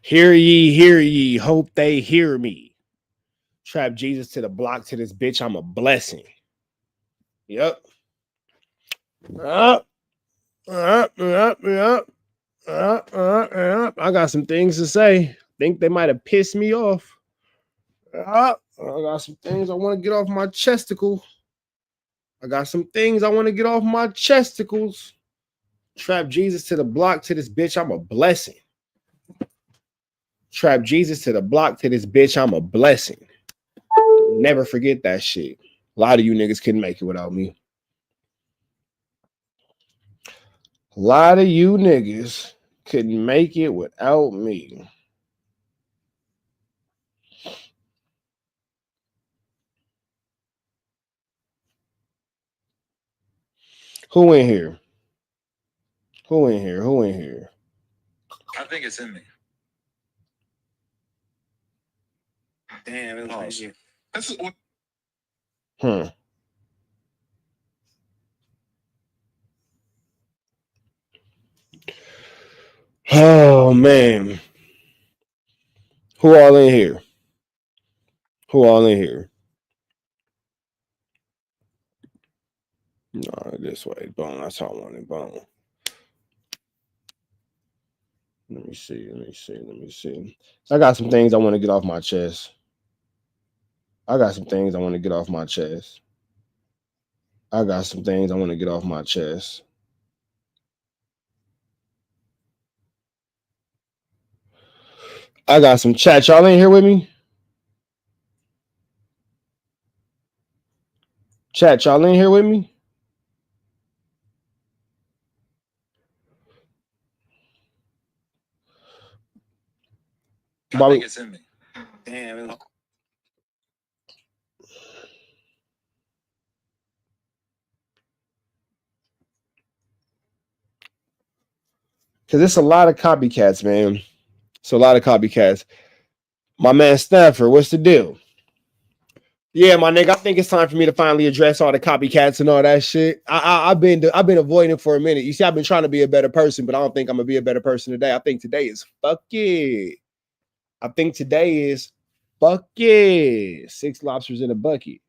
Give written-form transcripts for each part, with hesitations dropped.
hear ye, hope they hear me. Trap Jesus to the block to this bitch, I'm a blessing. Yep. Up, up, up, up, I got some things to say. Think they might have pissed me off. I got some things I want to get off my chesticles. I got some things I want to get off my chesticles. Trap Jesus to the block to this bitch, I'm a blessing. Trap Jesus to the block to this bitch, I'm a blessing. Never forget that shit. A lot of you niggas couldn't make it without me. A lot of you niggas couldn't make it without me. Who in here? Who in here? Who in here? I think it's in me. Damn, it was you. Oh man. Who all in here? Who all in here? No, this way. Boom. That's how I want it. Boom. Let me see. I got some things I want to get off my chest. I got some things I want to get off my chest. I got some things I want to get off my chest. I got some chat. Y'all in here with me? Chat, y'all in here with me? I think it's in me. Damn, it was... Because it's a lot of copycats, man. It's a lot of copycats. My man Stafford, what's the deal? Yeah, my nigga, I think it's time for me to finally address all the copycats and all that shit. I've been avoiding for a minute. You see, I've been trying to be a better person, but I don't think I'm gonna be a better person today. I think today is fuck it. I think today is fuck it. 6 lobsters in a bucket.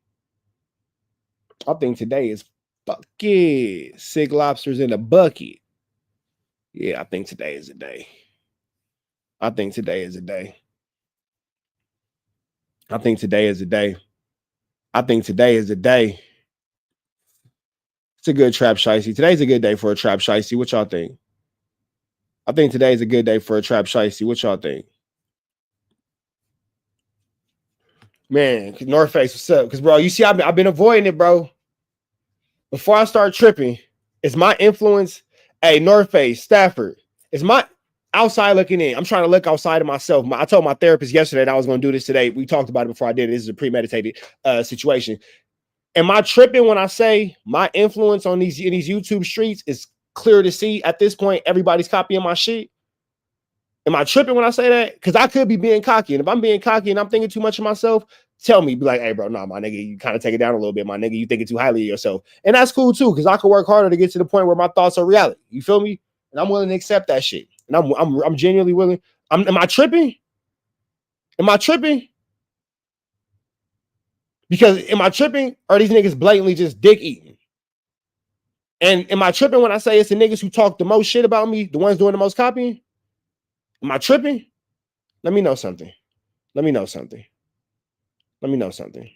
I think today is fuck it. 6 lobsters in a bucket. Yeah, I think today is a day. I think today is a day. I think today is a day. I think today is a day. It's a good trap shicey. Today's a good day for a trap shicey. What y'all think? I think today's a good day for a trap shicey. What y'all think? Man, North Face, what's up? Because, bro, you see, I've been avoiding it, bro. Before I start tripping, it's my influence. Hey, North Face, Stafford, it's my outside looking in. I'm trying to look outside of myself. I told my therapist yesterday that I was going to do this today. We talked about it before I did it. This is a premeditated situation. Am I tripping when I say my influence on these YouTube streets is clear to see at this point? Everybody's copying my shit. Am I tripping when I say that? Because I could be being cocky. And if I'm being cocky and I'm thinking too much of myself, tell me. Be like, hey, bro, nah, my nigga, you kind of take it down a little bit, my nigga. You thinking too highly of yourself. And that's cool, too, because I could work harder to get to the point where my thoughts are reality. You feel me? And I'm willing to accept that shit. And I'm genuinely willing. Am I tripping? Am I tripping? Because am I tripping? Or are these niggas blatantly just dick eating? And am I tripping when I say it's the niggas who talk the most shit about me, the ones doing the most copying? Am I tripping? Let me know something. Let me know something. Let me know something.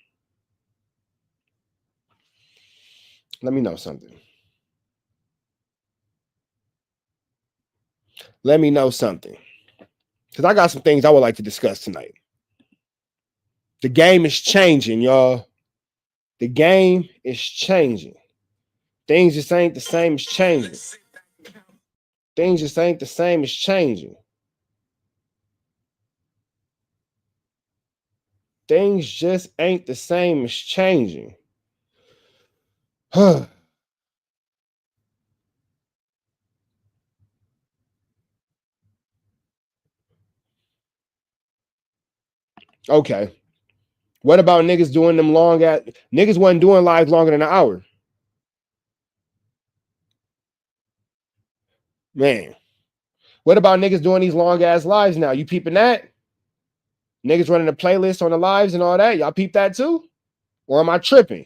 Let me know something. Let me know something. Because I got some things I would like to discuss tonight. The game is changing, y'all. The game is changing. Things just ain't the same as changing. Things just ain't the same as changing. Things just ain't the same as changing. Okay. What about niggas doing them long at niggas wasn't doing lives longer than an hour? Man. What about niggas doing these long ass lives now? You peeping that? Niggas running a playlist on the lives and all that. Y'all peep that too? Or am I tripping?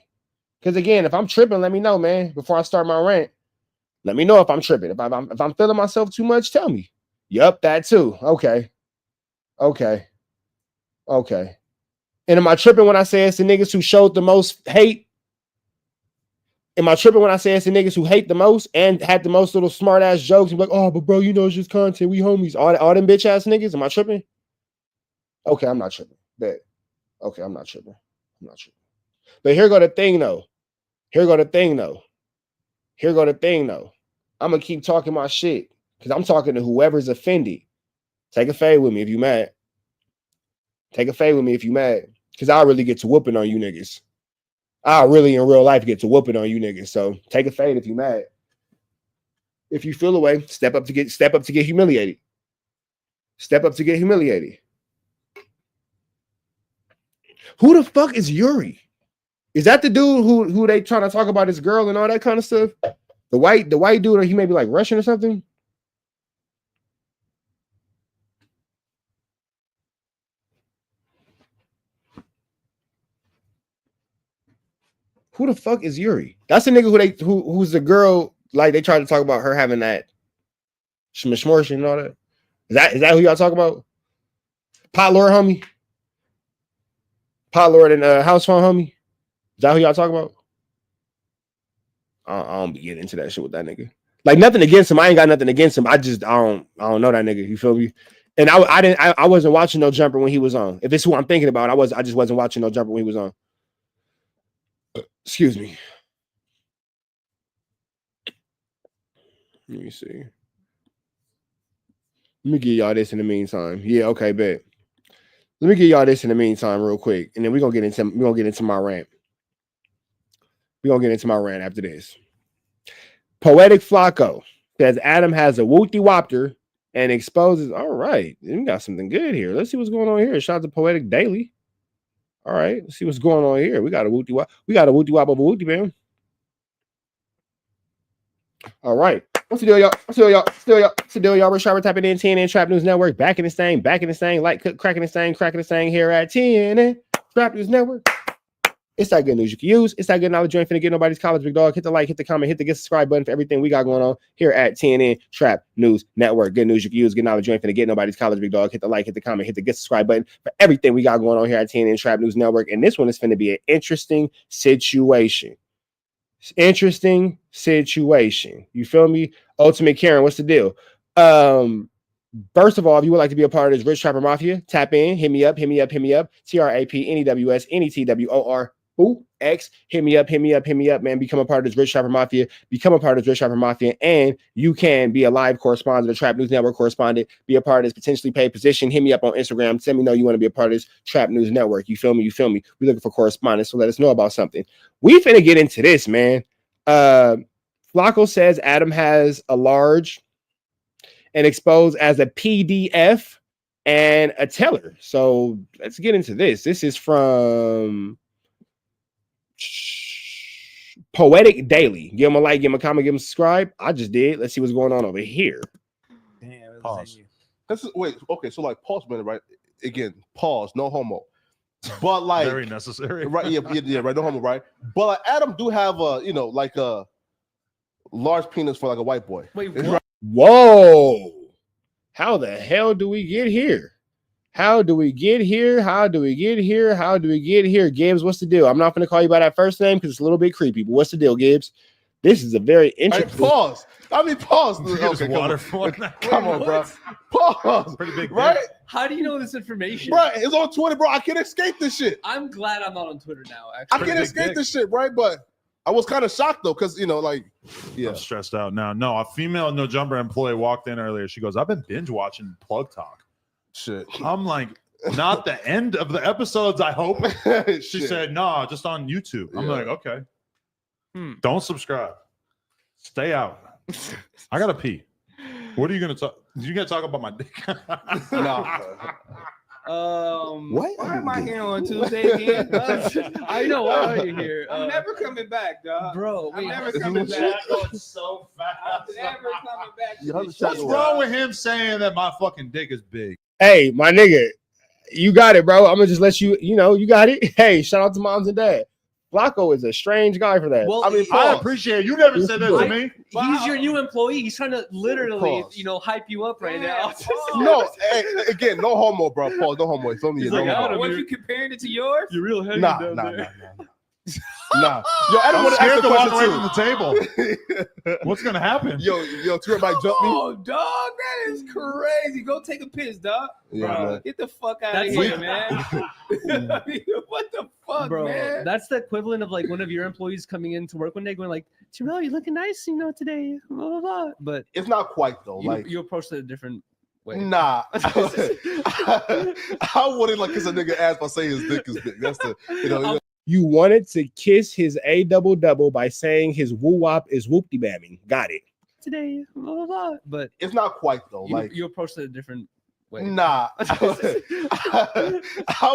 Because again, if I'm tripping, let me know, man. Before I start my rant, let me know if I'm tripping. If I'm feeling myself too much, tell me. Yup, that too. Okay. And am I tripping when I say it's the niggas who showed the most hate? Am I tripping when I say it's the niggas who hate the most and had the most little smart ass jokes and be like, oh, but bro, you know it's just content. We homies. All them bitch ass niggas. Am I tripping? Okay, I'm not tripping. Bet. Okay, I'm not tripping. But here go the thing though. I'm gonna keep talking my shit because I'm talking to whoever's offended. Take a fade with me if you mad. Because I'll really get to whooping on you niggas. I'll really in real life get to whooping on you niggas. So take a fade if you mad. If you feel away, step up to get humiliated. Who the fuck is Yuri? Is that the dude who they trying to talk about his girl and all that kind of stuff? The white dude, or he may be like Russian or something? Who the fuck is Yuri? That's the nigga who's the girl, like they tried to talk about her having that smishmortion and all that. Is that who y'all talk about? Pot Lord homie? Pot Lord and house phone homie? Is that who y'all talk about? I don't be getting into that shit with that nigga. Like nothing against him. I ain't got nothing against him. I don't know that nigga. You feel me? And I wasn't watching no Jumper when he was on. If it's who I'm thinking about, I just wasn't watching no Jumper when he was on. Excuse me. Let me see. Let me give y'all this in the meantime. Yeah, okay, bet. Let me give y'all this in the meantime real quick, and then we're gonna get into my rant. We're gonna get into my rant after this. Poetic Flacco says Adam has a wooty wopter and exposes. All right, we got something good here. Let's see what's going on here. Shout out to Poetic Daily. All right, let's see what's going on here. We got a wooty wop. We got a wooty wop of a wooty, man. All right. What's the deal, y'all? We're sharper tapping in TNN Trap News Network. Back in this thing. Like cracking this thing here at TNN Trap News Network. It's that good news you can use. It's that good knowledge you ain't finna get nobody's college, big dog. Hit the like, hit the comment, hit the get subscribe button for everything we got going on here at TNN Trap News Network. Good news you can use. Good knowledge you ain't finna get nobody's college, big dog. Hit the like, hit the comment, hit the get subscribe button for everything we got going on here at TNN Trap News Network. And this one is finna be an interesting situation. You feel me? Ultimate Karen, what's the deal? First of all, if you would like to be a part of this Rich Trapper Mafia, tap in, hit me up. TRAPNEWS NETWOR hit me up, man. Become a part of this Rich Trapper Mafia. And you can be a live correspondent, a Trap News Network correspondent, be a part of this potentially paid position. Hit me up on Instagram. Let me know you want to be a part of this Trap News Network. You feel me? We're looking for correspondence, so let us know about something. We finna get into this, man. Flacco says Adam has a large and exposed as a PDF and a teller. So let's get into this. This is from Poetic Daily. Give him a like, give him a comment, give him a subscribe. I just did. Let's see what's going on over here. Damn, Pause. Wait, okay, so like pause a minute, right? Again, pause, no homo. But like very necessary. Right, yeah, right, no homo, right? But like Adam do have a, like a large penis for like a white boy. Wait, what? right. Whoa. How the hell do we get here? Gibbs, what's the deal? I'm not going to call you by that first name because it's a little bit creepy, but what's the deal, Gibbs? This is a very interesting... Pause. Pause. Okay, come on, bro. Pause. Pretty big, right? How do you know this information? Bro, it's on Twitter, bro. I can't escape this shit. I'm glad I'm not on Twitter now, actually. I can't escape this shit, right? But I was kind of shocked, though, because, I'm stressed out now. No, a female No Jumper employee walked in earlier. She goes, I've been binge watching Plug Talk. Shit. I'm like, not the end of the episodes, I hope. She said, nah, just on YouTube. I'm like, okay. Don't subscribe. Stay out. I gotta pee. What are you gonna talk? You gonna talk about my dick? No. What? Why am I here on Tuesday again? I know, why are you here? I'm never coming back, dog. Bro, I'm never coming back. Going so fast. What's wrong with him saying that my fucking dick is big? Hey, my nigga, you got it, bro. I'm gonna just let you. You know, you got it. Hey, shout out to moms and dad. Flacco is a strange guy for that. Well, I mean, I pause. appreciate it. You never said that to me. He's your new employee. He's trying to literally, Pause. hype you up right now. No, hey, again, no homo, bro. Pause, no homo. It's only He's no like, homo. what, you comparing it to yours? You're real heavy Nah. Nah. Yo, I don't I'm want to ask scared the to walk question away from the table. What's gonna happen? Yo, Twitter might jump me. Oh, dog, that is crazy. Go take a piss, dog. Yeah, Bro, man. get the fuck out That's of here, like- man. What the fuck, Bro, man? that's the equivalent of like one of your employees coming into work one day going like, Terrell, you're looking nice, today, blah, blah, blah. But It's not quite though. you approached it a different way. Nah, I wouldn't kiss a nigga ass by saying his dick is big. That's the You wanted to kiss his A double by saying his woo wop is whoopty bamming. Got it. Today, blah, blah, blah. But it's not quite though. you approached it a different way. Nah, I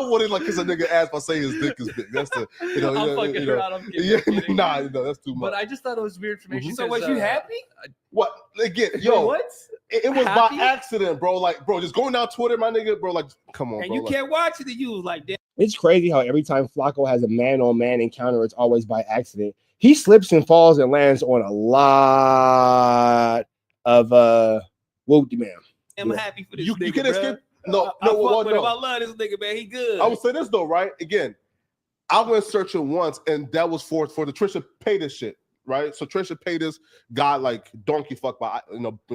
wouldn't kiss a nigga ass by saying his dick is big. That's the I'm fucking around. I'm kidding. Nah, that's too much. But I just thought it was weird information. So was you happy? What again? Yo, what? It was Happy? by accident, bro. Just going down Twitter, my nigga, bro. Come on, And bro. you can't watch it and you was like, damn. It's crazy how every time Flacco has a man-on-man encounter, it's always by accident. He slips and falls and lands on a lot of whoopty bam. I'm happy for this You nigga, can't bro. escape. No. I love this nigga, man. He good. I would say this though, right? Again, I went searching once, and that was for the Trisha Paytas shit, right? So Trisha Paytas got donkey fucked by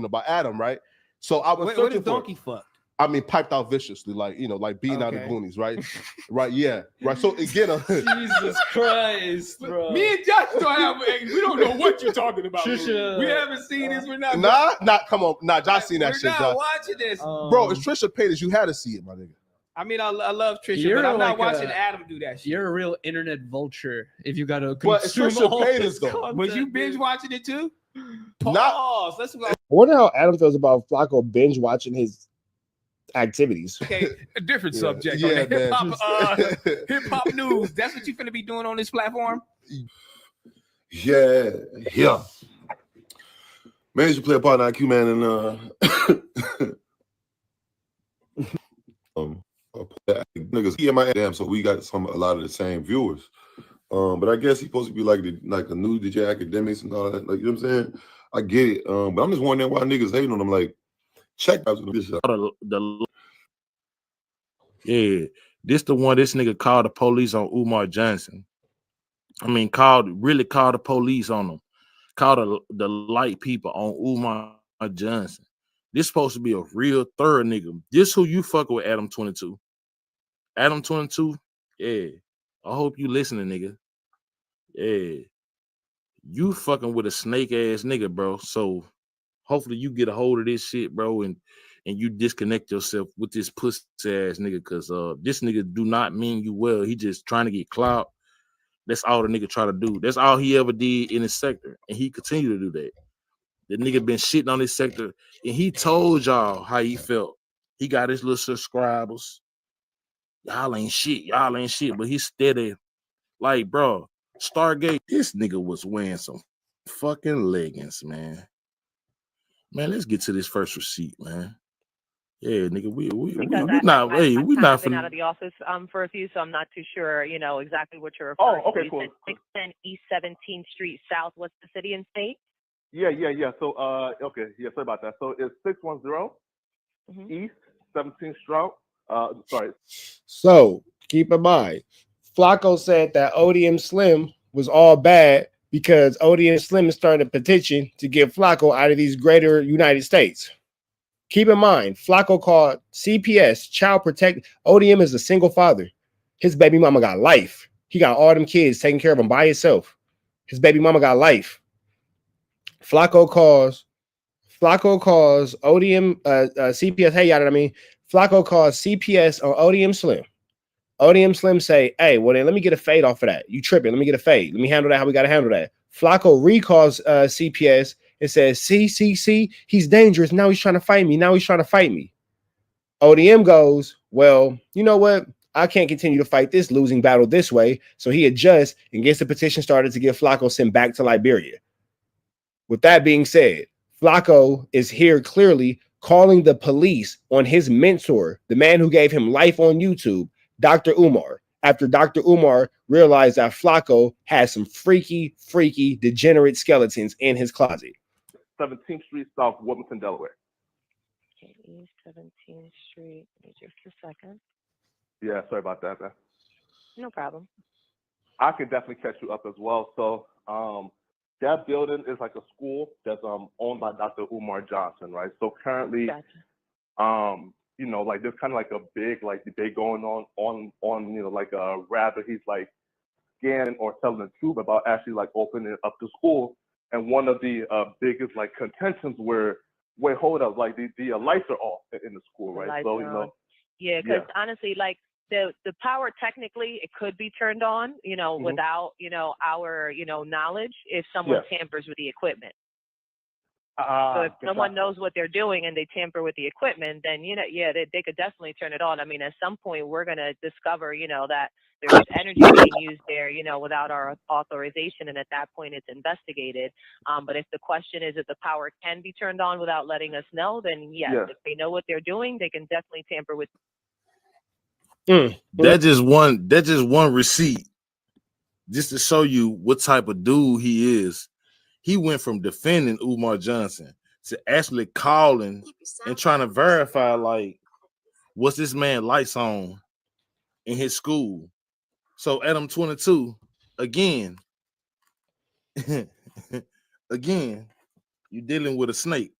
by Adam, right? So I was What searching is donkey fucked? I mean, piped out viciously, beating out the Goonies, right? Right, yeah, right. So again, Jesus Christ, bro. Me and Josh don't have. We don't know what you're talking about. Trisha, we haven't seen this. We're not. come on, Josh seen that we're shit, not Josh. watching this, Bro, it's Trisha Paytas. You had to see it, my nigga. I mean, I love Trisha, You're but I'm not like watching Adam do that shit. You're a real internet vulture if you got to But it's consume Trisha all Paytas, this though. content, Was you binge dude. watching it too? Not- Pause. Let's go. I wonder how Adam feels about Flacco binge watching his activities. Okay, a different subject. Yeah, on the man. hip hop news. That's what you finna be doing on this platform. Yeah. Man, you play a part in IQ, man, and niggas he in my damn, so we got a lot of the same viewers. But I guess he's supposed to be like the new DJ academics and all that. You know what I'm saying? I get it. But I'm just wondering why niggas hating on him. Check out this shit. Yeah, this the one this nigga called the police on Umar Johnson. I mean, really called the police on him. Called the light people on Umar Johnson. This supposed to be a real third nigga. This who you fucking with, Adam 22. Adam 22, yeah. I hope you listening, nigga. Yeah. You fucking with a snake ass nigga, bro. So hopefully you get a hold of this shit, bro, and you disconnect yourself with this pussy ass nigga, because this nigga do not mean you well. He just trying to get clout. That's all the nigga try to do. That's all he ever did in his sector, and he continue to do that. The nigga been shitting on his sector, and he told y'all how he felt. He got his little subscribers. Y'all ain't shit, but he's steady. Like, bro, Stargate, this nigga was wearing some fucking leggings, man. Man, let's get to this first receipt, man. Yeah, nigga, we not. Hey, we not been finna. out of the office for a few, so I'm not too sure. Exactly what you're referring to. okay, You cool. said 610 East 17th Street South. What's the city and state? Yeah. So, okay, yeah, sorry about that. So it's 610 East 17th Street. Sorry. So keep in mind, Flacco said that ODM Slim was all bad because ODM Slim is starting a petition to get Flacco out of these greater United States. Keep in mind, Flacco called CPS, Child Protect. ODM is a single father. His baby mama got life. He got all them kids taking care of him by himself. His baby mama got life. Flacco calls ODM CPS. Hey, y'all know what I mean? Flacco calls CPS on ODM Slim. ODM Slim say, hey, well then let me get a fade off of that. You tripping? Let me get a fade. Let me handle that how we got to handle that. Flacco recalls CPS and says, see, he's dangerous. Now he's trying to fight me. ODM goes, well, you know what? I can't continue to fight this losing battle this way. So he adjusts and gets the petition started to get Flacco sent back to Liberia. With that being said, Flacco is here clearly calling the police on his mentor, the man who gave him life on YouTube, Dr. Umar, after Dr. Umar realized that Flacco had some freaky, degenerate skeletons in his closet. 17th Street, South Wilmington, Delaware. Okay, East 17th Street. Give me just a second. Yeah, sorry about that, man. No problem. I can definitely catch you up as well. So that building is like a school that's owned by Dr. Umar Johnson, right? So currently, Gotcha. you know, like there's kind of like a big like debate going on you know, like rather he's like scanning or telling the truth about actually like opening up the school. And one of the biggest like contentions were, wait, hold up, like the lights are off in the school, The right? lights So are you know, on. Yeah, because honestly, like the power technically it could be turned on, you know, without, you know, our, you know, knowledge if someone tampers with the equipment. So if someone knows what they're doing and they tamper with the equipment, then, you know, yeah, they could definitely turn it on. I mean, at some point we're going to discover, you know, that there's energy being used there, you know, without our authorization. And at that point it's investigated. But if the question is if the power can be turned on without letting us know, then yes, if they know what they're doing, they can definitely tamper with. That just one receipt, just to show you what type of dude he is. He went from defending Umar Johnson to actually calling and trying to verify, like, what's this man lights on in his school. So Adam 22, again, again, you dealing with a snake.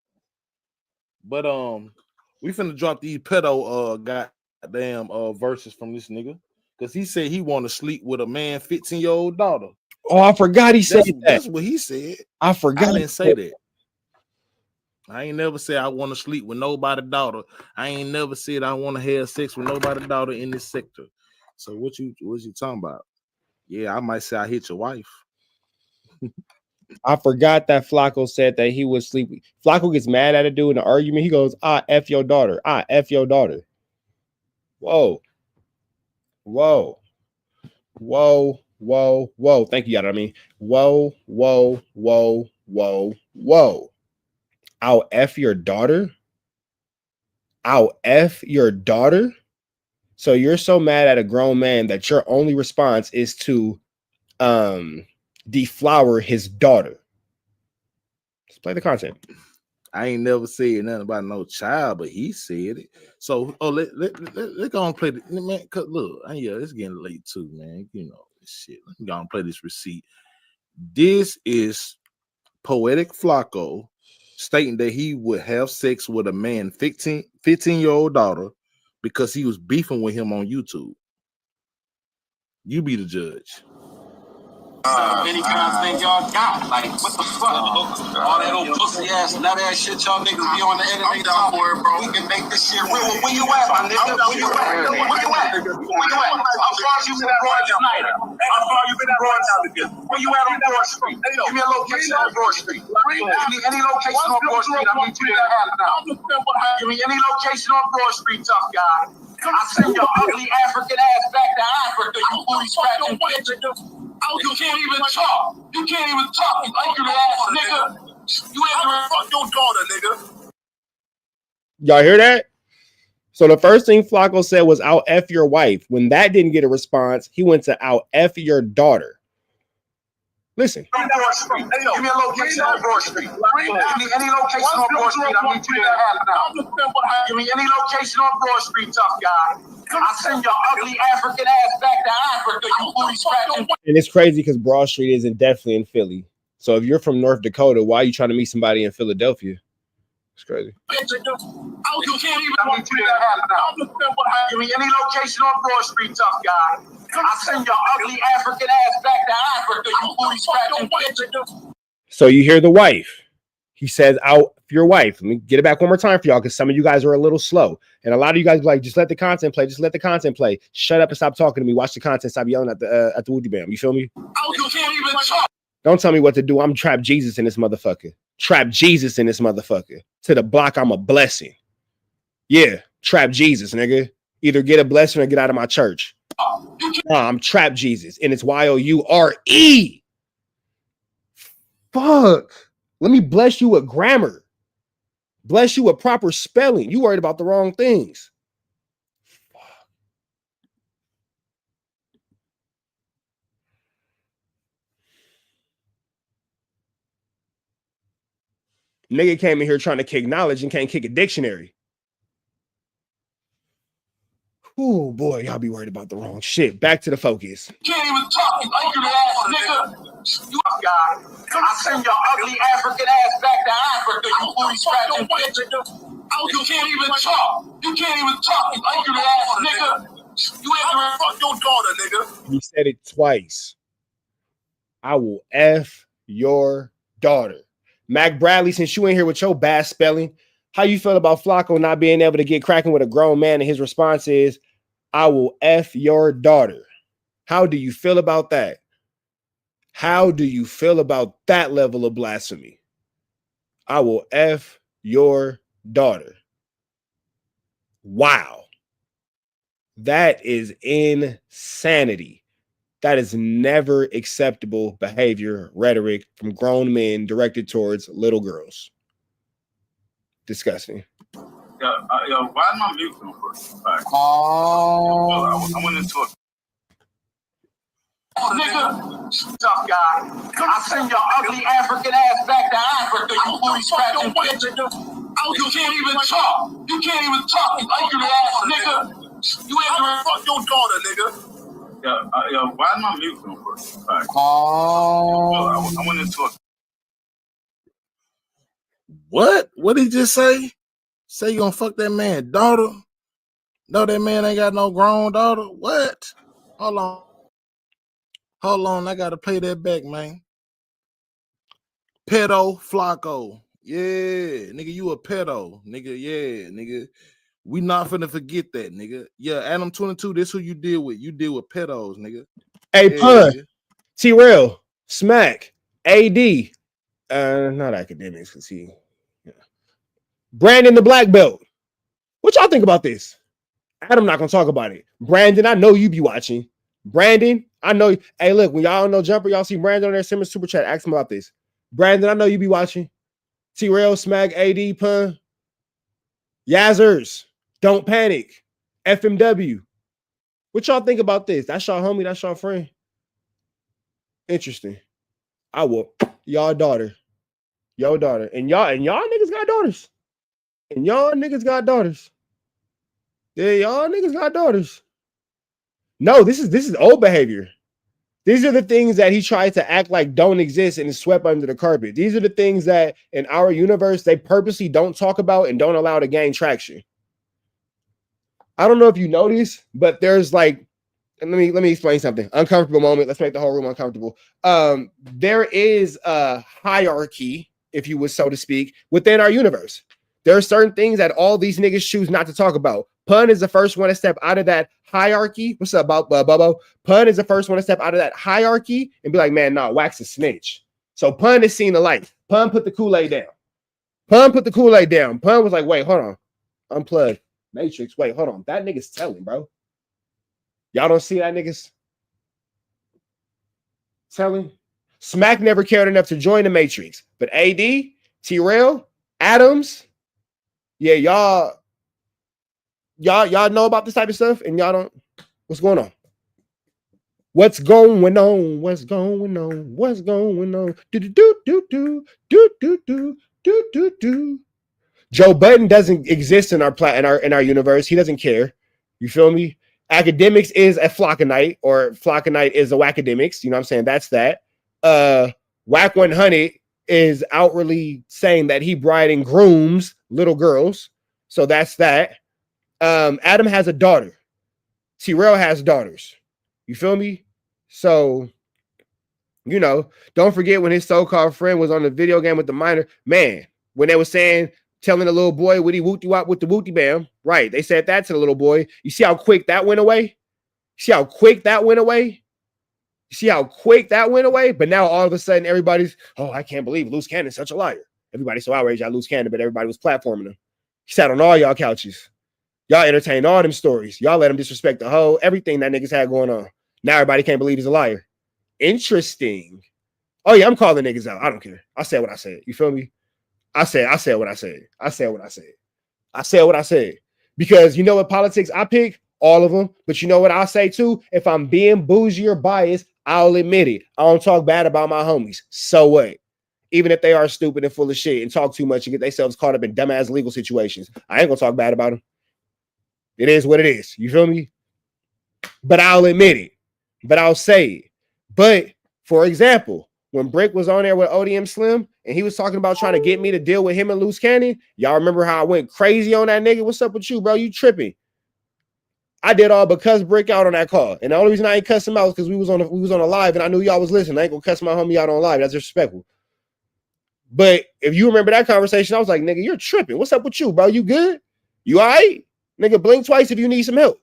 But we finna drop these pedo goddamn verses from this nigga, because he said he want to sleep with a man 15-year-old daughter. Oh, I forgot he said that. That's what he said. I forgot. I didn't say that. I ain't never said I want to sleep with nobody's daughter. I ain't never said I want to have sex with nobody's daughter in this sector. So what you talking about? Yeah, I might say I hit your wife. I forgot that Flacco said that he was sleeping. Flacco gets mad at a dude in an argument. He goes, F your daughter. F your daughter. Whoa. Whoa. Whoa. Whoa. Whoa. Thank you, y'all. I mean, whoa, whoa, whoa, whoa, whoa. I'll F your daughter. I'll F your daughter. So you're so mad at a grown man that your only response is to deflower his daughter. Let's play the content. I ain't never said nothing about no child, but he said it. So let's go and play the man. Cause look, yeah, it's getting late too, man. You know this shit. Let's go and play this receipt. This is Poetic Flacco stating that he would have sex with a man 15-year-old daughter because he was beefing with him on YouTube. You be the judge. Any kind of thing y'all got? Like, what the fuck? All that old pussy ass, nut ass shit y'all niggas be on the internet. I'm down for it, bro. We can make this shit real. Where you at, my nigga? Where you at? Where you at? Where you at? How far you been at Broad Snyder? How far you been at Broad Snyder? Where you at on Broad Street? Give me a location on Broad Street. Any location on Broad Street, I need you to have now. Give me any location on Broad Street, tough guy. I send your ugly African ass back to Africa, you booty scratching bitch. You can't even talk. You can't even talk. You ugly ass nigga. You ain't gonna fuck your daughter, nigga. Y'all hear that? So the first thing Flacco said was, I'll F your wife. When that didn't get a response, he went to, I'll F your daughter. Listen. Give me a location on Broad Street. Any location on Broad Street, I need you to have now. Give me any location on Broad Street, tough guy. I send your ugly African ass back to Africa, you booty scratching. And it's crazy because Broad Street isn't definitely in Philly. So if you're from North Dakota, why are you trying to meet somebody in Philadelphia? It's crazy. You can't even want you to have now. Give me any location on Broad Street, tough guy. I send your ugly African ass back to Africa, you booty scratching bitch. So you hear the wife. He says, out your wife. Let me get it back one more time for y'all, because some of you guys are a little slow. And a lot of you guys are like, just let the content play. Just let the content play. Shut up and stop talking to me. Watch the content. Stop yelling at the Woody Bam. You feel me? You can't even talk. Don't tell me what to do. I'm Trap Jesus in this motherfucker. Trap Jesus in this motherfucker. To the block, I'm a blessing. Yeah, Trap Jesus, nigga. Either get a blessing or get out of my church. I'm Trap Jesus, and it's Y-O-U-R-E. Fuck. Let me bless you with grammar. Bless you with proper spelling. You worried about the wrong things. Nigga came in here trying to kick knowledge and can't kick a dictionary. Oh boy, y'all be worried about the wrong shit. Back to the focus. You can't even talk, you ugly ass nigga. You guy. I send your ugly African ass back to Africa, you booty scratching bitch. You can't even talk. You can't even talk, you ugly ass nigga. You ain't fuck your daughter, nigga. He said it twice. I will F your daughter. Mac Bradley, since you ain't here with your bad spelling, how you feel about Flacco not being able to get cracking with a grown man? And his response is, I will F your daughter. How do you feel about that? How do you feel about that level of blasphemy? I will F your daughter. Wow. That is insanity. That is never acceptable behavior, rhetoric from grown men directed towards little girls. Disgusting. Yo, why am I mute first? Right. I went into a nigga, tough guy. I send your ugly African ass back to Africa, you booty scratching bitch. You can't even talk. You can't even talk, you ugly ass nigga. You ain't fuck your daughter, nigga. Yo, why am I mute first? Right. I went into a What? What did he just say? Say you gonna fuck that man daughter? No, that man ain't got no grown daughter. What? Hold on. I gotta play that back, man. Pedo Flacco. Yeah, nigga, you a pedo, nigga. Yeah, nigga. We not finna forget that, nigga. Yeah, Adam 22, this who you deal with. You deal with pedos, nigga. Hey, yeah, Pun, T-Rail, Smack, AD, not academics, because he, yeah. Brandon the Black Belt. What y'all think about this? Adam not gonna talk about it. Brandon, I know you be watching. Brandon, I know. Hey, look, when y'all know Jumper, y'all see Brandon on there, send him a super chat, ask him about this. Brandon, I know you be watching. T-Rail, Smack, AD, Pun, Yazzers, Don't Panic, FMW. What y'all think about this? That's y'all homie, that's y'all friend. Interesting. I will y'all daughter. Your daughter. And y'all niggas got daughters. And y'all niggas got daughters. Yeah, y'all niggas got daughters. No, this is old behavior. These are the things that he tries to act like don't exist and is swept under the carpet. These are the things that in our universe they purposely don't talk about and don't allow to gain traction. I don't know if you notice, but there's like, and let me explain something. Uncomfortable moment. Let's make the whole room uncomfortable. There is a hierarchy, if you would, so to speak, within our universe. There are certain things that all these niggas choose not to talk about. Pun is the first one to step out of that hierarchy. What's up, Bubbo? Pun is the first one to step out of that hierarchy and be like, man, nah, Wax a snitch. So Pun is seen the light. Pun put the Kool-Aid down. Pun was like, wait, hold on. Unplug. Matrix. Wait, hold on. That nigga's telling, bro. Y'all don't see that niggas telling? Smack never cared enough to join the Matrix. But AD, T-Rail, Adams, yeah, y'all know about this type of stuff, and y'all don't. What's going on? What's going on? What's going on? What's going on? Do. Joe Budden doesn't exist in our universe. He doesn't care. You feel me? Academics is a Flockanite, or Flockanite is a Wackademics. You know what I'm saying? That's that. Whack 100 is outwardly saying that he bride and grooms little girls. So that's that. Adam has a daughter. T-Rail has daughters. You feel me? So, you know, don't forget when his so-called friend was on the video game with the minor. Man, when they were saying, telling the little boy, would he wooty wop with the wooty bam? Right. They said that to the little boy. You see how quick that went away? But now all of a sudden everybody's, oh, I can't believe Loose Cannon's such a liar. Everybody's so outraged at Loose Cannon, but everybody was platforming him. He sat on all y'all couches. Y'all entertained all them stories. Y'all let him disrespect the whole, everything that niggas had going on. Now everybody can't believe he's a liar. Interesting. Oh yeah, I'm calling niggas out. I don't care. I said what I said. You feel me? I said what I said. I said what I said. Because you know what politics I pick? All of them. But you know what I'll say too? If I'm being bougie or biased, I'll admit it. I don't talk bad about my homies. So what? Even if they are stupid and full of shit and talk too much and get themselves caught up in dumbass legal situations, I ain't gonna talk bad about them. It is what it is. You feel me? But I'll admit it. But I'll say it. But for example, when Brick was on there with ODM Slim and he was talking about trying to get me to deal with him and Loose Cannon, y'all remember how I went crazy on that nigga? What's up with you, bro? You tripping? I did all but cuss Brick out on that call. And the only reason I ain't cuss him out is because we was on a live and I knew y'all was listening. I ain't gonna cuss my homie out on live. That's disrespectful. But if you remember that conversation, I was like, nigga, you're tripping. What's up with you, bro? You good? You all right? Nigga, blink twice if you need some help.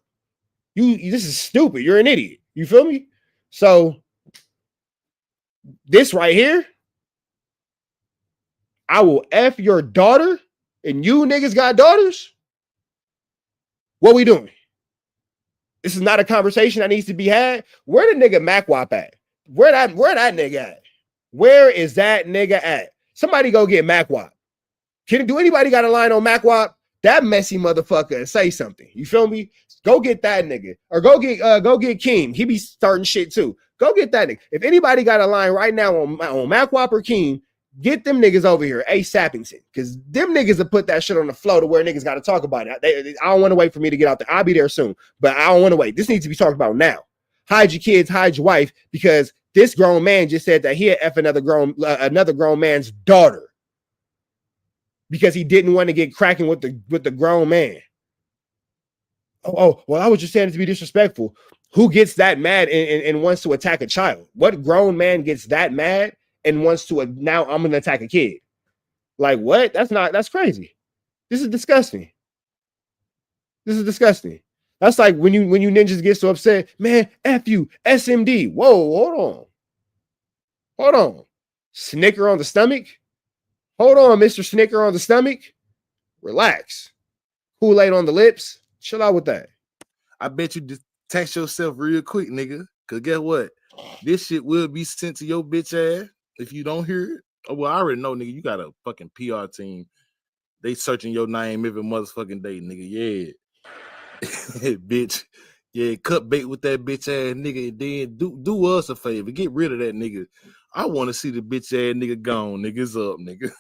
This is stupid. You're an idiot. You feel me? So this right here, I will F your daughter and you niggas got daughters. What we doing? This is not a conversation that needs to be had. Where the nigga MacWap at? Where that nigga at? Where is that nigga at? Somebody go get MacWap. Do anybody got a line on MacWap? That messy motherfucker and say something. You feel me? Go get that nigga. Or go get Keem. He be starting shit too. Go get that nigga. If anybody got a line right now on MacWap or Keem, get them niggas over here, A$Sappington. Because them niggas will put that shit on the floor to where niggas got to talk about it. I don't want to wait for me to get out there. I'll be there soon. But I don't want to wait. This needs to be talked about now. Hide your kids, hide your wife, because this grown man just said that he'll F another grown man's daughter because he didn't want to get cracking with the grown man. Oh, well, I was just saying it to be disrespectful. Who gets that mad and wants to attack a child? What grown man gets that mad and wants to now I'm gonna attack a kid? Like what? That's crazy. This is disgusting. That's like when you ninjas get so upset, man, F you, SMD. Whoa, hold on. Snicker on the stomach. Hold on, Mr. Snicker on the stomach. Relax. Kool-Aid on the lips. Chill out with that. I bet you detach yourself real quick, nigga. Cause guess what? This shit will be sent to your bitch ass if you don't hear it. Oh, well, I already know, nigga. You got a fucking PR team. They searching your name every motherfucking day, nigga. Yeah. Bitch. Yeah, cut bait with that bitch ass nigga. And then do us a favor. Get rid of that nigga. I want to see the bitch ass nigga gone. Nigga's up, nigga.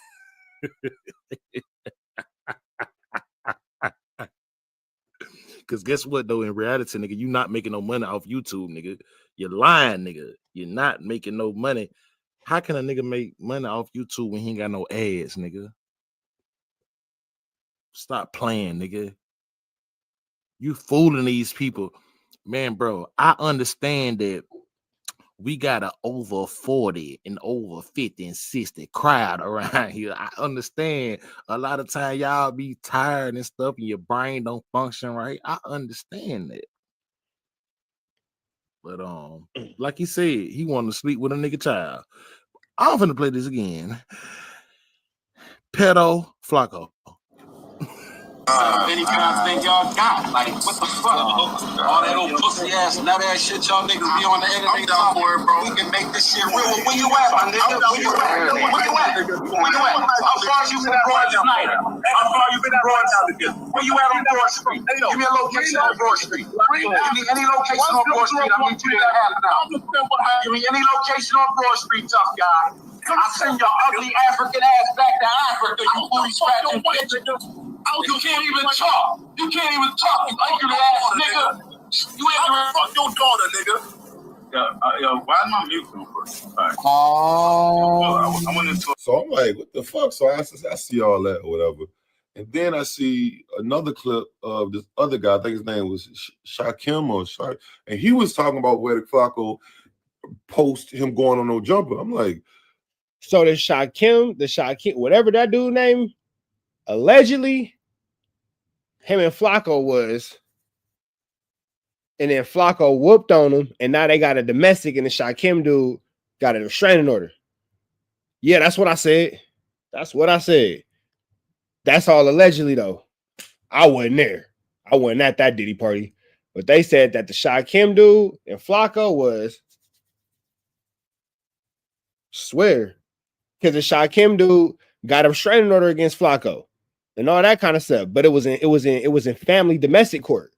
Because guess what, though? In reality, nigga, you not making no money off YouTube, nigga. You're lying, nigga. You're not making no money. How can a nigga make money off YouTube when he ain't got no ads, nigga? Stop playing, nigga. You fooling these people. Man, bro, I understand that we got a over 40 and over 50 and 60 crowd around here. I understand a lot of time y'all be tired and stuff and your brain don't function right. I understand that. But like he said, he wanted to sleep with a nigga child. I'm finna play this again. Pedo Flacco. Any kind of thing y'all got? Like, what the fuck? All that old pussy ass, nut ass shit y'all niggas be on the internet down for it, bro. We can make this shit real. Where you at, my nigga? Where you at? How far you from Broad Street? How far you been at Broad Street? Where you at on Broad Street? Give me a location on Broad Street. Give me any location on Broad Street. I need you to have it now. Give me any location on Broad Street, tough guy. I'll send your ugly African ass back to Africa, you booty scratching bitch. You can't even talk. You ugly ass nigga. You ain't gonna fuck your daughter, nigga. Yo, why am I mute first? I went into. So I'm like, what the fuck? So I see all that or whatever. And then I see another clip of this other guy. I think his name was Shakim or Shak. And he was talking about where the Flacco post him going on no jumper. I'm like, so the Shakim, whatever that dude name, allegedly, him and Flacco was, and then Flacco whooped on him, and now they got a domestic, and the Shakim dude got a restraining order. Yeah, that's what I said. That's all allegedly, though. I wasn't there. I wasn't at that Diddy party. But they said that the Shakim dude and Flacco was, swear, because the Shakim dude got a restraining order against Flacco, and all that kind of stuff. But it was in family domestic court.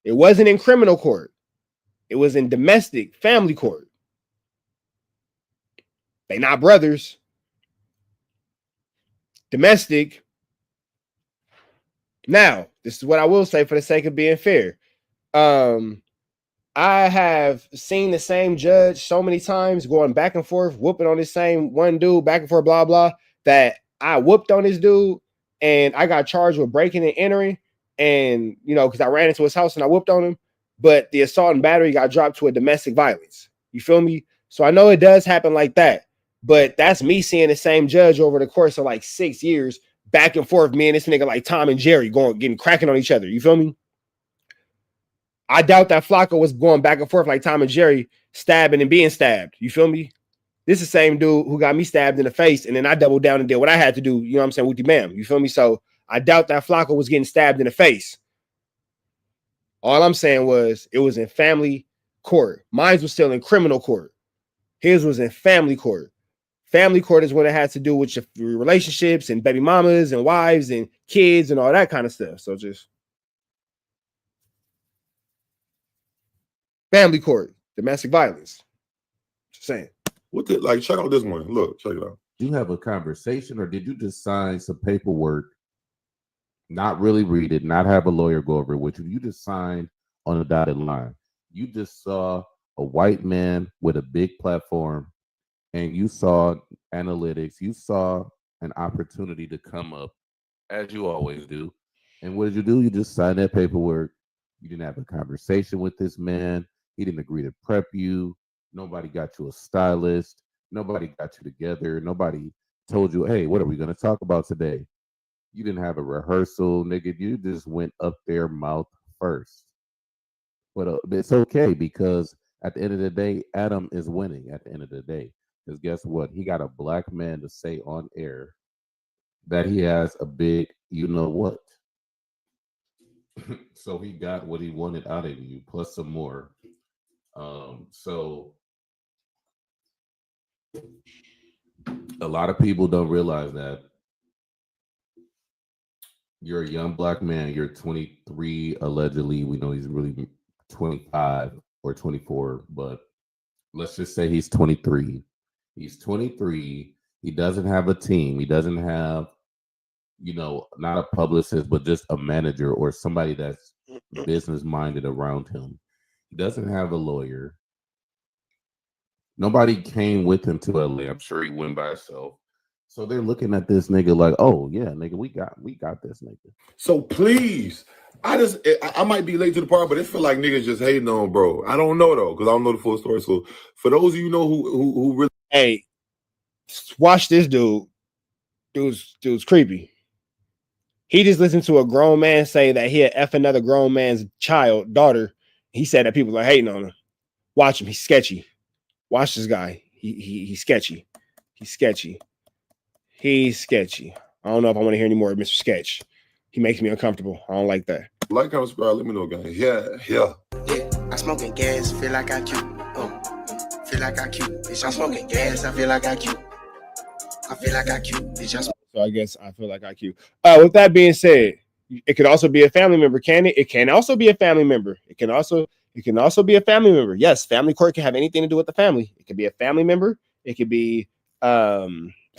It wasn't in criminal court. It was in domestic family court. They not brothers. Domestic. Now, this is what I will say for the sake of being fair. I have seen the same judge so many times going back and forth, whooping on this same one dude, back and forth, blah, blah, that I whooped on this dude and I got charged with breaking and entering. And, you know, because I ran into his house and I whooped on him. But the assault and battery got dropped to a domestic violence. You feel me? So I know it does happen like that. But that's me seeing the same judge over the course of like 6 years, back and forth, me and this nigga like Tom and Jerry getting cracking on each other. You feel me? I doubt that Flacco was going back and forth like Tom and Jerry, stabbing and being stabbed. You feel me? This is the same dude who got me stabbed in the face, and then I doubled down and did what I had to do. You know what I'm saying? With the bam. You feel me? So I doubt that Flacco was getting stabbed in the face. All I'm saying was it was in family court. Mine was still in criminal court. His was in family court. Family court is when it has to do with your relationships and baby mamas and wives and kids and all that kind of stuff. So just family court, domestic violence. Just saying. What the, like, check out this one. Look, check it out. You have a conversation, or did you just sign some paperwork, not really read it, not have a lawyer go over it with you? You just signed on a dotted line. You just saw a white man with a big platform, and you saw analytics. You saw an opportunity to come up, as you always do. And what did you do? You just signed that paperwork. You didn't have a conversation with this man. He didn't agree to prep you. Nobody got you a stylist. Nobody got you together. Nobody told you, hey, what are we going to talk about today? You didn't have a rehearsal, nigga. You just went up there mouth first. But it's okay, because at the end of the day, Adam is winning at the end of the day. Because guess what? He got a black man to say on air that he has a big, you know what? So he got what he wanted out of you, plus some more. So a lot of people don't realize that you're a young black man. You're 23, allegedly. We know he's really 25 or 24, but let's just say he's 23. He's 23. He doesn't have a team. He doesn't have, you know, not a publicist, but just a manager or somebody that's business minded around him. He doesn't have a lawyer. Nobody came with him to LA. I'm sure he went by himself. So they're looking at this nigga like, oh yeah, nigga, we got this nigga. So please, I might be late to the party, but it feel like niggas just hating on bro. I don't know though, because I don't know the full story. So for those of you know who really, hey, watch this dude. Dude's creepy. He just listened to a grown man say that he'll F another grown man's daughter. He said that people are hating on him. Watch him. He's sketchy. Watch this guy. He's sketchy. He's sketchy. He's sketchy. I don't know if I want to hear any more of Mr. Sketch. He makes me uncomfortable. I don't like that. like, comment, subscribe, let me know, guys. Yeah. I'm smoking gas, feel like I cute. Feel like I cute. Bitch, I'm smoking gas, I feel like I cute. I feel like I cute. Bitch, I'm So I guess I feel like I cute. With that being said, it could also be a family member, can it? It can also be a family member. It can also be a family member. Yes, family court can have anything to do with the family. It could be a family member. It could be a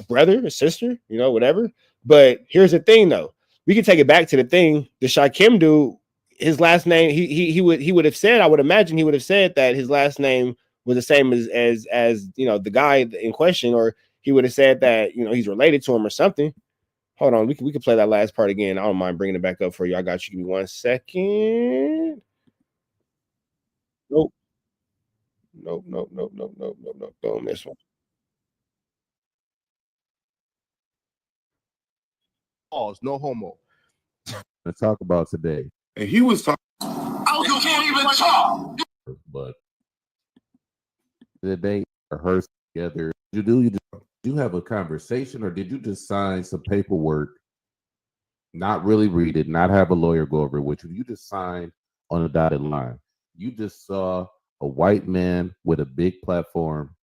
brother, a sister, whatever. But here's the thing, though. We can take it back to the thing. The Shakim dude, his last name, he would have said, I would imagine he would have said that his last name was the same as the guy in question, or he would have said that he's related to him or something. Hold on, we can play that last part again. I don't mind bringing it back up for you. I got you. Give me 1 second. Nope. Don't miss one. Pause. No homo. To talk about today. And he was talking. Oh, you can't even talk. But today, rehearse together. You have a conversation, or did you just sign some paperwork, not really read it, not have a lawyer go over it with you? You just signed on a dotted line. You just saw a white man with a big platform,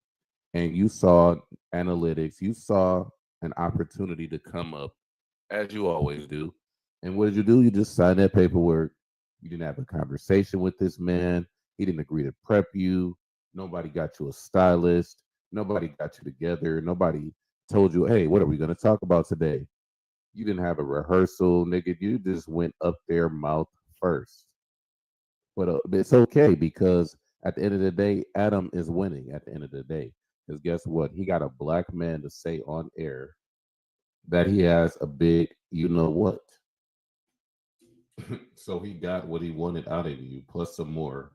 and you saw analytics, you saw an opportunity to come up, as you always do. And what did you do? You just signed that paperwork. You didn't have a conversation with this man. He didn't agree to prep you. Nobody got you a stylist. Nobody got you together. Nobody told you, hey, what are we going to talk about today? You didn't have a rehearsal, nigga. You just went up there mouth first. But it's okay because at the end of the day, Adam is winning at the end of the day. Because guess what? He got a black man to say on air that he has a big, you know what? So he got what he wanted out of you, plus some more.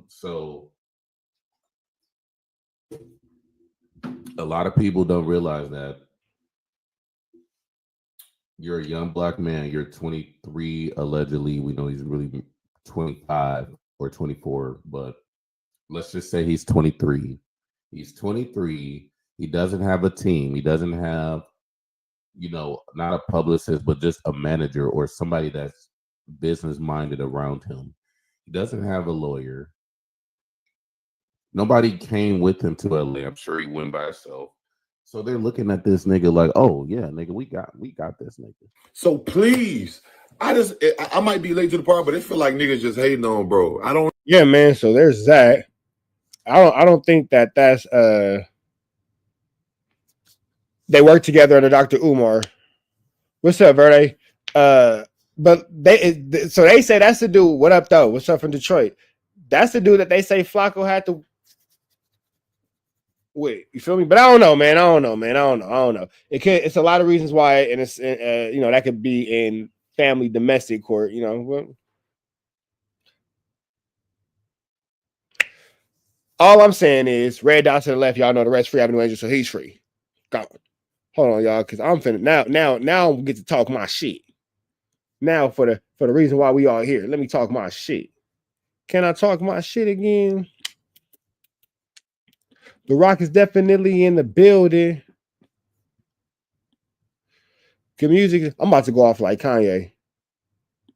So a lot of people don't realize that you're a young black man. You're 23, allegedly. We know he's really 25 or 24, but let's just say he's 23. He's 23. He doesn't have a team. He doesn't have, not a publicist, but just a manager or somebody that's business minded around him. He doesn't have a lawyer. Nobody came with him to LA. I'm sure he went by himself. So they're looking at this nigga like, oh yeah, nigga, we got this nigga. So please, I might be late to the party, but it feel like niggas just hating on bro. I don't. Yeah, man. So there's that. I don't think that's they work together under Dr. Umar. What's up, Verde? But they say that's the dude. What up though? What's up from Detroit? That's the dude that they say Flacco had to wait. You feel me? But I don't know, man. I don't know. It's a lot of reasons why, and it's that could be in family domestic court. All I'm saying is red dot to the left. Y'all know the rest free Avenue Angel, so he's free. Go. Hold on, y'all, because I'm finna now we get to talk my shit. Now for the reason why we all here. Let me talk my shit. Can I talk my shit again? The Rock is definitely in the building. Good music. I'm about to go off like Kanye.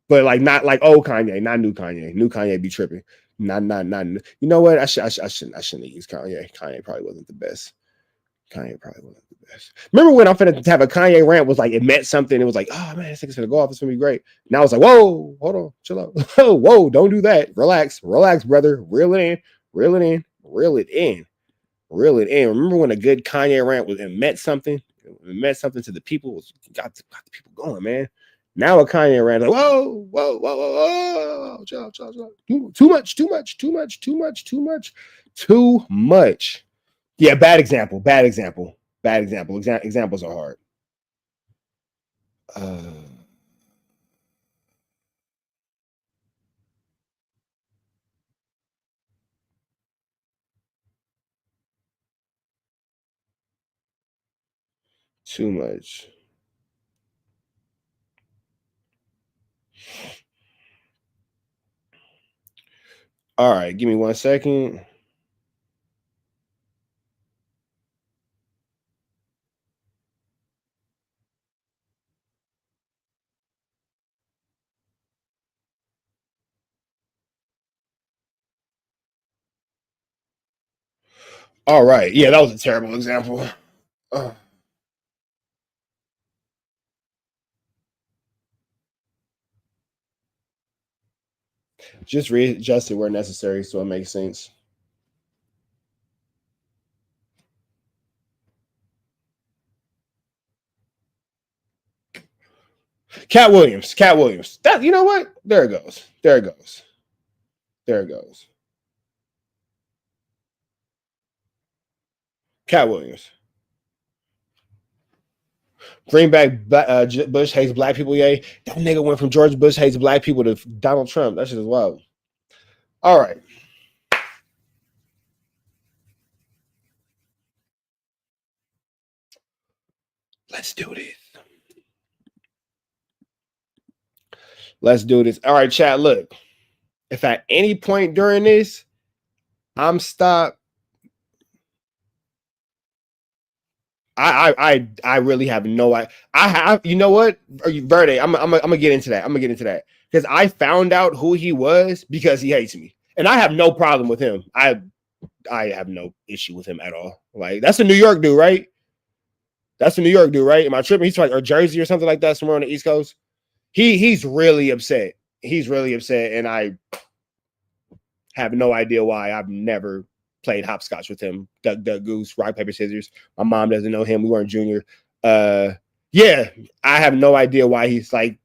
But like not like old Kanye, not new Kanye. New Kanye be tripping. Not. You know what? I shouldn't use Kanye. Kanye probably wasn't the best. Remember when I'm finna have a Kanye rant was like it meant something. It was like, oh man, this thing's gonna go off. It's gonna be great. Now it's like, whoa, hold on, chill out. Whoa, don't do that. Relax, brother. Reel it in. Remember when a good Kanye rant was it meant something? It meant something to the people. Got the people going, man. Now a Kanye rant, like, whoa, chill. Too much. Yeah, bad example. Examples are hard. Too much. All right, give me 1 second. All right. Yeah, that was a terrible example. Just readjust it where necessary so it makes sense. Cat Williams. That, you know what? There it goes. Cat Williams. Greenback Bush hates black people. Yay. That nigga went from George Bush hates black people to Donald Trump. That shit is wild. All right. Let's do this. All right, chat. Look, if at any point during this I'm stopped, I really have no idea. I have, you know what? Verde, I'm gonna get into that. Because I found out who he was because he hates me. And I have no problem with him. I I have no issue with him at all. Like, that's a New York dude, right? That's a New York dude, right? Am I tripping? He's like, or Jersey or something like that, somewhere on the East Coast. He's really upset. He's really upset, and I have no idea why. I've never played hopscotch with him. Duck, duck, goose, rock, paper, scissors. My mom doesn't know him. We weren't junior. Yeah, I have no idea why he's like,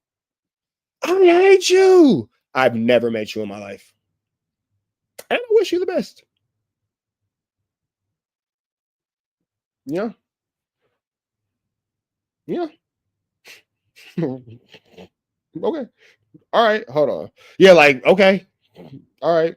I hate you. I've never met you in my life. And I wish you the best. Yeah. Yeah. Okay. All right. Hold on. Yeah, like, okay. All right.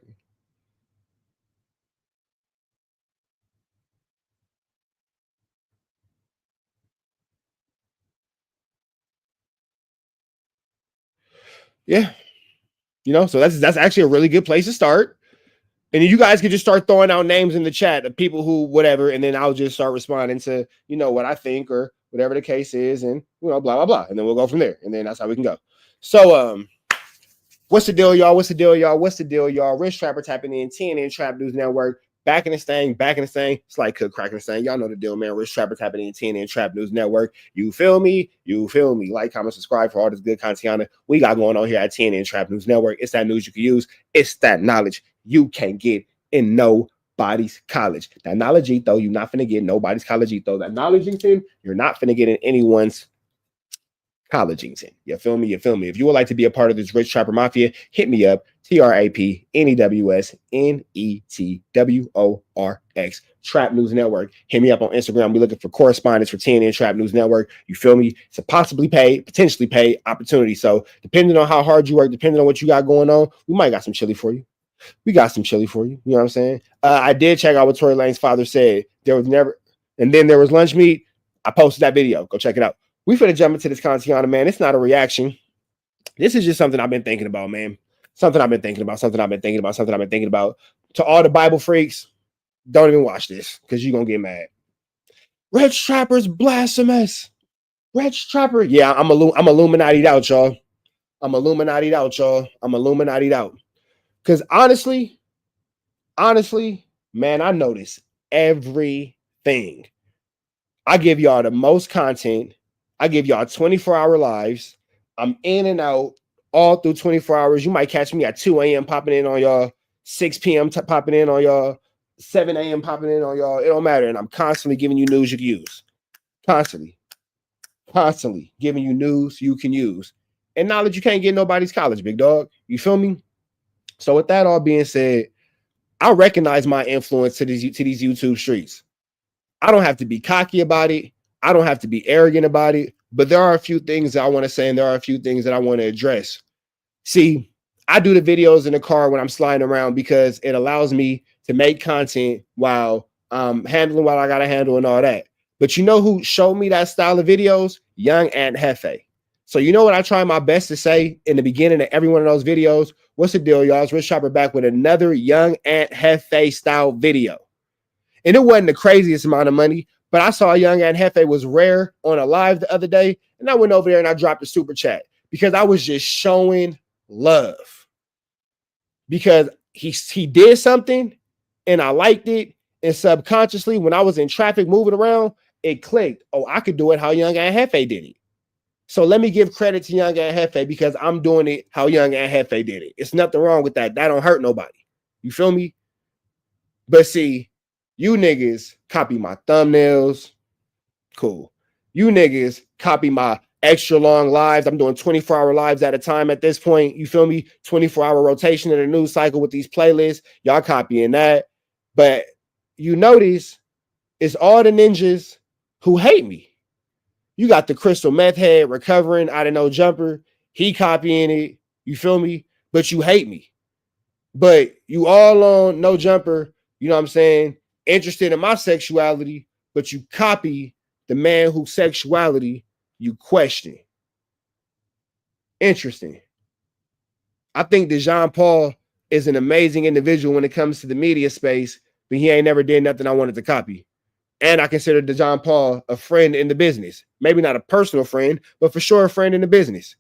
Yeah. You know, so that's actually a really good place to start. And you guys can just start throwing out names in the chat of people who whatever, and then I'll just start responding to, you know, what I think or whatever the case is, and you know, blah blah blah, and then we'll go from there, and then that's how we can go. So what's the deal, y'all? What's the deal, y'all? What's the deal, y'all? Rich Trapper tapping in, TNN Trap News Network, back in this thing, back in this thing. It's like Cook cracking this thing. Y'all know the deal, man. Rich Trapper tapping in, TNN Trap News Network. You feel me? You feel me? Like, comment, subscribe for all this good content we got going on here at TNN Trap News Network. It's that news you can use. It's that knowledge you can't get in nobody's college. That knowledge, though, you're not finna get nobody's college, though. That knowledge, you're not finna get in anyone's college. You feel me? You feel me? If you would like to be a part of this Rich Trapper Mafia, hit me up. TRAPNEWSNETWORX Trap News Network. Hit me up on Instagram. We're looking for correspondence for TNN Trap News Network. You feel me? It's a possibly paid, potentially paid opportunity. So depending on how hard you work, depending on what you got going on, we might got some chili for you. We got some chili for you. You know what I'm saying? I did check out what Tory Lane's father said. There was never, and then there was lunch meat. I posted that video. Go check it out. We finna jump into this content, man. It's not a reaction. This is just something I've been thinking about, man. Something I've been thinking about. To all the Bible freaks, don't even watch this because you're gonna get mad. Rich Trapper's blasphemous. Rich Trapper. Yeah, I'm Illuminati'd out, y'all. I'm Illuminati'd out. Because honestly, man, I notice everything. I give y'all the most content. I give y'all 24-hour lives. I'm in and out all through 24 hours. You might catch me at 2 a.m. popping in on y'all, 6 p.m. Popping in on y'all, 7 a.m. popping in on y'all. It don't matter. And I'm constantly giving you news you can use. Constantly giving you news you can use. And knowledge you can't get nobody's college, big dog. You feel me? So with that all being said, I recognize my influence to these YouTube streets. I don't have to be cocky about it. I don't have to be arrogant about it. But there are a few things that I want to say, and there are a few things that I want to address. See, I do the videos in the car when I'm sliding around because it allows me to make content while handling what I got to handle and all that. But you know who showed me that style of videos? Young Aunt Hefe. So you know what I try my best to say in the beginning of every one of those videos? What's the deal, y'all? It's Rich Trapper back with another Young Aunt Hefe style video. And it wasn't the craziest amount of money, but I saw Young Aunt Hefe was rare on a live the other day, and I went over there and I dropped a super chat because I was just showing love. Because he did something and I liked it, and subconsciously when I was in traffic moving around, it clicked. Oh, I could do it how Young Aunt Hefe did it. So let me give credit to Young Aunt Hefe because I'm doing it how Young Aunt Hefe did it. It's nothing wrong with that. That don't hurt nobody. You feel me? But see, you niggas copy my thumbnails. Cool. You niggas copy my extra long lives. I'm doing 24-hour lives at a time at this point. You feel me? 24-hour rotation in the news cycle with these playlists. Y'all copying that. But you notice it's all the ninjas who hate me. You got the crystal meth head recovering out of No Jumper. He copying it. You feel me? But you hate me. But you all on No Jumper, you know what I'm saying? Interested in my sexuality, but you copy the man whose sexuality you question. Interesting. I think that Jean Paul is an amazing individual when it comes to the media space, but he ain't never did nothing I wanted to copy. And I consider John Paul a friend in the business. Maybe not a personal friend, but for sure a friend in the business.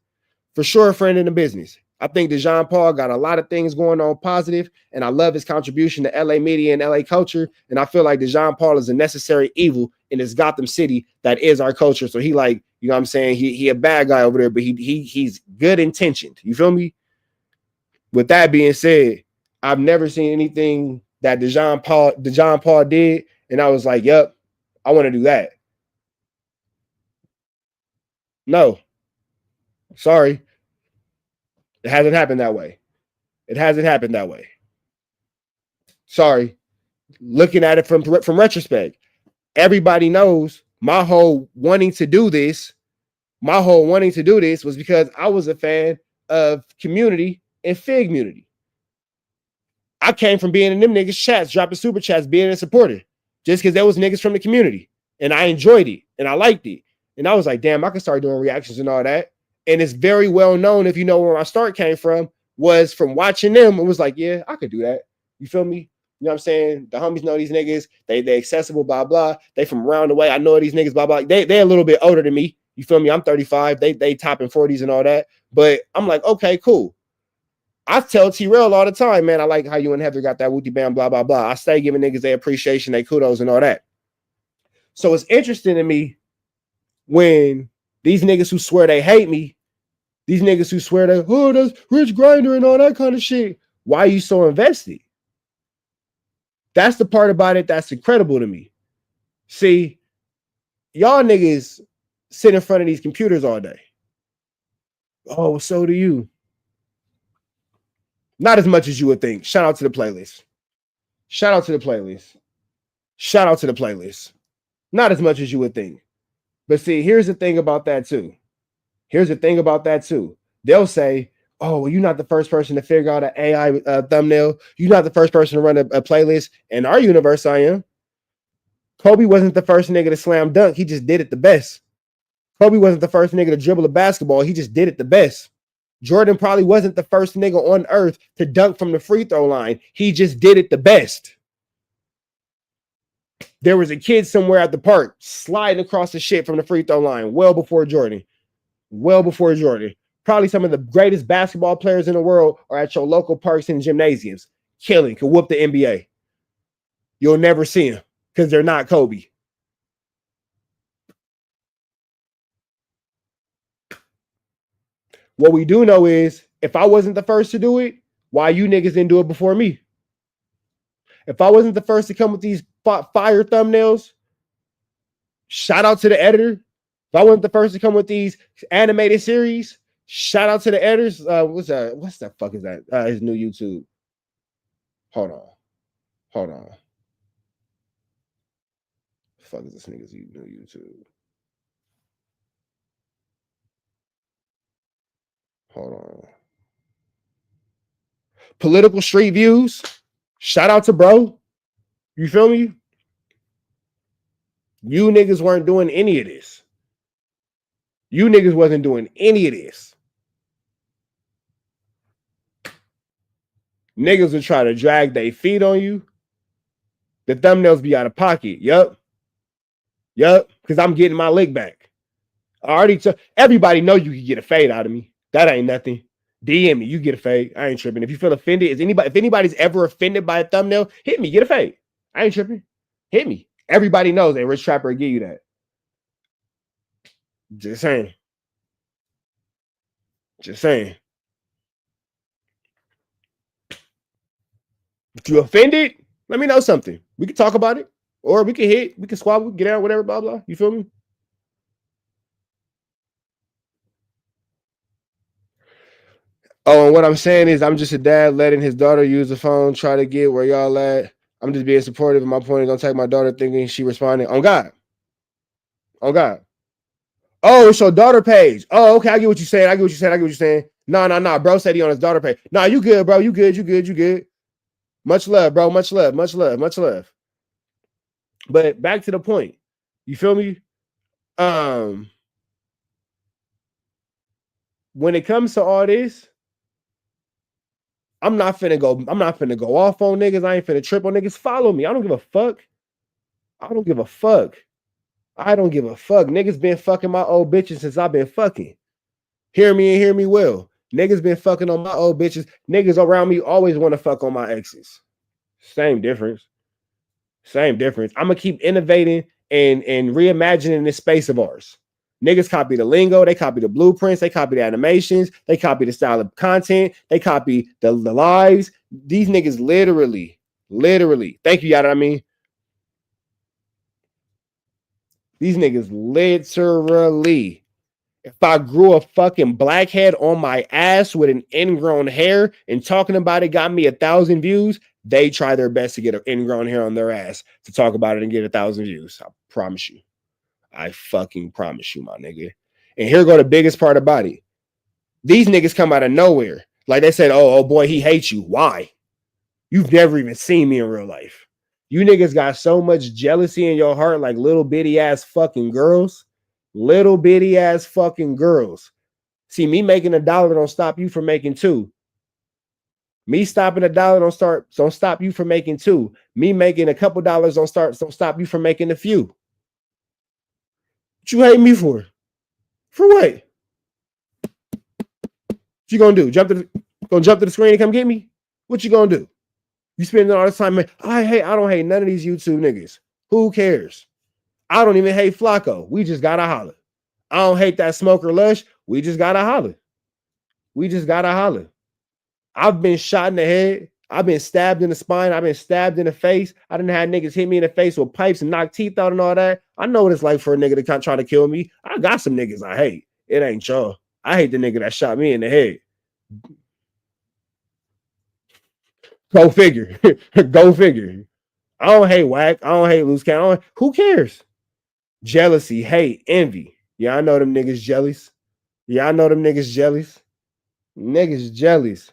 For sure a friend in the business. I think DeJean Paul got a lot of things going on positive, and I love his contribution to LA media and LA culture. And I feel like DeJean Paul is a necessary evil in this Gotham City that is our culture. So he like, you know what I'm saying? He a bad guy over there, but he's good intentioned. You feel me? With that being said, I've never seen anything that DeJean Paul did, and I was like, yep, I want to do that. No. Sorry. It hasn't happened that way. It hasn't happened that way. Sorry. Looking at it from retrospect, everybody knows my whole wanting to do this was because I was a fan of Community and Fig Community. I came from being in them niggas chats, dropping super chats, being a supporter, just because there was niggas from the community, and I enjoyed it and I liked it, and I was like, damn, I can start doing reactions and all that. And it's very well known, if you know where my start came from, was from watching them. It was like, yeah, I could do that. You feel me? You know what I'm saying? The homies know these niggas. They accessible, blah, blah. They from around the way. I know these niggas, blah, blah. They a little bit older than me. You feel me? I'm 35. They topping 40s and all that. But I'm like, okay, cool. I tell T-Rail all the time, man, I like how you and Heather got that wooty bam, blah, blah, blah. I stay giving niggas their appreciation, their kudos and all that. So it's interesting to me when these niggas who swear they hate me, these niggas who swear that, oh, that's Rich Grinder and all that kind of shit. Why are you so invested? That's the part about it that's incredible to me. See, y'all niggas sit in front of these computers all day. Oh, so do you. Not as much as you would think. Shout out to the playlist. Shout out to the playlist. Shout out to the playlist. Not as much as you would think. But see, here's the thing about that too. They'll say, oh, well, you're not the first person to figure out an AI thumbnail. You're not the first person to run a playlist. In our universe, I am. Kobe wasn't the first nigga to slam dunk. He just did it the best. Kobe wasn't the first nigga to dribble a basketball. He just did it the best. Jordan probably wasn't the first nigga on earth to dunk from the free throw line. He just did it the best. There was a kid somewhere at the park sliding across the shit from the free throw line well before Jordan. Probably some of the greatest basketball players in the world are at your local parks and gymnasiums. Killing, could whoop the NBA. You'll never see them because they're not Kobe. What we do know is, if I wasn't the first to do it, why you niggas didn't do it before me? If I wasn't the first to come with these fire thumbnails, shout out to the editor. If I wasn't the first to come with these animated series, shout out to the editors. What's the fuck is that? His new YouTube. Hold on. The fuck is this nigga's new YouTube? Hold on. Political Street Views. Shout out to bro. You feel me? You niggas weren't doing any of this. You niggas wasn't doing any of this. Niggas would try to drag their feet on you. The thumbnails be out of pocket. Yup. Because I'm getting my lick back. I already everybody know you can get a fade out of me. That ain't nothing. DM me, you get a fade. I ain't tripping. If you feel offended, if anybody's ever offended by a thumbnail, hit me, get a fade. I ain't tripping. Hit me. Everybody knows that Rich Trapper will give you that. Just saying. If you offended, let me know something. We can talk about it. Or we can squabble, get out, whatever, blah, blah. You feel me? Oh, and what I'm saying is I'm just a dad letting his daughter use the phone, try to get where y'all at. I'm just being supportive. And my point is, don't take my daughter thinking she responding. On God. Oh, it's your daughter page. Oh, okay. I get what you're saying. No. Bro said he on his daughter page. Nah, you good, bro. You good. Much love, bro. Much love. But back to the point. You feel me? When it comes to all this, I'm not finna go off on niggas. I ain't finna trip on niggas. Follow me. I don't give a fuck. Niggas been fucking my old bitches since I've been fucking. Hear me and hear me well. Niggas been fucking on my old bitches. Niggas around me always want to fuck on my exes. Same difference. Same difference. I'm gonna keep innovating and reimagining this space of ours. Niggas copy the lingo, they copy the blueprints, they copy the animations, they copy the style of content, they copy the lives. These niggas literally, thank you, yada. I mean, these niggas literally. If I grew a fucking blackhead on my ass with an ingrown hair and talking about it got me 1,000 views, they try their best to get an ingrown hair on their ass to talk about it and get 1,000 views. I promise you. I fucking promise you, my nigga. And here go the biggest part about it. These niggas come out of nowhere. Like they said, oh boy, he hates you. Why? You've never even seen me in real life. You niggas got so much jealousy in your heart like little bitty ass fucking girls. Little bitty ass fucking girls. See, me making $1 don't stop you from making 2. Me stopping $1 don't stop you from making 2. Me making a couple dollars don't stop you from making a few. What you hate me for? For what? What you gonna do? Jump to the screen and come get me? What you gonna do? You spending all this time, man. I don't hate none of these YouTube niggas. Who cares? I don't even hate Flacco. We just gotta holler. I don't hate that Smoker Lush. We just gotta holler. We just gotta holler. I've been shot in the head. I've been stabbed in the spine. I've been stabbed in the face. I didn't have niggas hit me in the face with pipes and knock teeth out and all that. I know what it's like for a nigga to try to kill me. I got some niggas I hate. It ain't y'all. I hate the nigga that shot me in the head. Go figure. Go figure. I don't hate whack. I don't hate loose count. Who cares? Jealousy, hate, envy. Yeah, I know them niggas jealous. Yeah, I know them niggas jealous. Niggas jealous.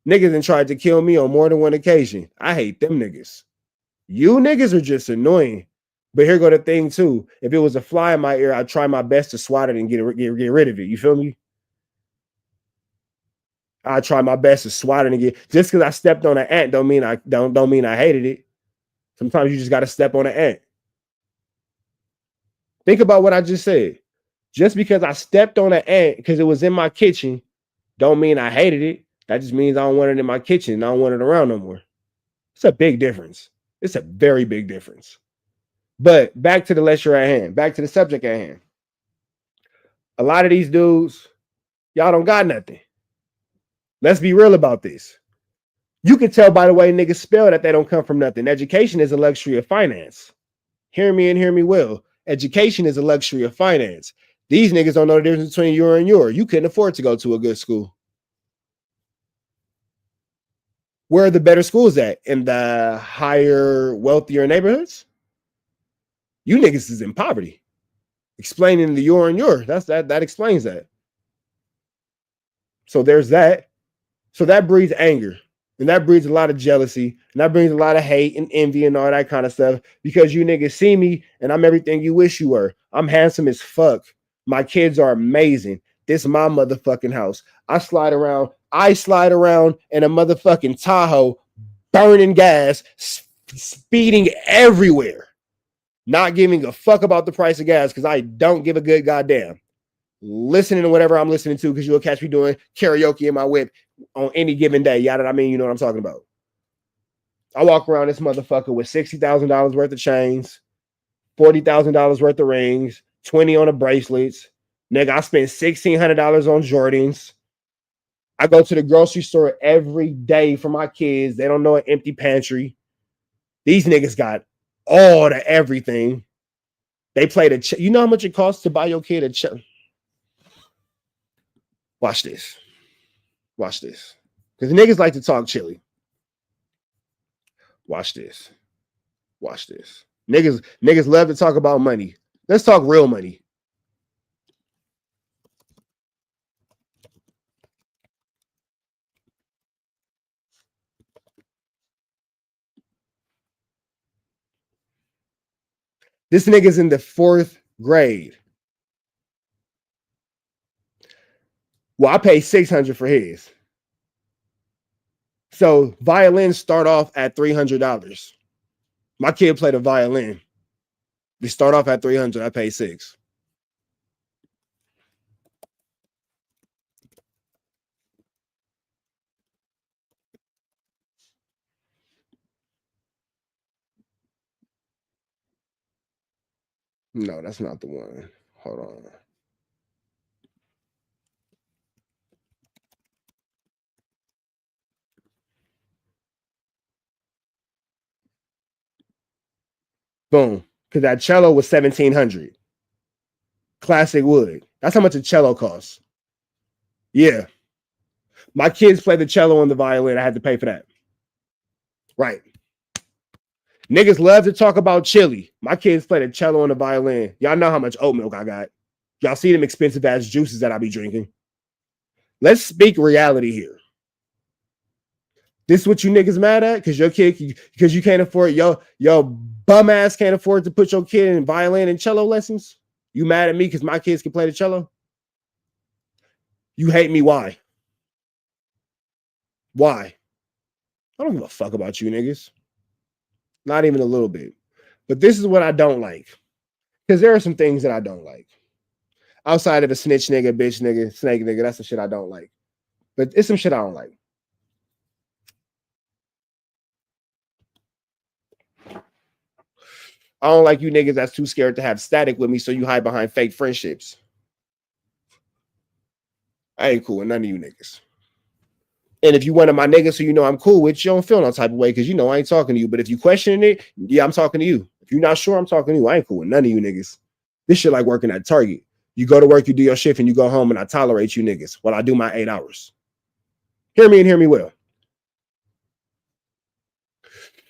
Niggas done tried to kill me on more than one occasion. I hate them niggas. You niggas are just annoying. But here go the thing too. If it was a fly in my ear, I'd try my best to swat it and get rid of it. You feel me? I try my best to swat it and get. Just because I stepped on an ant don't mean I hated it. Sometimes you just got to step on an ant. Think about what I just said. Just because I stepped on an ant because it was in my kitchen, don't mean I hated it. That just means I don't want it in my kitchen. I don't want it around no more. It's a big difference. It's a very big difference. But back to the lecture at hand. Back to the subject at hand. A lot of these dudes, y'all don't got nothing. Let's be real about this. You can tell by the way niggas spell that they don't come from nothing. Education is a luxury of finance. Hear me and hear me well. Education is a luxury of finance. These niggas don't know the difference between your and your. You couldn't afford to go to a good school. Where are the better schools at? In the higher, wealthier neighborhoods? You niggas is in poverty. Explaining the your and your. That explains that. So there's that. So that breeds anger. And that breeds a lot of jealousy. And that brings a lot of hate and envy and all that kind of stuff. Because you niggas see me and I'm everything you wish you were. I'm handsome as fuck. My kids are amazing. This is my motherfucking house. I slide around in a motherfucking Tahoe, burning gas, speeding everywhere. Not giving a fuck about the price of gas because I don't give a good goddamn. Listening to whatever I'm listening to because you'll catch me doing karaoke in my whip on any given day. Yada, I mean, you know what I'm talking about. I walk around this motherfucker with $60,000 worth of chains, $40,000 worth of rings, 20 on the bracelets. Nigga, I spend $1,600 on Jordans. I go to the grocery store every day for my kids. They don't know an empty pantry. These niggas got all the everything. They play the you know how much it costs to buy your kid a Watch this. Watch this. Because niggas like to talk chili. Watch this. Watch this. Niggas love to talk about money. Let's talk real money. This nigga's in the 4th grade. Well, I paid $600 for his. So violins start off at $300. My kid played a violin. They start off at $300. I paid $600. No, that's not the one. Hold on. Boom. Because that cello was 1,700. Classic wood. That's how much a cello costs. Yeah. My kids play the cello and the violin. I had to pay for that. Right. Niggas love to talk about chili. My kids play the cello and the violin. Y'all know how much oat milk I got. Y'all see them expensive ass juices that I be drinking. Let's speak reality here. This is what you niggas mad at? Because your kid, because you can't afford, yo bum ass can't afford to put your kid in violin and cello lessons? You mad at me because my kids can play the cello? You hate me, why? Why? I don't give a fuck about you niggas. Not even a little bit. But this is what I don't like. Because there are some things that I don't like. Outside of a snitch nigga, bitch nigga, snake nigga, that's the shit I don't like. But it's some shit I don't like. I don't like you niggas that's too scared to have static with me, so you hide behind fake friendships. I ain't cool with none of you niggas. And if you one of my niggas who you know I'm cool with, you don't feel no type of way because you know I ain't talking to you. But if you questioning it, yeah, I'm talking to you. If you're not sure, I'm talking to you. I ain't cool with none of you niggas. This shit like working at Target. You go to work, you do your shift, and you go home, and I tolerate you niggas while I do my 8 hours. Hear me and hear me well.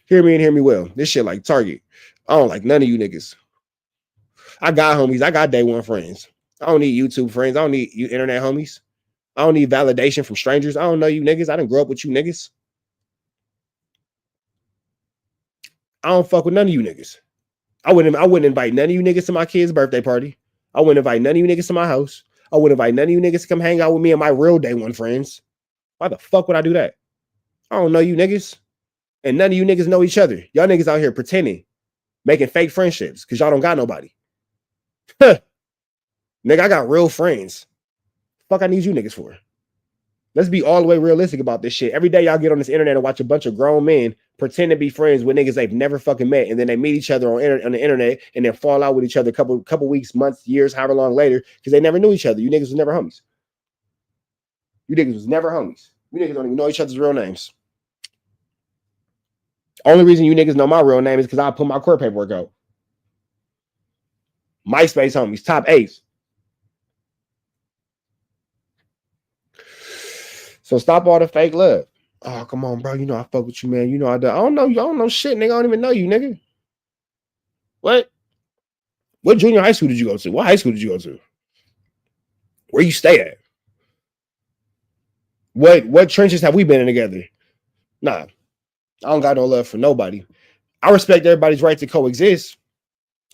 Hear me and hear me well. This shit like Target. I don't like none of you niggas. I got homies. I got day one friends. I don't need YouTube friends. I don't need you internet homies. I don't need validation from strangers. I don't know you niggas. I didn't grow up with you niggas. I don't fuck with none of you niggas. I wouldn't invite none of you niggas to my kid's birthday party. I wouldn't invite none of you niggas to my house. I wouldn't invite none of you niggas to come hang out with me and my real day one friends. Why the fuck would I do that? I don't know you niggas. And none of you niggas know each other. Y'all niggas out here pretending, making fake friendships because y'all don't got nobody. Nigga, I got real friends. Fuck I need you niggas for? Let's be all the way realistic about this shit. Every day y'all get on this internet and watch a bunch of grown men pretend to be friends with niggas they've never fucking met, and then they meet each other on the internet and then fall out with each other a couple weeks, months, years, however long later, because they never knew each other. You niggas was never homies. You niggas was never homies. You niggas don't even know each other's real names. Only reason you niggas know my real name is because I put my court paperwork out. MySpace homies, top 8s. So stop all the fake love. Oh, come on, bro. You know I fuck with you, man. You know I do. I don't know shit, nigga. I don't even know you, nigga. What? What junior high school did you go to? What high school did you go to? Where you stay at? What trenches have we been in together? Nah. I don't got no love for nobody. I respect everybody's right to coexist.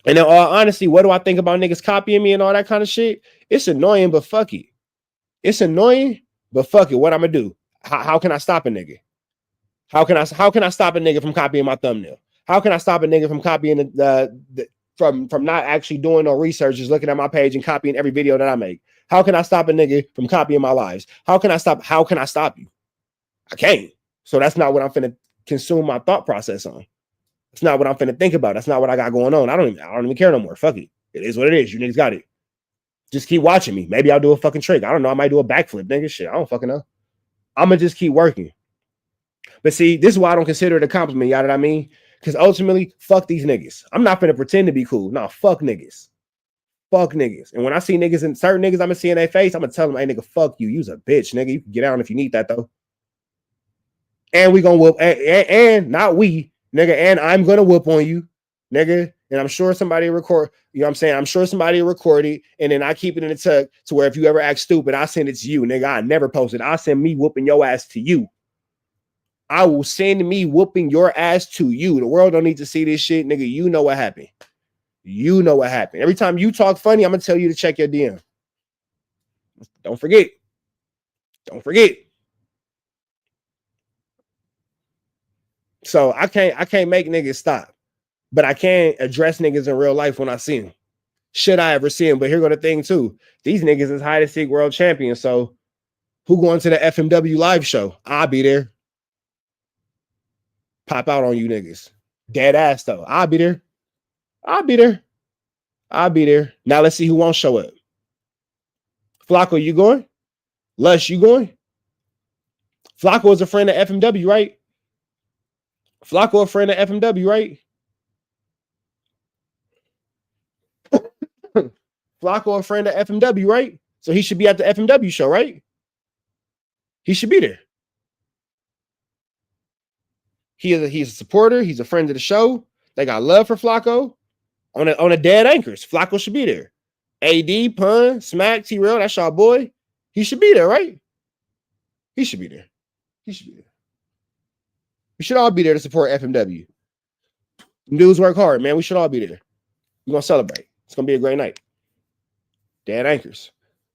And in all honesty, what do I think about niggas copying me and all that kind of shit? It's annoying, but fuck it. It's annoying, but fuck it. What I'm gonna do? How can I stop a nigga? How can I stop a nigga from copying my thumbnail? How can I stop a nigga from copying from not actually doing no research, just looking at my page and copying every video that I make? How can I stop a nigga from copying my lives? How can I stop you? I can't. So that's not what I'm finna consume my thought process on. It's not what I'm finna think about. That's not what I got going on. I don't even care no more. Fuck it. It is what it is. You niggas got it. Just keep watching me. Maybe I'll do a fucking trick. I don't know. I might do a backflip, nigga. Shit. I don't fucking know. I'm gonna just keep working. But see, this is why I don't consider it a compliment. You know what I mean? Because ultimately, fuck these niggas. I'm not gonna pretend to be cool. No, fuck niggas. Fuck niggas. And when I see niggas and certain niggas I'm gonna see in their face, I'm gonna tell them, hey nigga, fuck you. You's a bitch, nigga. You can get out if you need that though. And we gonna whoop and not we, nigga, and I'm gonna whoop on you, nigga. And I'm sure somebody record, you know what I'm saying? I'm sure somebody record it, and then I keep it in the tuck to where if you ever act stupid, I send it to you, nigga. I never post it. I send me whooping your ass to you. I will send me whooping your ass to you. The world don't need to see this shit, nigga. You know what happened. You know what happened. Every time you talk funny, I'm gonna tell you to check your DM. Don't forget. Don't forget. So I can't make niggas stop, but I can address niggas in real life when I see them. Should I ever see them? But here go the thing too. These niggas is hide and seek world champions. So who going to the FMW live show? I'll be there. Pop out on you niggas. Dead ass though. I'll be there. I'll be there. I'll be there. Now let's see who won't show up. Flacco, you going? Lush, you going? Flacco is a friend of FMW, right? Flacco a friend of FMW, right? Flacco a friend of FMW, right? So he should be at the FMW show, right? He should be there. He's a supporter. He's a friend of the show. They got love for Flacco. On a dead anchors, Flacco should be there. AD, Pun, Smack, T-Rail, that's y'all boy. He should be there, right? He should be there. He should be there. We should all be there to support FMW. Dudes work hard, man. We should all be there. We're going to celebrate. It's going to be a great night. Dead anchors.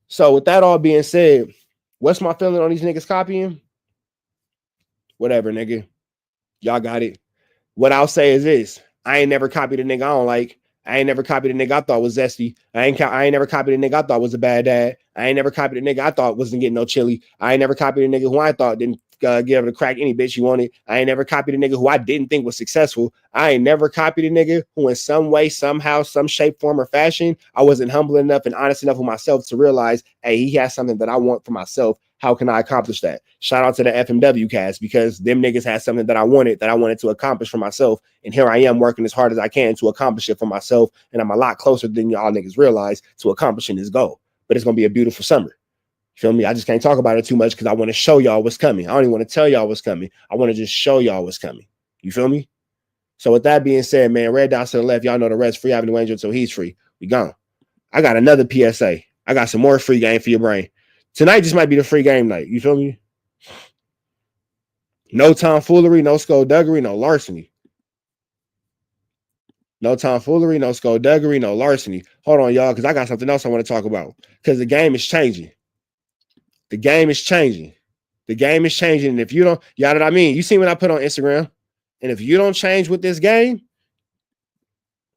So with that all being said, what's my feeling on these niggas copying? Whatever, nigga. Y'all got it. What I'll say is this. I ain't never copied a nigga I don't like. I ain't never copied a nigga I thought was zesty. I ain't never copied a nigga I thought was a bad dad. I ain't never copied a nigga I thought wasn't getting no chili. I ain't never copied a nigga who I thought didn't give her to crack any bitch you wanted. I ain't never copied a nigga who I didn't think was successful. I ain't never copied a nigga who in some way, somehow, some shape, form, or fashion, I wasn't humble enough and honest enough with myself to realize, hey, he has something that I want for myself. How can I accomplish that? Shout out to the FMW cast because them niggas had something that I wanted to accomplish for myself. And here I am working as hard as I can to accomplish it for myself. And I'm a lot closer than y'all niggas realize to accomplishing this goal. But it's going to be a beautiful summer. You feel me? I just can't talk about it too much because I want to show y'all what's coming. I don't even want to tell y'all what's coming. I want to just show y'all what's coming. You feel me? So with that being said, man, red dots to the left. Y'all know the rest. Free Avenue Angel until he's free. We gone. I got another PSA. I got some more free game for your brain. Tonight just might be the free game night. You feel me? No tomfoolery, no skullduggery, no larceny. No tomfoolery, no skullduggery, no larceny. Hold on, y'all, because I got something else I want to talk about. Because the game is changing. The game is changing. The game is changing. And if you don't, y'all know what I mean? You see what I put on Instagram? And if you don't change with this game,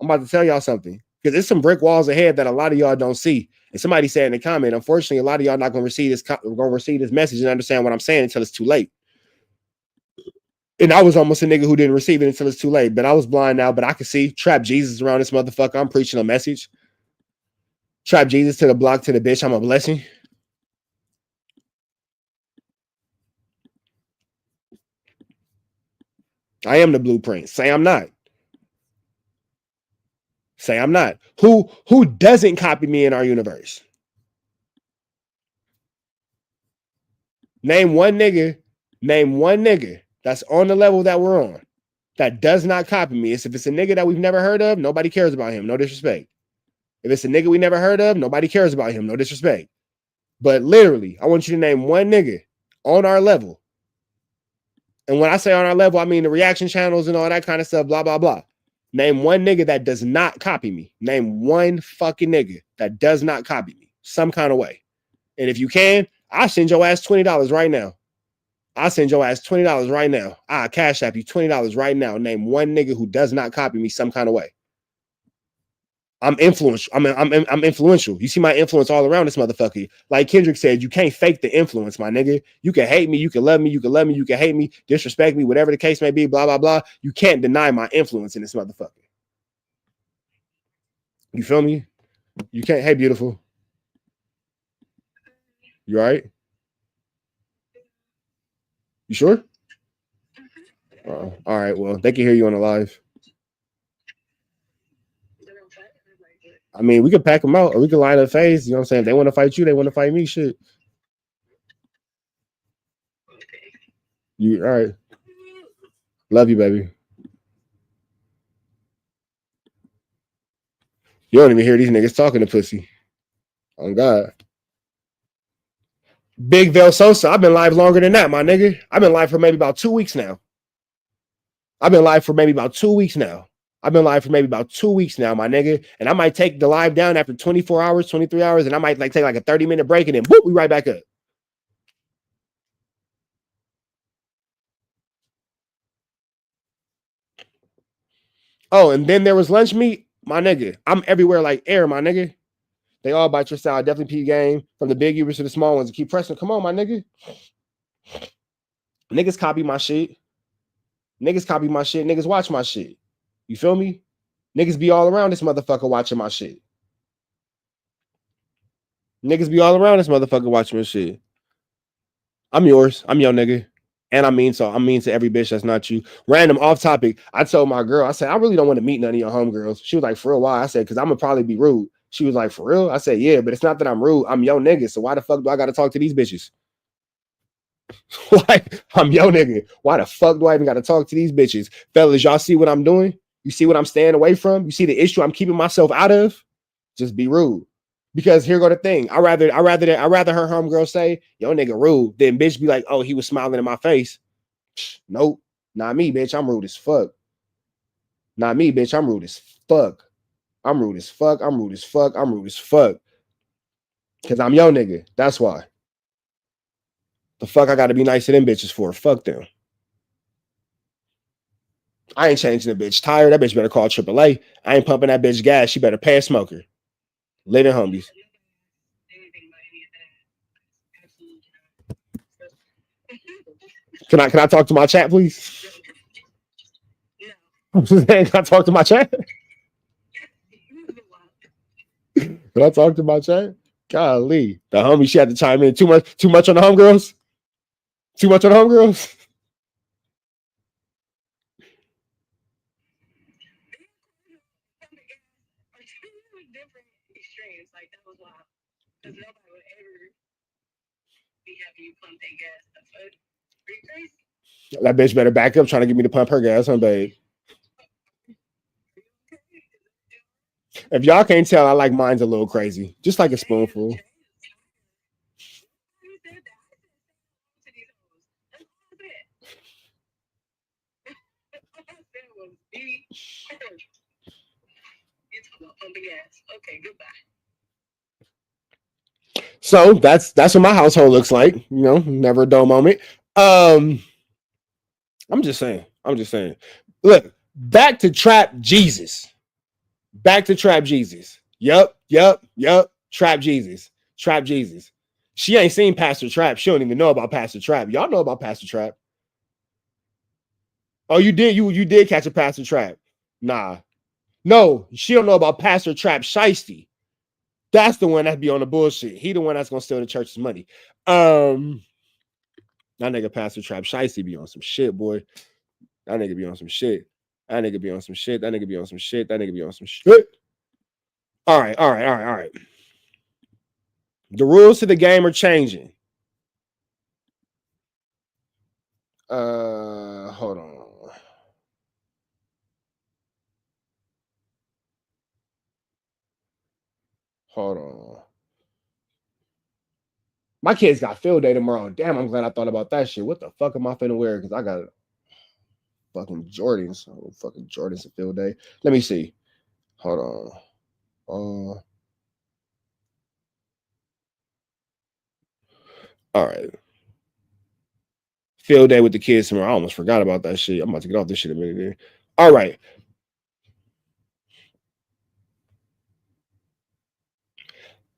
I'm about to tell y'all something. Because there's some brick walls ahead that a lot of y'all don't see. And somebody said in the comment, unfortunately, a lot of y'all not going to receive this message and understand what I'm saying until it's too late. And I was almost a nigga who didn't receive it until it's too late. But I was blind now, but I could see. Trap Jesus around this motherfucker. I'm preaching a message. Trap Jesus to the block, to the bitch. I'm a blessing. I am the blueprint. Say I'm not. Say I'm not. Who doesn't copy me in our universe? Name one nigga that's on the level that we're on that does not copy me. If it's a nigga that we've never heard of, nobody cares about him. No disrespect. If it's a nigga we never heard of, nobody cares about him. No disrespect. But literally, I want you to name one nigga on our level. And when I say on our level, I mean the reaction channels and all that kind of stuff, blah, blah, blah. Name one nigga that does not copy me. Name one fucking nigga that does not copy me some kind of way. And if you can, I'll send your ass $20 right now. I'll send your ass $20 right now. I'll cash app you $20 right now. Name one nigga who does not copy me some kind of way. I'm influential. I'm influential. You see my influence all around this motherfucker. Like Kendrick said, you can't fake the influence, my nigga. You can hate me, you can love me, you can love me, you can hate me, disrespect me, whatever the case may be, blah, blah, blah. You can't deny my influence in this motherfucker. You feel me? You can't. Hey, beautiful. You all right? You sure? All right. Well, they can hear you on the live. I mean, we could pack them out or we could line up phase. You know what I'm saying? If they want to fight you, they want to fight me. Shit. You all right? Love you, baby. You don't even hear these niggas talking to pussy. Oh, God. Big Vel Sosa, I've been live longer than that, my nigga. I've been live for maybe about 2 weeks now. I've been live for maybe about 2 weeks now, my nigga. And I might take the live down after 24 hours, 23 hours, and I might take like a 30-minute break and then whoop, we right back up. Oh, and then there was lunch meat, my nigga. I'm everywhere like air, my nigga. They all bite your style. Definitely P game from the big Ubers to the small ones. Keep pressing. Come on, my nigga. Niggas copy my shit. Niggas watch my shit. You feel me? Niggas be all around this motherfucker watching my shit. Niggas be all around this motherfucker watching this shit. I'm yours. I'm your nigga. And I'm mean to every bitch that's not you. Random off topic. I told my girl, I said, I really don't want to meet none of your homegirls. She was like, for real, why? I said, because I'm gonna probably be rude. She was like, for real? I said, yeah, but it's not that I'm rude. I'm your nigga. So why the fuck do I gotta talk to these bitches? Like, I'm your nigga. Why the fuck do I even gotta talk to these bitches? Fellas, y'all see what I'm doing? You see what I'm staying away from? You see the issue I'm keeping myself out of? Just be rude. Because here go the thing. I rather her homegirl say, yo, nigga rude, than bitch be like, oh, he was smiling in my face. Nope. Not me, bitch. I'm rude as fuck. Not me, bitch. I'm rude as fuck. I'm rude as fuck. I'm rude as fuck. I'm rude as fuck. Because I'm your nigga. That's why. The fuck I gotta be nice to them bitches for? Fuck them. I ain't changing the bitch tire. That bitch better call AAA. I ain't pumping that bitch gas. She better pay a smoker. Living homies. Can I talk to my chat, please? I'm just saying, can I talk to my chat? Can I talk to my chat? Golly. The homie, she had to chime in. Too much on the homegirls? Too much on the homegirls? That bitch better back up trying to get me to pump her gas, huh, babe? If y'all can't tell, I like mine's a little crazy. Just like a spoonful. So that's what my household looks like. You know, never a dull moment. I'm just saying. Look, back to Trap Jesus. Yup. Trap Jesus. She ain't seen Pastor Trap. She don't even know about Pastor Trap. Y'all know about Pastor Trap. Oh, you did? You did catch a Pastor Trap? Nah. No, she don't know about Pastor Trap Shiesty. That's the one that be on the bullshit. He the one that's gonna steal the church's money. That nigga Pastor Trap Shiesty be on some shit, boy. That nigga be on some shit. That nigga be on some shit. All right. The rules to the game are changing. Hold on. My kids got field day tomorrow. Damn, I'm glad I thought about that shit. What the fuck am I finna wear? Because I got fucking Jordans. Fucking Jordans at field day. Let me see. Hold on. All right. Field day with the kids tomorrow. I almost forgot about that shit. I'm about to get off this shit in a minute there. All right.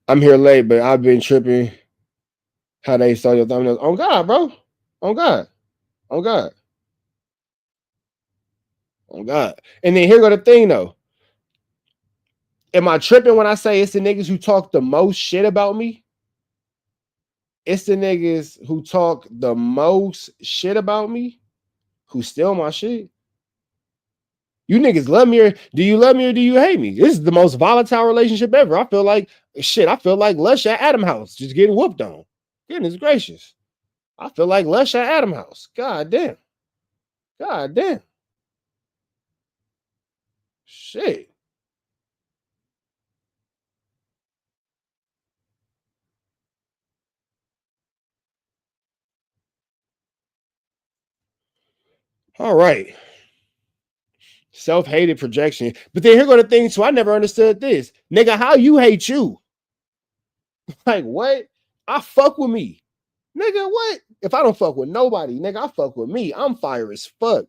I'm here late, but I've been tripping. How they saw your thumbnails. Oh God, bro. Oh God. And then here go the thing though. Am I tripping when I say it's the niggas who talk the most shit about me? It's the niggas who talk the most shit about me who steal my shit. You niggas love me, or do you love me, or do you hate me? This is the most volatile relationship ever. I feel like Lush at Adam House just getting whooped on. Goodness gracious. I feel like Lush at Adam House. God damn. Shit. All right. Self-hated projection. But then here go the thing, so I never understood this. Nigga, how you hate you? Like, what? I fuck with me. Nigga, what? If I don't fuck with nobody, nigga, I fuck with me. I'm fire as fuck.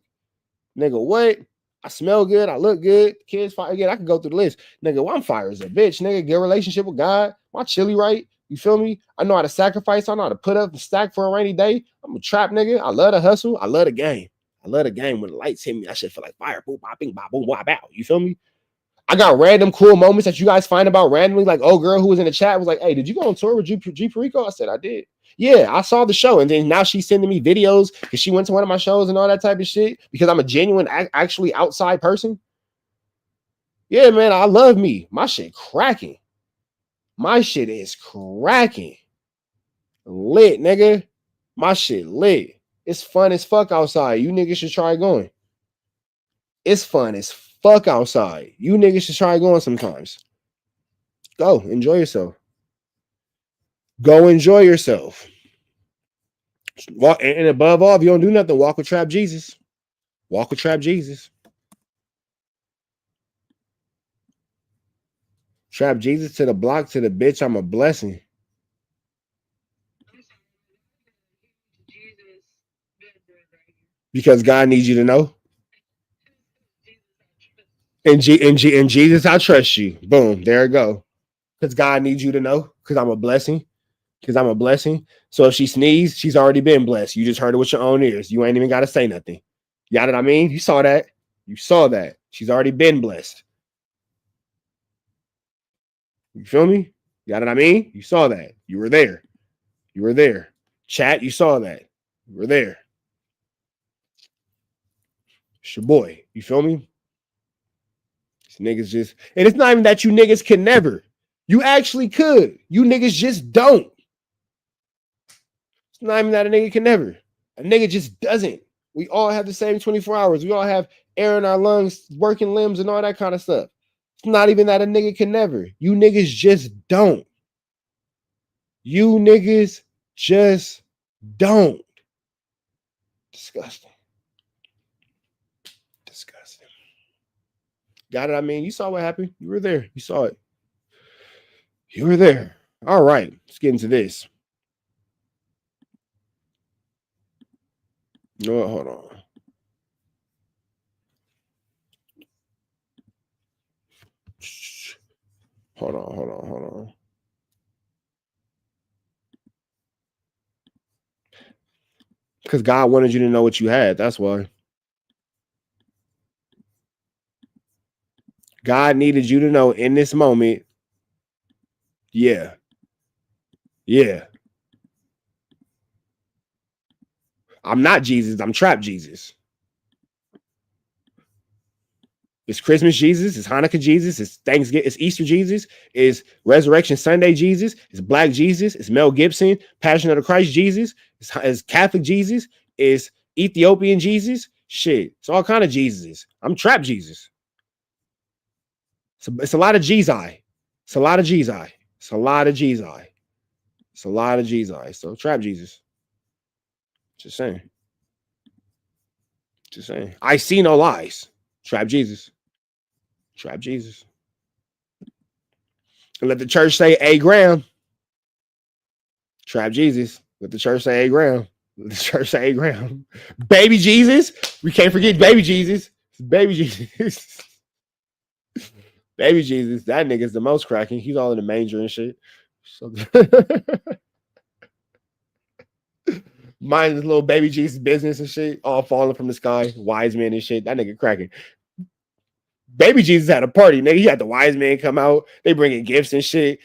Nigga, what? I smell good. I look good. Kids fire again. I can go through the list. Nigga, well, I'm fire as a bitch. Nigga, good relationship with God. My chili right. You feel me? I know how to sacrifice. I know how to put up and stack for a rainy day. I'm a trap nigga. I love to hustle. I love the game. I love the game when the lights hit me. I should feel like fire. Boom, bop, bing, bop, boom, wop out. You feel me? I got random cool moments that you guys find about randomly. Like, oh, girl who was in the chat was like, hey, did you go on tour with G Perico? I said, I did. Yeah, I saw the show. And then now she's sending me videos because she went to one of my shows and all that type of shit because I'm a genuine, actually outside person. Yeah, man, I love me. My shit cracking. My shit is cracking. Lit, nigga. My shit lit. It's fun as fuck outside. You niggas should try going. It's fun as fuck outside. You niggas should try going sometimes. Go, enjoy yourself. Go enjoy yourself. And above all, if you don't do nothing, walk with Trap Jesus. Walk with Trap Jesus. Trap Jesus to the block, to the bitch. I'm a blessing. Because God needs you to know. And Jesus, I trust you. Boom, there it go. Because God needs you to know. Because I'm a blessing. Because I'm a blessing. So if she sneezed, she's already been blessed. You just heard it with your own ears. You ain't even got to say nothing. You know what I mean? You saw that. You saw that. She's already been blessed. You feel me? You know what I mean? You saw that. You were there. You were there. Chat, you saw that. You were there. It's your boy. You feel me? These niggas just... And it's not even that you niggas can never. You actually could. You niggas just don't. It's not even that a nigga can never. A nigga just doesn't. We all have the same 24 hours. We all have air in our lungs, working limbs, and all that kind of stuff. It's not even that a nigga can never. You niggas just don't. You niggas just don't. Disgusting. Disgusting. Got it? I mean, you saw what happened. You were there. You saw it. You were there. All right. Let's get into this. No, hold on. Hold on. Because God wanted you to know what you had. That's why. God needed you to know in this moment. Yeah. Yeah. I'm not Jesus. I'm Trap Jesus. It's Christmas Jesus. It's Hanukkah Jesus. It's Thanksgiving. It's Easter Jesus. It's Resurrection Sunday Jesus. It's Black Jesus. It's Mel Gibson. Passion of the Christ Jesus. It's Catholic Jesus. It's Ethiopian Jesus. Shit. It's all kind of Jesuses. I'm Trap Jesus. It's a lot of Jesus. It's a lot of Jesus. It's a lot of Jesus. It's a lot of Jesus. So Trap Jesus. Just saying. Just saying. I see no lies. Trap Jesus. Trap Jesus. And let the church say A Graham. Trap Jesus. Let the church say A Graham. Let the church say A Graham. Baby Jesus. We can't forget Baby Jesus. Baby Jesus. Baby Jesus. That nigga's the most cracking. He's all in the manger and shit. So mind this little baby Jesus business and shit, all falling from the sky, wise men and shit. That nigga cracking. Baby Jesus had a party, nigga. He had the wise men come out. They bringing gifts and shit.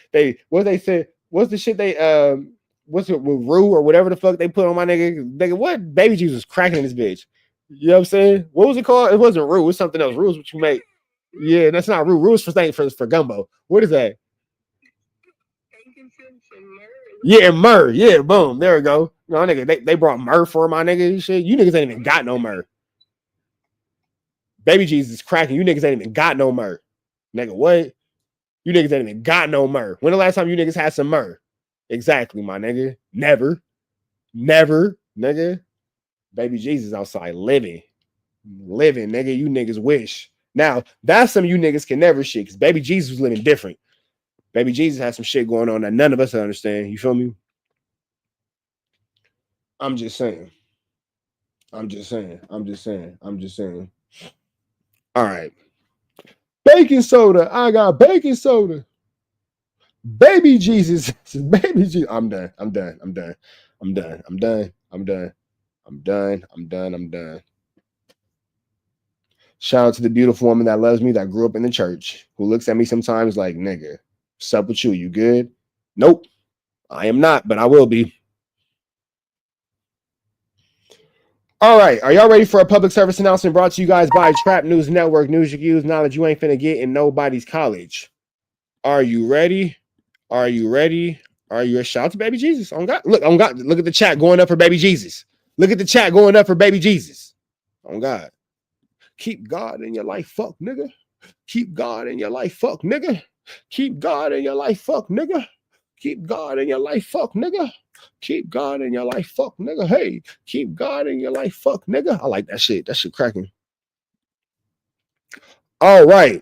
What's the shit they what's it with Rue or whatever the fuck they put on my nigga? Nigga, what? Baby Jesus was cracking in this bitch. You know what I'm saying? What was it called? It wasn't Rue. It was something else. Rue is what you make. Yeah, that's not Rue. Rue is for gumbo. What is that? Yeah, myrrh. Yeah, boom. There we go. No, nigga, they brought myrrh for my nigga. Shit, you niggas ain't even got no myrrh. Baby Jesus is cracking. You niggas ain't even got no myrrh. Nigga, what? You niggas ain't even got no myrrh. When the last time you niggas had some myrrh? Exactly, my nigga. Never. Never, nigga. Baby Jesus outside living. Living, nigga. You niggas wish. Now, that's some of you niggas can never shit, because Baby Jesus was living different. Baby Jesus has some shit going on that none of us understand. You feel me? I'm just saying. I'm just saying. All right. Baking soda. I got baking soda. Baby Jesus. Baby Jesus. I'm done. Shout out to the beautiful woman that loves me, that grew up in the church, who looks at me sometimes like, nigga, what's up with you? You good? Nope, I am not, but I will be. All right, are y'all ready for a public service announcement brought to you guys by Trap News Network? News you can use, knowledge you ain't finna get in nobody's college. Are you ready? Are you ready? Are you a shout out to Baby Jesus? On God, look, on God, look at the chat going up for Baby Jesus. Look at the chat going up for Baby Jesus. On God. Keep God in your life, fuck nigga. Keep God in your life, fuck nigga. Keep God in your life, fuck nigga. Keep God in your life, fuck nigga. Keep God in your life, fuck nigga. Hey, keep God in your life, fuck nigga. I like that shit. That shit cracking. All right.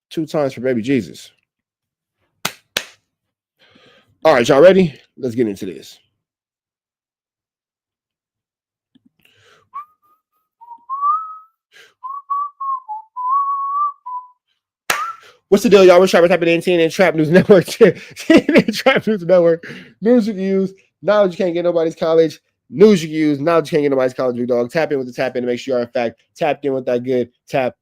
2 times for Baby Jesus. All right, y'all ready? Let's get into this. What's the deal, y'all? We're Trap Typing in and Trap News Network. Trap News Network. News you can use. Knowledge you can't get nobody's college. News you can use. Knowledge you can't get nobody's college, big dog. Tap in with the tap in to make sure you are, in fact, tapped in with that good tap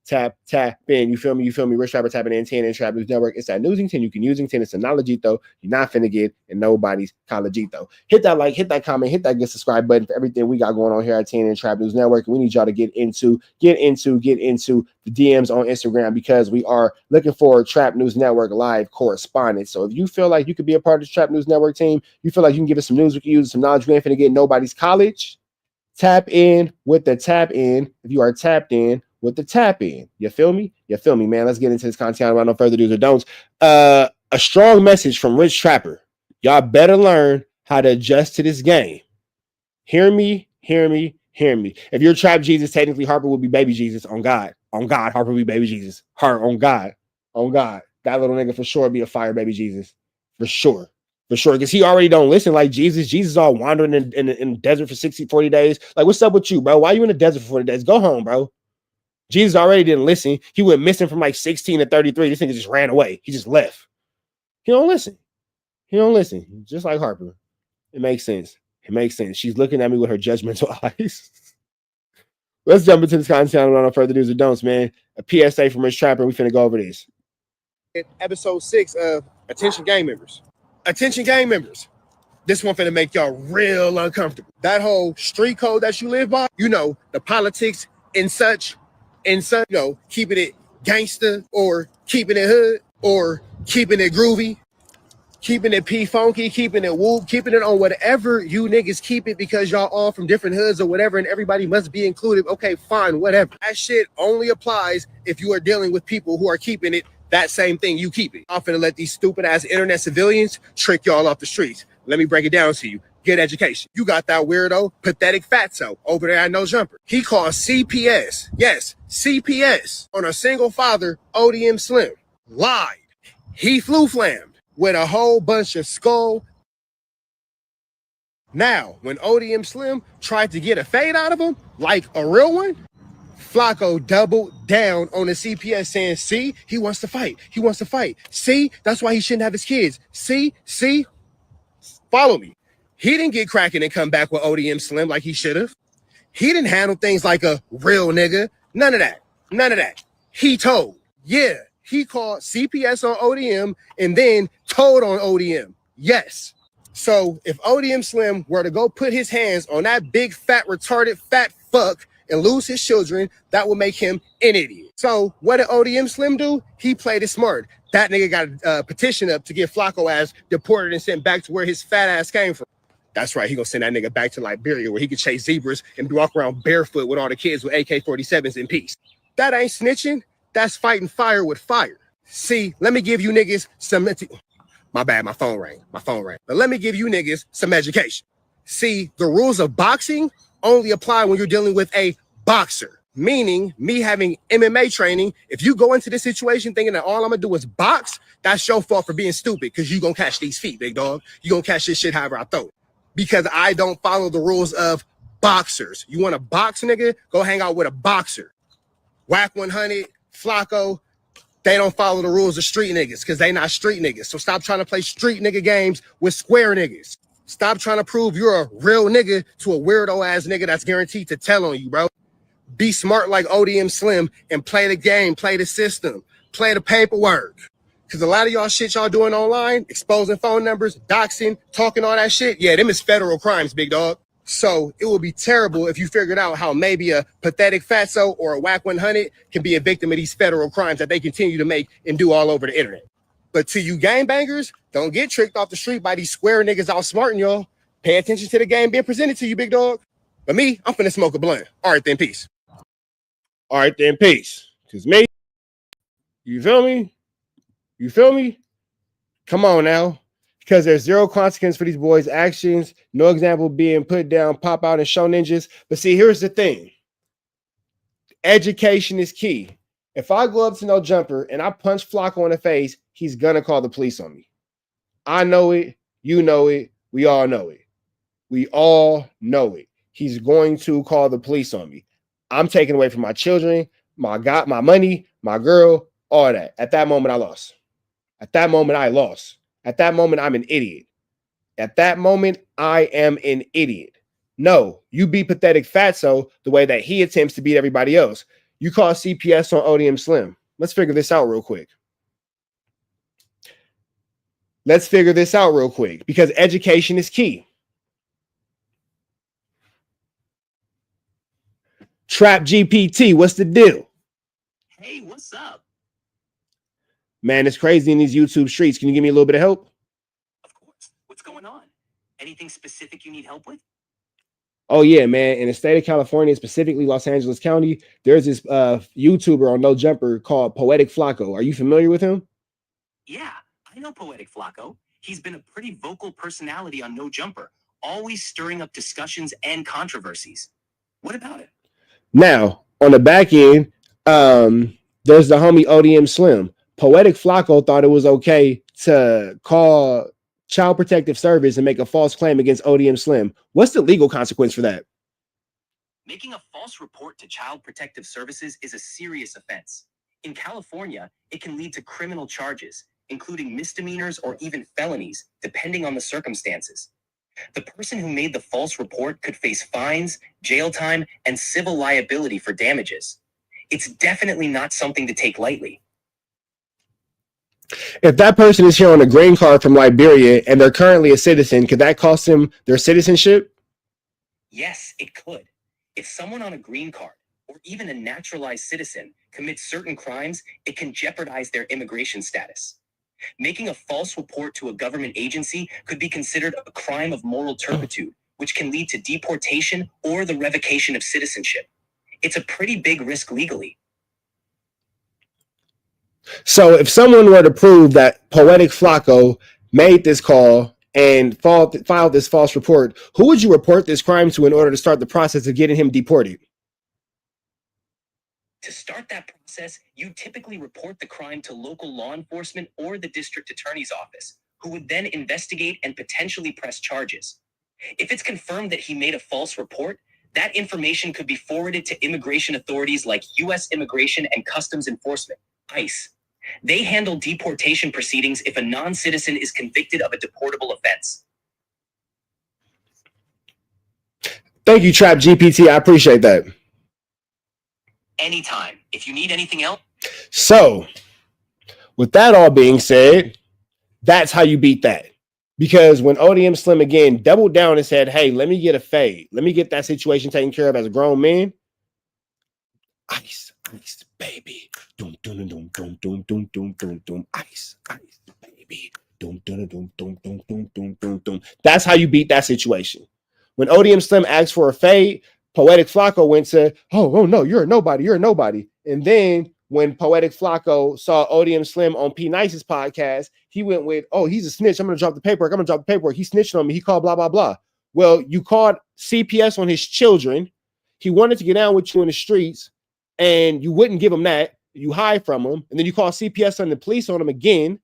in. You feel me? You feel me? We're Trapper Tapping in and Trap News Network. It's that newsington. You can use it. It's a knowledgeito. You're not finna get in nobody's collegeito. Hit that like, hit that comment, hit that good subscribe button for everything we got going on here at 10 and Trap News Network. And we need y'all to get into the DMs on Instagram, because we are looking for Trap News Network live correspondents. So if you feel like you could be a part of the Trap News Network team, you feel like you can give us some news we can use, some knowledge we ain't finna get in nobody's college, tap in with the tap in. If you are tapped in with the tap in, you feel me? You feel me, man? Let's get into this content without no further do's or don'ts. A strong message from Rich Trapper. Y'all better learn how to adjust to this game. Hear me, hear me, hear me. If you're Trap Jesus, technically Harper would be Baby Jesus. On God. On God, Harper would be Baby Jesus. Her, on God. On God. That little nigga for sure be a fire Baby Jesus. For sure. For sure. Because he already don't listen like Jesus. Jesus all wandering in the desert for 60, 40 days. Like, what's up with you, bro? Why you in the desert for 40 days? Go home, bro. Jesus already didn't listen. He went missing from like 16 to 33. This nigga just ran away. He just left. He don't listen. He don't listen. Just like Harper. It makes sense. It makes sense. She's looking at me with her judgmental eyes. Let's jump into this content without no further do's or don'ts, man. A PSA from Rich Trapper. We finna go over this. Episode 6 of Attention Gang Members. Attention gang members. This one finna make y'all real uncomfortable. That whole street code that you live by, you know, the politics and such, you know, keeping it gangster or keeping it hood or keeping it groovy, keeping it P-funky, keeping it whoop, keeping it on whatever you niggas keep it, because y'all all from different hoods or whatever and everybody must be included. Okay, fine, whatever. That shit only applies if you are dealing with people who are keeping it that same thing you keep it. I'm finna let these stupid ass internet civilians trick y'all off the streets. Let me break it down to you. Get education. You got that weirdo, pathetic fatso over there at No Jumper. He called CPS. Yes, CPS on a single father, ODM Slim. Lied. He flu flammed with a whole bunch of skull. Now, when ODM Slim tried to get a fade out of him, like a real one, Flacco doubled down on the CPS saying, see, he wants to fight. He wants to fight. See, that's why he shouldn't have his kids. See, follow me. He didn't get cracking and come back with ODM Slim like he should have. He didn't handle things like a real nigga. None of that. None of that. He told. Yeah, he called CPS on ODM and then told on ODM. Yes. So if ODM Slim were to go put his hands on that big, fat, retarded, fat fuck and lose his children, that would make him an idiot. So what did ODM Slim do? He played it smart. That nigga got a petition up to get Flacco ass deported and sent back to where his fat ass came from. That's right, he gonna send that nigga back to Liberia where he could chase zebras and walk around barefoot with all the kids with AK-47s in peace. That ain't snitching, that's fighting fire with fire. See, let me give you niggas some... My bad, my phone rang. But let me give you niggas some education. See, the rules of boxing only apply when you're dealing with a boxer. Meaning, me having MMA training, if you go into this situation thinking that all I'm gonna do is box, that's your fault for being stupid, because you gonna catch these feet, big dog. You gonna catch this shit however I throw it. Because I don't follow the rules of boxers. You want to box, nigga? Go hang out with a boxer. Whack 100, Flacco, they don't follow the rules of street niggas because they not street niggas. So stop trying to play street nigga games with square niggas. Stop trying to prove you're a real nigga to a weirdo ass nigga that's guaranteed to tell on you, bro. Be smart like ODM Slim and play the game, play the system, play the paperwork. Because a lot of y'all shit y'all doing online, exposing phone numbers, doxing, talking all that shit, yeah, them is federal crimes, big dog. So it would be terrible if you figured out how maybe a pathetic fatso or a whack 100 can be a victim of these federal crimes that they continue to make and do all over the internet. But to you gangbangers, don't get tricked off the street by these square niggas outsmarting y'all. Pay attention to the game being presented to you, big dog. But me, I'm finna smoke a blunt. All right, then, peace. All right, then, peace. Because me, you feel me? You feel me? Come on now. Because there's zero consequence for these boys' actions. No example being put down, pop out and show ninjas. But see, here's the thing. Education is key. If I go up to No Jumper and I punch Flocko in the face, he's going to call the police on me. I know it. You know it. We all know it. We all know it. He's going to call the police on me. I'm taking away from my children, my money, my girl, all that. At that moment, I lost. At that moment, I lost. At that moment, I'm an idiot. At that moment, I am an idiot. No, you beat pathetic fatso the way that he attempts to beat everybody else. You call CPS on ODM Slim. Let's figure this out real quick. Let's figure this out real quick because education is key. Trap GPT, what's the deal? Hey, what's up? Man, it's crazy in these YouTube streets. Can you give me a little bit of help? Of course. What's going on? Anything specific you need help with? Oh, yeah, man. In the state of California, specifically Los Angeles County, there's this YouTuber on No Jumper called Poetic Flocko. Are you familiar with him? Yeah, I know Poetic Flocko. He's been a pretty vocal personality on No Jumper, always stirring up discussions and controversies. What about it? Now, on the back end, there's the homie ODM Slim. Poetic Flocko thought it was okay to call Child Protective Service and make a false claim against ODM Slim. What's the legal consequence for that? Making a false report to Child Protective Services is a serious offense. In California, it can lead to criminal charges, including misdemeanors or even felonies, depending on the circumstances. The person who made the false report could face fines, jail time, and civil liability for damages. It's definitely not something to take lightly. If that person is here on a green card from Liberia and they're currently a citizen, could that cost them their citizenship? Yes, it could. If someone on a green card or even a naturalized citizen commits certain crimes, it can jeopardize their immigration status. Making a false report to a government agency could be considered a crime of moral turpitude, which can lead to deportation or the revocation of citizenship. It's a pretty big risk legally. So if someone were to prove that Poetic Flocko made this call and filed this false report, who would you report this crime to in order to start the process of getting him deported? To start that process, you typically report the crime to local law enforcement or the district attorney's office, who would then investigate and potentially press charges. If it's confirmed that he made a false report, that information could be forwarded to immigration authorities like U.S. Immigration and Customs Enforcement, ICE. They handle deportation proceedings if a non-citizen is convicted of a deportable offense. Thank you, Trap GPT. I appreciate that. Anytime. If you need anything else. So, with that all being said, that's how you beat that. Because when ODM Slim again doubled down and said, hey, let me get a fade. Let me get that situation taken care of as a grown man. Ice, ice, baby. Doom, doom, doom, doom, doom, doom, doom, doom, doom. Ice, ice, baby. Doom, doom, doom, doom, doom, doom, doom, doom, doom. That's how you beat that situation. When ODM Slim asked for a fade, Poetic Flocko went to, oh no, you're a nobody, you're a nobody. And then when Poetic Flocko saw ODM Slim on P. Nice's podcast, he went with, oh, he's a snitch. I'm going to drop the paperwork. I'm going to drop the paperwork. He snitched on me. He called blah, blah, blah. Well, you called CPS on his children. He wanted to get down with you in the streets, and you wouldn't give him that. You hide from him. And then you call CPS on the police on him again.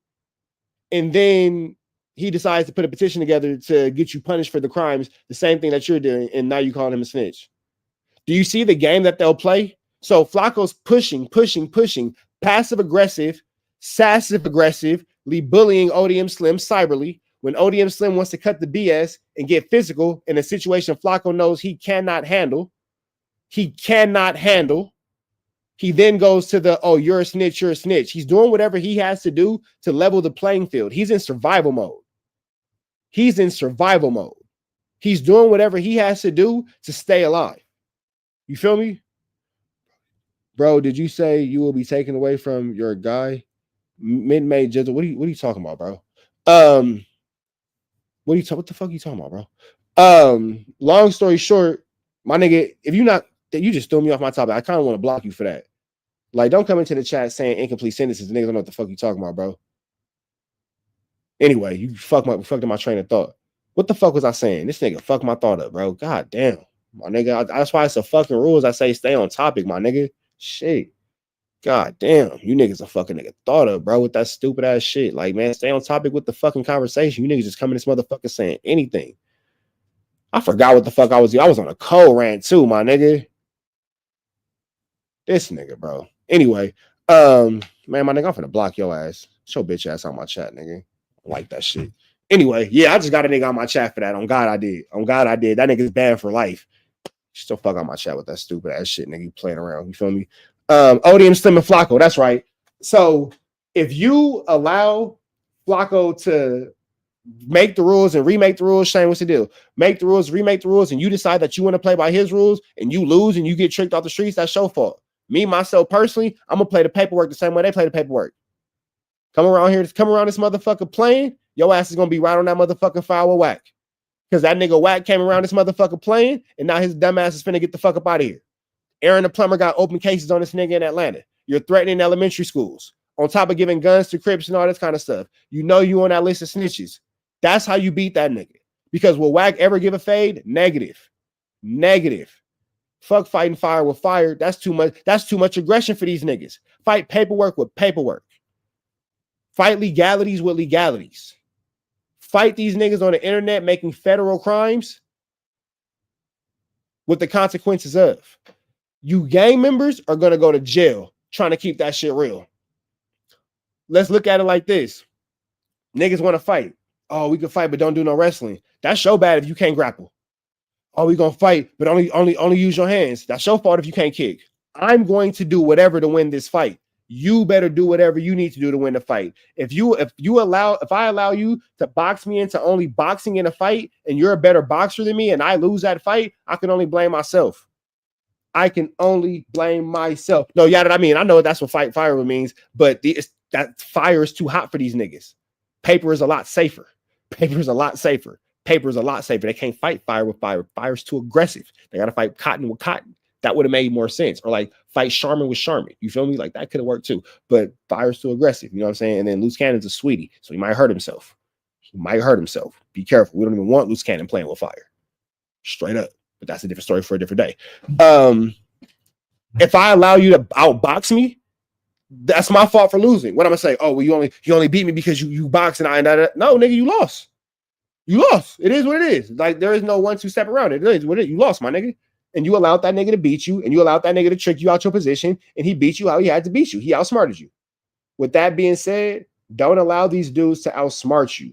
And then he decides to put a petition together to get you punished for the crimes, the same thing that you're doing. And now you call him a snitch. Do you see the game that they'll play? So Flocko's pushing, passive-aggressive, sassive-aggressively bullying ODM Slim cyberly. When ODM Slim wants to cut the BS and get physical in a situation Flocko knows he cannot handle, he cannot handle. He then goes to the, oh, you're a snitch, you're a snitch. He's doing whatever he has to do to level the playing field. He's in survival mode. He's in survival mode. He's doing whatever he has to do to stay alive. You feel me? Bro, did you say you will be taken away from your guy? Mid-May Jizzle. What are you talking about, bro? What the fuck are you talking about, bro? Long story short, my nigga, if you just threw me off my topic. I kind of want to block you for that. Like, don't come into the chat saying incomplete sentences. The niggas don't know what the fuck you talking about, bro. Anyway, you fucked up my train of thought. What the fuck was I saying? This nigga fucked my thought up, bro. God damn. My nigga, that's why it's a fucking rules. I say stay on topic, my nigga. Shit. God damn. You niggas a fucking nigga thought up, bro, with that stupid ass shit. Like, man, stay on topic with the fucking conversation. You niggas just coming this motherfucker saying anything. I forgot what the fuck I was on a cold rant too, my nigga. This nigga, bro. Anyway, man, my nigga, I'm finna block your ass. Show bitch ass on my chat, nigga. I like that shit. Anyway, yeah, I just got a nigga on my chat for that. On God, I did. On God, I did. That nigga's banned for life. Still fuck on my chat with that stupid ass shit, nigga. You playing around. You feel me? Odium, Slim, and Flacco. That's right. So if you allow Flacco to make the rules and remake the rules, Shane, what's the deal? Make the rules, remake the rules, and you decide that you want to play by his rules and you lose and you get tricked off the streets, that's your fault. Me, myself, personally, I'm gonna play the paperwork the same way they play the paperwork. Come around this motherfucker playing, your ass is gonna be right on that motherfucking file with Whack. Because that nigga Whack came around this motherfucker playing, and now his dumb ass is finna get the fuck up out of here. Aaron the plumber got open cases on this nigga in Atlanta. You're threatening elementary schools. On top of giving guns to Crips and all this kind of stuff. You know you on that list of snitches. That's how you beat that nigga. Because will Whack ever give a fade? Negative. Negative. Fuck fighting fire with fire. That's too much aggression for these niggas. Fight paperwork with paperwork. Fight legalities with legalities. Fight these niggas on the internet making federal crimes with the consequences of. You gang members are going to go to jail trying to keep that shit real. Let's look at it like this. Niggas want to fight. Oh, we can fight, but don't do no wrestling. That's so bad if you can't grapple. Oh, we going to fight, but only use your hands. That's your fault if you can't kick. I'm going to do whatever to win this fight. You better do whatever you need to do to win the fight. If I allow you to box me into only boxing in a fight and you're a better boxer than me and I lose that fight, I can only blame myself. I can only blame myself. No, yeah, I mean, I know that's what fight fire means, but that fire is too hot for these niggas. Paper is a lot safer. Paper is a lot safer. Paper is a lot safer. They can't fight fire with fire. Fire's too aggressive. They got to fight cotton with cotton. That would have made more sense. Or like fight Charmin with Charmin. You feel me? Like that could have worked too. But fire's too aggressive. You know what I'm saying? And then loose cannon's a sweetie. So he might hurt himself. Be careful. We don't even want loose cannon playing with fire. Straight up. But that's a different story for a different day. If I allow you to outbox me, that's my fault for losing. What I'm gonna say? Oh, well, you only beat me because you boxed and I no, nigga, you lost. You lost. It is what it is. Like there is no 1-2 step around it. It is what it is. You lost, my nigga. And you allowed that nigga to beat you, and you allowed that nigga to trick you out your position, and he beat you how he had to beat you. He outsmarted you. With that being said, don't allow these dudes to outsmart you.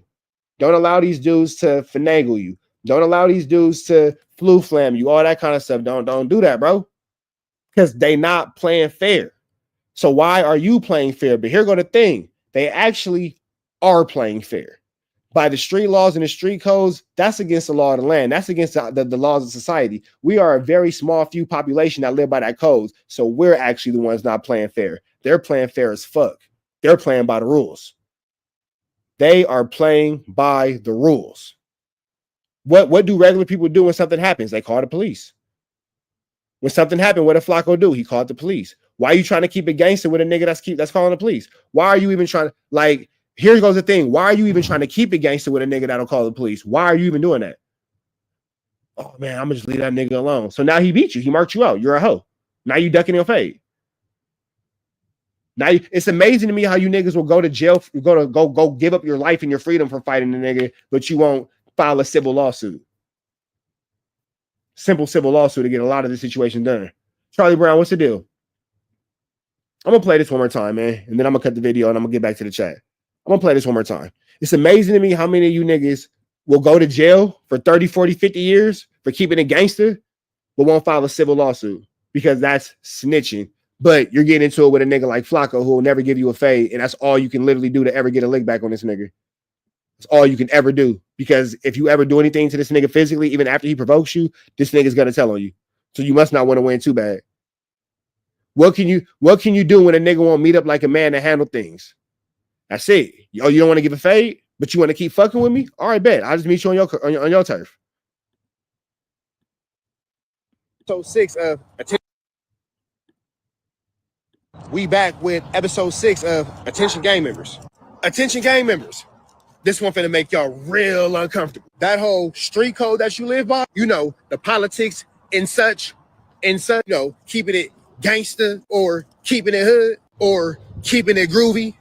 Don't allow these dudes to finagle you. Don't allow these dudes to flu flam you, all that kind of stuff. Don't do that, bro. Because they not playing fair. So why are you playing fair? But here go the thing. They actually are playing fair. By the street laws and the street codes, that's against the law of the land. That's against the laws of society. We are a very small few population that live by that codes. So we're actually the ones not playing fair. They're playing fair as fuck. They're playing by the rules. They are playing by the rules. What do regular people do when something happens? They call the police. When something happened, what did Flacco do? He called the police. Why are you trying to keep it gangster with a nigga that's calling the police? Why are you even trying to, like, here goes the thing. Why are you even trying to keep it gangster with a nigga that'll call the police? Why are you even doing that? Oh, man, I'm going to just leave that nigga alone. So now he beat you. He marked you out. You're a hoe. Now you ducking your fade. Now it's amazing to me how you niggas will go to jail, go give up your life and your freedom for fighting the nigga, but you won't file a civil lawsuit. Simple civil lawsuit to get a lot of this situation done. Charlie Brown, what's the deal? I'm going to play this one more time, man. And then I'm going to cut the video and I'm going to get back to the chat. I'm going to play this one more time. It's amazing to me how many of you niggas will go to jail for 30, 40, 50 years for keeping it gangster, but won't file a civil lawsuit because that's snitching. But you're getting into it with a nigga like Flacco who will never give you a fade, and that's all you can literally do to ever get a lick back on this nigga. That's all you can ever do. Because if you ever do anything to this nigga physically, even after he provokes you, this nigga's gonna tell on you. So you must not want to win too bad. What can you do when a nigga won't meet up like a man to handle things? That's it. Oh, you don't want to give a fade, but you want to keep fucking with me? All right, bet. I'll just meet you on your turf. Episode 6 of we back with episode 6 of Attention Gang Members. Attention Gang Members. This one finna make y'all real uncomfortable. That whole street code that you live by, you know, the politics and such, you know, keeping it gangster or keeping it hood or keeping it groovy,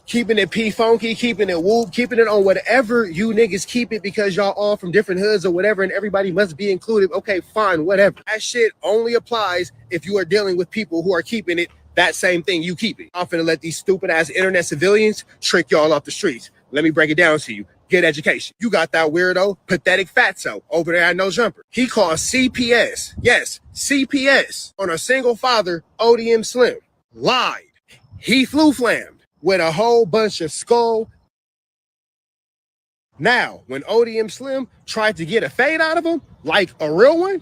keeping it P-funky, keeping it whoop, keeping it on whatever you niggas keep it because y'all all from different hoods or whatever and everybody must be included. Okay, fine, whatever. That shit only applies if you are dealing with people who are keeping it that same thing you keep it. I'm finna let these stupid ass internet civilians trick y'all off the streets. Let me break it down to you. Get education. You got that weirdo, pathetic fatso over there at No Jumper. He called CPS. Yes, CPS on a single father, ODM Slim. Lied. He flew flammed with a whole bunch of skull. Now, when ODM Slim tried to get a fade out of him, like a real one,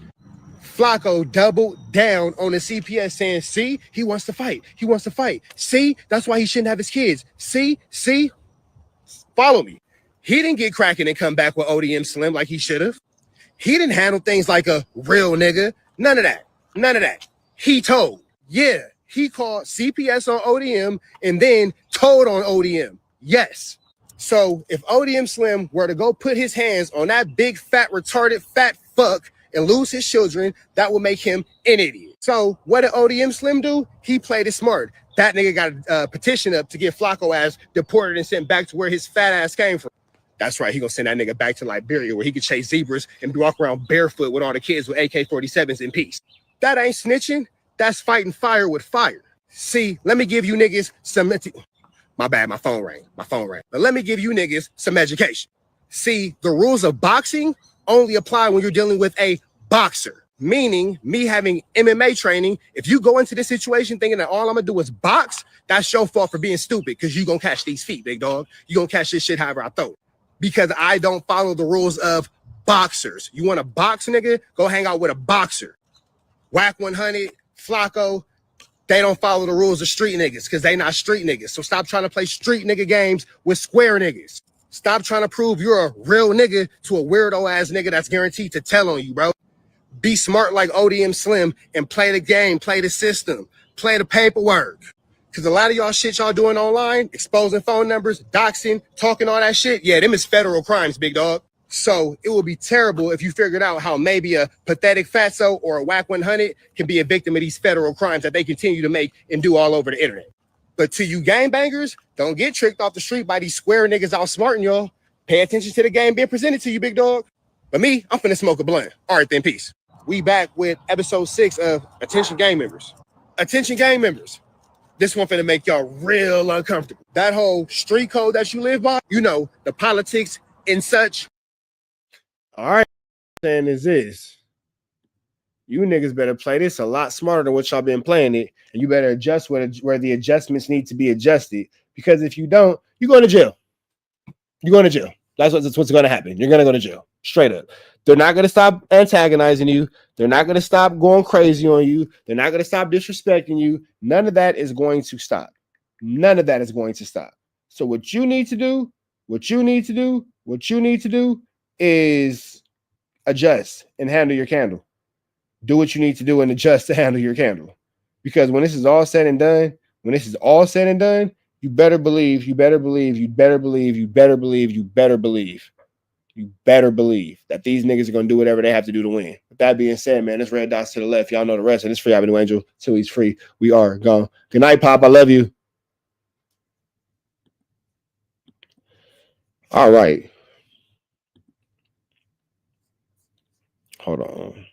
Flacco doubled down on the CPS saying, see, he wants to fight. He wants to fight. See, that's why he shouldn't have his kids. See, follow me. He didn't get cracking and come back with ODM Slim like he should have. He didn't handle things like a real nigga. None of that. He told. Yeah, he called CPS on ODM and then told on ODM. Yes. So if ODM Slim were to go put his hands on that big, fat, retarded, fat fuck and lose his children, that would make him an idiot. So what did ODM Slim do? He played it smart. That nigga got a petition up to get Flacco ass deported and sent back to where his fat ass came from. That's right. He gonna send that nigga back to Liberia where he could chase zebras and walk around barefoot with all the kids with AK-47s in peace. That ain't snitching. That's fighting fire with fire. See, let me give you niggas some... My bad, my phone rang. But let me give you niggas some education. See, the rules of boxing only apply when you're dealing with a boxer. Meaning, me having MMA training, if you go into this situation thinking that all I'm gonna do is box, that's your fault for being stupid because you gonna catch these feet, big dog. You gonna catch this shit however I throw it. Because I don't follow the rules of boxers. You want to box, nigga? Go hang out with a boxer. Whack 100, Flacco, they don't follow the rules of street niggas because they not street niggas. So stop trying to play street nigga games with square niggas. Stop trying to prove you're a real nigga to a weirdo ass nigga that's guaranteed to tell on you, bro. Be smart like ODM Slim and play the game, play the system, play the paperwork. Because a lot of y'all shit y'all doing online, exposing phone numbers, doxing, talking all that shit, yeah, them is federal crimes, big dog. So it would be terrible if you figured out how maybe a pathetic fatso or a whack 100 can be a victim of these federal crimes that they continue to make and do all over the internet. But to you gangbangers, don't get tricked off the street by these square niggas outsmarting y'all. Pay attention to the game being presented to you, big dog. But me, I'm finna smoke a blunt. All right, then, peace. We back with episode 6 of Attention Gang Members. Attention Gang Members. This one finna make y'all real uncomfortable. That whole street code that you live by, you know, the politics and such. All right, saying is this. You niggas better play this a lot smarter than what y'all been playing it, and you better adjust where the adjustments need to be adjusted. Because if you don't, you're going to jail. You're going to jail. That's what's going to happen. You're going to go to jail. Straight up. They're not going to stop antagonizing you. They're not going to stop going crazy on you. They're not going to stop disrespecting you. None of that is going to stop. None of that is going to stop. So what you need to do is adjust and handle your candle. Do what you need to do and adjust to handle your candle. Because when this is all said and done, you better believe that these niggas are going to do whatever they have to do to win. With that being said, man, it's red dots to the left. Y'all know the rest. And it's Free Avenue Angel. Till he's free. We are gone. Good night, Pop. I love you. All right. Hold on.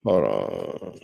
Hold on.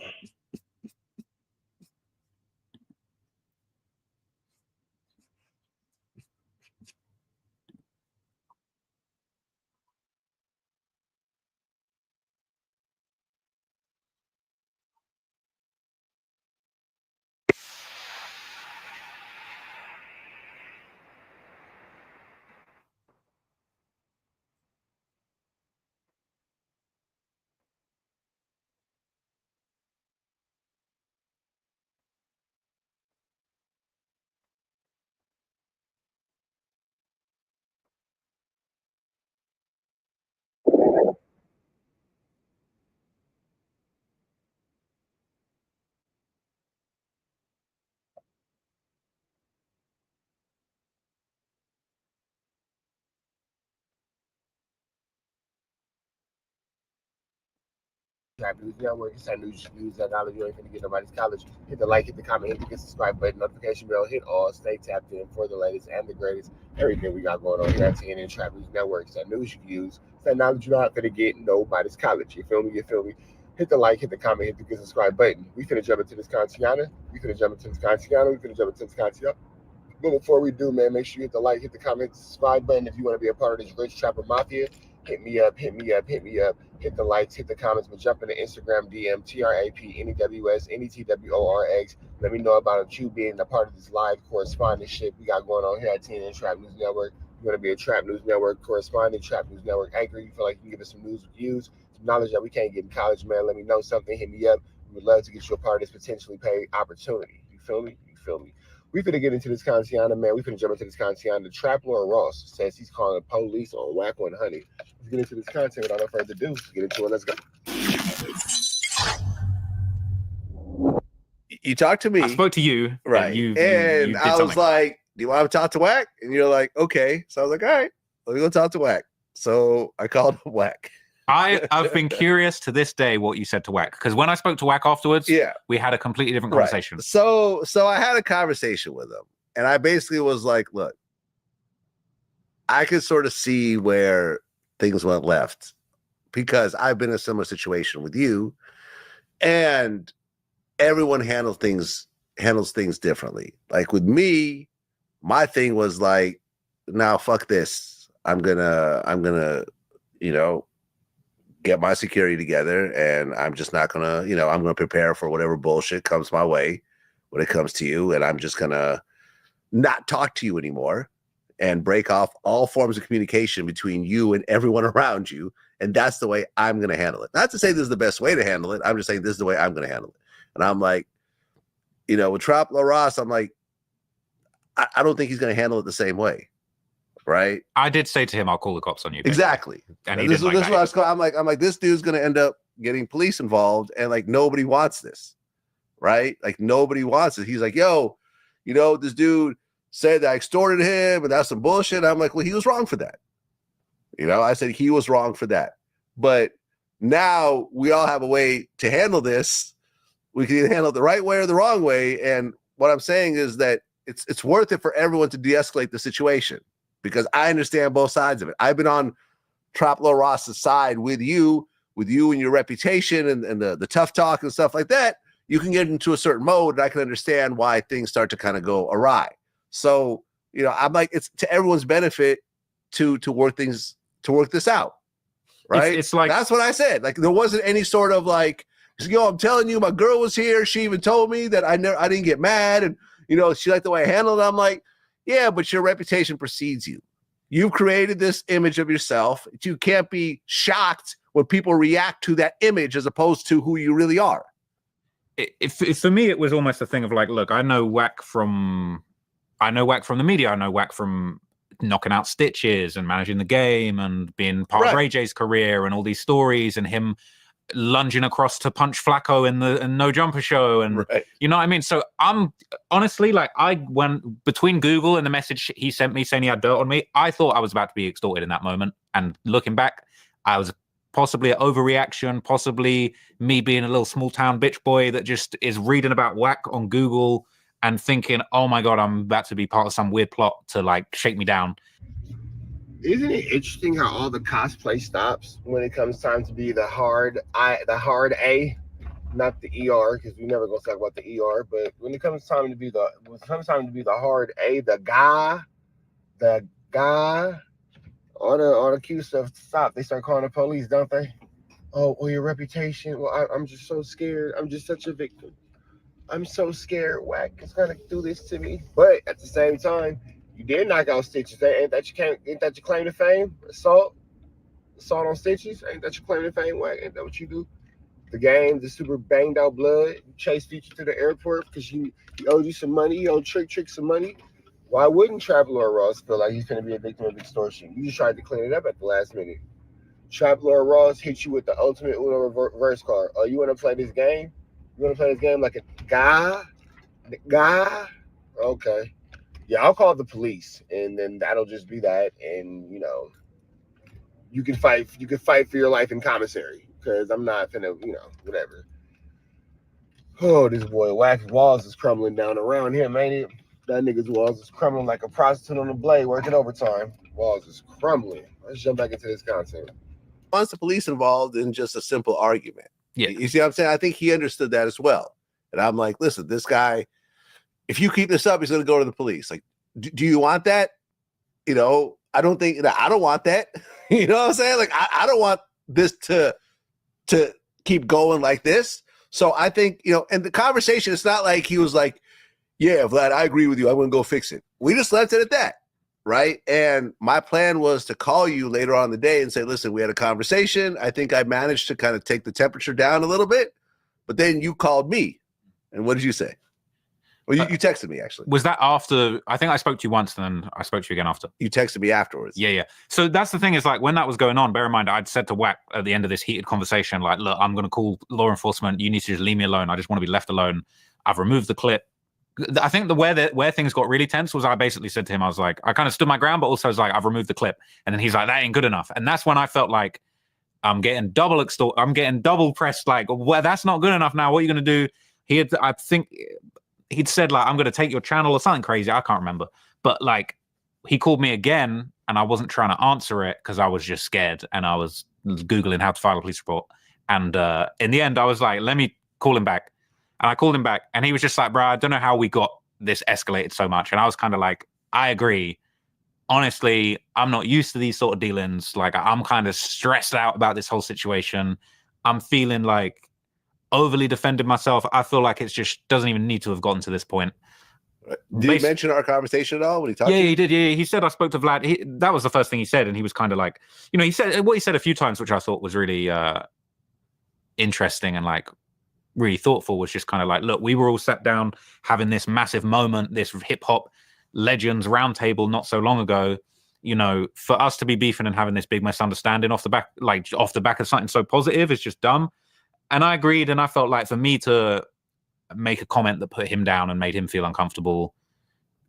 Trap News Network. It's our news that knowledge you ain't finna get nobody's college. Hit the like, hit the comment, hit the subscribe button, notification bell, hit all, stay tapped in for the latest and the greatest. Everything we got going on here at TNN Trap News Network. It's that news you can use. It's that knowledge you're not finna get nobody's college. You feel me? You feel me? Hit the like, hit the comment, hit the subscribe button. We finna jump into this Contiana. But before we do, man, make sure you hit the like, hit the comment, subscribe button. If you want to be a part of this rich trapper mafia, hit me up. Hit the likes, hit the comments, but jump into Instagram DM, TRAPNEWS, NETWORX. Let me know about you being a part of this live correspondence shit we got going on here at TNN Trap News Network. You want to be a Trap News Network correspondent, Trap News Network anchor. You feel like you can give us some news reviews, some knowledge that we can't get in college, man. Let me know something. Hit me up. We would love to get you a part of this potentially paid opportunity. You feel me? We finna get into this Contiana, man. We finna jump into this Contiana. Trap Lord Ross says he's calling the police on Whack 100. Let's get into this content without no further ado. Let's get into it. Let's go. You talked to me. I spoke to you. Right. You And did I was something. like, do you want to talk to Whack? And you're like, okay. So I was like, all right, let me go talk to Whack. So I called Whack. I've been curious to this day what you said to Whack, because when I spoke to Whack afterwards, we had a completely different conversation. Right. So I had a conversation with him, and I basically was like, look, I could sort of see where things went left because I've been in a similar situation with you, and everyone handles things differently. Like with me, my thing was like, now fuck this. I'm gonna, get my security together, and I'm just not gonna, I'm gonna prepare for whatever bullshit comes my way when it comes to you, and I'm just gonna not talk to you anymore and break off all forms of communication between you and everyone around you, and that's the way I'm gonna handle it. Not to say this is the best way to handle it. I'm just saying this is the way I'm gonna handle it. And I'm like, with Trap La Ross, I'm like, I don't think he's gonna handle it the same way. Right. I did say to him, I'll call the cops on you. Exactly. And he this didn't is what I'm like, this dude's going to end up getting police involved. And like, nobody wants this. Right. Like nobody wants it. He's like, yo, this dude said that I extorted him and that's some bullshit. I'm like, well, he was wrong for that. I said he was wrong for that. But now we all have a way to handle this. We can either handle it the right way or the wrong way. And what I'm saying is that it's worth it for everyone to de-escalate the situation. Because I understand both sides of it. I've been on Trap La Ross's side with you and your reputation and the tough talk and stuff like that. You can get into a certain mode, and I can understand why things start to kind of go awry. So, I'm like, it's to everyone's benefit to work this out, right? It's like, that's what I said. Like there wasn't any sort of like, I'm telling you, my girl was here. She even told me that I didn't get mad, and she liked the way I handled it. I'm like, yeah, but your reputation precedes you. You've created this image of yourself. You can't be shocked when people react to that image as opposed to who you really are. For me, it was almost a thing of like, look, I know Whack from the media. I know Whack from knocking out stitches and managing the game and being part of Ray J's career and all these stories and him lunging across to punch Flacco in the No Jumper show, and you know what I mean. So I'm honestly like, I went between Google and the message he sent me saying he had dirt on me. I thought I was about to be extorted in that moment, and looking back, I was possibly an overreaction, possibly me being a little small town bitch boy that just is reading about Whack on Google and thinking, oh my god, I'm about to be part of some weird plot to like shake me down. Isn't it interesting how all the cosplay stops when it comes time to be the hard A? not the ER, because we never gonna talk about the ER. But when it comes time to be the hard A, the guy, all the cute stuff stop. They start calling the police, don't they? Oh, your reputation. Well, I'm just so scared. I'm just such a victim. I'm so scared. Whack is gonna do this to me. But at the same time, you did knock out Stitches. Ain't that your claim to fame? Assault on Stitches. Ain't that your claim to fame? Whack. Ain't that what you do? The game, the super banged out blood. You chase Future to the airport because he owed you some money. You owed Trick some money. Why wouldn't Traveler Ross feel like he's gonna be a victim of extortion? You just tried to clean it up at the last minute. Traveler Ross hit you with the ultimate Uno reverse card. Oh, you want to play this game? You want to play this game like a guy? Okay. Yeah, I'll call the police, and then that'll just be that. And you can fight for your life in commissary, because I'm not gonna, whatever. Oh, this boy Wack's walls is crumbling down around him, ain't it? That nigga's walls is crumbling like a prostitute on a blade working overtime. Walls is crumbling. Let's jump back into this content. Wants the police involved in just a simple argument. Yeah. You see what I'm saying? I think he understood that as well. And I'm like, listen, this guy, if you keep this up, he's going to go to the police. Like, do you want that? I don't want that. You know what I'm saying? Like, I don't want this to keep going like this. So I think, and the conversation, it's not like he was like, yeah, Vlad, I agree with you. I'm going to go fix it. We just left it at that. Right. And my plan was to call you later on in the day and say, listen, we had a conversation. I think I managed to kind of take the temperature down a little bit. But then you called me. And what did you say? Well, you texted me, actually. Was that after? I think I spoke to you once, and then I spoke to you again after. You texted me afterwards. Yeah. So that's the thing is, like, when that was going on, bear in mind, I'd said to Wack at the end of this heated conversation, like, look, I'm going to call law enforcement. You need to just leave me alone. I just want to be left alone. I've removed the clip. I think where things got really tense was I basically said to him, I was like, I kind of stood my ground, but also was like, I've removed the clip. And then he's like, that ain't good enough. And that's when I felt like I'm getting double pressed. Like, well, that's not good enough now. What are you going to do? I think he'd said, like, I'm going to take your channel or something crazy. I can't remember. But like, he called me again and I wasn't trying to answer it because I was just scared. And I was Googling how to file a police report. And in the end, I was like, let me call him back. And I called him back and he was just like, bro, I don't know how we got this escalated so much. And I was kind of like, I agree. Honestly, I'm not used to these sort of dealings. Like, I'm kind of stressed out about this whole situation. I'm feeling like overly defended myself. I feel like it's just doesn't even need to have gotten to this point. Did he mention our conversation at all when he talked to you? He did. Yeah, he said I spoke to Vlad. That was the first thing he said. And he was kind of like, he said what he said a few times, which I thought was really interesting and like, really thoughtful, was just kind of like, look, we were all sat down having this massive moment, this hip hop legends roundtable not so long ago, for us to be beefing and having this big misunderstanding off the back of something so positive is just dumb. And I agreed. And I felt like for me to make a comment that put him down and made him feel uncomfortable,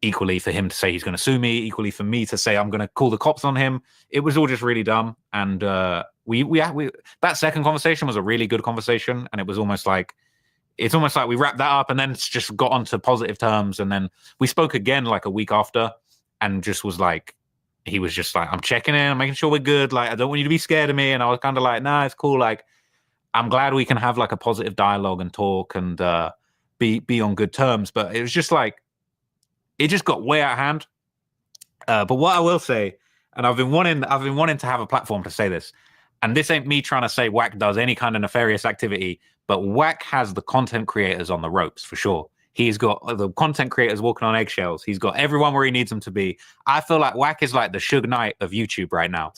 equally for him to say he's going to sue me, equally for me to say I'm going to call the cops on him, it was all just really dumb. And we that second conversation was a really good conversation, and it was almost like we wrapped that up and then it's just got onto positive terms. And then we spoke again like a week after, and just was like, he was just like, I'm checking in, I'm making sure we're good. Like, I don't want you to be scared of me. And I was kind of like, nah, it's cool. Like, I'm glad we can have like a positive dialogue and talk and be on good terms. But it was just like, it just got way out of hand. But what I will say, and I've been wanting to have a platform to say this, and this ain't me trying to say Wack does any kind of nefarious activity, but Wack has the content creators on the ropes for sure. He's got the content creators walking on eggshells. He's got everyone where he needs them to be. I feel like Wack is like the Suge Knight of YouTube right now.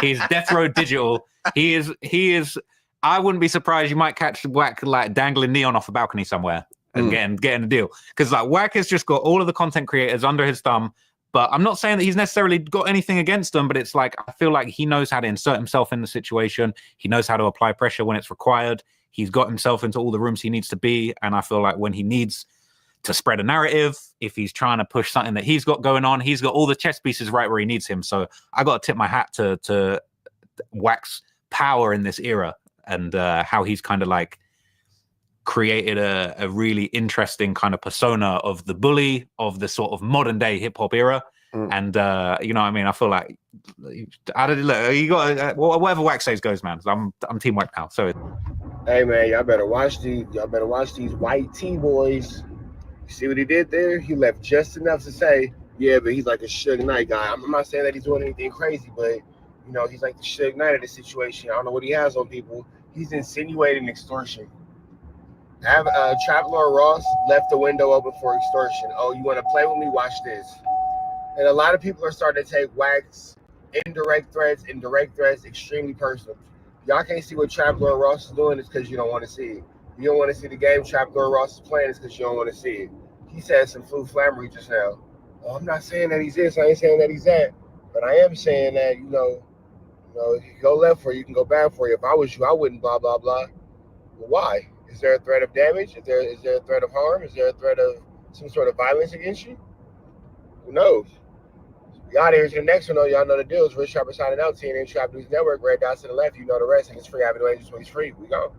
He's Death Row Digital. He is. I wouldn't be surprised you might catch Wack like dangling neon off a balcony somewhere and getting a deal. Because like Wack has just got all of the content creators under his thumb. But I'm not saying that he's necessarily got anything against them, but it's like, I feel like he knows how to insert himself in the situation. He knows how to apply pressure when it's required. He's got himself into all the rooms he needs to be. And I feel like when he needs to spread a narrative, if he's trying to push something that he's got going on, he's got all the chess pieces right where he needs him. So I got to tip my hat to Wack's power in this era, and how he's kind of like created a really interesting kind of persona of the bully of the sort of modern day hip hop era. And you know what I mean? I feel like how did it look? You got whatever Wax says goes, man. I'm team Wax now. So hey man, y'all better watch these white T-boys. You see what he did there? He left just enough to say, yeah, but he's like a Suge Knight guy. I'm not saying that he's doing anything crazy, but you know, he's like the Suge Knight of the situation. I don't know what he has on people. He's insinuating extortion. Trap Lord Ross left the window open for extortion. Oh, you want to play with me? Watch this. And a lot of people are starting to take Wax indirect threats extremely personal. Y'all can't see what Trap Lord Ross is doing. It's because you don't want to see it. You don't want to see the game Trap Lord Ross is playing. It's because you don't want to see it. He said some flammery just now. Oh, I'm not saying that he's this. I ain't saying that he's that. But I am saying that, you know, you can go left for you, you can go back for you. If I was you, I wouldn't blah, blah, blah. Well, why? Is there a threat of damage? Is there a threat of harm? Is there a threat of some sort of violence against you? Who knows? We out here to the next one, though. Y'all know the deal. It's Rich Trapper signing out. TNN Trap News Network. Red dots to the left. You know the rest. And it's free. Avenue Angels, so he's free. We go.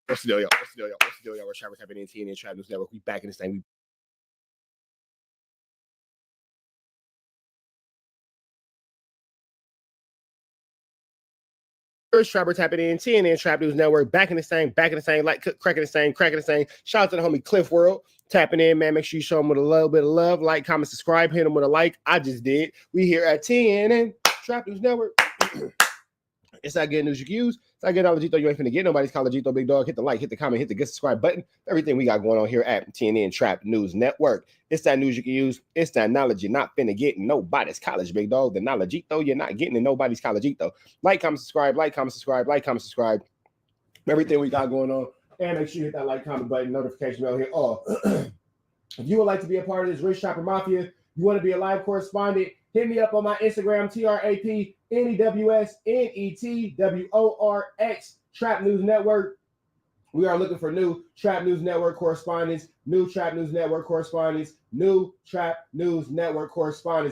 What's the deal, y'all? What's the deal, y'all? What's the deal, y'all? We're Trapper Tapping in TNN Trap News Network. We back in this thing. First Trapper Tapping in TNN Trap News Network. Back in this thing. Like cracking this thing. Shout out to the homie Cliff World. Tapping in, man. Make sure you show him with a little bit of love. Like, comment, subscribe. Hit him with a like. I just did. We here at TNN Trap News Network. It's that good news you can use. It's that good knowledge you ain't finna get. Nobody's calling big dog. Hit the like, hit the comment, hit the get subscribe button. Everything we got going on here at TNN Trap News Network. It's that news you can use. It's that knowledge you're not finna get in nobody's college, big dog. The knowledge you're not getting in nobody's college. Like, comment, subscribe, like, comment, subscribe, like, comment, subscribe. Everything we got going on. And make sure you hit that like, comment button, notification bell here. Oh, if you would like to be a part of this Rich Trapper Mafia, you want to be a live correspondent, hit me up on my Instagram, TRAPNEWSNETWORX, Trap News Network. We are looking for new Trap News Network correspondents, new Trap News Network correspondents,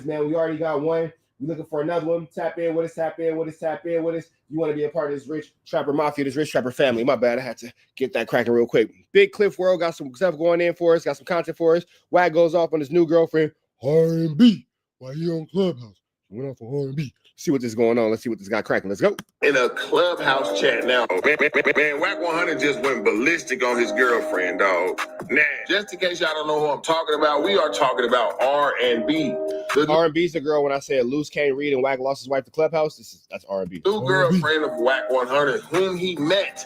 man. We already got one. We're looking for another one. Tap in with us. You want to be a part of this Rich Trapper Mafia, this Rich Trapper family. My bad. I had to get that cracking real quick. Big Cliff World got some stuff going in for us, got some content for us. Wag goes off on his new girlfriend, R&B. Why he on Clubhouse? Went off for R&B. See what this is going on. Let's see what this got cracking. Let's go. In a Clubhouse chat now. Man, Whack 100 just went ballistic on his girlfriend, dog. Now, just in case y'all don't know who I'm talking about, we are talking about R&B. R&B's the girl when I said Loose can't read and Whack lost his wife to Clubhouse. That's R&B. New girlfriend of Whack 100, whom he met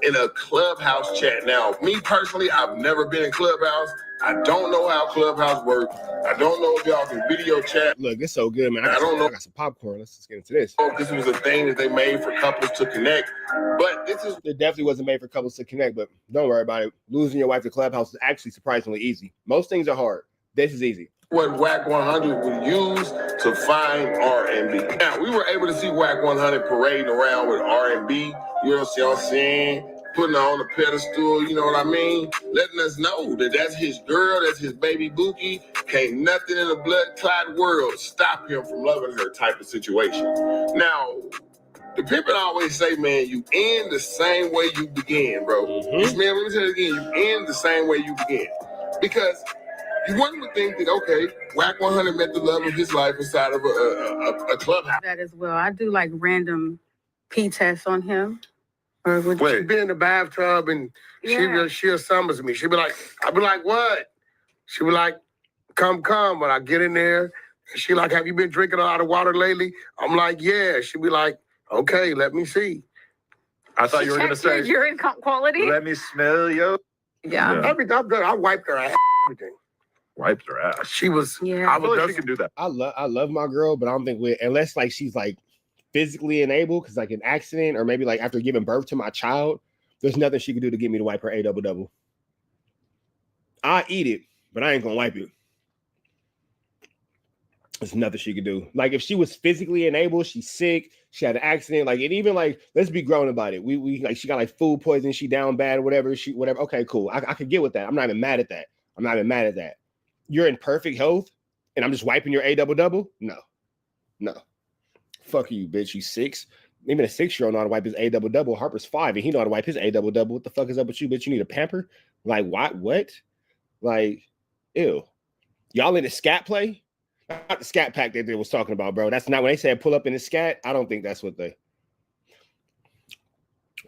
in a Clubhouse chat. Now, me personally, I've never been in Clubhouse. I don't know how Clubhouse works. I don't know if y'all can video chat. Look, it's so good, man. I got some popcorn. Let's just get into this. This was a thing that they made for couples to connect, but it definitely wasn't made for couples to connect. But don't worry about it. Losing your wife to Clubhouse is actually surprisingly easy. Most things are hard. This is easy. What Whack 100 would use to find R&B. Now, we were able to see Whack 100 parading around with R&B. You know what I'm saying? Putting her on a pedestal, you know what I mean? Letting us know that that's his girl, that's his baby Bookie. Can't nothing in the blood clot world stop him from loving her type of situation. Now, the pimpin' always say, man, you end the same way you began, bro. Man, let me tell you again, you end the same way you began. Because one would think that, okay, Whack 100 met the love of his life inside of a clubhouse. That as well. I do like random P tests on him. Or would She'd be in the bathtub and she'll summons me. She'd be like, I'd be like, what? She'd be like, come. When I get in there, and she like, have you been drinking a lot of water lately? I'm like, yeah. She'd be like, okay, let me see. I thought you were going to say, urine quality. let me smell you. Yeah. Everything I'm good. I wiped her ass, everything. Wiped her ass. She was, I feel like she can do that. I love my girl, but I don't think unless like she's like physically enabled, because like an accident or maybe like after giving birth to my child, there's nothing she can do to get me to wipe her A double. I eat it, but I ain't gonna wipe it. There's nothing she could do. Like if she was physically enabled, she's sick, she had an accident, like it even like let's be grown about it. We like she got like food poisoning, she down bad or whatever. Okay, cool. I could get with that. I'm not even mad at that. You're in perfect health, and I'm just wiping your A double. No. Fuck you, bitch. You 6. Even a 6-year-old know how to wipe his A double. Harper's 5, and he know how to wipe his A double. What the fuck is up with you, bitch? You need a pamper? Like what? Like, ew. Y'all in the scat play? Not the scat pack that they was talking about, bro. That's not when they said pull up in the scat. I don't think that's what they.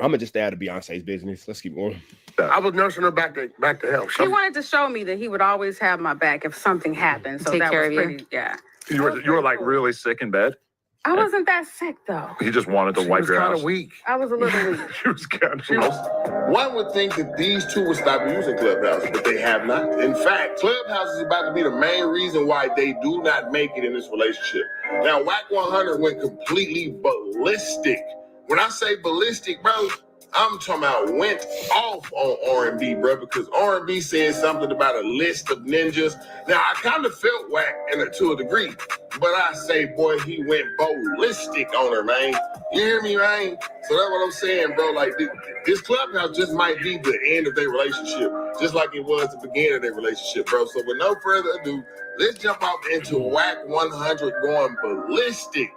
I'm gonna just stay out of Beyonce's business. Let's keep going. I was nursing her back to health. He wanted to show me that he would always have my back if something happened. So Take that care was of pretty, yeah. You were like really sick in bed? I wasn't that sick though. He just wanted to wipe your ass. Weak. I was a little weak. She was kind of One would think that these two would stop using Clubhouse, but they have not. In fact, Clubhouse is about to be the main reason why they do not make it in this relationship. Now, Whack 100 went completely ballistic. When I say ballistic, bro, I'm talking about went off on R&B, bro, because R&B said something about a list of ninjas. Now, I kind of felt Whack to a degree, but I say, boy, he went ballistic on her, man. You hear me, man? So that's what I'm saying, bro. Like, this Clubhouse just might be the end of their relationship, just like it was the beginning of their relationship, bro. So with no further ado, let's jump off into Whack 100 going ballistic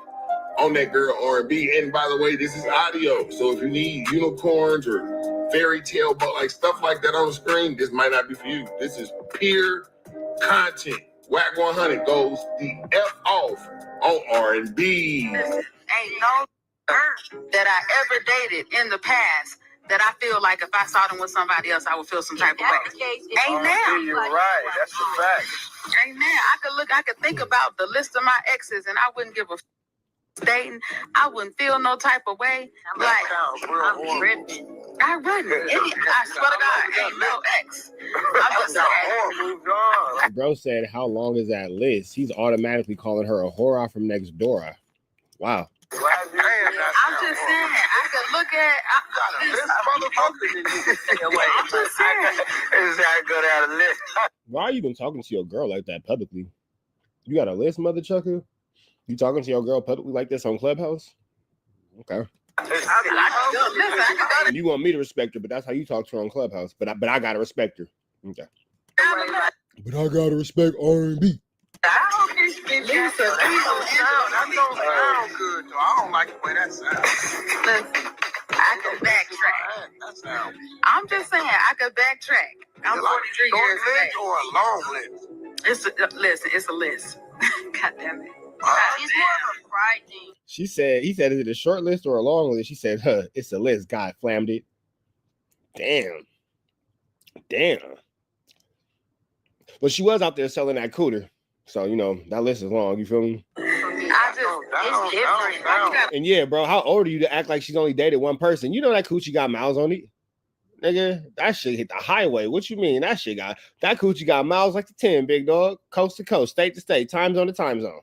on that girl R&B. And by the way, this is audio. So if you need unicorns or fairy tale, but like stuff like that on the screen, this might not be for you. This is pure content. Whack 100 goes the F off on R&B. Ain't no girl that I ever dated in the past that I feel like if I saw them with somebody else, I would feel some type of way. Ain't now. You're right. That's the fact. Ain't now. I could think about the list of my exes and I wouldn't give a dating, I wouldn't feel no type of way. Like, I'm tripping. I wouldn't. I swear to God, ain't no ex. I'm just saying. Bro said, how long is that list? He's automatically calling her a whore from next door. Wow. I'm just saying, I could look at this motherfucker. I'm just saying. It's how good at a list. Why are you even talking to your girl like that publicly? You got a list, mother chucker? You talking to your girl publicly like this on Clubhouse? Okay. You want me to respect her, but that's how you talk to her on Clubhouse. But I gotta respect her. Okay. But I gotta respect R&B. That don't sound good, though. I don't like the way that sounds. Listen, I could backtrack. I'm just saying, I could backtrack. I'm 43 years old. Or a long list? It's a list. God damn it. It's more of a pride thing. He said, is it a short list or a long list? She said, it's a list. God flammed it. Damn. But she was out there selling that cooter. So, that list is long. You feel me? It's different. And yeah, bro, how old are you to act like she's only dated one person? You know that coochie got miles on it. Nigga, that shit hit the highway. What you mean? That coochie got miles like the 10, big dog. Coast to coast, state to state, time zone to time zone.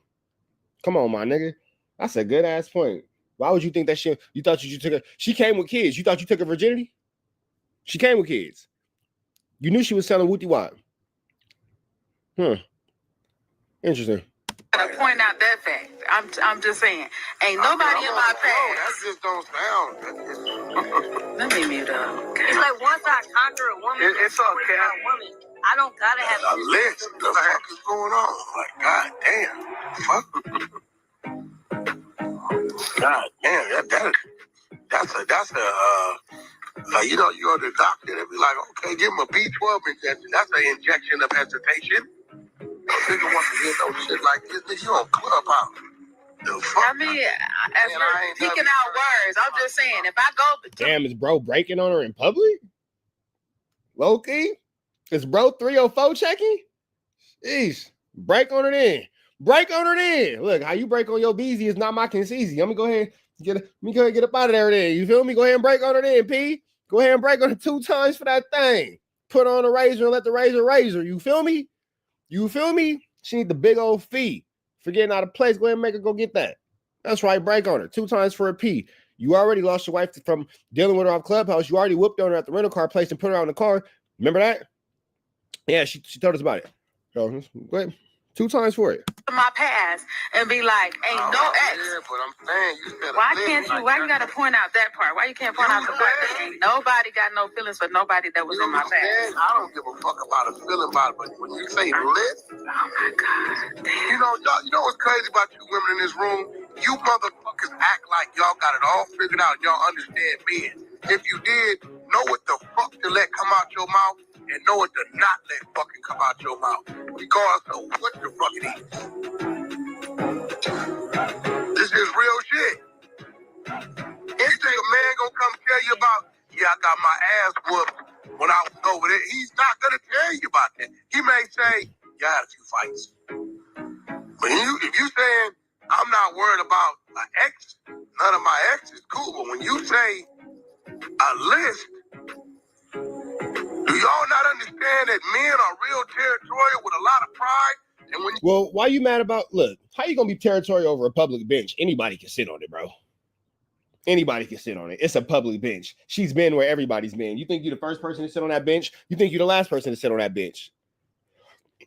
Come on, my nigga. That's a good ass point. Why would you think that shit? You thought you took her? She came with kids. You thought you took her virginity? She came with kids. You knew she was selling Wooty Wop. Interesting. I gotta point out that fact. I'm just saying, ain't nobody in my past. That just don't sound. Let me mute up. It's like once I conquer a woman, it's okay. I don't gotta have a list. The fuck is going on? Like, god damn. Fuck. God damn. That's a you go to the doctor and be like, okay, give him a B12 injection. That's an injection of hesitation. Nigga want to hear no shit like this. Nigga, you on Clubhouse. I mean, as you're picking out words, I'm just saying, if I go... Damn, is bro breaking on her in public? Low key? Is bro 304 checking? Jeez. Break on her then. Look, how you break on your beezy is not my conceezy. Let me go ahead and get up out of there then. You feel me? Go ahead and break on her then, P. Go ahead and break on her 2 times for that thing. Put on a razor and let the razor. You feel me? She need the big old fee for getting out of place. Go ahead and make her go get that. That's right. Break on her 2 times for a P. You already lost your wife from dealing with her off Clubhouse. You already whooped on her at the rental car place and put her out in the car. Remember that? Yeah, she told us about it. So go ahead. 2 times for it. My past and be like, ain't no ex. Yeah, but I'm saying you said why you gotta point out that part? Why you can't point out the part that ain't nobody got no feelings for nobody that was in my past? I don't give a fuck about a feeling about it, but when you say list, oh my god, damn. You know what's crazy about you women in this room? You motherfuckers act like y'all got it all figured out. Y'all understand men. If you did, know what the fuck to let come out your mouth and know what to not let fucking come out your mouth, regardless of what the fuck it is. This is real shit. You think a man gonna come tell you about, yeah, I got my ass whooped when I was over there? He's not gonna tell you about that. He may say, yeah, I had a few fights. But if you saying, I'm not worried about my ex, none of my ex is cool, but when you say a list, do y'all not understand that men are real territorial with a lot of pride? And well, why you mad about, look, how you gonna be territorial over a public bench? Anybody can sit on it, bro. Anybody can sit on it. It's a public bench. She's been where everybody's been. You think you're the first person to sit on that bench? You think you're the last person to sit on that bench?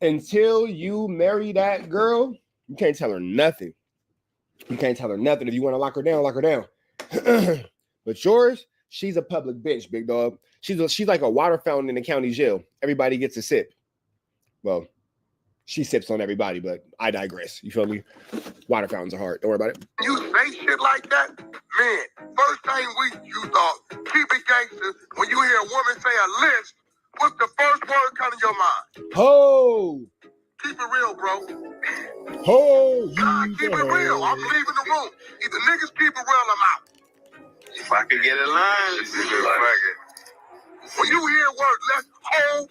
Until you marry that girl, you can't tell her nothing. You can't tell her nothing. If you want to lock her down, lock her down. But yours, she's a public bench, big dog. She's like a water fountain in the county jail. Everybody gets a sip. Well, she sips on everybody, but I digress. You feel me? Water fountains are hard. Don't worry about it. You say shit like that, man. First thing you thought, keep it gangster. When you hear a woman say a list, what's the first word come to your mind? Ho! Keep it real, bro. Ho! Nah, keep it real. I'm leaving the room. Either niggas keep it real, I'm out. If I can get in line, this is fucking. When you hear words, let's hold.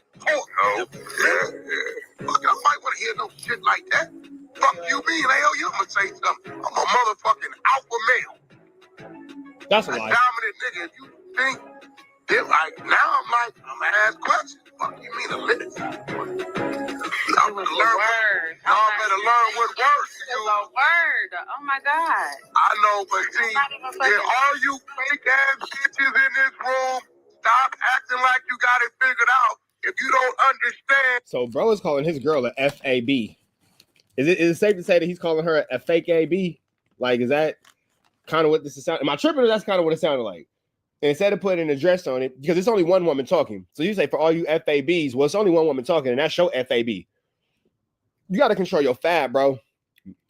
Fuck, I might want to hear no shit like that. Fuck you mean, hell, you gonna say something. I'm a motherfucking That's a A lie. dominant nigga, if you think they're like, now I'm gonna ask questions. Fuck you mean a list? Y'all better learn what words to use. A word. Oh my God. I know, but see, all you fake ass bitches in this room, stop acting like you got it figured out. If you don't understand. So bro is calling his girl a FAB. Is it safe to say that he's calling her a fake AB? Like, is that kind of what this is sounding? Am I tripping or that's kind of what it sounded like? And instead of putting an address on it, because it's only one woman talking. So you say for all you FABs, well, it's only one woman talking, and that's your FAB. You got to control your fab, bro.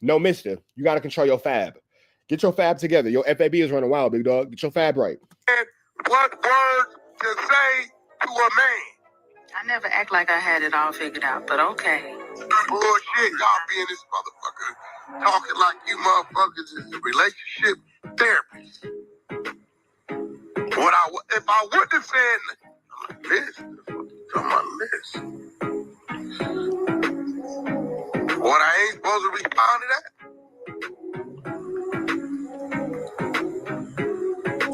No, mister. You got to control your fab. Get your fab together. Your FAB is running wild, big dog. Get your fab right. What words to say to a man? I never act like I had it all figured out, but okay. Bullshit, y'all be in this motherfucker talking like you motherfuckers is relationship therapists. If I wouldn't have said this on my list, what I ain't supposed to respond to that?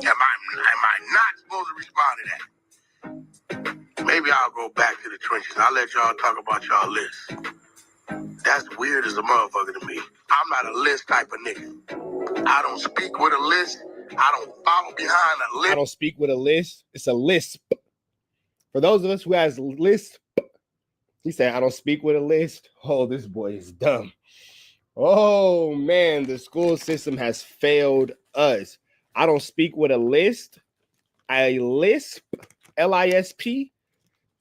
Am I not supposed to respond to that? Maybe I'll go back to the trenches. I'll let y'all talk about y'all list. That's weird as a motherfucker to me. I'm not a list type of nigga. I don't speak with a list. I don't follow behind a list. I don't speak with a list. It's a lisp. For those of us who has lisp, he said, I don't speak with a list. Oh, this boy is dumb. Oh, man, the school system has failed us. I don't speak with a list. A lisp, L-I-S-P.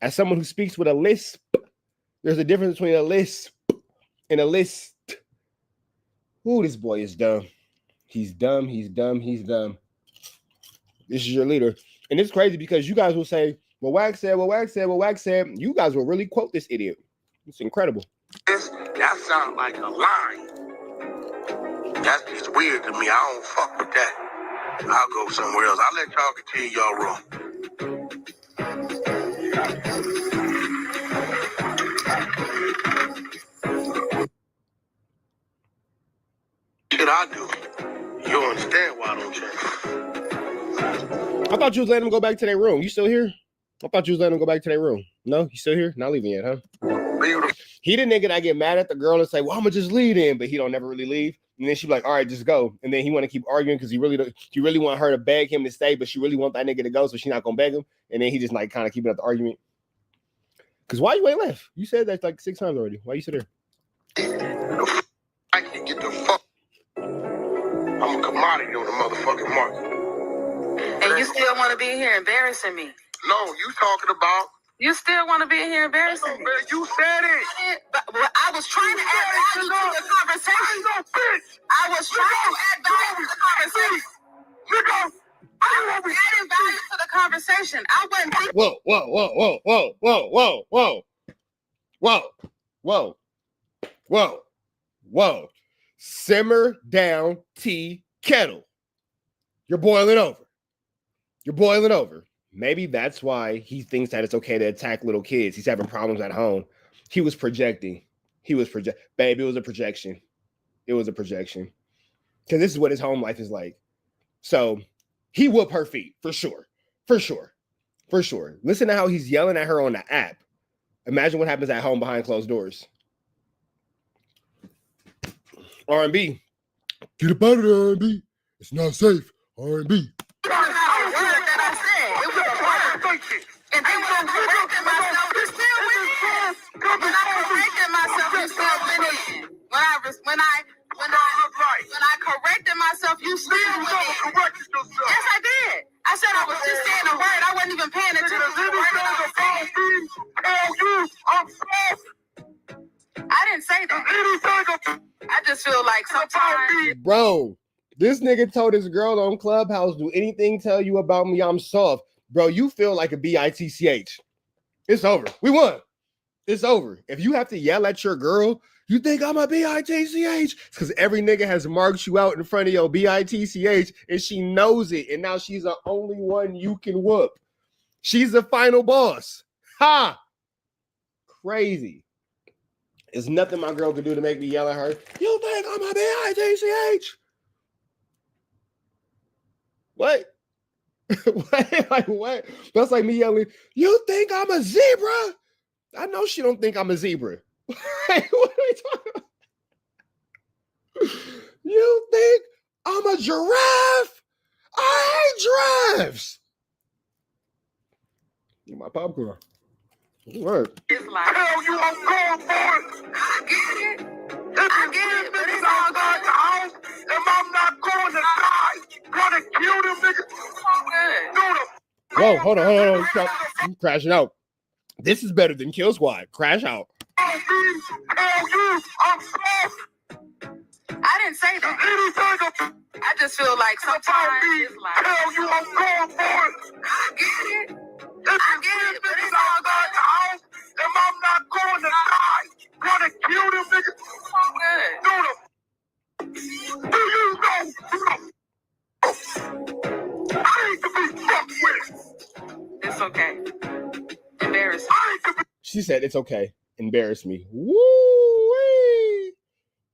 As someone who speaks with a lisp, there's a difference between a lisp and a list. Ooh, this boy is dumb. He's dumb. He's dumb. He's dumb. This is your leader. And it's crazy because you guys will say, well, Wax said, well, Wax said, well, Wax said. You guys will really quote this idiot. It's incredible. That sounds like a line. That's just weird to me. I don't fuck with that. I'll go somewhere else. I'll let y'all continue y'all room. Shit I do. You understand why I don't change? I thought you was letting him go back to their room. You still here? I thought you was letting him go back to their room. No, you still here? Not leaving yet, huh? He the nigga that get mad at the girl and say, well, I'm gonna just leave in, but he don't never really leave. And then she be like, all right, just go. And then he want to keep arguing because he really want her to beg him to stay, but she really want that nigga to go, so she not gonna beg him. And then he just like kind of keeping up the argument. Because why you ain't left? You said that like 6 times already. Why you sit there? I can get the fuck. I'm a commodity on the motherfucking market. And you still want to be here embarrassing me? No, you talking about. You still want to be here embarrassing me? You said it. But I was trying to add value to the conversation. I was trying to add value to the conversation. I was adding value to the conversation. I wasn't thinking. Whoa, whoa, whoa, whoa, whoa, whoa, whoa, whoa, whoa, whoa, whoa, whoa. Simmer down, tea kettle. You're boiling over. You're boiling over. Maybe that's why he thinks that it's okay to attack little kids. He's having problems at home. He was projecting. Baby, it was a projection. It was a projection. Because this is what his home life is like. So he whoop her feet, for sure. For sure. For sure. Listen to how he's yelling at her on the app. Imagine what happens at home behind closed doors. R&B. Get up out of there, R&B. It's not safe. R&B. And then when I corrected myself, you still winning. When I corrected myself, you still winning. When I corrected myself, you still winning. Yes, I did. I said I was just saying a word. I wasn't even paying attention to the word that I was saying. I didn't say that. I just feel like sometimes. Bro, this nigga told his girl on Clubhouse, do anything tell you about me, I'm soft. Bro, you feel like a bitch. It's over. We won. It's over. If you have to yell at your girl, you think I'm a bitch, because every nigga has marked you out in front of your bitch, and she knows it. And now she's the only one you can whoop. She's the final boss. Ha! Crazy. There's nothing my girl could do to make me yell at her. You think I'm a bitch? What? What? Like what? That's like me yelling, "You think I'm a zebra?" I know she don't think I'm a zebra. Like, what are we talking about? You think I'm a giraffe? I hate giraffes. Get my popcorn. What? It's like, hell, you I'm going for it. I get it, but it's all good. If I'm not going to die, gonna kill them niggas. Whoa, hold on. I'm crashing out. This is better than Kill Squad. Crash out. I didn't say that. I just feel like sometimes it's like, hell, you I'm going for it. I get it, but it's all good. If I'm not going to die, gonna kill them niggas. Do you know? I ain't to be fucked with. It's okay. Embarrassing. She said it's okay. Embarrass me. Woo!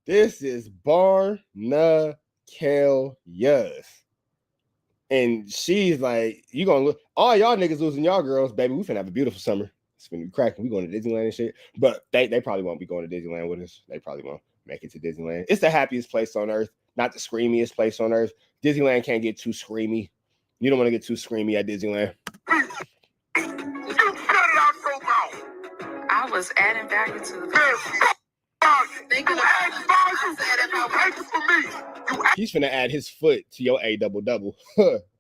This is Barnakel Yes. And she's like, you gonna look, all y'all niggas losing y'all girls, baby. We finna have a beautiful summer. It's gonna be cracking. We going to Disneyland and shit. But they probably won't be going to Disneyland with us. They probably won't make it to Disneyland. It's the happiest place on earth, not the screamiest place on earth. Disneyland can't get too screamy. You don't want to get too screamy at Disneyland. I was adding value to the thinking about He's finna add his foot to your A double double.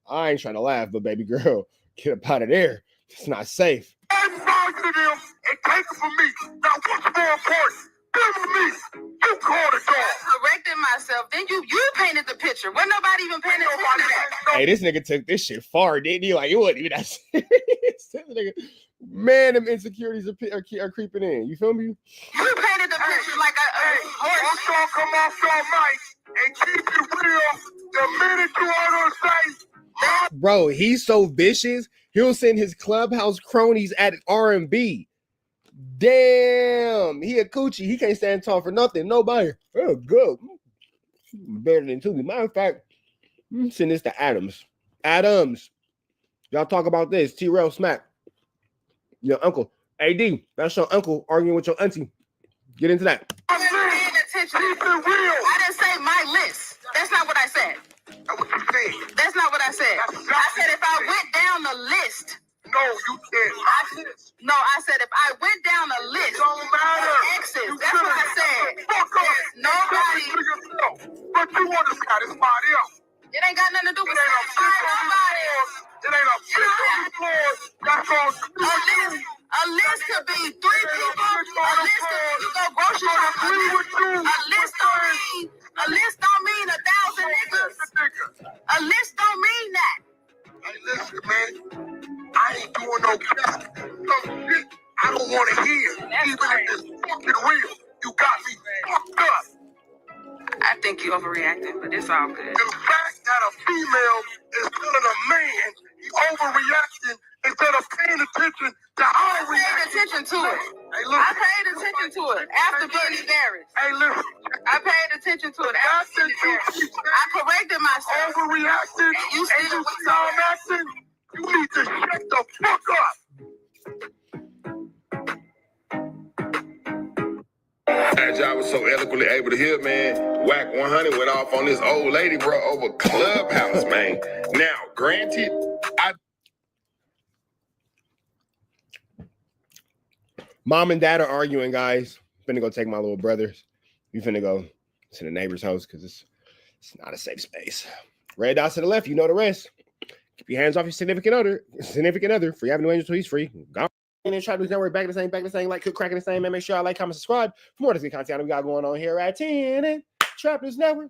I ain't trying to laugh, but baby girl, get up out of there. It's not safe. I'm fine to them and take it from me. Now what's more important? Give it to me. You called it off. corrected myself. Then you painted the picture. Wasn't nobody even paying attention to that. Hey, this nigga took this shit far, didn't he? Like, it wasn't even that serious. This nigga, man, them insecurities are creeping in. You feel me? You painted the picture like a horse. Once y'all come off your mic and keep it real, the minute you are gonna say, Bro, he's so vicious. He'll send his clubhouse cronies at R&B. Damn, he a coochie. He can't stand tall for nothing. Nobody. Oh, good. Better than Tubi. Matter of fact, send this to Adams. Adams, y'all talk about this. T-Rail smack. Your uncle. AD, that's your uncle arguing with your auntie. Get into that. I didn't say my list. That's not what I said. That's not what I said. I said if I went down the list. No, you didn't. No, I said if I went down the list. It don't matter. Exes. That's what I said. Fuck up. Nobody. But you want to got somebody else. It ain't got nothing to do with nobody. It ain't a bitch on the floor. That's all. A list could be 3 people. A list could be you go grocery shopping. A list don't mean 1,000 niggas. A list don't mean that. Hey, listen, man. I ain't doing no shit I don't want to hear. Even if it's fucking real. You got me fucked up. I think you overreacting, but it's all good. The fact that a female is telling a man he overreacting instead of paying attention to how he paid attention to it. Hey, look. I paid attention to it after being embarrassed. Hey, listen. I paid attention to it after being embarrassed. I corrected myself. Overreacting. You still acting. You need to shut the fuck up. As y'all was so eloquently able to hear, man, Whack 100 went off on this old lady, bro, over Clubhouse, man. Now, granted, Mom and dad are arguing, guys. Finna go take my little brothers. We finna go to the neighbor's house because it's not a safe space. Red dots to the left, you know the rest. Keep your hands off your significant other. Free Avenue Angel till he's free. Gone. And try to do network back in the same, like cook cracking the same, man. Make sure y'all like, comment, subscribe for more of this content we got going on here at 10 and Trap News Network.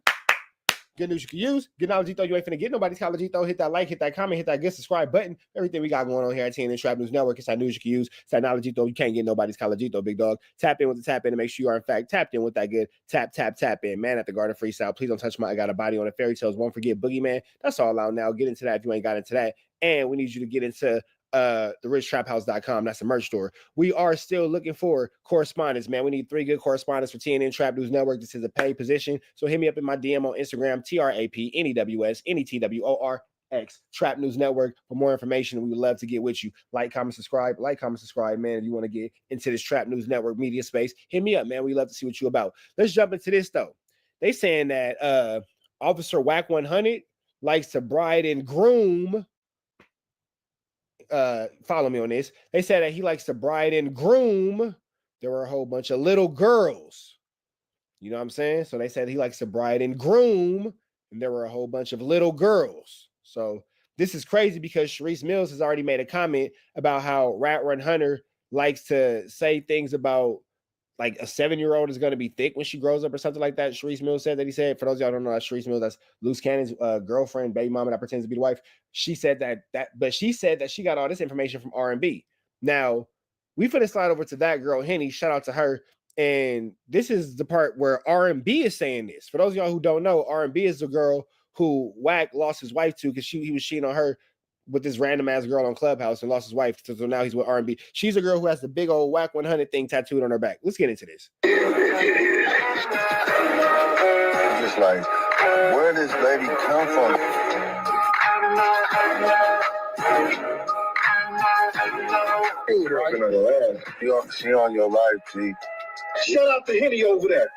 Good news you can use. Good knowledge, though. You ain't finna get nobody's college, though. Hit that like, hit that comment, hit that good subscribe button. Everything we got going on here at 10 and Trap News Network. It's that news you can use. It's that knowledge, though. You can't get nobody's college, though, big dog. Tap in with the tap in and make sure you are, in fact, tapped in with that good tap in. Man at the Garden Freestyle. Please don't touch my I Got a Body on it. Fairy Tales. Won't forget Boogeyman. That's all out now. Get into that if you ain't got into that. And we need you to get into therichtraphouse.com. That's the merch store. We are still looking for correspondents, man. We need 3 good correspondents for TNN Trap News Network. This is a paid position, so hit me up in my DM on Instagram, TRAPNEWS NETWOR X, Trap News Network. For more information, we would love to get with you. Like, comment, subscribe, man. If you want to get into this Trap News Network media space, hit me up, man. We love to see what you're about. Let's jump into this, though. They saying that Officer Whack 100 likes to bride and groom. Follow me on this. They said that he likes to bride and groom. There were a whole bunch of little girls. You know what I'm saying? So they said he likes to bride and groom, and there were a whole bunch of little girls. So this is crazy because Sharice Mills has already made a comment about how Rat Run Hunter likes to say things about like a 7-year-old is going to be thick when she grows up or something like that. Sharice Mills said that he said. For those of y'all who don't know, that's Sharice Mills. That's Loose Cannon's girlfriend, baby mama that pretends to be the wife. She said but she said that she got all this information from R&B. Now, we finna slide over to that girl, Henny. Shout out to her. And this is the part where R&B is saying this. For those of y'all who don't know, R&B is the girl who Wack lost his wife to because he was cheating on her with this random ass girl on Clubhouse and lost his wife. So now he's with R&B. She's a girl who has the big old Wack 100 thing tattooed on her back. Let's get into this. Just like, where does lady come from? She on your life, G. Shut up the Henny over there.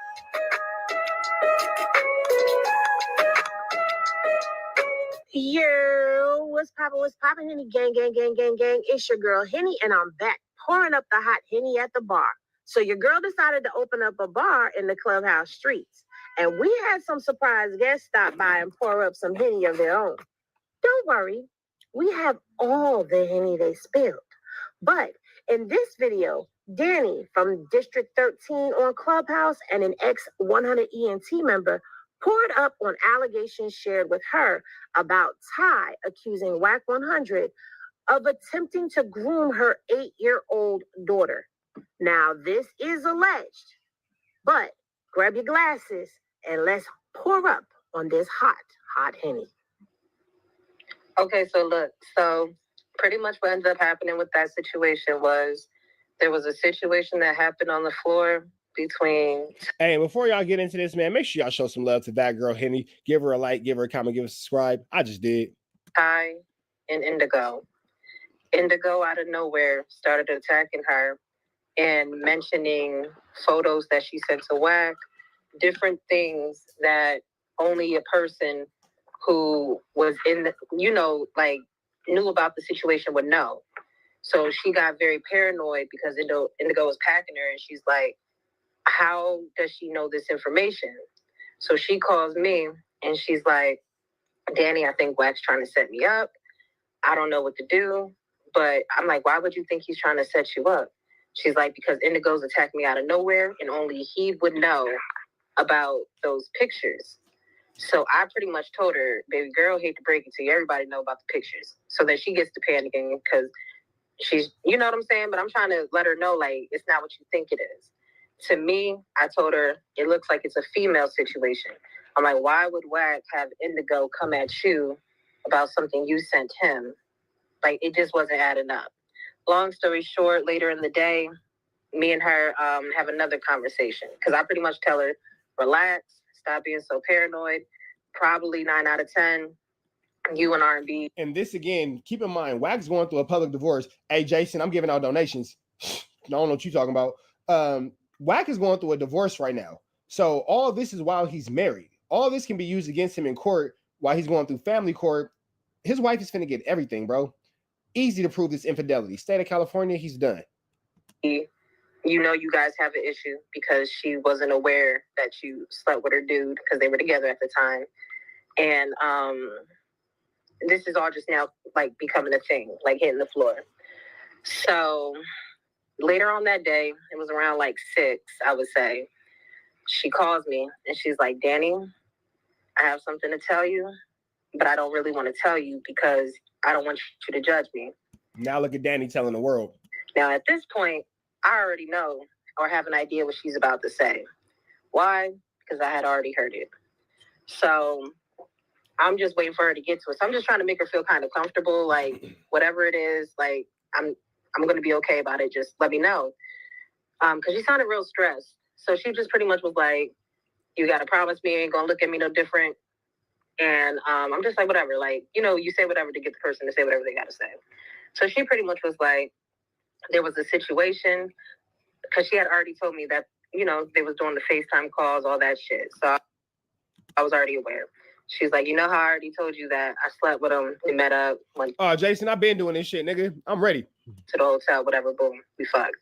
Yo, what's poppin', Henny gang. It's your girl Henny, and I'm back pouring up the hot Henny at the bar. So your girl decided to open up a bar in the Clubhouse streets, and we had some surprise guests stop by and pour up some Henny of their own. Don't worry, we have all the Henny they spilled. But in this video, Danny from District 13 on Clubhouse and an ex-100 ENT member poured up on allegations shared with her about Ty accusing Wack 100 of attempting to groom her 8-year-old daughter. Now, this is alleged, but grab your glasses and let's pour up on this hot Henny. Okay, so look, pretty much what ended up happening with that situation was there was a situation that happened on the floor between. Hey, before y'all get into this, man, make sure y'all show some love to that girl, Henny. Give her a like, give her a comment, give her a subscribe. I just did. Ty and Indigo. Indigo out of nowhere started attacking her and mentioning photos that she sent to Wack, different things that only a person who was in the, knew about the situation would know. So she got very paranoid because Indigo was packing her, and she's like, how does she know this information? So she calls me and she's like, Danny, I think Wack's trying to set me up. I don't know what to do. But I'm like, why would you think he's trying to set you up? She's like, because Indigo's attacked me out of nowhere and only he would know about those pictures. So I pretty much told her, baby girl, hate to break it to you, everybody know about the pictures. So that she gets to panicking because she's, you know what I'm saying? But I'm trying to let her know, like, it's not what you think it is. To me, I told her, it looks like it's a female situation. I'm like, why would Wack have Indigo come at you about something you sent him? Like, it just wasn't adding up. Long story short, later in the day, me and her have another conversation. Because I pretty much tell her, relax, stop being so paranoid. Probably 9 out of 10, you and R&B. And this, again, keep in mind, Wack's going through a public divorce. Hey, Jason, I'm giving out donations. I don't know what you're talking about. Wack is going through a divorce right now. So all of this is while he's married. All this can be used against him in court while he's going through family court. His wife is finna get everything, bro. Easy to prove this infidelity. State of California, he's done. You know you guys have an issue because she wasn't aware that you slept with her dude because they were together at the time. And this is all just now, like, becoming a thing, like hitting the floor. So later on that day, it was around like 6, I would say, she calls me and she's like, Danny, I have something to tell you, but I don't really want to tell you because I don't want you to judge me. Now look at Danny telling the world. Now, at this point, I already know or have an idea what she's about to say. Why? Because I had already heard it. So I'm just waiting for her to get to it. So I'm just trying to make her feel kind of comfortable. Like, whatever it is, like, I'm going to be okay about it. Just let me know. Because she sounded real stressed. So she just pretty much was like, you got to promise me you ain't going to look at me no different. And I'm just like, whatever. Like, you know, you say whatever to get the person to say whatever they got to say. So she pretty much was like, there was a situation, because she had already told me that, you know, they was doing the FaceTime calls, all that shit. So I was already aware. She's like, you know how I already told you that I slept with him, we met up, went Jason, I've been doing this shit, nigga. I'm ready. to the hotel, whatever, boom, we fucked.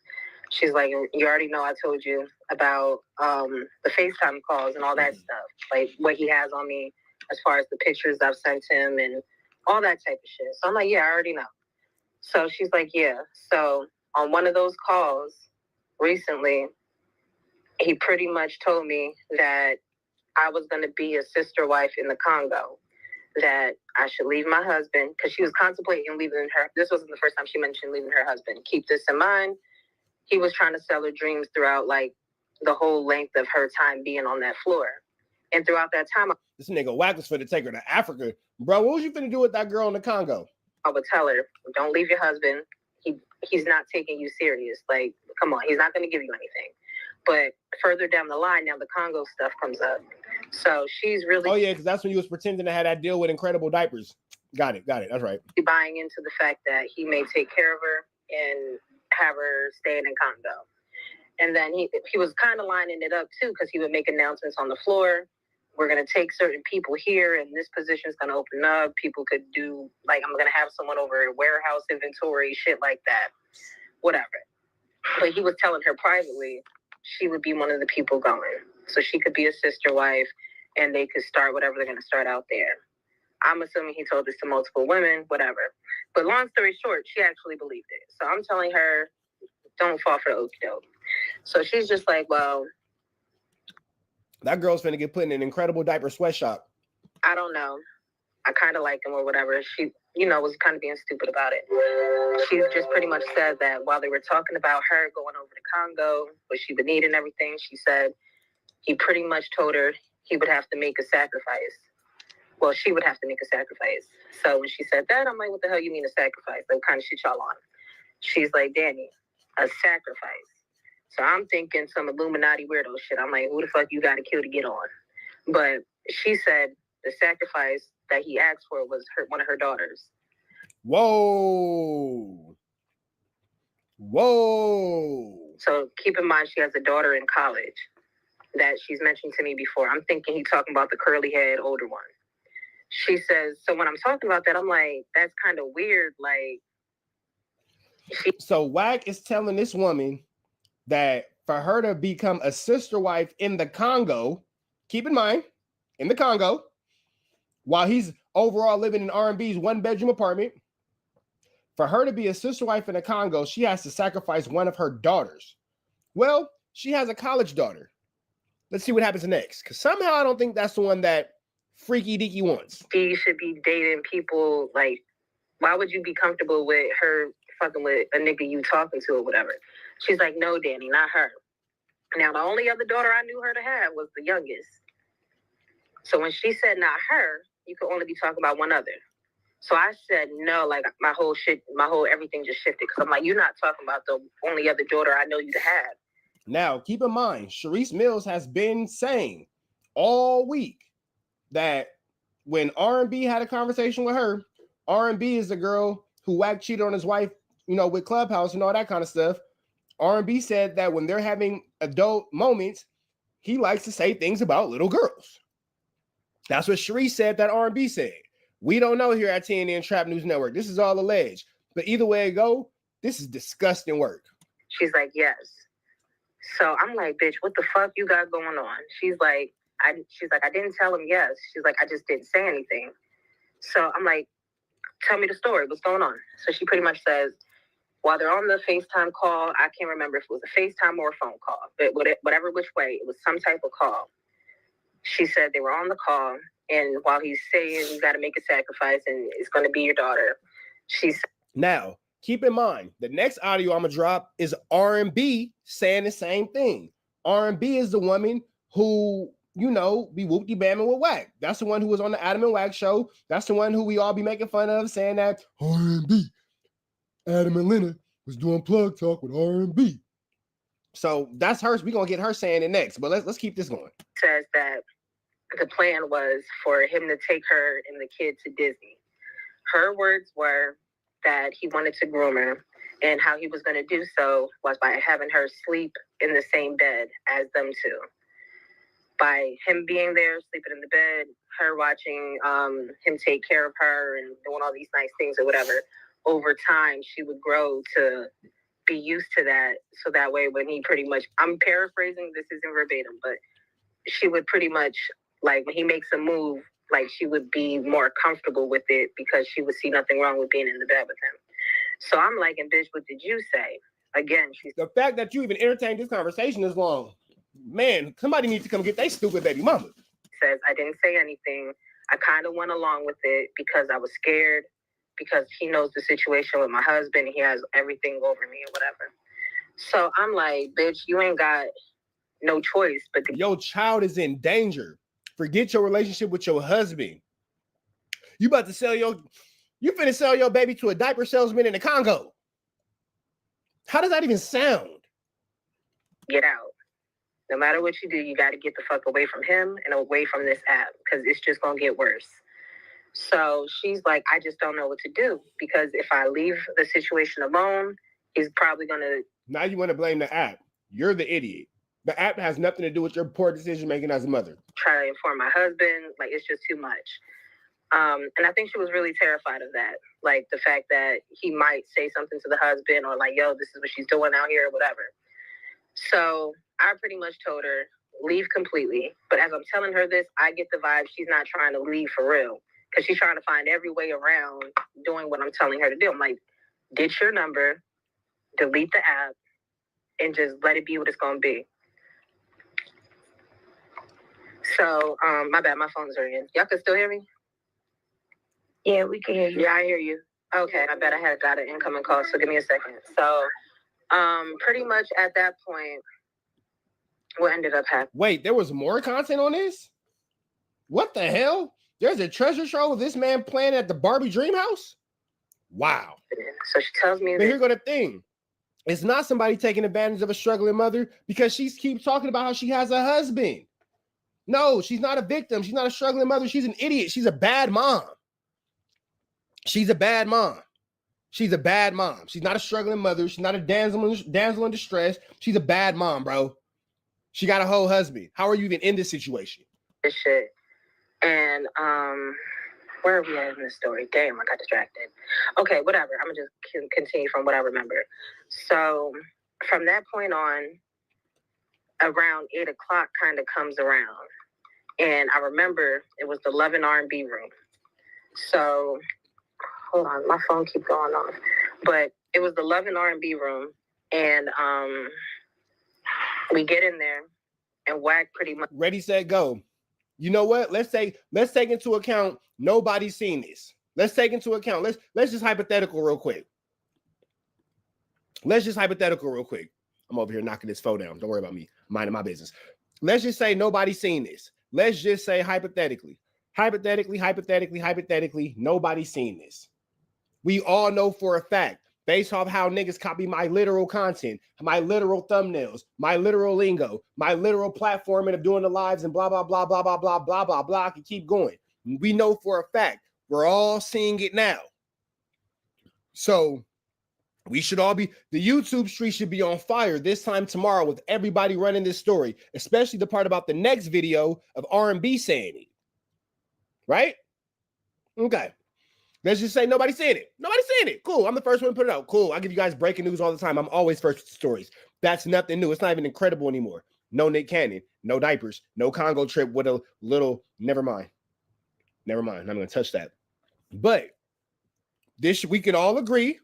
She's like, you already know I told you about the FaceTime calls and all that stuff, like what he has on me as far as the pictures I've sent him and all that type of shit. So I'm like, yeah, I already know. So she's like, yeah. So on one of those calls recently, he pretty much told me that I was going to be a sister wife in the Congo, that I should leave my husband, because she was contemplating leaving her. This wasn't the first time she mentioned leaving her husband. Keep this in mind. He was trying to sell her dreams throughout, like, the whole length of her time being on that floor. And throughout that time, this nigga Wack was finna take her to Africa. Bro, what was you finna do with that girl in the Congo? I would tell her, don't leave your husband. He's not taking you serious. Like, come on, he's not going to give you anything. But further down the line, now the Congo stuff comes up. So she's really... Oh, yeah, because that's when you was pretending to have that deal with Incredible Diapers. Got it. That's right. Buying into the fact that he may take care of her and have her staying in Congo. And then he was kind of lining it up, too, because he would make announcements on the floor. We're going to take certain people here, and this position is going to open up. People could do, like, I'm going to have someone over at warehouse inventory, shit like that. Whatever. But he was telling her privately she would be one of the people going. So she could be a sister wife, and they could start whatever they're going to start out there. I'm assuming he told this to multiple women, whatever. But long story short, she actually believed it. So I'm telling her, don't fall for the okie doke. So she's just like, well... That girl's finna get put in an Incredible Diaper sweatshop. I don't know. I kind of like him or whatever. She, you know, was kind of being stupid about it. She just pretty much said that while they were talking about her going over to Congo, what she would need and everything, she said he pretty much told her he would have to make a sacrifice. Well, she would have to make a sacrifice. So when she said that, I'm like, what the hell you mean a sacrifice? Like, what kind of shit y'all on? She's like, Danny, a sacrifice. So I'm thinking some Illuminati weirdo shit. I'm like, who the fuck you got to kill to get on? But she said the sacrifice that he asked for was one of her daughters. Whoa. So keep in mind, she has a daughter in college that she's mentioned to me before. I'm thinking he's talking about the curly head older one. She says, so when I'm talking about that, I'm like, that's kind of weird. Like, so Wack is telling this woman that for her to become a sister wife in the Congo, keep in mind, in the Congo, while he's overall living in R&B's one-bedroom apartment, for her to be a sister wife in the Congo, she has to sacrifice one of her daughters. Well, she has a college daughter. Let's see what happens next, because somehow I don't think that's the one that Freaky Deaky wants. She should be dating people, like, why would you be comfortable with her fucking with a nigga you talking to or whatever? She's like, no, Danny, not her. Now, the only other daughter I knew her to have was the youngest. So when she said not her, you could only be talking about one other. So I said no, like my whole everything just shifted. Because I'm like, you're not talking about the only other daughter I know you to have. Now, keep in mind, Sharice Mills has been saying all week that when R&B had a conversation with her, R&B is the girl who Wack cheated on his wife, you know, with Clubhouse and all that kind of stuff. R&B said that when they're having adult moments, he likes to say things about little girls. That's what Sharice said that R&B said. We don't know here at TNN Trap News Network. This is all alleged. But either way it go, this is disgusting work. She's like, yes. So I'm like, bitch, what the fuck you got going on? She's like, I didn't tell him yes. She's like, I just didn't say anything. So I'm like, tell me the story. What's going on? So she pretty much says, while they're on the FaceTime call, I can't remember if it was a FaceTime or a phone call, but whatever which way, it was some type of call. She said they were on the call, and while he's saying you got to make a sacrifice and it's going to be your daughter, she said. Now, keep in mind, the next audio I'm going to drop is R&B saying the same thing. R&B is the woman who, you know, be whoop-de-bamming with Wack. That's the one who was on the Adam and Wack show. That's the one who we all be making fun of, saying that R&B, Adam and Lena was doing plug talk with R&B. So that's hers. We're going to get her saying it next, but let's keep this going. Says that the plan was for him to take her and the kid to Disney. Her words were that he wanted to groom her, and how he was going to do so was by having her sleep in the same bed as them two. By him being there, sleeping in the bed, her watching him take care of her and doing all these nice things or whatever, over time, she would grow to be used to that. So that way, when he pretty much, I'm paraphrasing, this isn't verbatim, but she would pretty much, like, when he makes a move, like, she would be more comfortable with it because she would see nothing wrong with being in the bed with him. So I'm like, and bitch, what did you say? Again, she's the fact that you even entertained this conversation this long. Man, somebody needs to come get their stupid baby mama. Says, I didn't say anything. I kind of went along with it because I was scared, because he knows the situation with my husband. He has everything over me or whatever. So I'm like, bitch, you ain't got no choice. But your child is in danger. Forget your relationship with your husband. You about to sell you finna sell your baby to a diaper salesman in the Congo. How does that even sound? Get out. No matter what you do, you got to get the fuck away from him and away from this app because it's just going to get worse. So she's like, I just don't know what to do because if I leave the situation alone, he's probably going to. Now you want to blame the app. You're the idiot. The app has nothing to do with your poor decision making as a mother. Try to inform my husband. Like, it's just too much. And I think she was really terrified of that. Like the fact that he might say something to the husband or like, yo, this is what she's doing out here or whatever. So I pretty much told her, leave completely. But as I'm telling her this, I get the vibe she's not trying to leave for real. Because she's trying to find every way around doing what I'm telling her to do. I'm like, ditch your number, delete the app, and just let it be what it's going to be. So, my bad, my phone's ringing. Y'all can still hear me? Yeah, we can hear you. Yeah, I hear you. Okay, I bet I had got an incoming call, so give me a second. So, pretty much at that point, what ended up happening? Wait, there was more content on this? What the hell? There's a treasure trove of this man playing at the Barbie Dream House? Wow. So she tells me but here go the thing. It's not somebody taking advantage of a struggling mother because she keeps talking about how she has a husband. No, she's not a victim. She's not a struggling mother. She's an idiot. She's a bad mom. She's a bad mom. She's a bad mom. She's not a struggling mother. She's not a damsel in distress. She's a bad mom, bro. She got a whole husband. How are you even in this situation? This shit. And where are we at in this story? Damn, I got distracted. Okay, whatever. I'm gonna just continue from what I remember. So from that point on, around 8 o'clock kind of comes around, and I remember it was the Love and R&B room. So hold on, my phone keeps going off, but it was the Love and R&B room, and we get in there, and Wack pretty much ready, set, go. You know what? Let's take into account nobody's seen this. Let's take into account. Let's just hypothetical real quick. I'm over here knocking this phone down. Don't worry about me. I'm minding my business. Let's just say nobody's seen this. Let's just say hypothetically, nobody's seen this. We all know for a fact, based off how niggas copy my literal content, my literal thumbnails, my literal lingo, my literal platforming of doing the lives and blah, blah, blah, blah, blah, blah, blah, blah, blah. I can keep going. We know for a fact. We're all seeing it now. So we should all be, the YouTube street should be on fire this time tomorrow with everybody running this story, especially the part about the next video of R&B saying it. Right? Okay. Let's just say nobody's saying it. Nobody's saying it. Cool. I'm the first one to put it out. Cool. I give you guys breaking news all the time. I'm always first with stories. That's nothing new. It's not even incredible anymore. No Nick Cannon, no diapers, no Congo trip with a little, never mind. I'm not going to touch that. But this, we can all agree,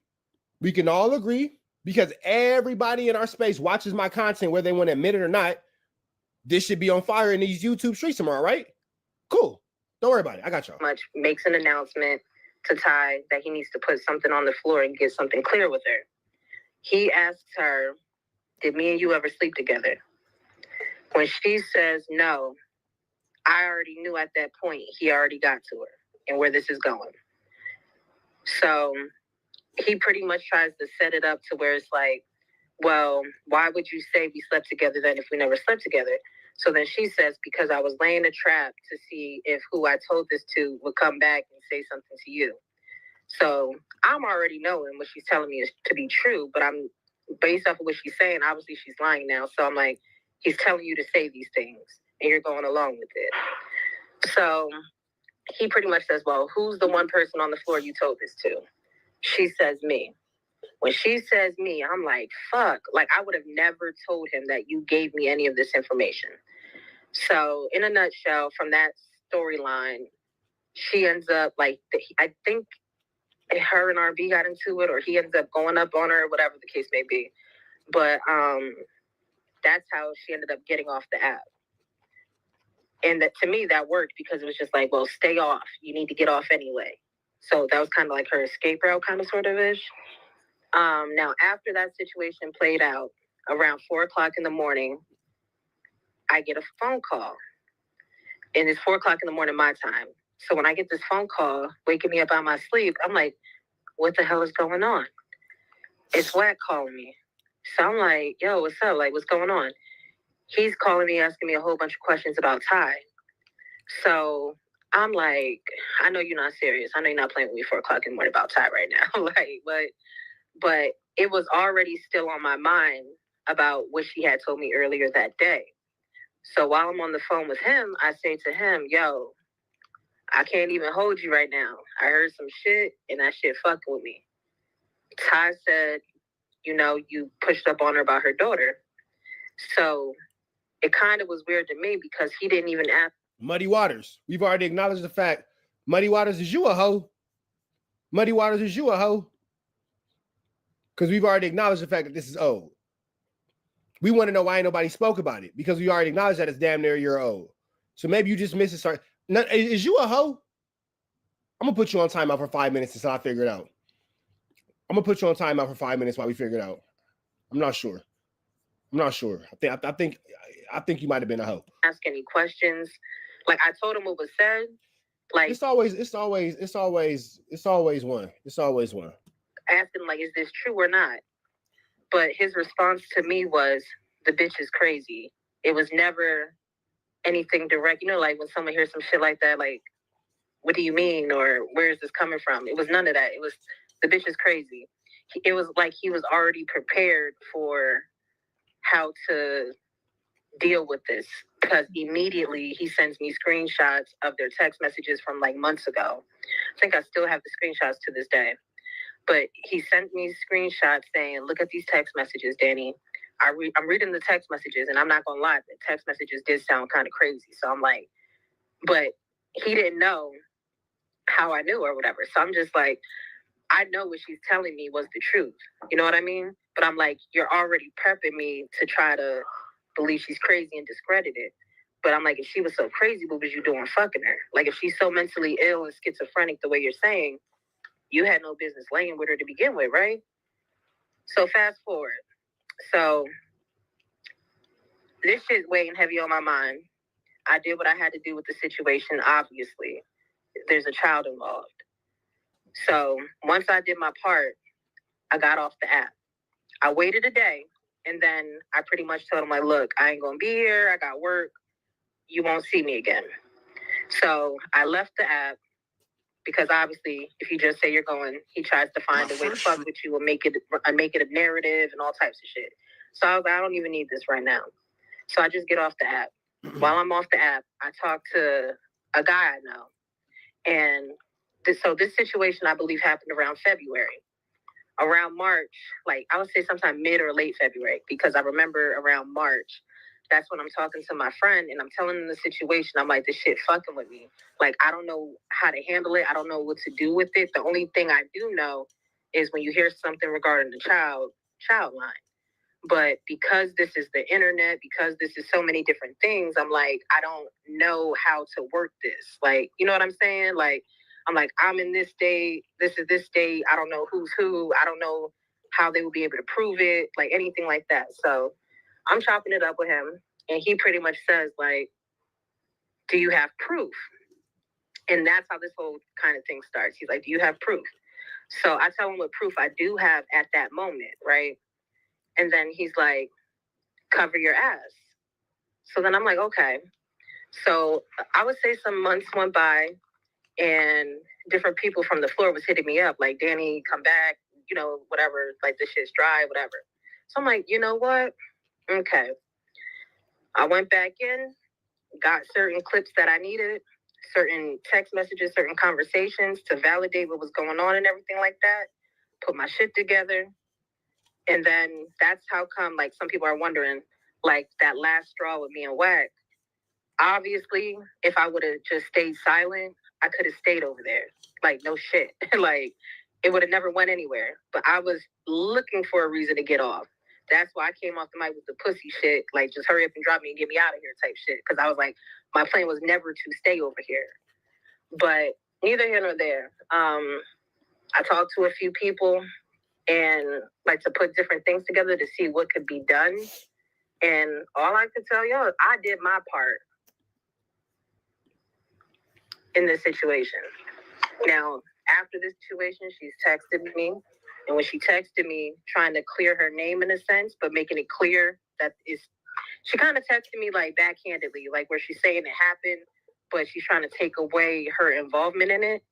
because everybody in our space watches my content, whether they want to admit it or not. This should be on fire in these YouTube streets tomorrow, right? Cool. Don't worry about it. I got y'all. Much makes an announcement to Ty that he needs to put something on the floor and get something clear with her. He asks her, did me and you ever sleep together? When she says no, I already knew at that point he already got to her and where this is going. So he pretty much tries to set it up to where it's like, well, why would you say we slept together then if we never slept together? So then she says, because I was laying a trap to see if who I told this to would come back and say something to you. So I'm already knowing what she's telling me is to be true, but I'm based off of what she's saying, obviously she's lying now. So I'm like, he's telling you to say these things and you're going along with it. So he pretty much says, well, who's the one person on the floor you told this to? She says me. When she says me, I'm like, fuck. Like, I would have never told him that you gave me any of this information. So in a nutshell, from that storyline, she ends up like, I think her and RB got into it, or he ends up going up on her, whatever the case may be. But that's how she ended up getting off the app. And that, to me, that worked because it was just like, well, stay off. You need to get off anyway. So that was kind of like her escape route, kind of sort of ish. Now, after that situation played out, around 4 o'clock in the morning, I get a phone call. And it's 4 o'clock in the morning my time. So when I get this phone call, waking me up out of my sleep, I'm like, what the hell is going on? It's Wack calling me. So I'm like, yo, what's up? Like, what's going on? He's calling me, asking me a whole bunch of questions about Ty. So I'm like, I know you're not serious. I know you're not playing with me 4 o'clock in the morning about Ty right now. Like, but it was already still on my mind about what she had told me earlier that day. So while I'm on the phone with him, I say to him, yo, I can't even hold you right now. I heard some shit and that shit fucking with me. Ty said, you know, you pushed up on her about her daughter. So it kind of was weird to me because he didn't even ask. Muddy Waters. We've already acknowledged the fact. Muddy Waters, is you a hoe? Muddy Waters, is you a hoe? Because we've already acknowledged the fact that this is old. We want to know why ain't nobody spoke about it, because we already acknowledged that it's damn near a year old. So maybe you just missed it. Sorry. No, is you a hoe? I'm going to put you on timeout for 5 minutes until I figure it out. I'm going to put you on timeout for 5 minutes while we figure it out. I'm not sure. I think you might have been a hoe. Ask any questions. Like, I told him what was said. Like, it's always one. Asking, like, is this true or not? But his response to me was, the bitch is crazy. It was never anything direct. You know, like when someone hears some shit like that, like, what do you mean? Or where is this coming from? It was none of that. It was, the bitch is crazy. It was like he was already prepared for how to deal with this, because immediately he sends me screenshots of their text messages from like months ago. I think I still have the screenshots to this day. But he sent me screenshots saying, look at these text messages, Danny. I'm reading the text messages, and I'm not going to lie, the text messages did sound kind of crazy. So I'm like, but he didn't know how I knew or whatever. So I'm just like, I know what she's telling me was the truth. You know what I mean? But I'm like, you're already prepping me to try to believe she's crazy and discredit it. But I'm like, if she was so crazy, what was you doing fucking her? Like, if she's so mentally ill and schizophrenic the way you're saying, you had no business laying with her to begin with, right? So fast forward. So this shit's weighing heavy on my mind. I did what I had to do with the situation, obviously. There's a child involved. So once I did my part, I got off the app. I waited a day, and then I pretty much told him, like, look, I ain't going to be here. I got work. You won't see me again. So I left the app. Because obviously, if you just say you're going, he tries to find a way to fuck with you and make it a narrative and all types of shit. So I was like, I don't even need this right now. So I just get off the app. While I'm off the app, I talk to a guy I know. And this situation, I believe, happened around February. Around March, like I would say sometime mid or late February, because I remember around March, that's when I'm talking to my friend and I'm telling him the situation. I'm like, this shit fucking with me. Like, I don't know how to handle it. I don't know what to do with it. The only thing I do know is when you hear something regarding the child line. But because this is the internet, because this is so many different things, I'm like, I don't know how to work this. Like, you know what I'm saying? Like, I'm like, I'm in this day. This is this day. I don't know who's who. I don't know how they will be able to prove it, like anything like that. So I'm chopping it up with him, and he pretty much says, like, do you have proof? And that's how this whole kind of thing starts. He's like, do you have proof? So I tell him what proof I do have at that moment, right? And then he's like, cover your ass. So then I'm like, okay. So I would say some months went by and different people from the floor was hitting me up like, Danny, come back, whatever, like this shit's dry, whatever. So I'm like, you know what? Okay. I went back in, got certain clips that I needed, certain text messages, certain conversations to validate what was going on and everything like that, put my shit together. And then that's how come, like, some people are wondering, like, that last straw with me and Wack. Obviously, if I would have just stayed silent, I could have stayed over there. Like, no shit. Like, it would have never went anywhere. But I was looking for a reason to get off. That's why I came off the mic with the pussy shit. Like, just hurry up and drop me and get me out of here type shit. Because I was like, my plan was never to stay over here. But neither here nor there. I talked to a few people and like to put different things together to see what could be done. And all I could tell y'all is I did my part in this situation. Now, after this situation, she's texted me. And when she texted me, trying to clear her name in a sense, but making it clear that she kind of texted me like backhandedly, like where she's saying it happened, but she's trying to take away her involvement in it.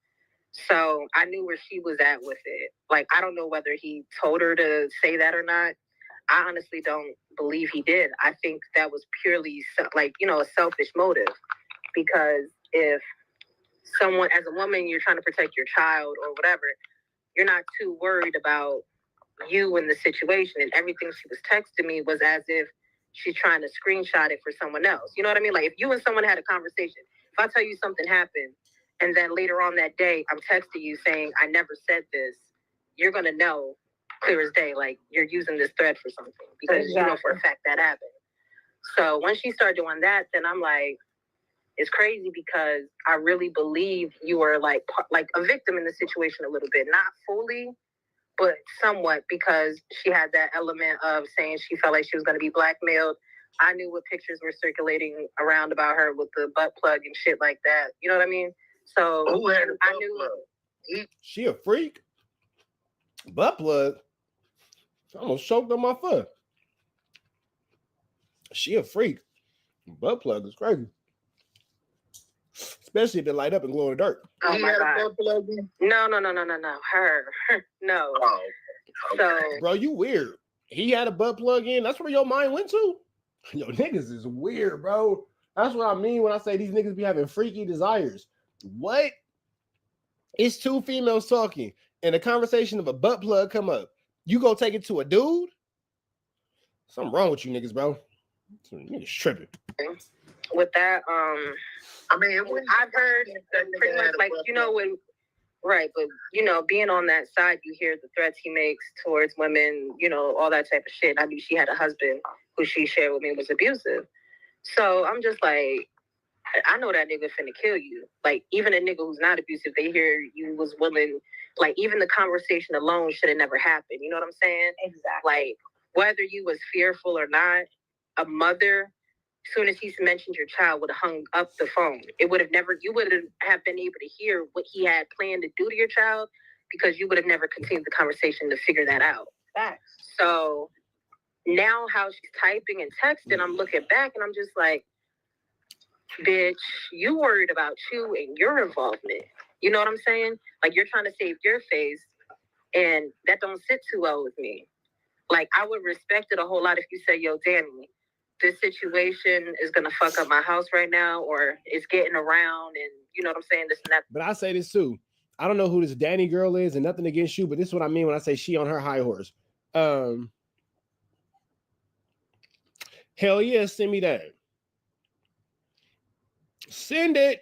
So I knew where she was at with it. Like, I don't know whether he told her to say that or not. I honestly don't believe he did. I think that was purely a selfish motive. Because if someone, as a woman, you're trying to protect your child or whatever, you're not too worried about you in the situation. And everything she was texting me was as if she's trying to screenshot it for someone else. You know what I mean? Like, if you and someone had a conversation, if I tell you something happened, and then later on that day, I'm texting you saying, I never said this, you're going to know clear as day, like, you're using this thread for something. Because you know for a fact that happened. So when she started doing that, then I'm like, it's crazy because I really believe you were like a victim in the situation a little bit. Not fully, but somewhat, because she had that element of saying she felt like she was going to be blackmailed. I knew what pictures were circulating around about her with the butt plug and shit like that. You know what I mean? So I knew. She a freak? Butt plug? I almost choked on my foot. She a freak. Butt plug is crazy. Especially if it light up and glow in the dirt. Oh my God. No. Her. No. Oh, okay. So, bro, you weird. He had a butt plug in. That's where your mind went to? Yo, niggas is weird, bro. That's what I mean when I say these niggas be having freaky desires. What? It's two females talking and a conversation of a butt plug come up. You go take it to a dude? Something wrong with you niggas, bro. Some niggas tripping. With that, I mean, I've heard pretty much like, when, right, but, being on that side, you hear the threats he makes towards women, all that type of shit. I mean, she had a husband who she shared with me was abusive. So I'm just like, I know that nigga finna kill you. Like, even a nigga who's not abusive, they hear you was willing, like, even the conversation alone should have never happened. You know what I'm saying? Exactly. Like, whether you was fearful or not, a mother, as soon as he mentioned your child, would have hung up the phone. It would have never, you would have been able to hear what he had planned to do to your child because you would have never continued the conversation to figure that out. Facts. So now how she's typing and texting, I'm looking back and I'm just like, bitch, you worried about you and your involvement. You know what I'm saying? Like, you're trying to save your face and that don't sit too well with me. Like, I would respect it a whole lot if you say, yo, Danny, this situation is going to fuck up my house right now, or it's getting around and you know what I'm saying? This and that. But I say this too. I don't know who this Danny girl is and nothing against you, but this is what I mean when I say she on her high horse. Hell yeah, send me that. Send it.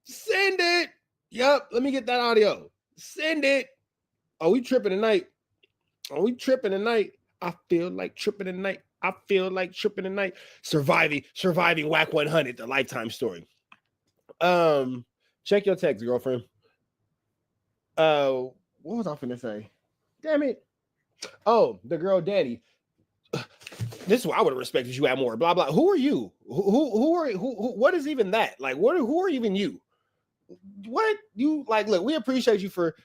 Send it. Yup, let me get that audio. Send it. Are we tripping tonight? Are we tripping tonight? I feel like tripping tonight. I feel like tripping tonight. Surviving Whack 100, the lifetime story. Check your text, girlfriend. What was I finna say? Damn it. Oh, the girl Danny. This is what I would have respected if you had more. Blah blah. Who are you? Who what is even that? Like, who are even you? What you like? Look, we appreciate you for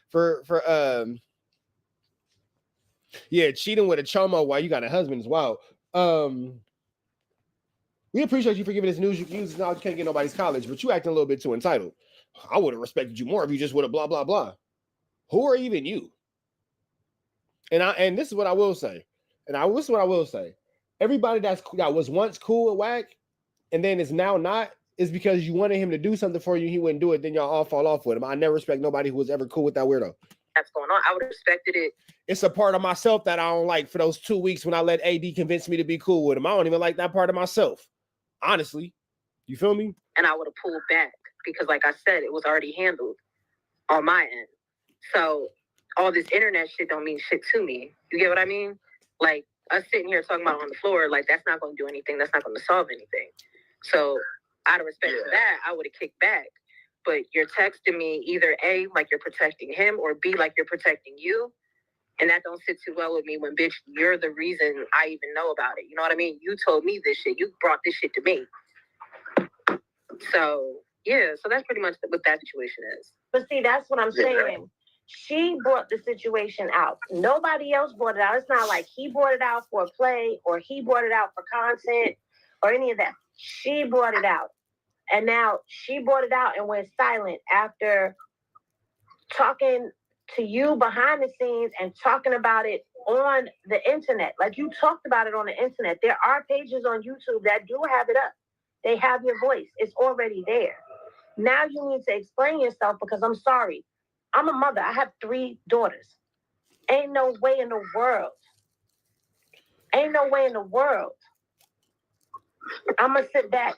cheating with a chomo while you got a husband as well. We appreciate you for giving us news you can use. Now you can't get nobody's college, but you acting a little bit too entitled. I would have respected you more if you just would have blah, blah, blah. Who are even you? And this is what I will say. This is what I will say. Everybody that was once cool with Wack and then is now not is because you wanted him to do something for you. He wouldn't do it. Then y'all all fall off with him. I never respect nobody who was ever cool with that weirdo. That's going on. I would have respected it. It's a part of myself that I don't like for those 2 weeks when I let AD convince me to be cool with him. I don't even like that part of myself. Honestly. You feel me? And I would have pulled back because, like I said, it was already handled on my end. So all this internet shit don't mean shit to me. You get what I mean? Like, us sitting here talking about on the floor, like, that's not going to do anything. That's not going to solve anything. So out of respect for that, I would have kicked back. But you're texting me either A, like you're protecting him, or B, like you're protecting you. And that don't sit too well with me when, bitch, you're the reason I even know about it. You know what I mean? You told me this shit. You brought this shit to me. So, yeah, so that's pretty much what that situation is. But see, that's what I'm saying. She brought the situation out. Nobody else brought it out. It's not like he brought it out for play or he brought it out for content or any of that. She brought it out. And now she brought it out and went silent after talking to you behind the scenes and talking about it on the internet. Like, you talked about it on the internet. There are pages on YouTube that do have it up. They have your voice. It's already there. Now you need to explain yourself because I'm sorry. I'm a mother. I have 3 daughters. Ain't no way in the world. Ain't no way in the world. I'm going to sit back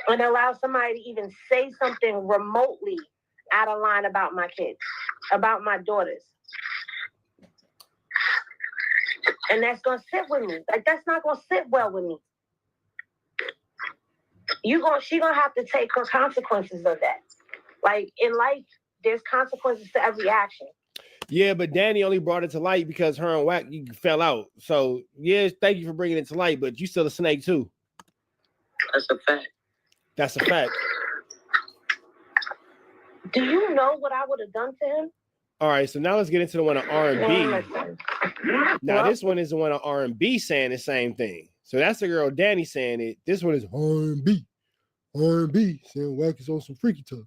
and allow somebody to even say something remotely out of line about my kids, about my daughters. And that's going to sit with me. Like, that's not going to sit well with me. She going to have to take her consequences of that. Like, in life, there's consequences to every action. Yeah, but Danny only brought it to light because her and Wack fell out. So, yeah, thank you for bringing it to light, but you still a snake, too. That's a fact. That's a fact. Do you know what I would have done to him? All right, so now let's get into the one on R&B. Now, this one is the one on R&B saying the same thing. So that's the girl Danny saying it. This one is R&B. R&B saying Wack is on some freaky talk.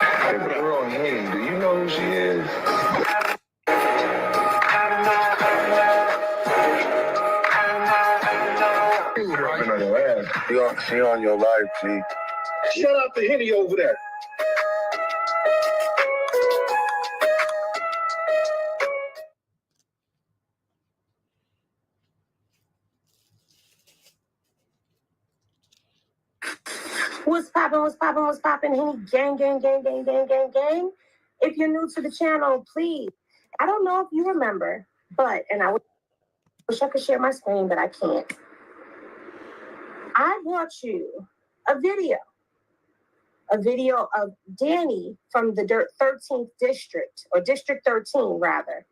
Hey, girl, hey, do you know who she is? She on your live, G. Shut up the Henny over there. What's poppin'? Henny gang. If you're new to the channel, please. I don't know if you remember, but, and I wish I could share my screen, but I can't. I brought you a video of Danny from the 13th district, or District 13, rather,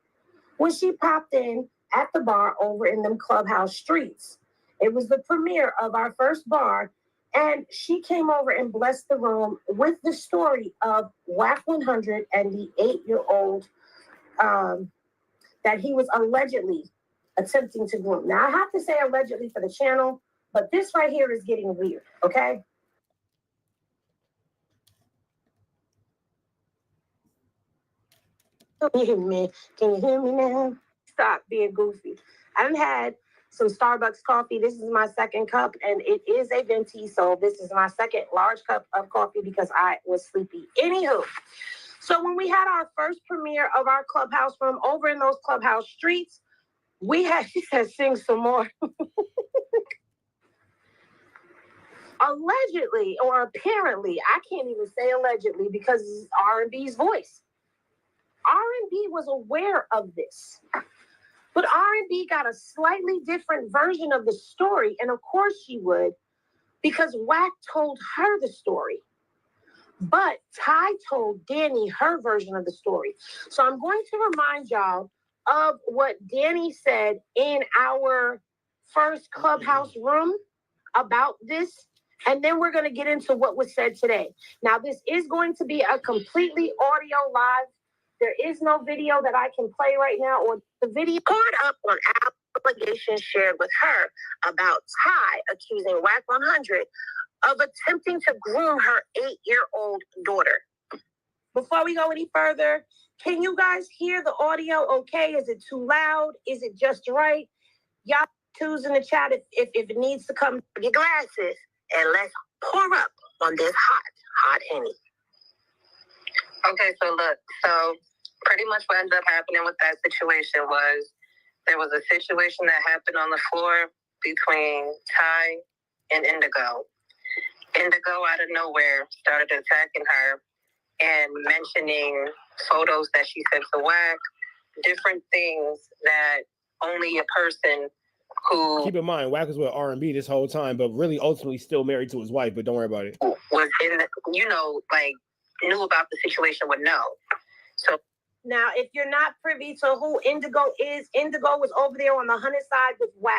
when she popped in at the bar over in them clubhouse streets. It was the premiere of our first bar, and she came over and blessed the room with the story of Wack 100 and the 8-year-old that he was allegedly attempting to groom. Now, I have to say allegedly for the channel, but this right here is getting weird, okay? Can you hear me now? Stop being goofy. I done had some Starbucks coffee. This is my second cup, and it is a venti, so this is my second large cup of coffee because I was sleepy. Anywho, so when we had our first premiere of our clubhouse room over in those clubhouse streets, she said, sing some more. Allegedly, or apparently, I can't even say allegedly because it's R&B's voice. R&B was aware of this. But R&B got a slightly different version of the story, and of course she would, because Wack told her the story. But Ty told Danny her version of the story. So I'm going to remind y'all of what Danny said in our first clubhouse room about this, and then we're going to get into what was said today. Now, this is going to be a completely audio live. There is no video that I can play right now, or the video card up on Apple. allegations shared with her about Ty accusing WAC 100 of attempting to groom her 8-year-old daughter. Before we go any further, can you guys hear the audio okay? Is it too loud? Is it just right? Y'all choose in the chat if it needs to come. Your glasses and let's pour up on this hot Henny. Okay, so look, so pretty much what ended up happening with that situation was there was a situation that happened on the floor between Ty and Indigo. Indigo out of nowhere started attacking her and mentioning photos that she sent to WAC, different things that only a person who Keep in mind, Wack was with R&B this whole time, but really ultimately still married to his wife, but don't worry about it. was in the, like knew about the situation would know. So now, if you're not privy to who Indigo is, Indigo was over there on the Hunter side with WAC.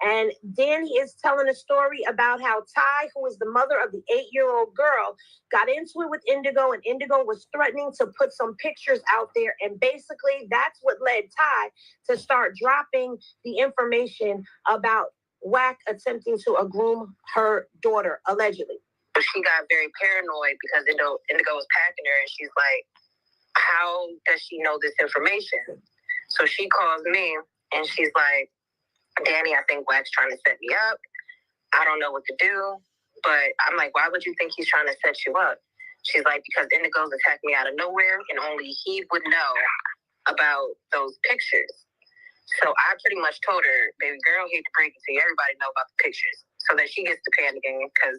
And Danny is telling a story about how Ty, who is the mother of the 8-year-old girl, got into it with Indigo, and Indigo was threatening to put some pictures out there. And basically, that's what led Ty to start dropping the information about WAC attempting to groom her daughter, allegedly. She got very paranoid because Indigo was packing her, and she's like, how does she know this information? So she calls me, and she's like, Danny, I think WAC's trying to set me up. I don't know what to do. But I'm like, why would you think he's trying to set you up? She's like, because Indigo's attacked me out of nowhere, and only he would know about those pictures. So I pretty much told her, baby girl, hate to break it to you, everybody know about the pictures. So that she gets to panicking because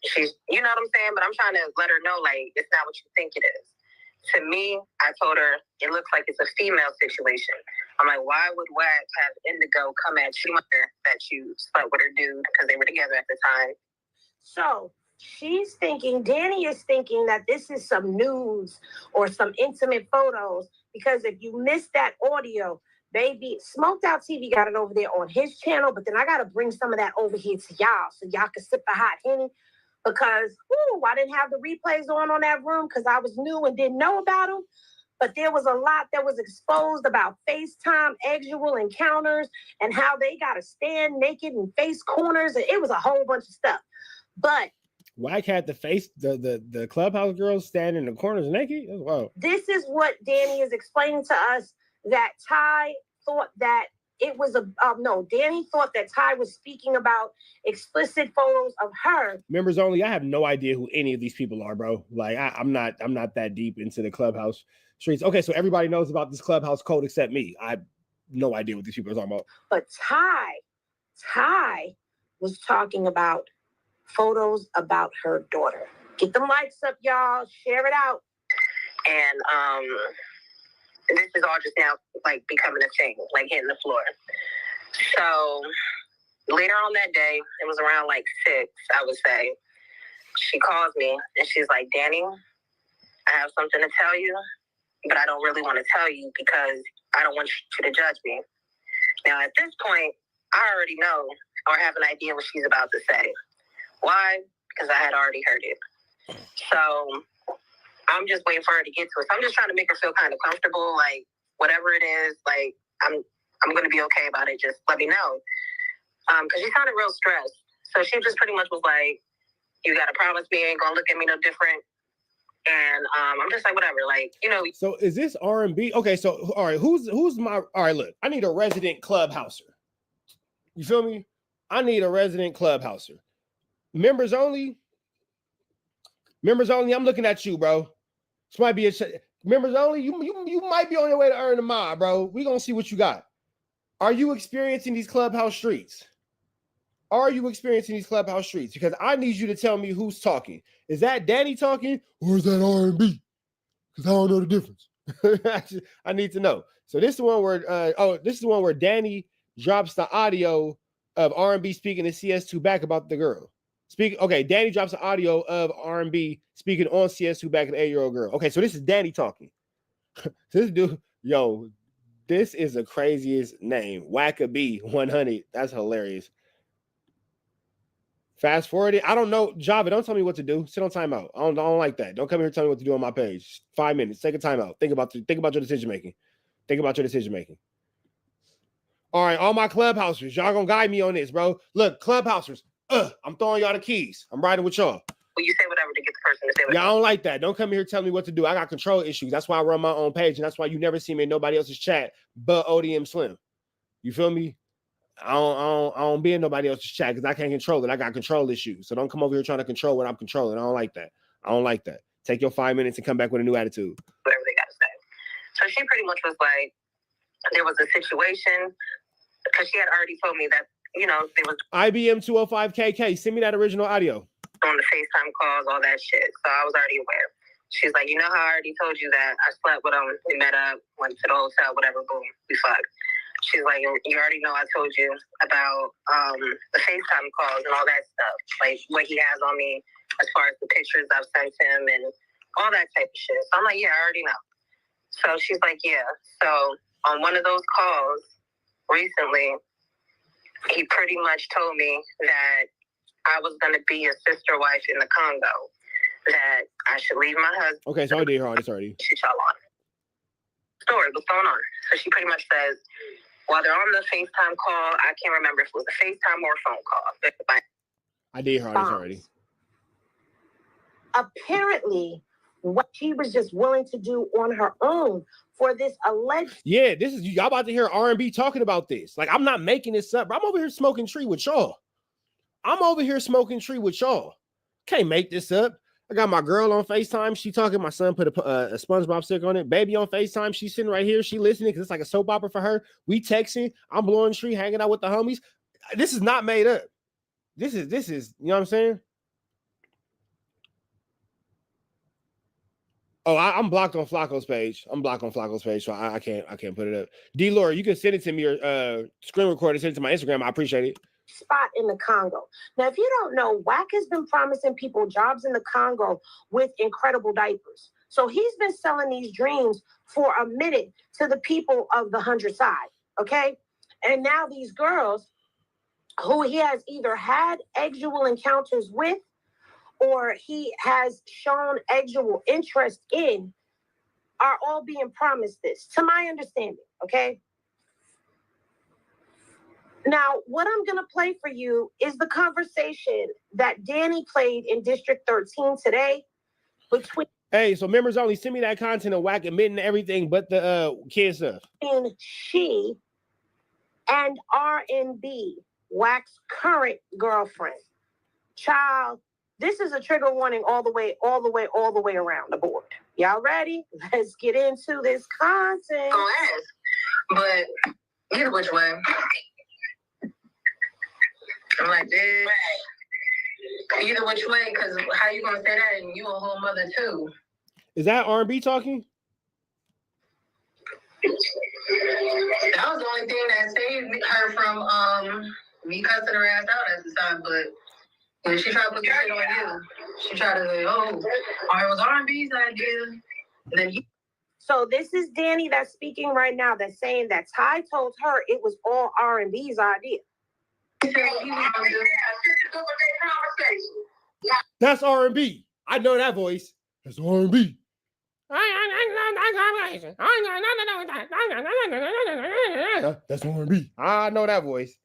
she's, you know what I'm saying? But I'm trying to let her know, like, it's not what you think it is. To me, I told her, it looks like it's a female situation. I'm like, why would WAC have Indigo come at you that you slept with her dude because they were together at the time? So she's thinking, Danny is thinking that this is some nudes or some intimate photos, because if you missed that audio, baby, Smoked Out TV got it over there on his channel, but then I got to bring some of that over here to y'all so y'all can sip the hot Henny. Because, I didn't have the replays on that room because I was new and didn't know about them. But there was a lot that was exposed about FaceTime, actual encounters, and how they got to stand naked in face corners. And it was a whole bunch of stuff. But Wack had the clubhouse girls standing in the corners naked? That's wild. This is what Danny is explaining to us, that Ty thought that it was Danny thought that Ty was speaking about explicit photos of her. Members only. I have no idea who any of these people are, bro. Like I'm not that deep into the clubhouse streets. Okay, so everybody knows about this clubhouse code except me. I have no idea what these people are talking about. But Ty was talking about photos about her daughter. Get them likes up, y'all. Share it out. And this is all just now like becoming a thing, like hitting the floor. So later on that day, it was around like 6, I would say, she calls me and she's like, Danny, I have something to tell you, but I don't really want to tell you because I don't want you to judge me. Now at this point, I already know or have an idea what she's about to say. Why? Because I had already heard it. So I'm just waiting for her to get to it. So I'm just trying to make her feel kind of comfortable, like whatever it is, like I'm gonna be okay about it. Just let me know. Because she sounded real stressed. So she just pretty much was like, you gotta promise me you ain't gonna look at me no different. And I'm just like, whatever, like, So is this R&B? Okay, so all right, who's my all right, look, I need a resident clubhouser. You feel me? I need a resident clubhouser. Members only. I'm looking at you, bro. This might be members only. You might be on your way to earn a mod, bro. We gonna see what you got. Are you experiencing these clubhouse streets? Because I need you to tell me who's talking. Is that Danny talking or is that R&B? Because I don't know the difference. I need to know. So this is the one where Danny drops the audio of R&B speaking to CS2 back about the girl. Danny drops the audio of R&B speaking on CS2 back an 8-year-old girl. Okay, so this is Danny talking. This dude, this is the craziest name. Wackabee 100. That's hilarious. Fast forward it. I don't know. Java, don't tell me what to do. Sit on timeout. I don't like that. Don't come here and tell me what to do on my page. 5 minutes. Take a timeout. Think about your decision making. All right, all my clubhousers, y'all gonna guide me on this, bro. Look, clubhousers, I'm throwing y'all the keys. I'm riding with y'all. Well, you say whatever to get the person to say whatever. Yeah, I don't like that. Don't come here telling me what to do. I got control issues. That's why I run my own page, and that's why you never see me in nobody else's chat but ODM Slim. You feel me? I don't be in nobody else's chat because I can't control it. I got control issues. So don't come over here trying to control what I'm controlling. I don't like that. I don't like that. Take your 5 minutes and come back with a new attitude. Whatever they got to say. So she pretty much was like, there was a situation because she had already told me that, you know, there was IBM 205KK. Send me that original audio. On the FaceTime calls, all that shit. So I was already aware. She's like, you know how I already told you that I slept with him. We met up, went to the hotel, whatever, boom, we fucked. She's like, you already know I told you about the FaceTime calls and all that stuff. Like what he has on me as far as the pictures I've sent him and all that type of shit. So I'm like, yeah, I already know. So she's like, yeah. So on one of those calls recently, he pretty much told me that I was going to be a sister wife in the Congo, that I should leave my husband. Okay, so I did hear all this already. Shit y'all on. Story, what's going on? So she pretty much says, while they're on the FaceTime call, I can't remember if it was a FaceTime or a phone call. I did hear all this already. Apparently, what she was just willing to do on her own for this alleged. Yeah, this is y'all about to hear R&B talking about this. Like, I'm not making this up, bro. I'm over here smoking tree with y'all. Can't make this up. I got my girl on FaceTime. She talking. My son put a SpongeBob sticker on it. Baby on FaceTime. She's sitting right here. She listening because it's like a soap opera for her. We texting. I'm blowing tree, hanging out with the homies. This is not made up. This is, you know what I'm saying? Oh, I'm blocked on Flacco's page. So I can't put it up. D-Laura, you can send it to me or screen record and send it to my Instagram. I appreciate it. Spot in the Congo. Now, if you don't know, WAC has been promising people jobs in the Congo with incredible diapers. So he's been selling these dreams for a minute to the people of the 100 side, okay? And now these girls who he has either had sexual encounters with or he has shown sexual interest in are all being promised this, to my understanding, okay? Now, what I'm going to play for you is the conversation that Danny played in District 13 today between... Hey, so members only, send me that content of WAC admitting everything but the kid stuff. She and R&B, WAC's current girlfriend. Child, this is a trigger warning all the way around the board. Y'all ready? Let's get into this content. Go ahead. But either which way. I'm like, dude, either which way, because how you gonna say that and you a whole mother too? Is that R&B talking? That was the only thing that saved her from me cussing her ass out at the time. But when she tried to put the shit on you, she tried to say, oh, it was R&B's idea. And then So this is Danny that's speaking right now that's saying that Ty told her it was all R&B's idea. That's R&B. I know that voice. That's R&B. That's R&B. I know that voice.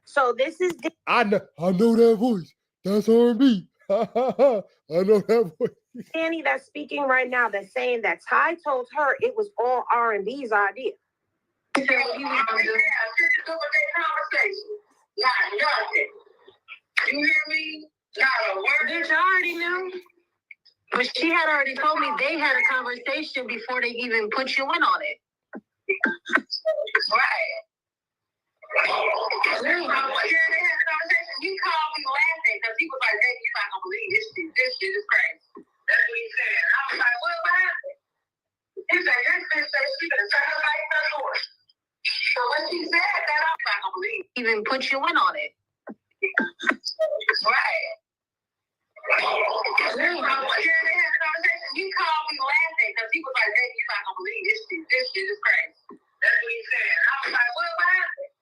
So this is I know that voice. That's R&B. I know that voice. Danny that's speaking right now that's saying that Ty told her it was all R&B's idea. Not nothing. You hear me? Not a word. Bitch, I already knew. But she had already told me they had a conversation before they even put you in on it. Right. They had a conversation. You called me laughing because he was like, "Baby, you're not gonna believe this shit. This shit is crazy." That's what he said. I was like, "What happened?" He said, "This bitch said she gonna turn her life on door." So when she said that, I was not gonna believe. Even put you in on it. Right. I was scared they had a conversation. You called me laughing because he was like, "Baby, you're not gonna believe this shit. This shit is crazy." That's what he said. I was like, "What happened?"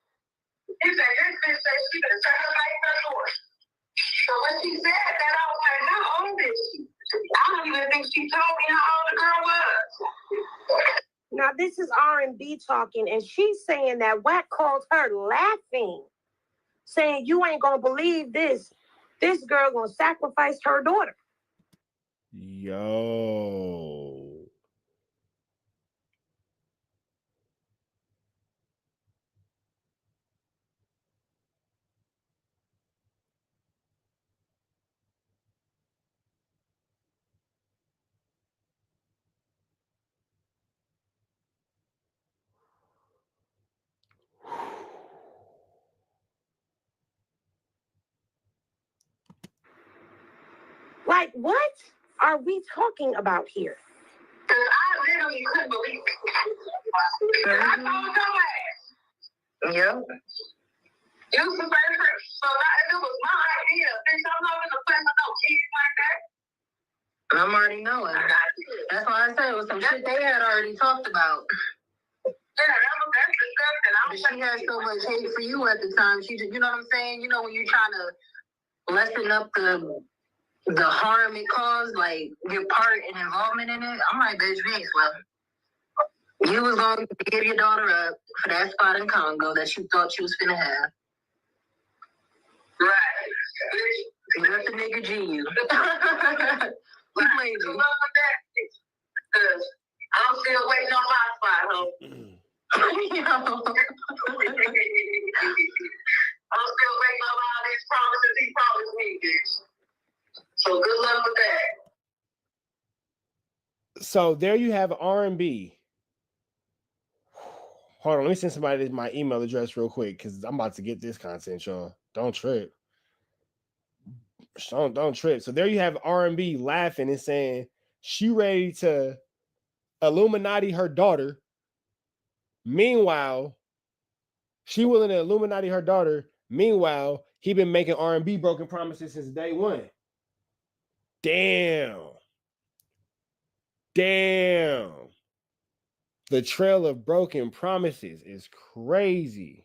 He said, "This bitch said she gonna turn her life on door." So when she said that, I was like, "How old is she?" I don't even think she told me how old the girl was. Now, this this is R&B talking, and she's saying that Wack called her laughing, saying, you ain't gonna believe this. This girl gonna sacrifice her daughter. Yo. Like, what are we talking about here? I literally couldn't believe it. I told your ass. Yep. You was the first person. So it was my idea. Bitch, I'm not gonna play with no kids like that. I'm already knowing. That's why I said it was some shit they had already talked about. Yeah, that's disgusting. She had so much hate for you at the time. She just, you know what I'm saying? You know, when you're trying to lessen up the harm it caused, like your part and involvement in it. I'm like, bitch, thanks, well, you was gonna give your daughter up for that spot in Congo that you thought you was finna have. Right. You let the nigga G you. He played you. I'm still waiting on my spot, ho. I'm still waiting on all these promises he promised me, bitch. So good luck with that. So there you have R&B. Hold on, let me send somebody my email address real quick because I'm about to get this content, y'all. Don't trip. Don't trip. So there you have R&B laughing and saying she ready to Illuminati her daughter. Meanwhile, she willing to Illuminati her daughter. Meanwhile, he been making R&B broken promises since day one. Damn. The trail of broken promises is crazy.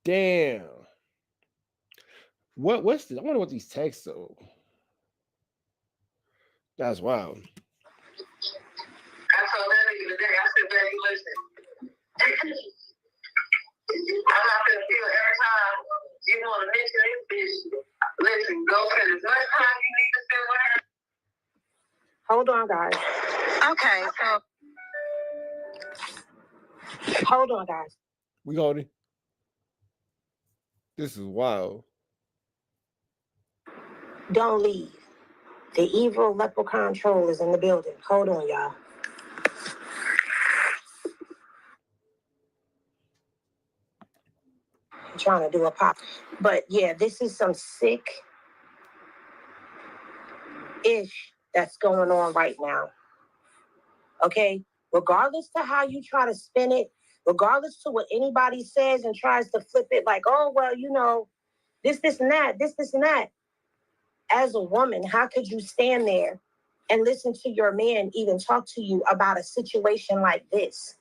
Damn. What's this? I wonder what these texts are. That's wild. I told that nigga today, I said, baby, listen. I'm not gonna feel every time you want to mention this bitch. Listen, go spend as much time you need to spend with her. Hold on, guys. Okay, so. Hold on, guys. We got it. This is wild. Don't leave. The evil leprechaun troll is in the building. Hold on, y'all. I'm trying to do a pop. But yeah, this is some sick-ish that's going on right now. Okay? Regardless to how you try to spin it, regardless to what anybody says and tries to flip it like, oh, well, you know, this and that, this and that. As a woman, how could you stand there and listen to your man even talk to you about a situation like this?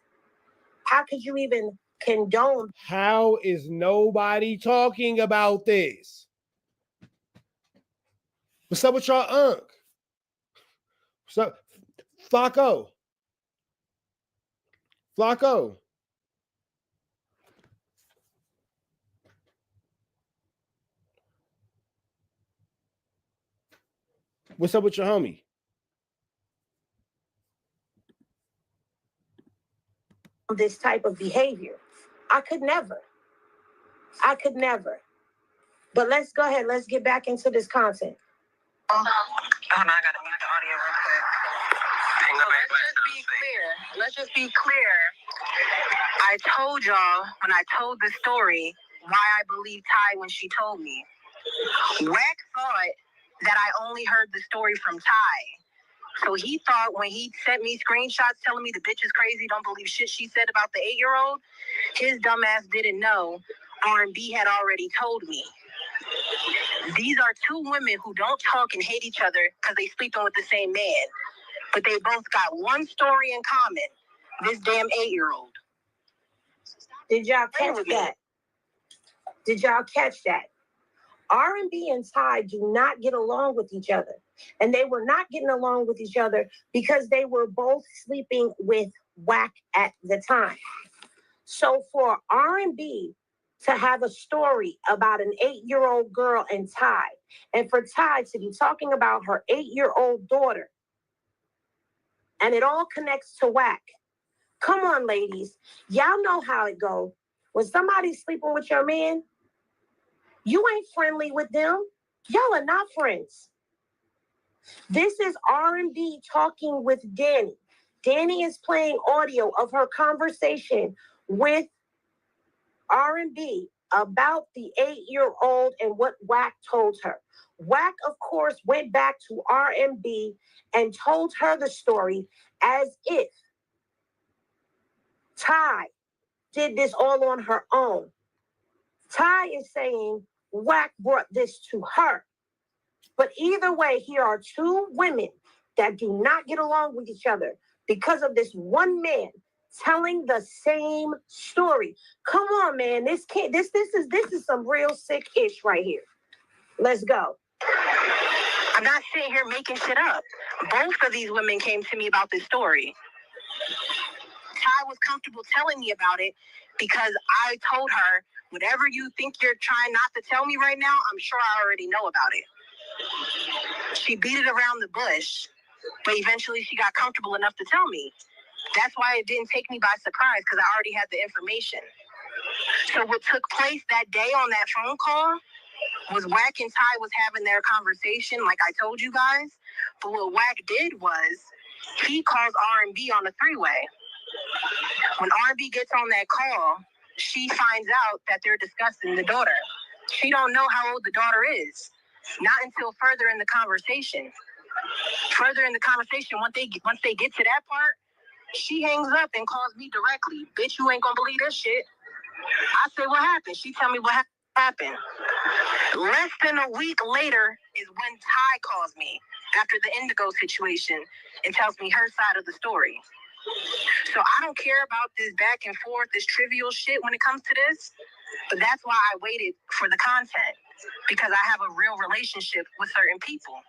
How could you even condone? How is nobody talking about this? What's up with y'all, Unc? What's up? Flacco. What's up with your homie? This type of behavior. I could never. But let's go ahead. Let's get back into this content. Hold on, I gotta mute the audio real quick. So let's just be clear. I told y'all when I told the story why I believed Ty when she told me. Wack thought that I only heard the story from Ty. So he thought when he sent me screenshots telling me the bitch is crazy, don't believe shit she said about the 8-year-old, his dumbass didn't know R&B had already told me. These are two women who don't talk and hate each other because they sleeping with the same man. But they both got one story in common. This damn 8-year-old. Did y'all catch that? R&B and Ty do not get along with each other. And they were not getting along with each other because they were both sleeping with Wack at the time. So for R&B to have a story about an 8-year-old girl and Ty, and for Ty to be talking about her 8-year-old daughter, and it all connects to Wack. Come on, ladies. Y'all know how it go. When somebody's sleeping with your man, you ain't friendly with them. Y'all are not friends. This is R&B talking with Danny. Danny is playing audio of her conversation with R&B about the 8-year-old and what Wack told her. Wack, of course, went back to R&B and told her the story as if Ty did this all on her own. Ty is saying Wack brought this to her. But either way, here are two women that do not get along with each other because of this one man telling the same story. Come on, man. This is some real sick ish right here. Let's go. I'm not sitting here making shit up. Both of these women came to me about this story. Ty was comfortable telling me about it because I told her, whatever you think you're trying not to tell me right now, I'm sure I already know about it. She beat it around the bush, but eventually she got comfortable enough to tell me. That's why it didn't take me by surprise, because I already had the information. So what took place that day on that phone call was Wack and Ty was having their conversation, like I told you guys. But what Wack did was he calls R&B on a three-way. When R&B gets on that call, she finds out that they're discussing the daughter. She don't know how old the daughter is. Not until further in the conversation. Further in the conversation, once they get to that part, she hangs up and calls me directly. Bitch, you ain't gonna believe this shit. I say, what happened? She tell me what happened. Less than a week later is when Ty calls me after the Indigo situation and tells me her side of the story. So I don't care about this back and forth, this trivial shit when it comes to this, but that's why I waited for the content, because I have a real relationship with certain people.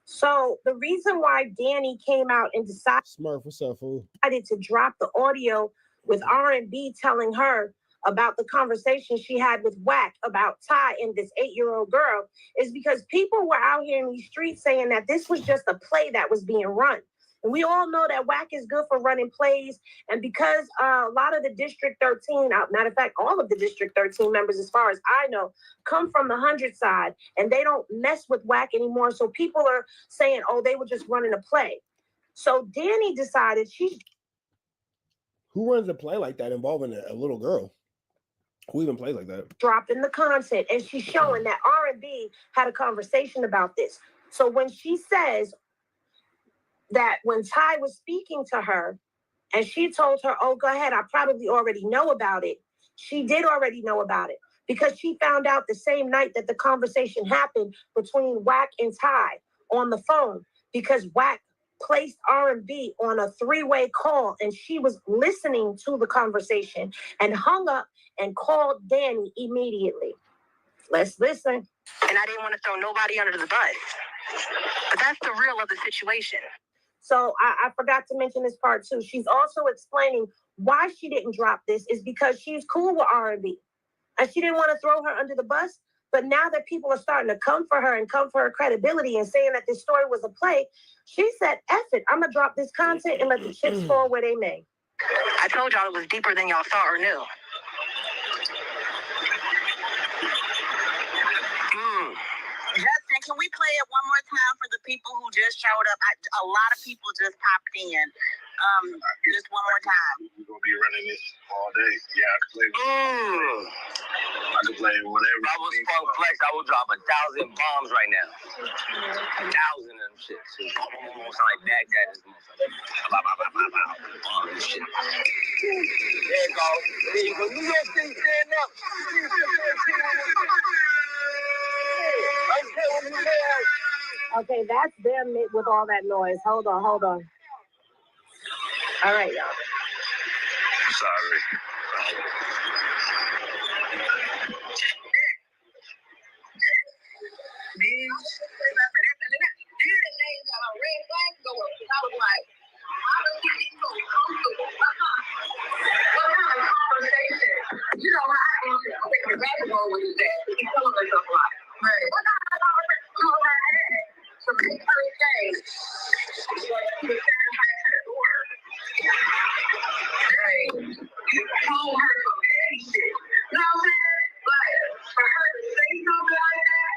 So the reason why Danny came out and decided Smurf, what's up, fool? To drop the audio with R&B telling her about the conversation she had with Wack about Ty and this 8-year-old girl is because people were out here in these streets saying that this was just a play that was being run. And we all know that Wack is good for running plays. And because a lot of the District 13, matter of fact, all of the District 13 members, as far as I know, come from the 100 side, and they don't mess with Wack anymore. So people are saying, oh, they were just running a play. So Danny decided Who runs a play like that involving a little girl? Who even plays like that? dropping the content, and she's showing that R&B had a conversation about this. So when she says that when Ty was speaking to her and she told her, oh, go ahead, I probably already know about it. She did already know about it because she found out the same night that the conversation happened between Wack and Ty on the phone, because Wack placed R&B on a three-way call and she was listening to the conversation and hung up and called Danny immediately. Let's listen. And I didn't want to throw nobody under the bus. But that's the real of the situation. So I forgot to mention this part too. She's also explaining why she didn't drop this is because she's cool with R&B. And she didn't want to throw her under the bus. But now that people are starting to come for her and come for her credibility and saying that this story was a play, she said, F it, I'm going to drop this content and let the chips fall where they may. I told y'all it was deeper than y'all thought or knew. Justin, can we play it one more time for the people who just showed up? A lot of people just popped in. Just one more time. We're gonna be running this all day. Yeah, I can play. I can play whatever. If I was Funk Flex, I would drop 1,000 bombs right now. 1,000 of them shit. Almost like Baghdad is bombs and shit. There you go. There you go. New York City, stand up. Okay, that's them with all that noise. Hold on. All right, y'all. Sorry. untouchable with that. He's telling us a lot. Right. What kind of conversation you and her had to make her say, like, she was saying back to the door? Right. You told her some petty shit. You know what I'm saying? Like, for her to say something like that,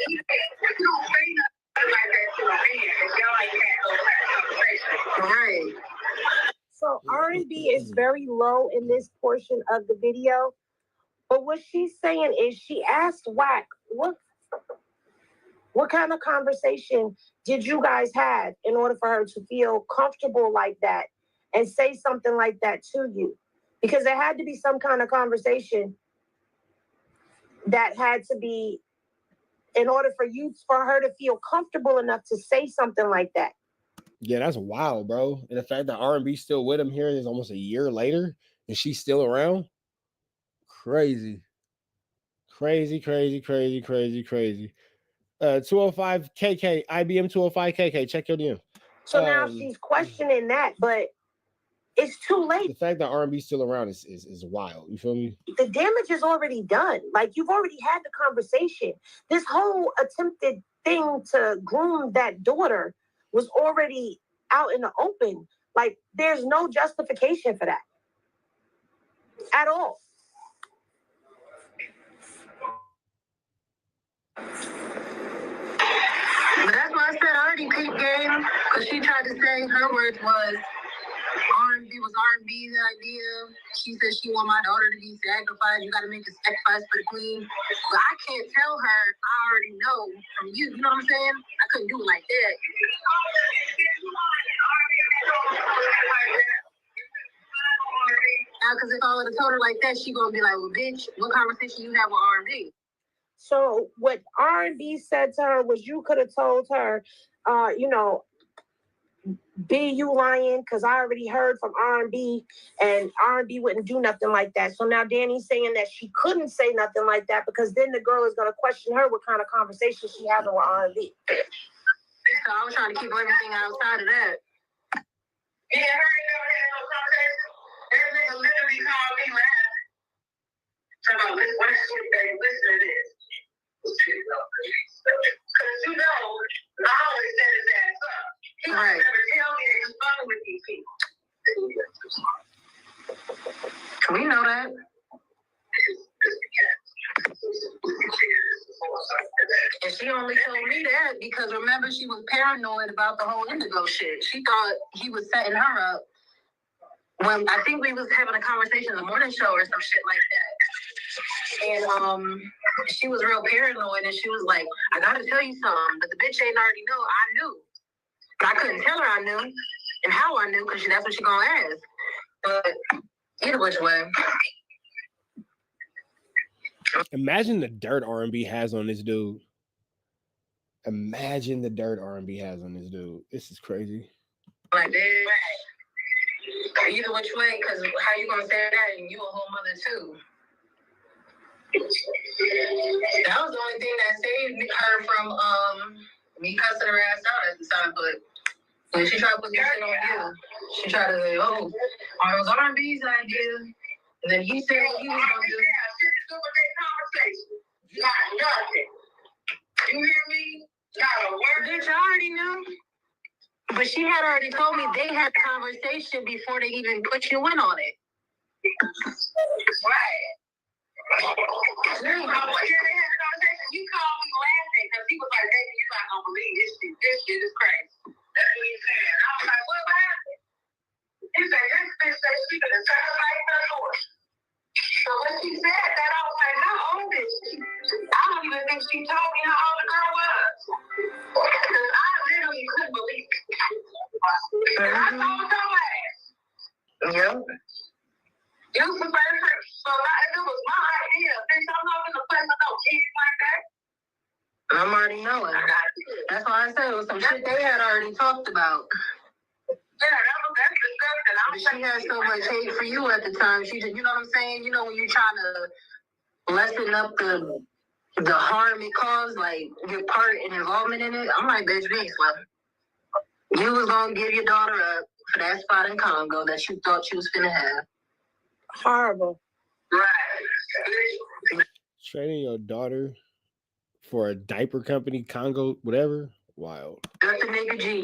you don't say nothing like that to a man. Y'all like that conversation. Right. So R&B is very low in this portion of the video. But what she's saying is she asked Wack, what kind of conversation did you guys have in order for her to feel comfortable like that and say something like that to you? Because there had to be some kind of conversation that had to be in order for her to feel comfortable enough to say something like that. Yeah, that's wild, bro. And the fact that R&B still with him here is almost a year later and she's still around. Crazy. Crazy. 205 KK, IBM 205 KK. Check your DM. So now she's questioning that, but it's too late. The fact that R&B still around is wild. You feel me? The damage is already done. Like, you've already had the conversation. This whole attempted thing to groom that daughter was already out in the open. Like, there's no justification for that at all. But that's why I said I already peeped game, because she tried to say her words was R&B was R&B's idea. She said she want my daughter to be sacrificed. You got to make a sacrifice for the queen. But I can't tell her I already know from you. You know what I'm saying? I couldn't do it like that. Now, because if I would have told her like that, she gonna be like, well, bitch, what conversation you have with R&B? So what R&B said to her was, you could have told her, B, you lying, because I already heard from R&B, and R&B wouldn't do nothing like that. So now Danny's saying that she couldn't say nothing like that because then the girl is going to question her what kind of conversation she having with R&B. So I was trying to keep everything outside of that. Yeah, her ain't never had no conversation. That nigga literally called me laughing. Talking about, what is this, baby? Listen to this. Because you know, I always set his ass up. He would never tell me that he's fucking with these people. Can we know that? And she only told me that because remember she was paranoid about the whole Indigo shit. She thought he was setting her up when I think we was having a conversation in the morning show or some shit like that. And she was real paranoid and she was like, I gotta tell you something, but the bitch ain't already know. I knew. But I couldn't tell her I knew and how I knew because that's what she gonna ask. But either which way. Imagine the dirt R&B has on this dude. Imagine the dirt R&B has on this dude. This is crazy. Like that. Either which way, because how you gonna say that and you a whole mother too? That was the only thing that saved her from me cussing her ass out at the time. But when she tried to put this shit on you, she tried to say, oh, it was R&B's idea. And then he said what he was gonna do. Not nothing. You hear me? Not a word. Bitch, I already knew. But she had already told me they had the conversation before they even put you in on it. Right. They had the conversation. You called me laughing because he was like, baby, you're not gonna believe this shit. This shit is crazy. That's what he said. I was like, what happened? He said, this bitch said she could have sacrificed her horse. So when she said that, I was like, how old is she? I don't even think she told me how old the girl was. Because I literally couldn't believe it. I told her ass. Yep. You was the first person. So if it was my idea, bitch, I'm not gonna play with no kids like that. I'm already knowing. That's why I said it was some shit they had already talked about. Yeah, that's disgusting. She had so much hate for you at the time. She just, you know what I'm saying? You know when you're trying to lessen up the harm it caused, like your part and involvement in it. I'm like, bitch, be slow. You was gonna give your daughter up for that spot in Congo that you thought you was finna have. Horrible. Right. Training your daughter for a diaper company, Congo, whatever. Wild. That's the nigga G. I'm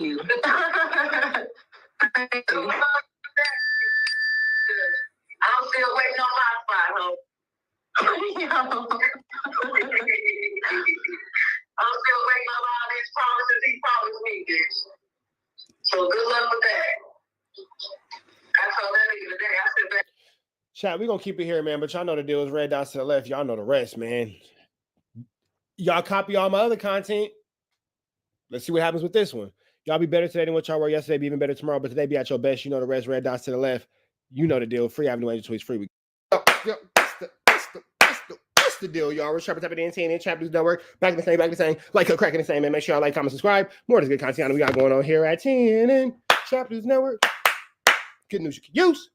still waiting on my spot, ho. I'm still waiting on all these promises he promised me, bitch. So good luck with that. I told that nigga today, I said that. Chat, we're gonna keep it here, man. But y'all know the deal is red dots to the left. Y'all know the rest, man. Y'all copy all my other content. Let's see what happens with this one. Y'all be better today than what y'all were yesterday. Be even better tomorrow. But today be at your best. You know the rest. Red dots to the left. You know the deal. Free Avenue Angel Tweets. Free. What's the deal, y'all? We're sharp at the NTN Chapters Network. Back in the same. Like a crack in the same, man. Make sure y'all like, comment, subscribe. More of this good content we got going on here at TNN Chapters Network. Good news you can use.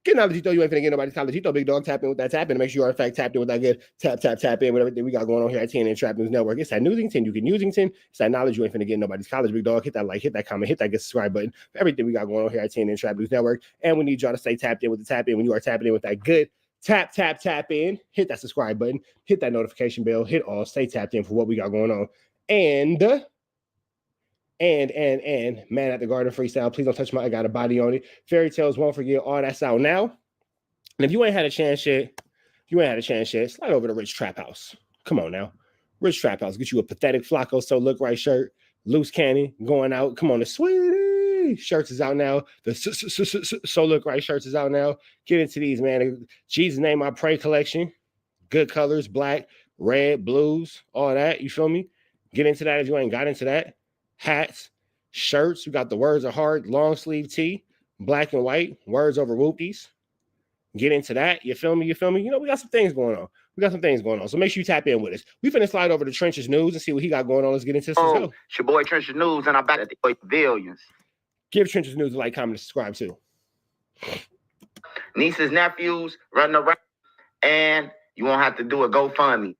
Get knowledge you throw, you ain't finna get nobody's college. You throw big dog, tap in with that tap in to make sure you are in fact tapped in with that good tap in with everything we got going on here at TNN Trap News Network. It's that Newsington, you can Newsington. It's that knowledge you ain't finna get nobody's college, big dog. Hit that like, hit that comment, hit that good subscribe button for everything we got going on here at TNN Trap News Network. And we need y'all to stay tapped in with the tap in when you are tapping in with that good tap in. Hit that subscribe button, hit that notification bell, hit all, stay tapped in for what we got going on. And Man at the Garden freestyle. Please don't touch my, I got a body on it. Fairy Tales Won't Forget, all that's out now. And if you ain't had a chance yet, slide over to Rich Trap House. Come on now. Rich Trap House. Get you a pathetic Flacco So Look Right shirt. Loose Cannon going out. Come on, the Sweetie shirts is out now. The So Look Right shirts is out now. Get into these, man. Jesus Name I Pray collection. Good colors, black, red, blues, all that. You feel me? Get into that if you ain't got into that. Hats, shirts. We got the Words Are Hard long sleeve tee. Black and white. Words over whoopies. Get into that. You feel me? You know, we got some things going on. So make sure you tap in with us. We finna slide over to Trench's News and see what he got going on. Let's get into this. Let's go. It's your boy Trench's News, and I'm back at the billions. Give Trench's News a like, comment, and subscribe too. Nieces, nephews, running around, and you won't have to do a GoFundMe.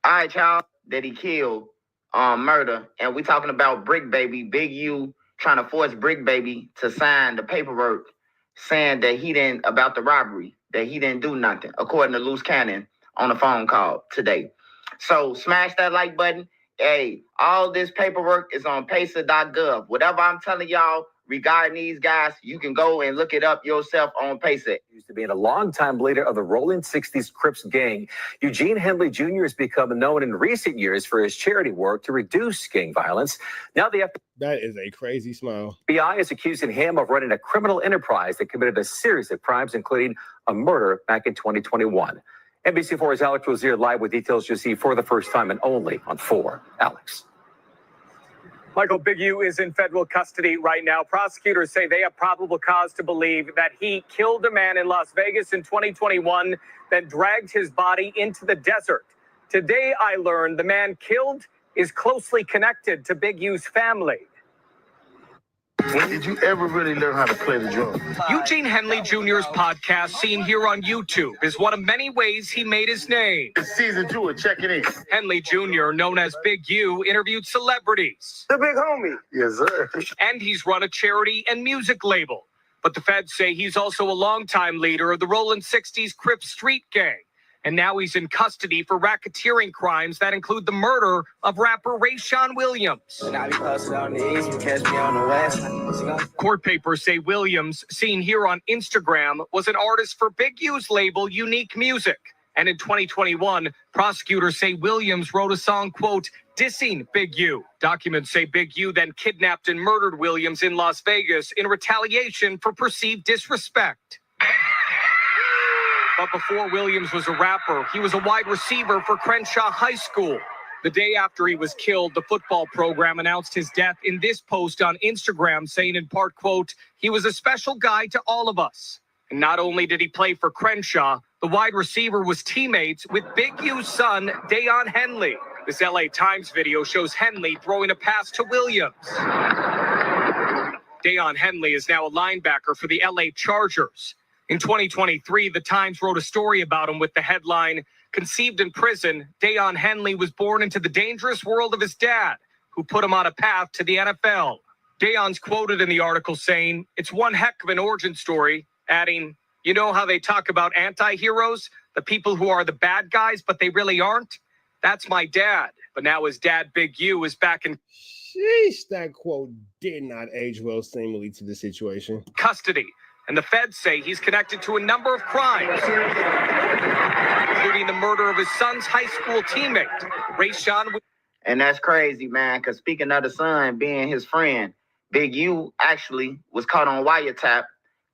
All right, y'all, that he killed, murder, and we talking about Brick Baby, Big U, trying to force Brick Baby to sign the paperwork saying that he didn't, about the robbery, that he didn't do nothing, according to Loose Cannon on a phone call today. So smash that like button. Hey, all this paperwork is on pacer.gov. Whatever I'm telling y'all regarding these guys, you can go and look it up yourself on Pacer. Used to be a longtime leader of the Rolling 60s Crips gang, Eugene Henley Jr. has become known in recent years for his charity work to reduce gang violence. Now the That is a crazy smile. FBI is accusing him of running a criminal enterprise that committed a series of crimes, including a murder back in 2021. NBC4's Alex Rozier live with details you see for the first time and only on 4. Alex. Michael, Big U is in federal custody right now. Prosecutors say they have probable cause to believe that he killed a man in Las Vegas in 2021, then dragged his body into the desert. Today, I learned the man killed is closely connected to Big U's family. When did you ever really learn how to play the drum? Eugene Henley Jr.'s podcast, seen here on YouTube, is one of many ways he made his name. It's season 2 of Checking In. Henley Jr., known as Big U, interviewed celebrities. The big homie. Yes, sir. And he's run a charity and music label. But the feds say he's also a longtime leader of the Rolling 60s Crips street gang. And now he's in custody for racketeering crimes that include the murder of rapper Rayshawn Williams. Court papers say Williams, seen here on Instagram, was an artist for Big U's label Unique Music. And in 2021, prosecutors say Williams wrote a song, quote, dissing Big U. Documents say Big U then kidnapped and murdered Williams in Las Vegas in retaliation for perceived disrespect. But before Williams was a rapper, he was a wide receiver for Crenshaw High School. The day after he was killed, the football program announced his death in this post on Instagram, saying in part, quote, he was a special guy to all of us. And not only did he play for Crenshaw, the wide receiver was teammates with Big U's son, Deion Henley. This LA Times video shows Henley throwing a pass to Williams. Deion Henley is now a linebacker for the LA Chargers. In 2023, the Times wrote a story about him with the headline, conceived in prison, Deion Henley was born into the dangerous world of his dad, who put him on a path to the NFL. Deion's quoted in the article saying, it's one heck of an origin story, adding, you know how they talk about anti-heroes? The people who are the bad guys, but they really aren't. That's my dad. But now his dad, Big U, is back in Sheesh, that quote did not age well, seemingly, to the situation. custody. And the feds say he's connected to a number of crimes, including the murder of his son's high school teammate, Rayshawn. And that's crazy, man, because speaking of the son being his friend, Big U actually was caught on wiretap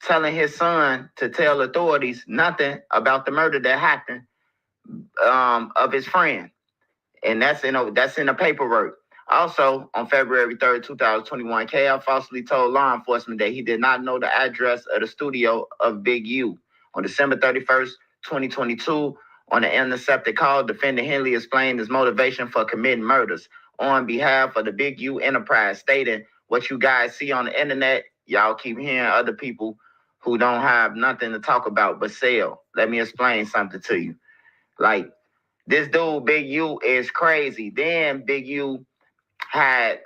telling his son to tell authorities nothing about the murder that happened of his friend. And that's in the paperwork. Also, on February 3rd, 2021, KL falsely told law enforcement that he did not know the address of the studio of Big U. On December 31st, 2022, on an intercepted call, defendant Henley explained his motivation for committing murders on behalf of the Big U enterprise, stating, what you guys see on the internet, y'all keep hearing other people who don't have nothing to talk about but sell. Let me explain something to you. Like, this dude, Big U, is crazy. Then Big U had,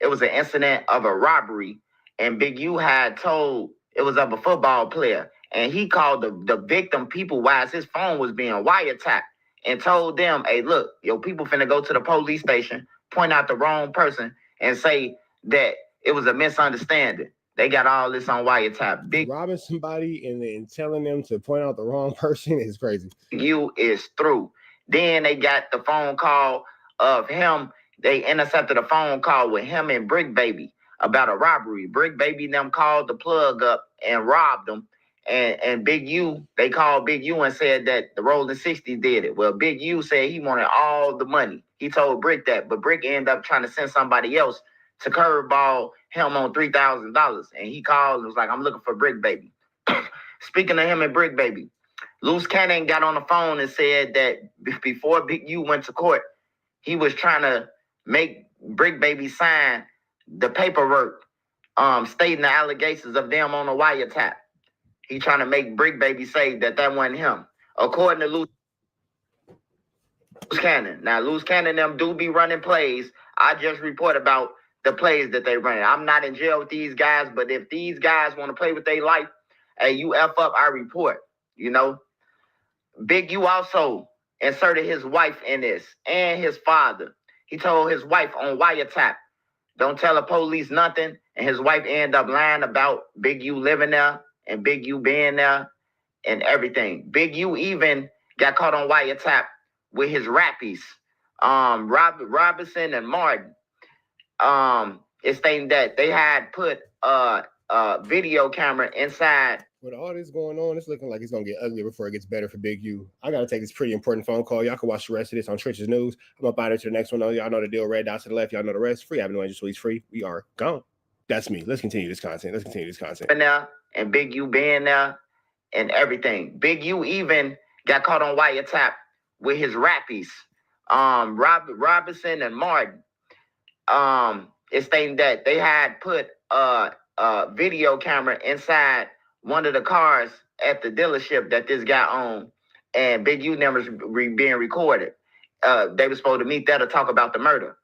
it was an incident of a robbery, and Big U had told it was of a football player, and he called the victim people while his phone was being wiretapped and told them, hey, look, yo, people finna go to the police station, point out the wrong person, and say that it was a misunderstanding. They got all this on wiretap. Big Robbing somebody and then telling them to point out the wrong person is crazy. U is through. Then they got the phone call of him. They intercepted a phone call with him and Brick Baby about a robbery. Brick Baby them called the plug up and robbed them. And Big U, they called Big U and said that the Rolling 60 did it. Well, Big U said he wanted all the money. He told Brick that, but Brick ended up trying to send somebody else to curveball him on $3,000. And he called and was like, I'm looking for Brick Baby. Speaking of him and Brick Baby, Loose Cannon got on the phone and said that before Big U went to court, he was trying to make Brick Baby sign the paperwork stating the allegations of them on the wiretap. He trying to make Brick Baby say that wasn't him. According to Loose Cannon. Now, Loose Cannon them do be running plays. I just report about the plays that they run. I'm not in jail with these guys, but if these guys want to play with their life, hey, you F up, I report, you know. Big U also inserted his wife in this and his father. He told his wife on wiretap, don't tell the police nothing. And his wife ended up lying about Big U living there and Big U being there and everything. Big U even got caught on wiretap with his rappies, Robinson and Martin. It's saying that they had put a video camera inside. With all this going on, it's looking like it's going to get ugly before it gets better for Big U. I got to take this pretty important phone call. Y'all can watch the rest of this on Trenches News. I'm up out of to the next one. Y'all know the deal. Red dots to the left. Y'all know the rest. Free. Having no angel tweets free. We are gone. That's me. Let's continue this content. And Big U being there and everything. Big U even got caught on wiretap with his rappies, Robinson and Martin. It's saying that they had put a video camera inside one of the cars at the dealership that this guy owned, and Big U numbers being recorded. They were supposed to meet there to talk about the murder.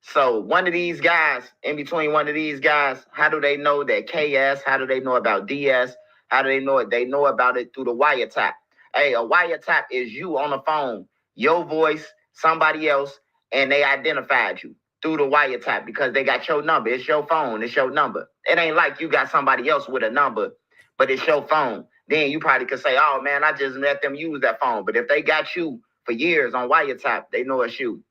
So one of these guys, in between one of these guys, how do they know that KS? How do they know about DS? How do they know it? They know about it through the wiretap. Hey, a wiretap is you on the phone, your voice, somebody else, and they identified you through the wiretap because they got your number. It's your phone. It's your number. It ain't like you got somebody else with a number, but it's your phone. Then you probably could say, oh, man, I just let them use that phone. But if they got you for years on wiretap, they know it's you.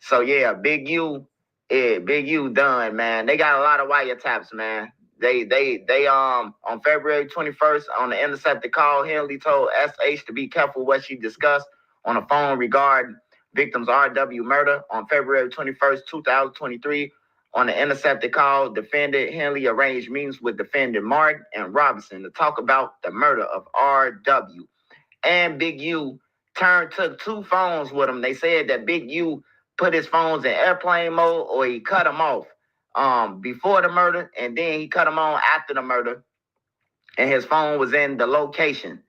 So, yeah, Big U done, man. They got a lot of wiretaps, man. They on February 21st, on the intercepted call, Henley told SH to be careful what she discussed on the phone regarding victims' RW murder. On February 21st, 2023, on the intercepted call, defendant Henley arranged meetings with defendant Martin and Robinson to talk about the murder of RW. And Big U took two phones with him. They said that Big U put his phones in airplane mode or he cut them off before the murder, and then he cut them on after the murder, and his phone was in the location.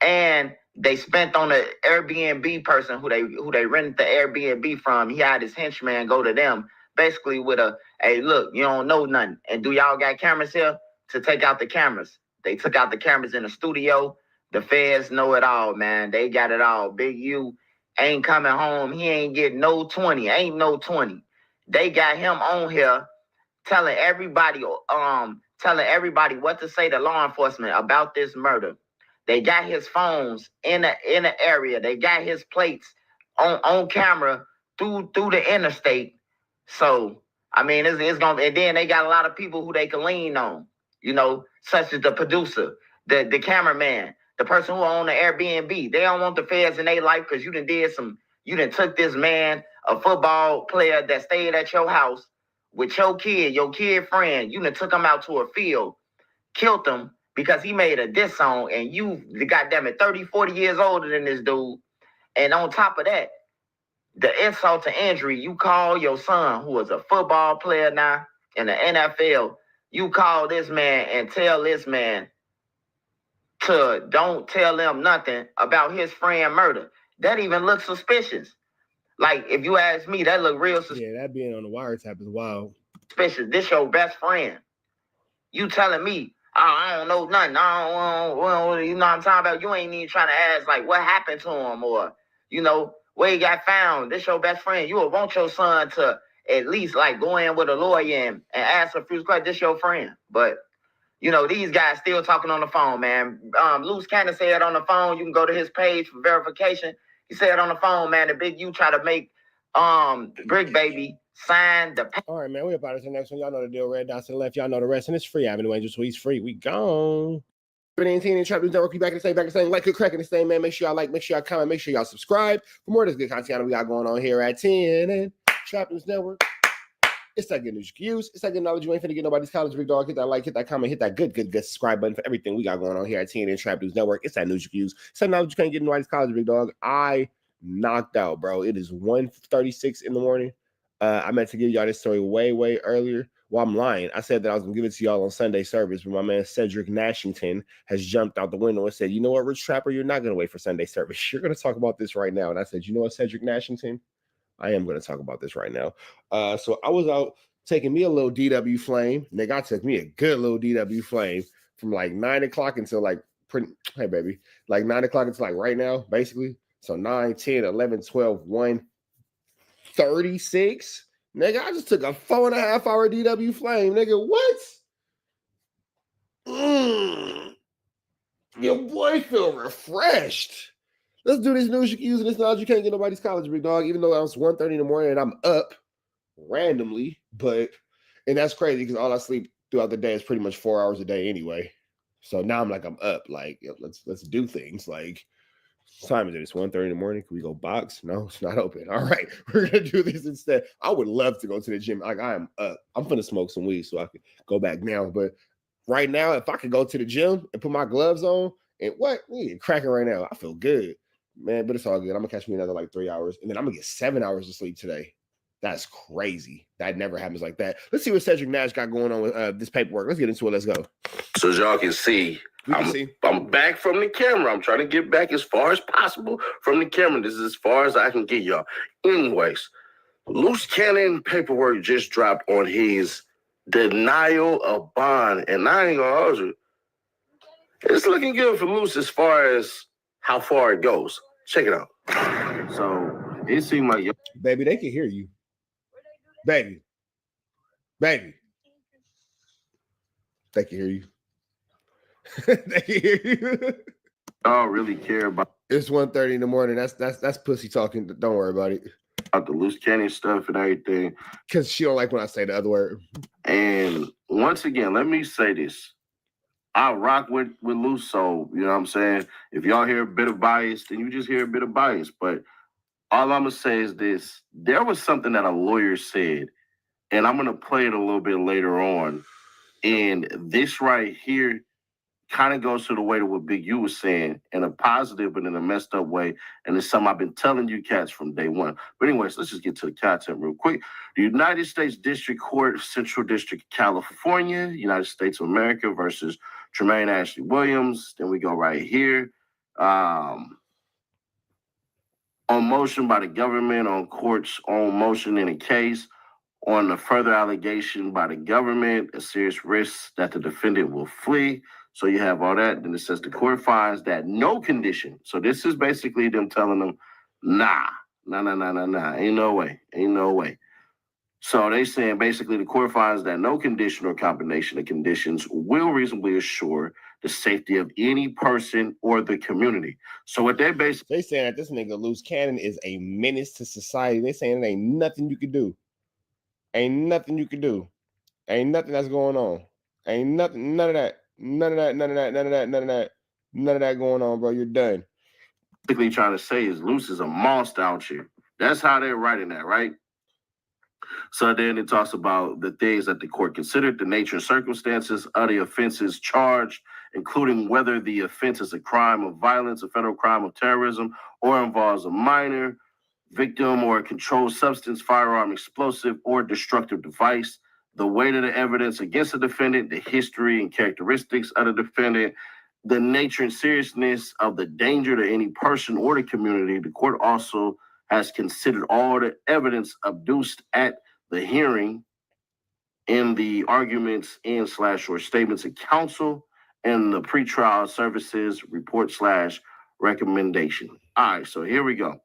And they spent on the Airbnb person who they rented the Airbnb from. He had his henchman go to them basically with a, hey, look, you don't know nothing. And do y'all got cameras here? To take out the cameras. They took out the cameras in the studio. The feds know it all, man. They got it all. Big U ain't coming home. He ain't getting no 20. Ain't no 20. They got him on here telling everybody what to say to law enforcement about this murder. They got his phones in the area. They got his plates on camera through the interstate. So I mean, it's gonna. And then they got a lot of people who they can lean on, such as the producer, the cameraman, the person who own the Airbnb. They don't want the feds in their life because you done took this man, a football player that stayed at your house with your kid friend. You done took him out to a field, killed him because he made a diss song, and you, goddamn it, 30, 40 years older than this dude. And on top of that, the insult to injury, you call your son, who is a football player now in the NFL, you call this man and tell this man to don't tell them nothing about his friend murder. That even looks suspicious. Like, if you ask me, that look real suspicious. Yeah, that being on the wiretap is wild. Suspicious. This your best friend. You telling me, oh, I don't know nothing. You know what I'm talking about? You ain't even trying to ask, like, what happened to him or, where he got found. This your best friend. You would want your son to at least, like, go in with a lawyer and ask a few questions. This your friend. But, these guys still talking on the phone, man. Loose Cannon said on the phone, you can go to his page for verification. He said on the phone, man, the Big U try to make Brick Baby sign the... All right, man, we about to the next one. Y'all know the deal. Red dots to the left. Y'all know the rest. And it's free Avenue Angel, so he's free. We gone. 18 and Trap News Network. We back in the same, like, good cracking the same, man. Make sure y'all like, make sure y'all comment, make sure y'all subscribe for more of this good content we got going on here at 10 and Trap News Network. It's that good news you can use. It's that good knowledge you ain't finna get nobody's college, big dog. Hit that like, hit that comment, hit that good subscribe button for everything we got going on here at 10 and Trap News Network. It's that news you can use. It's that knowledge you can't get nobody's college, big dog. I knocked out, bro. It is 1:36 in the morning. I meant to give y'all this story way earlier. Well, I'm lying. I said that I was gonna give it to y'all on Sunday service, but my man Cedric Nashington has jumped out the window and said, "You know what, Rich Trapper, you're not gonna wait for Sunday service. You're gonna talk about this right now." And I said, "You know what, Cedric Nashington, I am gonna talk about this right now." So I was out taking me a little DW flame. Nigga, I took me a good little DW flame from like 9 o'clock until like hey baby, like 9 o'clock until like right now, basically. So 9, 10, 11, 12, 1, 36. Nigga, I just took a 4.5 hour DW flame. Nigga, what? Your boy feel refreshed. Let's do this news you can use and this knowledge you can't get nobody's college, big dog. Even though I was 1:30 in the morning and I'm up randomly, and that's crazy because all I sleep throughout the day is pretty much 4 hours a day anyway. So now I'm like, I'm up. Like, let's do things. Like, what time is it? It's 1:30 in the morning. Can we go box? No, it's not open. All right, we're gonna do this instead. I would love to go to the gym. Like, I am up. I'm gonna smoke some weed so I can go back now. But right now, if I could go to the gym and put my gloves on and cracking right now, I feel good, man. But it's all good. I'm gonna catch me another like 3 hours, and then I'm gonna get 7 hours of sleep today. That's crazy. That never happens like that. Let's see what Cedric Nash got going on with this paperwork. Let's get into it. Let's go. So as y'all can see, I'm back from the camera. I'm trying to get back as far as possible from the camera. This is as far as I can get y'all. Anyways, Loose Cannon paperwork just dropped on his denial of bond. And I ain't gonna hold you. It's looking good for Loose as far as how far it goes. Check it out. So it seemed like... Baby, they can hear you. Baby. They can hear you. They can hear you. I don't really care about... It's 1:30 in the morning. That's pussy talking. Don't worry about it. About the Loose Cannon stuff and everything. Because she don't like when I say the other word. And once again, let me say this. I rock with Loose, so, you know what I'm saying? If y'all hear a bit of bias, then you just hear a bit of bias. But all I'm going to say is this. There was something that a lawyer said, and I'm going to play it a little bit later on. And this right here kind of goes to the way to what Big U was saying in a positive but in a messed up way. And it's something I've been telling you cats from day one. But anyways, let's just get to the content real quick. The United States District Court, Central District of California, United States of America versus Tremaine Ashley Williams. Then we go right here. On motion by the government, on court's own motion in a case, on the further allegation by the government, a serious risk that the defendant will flee. So you have all that. Then it says the court finds that no condition. So this is basically them telling them, nah, ain't no way. So they saying basically the court finds that no condition or combination of conditions will reasonably assure the safety of any person or the community. So what they basically saying that this nigga Loose Cannon is a menace to society. They saying it ain't nothing you can do. Ain't nothing you can do. Ain't nothing that's going on. Ain't nothing, none of that going on, bro. You're done. Basically trying to say is Loose is a monster out here. That's how they're writing that, right? So then it talks about the things that the court considered, the nature and circumstances of the offenses charged, including whether the offense is a crime of violence, a federal crime of terrorism, or involves a minor, victim, or a controlled substance, firearm, explosive, or destructive device, the weight of the evidence against the defendant, the history and characteristics of the defendant, the nature and seriousness of the danger to any person or the community. The court also has considered all the evidence adduced at the hearing in the arguments and/or statements of counsel and the pretrial services report / recommendation. All right, so here we go.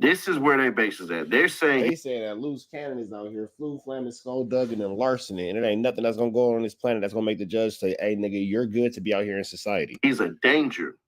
This is where they base it at. They're saying that Loose Cannon is out here flu flamming, skullduggery, and larceny, and it ain't nothing that's gonna go on this planet that's gonna make the judge say, "Hey, nigga, you're good to be out here in society." He's a danger.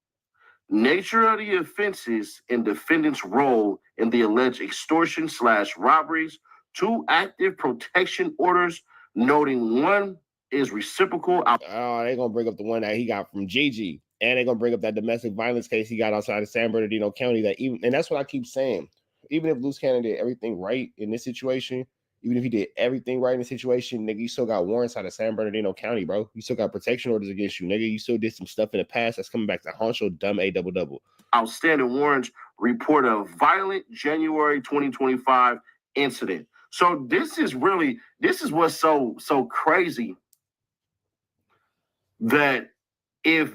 Nature of the offenses and defendant's role in the alleged extortion / robberies, 2 active protection orders, noting 1 is reciprocal. Oh, they gonna bring up the one that he got from Gigi, and they gonna bring up that domestic violence case he got outside of San Bernardino County. And that's what I keep saying. Even if Loose Cannon did everything right in this situation, even if he did everything right in the situation, nigga, you still got warrants out of San Bernardino County, bro. You still got protection orders against you, nigga. You still did some stuff in the past that's coming back to haunt your dumb A-double-double. Outstanding warrants report a violent January 2025 incident. So this is what's so crazy, that if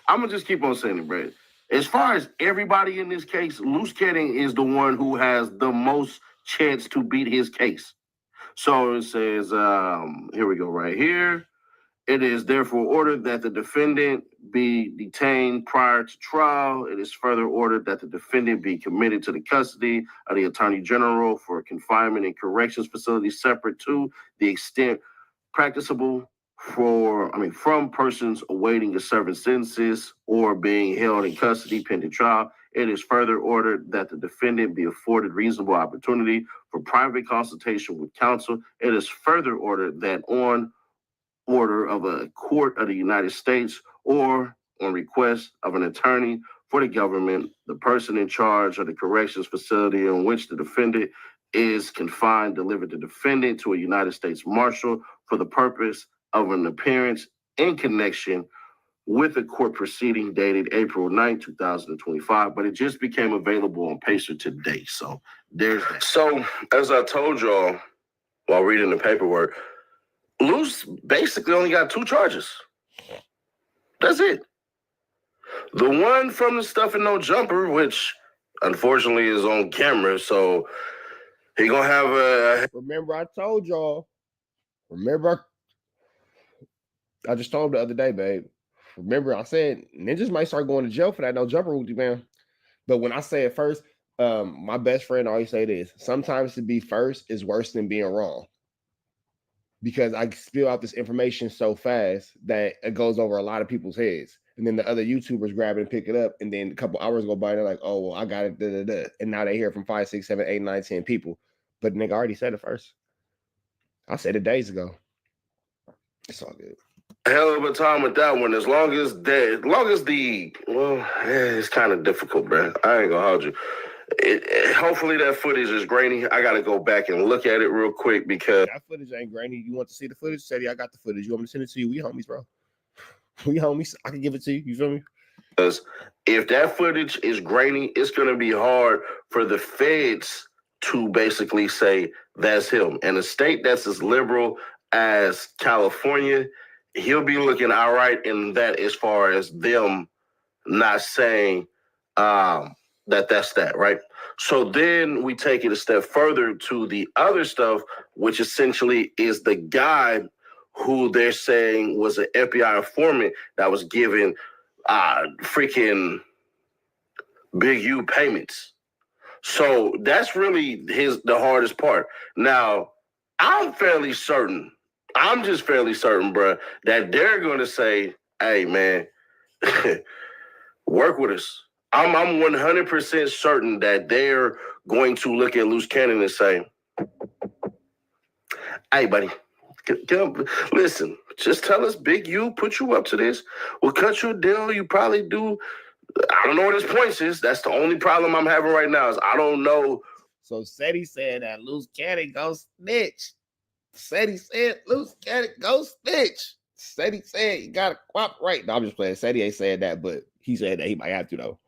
I'm gonna just keep on saying it, Brad. As far as everybody in this case, Loose Cannon is the one who has the most chance to beat his case. So it says, here we go, right here. It is therefore ordered that the defendant be detained prior to trial. It is further ordered that the defendant be committed to the custody of the Attorney General for confinement and corrections facilities separate to the extent practicable from persons awaiting the serving sentences or being held in custody pending trial. It is further ordered that the defendant be afforded reasonable opportunity for private consultation with counsel. It is further ordered that on order of a court of the United States or on request of an attorney for the government, the person in charge of the corrections facility in which the defendant is confined deliver the defendant to a United States Marshal for the purpose of an appearance in connection with a court proceeding dated April 9, 2025, but it just became available on Pacer today. So there's that. So as I told y'all while reading the paperwork, Loose basically only got 2 charges. That's it. The one from the stuff in No Jumper, which unfortunately is on camera, so he gonna have a... Remember I told y'all. I just told him the other day, babe. Remember, I said ninjas might start going to jail for that No Jumper with you, man. But when I say it first, my best friend always say this: sometimes to be first is worse than being wrong. Because I spill out this information so fast that it goes over a lot of people's heads. And then the other YouTubers grab it and pick it up. And then a couple hours go by and they're like, oh, well, I got it. And now they hear from 5, 6, 7, 8, 9, 10 people. But nigga already said it first. I said it days ago. It's all good. Hell of a time with that one. As long as it's kind of difficult, bro. I ain't gonna hold you. Hopefully that footage is grainy. I gotta go back and look at it real quick because that footage ain't grainy. You want to see the footage? Say, I got the footage. You want me to send it to you? We homies, bro. We homies. I can give it to you. You feel me? Because if that footage is grainy, it's gonna be hard for the feds to basically say that's him. And a state that's as liberal as California, he'll be looking all right in that as far as them not saying that's that, right? So then we take it a step further to the other stuff, which essentially is the guy who they're saying was an FBI informant that was giving freaking Big U payments. So that's really the hardest part. Now, I'm just fairly certain, bro, that they're going to say, hey, man, work with us. I'm 100% certain that they're going to look at Loose Cannon and say, hey, buddy, listen, just tell us Big U put you up to this. We'll cut you a deal. You probably do. I don't know what his points is. That's the only problem I'm having right now is I don't know. So Seti said that Loose Cannon go snitch. Seti said Loose Cannon go snitch. Seti said you gotta cooperate. No, I'm just playing. Seti ain't saying that, but he said that he might have to though.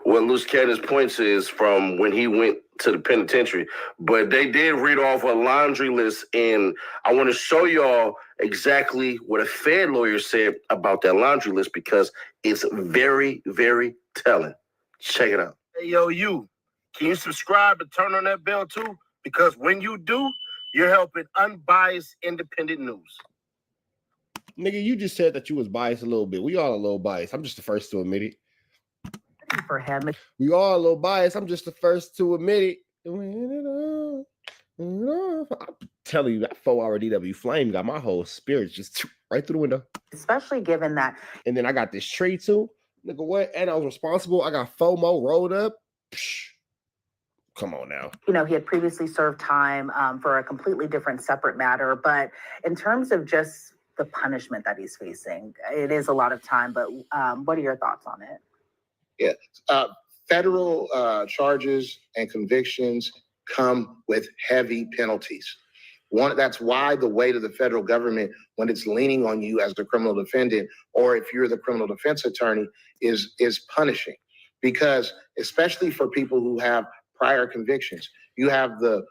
What Loose Cannon's points is from when he went to the penitentiary, but they did read off a laundry list, and I want to show y'all exactly what a Fed lawyer said about that laundry list because it's very, very telling. Check it out. Hey, yo, you, can you subscribe and turn on that bell too? Because when you do, you're helping unbiased, independent news. Nigga, you just said that you was biased a little bit. We all a little biased. I'm just the first to admit it. For him, we all a little biased. I'm just the first to admit it. I'm telling you, that 4-hour DW flame got my whole spirit just right through the window. especially given that. And then I got this tree too. Nigga, what? And I was responsible. I got FOMO rolled up. Psh, come on now. You know, he had previously served time for a completely different, separate matter. But in terms of just the punishment that he's facing, it is a lot of time. But what are your thoughts on it? Yeah. Federal charges and convictions come with heavy penalties. That's why the weight of the federal government, when it's leaning on you as the criminal defendant, or if you're the criminal defense attorney, is punishing. Because especially for people who have prior convictions, you have the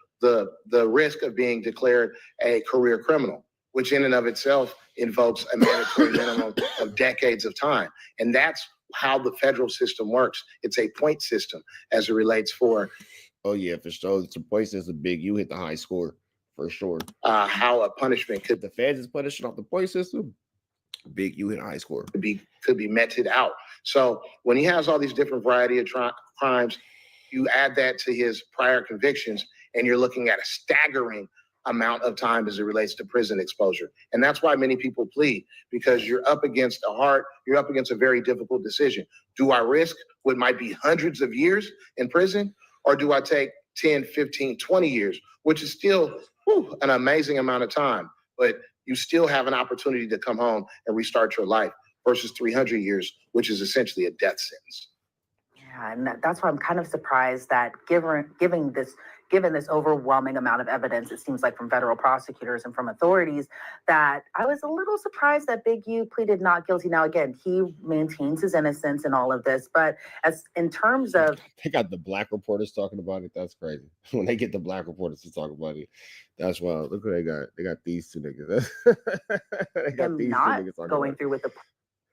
risk of being declared a career criminal, which in and of itself invokes a mandatory minimum of decades of time. And that's how the federal system works. It's a point system as it relates for. Oh yeah, for sure. It's a point system. Big, you hit the high score for sure. How a punishment could the feds is punishing off the point system. Big, you hit a high score. Could be meted out. So when he has all these different variety of crimes, you add that to his prior convictions, and you're looking at a staggering amount of time as it relates to prison exposure. And that's why many people plead, because you're up against a very difficult decision. Do I risk what might be hundreds of years in prison, or do I take 10, 15, 20 years, which is still an amazing amount of time, but you still have an opportunity to come home and restart your life versus 300 years, which is essentially a death sentence. Yeah, and that's why I'm kind of surprised that given this overwhelming amount of evidence, it seems like from federal prosecutors and from authorities, that I was a little surprised that Big U pleaded not guilty. Now, again, he maintains his innocence in all of this, but as in terms of... They got the black reporters talking about it. That's crazy. When they get the black reporters to talk about it, that's wild. Look what they got. They got these two niggas. They got these not two niggas talking going about through with the...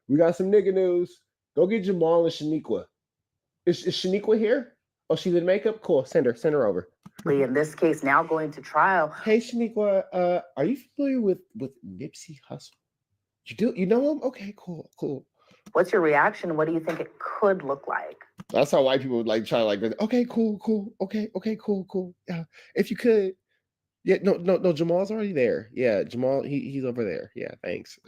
We got some nigga news. Go get Jamal and Shaniqua. Is Shaniqua here? Oh, she's in makeup? Cool. Send her over. In this case, now going to trial. Hey, Shaniqua, are you familiar with Nipsey Hussle? You know him? Okay, cool. What's your reaction? What do you think it could look like? That's how white people would like try to like, okay, cool. Okay, cool. Yeah, if you could. Yeah, no, Jamal's already there. Yeah, Jamal, he's over there. Yeah, thanks.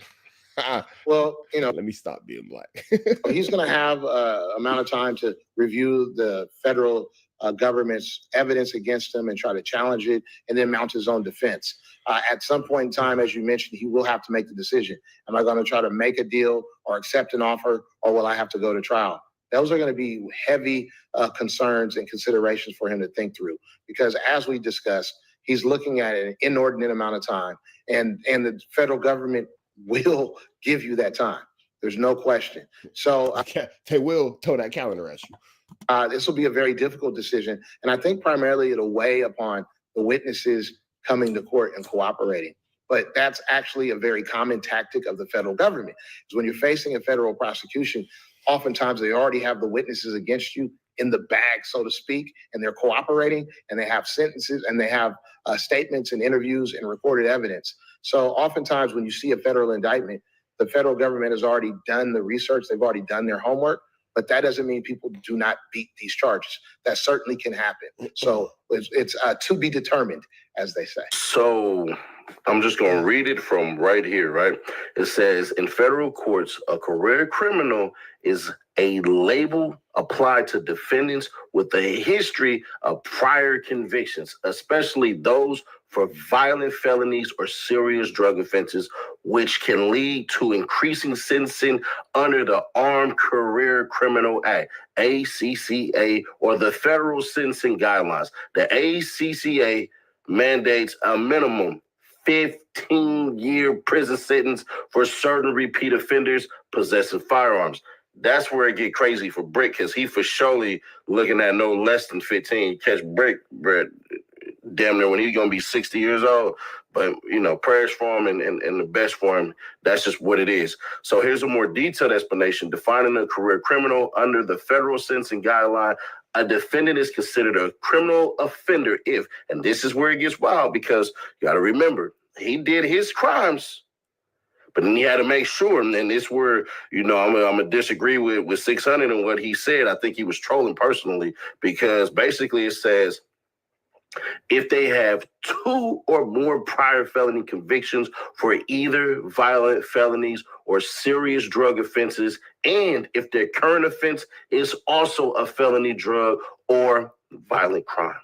Well, let me stop being black. He's going to have amount of time to review the federal government's evidence against him and try to challenge it and then mount his own defense. At some point in time, as you mentioned, he will have to make the decision. Am I going to try to make a deal or accept an offer, or will I have to go to trial? Those are going to be heavy concerns and considerations for him to think through, because as we discussed, he's looking at an inordinate amount of time, and the federal government will give you that time. There's no question. So they will throw that calendar at you. This will be a very difficult decision. And I think primarily it'll weigh upon the witnesses coming to court and cooperating. But that's actually a very common tactic of the federal government. Is when you're facing a federal prosecution, oftentimes they already have the witnesses against you in the bag, so to speak, and they're cooperating, and they have sentences, and they have statements and interviews and recorded evidence. So oftentimes when you see a federal indictment, the federal government has already done the research, they've already done their homework, but that doesn't mean people do not beat these charges. That certainly can happen. So it's to be determined, as they say. So I'm just going to read it from right here, right? It says, in federal courts, a career criminal is a label applied to defendants with a history of prior convictions, especially those for violent felonies or serious drug offenses, which can lead to increasing sentencing under the Armed Career Criminal Act, ACCA, or the federal sentencing guidelines. The ACCA mandates a minimum 15-year prison sentence for certain repeat offenders possessing firearms. That's where it get crazy for Brick, because he for surely looking at no less than 15. Catch Brick, Brett, damn near when he's going to be 60 years old. But, you know, prayers for him and the best for him. That's just what it is. So here's a more detailed explanation. Defining a career criminal under the federal sentencing guideline, a defendant is considered a criminal offender if, and this is where it gets wild, because you got to remember, he did his crimes, but then he had to make sure, and this where, you know, I'm going to disagree with 600 and what he said. I think he was trolling personally, because basically it says, if they have 2 or more prior felony convictions for either violent felonies or serious drug offenses, and if their current offense is also a felony drug or violent crime.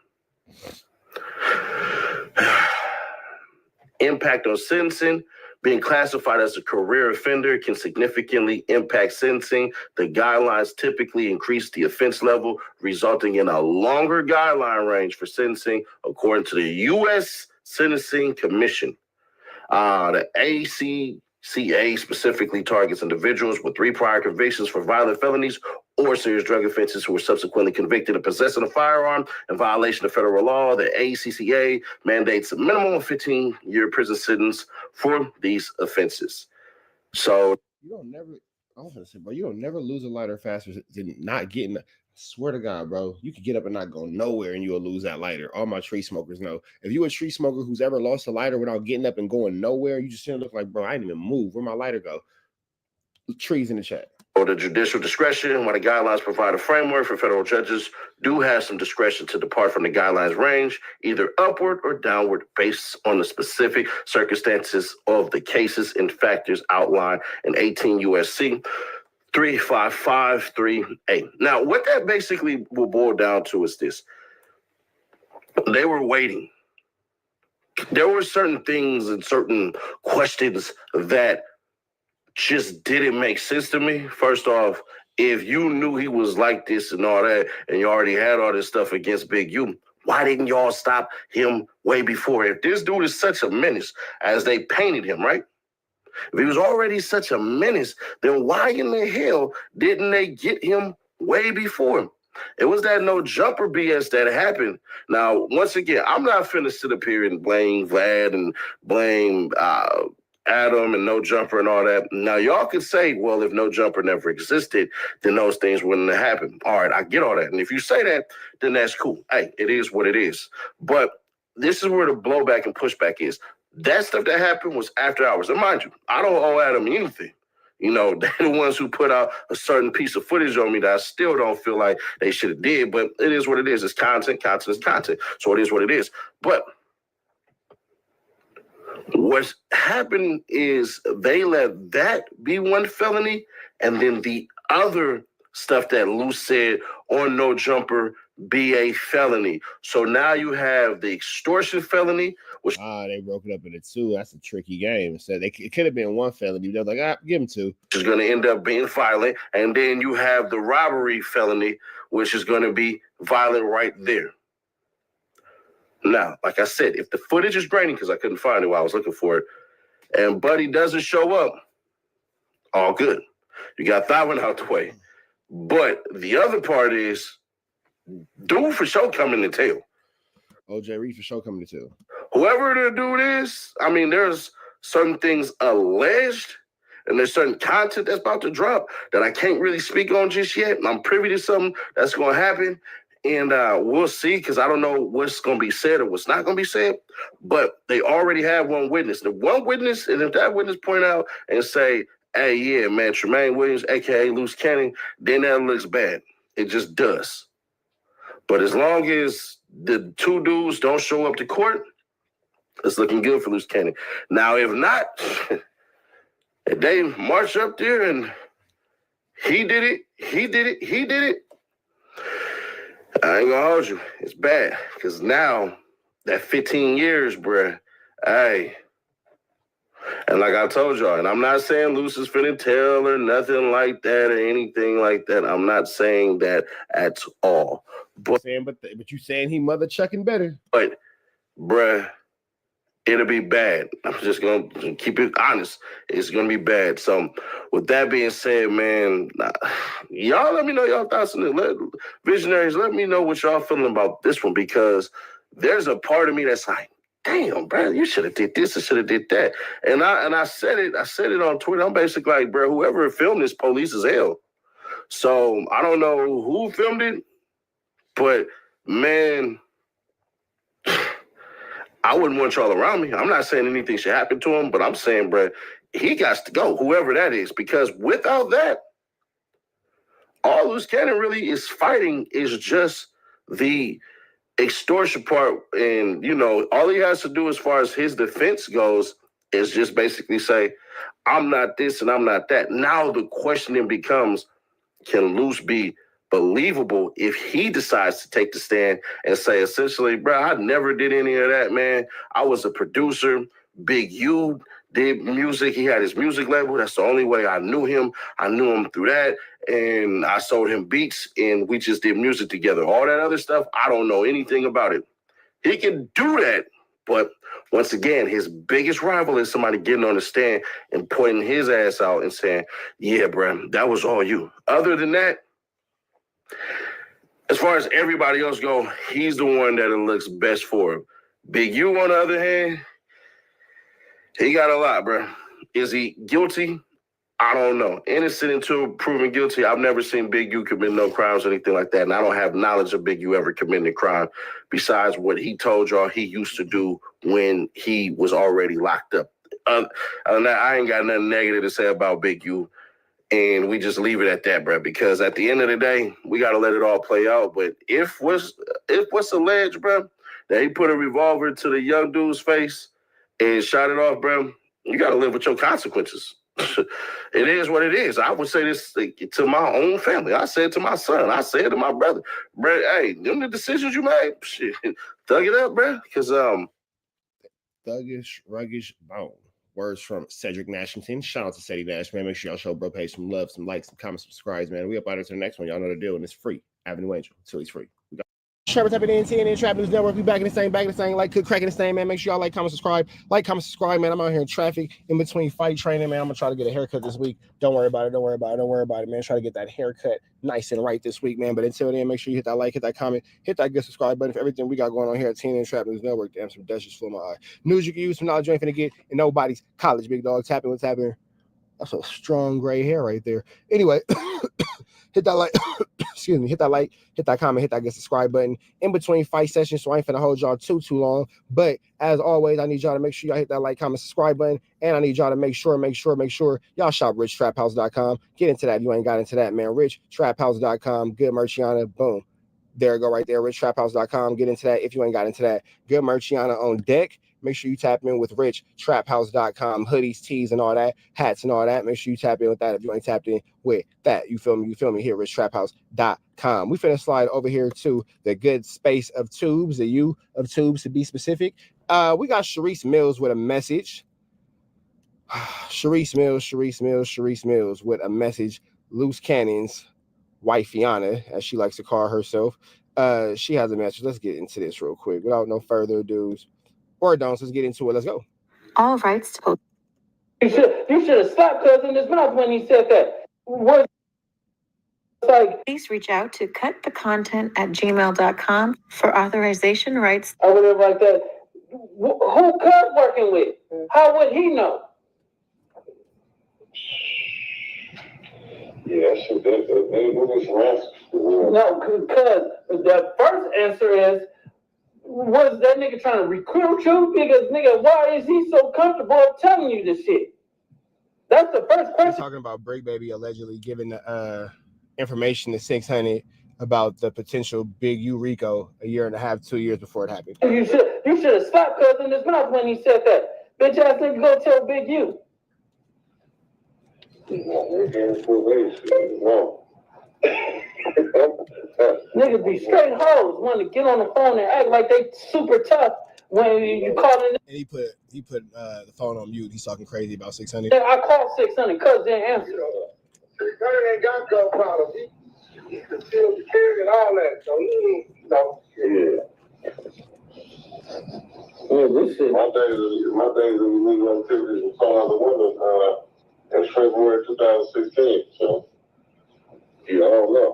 Impact on sentencing. Being classified as a career offender can significantly impact sentencing. The guidelines typically increase the offense level, resulting in a longer guideline range for sentencing, according to the U.S. Sentencing Commission. The ACCA specifically targets individuals with 3 prior convictions for violent felonies or serious drug offenses who were subsequently convicted of possessing a firearm in violation of federal law. The ACCA mandates a minimum of 15-year prison sentence for these offenses. So you don't never, I was gonna say, bro, you don't never lose a lighter faster than not getting. I swear to God, bro, you could get up and not go nowhere and you'll lose that lighter. All my tree smokers know. If you a tree smoker who's ever lost a lighter without getting up and going nowhere, you just look like, bro, I didn't even move. Where'd my lighter go? Trees in the chat. Or the judicial discretion, while the guidelines provide a framework for federal judges, do have some discretion to depart from the guidelines range, either upward or downward, based on the specific circumstances of the cases and factors outlined in 18 U.S.C. 3553A. Now, what that basically will boil down to is this. They were waiting. There were certain things and certain questions that just didn't make sense to me. First off, if you knew he was like this and all that, and you already had all this stuff against Big U, why didn't y'all stop him way before? If this dude is such a menace as they painted him, right? If he was already such a menace, then why in the hell didn't they get him way before? It was that no jumper BS that happened. Now, once again, I'm not finna sit up here and blame Vlad and blame Adam and no jumper and all that. Now, y'all could say, well, if no jumper never existed, then those things wouldn't have happened. All right, I get all that. And if you say that, then that's cool. Hey, it is what it is. But this is where the blowback and pushback is. That stuff that happened was after hours. And mind you, I don't owe Adam anything. You know, they're the ones who put out a certain piece of footage on me that I still don't feel like they should have did, but it is what it is. It's content, content is content. So it is what it is. But what's happened is they let that be one felony, and then the other stuff that Lou said on No Jumper be a felony. So now you have the extortion felony, which they broke it up into 2. That's a tricky game. So it could have been one felony. They're like, give him 2. Which is going to end up being violent. And then you have the robbery felony, which is going to be violent right there. Now, like I said, if the footage is grainy, because I couldn't find it while I was looking for it, and Buddy doesn't show up, all good. You got that one out the way. But the other part is, dude for sure coming to tail. OJ Reed for sure coming to tail. Whoever the dude is, I mean, there's certain things alleged and there's certain content that's about to drop that I can't really speak on just yet. And I'm privy to something that's going to happen. And we'll see, because I don't know what's going to be said or what's not going to be said. But they already have one witness. The one witness, and if that witness point out and say, hey, yeah, man, Tremaine Williams, a.k.a. Loose Cannon, then that looks bad. It just does. But as long as the two dudes don't show up to court, it's looking good for Loose Cannon. Now, if not, if they march up there and he did it, I ain't gonna hold you. It's bad. Because now, that 15 years, bruh, hey. And like I told y'all, and I'm not saying Luce is finna tell or nothing like that or anything like that. I'm not saying that at all. But you saying he mother chucking better. But, bruh, it'll be bad. I'm just going to keep it honest. It's going to be bad. So with that being said, man, y'all let me know y'all thoughts on it. Visionaries, let me know what y'all feeling about this one, because there's a part of me that's like, damn, bro, you should have did this or should have did that. And I said it on Twitter. I'm basically like, bro, whoever filmed this, police as hell. So I don't know who filmed it, but man, I wouldn't want y'all around me. I'm not saying anything should happen to him, but I'm saying, bro, he got to go, whoever that is, because without that, all Loose Cannon really is fighting is just the extortion part. And, you know, all he has to do as far as his defense goes is just basically say, I'm not this and I'm not that. Now the question then becomes, can Luce be believable if he decides to take the stand and say, essentially, bro, I never did any of that, man. I was a producer. Big U did music. He had his music label. That's the only way I knew him. I knew him through that. And I sold him beats and we just did music together. All that other stuff, I don't know anything about it. He can do that. But once again, his biggest rival is somebody getting on the stand and pointing his ass out and saying, yeah, bro, that was all you. Other than that, as far as everybody else go, he's the one that it looks best for him. Big U, on the other hand, he got a lot, bro. Is he guilty? I don't know. Innocent until proven guilty. I've never seen Big U commit no crimes or anything like that, and I don't have knowledge of Big U ever committing a crime besides what he told y'all he used to do when he was already locked up. Other than that, I ain't got nothing negative to say about Big U. And we just leave it at that, bro, because at the end of the day, we got to let it all play out. But if what's alleged, bro, that he put a revolver to the young dude's face and shot it off, bro, you got to live with your consequences. It is what it is. I would say this to my own family. I said to my son. I said to my brother, bro, hey, them the decisions you made, shit, thug it up, bro, because thuggish, ruggish, bone. Words from Cedric Nashington. Shout out to Cedric Nash, man. Make sure y'all show bro page some love, some likes, some comments, subscribes, man. We up out here to the next one. Y'all know the deal, and it's free. Avenue Angel, until he's free. We got Trevor type it in, TNN Trap News Network. We back in the same, like cook cracking the same, man. Make sure y'all like, comment, subscribe. Like, comment, subscribe, man. I'm out here in traffic in between fight training, man. I'm gonna try to get a haircut this week. Don't worry about it, man. Try to get that haircut nice and right this week, man. But until then, make sure you hit that like, hit that comment, hit that good subscribe button for everything we got going on here at TNN Trap News Network. Damn, some dust just flew my eye. News you can use, some knowledge you ain't finna get in nobody's college, big dog. Tapping what's happening. That's a strong gray hair right there. Anyway, hit that like, excuse me, hit that like, hit that comment, hit that get subscribe button in between fight sessions, so I ain't finna hold y'all too long. But as always, I need y'all to make sure y'all hit that like, comment, subscribe button, and I need y'all to make sure y'all shop richtraphouse.com. Get into that if you ain't got into that, man. Richtraphouse.com, good merchiana, boom. There you go right there, richtraphouse.com. Get into that if you ain't got into that. Good merchiana on deck. Make sure you tap in with richtraphouse.com, hoodies, tees, and all that, hats and all that. Make sure you tap in with that if you ain't tapped in with that. You feel me here, richtraphouse.com. We finna slide over here to the good space of tubes, the U of tubes to be specific. We got Sharice Mills with a message. Sharice Mills with a message. Loose Cannon's wife, Fiona, as she likes to call herself. She has a message. Let's get into this real quick without no further ado. Or don't. Let's get into it. Let's go. All rights to You should have slapped cuz in his mouth when he said that. What? Please reach out to cutthecontent@gmail.com for authorization rights. I would have like that. Who Cuz working with? How would he know? Yeah, that shit, they moving some answers. No, because the first answer is, was that nigga trying to recruit you? Because, nigga, why is he so comfortable telling you this shit? That's the first We're question. talking about Brick Baby allegedly giving information to 600 about the potential Big U Rico a year and a half, 2 years before it happened. You should have slapped Cuz in his mouth when he said that. Bitch ass nigga, go tell Big U. Niggas be straight hoes, want to get on the phone and act like they super tough when you call in. And he put the phone on mute. He's talking crazy about 600. I called 600, Cuz didn't answer. 600 ain't got gun problems. He concealed the carry and all that. So he, you know, yeah. This shit. My days of illegal activities was thrown out the window in February 2016. So yeah, I don't know.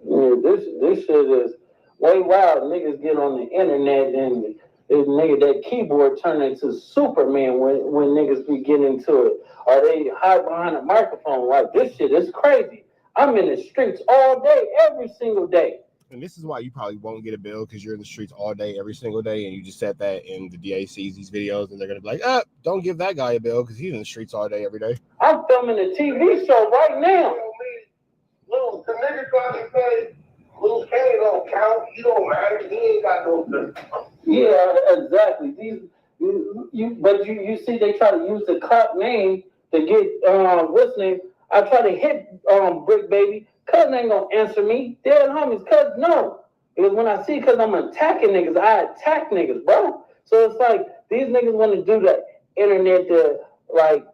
Yeah, this shit is way wild. Niggas get on the internet and that keyboard turn into Superman when niggas be getting into it. Or they hide behind a microphone. Like, this shit is crazy. I'm in the streets all day, every single day. And this is why you probably won't get a bill, because you're in the streets all day, every single day, and you just said that, and the DA sees these videos, and they're going to be like, don't give that guy a bill, because he's in the streets all day, every day. I'm filming a TV show right now. The nigga trying to say, Lil Kane don't count, he don't matter, he ain't got no business. Yeah, exactly. But you see, they try to use the cop name to get what's name. I try to hit Brick Baby. Cuz ain't gonna answer me. Dead homies, Cuz no. Because when I see Cuz I'm attacking niggas, I attack niggas, bro. So it's like these niggas want to do the internet to like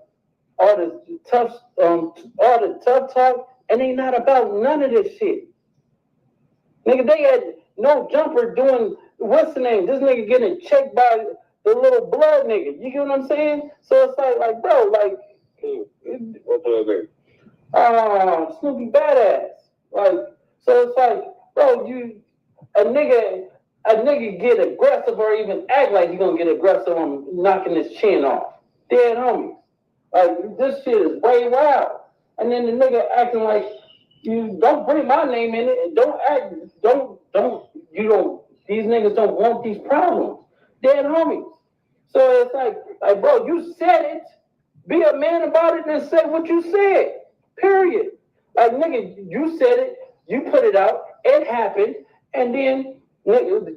all the tough talk, and they not about none of this shit. Nigga, they had no jumper doing what's the name? This nigga getting checked by the little blood nigga. You get what I'm saying? So it's like bro, like What blood nigga? Snoopy Badass. Like, so it's like, bro, a nigga get aggressive or even act like you're gonna get aggressive on knocking his chin off. Dead homies. Like, this shit is way wild. And then the nigga acting like, you don't bring my name in it, and these niggas don't want these problems. Dead homies. So it's like, bro, you said it. Be a man about it and say what you said. Period. Like, nigga, you said it, you put it out, it happened, and then nigga,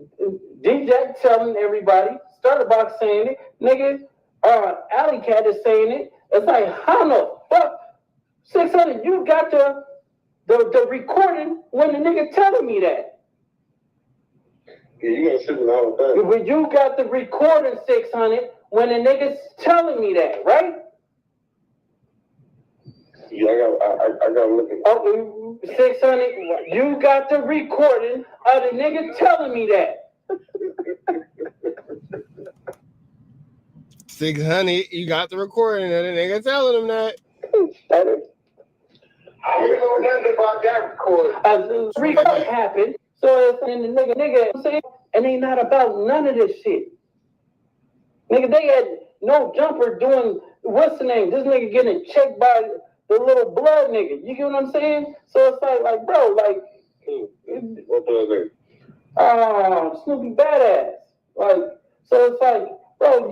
DJ telling everybody, Starterbox saying it, nigga, Alley Cat is saying it. It's like, how the fuck, 600, you got the recording when the nigga telling me that. Yeah, you gotta sit in all the time. But you got the recording, 600, when the nigga's telling me that, right? Yeah, I gotta look at it. Oh, 600, you got the recording of the nigga telling me that. 600, you got the recording of the nigga telling him that. I don't know nothing about that recording. Record happened, so it's in the nigga, I'm saying, and they not about none of this shit. Nigga, they had no jumper doing, what's the name? This nigga getting checked by the little blood nigga. You get what I'm saying? So it's like bro, like, what blood nigga? Snoopy Badass. Like, so it's like, bro,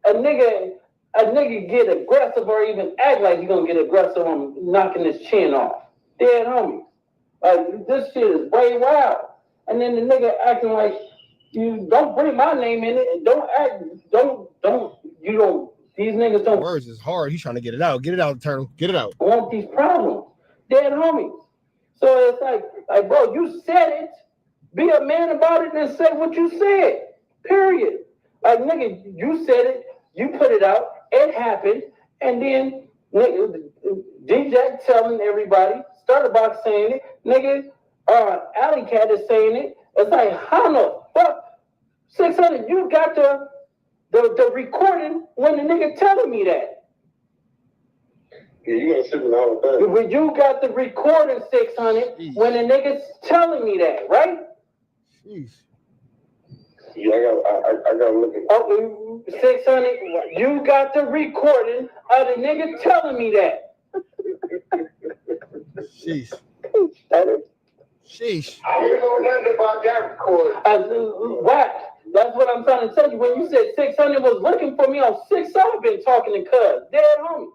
a nigga get aggressive or even act like you're gonna get aggressive on knocking his chin off. Dead homies. Like, this shit is way wild. And then the nigga acting like, you don't bring my name in it, and these niggas don't. Words is hard. He's trying to get it out. Get it out, Turtle. Get it out. Want these problems. Dead homies. So it's like, bro, you said it. Be a man about it and say what you said. Period. Like, nigga, you said it. You put it out. It happened. And then, nigga, DJ telling everybody, Starterbox saying it, nigga, Alley Cat is saying it. It's like, how the fuck, 600, you got the recording when the nigga telling me that. Yeah, you gotta sit in all the time. But you got the recording, 600, when the nigga's telling me that, right? Jeez. Yeah, I gotta look at it. Oh, 600, you got the recording of the nigga telling me that. Sheesh. Sheesh. I don't know nothing about that record. Whack. That's what I'm trying to tell you. When you said 600 was looking for me on 6, I've been talking to Cuz. Dead homie.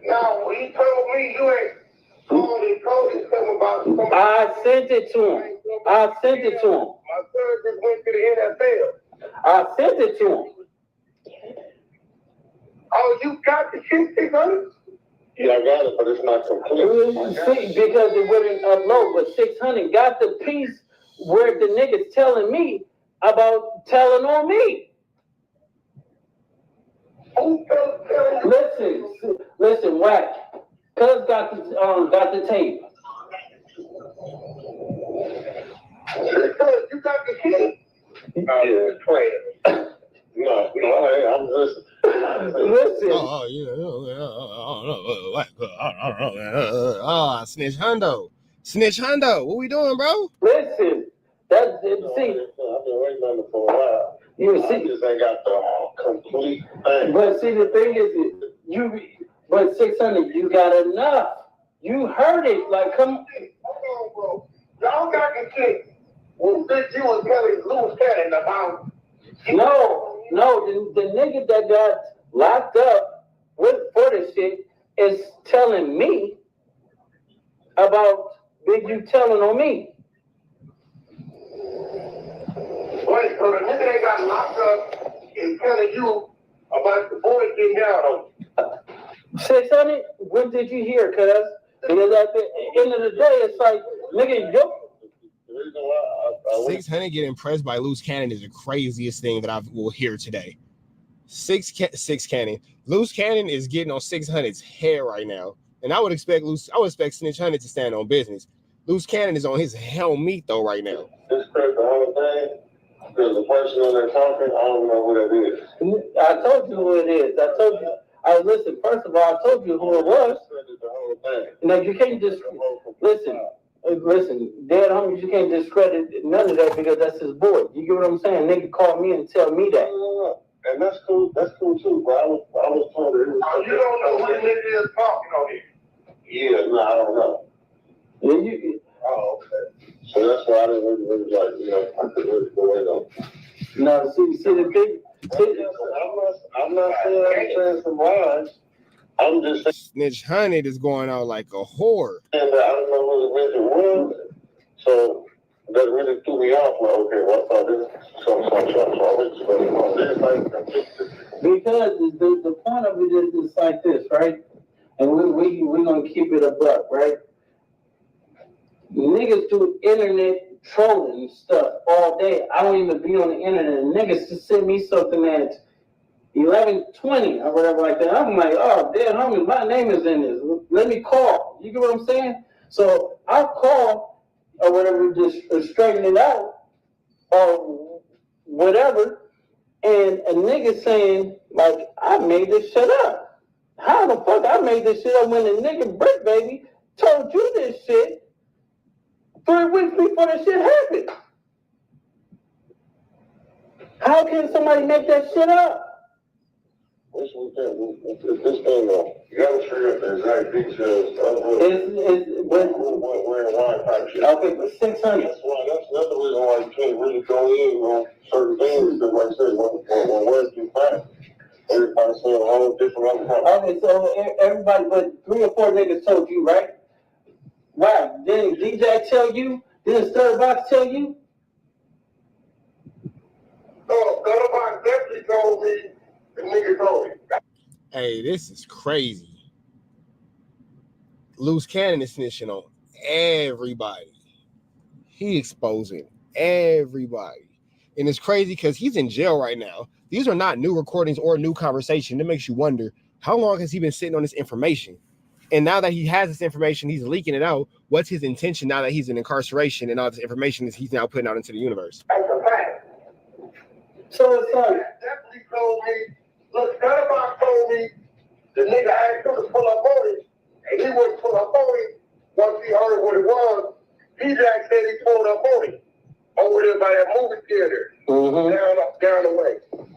Now, when he told me you ain't told him something about somebody. I sent it to him. My son just went to the NFL. I sent it to him. Oh, you got the shit, 600? Yeah, I got it, but it's not complete. See, because it wouldn't upload, but 600 got the piece where the niggas telling me about telling on me. Listen, Whack. Cuz got the tape. You got the shit? Yeah, playing. No, I'm listening. Listen. Oh, yeah. Oh, Snitch Hundo. Snitch Hundo. What we doing, bro? Listen. That's see. I've been waiting on it for a while. You see, I just ain't got the complete thing. but see, the thing is, but 600, you got enough. You heard it. Like, come. Hold on, bro. Y'all got the shit. Well, bitch, you was telling loose cannon about. No, the nigga that got locked up for the shit is telling me about Big U telling on me. Wait, so the nigga that got locked up is telling you about the boy getting down on you. 600, when did you hear, cuz? Because at the end of the day, it's like, nigga, yo. 600 getting pressed by Loose Cannon is the craziest thing that I will hear today. Six Cannon. Loose Cannon is getting on 600's hair right now. And I would expect Snitch Hunter to stand on business. Loose Cannon is on his helmet though right now. This press the whole thing. Because the person on there talking, I don't know who that is. I told you who it is. Listen, first of all, I told you who it was. Now, you can't just, listen, dead homies, you can't discredit none of that because that's his boy. You get what I'm saying? Nigga called me and tell me that. No. And that's cool too, but I was told that it was. Oh, you don't know who the nigga is talking on here? Yeah, no, I don't know. Okay. So that's why I didn't really like, I couldn't really go in on. No, see the big. I'm not saying I'm saying some lies. I'm just saying. Snitch Hunted is going out like a whore. And I don't know who the vision was. So that really threw me off. Like, okay, well, I thought this because the point of it is like this, right? And we're gonna keep it a buck, right? Niggas do internet trolling stuff all day. I don't even be on the internet. Niggas just send me something at 11:20 or whatever like that. I'm like, oh, damn, homie, my name is in this. Let me call. You get what I'm saying? So I'll call or whatever, just straighten it out or whatever. And a nigga saying, like, I made this shit up. How the fuck I made this shit up when the nigga Brick Baby told you this shit 3 weeks before this shit happened? How can somebody make that shit up? This thing, you gotta figure out the exact details of where and why type shit. Okay, but 600. That's the reason why you can't really go in on certain things, because like I said, when words too fast, everybody's saying a whole different other. Okay, so everybody, but 3 or 4 niggas told you, right? Right. Didn't DJ tell you? Didn't Stirbox tell you? No, Stirbox definitely told me. The nigga told me. Hey, this is crazy. Loose Cannon is snitching on everybody. He exposing everybody. And it's crazy because he's in jail right now. These are not new recordings or new conversation. That makes you wonder, how long has he been sitting on this information? And now that he has this information, he's leaking it out. What's his intention now that he's in incarceration and all this information is he's now putting out into the universe? That's a fact. So it's like, definitely told me, look, Stirbox told me the nigga asked him to pull up on it, and he wouldn't pull up on it once he heard what it was. D-Jack said he pulled up on it over there by that movie theater, down the way.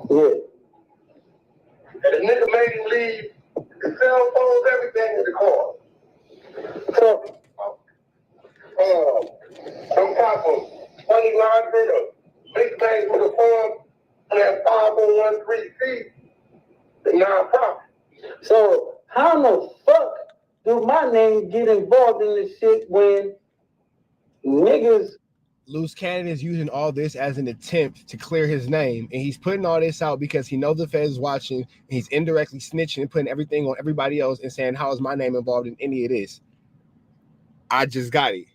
Yeah. And the nigga made him leave the cell phones, everything in the car. So, some type of money laundering or big things with a form on that 5013C, the nonprofit. So how in the fuck do my name get involved in this shit when niggas? Loose Cannon is using all this as an attempt to clear his name, and he's putting all this out because he knows the Fed is watching, and he's indirectly snitching and putting everything on everybody else and saying, how is my name involved in any of this? I just got it.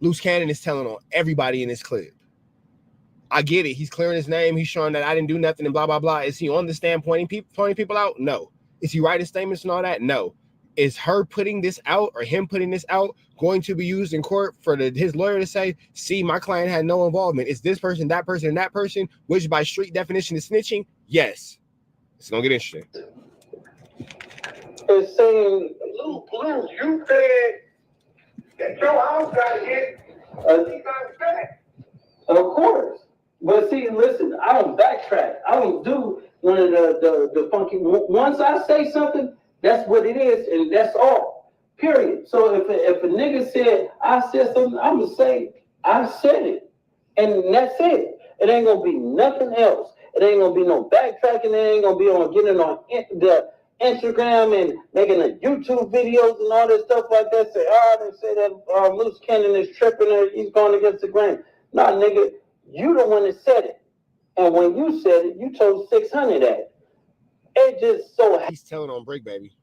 Loose Cannon is telling on everybody in this clip. I get it. He's clearing his name. He's showing that I didn't do nothing and blah, blah, blah. Is he on the stand pointing people out? No. Is he writing statements and all that? No. Is her putting this out or him putting this out going to be used in court for his lawyer to say, see, my client had no involvement? Is this person, that person, and that person, which by street definition is snitching? Yes. It's going to get interesting. It's saying, Blue, you said that your house got hit. He got back. Of course. But see, listen, I don't backtrack. I don't do one of the funky. Once I say something, that's what it is, and that's all. Period. So if a nigga said I said something, I'm gonna say I said it, and that's it. It ain't gonna be nothing else. It ain't gonna be no backtracking. It ain't gonna be on getting on the Instagram and making a YouTube videos and all this stuff like that. Say, they say that Loose Cannon is tripping or he's going against the grain. Nah, nigga, you the one that said it, and when you said it, you told 600 that. It just so he's telling on Break Baby.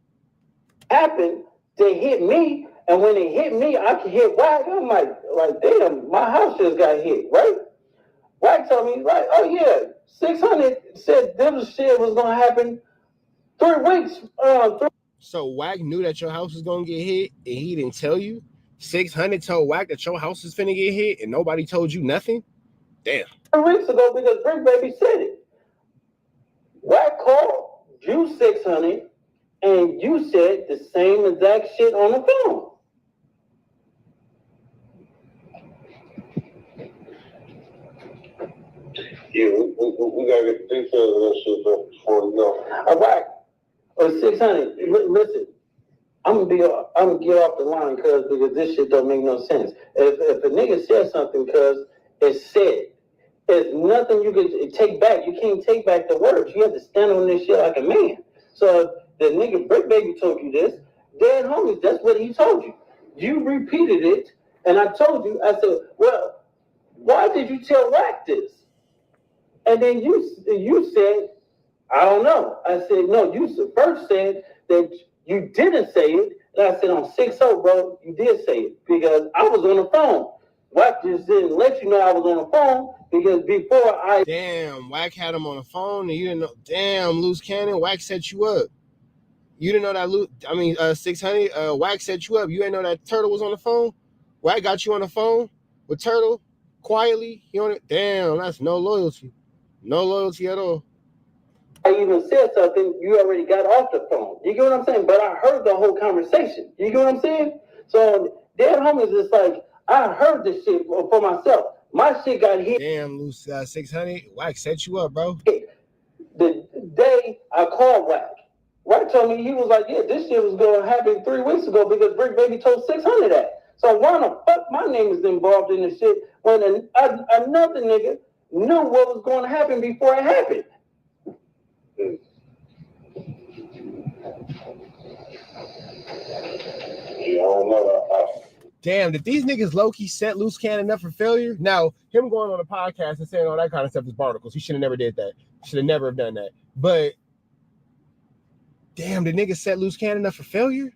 Happened to hit me, and when it hit me, I could hit Wack. I'm like damn, my house just got hit, right? Wack told me, like, oh yeah, 600 said this shit was gonna happen 3 weeks. So Wack knew that your house was gonna get hit, and he didn't tell you. 600 told Wack that your house is finna get hit, and nobody told you nothing. Damn. 3 weeks ago, because Brick Baby said it. Wack called you 600, and you said the same exact shit on the phone. Yeah, we gotta get the details of that shit before we go. All right, or 600. Listen, I'm gonna get off the line because this shit don't make no sense. If a nigga says something, cause it's said. There's nothing you can take back. You can't take back the words. You have to stand on this shit like a man. So if the nigga Brick Baby told you this, dead homies, that's what he told you. You repeated it, and I told you, I said, well, why did you tell Wack this? And then you said, I don't know. I said, no, you first said that you didn't say it. And I said, on 6-0, bro, you did say it because I was on the phone. Wack just didn't let you know I was on the phone because before I... Damn, Wack had him on the phone and you didn't know. Damn, Loose Cannon, Wack set you up. You didn't know that 600, Wack set you up. You didn't know that Turtle was on the phone? Wack got you on the phone with Turtle quietly. You on it? Damn, that's no loyalty. No loyalty at all. I even said something, you already got off the phone. You get what I'm saying? But I heard the whole conversation. You get what I'm saying? So dead homies is like, I heard this shit for myself. My shit got hit. Damn, Loose 600. Wack set you up, bro. The day I called Wack, Wack told me, he was like, yeah, this shit was going to happen 3 weeks ago because Brick Baby told 600 that. So why the fuck my name is involved in this shit when another nigga knew what was going to happen before it happened? Yeah, I don't know. Damn, did these niggas low-key set Loose Cannon up for failure? Now, him going on a podcast and saying all that kind of stuff is barnacles. He should have never did that. Should have never have done that. But, damn, did niggas set Loose Cannon up for failure?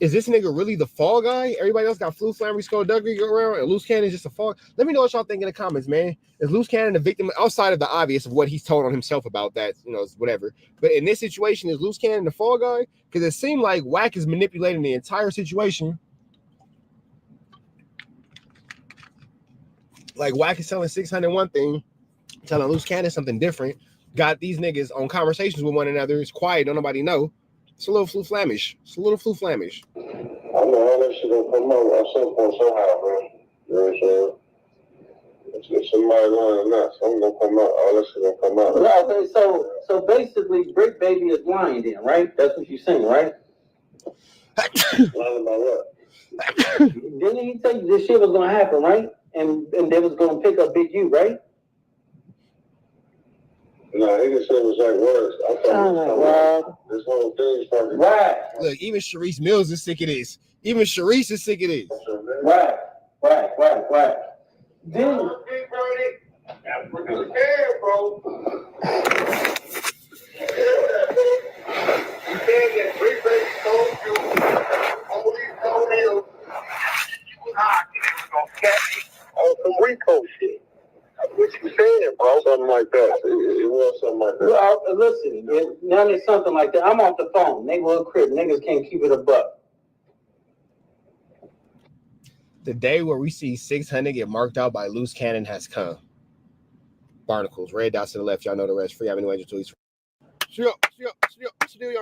Is this nigga really the fall guy? Everybody else got Flu Flammery, Skullduggery go around, and Loose Cannon just a fall. Let me know what y'all think in the comments, man. Is Loose Cannon a victim outside of the obvious of what he's told on himself about that, whatever. But in this situation, is Loose Cannon the fall guy? Because it seemed like Wack is manipulating the entire situation. Like Wack is telling 600 one thing, telling Loose Cannon something different. Got these niggas on conversations with one another. It's quiet, don't nobody know. It's a little Flu Flammish. I know how that shit gonna come out at some point somehow, bro. You know what I'm saying? If somebody lying or not, something gonna come out. All that shit gonna come out. Okay, so basically, Brick Baby is lying then, right? That's what you're saying, right? Lying about what? Didn't he tell you this shit was gonna happen, right? And they was gonna pick up Big U, right? No, he just said it was like words. I thought this whole thing started. Right. Look, even Sharice Mills is sick of this. Even Sharice is sick of this. Right. Then bro. You can't get Brick Baby told you. Only told him you was hot. He was gonna catch you on some Rico shit. What you saying, bro? Something like that. It was something like that. well, listen, now there's something like that. I'm off the phone. Neighborhood crib. Niggas can't keep it a buck. The day where we see 600 get marked out by loose cannon has come. Barnacles, red dots to the left. Y'all know the rest. Free Avenue Angel tweets. Y'all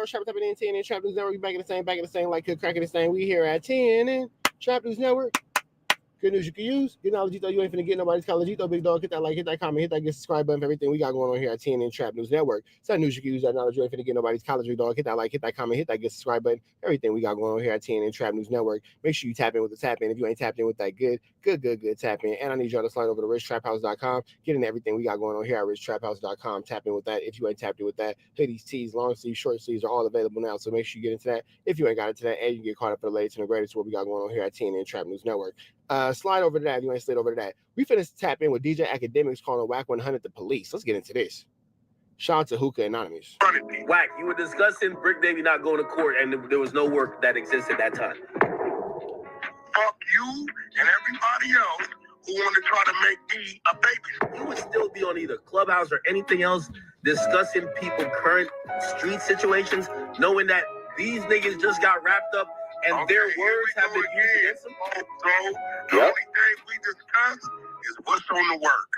Trap Up at 10 and Trap News Network. Back in the same, like good cracking the same. We here at 10 and Trap News Network. Good news you can use. Good knowledge, you ain't finna get nobody's college. Big dog, hit that like, hit that comment, hit that get subscribe button for everything we got going on here at TNN Trap News Network. It's that news you can use. That knowledge you ain't finna get nobody's college. Big dog, hit that like, hit that comment, hit that get subscribe button. Everything we got going on here at TNN Trap News Network. Make sure you tap in with the tap in. If you ain't tapped in with that good tap in. And I need y'all to slide over to richtraphouse.com. Get into everything we got going on here at richtraphouse.com. Tap in with that. If you ain't tapped in with that, hoodies, tees, long sleeves, short sleeves are all available now. So make sure you get into that. If you ain't got into that, and you get caught up for the latest and the greatest, what we got going on here at TNN Trap News Network. Slide over to that. If you ain't slid over to that. We finished tap in with DJ Academics calling Whack 100 the police. Let's get into this. Shout out to Hookah Anonymous. Whack, you were discussing Brick Baby not going to court, and there was no work that existed that time. Fuck you and everybody else who want to try to make me a baby. You would still be on either Clubhouse or anything else discussing people's current street situations, knowing that these niggas just got wrapped up and their words have been used against them. So the only thing we discuss is what's on the work.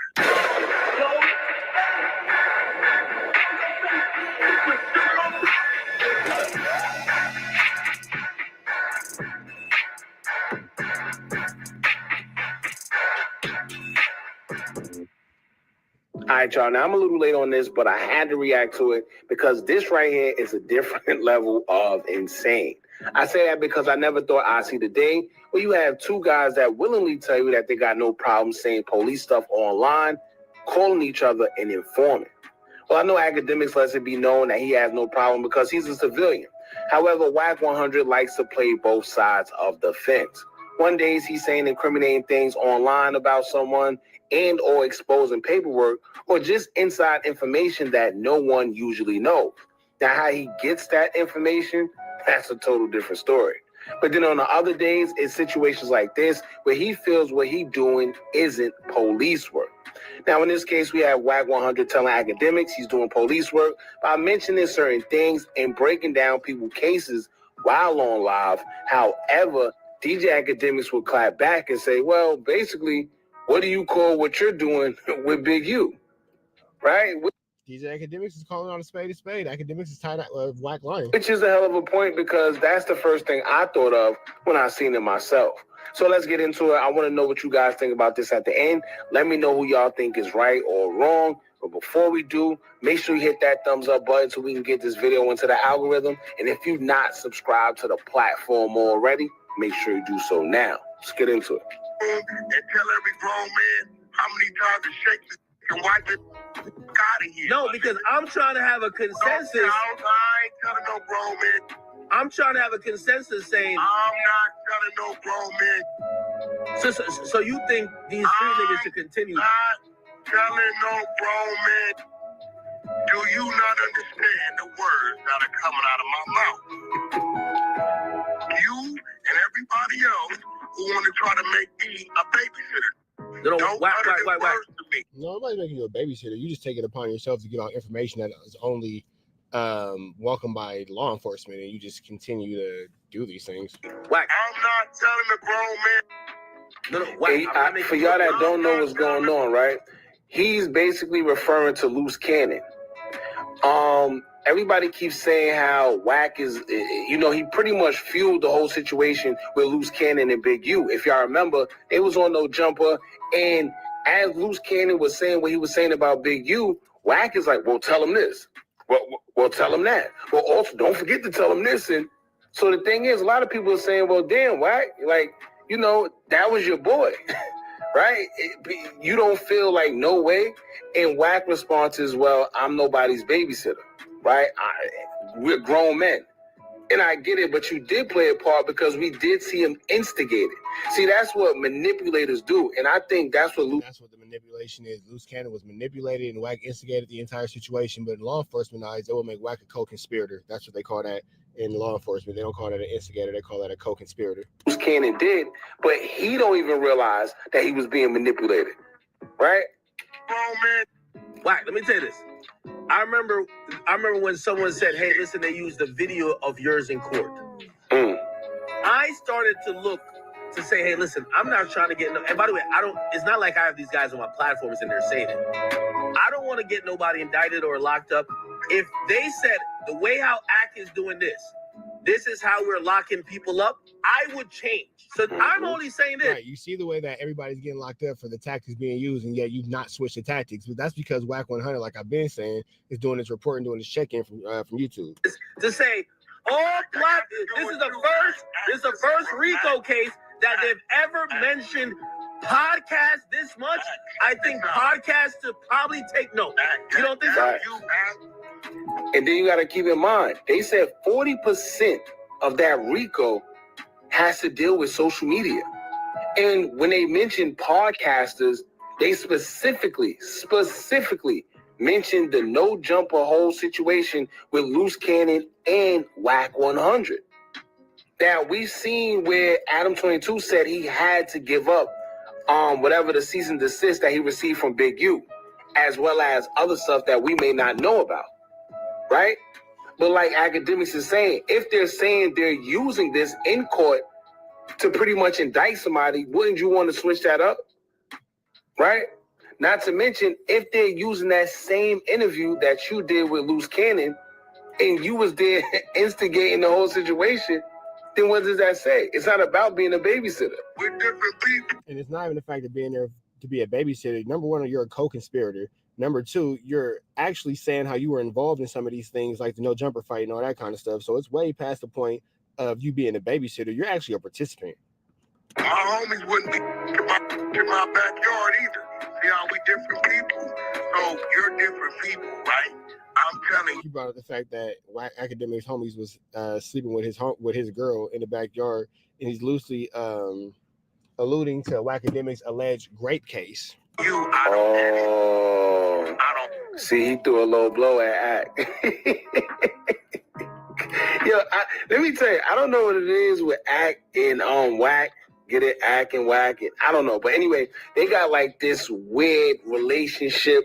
All right, y'all. Now, I'm a little late on this, but I had to react to it because this right here is a different level of insane. I say that because I never thought I'd see the day where you have two guys that willingly tell you that they got no problem saying police stuff online, calling each other and informing. Well, I know Academics lets it be known that he has no problem because he's a civilian. However, Whack 100 likes to play both sides of the fence. One day he's saying incriminating things online about someone and or exposing paperwork or just inside information that no one usually knows. Now, how he gets that information, that's a total different story. But then on the other days, it's situations like this where he feels what he's doing isn't police work. Now, in this case, we have Whack 100 telling Academics he's doing police work by mentioning certain things and breaking down people's cases while on live. However, DJ Academics will clap back and say, well, basically, what do you call what you're doing with Big U? Right? DJ Academics is calling on a spade. Academics is tied out of Whack lying. Which is a hell of a point because that's the first thing I thought of when I seen it myself. So let's get into it. I want to know what you guys think about this at the end. Let me know who y'all think is right or wrong. But before we do, make sure you hit that thumbs up button so we can get this video into the algorithm. And if you've not subscribed to the platform already, make sure you do so now. Let's get into it. And tell every grown man how many times to shake this and wipe it out of here. No, because I'm trying to have a consensus. I ain't telling no grown man. I'm trying to have a consensus saying I'm not telling no grown man. So you think these three niggas should continue? I'm not telling no grown man. Do you not understand the words that are coming out of my mouth? You and everybody else who want to try to make me a babysitter. No, don't whack. words to me. No, nobody's making you a babysitter. You just take it upon yourself to get all information that is only welcomed by law enforcement, and you just continue to do these things. Whack. I'm not telling the grown man. No, whack. Hey, for y'all that don't know what's going on, right? He's basically referring to loose cannon. Everybody keeps saying how Whack is, he pretty much fueled the whole situation with Loose Cannon and Big U. If y'all remember, they was on No Jumper, and as Loose Cannon was saying what he was saying about Big U, Wack is like, well, tell him this. Well, tell him that. Well, also, don't forget to tell him this. And so the thing is, a lot of people are saying, well, damn, Wack, like, you know, that was your boy, right? You don't feel like no way. And Wack response is, well, I'm nobody's babysitter, right? We're grown men. And I get it, but you did play a part because we did see him instigate it. See, that's what manipulators do. And I think that's what the manipulation is. Loose Cannon was manipulated and Wack instigated the entire situation, but in law enforcement eyes, they will make Wack a co-conspirator. That's what they call that in law enforcement. They don't call that an instigator, they call that a co-conspirator. Loose Cannon did, but he don't even realize that he was being manipulated, right? Oh, man. Wack, let me tell you this. I remember when someone said, hey, listen, they used a video of yours in court. I started to look to say, hey, listen, I'm not trying to get no, and by the way, it's not like I have these guys on my platforms and they're saying it. I don't want to get nobody indicted or locked up. If they said the way how ACT is doing this is how we're locking people up, I would change. So I'm only saying this. Right, you see the way that everybody's getting locked up for the tactics being used, and yet you've not switched the tactics. But that's because Wack 100, like I've been saying, is doing his reporting, doing his check-in from YouTube. To say all black, this is the first RICO case that they've ever mentioned podcast this much. I think podcasts should probably take note. You don't think so? And then you got to keep in mind, they said 40% of that RICO has to deal with social media. And when they mentioned podcasters, they specifically mentioned the no jumper hole situation with Loose Cannon and Wack 100. Now, we've seen where Adam 22 said he had to give up whatever the cease and desist that he received from Big U, as well as other stuff that we may not know about, right? But like academics is saying, if they're saying they're using this in court to pretty much indict somebody, wouldn't you want to switch that up? Right? Not to mention, if they're using that same interview that you did with Loose Cannon and you was there instigating the whole situation, then what does that say? It's not about being a babysitter. We're different people. And it's not even the fact of being there to be a babysitter. Number one, you're a co-conspirator. Number two, you're actually saying how you were involved in some of these things, like the no jumper fight and all that kind of stuff. So it's way past the point of you being a babysitter. You're actually a participant. My homies wouldn't be in my backyard either. See how we different people? So you're different people, right? I'm telling you. You brought up the fact that Wack Academic's homies was sleeping with his girl in the backyard, and he's loosely alluding to Wack Academic's alleged rape case. See, he threw a low blow at Act. Yo, let me tell you, I don't know what it is with Act and Wack. Get it? Act and Wack. I don't know. But anyway, they got like this weird relationship,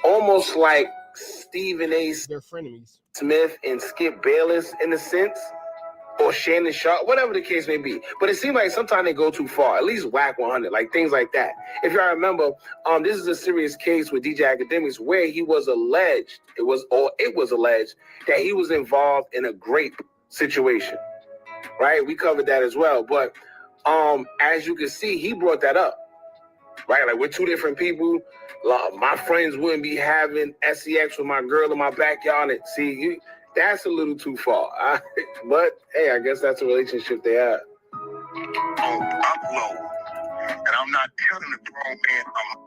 almost like Stephen A. They're frenemies. Smith and Skip Bayless in a sense, or Shannon Sharp, whatever the case may be. But it seems like sometimes they go too far, at least Wack 100, like things like that. If y'all remember, this is a serious case with DJ Academics where he was alleged, it was alleged that he was involved in a grape situation, right? We covered that as well. But as you can see, he brought that up, right? Like, we're two different people. My friends wouldn't be having sex with my girl in my backyard. And see, that's a little too far. But hey, I guess that's a relationship they have. I'm low, and I'm not telling the grown man I'm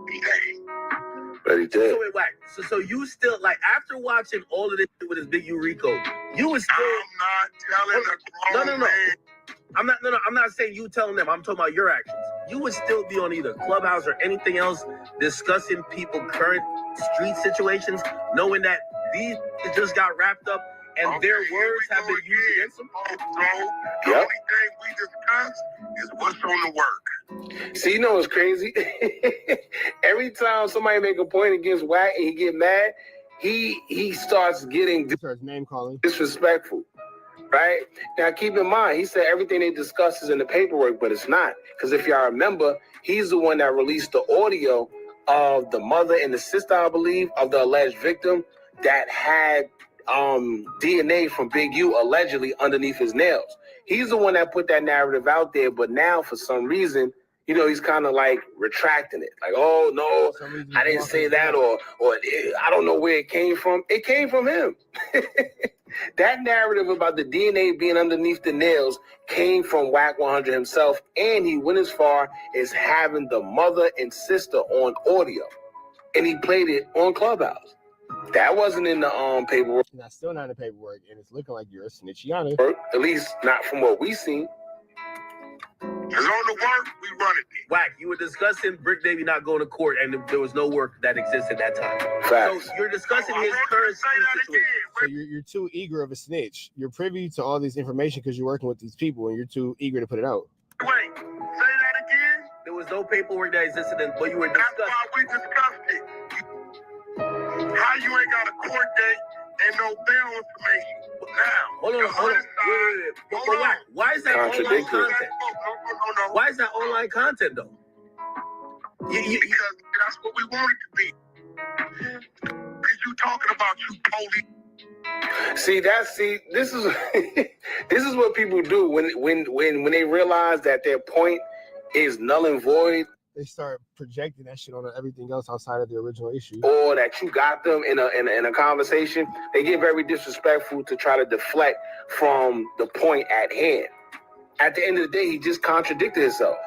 gay. But he did. So wait, Wack. So you still, like, after watching all of this with his Big U Rico, you was still. I'm not telling the grown man. I'm not saying you telling them. I'm talking about your actions. You would still be on either Clubhouse or anything else discussing people current street situations, knowing that these just got wrapped up and their words have been used against them. The only thing we discuss is what's on the work. See, you know what's crazy? Every time somebody make a point against Wack and he get mad, he starts getting name calling, disrespectful. Right? Now, keep in mind, he said everything they discuss is in the paperwork, but it's not. Because if y'all remember, he's the one that released the audio of the mother and the sister, I believe, of the alleged victim that had DNA from Big U allegedly underneath his nails. He's the one that put that narrative out there, but now for some reason, he's kind of like retracting it. Like, oh, no, I didn't say that, or I don't know where it came from. It came from him. That narrative about the DNA being underneath the nails came from Whack 100 himself, and he went as far as having the mother and sister on audio, and he played it on Clubhouse. That wasn't in the paperwork. That's still not in the paperwork, and it's looking like you're a snitchiana. At least not from what we seen. Cause on the work, we run it. Whack, you were discussing Brick Baby not going to court, and there was no work that existed at that time. Facts. So you're discussing his current situation. So you're too eager of a snitch. You're privy to all this information because you're working with these people, and you're too eager to put it out. Wait, say that again? There was no paperwork that existed, but you were discussing. That's why we discussed it. How you ain't got a court date and no bail information? Now, hold on. Wait. Why is that online content? No. Why is that online content, though? Because that's what we want it to be. Because you talking about you police. See, this is this is what people do when they realize that their point is null and void. They start projecting that shit on everything else outside of the original issue. Or that you got them in a conversation. They get very disrespectful to try to deflect from the point at hand. At the end of the day, he just contradicted himself.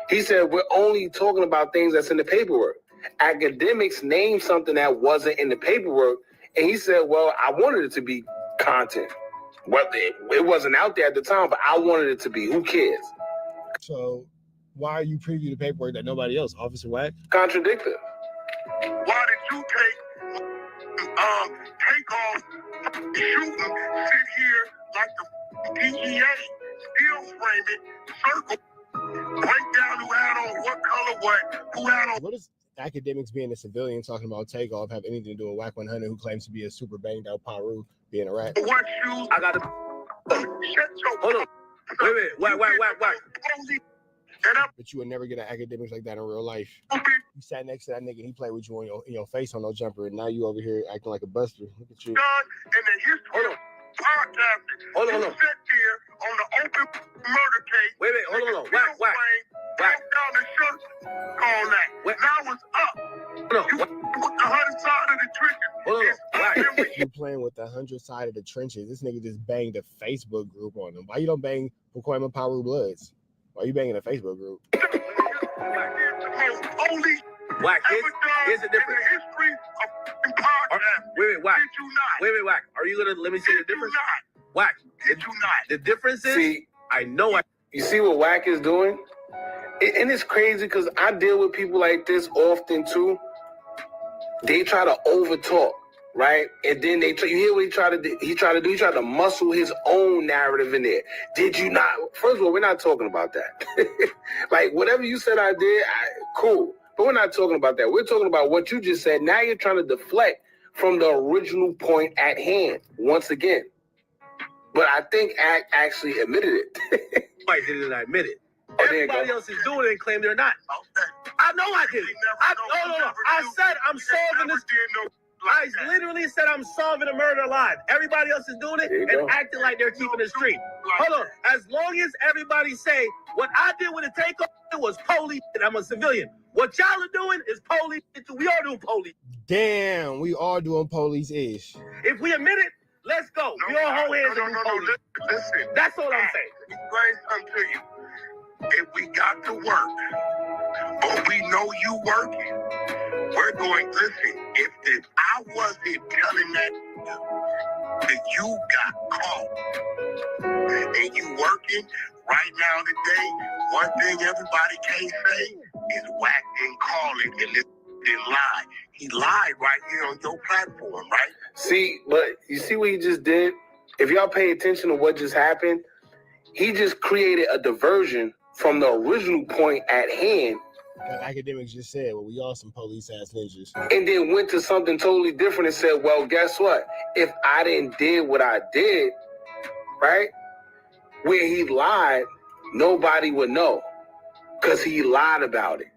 He said, we're only talking about things that's in the paperwork. Academics named something that wasn't in the paperwork, and he said, well, I wanted it to be content. Well, it wasn't out there at the time, but I wanted it to be. Who cares? So why are you preview the paperwork that nobody else? Officer Whack? Contradictor. Why did you take off shooting, sit here like the DEA, still frame it, circle, break down who had on what color, who had on. What does academics being a civilian talking about takeoff have anything to do with Whack 100, who claims to be a super banged out Paru being a rat? What shoes? I got to. Hold on. Wait. Whack. But you would never get an academics like that in real life. You sat next to that nigga, he played with you in your face on no jumper, and now you over here acting like a buster. Look at you. And then history podcasting. Hold on. You sit here on the open murder case. Wait. Hold on. Whack. Down the shirt, all that. Now it's up. You with the 100 side of the trenches. Hold on. You playing with the 100 side of the trenches. This nigga just banged a Facebook group on him. Why you don't bang Pacoima Paru Bloods? Why you banging a Facebook group? Whack, here's the difference. Wait, Whack. Wait, Whack. Are you gonna let me say the difference? Whack. Did you not? The difference is, see, I know. You see what Whack is doing? And it's crazy because I deal with people like this often too. They try to overtalk, right? And then you hear what he tried to do. He tried to muscle his own narrative in there. Did you not? First of all, we're not talking about that. Like, whatever you said I did, cool. But we're not talking about that. We're talking about what you just said. Now you're trying to deflect from the original point at hand once again. But I think Act actually admitted it. Why didn't I admit it? Oh, everybody else is doing it and claim they're not. I know I did it. No. I said I'm solving this. I literally said I'm solving a murder alive. Everybody else is doing it and acting like they're keeping it straight. Hold on. As long as everybody say what I did with the takeover was police and I'm a civilian. What y'all are doing is police. We all doing police. Damn, we all doing police-ish. If we admit it, let's go. We all hold hands and do police. Listen. That's all I'm saying. Let me explain something to you. If we got to work, or we know you working, we're going, listen, if I wasn't telling that you got caught and you working right now today, one thing everybody can't say is Whack didn't call it and this didn't lie. He lied right here on your platform, right? See, but you see what he just did? If y'all pay attention to what just happened, he just created a diversion from the original point at hand. That academics just said, well, we all some police-ass ninjas. And then went to something totally different and said, well, guess what? If I didn't did what I did, right, where he lied, nobody would know because he lied about it.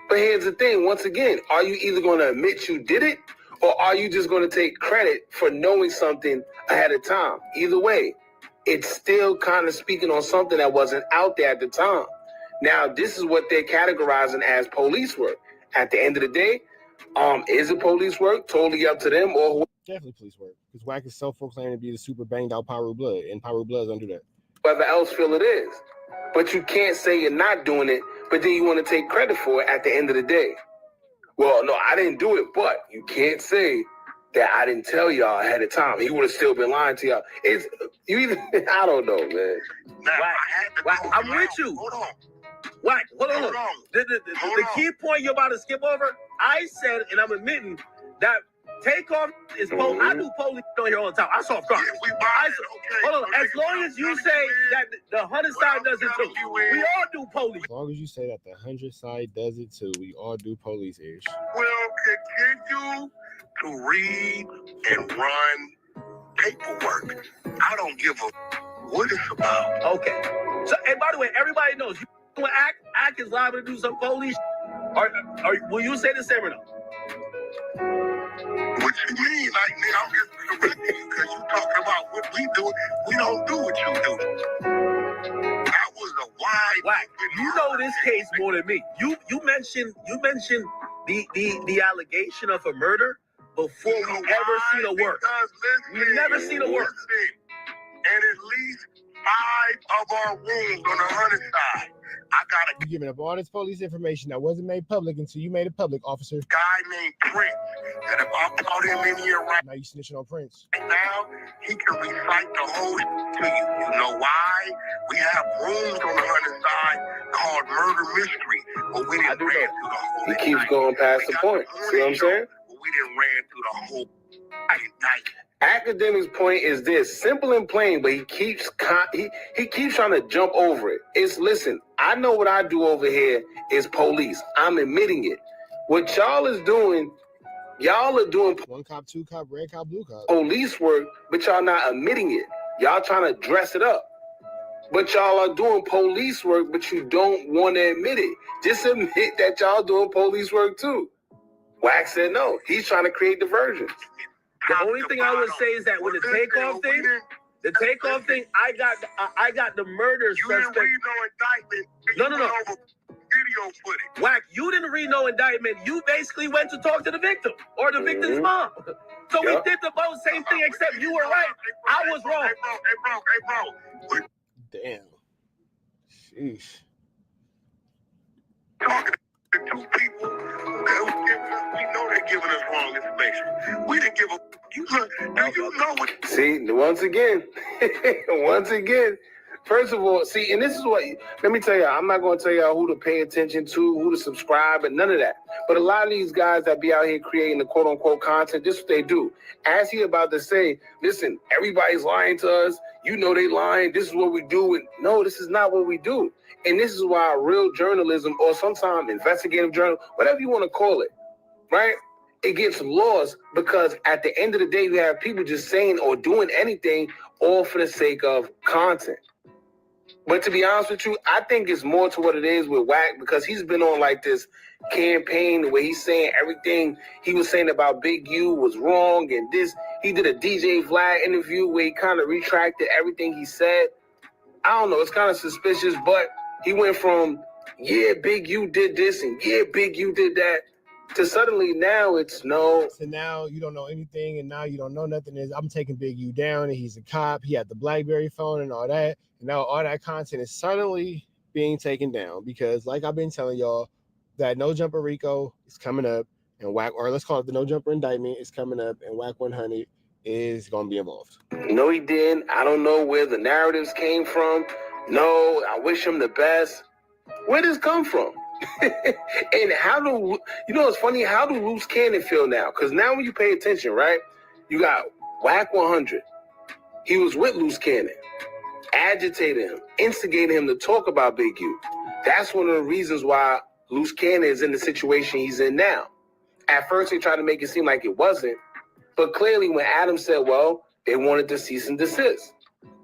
But here's the thing, once again, are you either going to admit you did it or are you just going to take credit for knowing something ahead of time? Either way, it's still kind of speaking on something that wasn't out there at the time. Now, this is what they're categorizing as police work. At the end of the day, is it police work? Totally up to them or who? Definitely police work. Because Wack is self-proclaimed to be the super banged out Paru blood, and Paru bloods don't do that. Whoever else feel it is. But you can't say you're not doing it, but then you want to take credit for it at the end of the day. Well, no, I didn't do it, but you can't say that I didn't tell y'all ahead of time. He would have still been lying to y'all. It's you either I don't know, man. Wack, I'm with you. Hold on. Wack, hold on. The key point you're about to skip over, I said, and I'm admitting that takeoff is police. I do police on here all the time. I saw cars. Hold on. As long as you say that the Hunter side does it too, we all do police. As long as you say that the 100 side does it too, we all do police-ish. Will continue to read and run paperwork. I don't give a what it's about. Okay. So, and by the way, everybody knows you when Act is liable to do some police. Or will you say the same or no? What you mean? Like, nigga, I'm just correcting you because you talking about what we do. We don't do what you do. That was a wide. Wack, you know this case more than me. You mentioned the allegation of a murder before we ever seen a work. We never seen a work. And at least 5 of our rooms on the Hunter side. I got a You giving up all this police information that wasn't made public until you made it public, officer. guy named Prince. And if I brought him in here right Now you snitching on Prince. now, he can recite the whole to you. You know why? We have rooms on the Hunter side called Murder Mystery, but we didn't ran through the whole He keeps going past the point. See what I'm saying? But we didn't ran through the whole night. Academic's point is this, simple and plain, but he keeps trying to jump over it. It's listen, I know what I do over here is police. I'm admitting it. What y'all are doing One cop, two cop, red cop, blue cop. police work, but y'all not admitting it. Y'all trying to dress it up. But y'all are doing police work, but you don't want to admit it. Just admit that y'all doing police work too. Wack said no. He's trying to create diversions. The only thing I would say is that with the takeoff thing, I got the murder You didn't suspect. read no indictment. No. Video footage. Wack, you didn't read no indictment. You basically went to talk to the victim or the victim's mom. So we did the both same thing, except you were right. I was wrong. Hey, bro. Damn. Sheesh. Talking to 2 people we know they're giving us wrong information. We didn't give a. Do you know what? See, once again, first of all, see, and this is what, let me tell you, I'm not going to tell y'all who to pay attention to, who to subscribe, and none of that. But a lot of these guys that be out here creating the quote-unquote content, this is what they do. As he about to say, listen, everybody's lying to us. You know they lying. This is what we do. And no, this is not what we do. And this is why real journalism, or sometimes investigative journal, whatever you want to call it, right? It gets lost because at the end of the day, you have people just saying or doing anything all for the sake of content. But to be honest with you, I think it's more to what it is with Wack because he's been on like this campaign where he's saying everything he was saying about Big U was wrong. And this, he did a DJ Vlad interview where he kind of retracted everything he said. I don't know. It's kind of suspicious, but he went from, yeah, Big U did this and yeah, Big U did that, to suddenly now it's no. So now you don't know anything, and now you don't know nothing. Is I'm taking Big U down, and he's a cop. He had the BlackBerry phone and all that, and now all that content is suddenly being taken down because, like I've been telling y'all, that No Jumper Rico is coming up, and Wack, or let's call it the No Jumper indictment, is coming up, and Wack 100 is going to be involved. No, he didn't. I don't know where the narratives came from. No, I wish him the best. Where does this come from? And how do, you know, it's funny, how do Loose Cannon feel now? Because now when you pay attention, right, you got Wack 100. He was with Loose Cannon, agitated him, instigated him to talk about Big U. That's one of the reasons why Loose Cannon is in the situation he's in now. At first, they tried to make it seem like it wasn't, but clearly when Adam said, well, they wanted to cease and desist,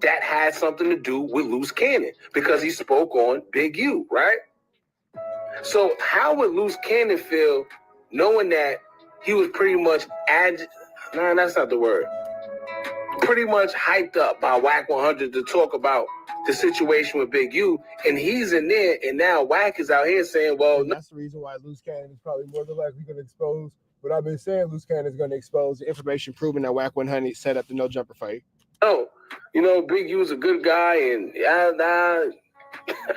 that had something to do with Loose Cannon because he spoke on Big U, right? So how would Loose Cannon feel knowing that he was pretty much that's not the word. Pretty much hyped up by Wack 100 to talk about the situation with Big U, and he's in there, and now Wack is out here saying, well, and that's the reason why Loose Cannon is probably more than likely going to expose what I've been saying. Loose Cannon is going to expose the information proving that Wack 100 set up the no jumper fight. No, Big U's a good guy, and I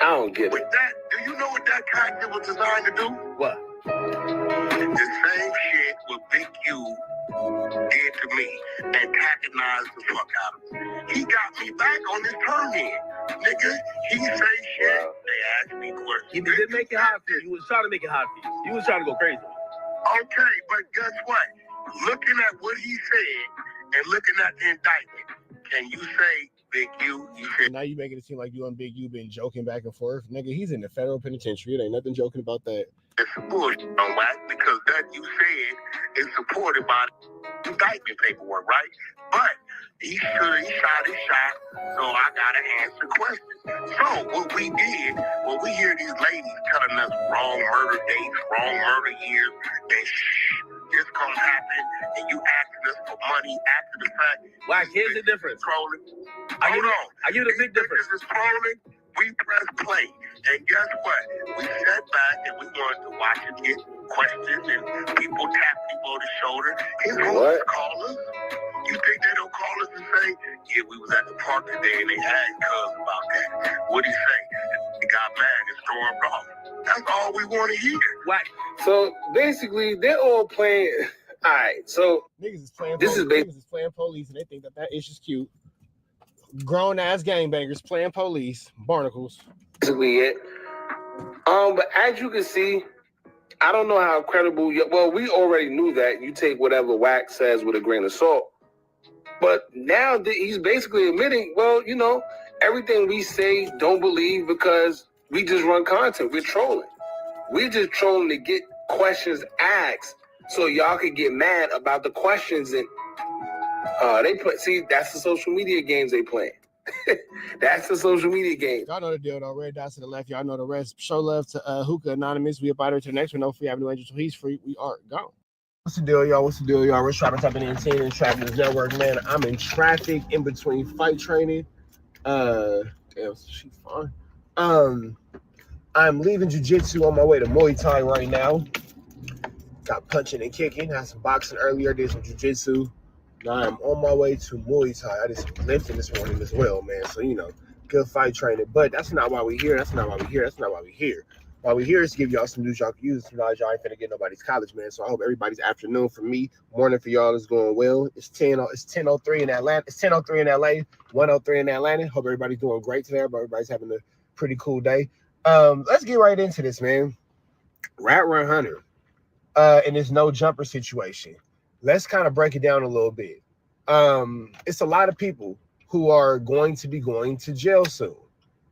don't get it. With that, do you know what that tactic was designed to do? What? The same shit what Big U did to me, antagonized the fuck out of me. He got me back on this turn in. Nigga, he say shit, they ask me questions. He did make it hot for you. He was trying to make it hot for you. He was trying to go crazy. Okay, but guess what? Looking at what he said and looking at the indictment, can you say, Big U, you said... Now you making it seem like you and Big U been joking back and forth. Nigga, he's in the federal penitentiary. It ain't nothing joking about that. It's bullshit on Wack because that you said is supported by the indictment paperwork, right? But he shot his shot, so I gotta answer questions. So what we did, when we hear these ladies telling us wrong murder dates, wrong murder years, and this gonna happen, and you asking us for money after the fact. Wack, here's the difference. Trolling. I give it a big difference. Is trolling. We press play, and guess what? We sat back and we wanted to watch it get questions and people tap people on the shoulder. His homies call us. You think they don't call us and say, yeah, we was at the park today and they asked Cuz about that. What'd he say? He got mad and stormed off. That's all we want to hear. Wack. So basically, they're all playing. All right, so niggas is playing. Niggas is playing police, and they think that issue's cute. Grown ass gangbangers playing police, barnacles. Basically it. But as you can see, I don't know how credible. Well, we already knew that you take whatever Wack says with a grain of salt. But now that he's basically admitting, well, everything we say, don't believe because we just run content. We're trolling. We're just trolling to get questions asked so y'all could get mad about the questions and. That's the social media games they playing. That's the social media game. Y'all know the deal though. Red dots to the left. Y'all know the rest. Show love to Hookah Anonymous. We about to the next one. No free avenue angels. He's free. We are gone. What's the deal, y'all? We're Trapping Tapping in 10 and Trappers Network, man. I'm in traffic in between fight training. Damn, she fine. I'm leaving jiu-jitsu on my way to Muay Thai right now. Got punching and kicking. Had some boxing earlier. Did some jiu-jitsu. Now I'm on my way to Muay Thai. I did some lifting this morning as well, man. So, good fight training. But that's not why we're here. Why we're here is to give y'all some news y'all can use. Y'all ain't finna get nobody's college, man. So I hope everybody's afternoon for me, morning for y'all is going well. It's 10:03 in Atlanta. It's 10:03 in LA, 1:03 in Atlanta. Hope everybody's doing great today. Everybody's having a pretty cool day. Let's get right into this, man. Rat Run Hunter in this no jumper situation. Let's kind of break it down a little bit. It's a lot of people who are going to be going to jail soon.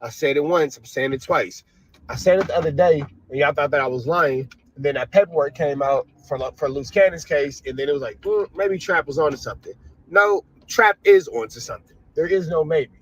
I said it once, I'm saying it twice. I said it the other day, and y'all thought that I was lying. And then that paperwork came out for Loose Cannon's case, and then it was like, maybe Trap was onto something. No, Trap is onto something. There is no maybe.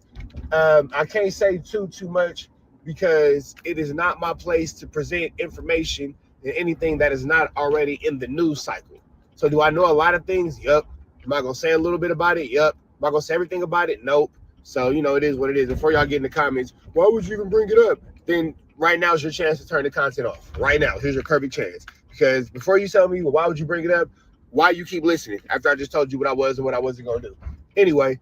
I can't say too much because it is not my place to present information and anything that is not already in the news cycle. So do I know a lot of things? Yup. Am I going to say a little bit about it? Yup. Am I going to say everything about it? Nope. So, it is what it is. Before y'all get in the comments, why would you even bring it up? Then right now is your chance to turn the content off. Right now. Here's your perfect chance. Because before you tell me, well, why would you bring it up? Why you keep listening after I just told you what I was and what I wasn't going to do? Anyway,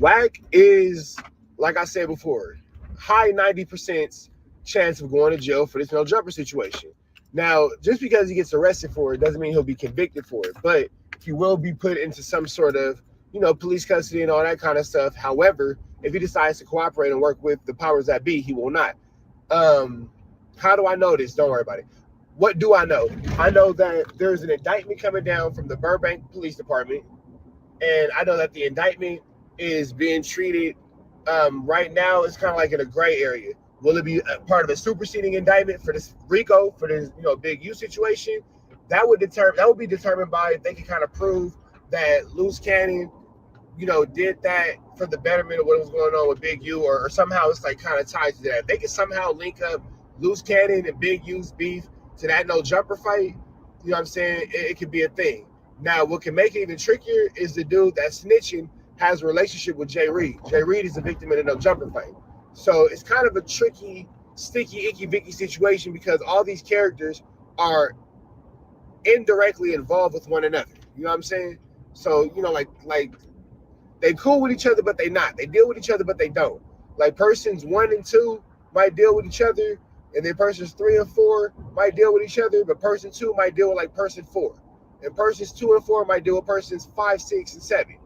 Wack is, like I said before, high 90% chance of going to jail for this no jumper situation. Now, just because he gets arrested for it doesn't mean he'll be convicted for it, but he will be put into some sort of, police custody and all that kind of stuff. However, if he decides to cooperate and work with the powers that be, he will not. How do I know this? Don't worry about it. What do I know? I know that there's an indictment coming down from the Burbank Police Department, and I know that the indictment is being treated right now. It's kind of like in a gray area. Will it be a part of a superseding indictment for this RICO, for this Big U situation? That would be determined by if they can kind of prove that Loose Cannon, did that for the betterment of what was going on with Big U, or somehow it's like kind of tied to that. If they can somehow link up Loose Cannon and Big U's beef to that no jumper fight, you know what I'm saying? It could be a thing. Now, what can make it even trickier is the dude that's snitching has a relationship with Jay Reed. Jay Reed is a victim in a no jumper fight. So it's kind of a tricky, sticky, icky, vicky situation because all these characters are indirectly involved with one another. You know what I'm saying? So, you know, like they cool with each other, but they not. They deal with each other, but they don't. Like persons 1 and 2 might deal with each other, and then persons 3 and 4 might deal with each other, but person 2 might deal with like person 4. And persons 2 and 4 might deal with persons 5, 6, and 7.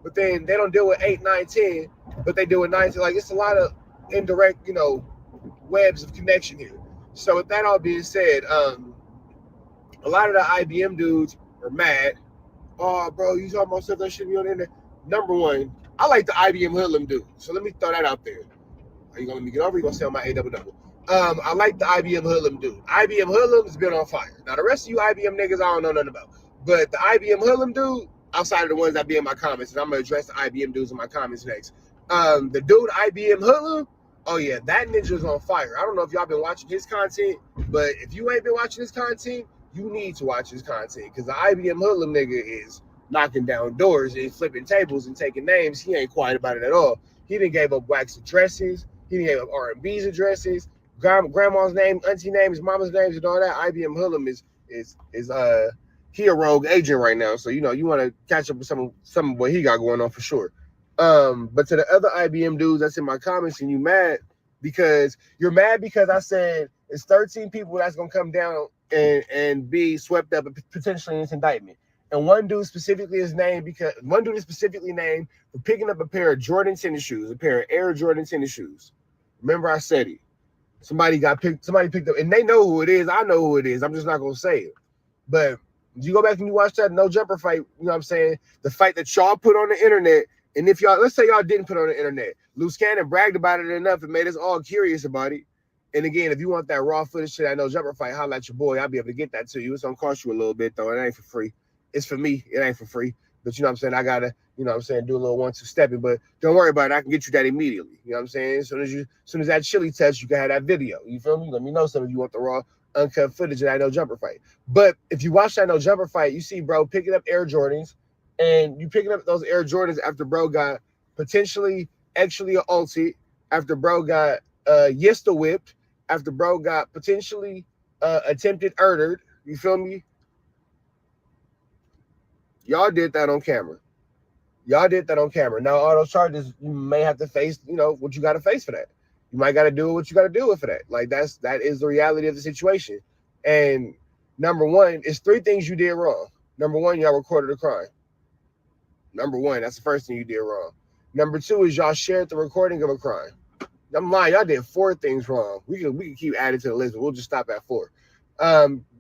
But then they don't deal with 8, 9, 10, but they deal with 9. Like it's a lot of indirect, you know, webs of connection here. So with that all being said, a lot of the IBM dudes are mad. Oh, bro, you talking about stuff that should be on the internet? Number one, I like the IBM hoodlum dude. So let me throw that out there. Are you gonna let me get over? Or you gonna say on my A-double-double? I like the IBM hoodlum dude. IBM hoodlum has been on fire. Now the rest of you IBM niggas, I don't know nothing about. But the IBM hoodlum dude, outside of the ones that be in my comments, and I'm gonna address the IBM dudes in my comments next. The dude IBM hoodlum, oh yeah, that ninja's on fire. I don't know if y'all been watching his content, but if you ain't been watching his content, you need to watch his content because the IBM hoodlum nigga is knocking down doors and flipping tables and taking names. He ain't quiet about it at all. He didn't gave up wax addresses. He didn't give up R&B's addresses, grandma's name, auntie names, mama's names, and all that. IBM hoodlum is he a rogue agent right now. So you know you want to catch up with some of what he got going on for sure. But to the other IBM dudes that's in my comments and you're mad because I said it's 13 people that's gonna come down and be swept up potentially in this indictment. And one dude is specifically named for picking up a pair of Jordan tennis shoes, a pair of Air Jordan tennis shoes. Remember I said it. Somebody picked up, and they know who it is. I know who it is. I'm just not gonna say it. But you go back and you watch that no jumper fight, you know what I'm saying? The fight that y'all put on the internet. And if let's say y'all didn't put it on the internet, Loose Cannon bragged about it enough and made us all curious about it. And again, if you want that raw footage to that no jumper fight, holla at your boy. I'll be able to get that to you. It's gonna cost you a little bit though. It ain't for free. It's for me. It ain't for free. But you know what I'm saying? I gotta, you know what I'm saying, do a little 1-2 stepping. But don't worry about it. I can get you that immediately. You know what I'm saying? As soon as that chili touch, you can have that video. You feel me? Let me know some of you want the raw, uncut footage of that no jumper fight. But if you watch that no jumper fight, you see bro picking up Air Jordans, and you picking up those Air Jordans after bro got potentially actually ulted, after bro got Yista whipped, after bro got potentially attempted murdered. You feel me? Y'all did that on camera. Now, all those charges, you may have to face, you know, what you got to face for that. You might got to do what you got to do for that. Like, that is the reality of the situation. And number one, it's 3 things you did wrong. Number one, y'all recorded a crime. Number one, that's the first thing you did wrong. Number 2 is y'all shared the recording of a crime. I'm lying, y'all did 4 things wrong. We can keep adding to the list, but we'll just stop at 4.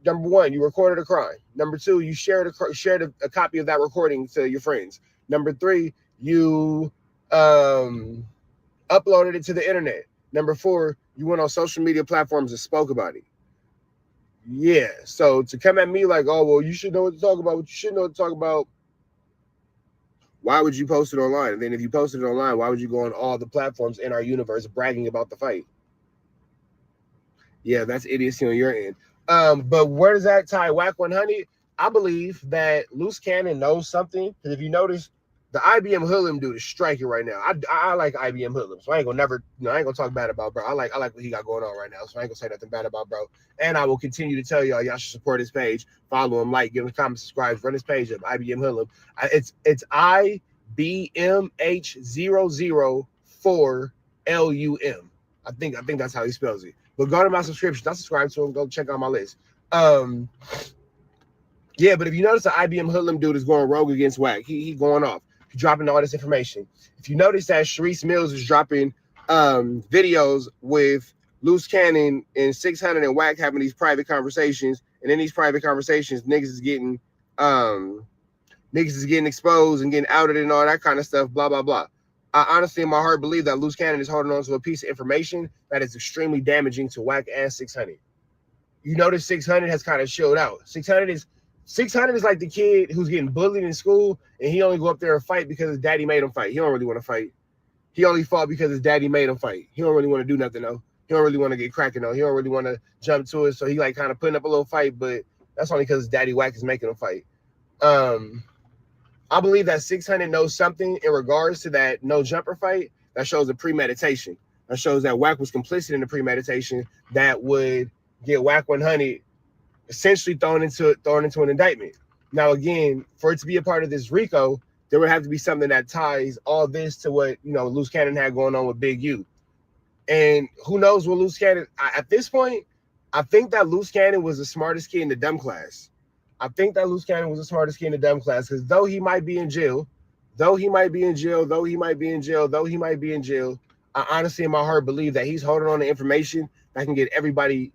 Number 1, you recorded a crime. Number 2, you shared a copy of that recording to your friends. Number 3, you uploaded it to the internet. Number 4, you went on social media platforms and spoke about it. Yeah, so to come at me like, oh, well, you should know what to talk about, what you should know what to talk about, why would you post it online? And then if you posted it online, why would you go on all the platforms in our universe bragging about the fight? Yeah, that's idiocy on your end. But where does that tie Whack 100? I believe that Loose Cannon knows something. Because if you notice, the IBM hoodlum dude is striking right now. I like IBM hoodlum, so I ain't gonna talk bad about bro. I like what he got going on right now, so I ain't gonna say nothing bad about bro. And I will continue to tell y'all should support his page, follow him, like, give him a comment, subscribe, run his page up, IBM hoodlum. It's IBMH004LUM. I think that's how he spells it. But go to my subscriptions. I subscribe to him. Go check out my list. Yeah, but if you notice, the IBM hoodlum dude is going rogue against Whack. He going off. He's dropping all this information. If you notice that Sharice Mills is dropping videos with Loose Cannon and 600 and Whack having these private conversations, and in these private conversations, niggas is getting exposed and getting outed and all that kind of stuff. Blah blah blah. I honestly, in my heart, believe that Loose Cannon is holding on to a piece of information that is extremely damaging to Whack and 600. You notice 600 has kind of chilled out. 600 is like the kid who's getting bullied in school, and he only go up there and fight because his daddy made him fight. He don't really want to fight. He only fought because his daddy made him fight. He don't really want to do nothing though. He don't really want to get cracking though. He don't really want to jump to it. So he like kind of putting up a little fight, but that's only because his daddy Whack is making him fight. I believe that 600 knows something in regards to that no jumper fight that shows a premeditation. That shows that Wack was complicit in the premeditation that would get Wack 100 essentially thrown into an indictment. Now, again, for it to be a part of this RICO, there would have to be something that ties all this to what, Loose Cannon had going on with Big U. And who knows what Loose Cannon, at this point, I think that Loose Cannon was the smartest kid in the dumb class. Because though he might be in jail, I honestly in my heart believe that he's holding on to information that can get everybody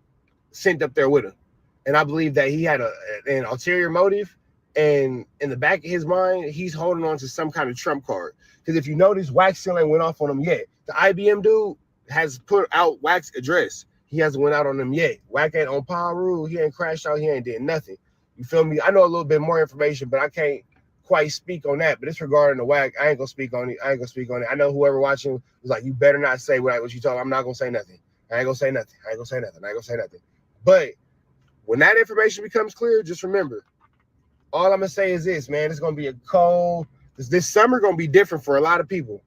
sent up there with him. And I believe that he had an ulterior motive, and in the back of his mind, he's holding on to some kind of trump card. Because if you notice, Wax still ain't went off on him yet. The IBM dude has put out Wax's address. He hasn't went out on them yet. Wack ain't on Paru. He ain't crashed out. He ain't did nothing. You feel me? I know a little bit more information, but I can't quite speak on that. But it's regarding the Wack. I ain't gonna speak on it. I know whoever watching was like, you better not say what you told him. I'm not gonna say nothing. I ain't gonna say nothing. But when that information becomes clear, just remember, all I'm gonna say is this, man. It's gonna be a cold. This summer gonna be different for a lot of people.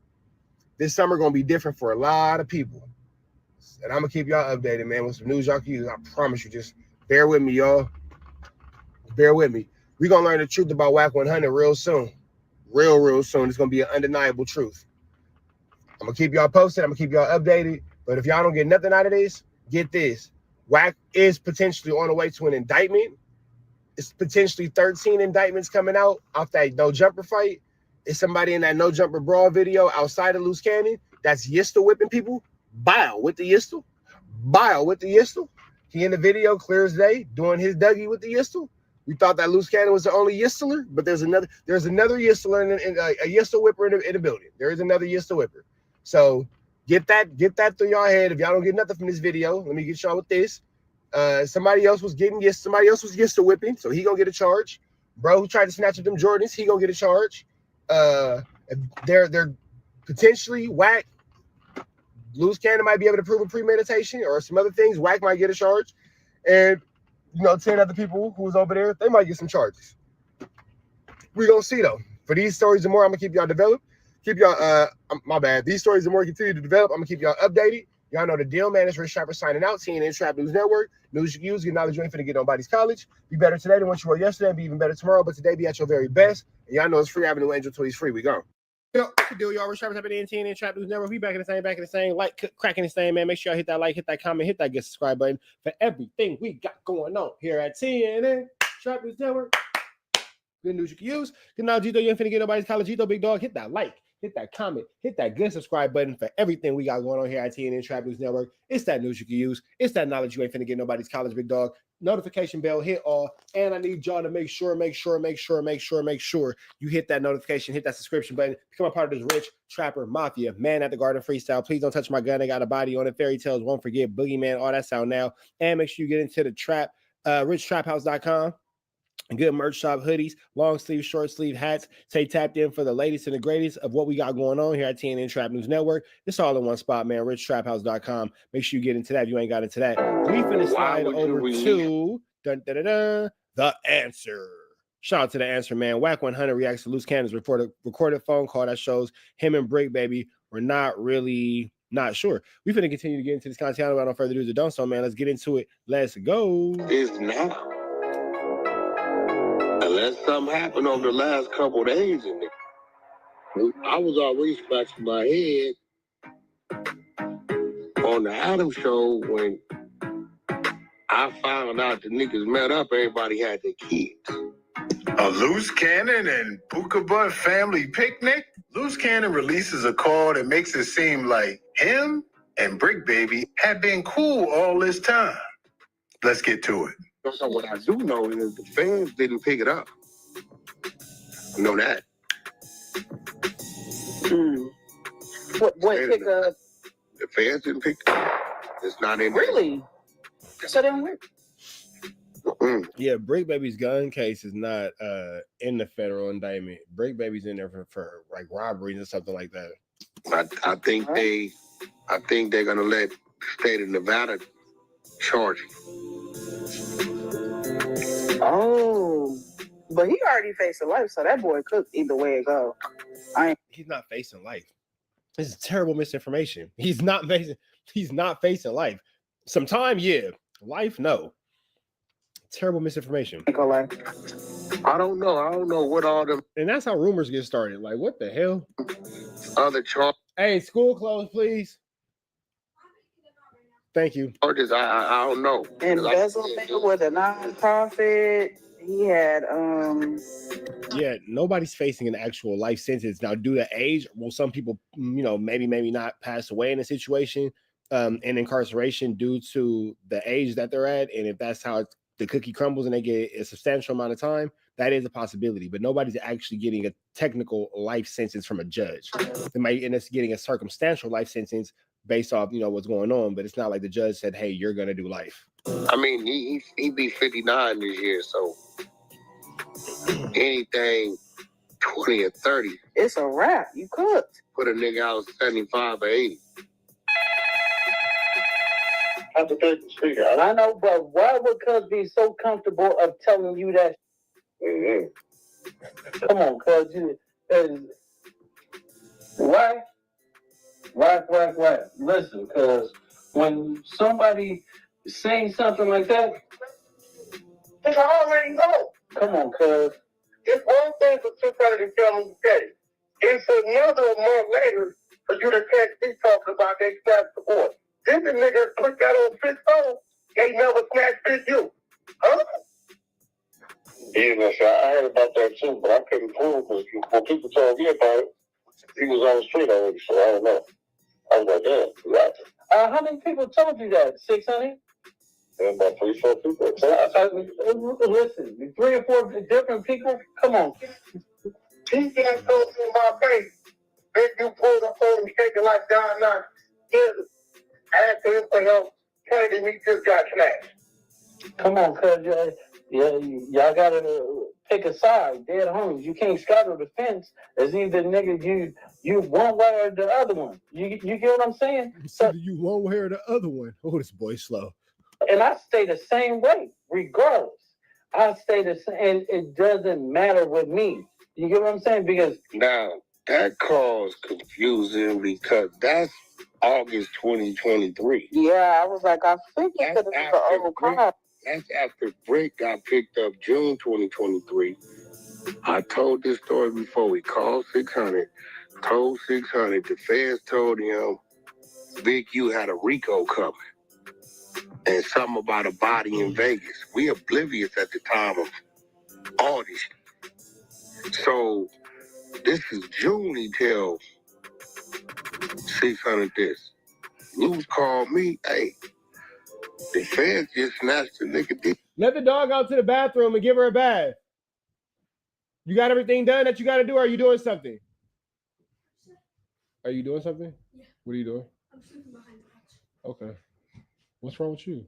And I'm gonna keep y'all updated, man, with some news y'all can use. I promise you. Just bear with me, y'all. We're gonna learn the truth about Wack 100 real soon. Real soon. It's gonna be an undeniable truth. I'm gonna keep y'all posted. I'm gonna keep y'all updated. But if y'all don't get nothing out of this, get this. Wack is potentially on the way to an indictment. It's potentially 13 indictments coming out off that no jumper fight. It's somebody in that no jumper brawl video outside of Loose Cannon that's Yistel whipping people. Bow with the Yistel. He in the video clear as day doing his Dougie with the Yistel. We thought that Loose Cannon was the only Yisteler, but there's another Yisteler in a Yistel whipper in the building. There is another Yistel whipper. So get that through y'all head. If y'all don't get nothing from this video, let me get y'all with this. Somebody else was Yistel whipping, so he gonna get a charge. Bro who tried to snatch up them Jordans, he gonna get a charge. They're potentially Wack. Loose Cannon might be able to prove a premeditation or some other things. Wack might get a charge, and 10 other people who was over there, they might get some charges. We're gonna see though. For these stories and more, I'm gonna keep y'all developed. These stories and more continue to develop. I'm gonna keep y'all updated. Y'all know the deal, man. It's Rich Trapper signing out. CNN Trap News Network. News you can use. Get knowledge you ain't finna get nobody's college. Be better today than what you were yesterday, and be even better tomorrow. But today, be at your very best. And y'all know it's free Avenue Angel till he's free. We gone. Good deal, y'all. Rich Trapper tapping in CNN Trap News Network. We back in the same. Like, cracking the same, man. Make sure y'all hit that like, hit that comment, hit that get subscribe button for everything we got going on here at CNN Trap News Network. Good news you can use. Good now, Gito, you ain't finna get nobody's college. Gito, big dog, hit that like, hit that comment, hit that good subscribe button for everything we got going on here at TNN Trap News Network. It's that news you can use. It's that knowledge you ain't finna get nobody's college, big dog. Notification bell, hit all. And I need y'all to make sure you hit that notification, hit that subscription button, become a part of this Rich Trapper Mafia. Man at the Garden freestyle. Please don't touch my gun. I got a body on it. Fairy tales, won't forget. Boogeyman, all that sound now. And make sure you get into the trap, richtraphouse.com. Good merch shop, hoodies, long sleeve, short sleeve hats. Stay tapped in for the latest and the greatest of what we got going on here at TNN Trap News Network. It's all in one spot, man. richtraphouse.com. Make sure you get into that if you ain't got into that. We finna slide over to The Answer. Shout out to The Answer, man. Wack 100 reacts to Loose Cannon's recorded phone call that shows him and Brick Baby were not sure. We finna continue to get into this content. Without no further ado, don't so, man. Let's get into it. Let's go. It's now. Unless something happened over the last couple of days, I was already scratching my head on the Adam show when I found out the niggas met up. Everybody had their kids. A Loose Cannon and Bookabut family picnic? Loose Cannon releases a call that makes it seem like him and Brick Baby had been cool all this time. Let's get to it. So what I do know is the fans didn't pick it up. I know that. What pick up? The fans didn't pick it up. It's not in there. Really? So then what? Yeah, Brick Baby's gun case is not in the federal indictment. Brick Baby's in there for like robberies or something like that. I think they're gonna let state of Nevada charge him. Oh, But he already facing life, so that boy cooked either way it go. He's not facing life. This is terrible misinformation. He's not facing life. Sometime, yeah. Life, no. Terrible misinformation. I don't know. I don't know what all them. And that's how rumors get started. Like, what the hell? Other charges. Hey, school closed, please. Thank you. Charges, I don't know. Embezzlement with a nonprofit. He had Yeah, nobody's facing an actual life sentence. Now, due to age, well, some people, maybe not pass away in a situation in incarceration due to the age that they're at. And if that's how the cookie crumbles and they get a substantial amount of time, that is a possibility. But nobody's actually getting a technical life sentence from a judge. They might end up getting a circumstantial life sentence based off, what's going on. But it's not like the judge said, hey, you're going to do life. I mean, he be 59 this year, so anything 20 or 30. It's a wrap. You cooked. Put a nigga out 75 or 80. I know, but why would Cuz be so comfortable of telling you that? Mm-hmm. Come on, Cuz. Why? Listen, Cuz when somebody saying something like that, It's already know. Come on, Cuz. It's one thing for somebody to tell them okay. It's another month later for you to catch me talking about they snatched the boy. Then the nigga put that on his phone. They never snatched his you. Huh? Yeah, I heard about that too, but I couldn't prove because when people told me about it, he was on the street already, so I don't know. I was like, damn, right. How many people told you that? 600? About 3-4 people. Listen, 3 or 4 different people? Come on. He can't go through my face. Then you pull the phone and shake it like Don Knox. After anything else, telling me just got snatched. Come on, Cuz. Y'all gotta pick a side. Dead homies. You can't straddle the fence. It's either nigga you one way or the other one. You get what I'm saying? So you one way or the other one. Oh, this boy's slow. And I stay the same way, regardless. I stay the same, and it doesn't matter with me. You get what I'm saying? Because now that caused confusion because that's August 2023. Yeah, I was like, I think it could have been an old car. That's after Brick got picked up June 2023. I told this story before. We called 600, told 600. The feds told him Big U had a RICO coming and something about a body in Vegas. We oblivious at the time of all this shit. So this is June. He tell 600 this. Luz called me. Hey, the feds just snatched the nigga dick. Let the dog out to the bathroom and give her a bath. You got everything done that you got to do, or are you doing something? Are you doing something? Yeah. What are you doing? I'm sleeping behind the couch. Okay. What's wrong with you?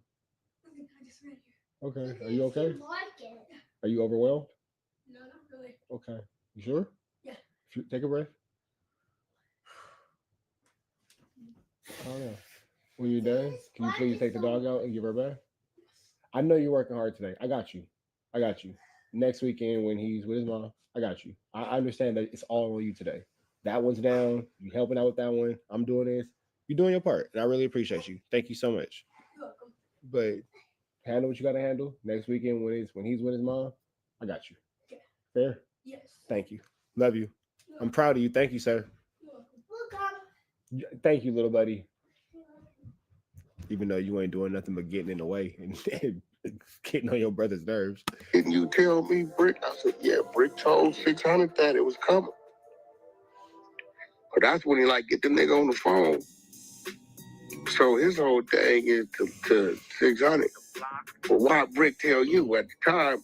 Nothing. I just ran here. Okay. Are you okay? Like it. Are you overwhelmed? No, not really. Okay. You sure? Yeah. Take a breath. Oh yeah. When you're done, can you please take the dog out and give her a bath? I know you're working hard today. I got you. Next weekend when he's with his mom, I got you. I understand that it's all on you today. That one's down. You helping out with that one. I'm doing this. You're doing your part, and I really appreciate you. Thank you so much. You're welcome. But handle what you got to handle. Next weekend when he's with his mom, I got you. Okay. Fair? Yes. Thank you. Love you. I'm proud of you. Thank you, sir. You're welcome. Thank you, little buddy. Even though you ain't doing nothing but getting in the way and getting on your brother's nerves. Didn't you tell me, Brick? I said, yeah, Brick told 600 that it was coming. But that's when he get the nigga on the phone. So his whole thing is to 600. But why Brick tell you? At the time,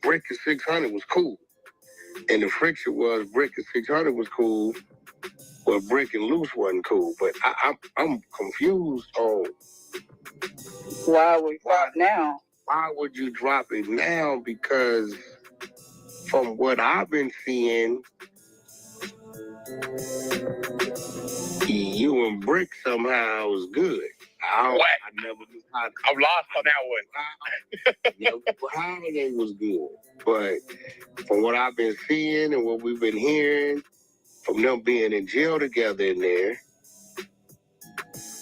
Brick and 600 was cool. And the friction was Brick and 600 was cool, but Brick and Loose wasn't cool. But I'm confused on why we drop now. Why would you drop it now? Because from what I've been seeing, you and Brick somehow was good. I never knew how. I'm lost on that one. How they was good, but from what I've been seeing and what we've been hearing from them being in jail together in there,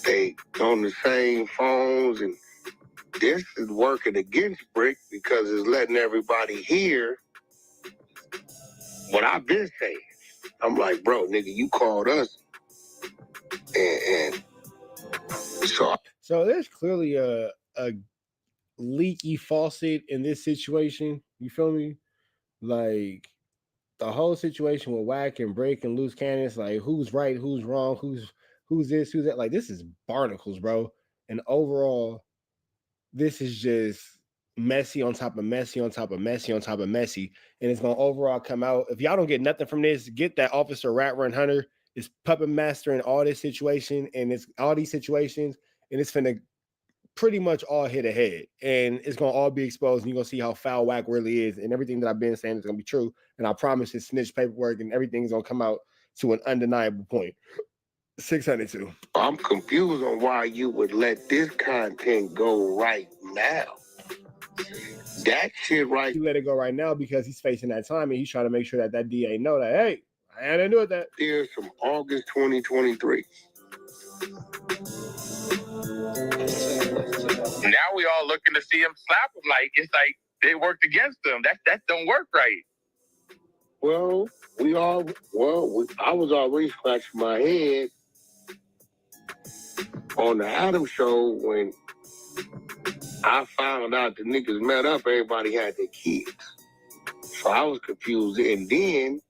they on the same phones, and this is working against Brick because it's letting everybody hear what I've been saying. I'm like, bro, nigga, you called us, and so there's clearly a leaky faucet in this situation. You feel me? Like the whole situation with Whack and Break and Loose Cannons, like who's right, who's wrong, who's this, who's that. Like this is barnacles, bro. And overall, this is just messy on top of messy on top of messy on top of messy. And it's gonna overall come out. If y'all don't get nothing from this, get that Officer Rat Run Hunter is puppet master in all this situation, and it's all these situations, and it's finna pretty much all hit ahead, and it's gonna all be exposed, and you're gonna see how foul Whack really is, and everything that I've been saying is gonna be true. And I promise his snitch paperwork and everything's gonna come out to an undeniable point. 602. I'm confused on why you would let this content go right now. That shit right. He let it go right now because he's facing that time, and he's trying to make sure that DA know that, hey, I had to do with that. Here's from August 2023. Now we all looking to see him slap him. Like it's like they worked against him. That don't work right. Well, I was already scratching my head on the Adam show when I found out the niggas met up. Everybody had their kids, so I was confused. And then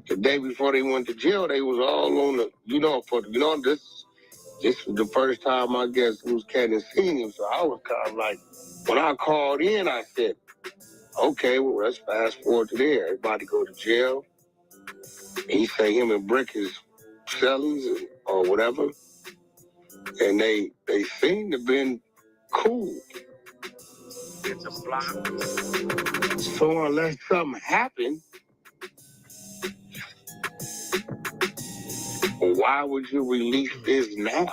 the day before they went to jail, they was all on the this was the first time I guess Loose Cannon seen him. So I was kind of like, when I called in, I said, okay, well, let's fast forward to there. Everybody go to jail. He say him and Brick is sellers or whatever. And they seem to have been cool. It's a flop. So unless something happened, why would you release this now?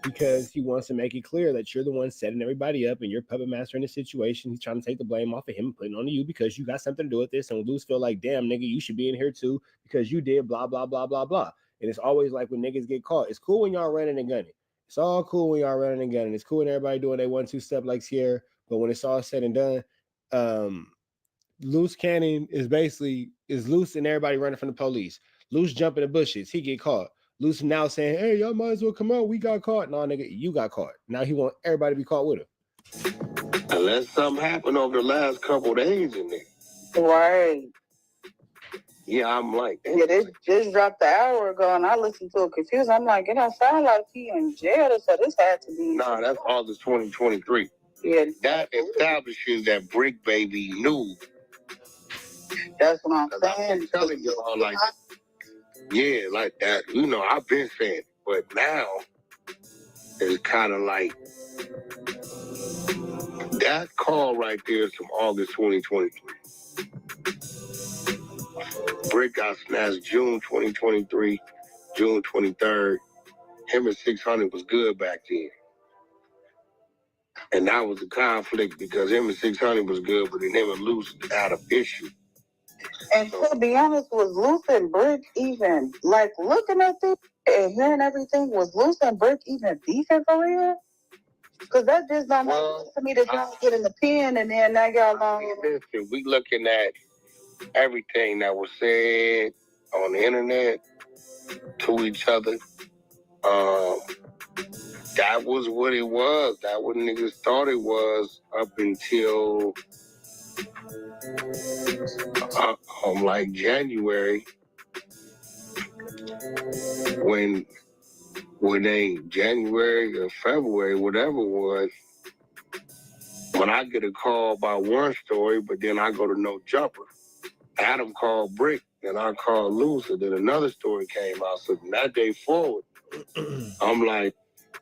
Because he wants to make it clear that you're the one setting everybody up and you're puppet master in the situation. He's trying to take the blame off of him and putting it on you because you got something to do with this. And Loose feel like, damn, nigga, you should be in here too because you did blah, blah, blah, blah, blah. And it's always like when niggas get caught. It's cool when y'all running and gunning. It's all cool when y'all running and gunning. It's cool when everybody doing their 1-2 step like Sierra. But when it's all said and done, Loose Cannon is Loose and everybody running from the police. Loose jumping the bushes. He get caught. Loose now saying, hey, y'all might as well come out. We got caught. No, nigga, you got caught. Now he want everybody to be caught with him. Unless something happened over the last couple of days in there. Right. Yeah, I'm like, damn. Yeah, this just dropped an hour ago, and I listened to it confused. I'm like, it don't sound like he in jail, so this had to be. Nah, that's August 2023. Yeah. That establishes that Brick Baby knew. That's what I'm saying. I've been telling y'all, like, yeah, like that. You know, I've been saying it, but now it's kind of like that call right there is from August 2023. Brick got snatched June 2023, June 23rd. Him and 600 was good back then. And that was a conflict because him and 600 was good, but then him and Loose had an issue. And to be honest, was Loose and Brick even, like, looking at this and hearing everything, was Loose and Brick even beefing for real? Because that just don't make sense to me to just get in the pen and then now y'all on. Listen, we looking at everything that was said on the internet to each other. That was what it was. That what niggas thought it was up until like January, when they January or February, whatever it was, when I get a call by one story, but then I go to No Jumper. Adam called Brick, then I called Loose, and then another story came out. So from that day forward, I'm like,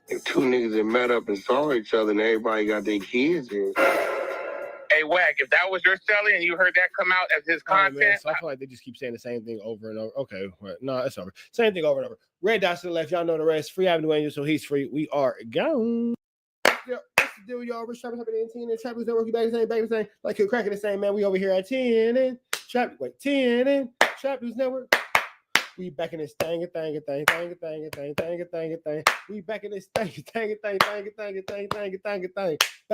if two niggas that met up and saw each other and everybody got their kids in. Hey, Hey, Wack, if that was your selling and you heard that come out as his content, man, so I feel like they just keep saying the same thing over and over. Okay, well, no, it's over. Same thing over and over. Red dots to the left. Y'all know the rest. Free Avenue Angel, so he's free. We are gone. Yeah, what's the deal, y'all? Rich Trappers happening in 10 and Trappers Network. We back the same. Like you're cracking the same, man. We over here at 10 and 10 and Trappers Network. We back in this thing. We back in this thing. Back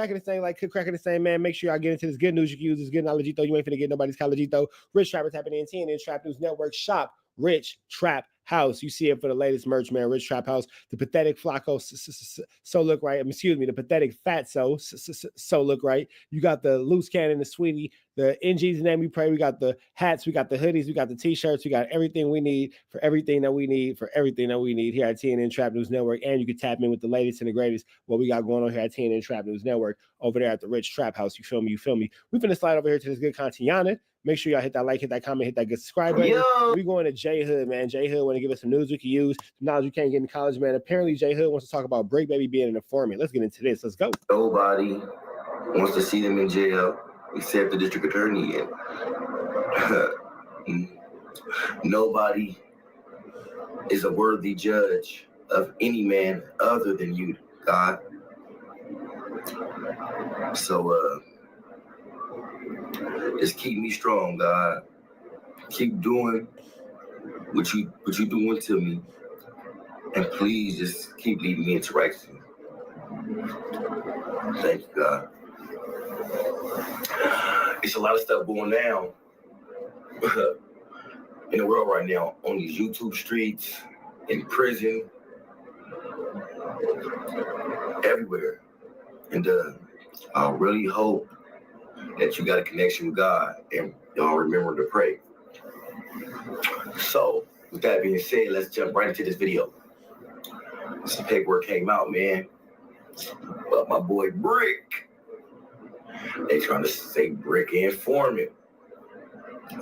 in this thing like cracking the same, man. Make sure y'all get into this good news you can use. This good knowledge, though. You ain't finna get nobody's college, though. Rich Trappers happening in 10 and Trap News Network. Shop Rich Trap House. You see it for the latest merch, man. Rich Trap House. The pathetic Flacco, so look right. Excuse me. The pathetic Fatso, so look right. You got the loose cannon, the sweetie, the in Jesus' name we pray. We got the hats, we got the hoodies, we got the t-shirts, we got everything we need for everything that we need here at TNN Trap News Network. And you can tap in with the latest and the greatest what we got going on here at TNN Trap News Network over there at the Rich Trap House. You feel me? We finna slide over here to this good content. Make sure y'all hit that like, hit that comment, hit that good subscribe button. We going to J Hood, man. J Hood want to give us some news we can use, some knowledge we can't get in college, man. Apparently, J Hood wants to talk about Brick Baby being an informant. Let's get into this. Let's go. Nobody wants to see them in jail except the district attorney. Nobody is a worthy judge of any man other than you, God. So, just keep me strong, God. Keep doing what you doing to me, and please just keep leading me into righteousness. Thank you, God. It's a lot of stuff going down in the world right now on these YouTube streets, in prison, everywhere, and I really hope that you got a connection with God and y'all remember to pray. So, with that being said, let's jump right into this video. Some paperwork came out, man. But my boy Brick, they trying to say Brick informant.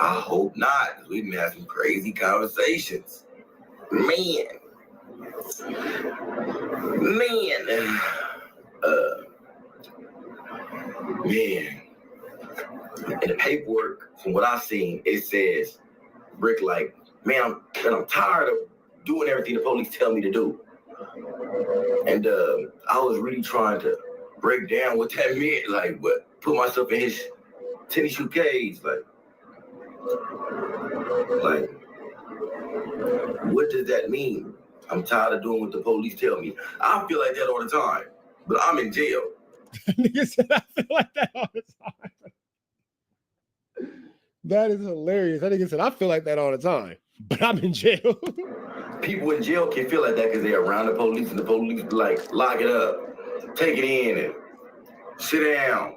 I hope not, because we've been having some crazy conversations. Man. In the paperwork, from what I've seen, it says Brick like, man, I'm tired of doing everything the police tell me to do. And I was really trying to break down what that meant, like, but put myself in his tennis shoe cage, like, what does that mean? I'm tired of doing what the police tell me. I feel like that all the time, but I'm in jail. Nigga said I feel like that all the time. That is hilarious. That nigga said I feel like that all the time, but I'm in jail. People in jail can feel like that because they're around the police, and the police be like, lock it up, take it in, and sit down,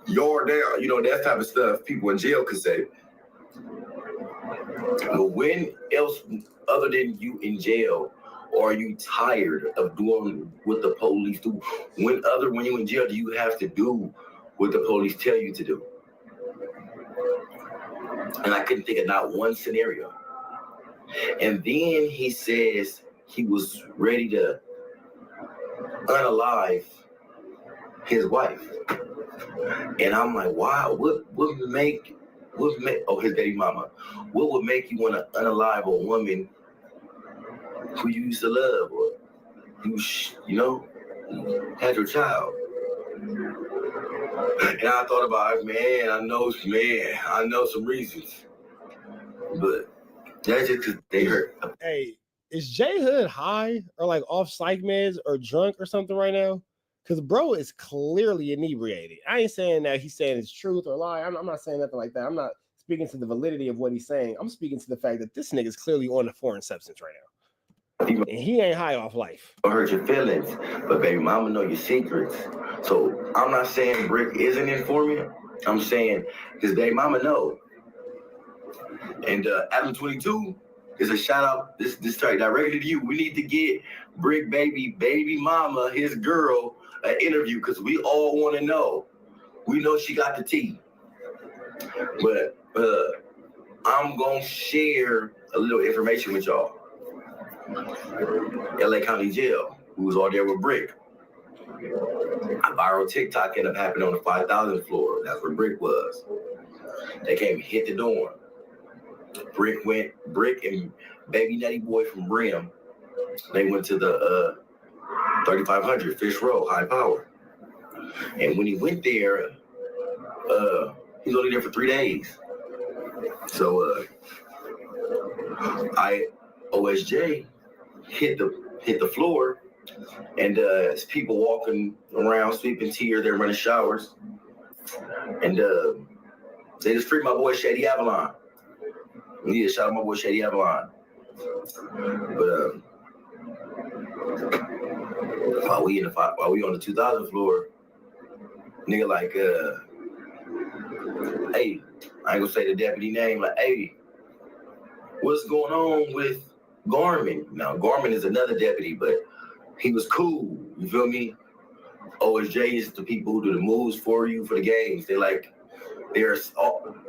yard down, that type of stuff people in jail could say. But when else other than you in jail are you tired of doing what the police do? When you in jail do you have to do what the police tell you to do? And I couldn't think of not one scenario. And then he says he was ready to unalive his wife. And I'm like, wow, what would make his baby mama, what would make you want to unalive a woman who you used to love or you had your child? And I thought about it, man, I know some reasons. But that's just because they hurt. Hey, is J Hood high or like off psych meds or drunk or something right now? Because bro is clearly inebriated. I ain't saying that he's saying it's truth or lie. I'm not saying nothing like that. I'm not speaking to the validity of what he's saying. I'm speaking to the fact that this nigga's clearly on a foreign substance right now. And he ain't high off life. I hurt your feelings, but baby mama know your secrets. So I'm not saying Brick is an informant. I'm saying his baby mama know. And Adam 22 is a shout out. This strike directly to you. We need to get Brick baby mama, his girl, an interview because we all want to know. We know she got the tea. But I'm gonna share a little information with y'all. LA County Jail, who was all there with Brick. A viral TikTok ended up happening on the 5,000 floor. That's where Brick was. They came, hit the door. Brick and Baby Nutty Boy from Brim. They went to the 3500 Fish Row, High Power. And when he went there, he was only there for 3 days. So OSJ hit the floor, and it's people walking around, sweeping tears, they're running showers. And they just freed my boy Shady Avalon. Yeah, shout out my boy Shady Avalon. But while we on the 2000 floor, nigga like, hey, I ain't gonna say the deputy name, like, hey, what's going on with Garmin? Now, Garmin is another deputy, but he was cool, you feel me? OSJ is the people who do the moves for you for the games. There's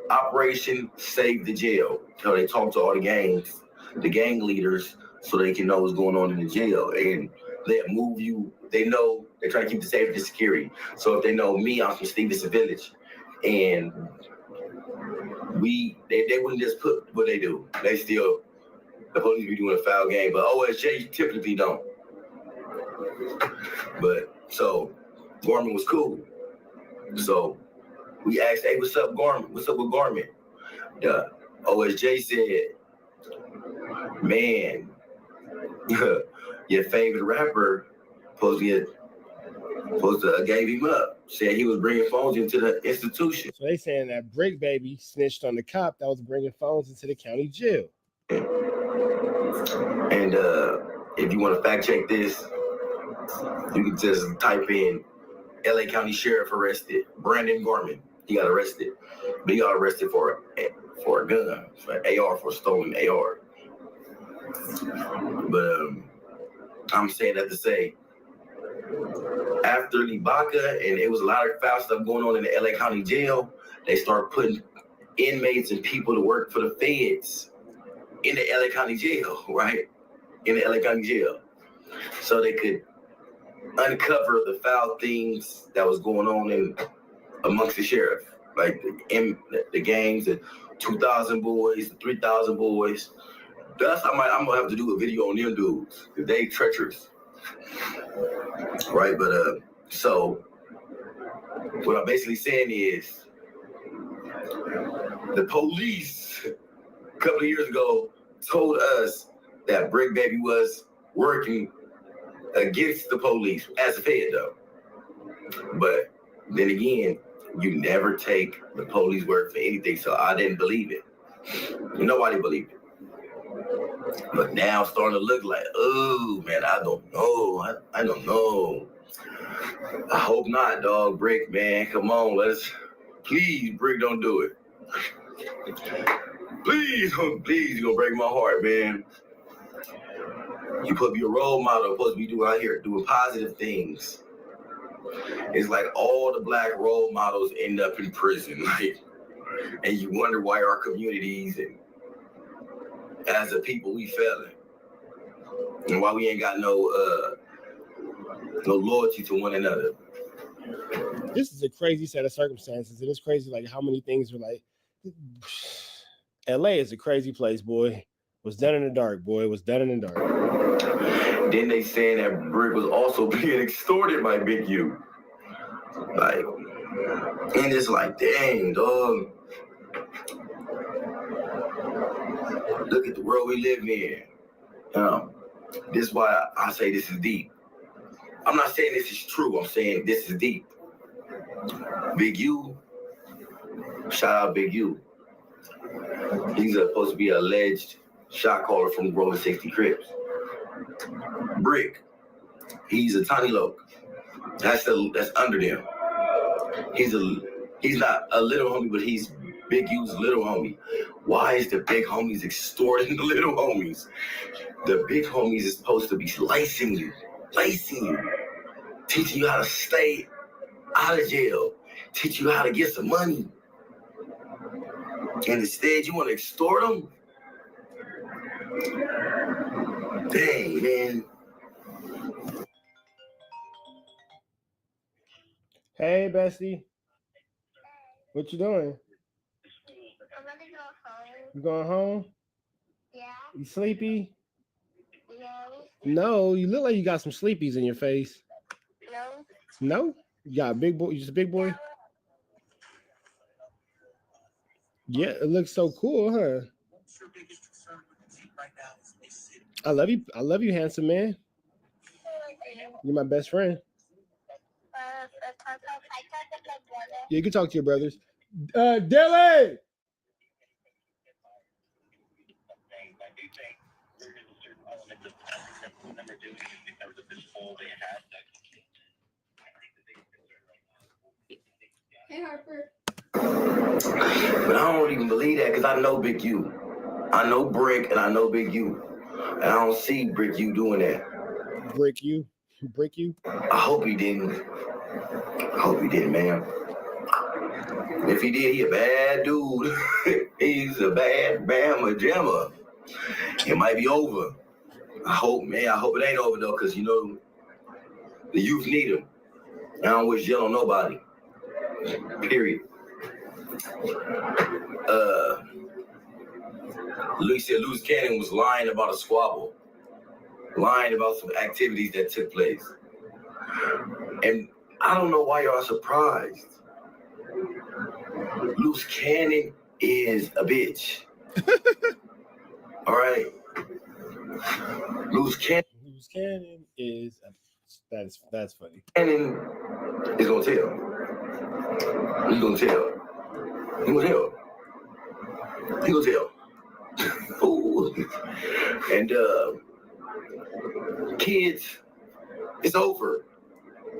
Operation Save the Jail. So they talk to all the gangs, the gang leaders, so they can know what's going on in the jail. And they move you, they know, they're trying to keep the safety and security. So if they know me, I'm from Stevenson Village. And they wouldn't just put what they do. They still, the police be doing a foul game, but OSJ typically don't. But so Gorman was cool. So we asked, hey, what's up, Gorman? What's up with Gorman? The OSJ said, man, your favorite rapper supposed to gave him up. Said he was bringing phones into the institution. So they saying that Brick Baby snitched on the cop that was bringing phones into the county jail. And if you want to fact check this, you can just type in LA County Sheriff arrested Brandon Gorman. He got arrested. But he got arrested for a gun, for AR, for stolen AR. But I'm saying that to say, after Libaka, and it was a lot of foul stuff going on in the LA County Jail, they start putting inmates and people to work for the feds in the LA County Jail, right? In the LA County Jail. So they could uncover the foul things that was going on amongst the sheriff, like the gangs, the 2,000 boys, the 3,000 boys. Thus, I'm gonna have to do a video on them dudes, because they treacherous. Right, but so what I'm basically saying is the police a couple of years ago told us that Brick Baby was working against the police as a fed though. But then again, you never take the police word for anything, so I didn't believe it. Nobody believed it. But now it's starting to look like, oh man, I don't know. I don't know. I hope not, dog. Brick, man, come on, please, Brick, don't do it. Please, you're gonna break my heart, man. You supposed to be a role model, supposed to be doing out here, doing positive things. It's like all the black role models end up in prison, like, and you wonder why our communities and as a people we failing, and why we ain't got no loyalty to one another. This is a crazy set of circumstances, and it's crazy like how many things are like. LA is a crazy place, boy. Was done in the dark, boy. Was done in the dark. Then they saying that Brick was also being extorted by Big U. Like, and it's like, dang, dog. Look at the world we live in. This is why I say this is deep. I'm not saying this is true. I'm saying this is deep. Big U, shout out Big U. He's supposed to be an alleged shot caller from Grove 60 Crips. Brick, he's a tiny loc. That's under them. He's not a little homie, but he's Big U's little homie. Why is the big homies extorting the little homies? The big homies is supposed to be lacing you, teaching you how to stay out of jail, teach you how to get some money. And instead, you want to extort them? Dang, man. Hey, bestie. What you doing? I'm gonna go home. You going home? Yeah. You sleepy? No. No, you look like you got some sleepies in your face. No. No? You got a big boy? You just a big boy? Yeah, it looks so cool, huh? I love you. I love you, handsome man. You're my best friend. Yeah, you can talk to your brothers. Dylan! Hey, Harper. But I don't even believe that because I know Big U. I know Brick and I know Big U. And I don't see Brick U doing that. Brick you? Brick you? I hope he didn't. I hope he didn't, man. If he did, he a bad dude. He's a bad bama jammer. It might be over. I hope, man. I hope it ain't over, though, because, you know, the youth need him. I don't wish jail on nobody. Period. Luis said Loose Cannon was lying about a squabble. Lying about some activities that took place. And I don't know why y'all are surprised. Loose Cannon is a bitch. All right. Loose Cannon is that's funny. Cannon is gonna tell. He's gonna tell. He gonna tell. He gonna tell. Ooh. And kids, it's over.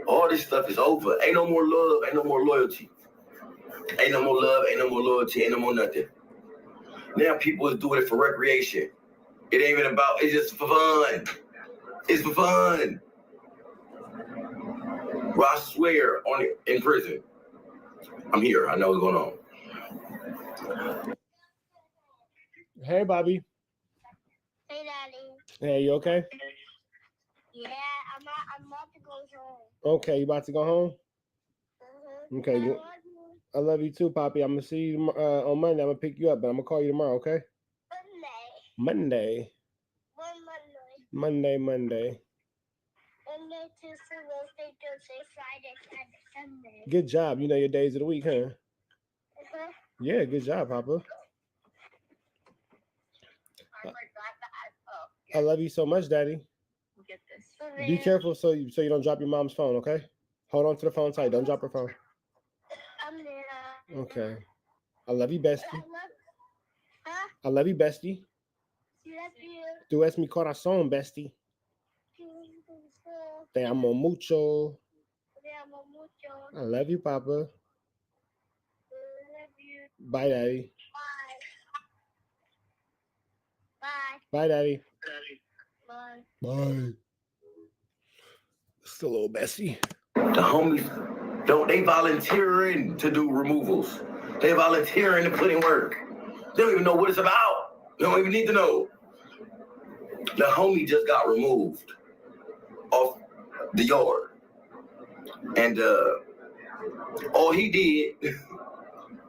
All this stuff is over. Ain't no more love. Ain't no more loyalty. Ain't no more love. Ain't no more loyalty. Ain't no more nothing. Now people is doing it for recreation. It ain't even about. It's just for fun. It's for fun. Well, I swear on it in prison. I'm here. I know what's going on. Hey, Bobby. Hey, Daddy. Hey, you okay? Yeah, I'm about to go home. Okay, you about to go home? Mm-hmm. Okay, good. I love you too, Poppy. I'm gonna see you on Monday. I'm gonna pick you up, but I'm gonna call you tomorrow, okay? Monday. Monday. Monday, Tuesday, Wednesday, Thursday, Friday, Saturday, Sunday. Good job. You know your days of the week, huh? Uh-huh. Yeah, good job, Papa. I love you so much, Daddy. Get this. Be careful so you don't drop your mom's phone, okay? Hold on to the phone tight. Don't drop her phone. Okay. I love you, bestie. I love you, bestie. Tú es mi corazón, bestie. Te amo mucho. I love you, Papa. Bye, Daddy. Bye, Daddy. Bye. It's a little bestie. The homies, they volunteering to do removals. They volunteering to put in work. They don't even know what it's about. They don't even need to know. The homie just got removed off the yard. And all he did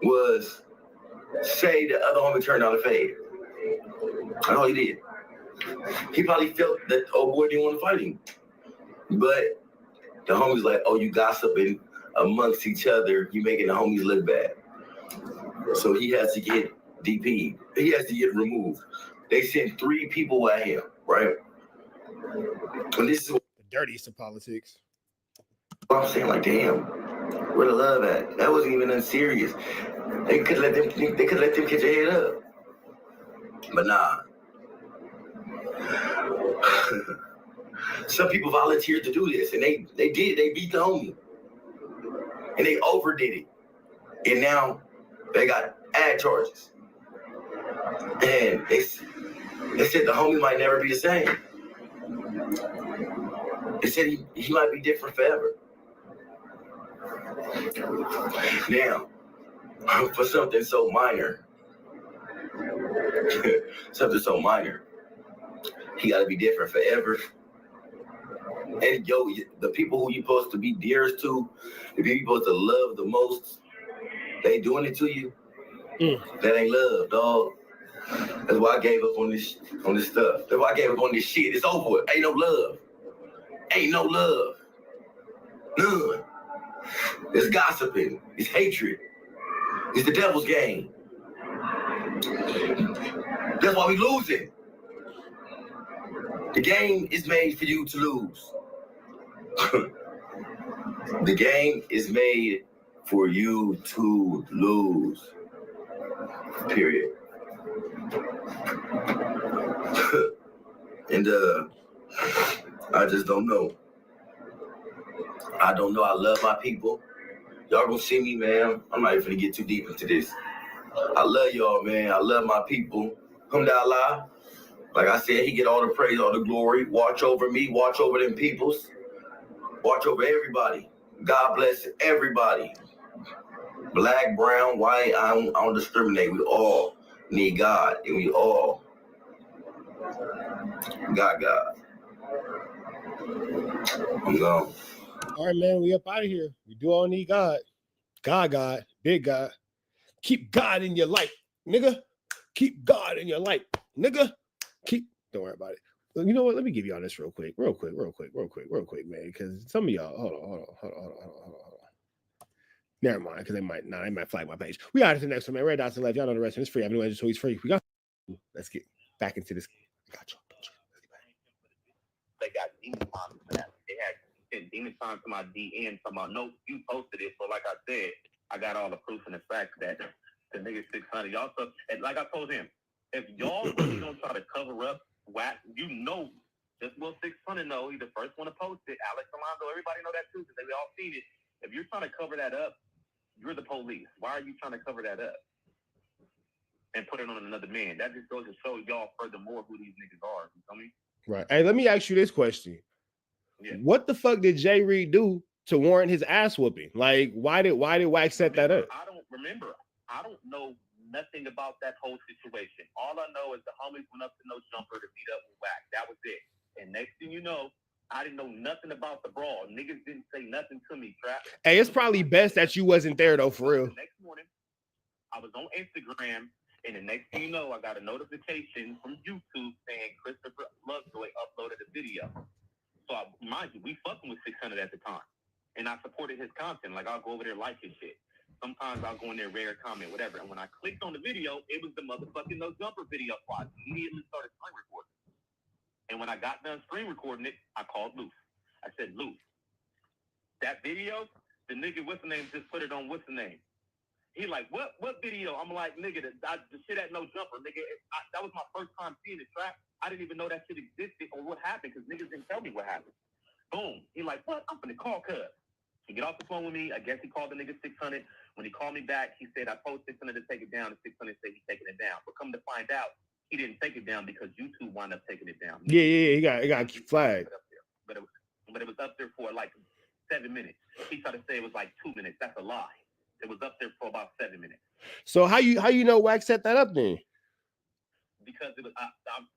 was say the other homie turned out a fade. That's all he did. He probably felt that old boy didn't want to fight him. But the homies like, oh, you gossiping amongst each other, you making the homies look bad. So he has to get DP'd. He has to get removed. They sent 3 people at him, right? And this is the dirtiest of politics. I'm saying, like, damn, where the love at? That wasn't even unserious. They could let them catch their head up. But nah. Some people volunteered to do this, and they did it. They beat the homie. And they overdid it. And now they got ad charges. And they said the homie might never be the same. They said he might be different forever. Now, for something so minor, he got to be different forever. And yo, the people who you supposed to be dearest to, the people you supposed to love the most, they doing it to you. That ain't love, dog. That's why I gave up on this stuff. That's why I gave up on this shit. It's over with. Ain't no love. Ain't no love. None. It's gossiping. It's hatred. It's the devil's game. That's why we losing. The game is made for you to lose. The game is made for you to lose. Period. And I just don't know. I don't know. I love my people. Y'all gonna see me, man. I'm not even gonna get too deep into this. I love y'all, man. I love my people. Alhamdulillah. Like I said, he get all the praise, all the glory. Watch over me. Watch over them peoples. Watch over everybody. God bless everybody. Black, brown, white, I don't discriminate. We all need God, and we all got God. I'm gone. All right, man, we up out of here. We do all need God. God, big God. Keep God in your life, nigga. Keep God in your life, nigga. Don't worry about it. You know what? Let me give y'all this real quick, man. Because some of y'all, hold on. Never mind, because they might flag my page. We got to the next one, man. Red dots to the left. Y'all know the rest of it's free. Avenue Edge, so he's free. We got. Let's get back into this. Gotcha. They got demon time for that. They had sent demon time to my DM talking about, no, you posted it. But like I said, I got all the proof and the facts that the nigga 600. Y'all so, and like I told him, if y'all really don't try to cover up whack, you know, just Will 600 know he's the first one to post it. Alex Alonso, everybody know that too because they all seen it. If you're trying to cover that up, you're the police. Why are you trying to cover that up and put it on another man? That just goes to show y'all furthermore who these niggas are. You feel me? Right. Hey, let me ask you this question. Yeah. What the fuck did Jay Reed do to warrant his ass whooping? Like, why did Wack set that up? I don't remember. I don't know nothing about that whole situation. All I know is the homies went up to No Jumper to meet up with Wack. That was it. And next thing you know, I didn't know nothing about the brawl. Niggas didn't say nothing to me, Trap. Hey, it's probably best that you wasn't there though, for real. The next morning, I was on Instagram, and the next thing you know, I got a notification from YouTube saying Christopher Lovejoy uploaded a video. So mind you, we fucking with 600 at the time. And I supported his content. Like, I'll go over there like his shit. Sometimes I'll go in there, rare comment, whatever. And when I clicked on the video, it was the motherfucking No Jumper video. So I immediately started screen recording. And when I got done screen recording it, I called Luce. I said, Luce, that video, the nigga, what's the name, just put it on what's the name? He like, what video? I'm like, nigga, the shit at No Jumper, nigga. That was my first time seeing it, Trap. I didn't even know that shit existed or what happened because niggas didn't tell me what happened. Boom. He like, what? I'm finna call Cuz. He get off the phone with me. I guess he called the nigga 600. When he called me back, he said, I told 600 to take it down, and 600 said he's taking it down. But come to find out, he didn't take it down because YouTube wound up taking it down. Yeah, he got flagged. But it was up there for like 7 minutes. He tried to say it was like 2 minutes. That's a lie. It was up there for about 7 minutes. So how you know Wack set that up then? Because it was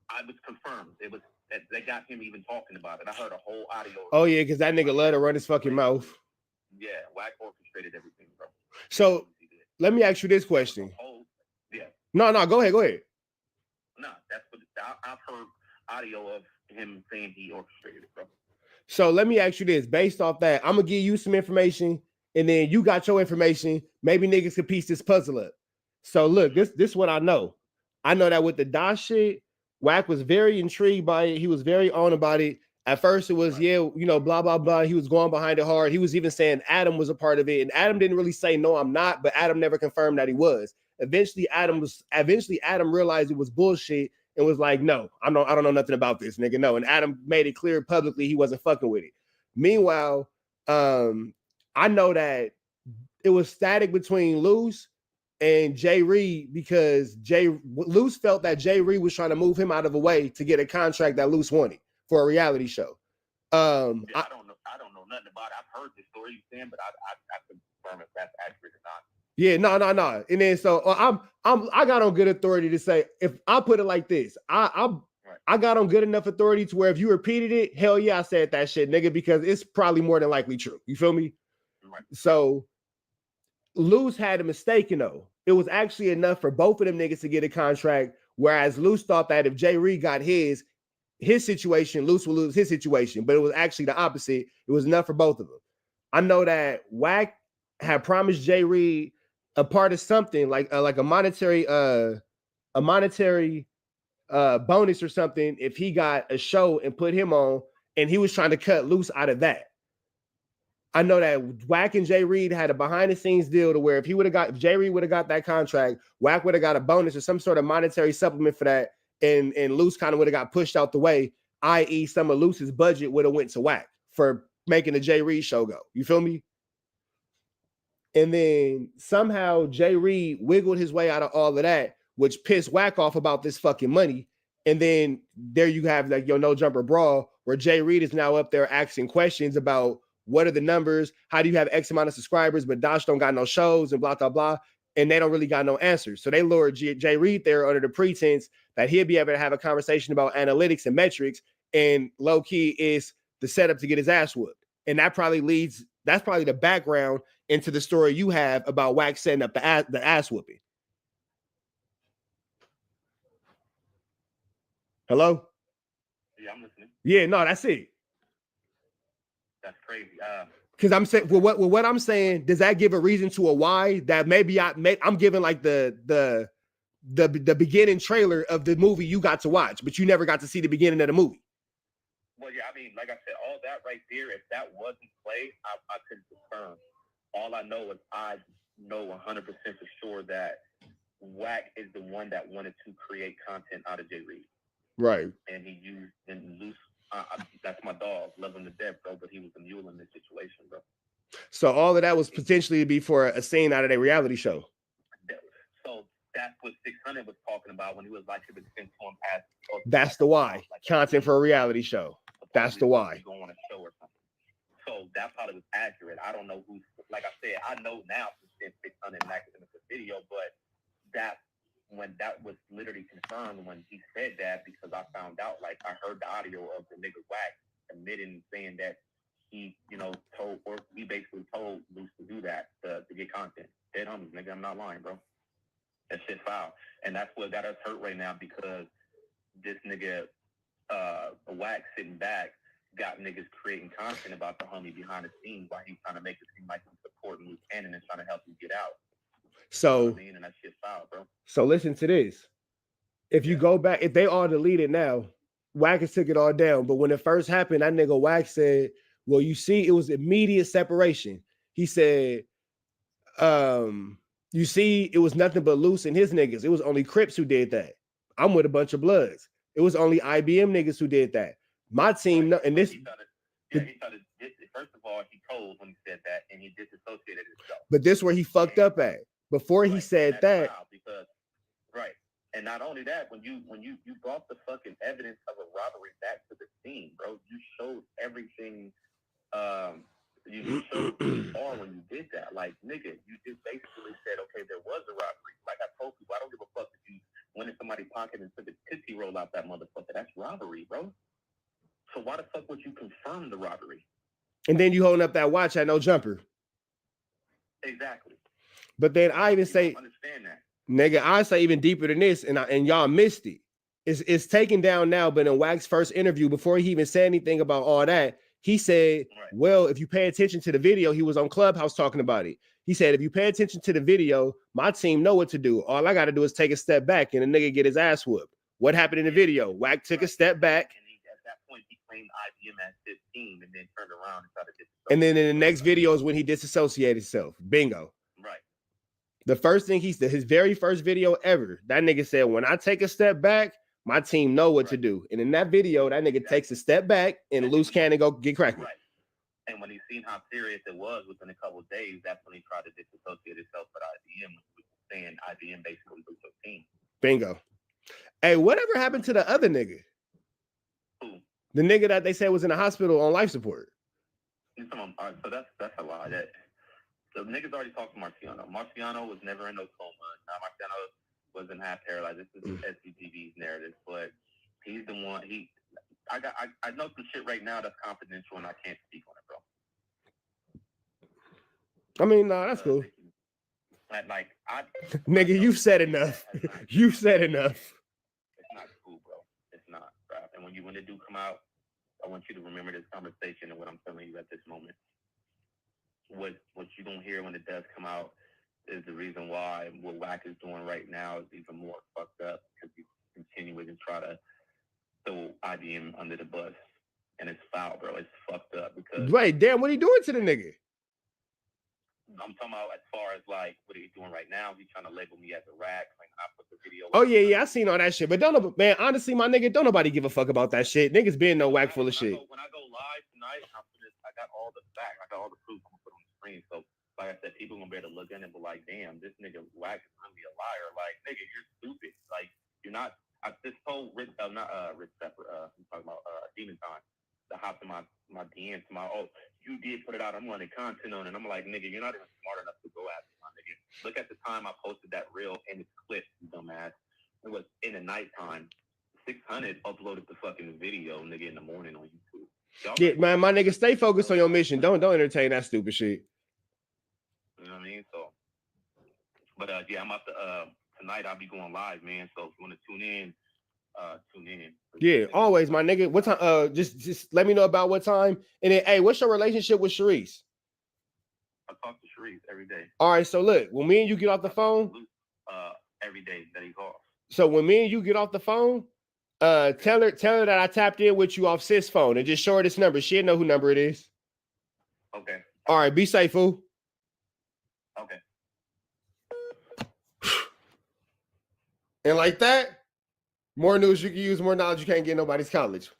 I was confirmed. It was that they got him even talking about it. I heard a whole audio. Oh yeah, because that nigga let her run his fucking mouth. Yeah, Wack orchestrated everything, bro. So let me ask you this question. Yeah. No, go ahead. No, that's what I've heard audio of him saying he orchestrated it, bro. So let me ask you this. Based off that, I'm gonna give you some information, and then you got your information. Maybe niggas can piece this puzzle up. So look, this is what I know. I know that with the DOS shit, Wack was very intrigued by it. He was very on about it. At first, it was, blah, blah, blah. He was going behind it hard. He was even saying Adam was a part of it. And Adam didn't really say, no, I'm not. But Adam never confirmed that he was. Eventually, Adam realized it was bullshit and was like, no, I don't know nothing about this, nigga. No. And Adam made it clear publicly he wasn't fucking with it. Meanwhile, I know that it was static between Luce and Jay Reed because Luce felt that Jay Reed was trying to move him out of a way to get a contract that Luce wanted for a reality show. I don't know nothing about it. I've heard the story you're saying, but I confirm if that's accurate or not. Yeah, no. And then so I got on good authority to say, if I put it like this, I I got on good enough authority to where if you repeated it, hell yeah, I said that shit, nigga, because it's probably more than likely true. You feel me? Right. So Luce had a mistake, it was actually enough for both of them niggas to get a contract, whereas Luce thought that if Jay Reed got his situation, Luce would lose his situation, but it was actually the opposite. It was enough for both of them. I know that Wack had promised Jay Reed a part of something like a monetary bonus or something if he got a show and put him on, and he was trying to cut Luce out of that. I know that Wack and Jay Reed had a behind the scenes deal to where if Jay Reed would have got that contract, Wack would have got a bonus or some sort of monetary supplement for that, and Luce kind of would have got pushed out the way, i.e. some of Luce's budget would have went to Wack for making the Jay Reed show go. You feel me? And then somehow Jay Reed wiggled his way out of all of that, which pissed Wack off about this fucking money. And then there you have like your no jumper brawl where Jay Reed is now up there asking questions about what are the numbers? How do you have X amount of subscribers, but Dosh don't got no shows and blah, blah, blah. And they don't really got no answers. So they lured Jay Reed there under the pretense that he'll be able to have a conversation about analytics and metrics. And low key is the setup to get his ass whooped. And that's probably the background into the story you have about Wack setting up the ass whooping. Hello? Yeah, I'm listening. Yeah, no, that's it. That's crazy. Because I'm saying, what I'm saying, does that give a reason to a why that maybe I'm giving like the beginning trailer of the movie you got to watch, but you never got to see the beginning of the movie? Well, yeah, I mean, like I said, all that right there, if that wasn't played, I couldn't confirm. All I know is I know 100% for sure that Wack is the one that wanted to create content out of Jay Reed. Right. And he used Luce. That's my dog. Love him to death, bro. But he was the mule in this situation, bro. So all of that was potentially to be for a scene out of their reality show. So that's what 600 was talking about when he was like, to send to him past. That's the why. Content for a reality show. That's the why. Go on a show or something. So that probably was accurate. I don't know who. Like I said, I know now since 600 and academic video, but when that was literally confirmed when he said that, because I found out, like I heard the audio of the nigga Wack admitting, saying that he, he basically told Luce to do that to get content. Dead homies, nigga, I'm not lying, bro. That shit foul. And that's what got us hurt right now, because this nigga Wack sitting back got niggas creating content about the homie behind the scenes while he's trying to make it seem like he's supporting Luce Cannon and trying to help him get out. So, and that shit foul, bro. So listen to this. If you go back, if they all deleted now, Wack has took it all down. But when it first happened, that nigga Wack said, well, you see, it was immediate separation. He said, you see, it was nothing but Luce and his niggas. It was only Crips who did that. I'm with a bunch of Bloods. It was only IBM niggas who did that. My team, and this. First of all, he told when he said that, and he disassociated himself. But this where he fucked up at. Before he said that. Because, right. And not only that, when you brought the fucking evidence of a robbery back to the scene, bro, you showed everything. You showed all when you did that. Like, nigga, you just basically said, okay, there was a robbery. Like I told people, I don't give a fuck if you went in somebody's pocket and took a Tootsie Roll out that motherfucker. That's robbery, bro. So why the fuck would you confirm the robbery? And then you holding up that watch at no jumper. Exactly. But then I even say, understand that. Nigga, I say even deeper than this, and y'all missed it. It's taken down now, but in Wack's first interview, before he even said anything about all that, he said, well, if you pay attention to the video, he was on Clubhouse talking about it. He said, if you pay attention to the video, my team know what to do. All I got to do is take a step back and a nigga get his ass whooped. What happened in the video? Wack took a step back. At that point, he claimed IBM as his team and then turned around and started disassociating. And then in the next video is when he disassociated himself. Bingo. Right. The first thing his very first video ever, that nigga said, when I take a step back, my team know what to do. And in that video, that nigga takes a step back and Luce Cannon go get cracking. Right. And when he seen how serious it was within a couple of days, that's when he tried to disassociate himself with IBM, saying IBM basically was his team. Bingo. Hey, whatever happened to the other nigga? Who? The nigga that they said was in the hospital on life support. So that's a lie. That the niggas already talked to Marciano. Marciano was never in no coma. Now Marciano wasn't half paralyzed. This is SCTV's narrative, but He's the one. I know some shit right now that's confidential and I can't speak on it, bro. I mean, nah, that's cool. Like nigga, you've said enough. You've said enough. It's not cool, bro. It's not, bro. And when it do come out, I want you to remember this conversation and what I'm telling you at this moment. What you don't hear when it does come out is the reason why what Wack is doing right now is even more fucked up, because he's continuing to try to throw IBM under the bus, and it's foul, bro. It's fucked up because. Wait, damn, what are you doing to the nigga? I'm talking about as far as like what he's doing right now. He's trying to label me as a rack. Like I put the video. Oh yeah, I seen all that shit. But man, honestly, my nigga, don't nobody give a fuck about that shit. Niggas being no Wack full of shit. When I go live tonight, I got all the facts. I got all the proof I'm gonna put on the screen. So like I said, people gonna be able to look in and be like, damn, this nigga Wack is gonna be a liar. Like nigga, you're stupid. Like you're not. This whole Rich Pepper. I'm talking about Demon Time. The hop in my DM to my you did put it out. I'm running content on it. I'm like, nigga, you're not even smart enough to go after my nigga. Look at the time I posted that reel and it's clip, you dumbass. It was in the nighttime. 600 uploaded the fucking video, nigga, in the morning on YouTube. Yeah, man, my nigga, stay focused on your mission. Don't entertain that stupid shit. You know what I mean? So, but yeah, I'm up to tonight. I'll be going live, man. So if you want to tune in. Yeah, always, my nigga. What time? Just let me know about what time. And then, hey, what's your relationship with Sharice? I talk to Sharice every day. All right, so look, when me and you get off the phone, every day that he calls. So when me and you get off the phone, tell her that I tapped in with you off sis phone and just show her this number. She'll know who number it is. Okay. All right, be safe, fool. Okay. And like that. More news you can use, more knowledge you can't get in nobody's college.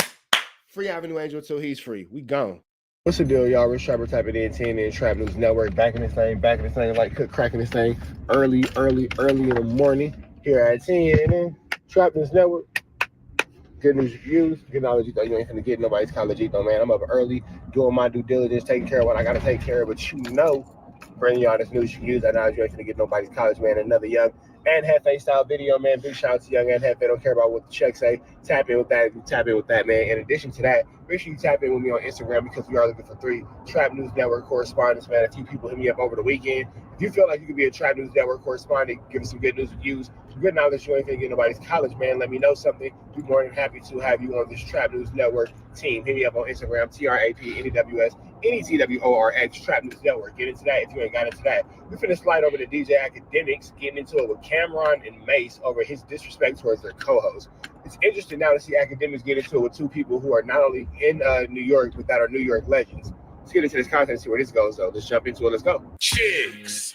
Free Avenue Angel till he's free. We gone. What's the deal, y'all? Rich Trapper typing in 10 in Trap News Network. Back in this thing, like cracking this thing early in the morning. Here at 10 in Trap News Network. Good news you can use, good knowledge you thought you ain't gonna get in nobody's college either, man. I'm up early, doing my due diligence, taking care of what I gotta take care of, but you know, bringing y'all this news you can use. I know you ain't gonna get nobody's college, man. Another young and Hefe style video, man. Big shout out to Young and Hefe. Don't care about what the checks say. Tap in with that, man. In addition to that, make sure you tap in with me on Instagram because we are looking for 3 Trap News Network correspondents, man. A few people hit me up over the weekend. If you feel like you could be a Trap News Network correspondent, give us some good news to use, some good knowledge you ain't gonna get nobody's college, man. Let me know something. We're more than happy to have you on this Trap News Network team. Hit me up on Instagram, TRAPNEWS, NETWORX, Trap News Network. Get into that if you ain't got into that. We finna slide over to DJ Academics, getting into it with Cameron and Mace over his disrespect towards their co-host. It's interesting now to see Academics get into it with 2 people who are not only in New York, but that are New York legends. Let's get into this content and see where this goes, though. Let's jump into it. Let's go. Chicks.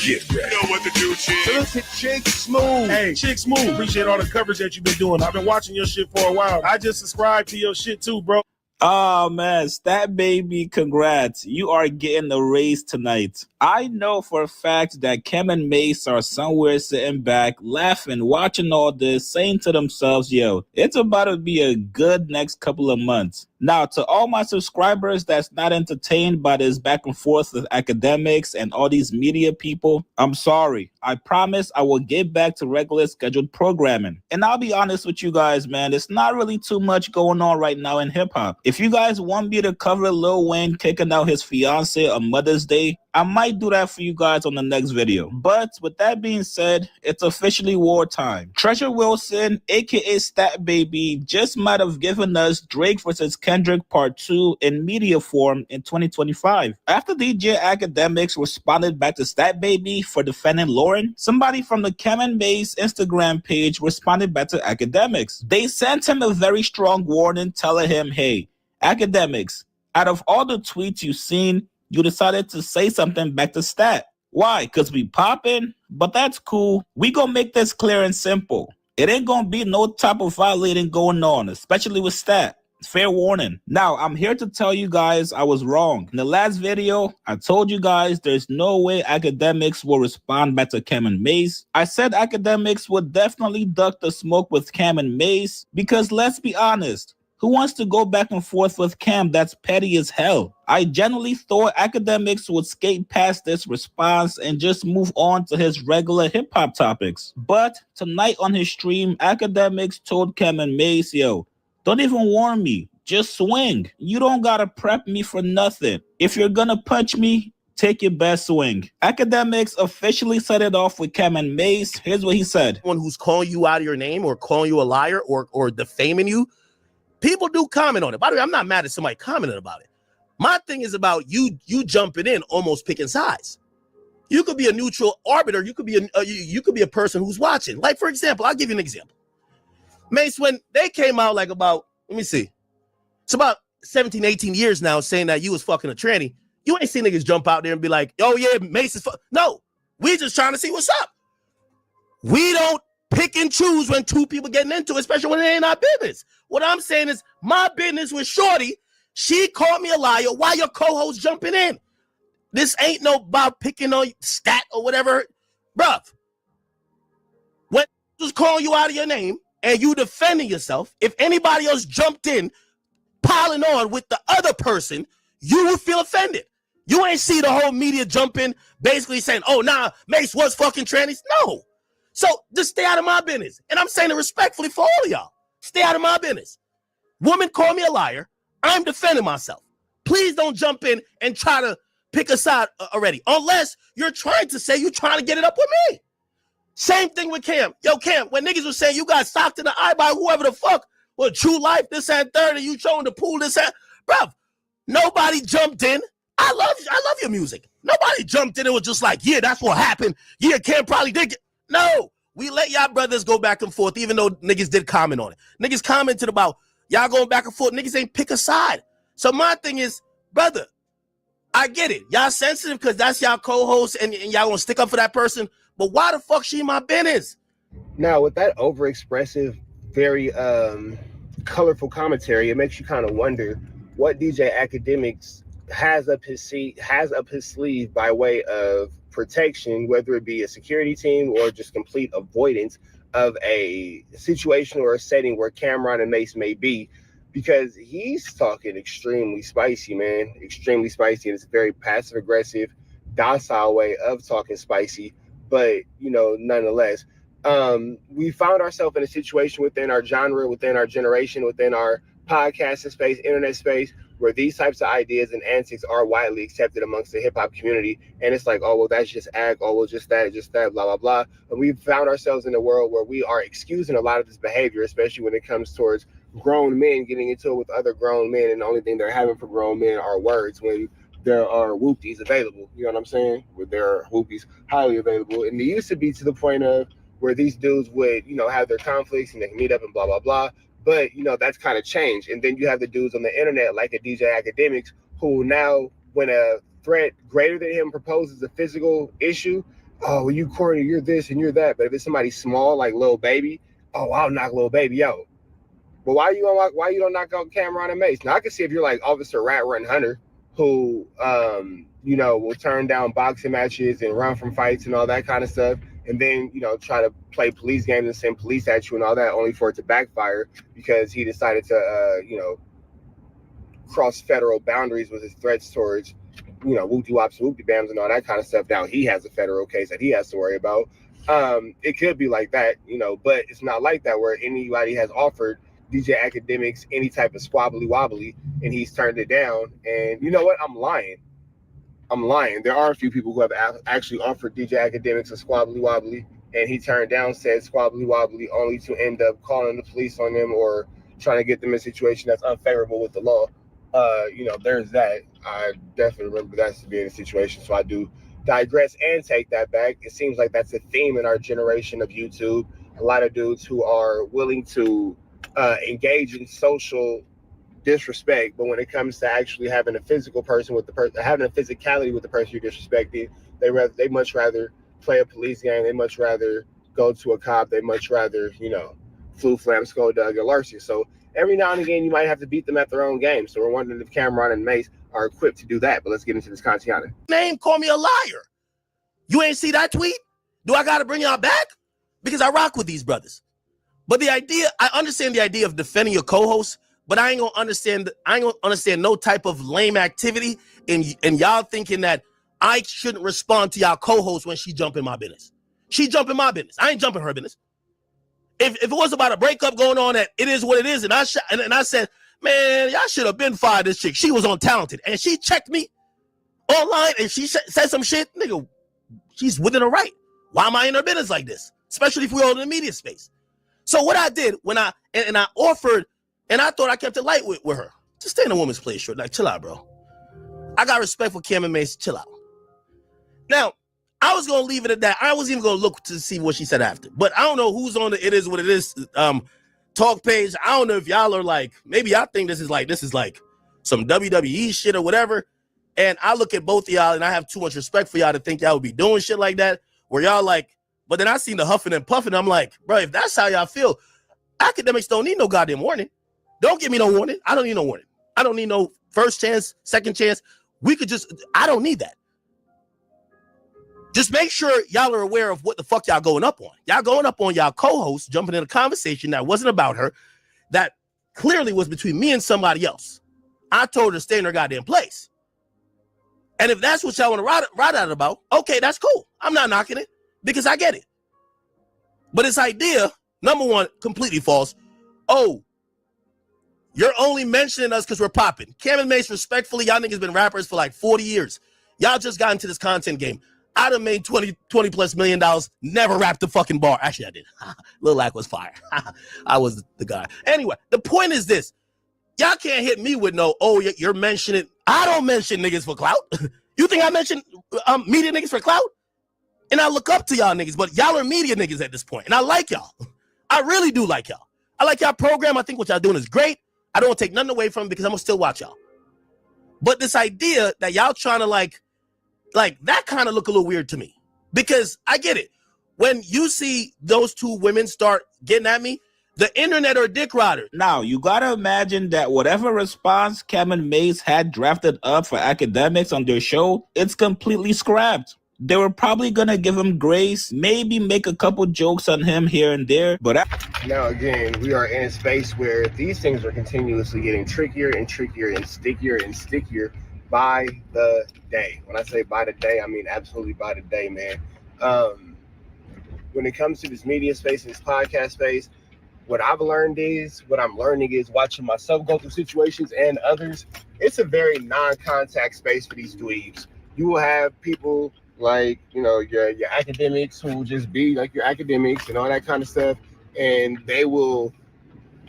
Get ready. You know what to do, Chicks. So let's hit Chick Smooth. Hey, Chick Smooth. Appreciate all the coverage that you've been doing. I've been watching your shit for a while. I just subscribed to your shit too, bro. Oh man, Stat Baby, congrats. You are getting the raise tonight. I know for a fact that Cam and Mace are somewhere sitting back, laughing, watching all this, saying to themselves, yo, it's about to be a good next couple of months. Now, to all my subscribers that's not entertained by this back and forth with Academics and all these media people, I'm sorry. I promise I will get back to regular scheduled programming. And I'll be honest with you guys, man, there's not really too much going on right now in hip-hop. If you guys want me to cover Lil Wayne kicking out his fiance on Mother's Day, I might do that for you guys on the next video. But with that being said, it's officially wartime. Treasure Wilson, aka Stat Baby, just might have given us Drake vs. Kendrick Part 2 in media form in 2025. After DJ Academics responded back to Stat Baby for defending Lauren, somebody from the Cam and Mace Instagram page responded back to Academics. They sent him a very strong warning telling him, hey, Academics, out of all the tweets you've seen, you decided to say something back to Stat. Why? Because we popping? But that's cool. We gonna make this clear and simple. It ain't gonna be no type of violating going on, especially with Stat. Fair warning. Now, I'm here to tell you guys I was wrong. In the last video, I told you guys there's no way Academics will respond back to Cam and Mace. I said Academics would definitely duck the smoke with Cam and Mace because let's be honest, Who wants to go back and forth with Cam? That's petty as hell. I genuinely thought Academics would skate past this response and just move on to his regular hip-hop topics. But tonight on his stream, Academics told Cam and Mace, yo, don't even warn me. Just swing. You don't gotta prep me for nothing. If you're gonna punch me, take your best swing. Academics officially set it off with Cam and Mace. Here's what he said. One who's calling you out of your name or calling you a liar or defaming you, people do comment on it. By the way, I'm not mad at somebody commenting about it. My thing is about you jumping in, almost picking sides. You could be a neutral arbiter. You could be a person who's watching. Like, for example, I'll give you an example. Mace, when they came out like about, let me see, it's about 17, 18 years now saying that you was fucking a tranny. You ain't seen niggas jump out there and be like, oh yeah, Mace is no, we just trying to see what's up. We don't pick and choose when two people getting into it, especially when it ain't our business. What I'm saying is my business with Shorty. She called me a liar. Why your co-host jumping in? This ain't no about picking on stat or whatever. Bruh, when just calling you out of your name and you defending yourself, if anybody else jumped in, piling on with the other person, you would feel offended. You ain't see the whole media jump in basically saying, oh, nah, Mace was fucking trannies. No. So just stay out of my business. And I'm saying it respectfully for all of y'all. Stay out of my business. Woman call me a liar. I'm defending myself. Please don't jump in and try to pick a side already. Unless you're trying to say you're trying to get it up with me. Same thing with Cam. Yo, Cam, when niggas were saying you got socked in the eye by whoever the fuck, well, True Life, this and third, and you showing the pool, this and, bruv, nobody jumped in. I love your music. Nobody jumped in and was just like, yeah, that's what happened. Yeah, Cam probably did get. No, we let y'all brothers go back and forth, even though niggas did comment on it. Niggas commented about y'all going back and forth. Niggas ain't pick a side. So my thing is, brother, I get it. Y'all sensitive because that's y'all co-host and y'all gonna stick up for that person. But why the fuck she in my business? Now, with that overexpressive, very colorful commentary, it makes you kind of wonder what DJ Academics has up his sleeve by way of protection, whether it be a security team or just complete avoidance of a situation or a setting where Cameron and Mace may be, because he's talking extremely spicy, man, extremely spicy, and it's a very passive aggressive, docile way of talking spicy. But nonetheless, we found ourselves in a situation within our genre, within our generation, within our podcasting space, internet space, where these types of ideas and antics are widely accepted amongst the hip-hop community. And it's like, oh, well, that's just ag, oh, well, just that, blah, blah, blah. And we've found ourselves in a world where we are excusing a lot of this behavior, especially when it comes towards grown men getting into it with other grown men, and the only thing they're having for grown men are words when there are whoopies available. You know what I'm saying? Where there are whoopies highly available. And it used to be to the point of where these dudes would, have their conflicts and they can meet up and blah, blah, blah. But, that's kind of changed. And then you have the dudes on the internet like a DJ Academics who now, when a threat greater than him proposes a physical issue, oh, well, you corny, you're this and you're that. But if it's somebody small like Lil Baby, oh, I'll knock Lil Baby out. But why you don't knock out Cameron and Mace? Now, I can see if you're like Officer Rat Run Hunter, who, will turn down boxing matches and run from fights and all that kind of stuff. And then, try to play police games and send police at you and all that, only for it to backfire because he decided to, cross federal boundaries with his threats towards, whoopty wops, whoopty bams and all that kind of stuff. Now he has a federal case that he has to worry about. It could be like that, but it's not like that where anybody has offered DJ Academics any type of squabbly wobbly and he's turned it down. And you know what? I'm lying. There are a few people who have actually offered DJ Academics a squabbly wobbly, and he turned down said squabbly wobbly only to end up calling the police on them or trying to get them in a situation that's unfavorable with the law. There's that. I definitely remember that to be in a situation. So I do digress and take that back. It seems like that's a theme in our generation of YouTube. A lot of dudes who are willing to engage in social disrespect, but when it comes to actually having a physical person with the person, having a physicality with the person you're disrespecting, they much rather play a police game. They much rather go to a cop. They much rather, flu, flam, skull, dug, or Larcy. So every now and again, you might have to beat them at their own game. So we're wondering if Cameron and Mace are equipped to do that. But let's get into this Kantiana. Name call me a liar. You ain't see that tweet? Do I got to bring y'all back? Because I rock with these brothers. But I understand the idea of defending your co-host, but I ain't gonna understand no type of lame activity and y'all thinking that I shouldn't respond to y'all co-host when she jump in my business. She jump in my business. I ain't jumping her business. If it was about a breakup going on, that it is what it is, and I said, man, y'all should have been fired this chick. She was on Talented, and she checked me online, and she said some shit. Nigga, she's within her right. Why am I in her business like this? Especially if we're in the media space. So what I did when I offered, and I thought I kept it light with her. Just stay in a woman's place, short. Like, chill out, bro. I got respect for Kim and Mace. Chill out. Now, I was going to leave it at that. I wasn't even going to look to see what she said after. But I don't know who's on the It Is What It Is talk page. I don't know if y'all are like, maybe y'all think this is like some WWE shit or whatever. And I look at both of y'all and I have too much respect for y'all to think y'all would be doing shit like that. Where y'all like, but then I seen the huffing and puffing. I'm like, bro, if that's how y'all feel, academics don't need no goddamn warning. Don't give me no warning. I don't need no warning. I don't need no first chance, second chance. I don't need that. Just make sure y'all are aware of what the fuck y'all going up on. Y'all going up on y'all co-host, jumping in a conversation that wasn't about her, that clearly was between me and somebody else. I told her to stay in her goddamn place. And if that's what y'all want to ride out about, okay, that's cool. I'm not knocking it because I get it. But this idea, number one, completely false. Oh, you're only mentioning us because we're popping. Cam and Mace, respectfully, y'all niggas been rappers for like 40 years. Y'all just got into this content game. I'd have made $20 plus million, never rapped the fucking bar. Actually, I did. Lil Lack was fire. I was the guy. Anyway, the point is this. Y'all can't hit me with no, oh, you're mentioning. I don't mention niggas for clout. You think I mention media niggas for clout? And I look up to y'all niggas, but y'all are media niggas at this point. And I like y'all. I really do like y'all. I like y'all program. I think what y'all doing is great. I don't take nothing away from it because I'm going to still watch y'all. But this idea that y'all trying to like that kind of look a little weird to me. Because I get it. When you see those two women start getting at me, the internet or dick rider. Now, you gotta imagine that whatever response Cam and Mace had drafted up for academics on their show, it's completely scrapped. They were probably gonna give him grace, maybe make a couple jokes on him here and there, but now again, we are in a space where these things are continuously getting trickier and trickier and stickier by the day. When I say by the day, I mean absolutely by the day, man. When it comes to this media space, this podcast space, what I'm learning is watching myself go through situations and others. It's a very non-contact space for these dweebs. You will have people like, your academics who will just be like your academics and all that kind of stuff. And they will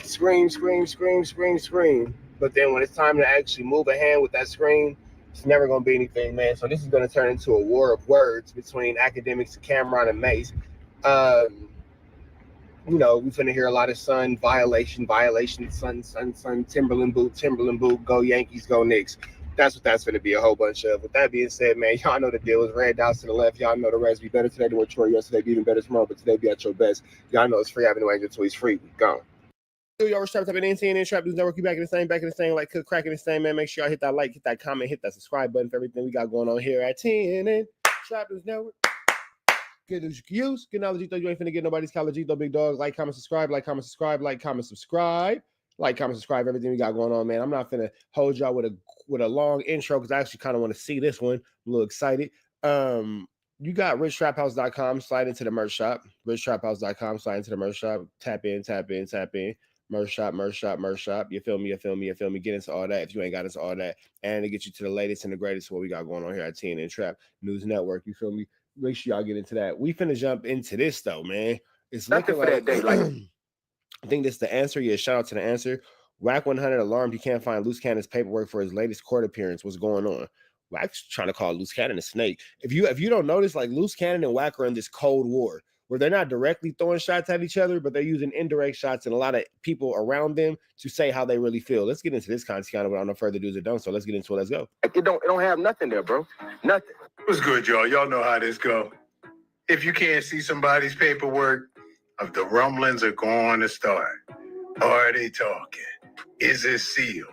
scream. But then when it's time to actually move a hand with that scream, it's never going to be anything, man. So this is going to turn into a war of words between academics and Cameron and Mace. We're finna hear a lot of Sun violation, Sun, Timberland boot, go Yankees, go Knicks. That's what that's gonna be a whole bunch of. With that being said, man, y'all know the deal is red dots to the left. Y'all know the rest. Be better today than what you were yesterday. Be even better tomorrow, but today be at your best. Y'all know it's free. Avenue Angel Tweets free. We gone. Y'all were strapped up at NTN Trap News Network. You back in the same, like cook cracking the same, man. Make sure y'all hit that like, hit that comment, hit that subscribe button for everything we got going on here at TNN Trap News Network. Good news you can use. Good knowledge you thought you ain't finna get nobody's college though, big dog. Like, comment, subscribe, everything we got going on, man. I'm not finna hold y'all with a long intro because I actually kind of want to see this one. I'm a little excited. You got richtraphouse.com, slide into the merch shop. Richtraphouse.com, slide into the merch shop. Tap in. Merch shop. You feel me? Get into all that if you ain't got into all that. And to get you to the latest and the greatest what we got going on here at TNN Trap News Network. You feel me? Make sure y'all get into that. We finna jump into this though, man. It's nothing looking for that day. Like, I think this is the answer. Yeah, shout out to the answer. Wack 100 alarmed. He can't find Loose Cannon's paperwork for his latest court appearance. What's going on? Wack's trying to call Loose Cannon a snake. If you don't notice, like Loose Cannon and Wack are in this cold war where they're not directly throwing shots at each other, but they're using indirect shots and a lot of people around them to say how they really feel. Let's get into this content without no further do's or don'ts. So let's get into it. Let's go. It don't have nothing there, bro. Nothing. What's good, y'all? Y'all know how this go. If you can't see somebody's paperwork, the rumblings are going to start. Are they talking? Is it sealed?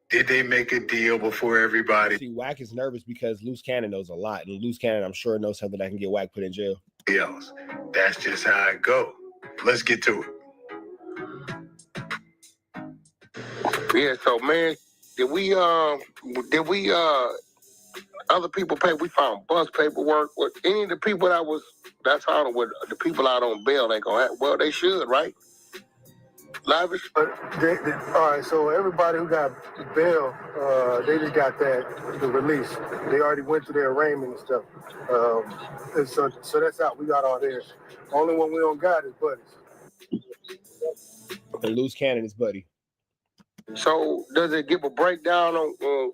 Did they make a deal before everybody? See, Wack is nervous because Loose Cannon knows a lot, and Loose Cannon, I'm sure, knows something that can get Wack put in jail. Else. That's just how it go. Let's get to it. Yeah, so man, did we other people pay? We found bus paperwork with any of the people that's out with the people out on bail ain't gonna have, well, they should, right? Lavish? But all right, so everybody who got bail, they just got the release. They already went through their arraignment and stuff. And so that's out. We got all theirs. Only one we don't got is Buddy's. And Loose Cannon is Buddy. So does it give a breakdown on,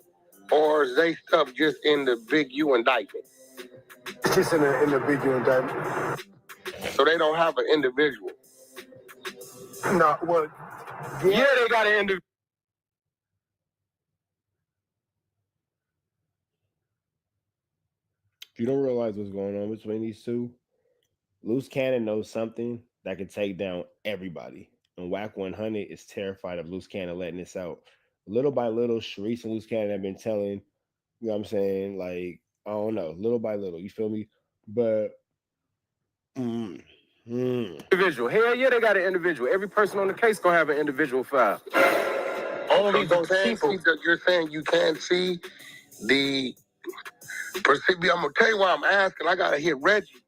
or is they stuff just in the big U indictment? It's just in the big U indictment. So they don't have an individual. No, well, yeah, they got an individual. If you don't realize what's going on between these two, Loose Cannon knows something that could take down everybody. And Whack 100 is terrified of Loose Cannon letting this out. Little by little, Sharice and Loose Cannon have been telling, you know what I'm saying? Like, I don't know, little by little, you feel me? But individual. Hell yeah, they got an individual. Every person on the case gonna have an individual file. Only those people. You're saying you can't see the percipient. I'm gonna tell you why I'm asking. I gotta hit Reggie.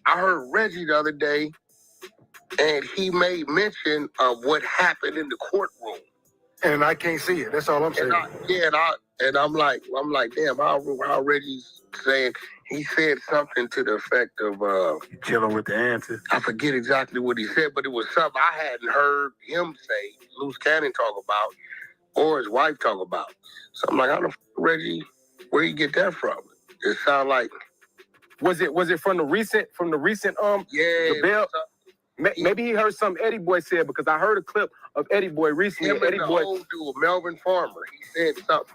I heard Reggie the other day, and he made mention of what happened in the courtroom. And I can't see it. That's all I'm saying. And I'm like, damn, how Reggie's saying. He said something to the effect of chilling with the answer. I forget exactly what he said, but it was something I hadn't heard him say, Loose Cannon talk about, or his wife talk about. So I'm like, I don't know, Reggie, where you get that from? It sound like was it from the recent the bail? Maybe he heard something Eddie Boy said, because I heard a clip of Eddie Boy recently. Eddie Boy, old dude, Melvin Farmer, he said something.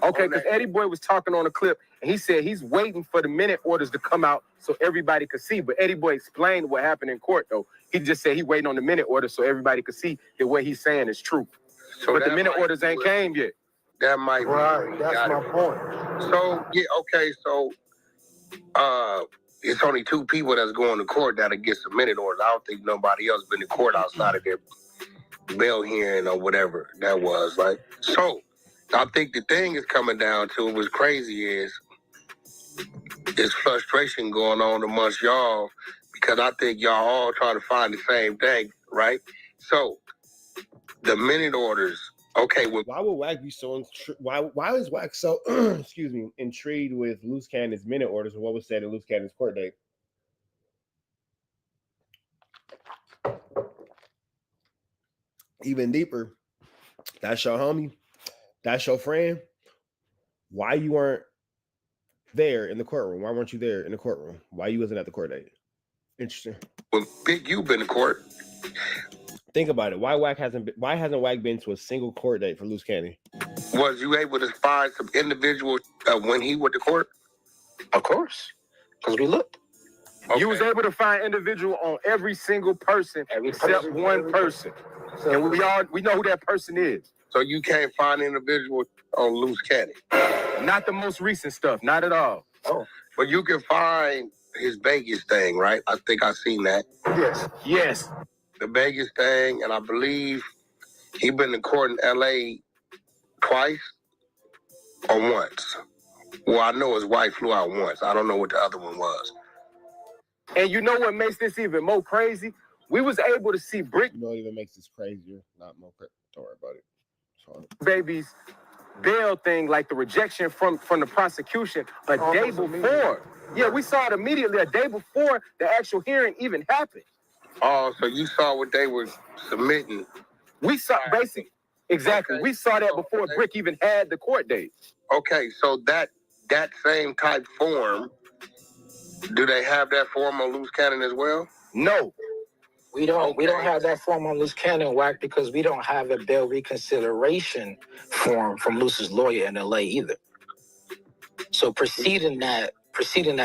Okay, because Eddie Boy was talking on a clip, and he said he's waiting for the minute orders to come out so everybody could see. But Eddie Boy explained what happened in court, though. He just said he waiting on the minute order so everybody could see that what he's saying is true. So but the minute orders ain't came yet. That might be right. That's my point. So yeah, okay. So it's only two people that's going to court that'll get some minute orders. I don't think nobody else been to court outside of their bail hearing or whatever that was. Right. So I think the thing is coming down to what's crazy is frustration going on amongst y'all, because I think y'all all trying to find the same thing, right? So the minute orders, okay. Why would Wack be so why is Wack so excuse me, intrigued with Loose Cannon's minute orders and what was said in Loose Cannon's court date? Even deeper, that's your homie. That's your friend. Why you weren't there in the courtroom? Why weren't you there in the courtroom? Why you wasn't at the court date? Interesting. Well, Big U been to court. Think about it. Why hasn't Wack been to a single court date for Loose Cannon? Was you able to find some individuals when he went to court? Of course, because we looked. Okay. You was able to find individual on every single person except one person, and we know who that person is. So you can't find individuals on Loose Cannon? Not the most recent stuff, not at all. Oh, but you can find his Vegas thing, right? I think I seen that. Yes. The Vegas thing, and I believe he been to court in L.A. twice or once. Well, I know his wife flew out once. I don't know what the other one was. And you know what makes this even more crazy? We was able to see Brick. You know what even makes this crazier? Not more crazy. Don't worry about it. Baby's bail thing, like the rejection from the prosecution a day before. Yeah, we saw it immediately a day before the actual hearing even happened. Oh, so you saw what they were submitting. We saw basically exactly. Okay. We saw that before Brick even had the court date. Okay, so that same type form, do they have that form on Loose Cannon as well? No. We don't have that form on Loose Cannon, Wack, because we don't have a bail reconsideration form from Loose's lawyer in LA either. So preceding that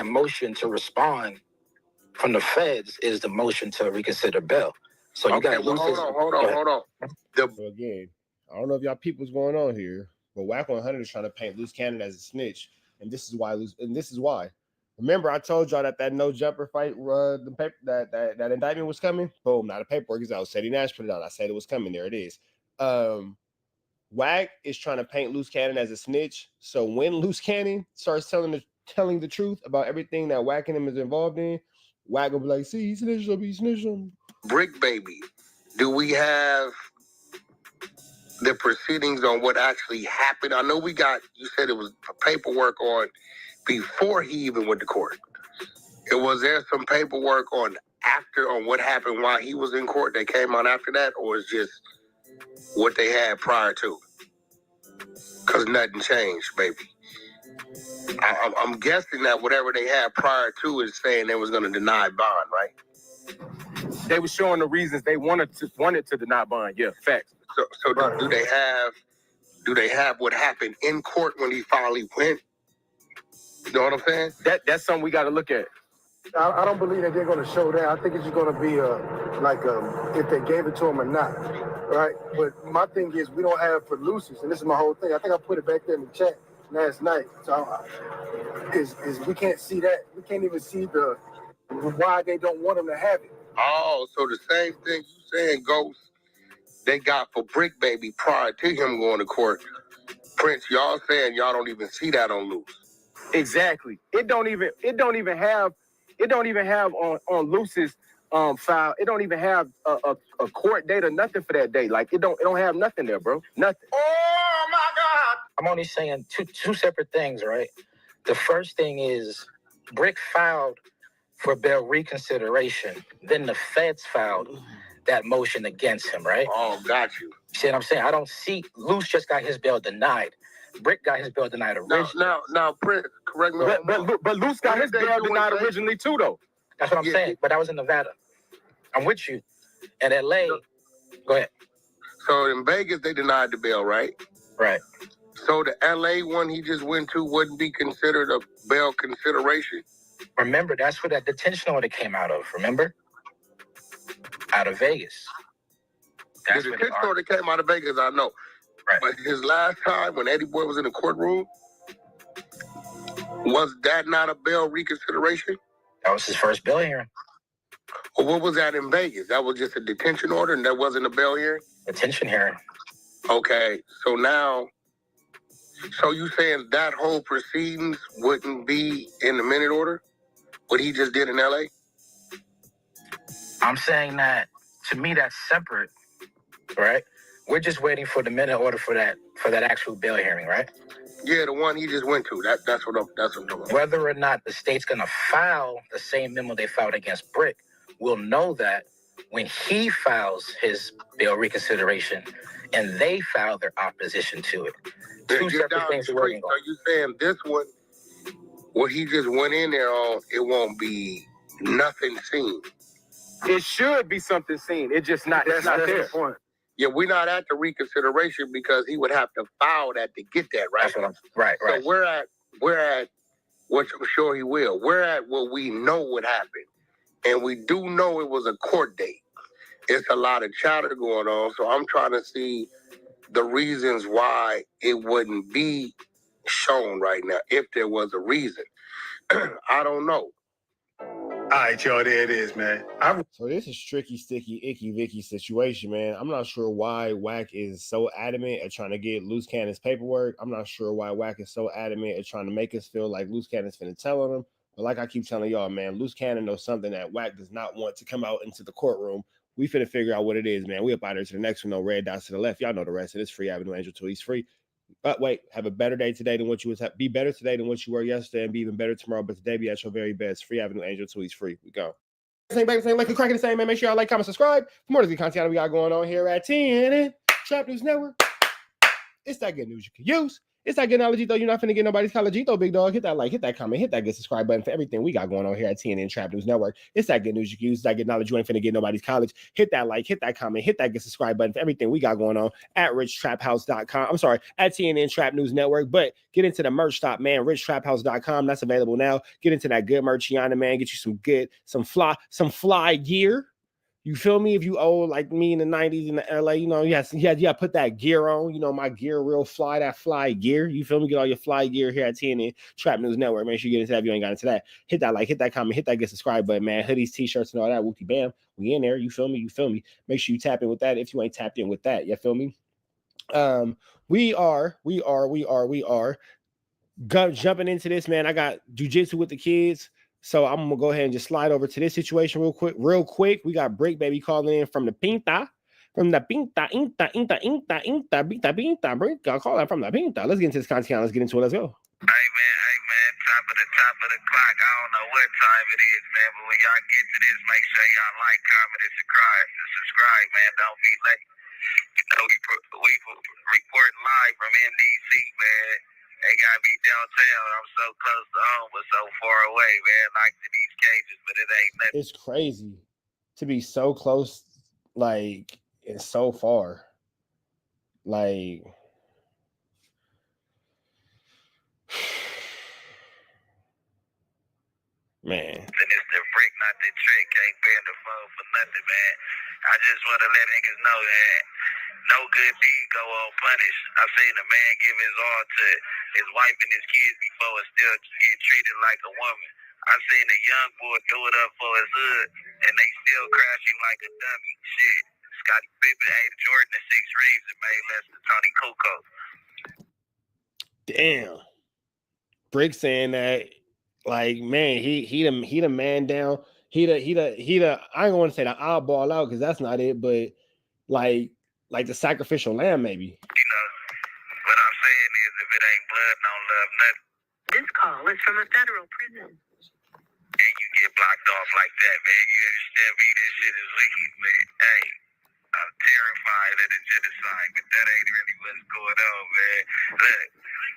motion to respond from the feds is the motion to reconsider bail. So you got Loose's. Hold on. So again, I don't know if y'all people's going on here, but Wack 100 is trying to paint Loose Cannon as a snitch, and this is why. Remember, I told y'all that no jumper fight, the paper that indictment was coming. Boom, now the paperwork is out. Sadie Nash put it out. I said it was coming. There it is. Wack is trying to paint Loose Cannon as a snitch. So when Loose Cannon starts telling the truth about everything that Wack and him is involved in, Wack will be like, see, he snitched up, he snitched up. Brick Baby, do we have the proceedings on what actually happened? I know you said it was paperwork on before he even went to court. Was there some paperwork on what happened while he was in court that came on after that, or is just what they had prior to? Because nothing changed, baby. I'm guessing that whatever they had prior to is saying they was going to deny bond, right? They were showing the reasons they wanted to deny bond. Yeah, facts. So do they have what happened in court when he finally went? You know what I'm saying? That's something we got to look at. I don't believe that they're going to show that. I think it's just going to be if they gave it to him or not, right? But my thing is we don't have for Lucy's, and this is my whole thing. I think I put it back there in the chat last night. So is we can't see that. We can't even see the why they don't want him to have it. Oh, so the same thing you saying, Ghost, they got for Brick Baby prior to him going to court. Prince, y'all saying y'all don't even see that on Loose. Exactly. It don't even have on Luce's file. It don't even have a court date or nothing for that day. Like it don't have nothing there, bro. Nothing. Oh my God! I'm only saying two separate things, right? The first thing is Brick filed for bail reconsideration. Then the feds filed that motion against him, right? Oh, got you. See what I'm saying? I don't see Luce just got his bail denied. Brick got his bail denied originally. Now, Prince, correct me. But Luce got his bail denied originally too, though. That's what I'm saying. But that was in Nevada. I'm with you. In LA, go ahead. So in Vegas, they denied the bail, right? Right. So the LA one he just went to wouldn't be considered a bail consideration. Remember, that's where that detention order came out of. Remember? Out of Vegas. The detention order came out of Vegas, I know. Right. But his last time when Eddie Boy was in the courtroom, was that not a bail reconsideration? That was his first bail hearing. Well, what was that in Vegas? That was just a detention order and that wasn't a bail hearing? Detention hearing. Okay, so now, you saying that whole proceedings wouldn't be in the minute order? What he just did in LA? I'm saying that, to me, that's separate, right? We're just waiting for the minute order for that actual bail hearing, right? Yeah, the one he just went to. That's what I'm talking about. Whether or not the state's gonna file the same memo they filed against Brick, we'll know that when he files his bail reconsideration and they file their opposition to it. Two separate things we're working on. Are you saying this one, what he just went in there on, it won't be nothing seen? It should be something seen. It's just not. That's not there. The point. Yeah, we're not at the reconsideration because he would have to file that to get that, right? That's what right. So we're at which I'm sure he will. We're at what we know would happen. And we do know it was a court date. It's a lot of chatter going on. So I'm trying to see the reasons why it wouldn't be shown right now, if there was a reason. I don't know. All right, y'all, there it is, man. So this is tricky, sticky, icky, Vicky situation, man. I'm not sure why Wack is so adamant at trying to get Loose Cannon's paperwork. I'm not sure why Wack is so adamant at trying to make us feel like Loose Cannon's finna tell on him. But like I keep telling y'all, man, Loose Cannon knows something that Wack does not want to come out into the courtroom. We finna figure out what it is, man. We up out there to the next one. No red dots to the left. Y'all know the rest of this. Free Avenue Angel till he's free. But wait, have a better day today than what you was. Be better today than what you were yesterday, and be even better tomorrow. But today, be at your very best. Free Avenue Angel till he's free. We go. Same baby, same like a crack in the same man. Make sure y'all like, comment, subscribe for more of the content we got going on here at TNN Trap News Network. It's that good news you can use. It's that good knowledge, though. You're not finna get nobody's college, though, big dog. Hit that like, hit that comment, hit that good subscribe button for everything we got going on here at TNN Trap News Network. It's that good news you can use. It's that good knowledge. You ain't finna get nobody's college. Hit that like, hit that comment, hit that good subscribe button for everything we got going on at richtraphouse.com. I'm sorry, at TNN Trap News Network. But get into the merch shop, man. richtraphouse.com. That's available now. Get into that good merchiana, man. Get you some fly gear. You feel me? If you old like me in the 90s in the LA, you know, yeah, put that gear on. You know, my gear real fly, that fly gear. You feel me? Get all your fly gear here at TNN Trap News Network. Make sure you get into that if you ain't got into that. Hit that like, hit that comment, hit that get subscribe button, man. Hoodies, t-shirts, and all that. Whoopty bam. We in there. You feel me? Make sure you tap in with that if you ain't tapped in with that. You feel me? we are jumping into this, man. I got jujitsu with the kids, so I'm gonna go ahead and just slide over to this situation real quick. We got Break Baby calling in from the Pinta. Pinta. Break. I'll call that from the Pinta. Let's get into this content. Let's get into it. Let's go. Hey man, top of the clock. I don't know what time it is, man, but when y'all get to this, make sure y'all like, comment, and subscribe, man. Don't be late. You know, we report live from MDC, man. They got me downtown. I'm so close to home, but so far away, man. Like to these cages, but it ain't nothing. It's crazy to be so close, like, and so far. Like, man. And it's the brick, not the trick. Can't bend the phone for nothing, man. I just want to let niggas know that no good deed go unpunished. I've seen a man give his all to his wife and his kids before and still get treated like a woman. I've seen a young boy do it up for his hood and they still crash him like a dummy. Shit. Scottie Pippen, Ada Jordan, and 6 rings and made less than Tony Kukoc. Damn. Brick saying that, like, man, he the man down. He the I don't want to say the oddball out because that's not it, but like the sacrificial lamb, maybe. You know, what I'm saying is if it ain't blood, don't love nothing. This call is from a federal prison. And you get blocked off like that, man. You understand me? This shit is wicked, man. Hey, I'm terrified of the genocide, but that ain't really what's going on, man. Look,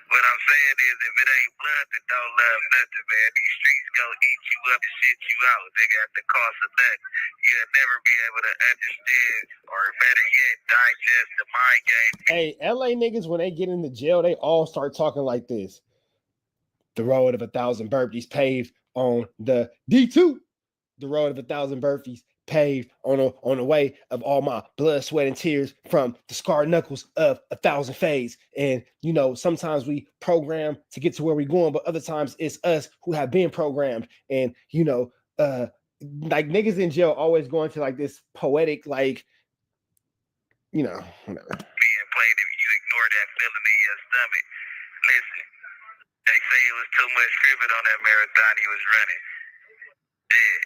what I'm saying is if it ain't blood, then don't love nothing, man. These streets go eat you up and shit you out, nigga, at the cost of nothing. You'll never be able to understand, or better yet, digest the mind game. Hey, LA niggas, when they get into jail, they all start talking like this. The road of 1,000 burpees paved on the D2. The road of 1,000 burpees paved on the way of all my blood, sweat, and tears from the scarred knuckles of 1,000 fades. And, you know, sometimes we program to get to where we're going, but other times it's us who have been programmed. And, you know, like niggas in jail always going to like this poetic, like, you know, whatever. Being played if you ignore that feeling in your stomach. Listen, they say it was too much cribbing on that marathon he was running. Yeah.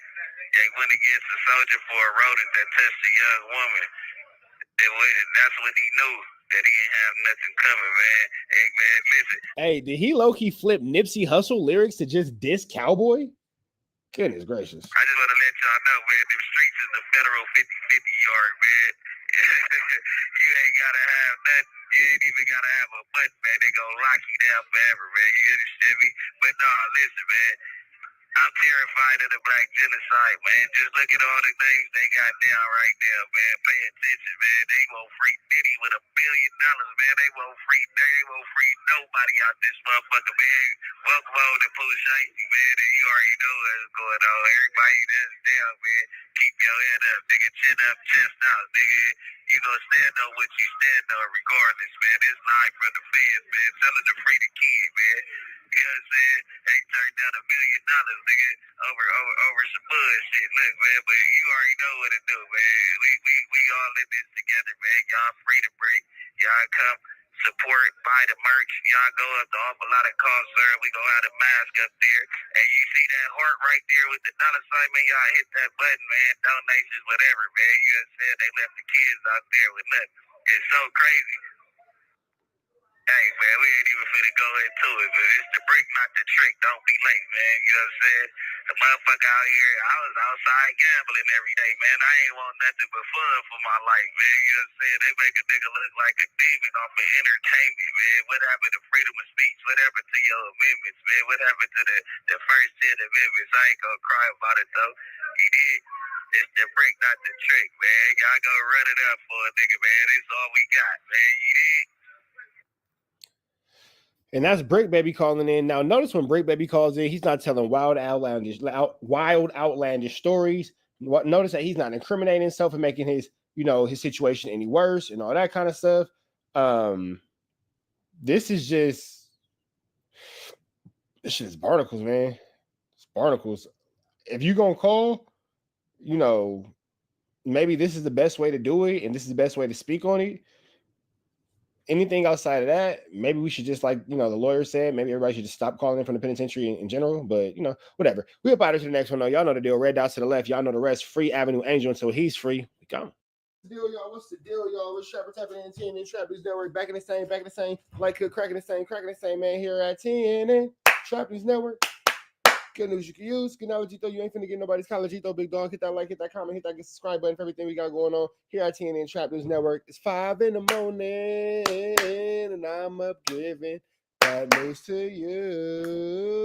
They went against a soldier for a rodent that touched a young woman. That's when he knew that he didn't have nothing coming, man. Hey, man, listen. Hey, did he low-key flip Nipsey Hussle lyrics to just diss Cowboy? Goodness gracious. I just want to let y'all know, man, them streets is a federal 50-50 yard, man. You ain't got to have nothing. You ain't even got to have a button, man. They gonna lock you down forever, man. You understand me? But no, listen, man. I'm terrified of the black genocide, man. Just look at all the names they got down right now, man. Pay attention, man. They won't free Diddy with $1 billion, man. They won't free nobody out this motherfucker, man. Welcome on to Pooh Shiesty, man. And you already know what's going on. Everybody that's down, man. Keep your head up, nigga. Chin up, chest out, nigga. You gonna stand on what you stand on regardless, man. This live from the feds, man. Tell them to free the kid, man. You know what I'm saying? They turned down $1 million, nigga, over some bullshit. Look, man, but you already know what to do, man. We all in this together, man. Y'all free to break. Y'all come support, buy the merch. Y'all go up to Awful Lot of Concert. We gonna have a mask up there. And you see that heart right there with the dollar sign, man. Y'all hit that button, man. Donations, whatever, man. You understand? They left the kids out there with nothing. It's so crazy. Hey, man, we ain't even finna go into it, but it's the brick, not the trick. Don't be late, man. You know what I'm saying? The motherfucker out here, I was outside gambling every day, man. I ain't want nothing but fun for my life, man. You know what I'm saying? They make a nigga look like a demon off of entertainment, man. What happened to freedom of speech? What happened to your amendments, man? What happened to the first 10 amendments? I ain't gonna cry about it, though. He did. It's the brick, not the trick, man. Y'all go run it up for a nigga, man. It's all we got, man. You did. And that's Brick Baby calling in. Now, notice when Brick Baby calls in, he's not telling wild, outlandish stories. Notice that he's not incriminating himself and making his, you know, his situation any worse and all that kind of stuff. This is barnacles, man. It's barnacles. If you're gonna call, you know, maybe this is the best way to do it, and this is the best way to speak on it. anything outside of that, maybe we should just, like, you know, the lawyer said, maybe everybody should just stop calling in from the penitentiary in general. But, you know, whatever. We up out to the next one, though. Y'all know the deal. Red dots to the left. Y'all know the rest. Free Avenue Angel until he's free. We go. Deal, y'all. What's the deal, y'all? We're Trapper tapping in TNN Trap News Network. Back in the same. Like cracking the same, man. Here at TNN Trap News Network. Good news you can use. Good knowledge, Gito. You ain't finna get nobody's college, Gito. Big dog. Hit that like, hit that comment, hit that subscribe button for everything we got going on here at TNN Trap News Network. It's 5 a.m, and I'm up giving bad news to you.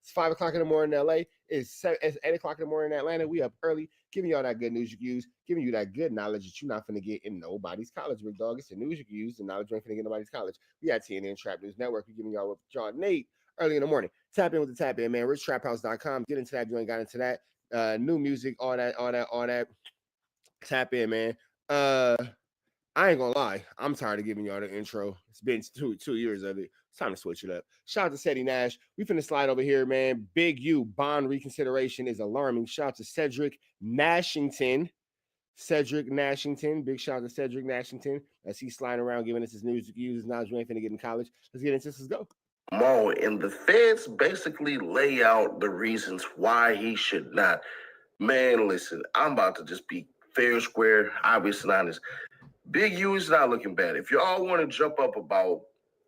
It's 5 o'clock in the morning in LA. It's 8 o'clock in the morning in Atlanta. We up early, giving y'all that good news you can use, giving you that good knowledge that you're not finna get in nobody's college, big dog. It's the news you can use, the knowledge you ain't finna get in nobody's college. We at TNN Trap News Network. We giving y'all with John Nate early in the morning. Tap in with the tap in, man. RichTrapHouse.com. Get into that. You ain't got into that. New music, all that. Tap in, man. I ain't gonna lie. I'm tired of giving y'all the intro. It's been two years of it. It's time to switch it up. Shout out to Ceddy Nash. We finna slide over here, man. Big U bond reconsideration is alarming. Shout out to Cedric Nashington. Big shout out to Cedric Nashington as he's sliding around giving us his news to use. Now you ain't finna get in college. Let's get into this. Let's go. And the feds basically lay out the reasons why he should not. Man, listen, I'm about to just be fair, square, obvious, and honest. Big U is not looking bad. If y'all want to jump up about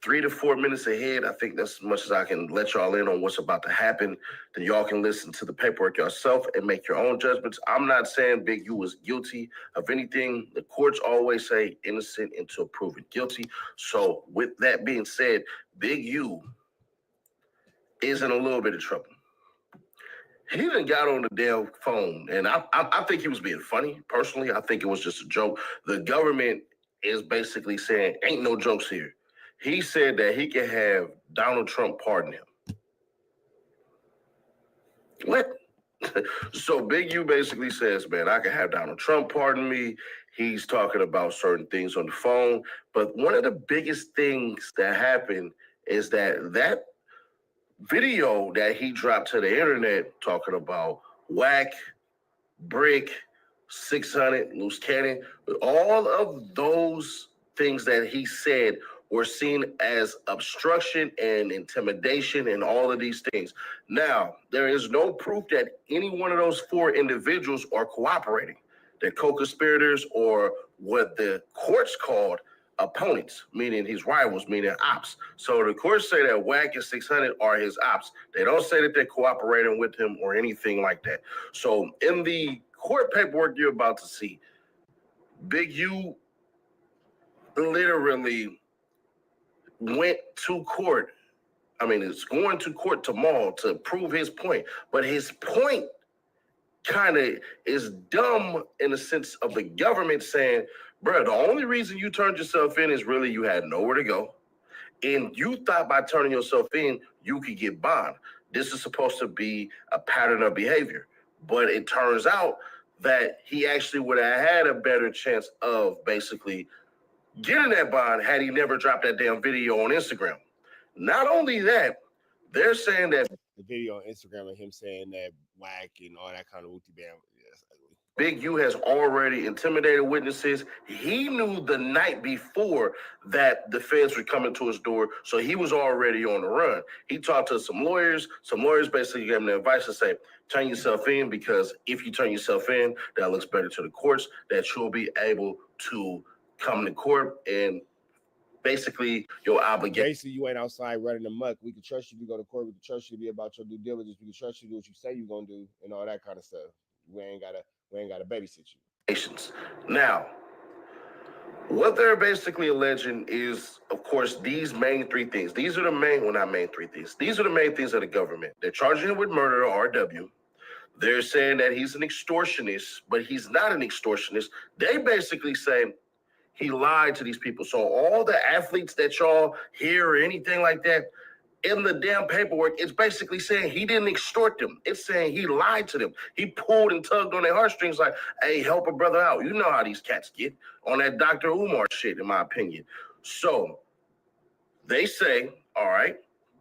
3 to 4 minutes ahead, I think that's as much as I can let y'all in on what's about to happen. Then y'all can listen to the paperwork yourself and make your own judgments. I'm not saying Big U is guilty of anything. The courts always say innocent until proven guilty. So with that being said, Big U is in a little bit of trouble. He done got on the damn phone, and I think he was being funny. Personally, I think it was just a joke. The government is basically saying, ain't no jokes here. He said that he can have Donald Trump pardon him. What? So Big U basically says, man, I can have Donald Trump pardon me. He's talking about certain things on the phone. But one of the biggest things that happened is that video that he dropped to the internet talking about whack, brick, 600, loose cannon, all of those things that he said were seen as obstruction and intimidation and all of these things. Now, there is no proof that any one of those 4 individuals are cooperating. They're co-conspirators, or what the courts called opponents, meaning his rivals, meaning ops. So the courts say that Wack and 600 are his ops. They don't say that they're cooperating with him or anything like that. So in the court paperwork you're about to see, Big U literally went to court. I mean, it's going to court tomorrow to prove his point. But his point kind of is dumb in the sense of the government saying, bro, the only reason you turned yourself in is really you had nowhere to go. And you thought by turning yourself in, you could get bond. This is supposed to be a pattern of behavior. But it turns out that he actually would have had a better chance of basically getting that bond had he never dropped that damn video on Instagram. Not only that, they're saying that the video on Instagram of him saying that whack and all that kind of wooty bam. Yes, Big U has already intimidated witnesses. He knew the night before that the feds were coming to his door, so he was already on the run. He talked to some lawyers. Some lawyers basically gave him the advice to say, turn yourself in, because if you turn yourself in, that looks better to the courts, that you'll be able to come to court and basically your obligation. Basically, you ain't outside running amok. We can trust you to go to court. We can trust you to be about your due diligence. We can trust you to do what you say you're gonna do and all that kind of stuff. We ain't gotta babysit you. Now, what they're basically alleging is, of course, these main 3 things. These are the main, well, not main 3 things. These are the main things of the government. They're charging him with murder, RW. They're saying that he's an extortionist, but he's not an extortionist. They basically say he lied to these people. So all the athletes that y'all hear or anything like that, in the damn paperwork, it's basically saying he didn't extort them. It's saying he lied to them. He pulled and tugged on their heartstrings like, hey, help a brother out. You know how these cats get on that Dr. Umar shit, in my opinion. So they say, all right,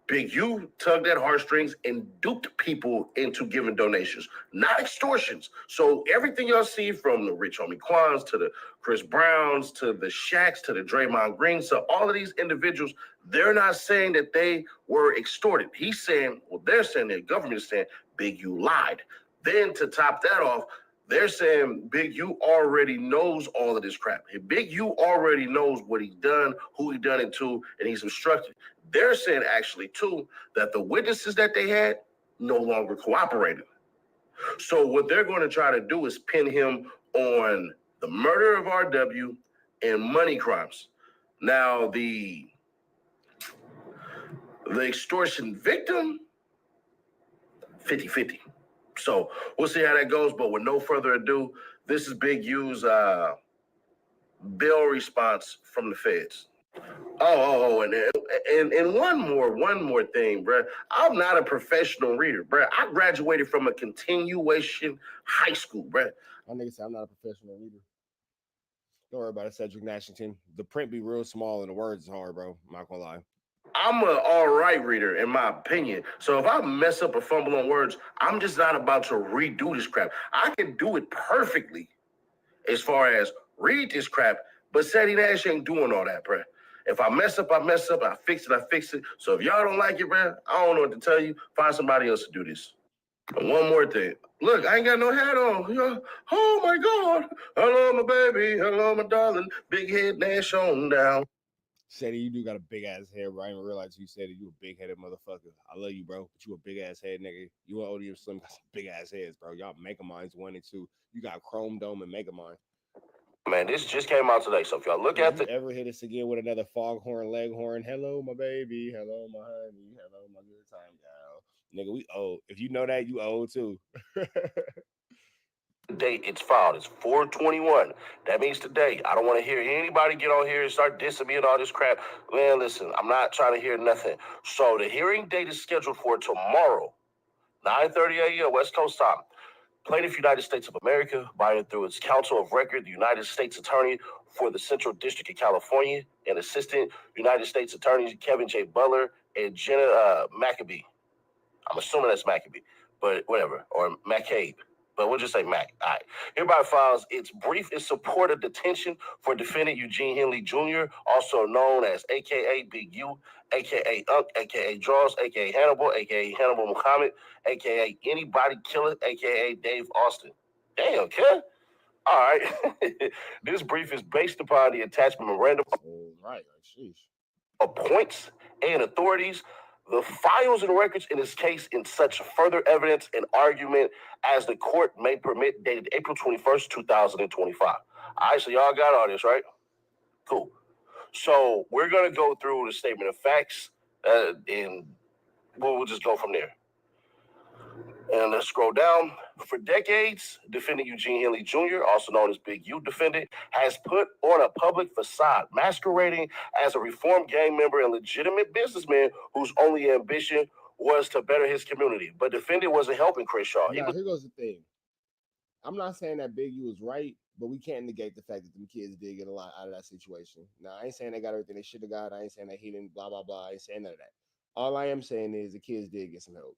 Big U tugged at heartstrings and duped people into giving donations, not extortions. So everything y'all see from the Rich Homie Quans to the Chris Browns to the Shaqs to the Draymond Greens to all of these individuals, they're not saying that they were extorted. He's saying, well, they're saying, the government is saying Big U lied. Then to top that off, they're saying Big U already knows all of this crap. Big U already knows what he's done, who he done it to, and he's instructed. They're saying actually, too, that the witnesses that they had no longer cooperated. So what they're going to try to do is pin him on the murder of RW and money crimes. Now, the extortion victim, 50-50. So we'll see how that goes. But with no further ado, this is Big U's bail response from the feds. And one more thing, bro. I'm not a professional reader, bro. I graduated from a continuation high school, bro. My nigga said I'm not a professional reader. Don't worry about it, Cedric Nashington. The print be real small and the words is hard, bro. I'm not gonna lie. I'm an all right reader, in my opinion. So if I mess up or fumble on words, I'm just not about to redo this crap. I can do it perfectly as far as read this crap, but Sadie Nash ain't doing all that, bro. If I mess up, I mess up. I fix it. So if y'all don't like it, bro, I don't know what to tell you. Find somebody else to do this. And one more thing. Look, I ain't got no hat on. Oh, my God. Hello, my baby. Hello, my darling. Big head Nash on down. Sadie, you do got a big-ass head, bro. I didn't realize you said it. You a big-headed motherfucker. I love you, bro, but you a big-ass head, nigga. You and ODM Slim got some big-ass heads, bro. Y'all Megaminds 1 and 2. You got Chrome Dome and Megamind. Man, this just came out today, so if y'all look at the... ever hit us again with another foghorn, leghorn, hello, my baby, hello, my honey, hello, my good time, gal. Nigga, we old. If you know that, you old, too. Date it's filed. It's 4/21. That means today. I don't want to hear anybody get on here and start dissing me and all this crap. Man, listen, I'm not trying to hear nothing. So the hearing date is scheduled for tomorrow, 9:30 a.m. West Coast time. Plaintiff, United States of America, by and through its counsel of record, the United States Attorney for the Central District of California, and Assistant United States Attorneys Kevin J. Butler and Jenna Maccabee. I'm assuming that's Maccabee, but whatever, or McCabe. But we'll just say Mac. All right. Hereby files its brief in support of detention for defendant Eugene Henley Jr., also known as a.k.a. Big U, a.k.a. Unk, a.k.a. Draws, a.k.a. Hannibal, a.k.a. Hannibal Muhammad, a.k.a. Anybody Killer, a.k.a. Dave Austin. Damn, kid. All right. This brief is based upon the attachment memorandum of points and authorities, the files and records in this case in such further evidence and argument as the court may permit, dated April 21st, 2025. All right, so y'all got all this, right? Cool. So we're going to go through the statement of facts, and we'll just go from there. And let's scroll down. For decades, defendant Eugene Henley Jr., also known as Big U defendant, has put on a public facade masquerading as a reformed gang member and legitimate businessman whose only ambition was to better his community. But defendant wasn't helping Chris Shaw. Now, here goes the thing. I'm not saying that Big U is right, but we can't negate the fact that them kids did get a lot out of that situation. Now, I ain't saying they got everything they should have got. I ain't saying that he didn't blah, blah, blah. I ain't saying none of that. All I am saying is the kids did get some help.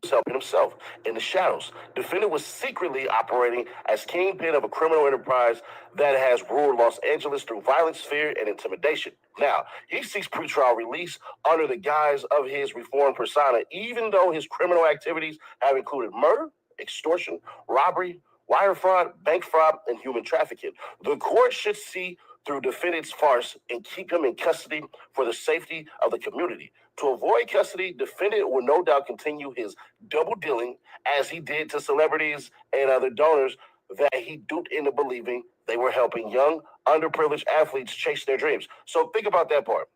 Helping himself in the shadows. Defendant was secretly operating as kingpin of a criminal enterprise that has ruled Los Angeles through violence, fear, and intimidation. Now, he seeks pretrial release under the guise of his reformed persona, even though his criminal activities have included murder, extortion, robbery, wire fraud, bank fraud, and human trafficking. The court should see through defendant's farce and keep him in custody for the safety of the community. To avoid custody, defendant will no doubt continue his double dealing as he did to celebrities and other donors that he duped into believing they were helping young, underprivileged athletes chase their dreams. So think about that part.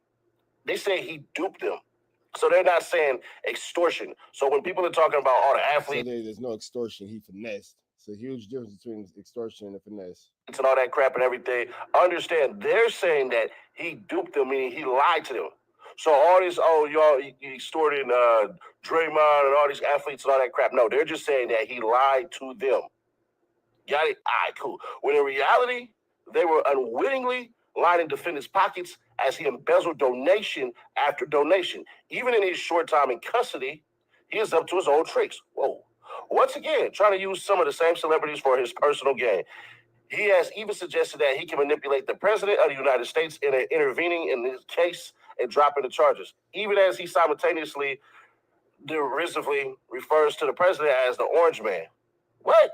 They say he duped them. So they're not saying extortion. So when people are talking about all the athletes... So there's no extortion. He finessed. It's a huge difference between extortion and finesse. And all that crap and everything. Understand, they're saying that he duped them, meaning he lied to them. So all this, y'all, he extorted Draymond and all these athletes and all that crap. No, they're just saying that he lied to them. Got it? All right, cool. When in reality, they were unwittingly lining defendant's pockets as he embezzled donation after donation. Even in his short time in custody, he is up to his old tricks. Whoa. Once again, trying to use some of the same celebrities for his personal gain. He has even suggested that he can manipulate the president of the United States in intervening in this case and dropping the charges, even as he simultaneously derisively refers to the president as the Orange Man. What?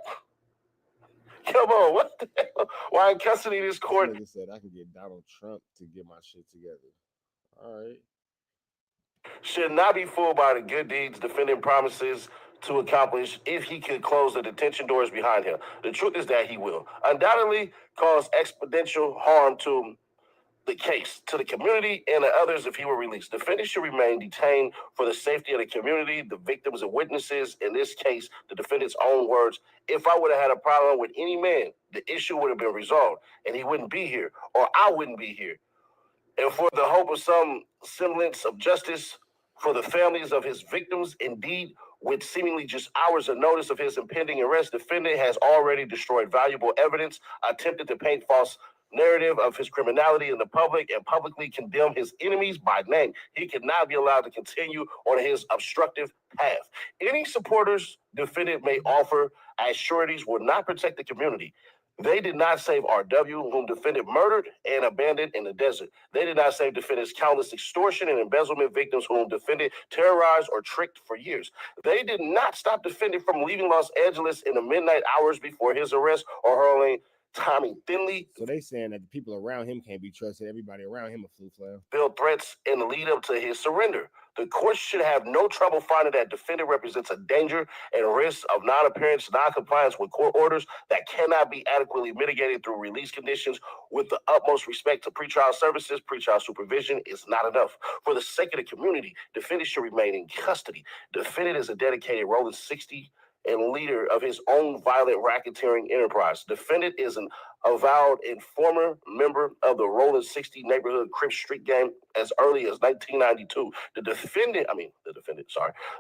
Come on, what the hell? Why in custody this court? Nigga said I can get Donald Trump to get my shit together. All right. Should not be fooled by the good deeds defendant promises to accomplish if he could close the detention doors behind him. The truth is that he will undoubtedly cause exponential harm to the case, to the community, and to others if he were released. Defendants should remain detained for the safety of the community, the victims and witnesses. In this case, the defendant's own words, if I would have had a problem with any man, the issue would have been resolved, and he wouldn't be here, or I wouldn't be here. And for the hope of some semblance of justice for the families of his victims, indeed, with seemingly just hours of notice of his impending arrest, defendant has already destroyed valuable evidence, attempted to paint false narrative of his criminality in the public, and publicly condemn his enemies by name. He cannot be allowed to continue on his obstructive path. Any supporters defendant may offer as sureties will not protect the community. They did not save R.W., whom defendant murdered and abandoned in the desert. They did not save defendant's countless extortion and embezzlement victims whom defendant terrorized or tricked for years. They did not stop defendant from leaving Los Angeles in the midnight hours before his arrest or hurling Tommy thinly. So they saying that the people around him can't be trusted. Everybody around him a flu flam. Build threats in the lead up to his surrender. The court should have no trouble finding that defendant represents a danger and risk of non-appearance, non-compliance with court orders that cannot be adequately mitigated through release conditions. With the utmost respect to pretrial services, pretrial supervision is not enough. For the sake of the community, defendant should remain in custody. Defendant is a dedicated rolling 60 and leader of his own violent racketeering enterprise. Defendant is an avowed and former member of the Rolling 60 neighborhood Crip Street gang as early as 1992. The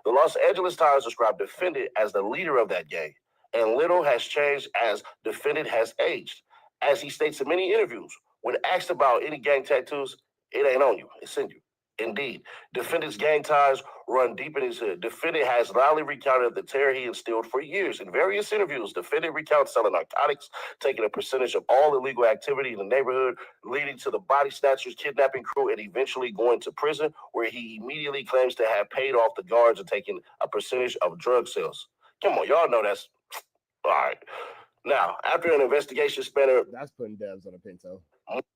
Los Angeles Times described defendant as the leader of that gang, and little has changed as defendant has aged. As he states in many interviews, when asked about any gang tattoos, it ain't on you, it's in you. Indeed, defendant's gang ties run deep in his hood. Defendant has loudly recounted the terror he instilled for years. In various interviews, defendant recounts selling narcotics, taking a percentage of all illegal activity in the neighborhood, leading to the body snatchers, kidnapping crew, and eventually going to prison, where he immediately claims to have paid off the guards and taken a percentage of drug sales. Come on, y'all know that's all right. Now, after an investigation spanner, that's putting devs on a Pinto.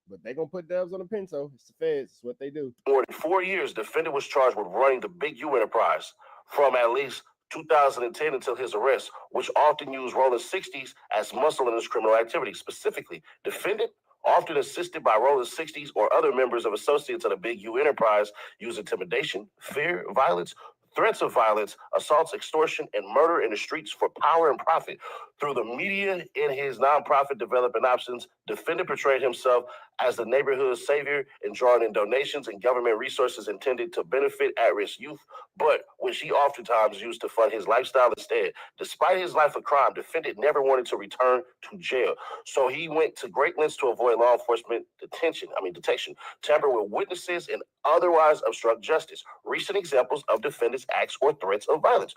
But they gonna put devs on a Pinto. It's the feds. It's what they do. More than 4 years, defendant was charged with running the Big U enterprise from at least 2010 until his arrest, which often used Rolling 60s as muscle in his criminal activity. Specifically, defendant often assisted by Rolling 60s or other members of associates of the Big U enterprise, use intimidation, fear, violence, threats of violence, assaults, extortion, and murder in the streets for power and profit. Through the media in his nonprofit development options, defendant portrayed himself as the neighborhood savior and drawing in donations and government resources intended to benefit at-risk youth, but which he oftentimes used to fund his lifestyle instead. Despite his life of crime, defendant never wanted to return to jail, so he went to great lengths to avoid law enforcement detection, tamper with witnesses, and otherwise obstruct justice. Recent examples of defendant's acts or threats of violence: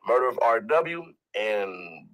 murder of R.W. and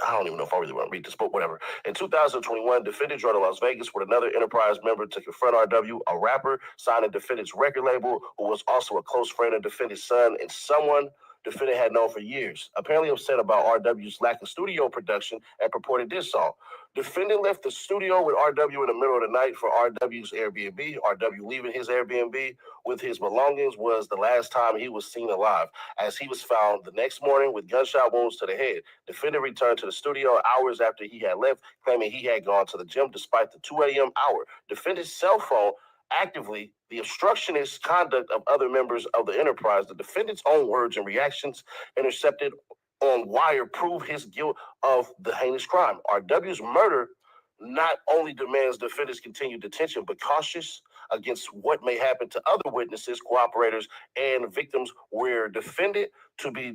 I don't even know if I really want to read this, but whatever. In 2021, defendant drove to Las Vegas with another enterprise member to confront R.W., a rapper signed a defendant's record label, who was also a close friend of defendant's son and someone defendant had known for years. Apparently upset about R.W.'s lack of studio production and purported diss song. Defendant left the studio with R.W. in the middle of the night for R.W.'s Airbnb. R.W. leaving his Airbnb with his belongings was the last time he was seen alive, as he was found the next morning with gunshot wounds to the head. Defendant returned to the studio hours after he had left, claiming he had gone to the gym despite the 2 a.m. hour. Defendant's cell phone actively the obstructionist conduct of other members of the enterprise. The defendant's own words and reactions intercepted on wire prove his guilt of the heinous crime. R.W.'s murder not only demands defendant's continued detention, but cautious against what may happen to other witnesses, cooperators, and victims, where defendant to be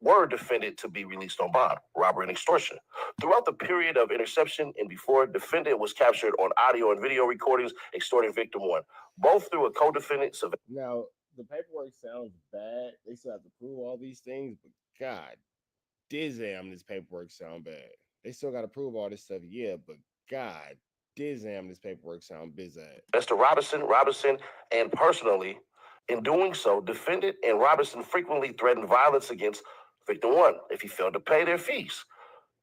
were defended to be released on bond, robbery and extortion. Throughout the period of interception and before, defendant was captured on audio and video recordings extorting victim one, both through a co-defendant. Now, the paperwork sounds bad. They still have to prove all these things, but God damn, this paperwork sound bad. They still got to prove all this stuff, yeah, but God damn, this paperwork sound bizarre. Mr. Robinson, and personally, in doing so, defendant and Robinson frequently threatened violence against victim one if he failed to pay their fees.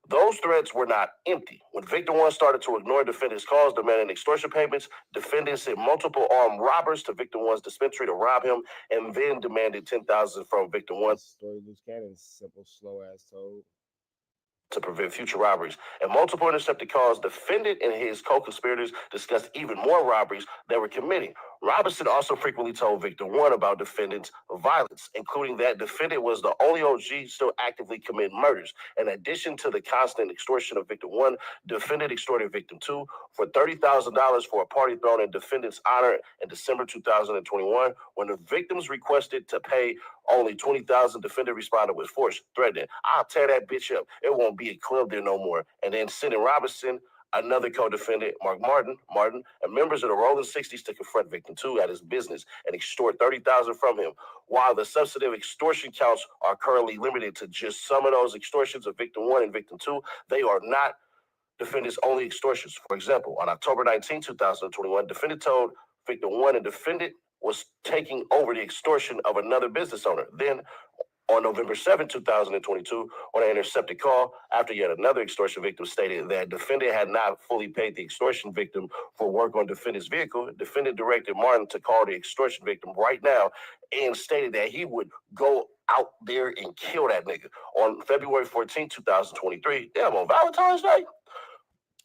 Those threats were not empty. When victim one started to ignore defendant's calls demanding extortion payments, defendant sent multiple armed robbers to victim one's dispensary to rob him, and then demanded $10,000 from victim one. Story loose cannon, simple, slow ass told. To prevent future robberies. And multiple intercepted calls, defendant and his co-conspirators discussed even more robberies they were committing. Robinson also frequently told victim one about defendant's violence, including that defendant was the only OG still actively committing murders. In addition to the constant extortion of victim one, defendant extorted victim two for $30,000 for a party thrown in defendant's honor in December 2021. When the victims requested to pay only $20,000, defendant responded with force, threatening, "I'll tear that bitch up. It won't be a club there no more." And then sending Robinson, another co-defendant, Mark Martin, and members of the Rolling 60s to confront victim two at his business and extort $30,000 from him. While the substantive extortion counts are currently limited to just some of those extortions of victim one and victim two, they are not defendant's only extortions. For example, on October 19, 2021, defendant told victim one and defendant was taking over the extortion of another business owner. Then, on November 7, 2022, on an intercepted call, after yet another extortion victim stated that defendant had not fully paid the extortion victim for work on defendant's vehicle, defendant directed Martin to call the extortion victim right now and stated that he would go out there and kill that nigga. On February 14, 2023, damn, on Valentine's Day?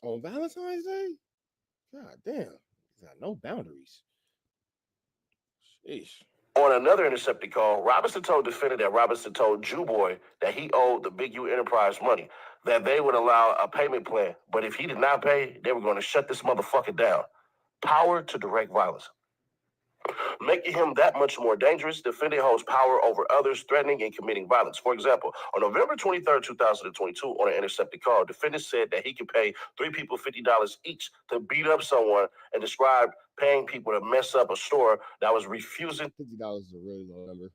On Valentine's Day? God damn, he's got no boundaries. Sheesh. On another intercepted call, Robinson told defendant that Robinson told Jew Boy that he owed the Big U Enterprise money, that they would allow a payment plan, but if he did not pay, they were going to shut this motherfucker down. Power to direct violence. Making him that much more dangerous, defendant holds power over others, threatening and committing violence. For example, on November 23, 2022, on an intercepted call, defendant said that he could pay 3 people $50 each to beat up someone and described paying people to mess up a store that was refusing. $50 is a really low number.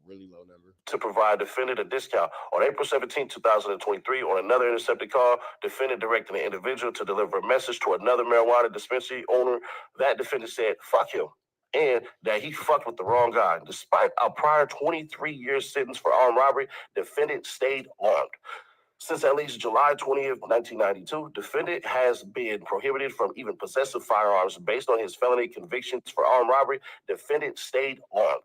Really low number. To provide defendant a discount. On April 17, 2023, on another intercepted call, defendant directed an individual to deliver a message to another marijuana dispensary owner. That defendant said, "Fuck him," and that he fucked with the wrong guy. Despite a prior 23-year sentence for armed robbery, defendant stayed armed. Since at least July 20th, 1992, defendant has been prohibited from even possessing firearms based on his felony convictions for armed robbery. Defendant stayed armed.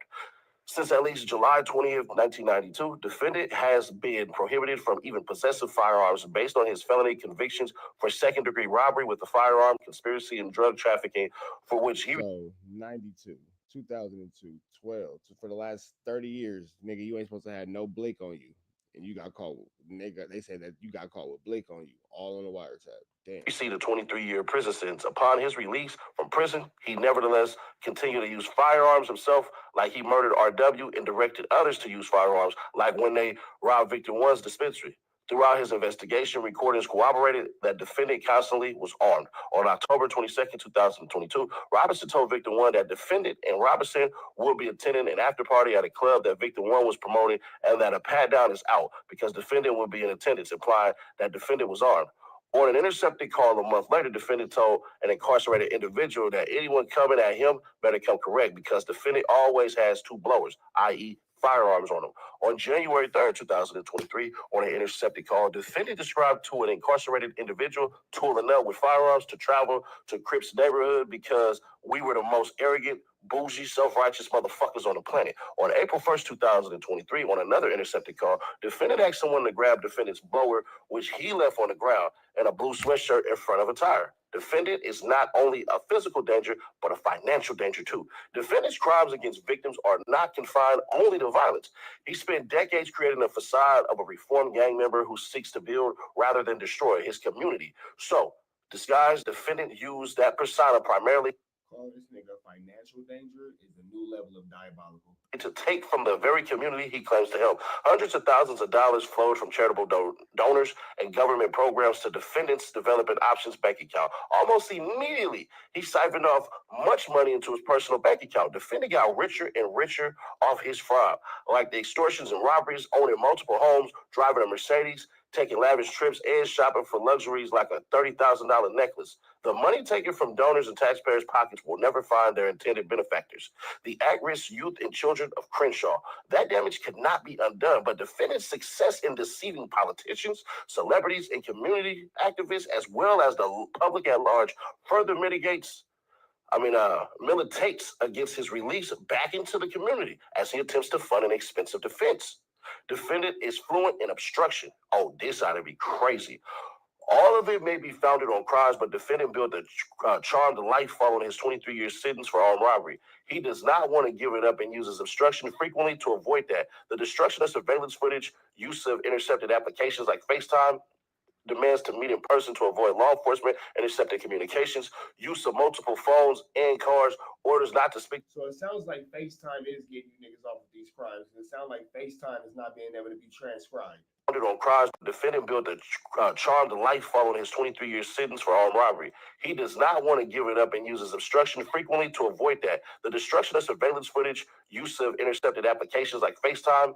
Since at least July 20th, 1992, defendant has been prohibited from even possessing firearms based on his felony convictions for second-degree robbery with a firearm, conspiracy, and drug trafficking, for which he... So, 92, 2002, 12. So for the last 30 years, nigga, you ain't supposed to have no blick on you. And you got caught with, nigga, they say that you got caught with blick on you, all on the wiretap. Damn. You see the 23-year prison sentence. Upon his release from prison, he nevertheless continued to use firearms himself, like he murdered RW and directed others to use firearms, like when they robbed victim one's dispensary. Throughout his investigation, recordings corroborated that defendant constantly was armed. On October 22nd, 2022, Robinson told victim one that defendant and Robinson will be attending an after party at a club that victim one was promoting, and that a pat down is out because defendant will be in attendance, implying that defendant was armed. On an intercepted call a month later, defendant told an incarcerated individual that anyone coming at him better come correct because defendant always has 2 blowers, i.e. firearms on him. On January 3rd, 2023, on an intercepted call, defendant described to an incarcerated individual tooling up with firearms to travel to Crips neighborhood because we were the most arrogant, bougie, self-righteous motherfuckers on the planet. On April 1st, 2023, on another intercepted call, defendant asked someone to grab defendant's blower, which he left on the ground, and a blue sweatshirt in front of a tire. Defendant is not only a physical danger, but a financial danger too. Defendant's crimes against victims are not confined only to violence. He spent decades creating a facade of a reformed gang member who seeks to build rather than destroy his community. So, disguised defendant used that persona primarily. Call this nigga financial danger is a new level of diabolical. To take from the very community he claims to help. Hundreds of thousands of dollars flowed from charitable donors and government programs to defendants' developing options bank account. Almost immediately, he siphoned off much money into his personal bank account. Defendant got richer and richer off his fraud, like the extortions and robberies, owning multiple homes, driving a Mercedes, taking lavish trips, and shopping for luxuries like a $30,000 necklace. The money taken from donors and taxpayers' pockets will never find their intended benefactors, the at-risk youth and children of Crenshaw. That damage could not be undone, but defendant's success in deceiving politicians, celebrities, and community activists, as well as the public at large, further militates against his release back into the community as he attempts to fund an expensive defense. Defendant is fluent in obstruction. Oh, this ought to be crazy. All of it may be founded on crimes, but defendant built a charmed life following his 23-year sentence for armed robbery. He does not want to give it up and uses obstruction frequently to avoid that. The destruction of surveillance footage, use of intercepted applications like FaceTime, demands to meet in person to avoid law enforcement, intercepted communications, use of multiple phones and cars, orders not to speak. So it sounds like FaceTime is getting you niggas off of these crimes. It sounds like FaceTime is not being able to be transcribed. On crimes, the defendant built a charmed life following his 23-year sentence for armed robbery. He does not want to give it up and uses obstruction frequently to avoid that. The destruction of surveillance footage, use of intercepted applications like FaceTime,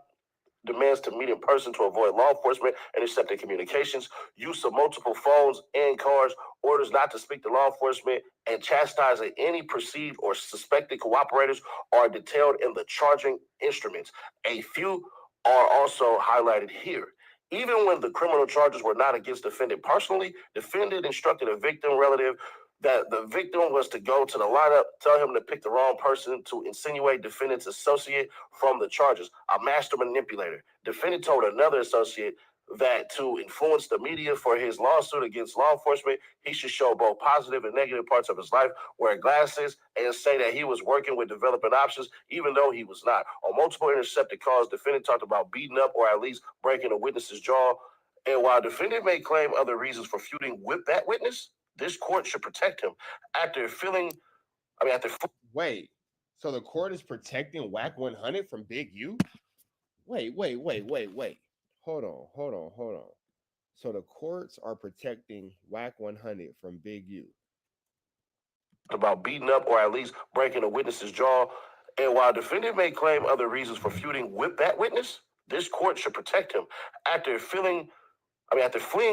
demands to meet in person to avoid law enforcement, intercepted communications, use of multiple phones and cars, orders not to speak to law enforcement, and chastising any perceived or suspected cooperators are detailed in the charging instruments. A few are also highlighted here. Even when the criminal charges were not against defendant personally, defendant instructed a victim relative that the victim was to go to the lineup, tell him to pick the wrong person to insinuate defendant's associate from the charges, a master manipulator. Defendant told another associate that to influence the media for his lawsuit against law enforcement, he should show both positive and negative parts of his life, wear glasses, and say that he was working with developing options, even though he was not. On multiple intercepted calls, defendant talked about beating up or at least breaking a witness's jaw. And while defendant may claim other reasons for feuding with that witness, this court should protect him Wait, so the court is protecting Whack 100 from Big U? Wait. Hold on. So the courts are protecting Whack 100 from Big U. About beating up or at least breaking a witness's jaw. And while defendant may claim other reasons for feuding with that witness, this court should protect him after fleeing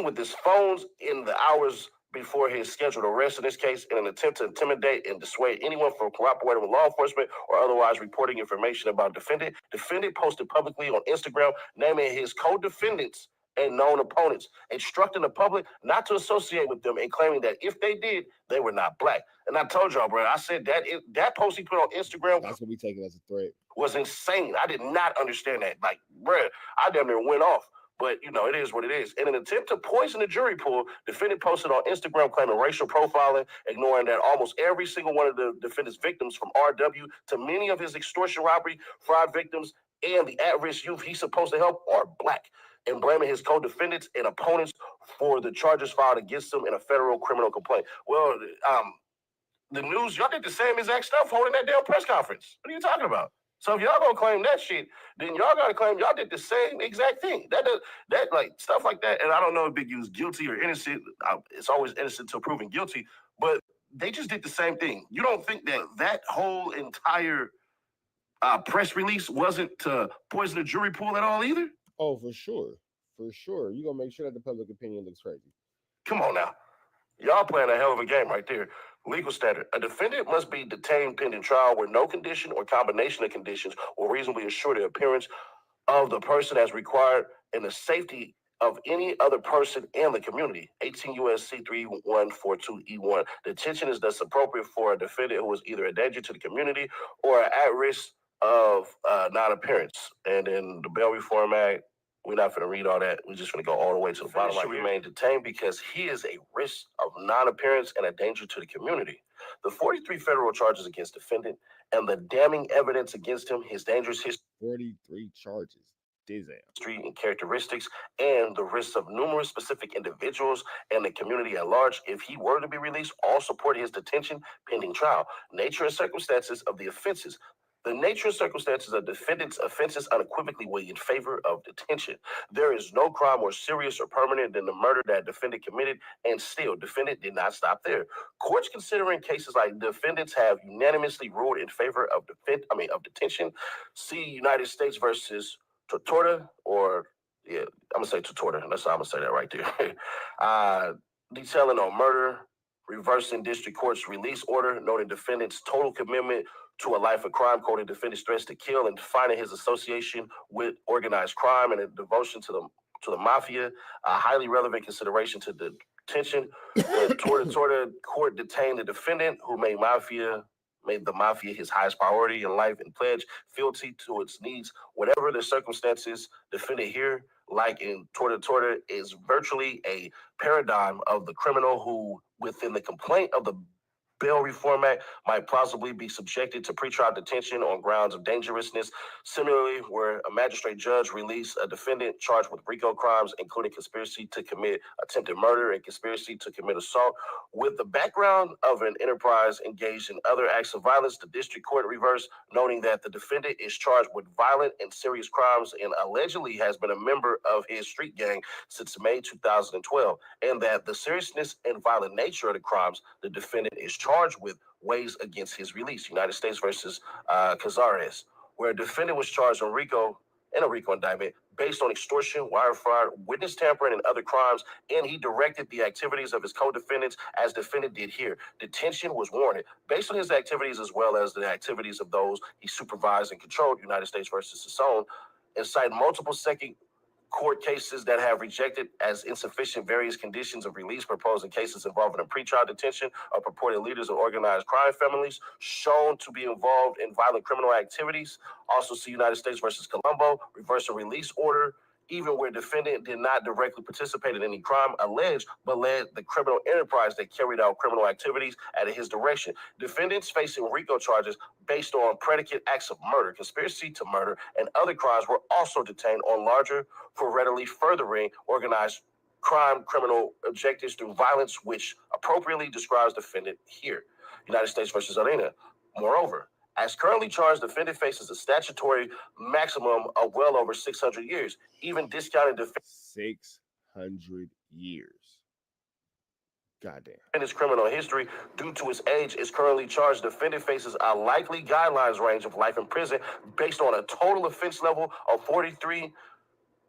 with his phones in the hours before his scheduled arrest in this case in an attempt to intimidate and dissuade anyone from cooperating with law enforcement or otherwise reporting information about defendant. Defendant posted publicly on Instagram naming his co-defendants and known opponents, instructing the public not to associate with them and claiming that if they did, they were not black. And I told y'all, bro, I said that post he put on Instagram, that's what we take it as a threat, was insane. I did not understand that. Like, bro, I damn near went off. But, it is what it is. In an attempt to poison the jury pool, defendant posted on Instagram claiming racial profiling, ignoring that almost every single one of the defendant's victims, from RW to many of his extortion, robbery, fraud victims, and the at-risk youth he's supposed to help are black, and blaming his co-defendants and opponents for the charges filed against them in a federal criminal complaint. Well, the news, y'all did the same exact stuff holding that damn press conference. What are you talking about? So if y'all gonna claim that shit, then y'all gotta claim y'all did the same exact thing. That like stuff like that. And I don't know if Big U's guilty or innocent. It's always innocent till proven guilty. But they just did the same thing. You don't think that whole entire press release wasn't to poison the jury pool at all either? Oh, for sure. You gonna make sure that the public opinion looks crazy. Come on now. Y'all playing a hell of a game right there. Legal standard. A defendant must be detained pending trial where no condition or combination of conditions will reasonably assure the appearance of the person as required and the safety of any other person and the community. 18 U.S.C. 3142E1. Detention is thus appropriate for a defendant who is either a danger to the community or at risk of non-appearance. And in the Bail Reform Act, we're not going to read all that. We're just going to go all the way to the bottom. Should remain detained because he is a risk of non-appearance and a danger to the community. The 43 federal charges against defendant and the damning evidence against him, his dangerous history. 43 charges. History and characteristics and the risks of numerous specific individuals and the community at large. If he were to be released, all support his detention pending trial. Nature and circumstances of the offenses. The nature and circumstances of defendant's offenses unequivocally weigh in favor of detention. There is no crime more serious or permanent than the murder that defendant committed, and still, defendant did not stop there. Courts considering cases like defendants have unanimously ruled in favor of detention. See United States versus Torta, or I'm gonna say Torta. That's how I'm gonna say that right there. Detailing on murder, reversing district court's release order, noting defendant's total commitment to a life of crime, quoting defendant's threats to kill, and defining his association with organized crime and a devotion to the mafia, a highly relevant consideration to the detention. The Torta court detained the defendant, who made the mafia his highest priority in life and pledge fealty to its needs. Whatever the circumstances, defendant here, like in Torta, is virtually a paradigm of the criminal who, within the complaint of the Bail Reform Act, might plausibly be subjected to pretrial detention on grounds of dangerousness. Similarly, where a magistrate judge released a defendant charged with RICO crimes, including conspiracy to commit attempted murder and conspiracy to commit assault, with the background of an enterprise engaged in other acts of violence, the district court reversed, noting that the defendant is charged with violent and serious crimes and allegedly has been a member of his street gang since May 2012, and that the seriousness and violent nature of the crimes the defendant is charged with weighs against his release. United States versus Cazares, where a defendant was charged on a RICO indictment based on extortion, wire fraud, witness tampering, and other crimes, and he directed the activities of his co-defendants as defendant did here. Detention was warranted based on his activities as well as the activities of those he supervised and controlled. United States versus Sassoon, and cite multiple second court cases that have rejected as insufficient various conditions of release proposed in cases involving a pretrial detention of purported leaders of organized crime families shown to be involved in violent criminal activities. Also see United States versus Colombo, reverse a release order, even where defendant did not directly participate in any crime alleged, but led the criminal enterprise that carried out criminal activities at his direction. Defendants facing RICO charges based on predicate acts of murder, conspiracy to murder, and other crimes were also detained on larger for readily furthering organized crime criminal objectives through violence, which appropriately describes defendant here. United States versus Arena. Moreover, as currently charged, defendant faces a statutory maximum of well over 600 years, even discounted defendant's 600 years. Goddamn. Defendant's criminal history due to his age is currently charged. Defendant faces a likely guidelines range of life in prison based on a total offense level of 43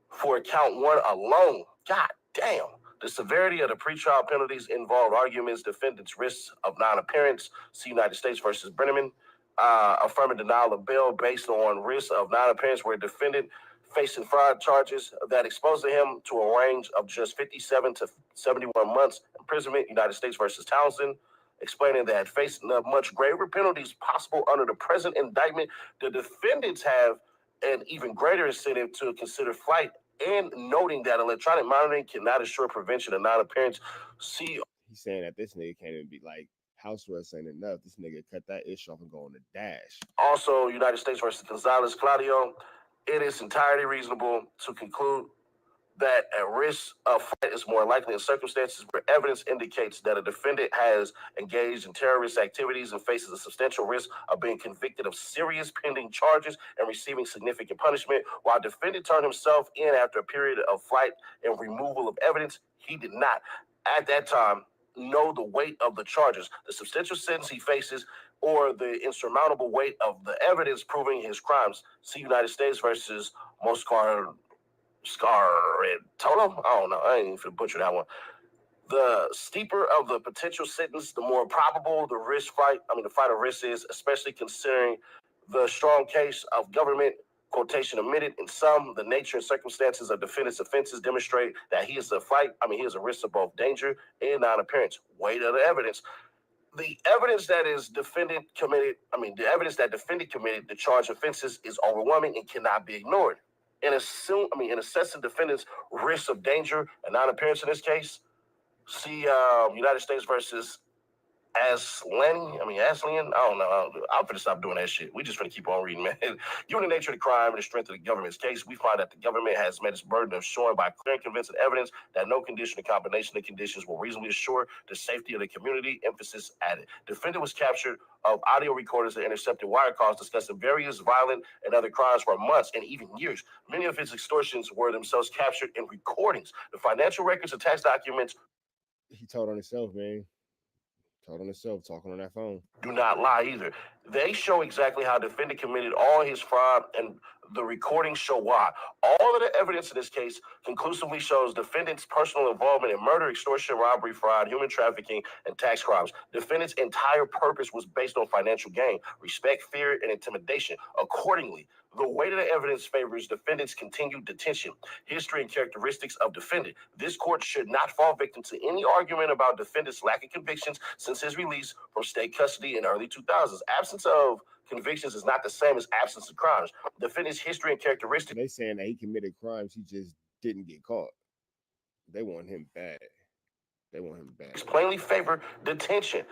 for count one alone. God damn. The severity of the pretrial penalties involved arguments, defendant's risks of non-appearance. See United States versus Brenneman. Affirming denial of bail based on risk of non-appearance, where defendant facing fraud charges that exposed him to a range of just 57 to 71 months imprisonment. United States versus Townsend, explaining that facing the much greater penalties possible under the present indictment, the defendants have an even greater incentive to consider flight, and noting that electronic monitoring cannot assure prevention of non-appearance. See, he's saying that this nigga can't even be like, house arrest ain't enough. This nigga cut that issue off and go on the dash. Also, United States versus Gonzalez Claudio, it is entirely reasonable to conclude that a risk of flight is more likely in circumstances where evidence indicates that a defendant has engaged in terrorist activities and faces a substantial risk of being convicted of serious pending charges and receiving significant punishment. While defendant turned himself in after a period of flight and removal of evidence, he did not, at that time, know the weight of the charges, the substantial sentence he faces, or the insurmountable weight of the evidence proving his crimes. See United States versus Moscar Toto? I don't know. I ain't even finna butcher that one. The steeper of the potential sentence, the more probable the fight of risk is, especially considering the strong case of government quotation omitted. In some, the nature and circumstances of defendant's offenses demonstrate that he is a risk of both danger and non-appearance. Weight of the evidence. The evidence that defendant committed the charged offenses is overwhelming and cannot be ignored. In assessing defendant's risk of danger and non-appearance in this case, see United States versus Aslian, I don't know. I'm finna stop doing that shit. We just finna keep on reading, man. Given the nature of the crime and the strength of the government's case, we find that the government has met its burden of showing by clear and convincing evidence that no condition or combination of conditions will reasonably assure the safety of the community. Emphasis added. Defendant was captured of audio recorders and intercepted wire calls discussing various violent and other crimes for months and even years. Many of his extortions were themselves captured in recordings. The financial records and tax documents He told on himself, man. Told on himself, talking on that phone. do not lie either. They show exactly how defendant committed all his fraud, and the recordings show why. All of the evidence in this case conclusively shows defendant's personal involvement in murder, extortion, robbery, fraud, human trafficking, and tax crimes. Defendant's entire purpose was based on financial gain, respect, fear, and intimidation. Accordingly, the weight of the evidence favors defendant's continued detention. History and characteristics of defendant. This court should not fall victim to any argument about defendant's lack of convictions since his release from state custody in early 2000s. Absence of convictions is not the same as absence of crimes. Defendant's history and characteristics. They saying that he committed crimes, he just didn't get caught. They want him bad. They want him bad. Plainly favor detention.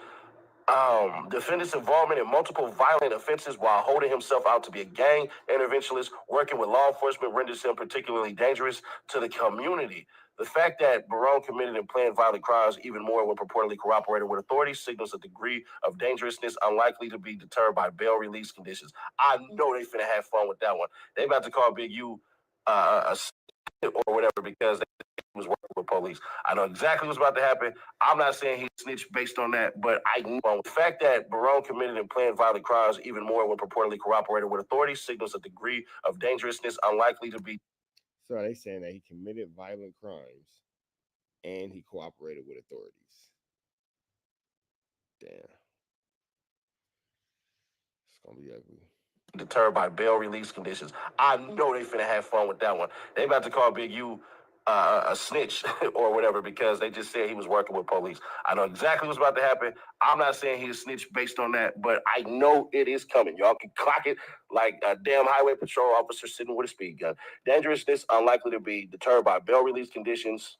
Defendant's involvement in multiple violent offenses while holding himself out to be a gang interventionist working with law enforcement renders him particularly dangerous to the community. The fact that Barone committed and planned violent crimes even more when purportedly cooperated with authorities signals a degree of dangerousness unlikely to be deterred by bail release conditions. I know they finna have fun with that one. They about to call Big U a or whatever because they was working with police. I know exactly what's about to happen. I'm not saying he snitched based on that, but I know the fact that Barone committed and planned violent crimes even more when purportedly cooperated with authorities signals a degree of dangerousness unlikely to be. So they saying that he committed violent crimes and he cooperated with authorities. Damn. It's gonna be ugly. Deterred by bail release conditions. I know they finna have fun with that one. They about to call Big U a snitch or whatever because they just said he was working with police. I know exactly what's about to happen. I'm not saying he's a snitch based on that, but I know it is coming. Y'all can clock it like a damn highway patrol officer sitting with a speed gun. Dangerousness unlikely to be deterred by bail release conditions.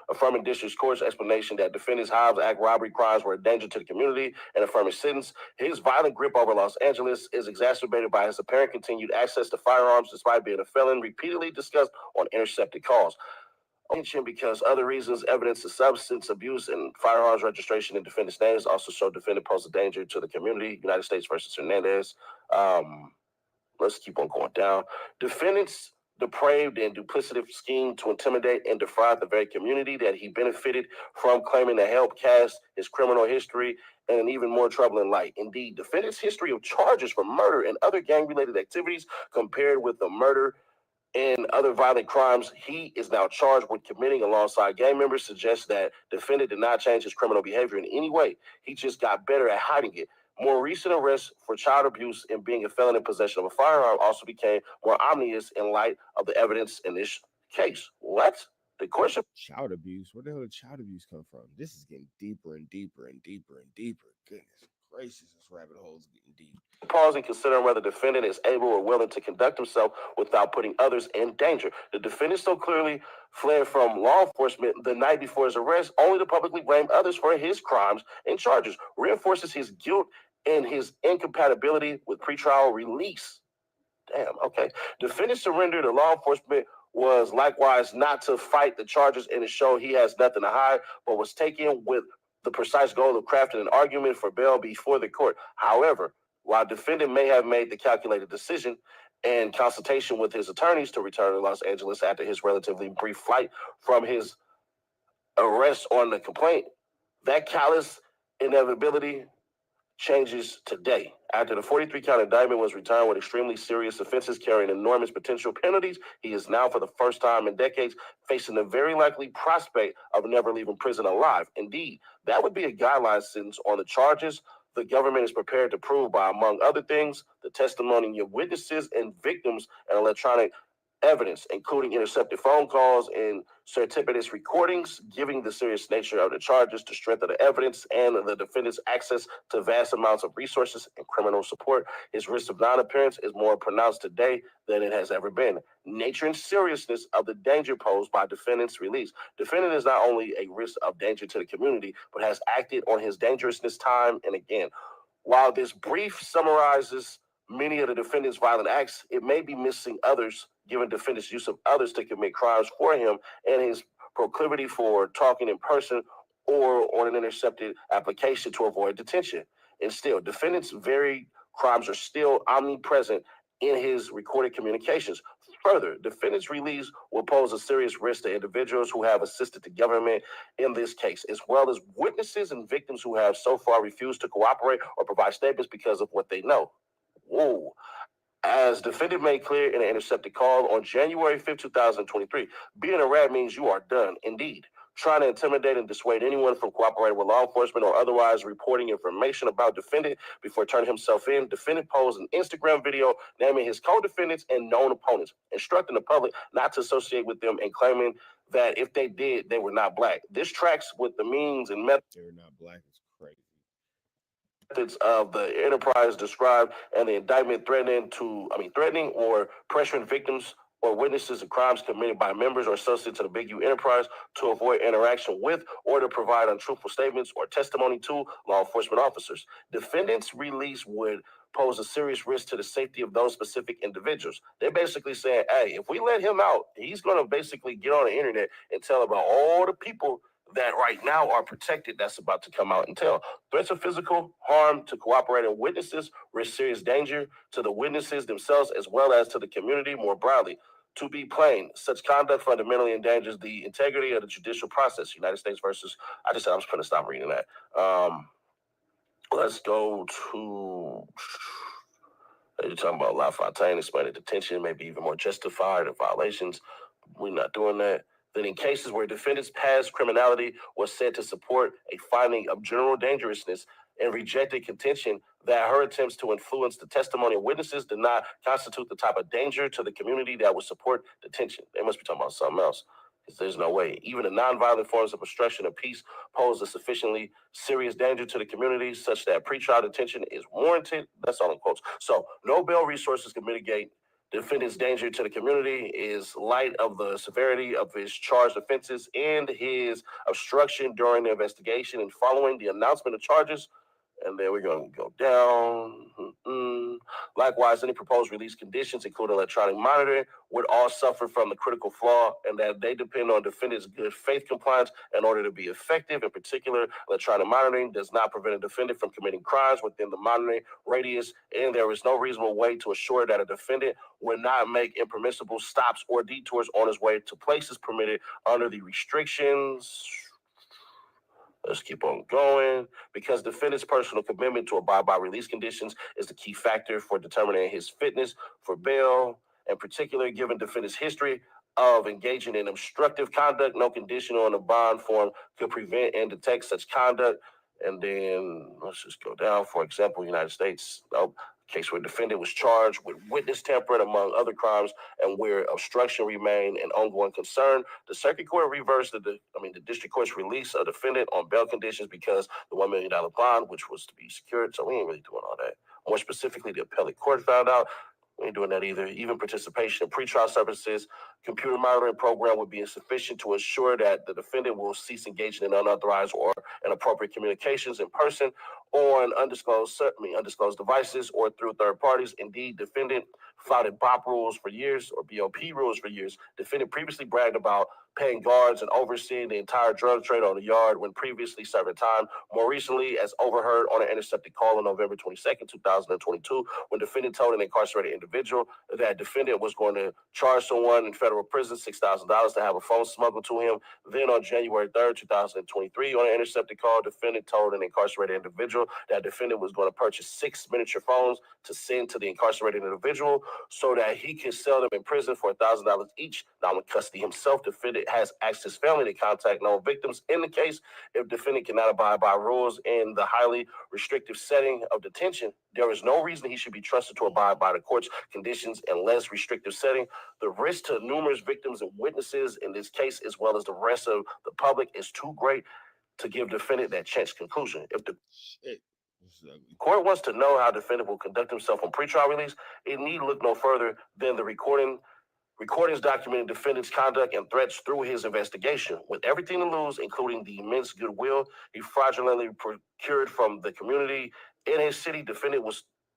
Affirming district court's explanation that defendant's Hobbs Act robbery crimes were a danger to the community and affirming sentence. His violent grip over Los Angeles is exacerbated by his apparent continued access to firearms despite being a felon repeatedly discussed on intercepted calls. Because other reasons, evidence of substance abuse and firearms registration in defendant's names also show defendant poses a danger to the community. United States versus Hernandez. Let's keep on going down. Defendant's depraved and duplicitous scheme to intimidate and defraud the very community that he benefited from, claiming to help cast his criminal history in an even more troubling light. Indeed, defendant's history of charges for murder and other gang-related activities compared with the murder and other violent crimes he is now charged with committing alongside gang members suggests that defendant did not change his criminal behavior in any way. He just got better at hiding it. More recent arrests for child abuse and being a felon in possession of a firearm also became more ominous in light of the evidence in this case. What? The question. Child abuse? Where the hell did child abuse come from? This is getting deeper and deeper and deeper and deeper. Goodness gracious, this rabbit hole is getting deep. Pause and considering whether the defendant is able or willing to conduct himself without putting others in danger. The defendant so clearly fled from law enforcement the night before his arrest, only to publicly blame others for his crimes and charges, reinforces his guilt and his incompatibility with pretrial release. Damn, okay. Defendant surrender to law enforcement was likewise not to fight the charges and to show he has nothing to hide, but was taken with the precise goal of crafting an argument for bail before the court. However, while defendant may have made the calculated decision in consultation with his attorneys to return to Los Angeles after his relatively brief flight from his arrest on the complaint, that callous inevitability changes today. After the 43-count indictment was returned with extremely serious offenses carrying enormous potential penalties, he is now, for the first time in decades, facing the very likely prospect of never leaving prison alive. Indeed, that would be a guideline sentence on the charges the government is prepared to prove by, among other things, the testimony of witnesses and victims and electronic evidence, including intercepted phone calls and surreptitious recordings, giving the serious nature of the charges to strengthen the evidence and the defendant's access to vast amounts of resources and criminal support. His risk of non-appearance is more pronounced today than it has ever been. Nature and seriousness of the danger posed by defendant's release. Defendant is not only a risk of danger to the community, but has acted on his dangerousness time and again. While this brief summarizes many of the defendant's violent acts, it may be missing others, given defendant's use of others to commit crimes for him and his proclivity for talking in person or on an intercepted application to avoid detention. And still, defendant's varied crimes are still omnipresent in his recorded communications. Further, defendant's release will pose a serious risk to individuals who have assisted the government in this case, as well as witnesses and victims who have so far refused to cooperate or provide statements because of what they know. Whoa. As defendant made clear in an intercepted call on January 5th, 2023, being a rat means you are done, indeed. Trying to intimidate and dissuade anyone from cooperating with law enforcement or otherwise reporting information about defendant before turning himself in. Defendant posed an Instagram video naming his co-defendants and known opponents, instructing the public not to associate with them and claiming that if they did, they were not black. This tracks with the means and methods. They're not black. It's crazy. Methods of the enterprise described and the indictment threatening or pressuring victims or witnesses of crimes committed by members or associates of the Big U enterprise to avoid interaction with or to provide untruthful statements or testimony to law enforcement officers. Defendants' release would pose a serious risk to the safety of those specific individuals. They're basically saying, hey, if we let him out, he's going to basically get on the internet and tell about all the people that right now are protected that's about to come out and tell. Threats of physical harm to cooperating witnesses risk serious danger to the witnesses themselves as well as to the community more broadly. To be plain, such conduct fundamentally endangers the integrity of the judicial process. United States versus, I'm just going to stop reading that. Let's go to, you're talking about LaFontaine explaining detention may be even more justified in violations. We're not doing that. Then in cases where defendant's past criminality was said to support a finding of general dangerousness and rejected contention that her attempts to influence the testimony of witnesses did not constitute the type of danger to the community that would support detention. They must be talking about something else. Because there's no way. Even the nonviolent forms of obstruction of peace pose a sufficiently serious danger to the community such that pretrial detention is warranted. That's all in quotes. So no bail resources can mitigate defendant's danger to the community is light of the severity of his charged offenses and his obstruction during the investigation and following the announcement of charges. And then we're going to go down. Likewise, any proposed release conditions, including electronic monitoring, would all suffer from the critical flaw and that they depend on defendant's good faith compliance in order to be effective. In particular, electronic monitoring does not prevent a defendant from committing crimes within the monitoring radius, and there is no reasonable way to assure that a defendant would not make impermissible stops or detours on his way to places permitted under the restrictions. Let's keep on going. Because defendant's personal commitment to abide by release conditions is the key factor for determining his fitness for bail. In particular, given defendant's history of engaging in obstructive conduct, no condition on a bond form could prevent and detect such conduct. And then let's just go down. For example, United States, case where defendant was charged with witness tampering, among other crimes, and where obstruction remained an ongoing concern. The circuit court reversed the district court's release of defendant on bail conditions because the $1 million bond, which was to be secured. So we ain't really doing all that. More specifically, the appellate court found out we ain't doing that either. Even participation in pretrial services, computer monitoring program would be insufficient to ensure that the defendant will cease engaging in unauthorized or inappropriate communications in person on undisclosed devices or through third parties. Indeed, defendant flouted BOP rules for years or BOP rules for years. Defendant previously bragged about paying guards and overseeing the entire drug trade on the yard when previously serving time. More recently, as overheard on an intercepted call on November 22nd, 2022, when defendant told an incarcerated individual that defendant was going to charge someone in federal prison $6,000 to have a phone smuggled to him. Then on January 3rd, 2023, on an intercepted call, defendant told an incarcerated individual deal that defendant was going to purchase 6 miniature phones to send to the incarcerated individual so that he can sell them in prison for $1,000 each. Now in custody himself, defendant has asked his family to contact known victims in the case. If defendant cannot abide by rules in the highly restrictive setting of detention, there is no reason he should be trusted to abide by the court's conditions in less restrictive setting. The risk to numerous victims and witnesses in this case, as well as the rest of the public, is too great to give defendant that chance conclusion. If the court wants to know how defendant will conduct himself on pretrial release, it need look no further than the recordings documenting defendant's conduct and threats through his investigation. With everything to lose, including the immense goodwill he fraudulently procured from the community in his city, the defendant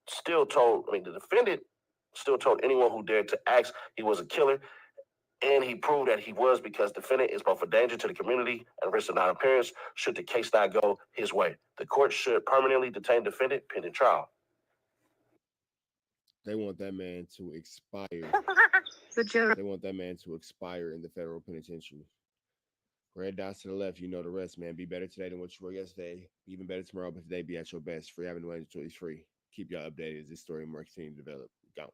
still told anyone who dared to ask he was a killer, and he proved that he was, because defendant is both a danger to the community and risk of non-appearance should the case not go his way. The court should permanently detain defendant pending trial. They want that man to expire. They want that man to expire in the federal penitentiary. Red dots to the left, you know the rest, man. Be better today than what you were yesterday. Be even better tomorrow, but today be at your best. Free having the choice free. Keep y'all updated as this story and more continue to develop. Go.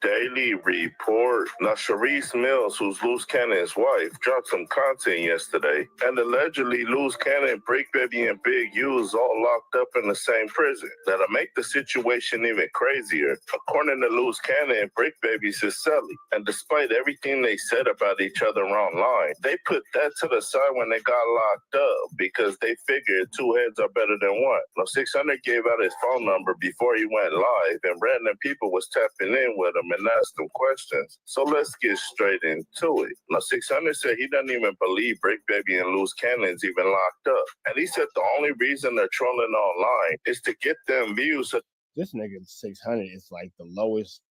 Daily Report. Now, Sharice Mills, who's Loose Cannon's wife, dropped some content yesterday, and allegedly Loose Cannon, Brick Baby, and Big U is all locked up in the same prison. That'll make the situation even crazier. According to Loose Cannon, Brick Baby's his cellie, and despite everything they said about each other online, they put that to the side when they got locked up because they figured 2 heads are better than 1. Now, 600 gave out his phone number before he went live, and random people was tapping in with him and asked them questions. So let's get straight into it. Now, 600 said he doesn't even believe Brick Baby and Loose Cannon's even locked up. And he said the only reason they're trolling online is to get them views. This nigga 600 is like the lowest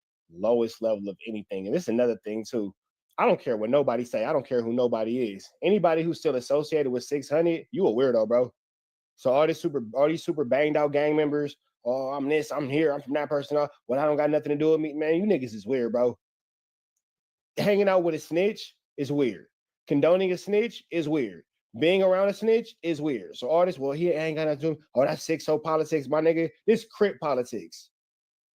level of anything. And this is another thing too. I don't care what nobody say. I don't care who nobody is. Anybody who's still associated with 600, you a weirdo, bro. So all these super banged out gang members, oh, I'm this, I'm here, I'm from that person. Well, I don't got nothing to do with me. Man, you niggas is weird, bro. Hanging out with a snitch is weird. Condoning a snitch is weird. Being around a snitch is weird. So all this, well, he ain't got nothing to do. Oh, that's 6-0 politics, my nigga. This Crip politics.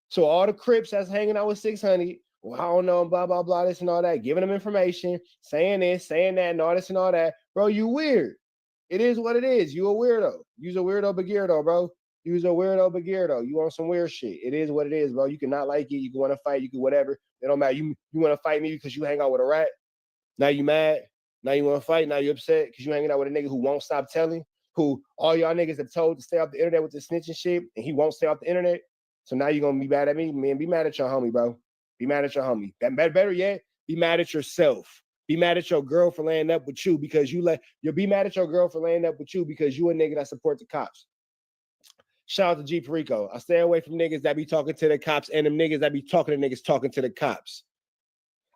So all the Crips that's hanging out with 600, well, I don't know, blah, blah, blah, this and all that, giving them information, saying this, saying that, and all this and all that. Bro, you weird. It is what it is. You a weirdo. You's a weirdo begeardo, bro. You's a weirdo begeardo. You on some weird shit. It is what it is, bro. You can not like it. You can want to fight. You can whatever. It don't matter. You want to fight me because you hang out with a rat. Now you mad. Now you want to fight. Now you upset because you hanging out with a nigga who won't stop telling, who all y'all niggas have told to stay off the internet with the snitching shit, and he won't stay off the internet. So now you're going to be mad at me? Man, be mad at your homie, bro. Be mad at your homie. Better yet, be mad at yourself. Be mad at your girl for laying up with you because you'll be mad at your girl for laying up with you because you a nigga that support the cops. Shout out to G Perico. I stay away from niggas that be talking to the cops and them niggas that be talking to niggas talking to the cops.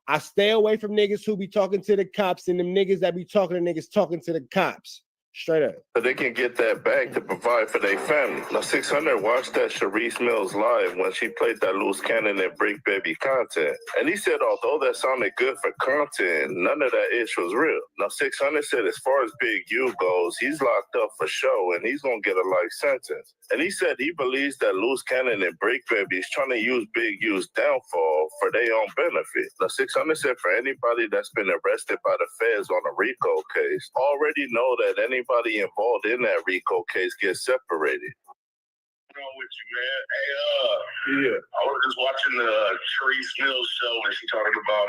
I stay away from niggas who be talking to the cops and them niggas that be talking to niggas talking to the cops. Straight up. So they can get that bag to provide for their family. Now, 600 watched that Sharice Mills live when she played that Loose Cannon and Brick Baby content. And he said, although that sounded good for content, none of that ish was real. Now, 600 said, as far as Big U goes, he's locked up for show and he's going to get a life sentence. And he said he believes that Loose Cannon and Brick Baby is trying to use Big U's downfall for their own benefit. Now, 600 said for anybody that's been arrested by the feds on a RICO case, already know that anybody involved in that RICO case gets separated. With you, man. Hey, I was just watching the Sharice Mills show and she talking about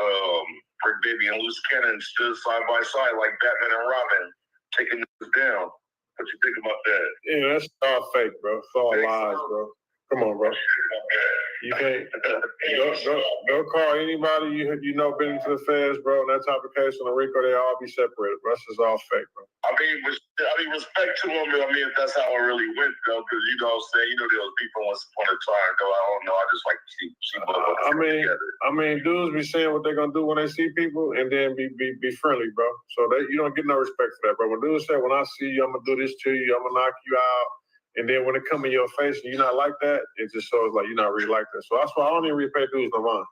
Brick Baby and Loose Cannon stood side by side like Batman and Robin, taking this down. What you think about that? Yeah, that's all fake, bro. It's all lies, bro. Come on, bro. You can't don't call anybody you know been into the feds, bro. In that type of case on the RICO, they all be separated, bro. This is all fake, bro. I mean, respect to them. I mean, if that's how it really went, though, because there was people once upon a time, though. I don't know. I just like to see together. I mean, dudes be saying what they're gonna do when they see people, and then be friendly, bro. So you don't get no respect for that, bro. When dudes say, "When I see you, I'm gonna do this to you. I'm gonna knock you out." And then when it come in your face and you're not like that, it just shows like you're not really like that. So that's why I don't even really pay dudes no mind.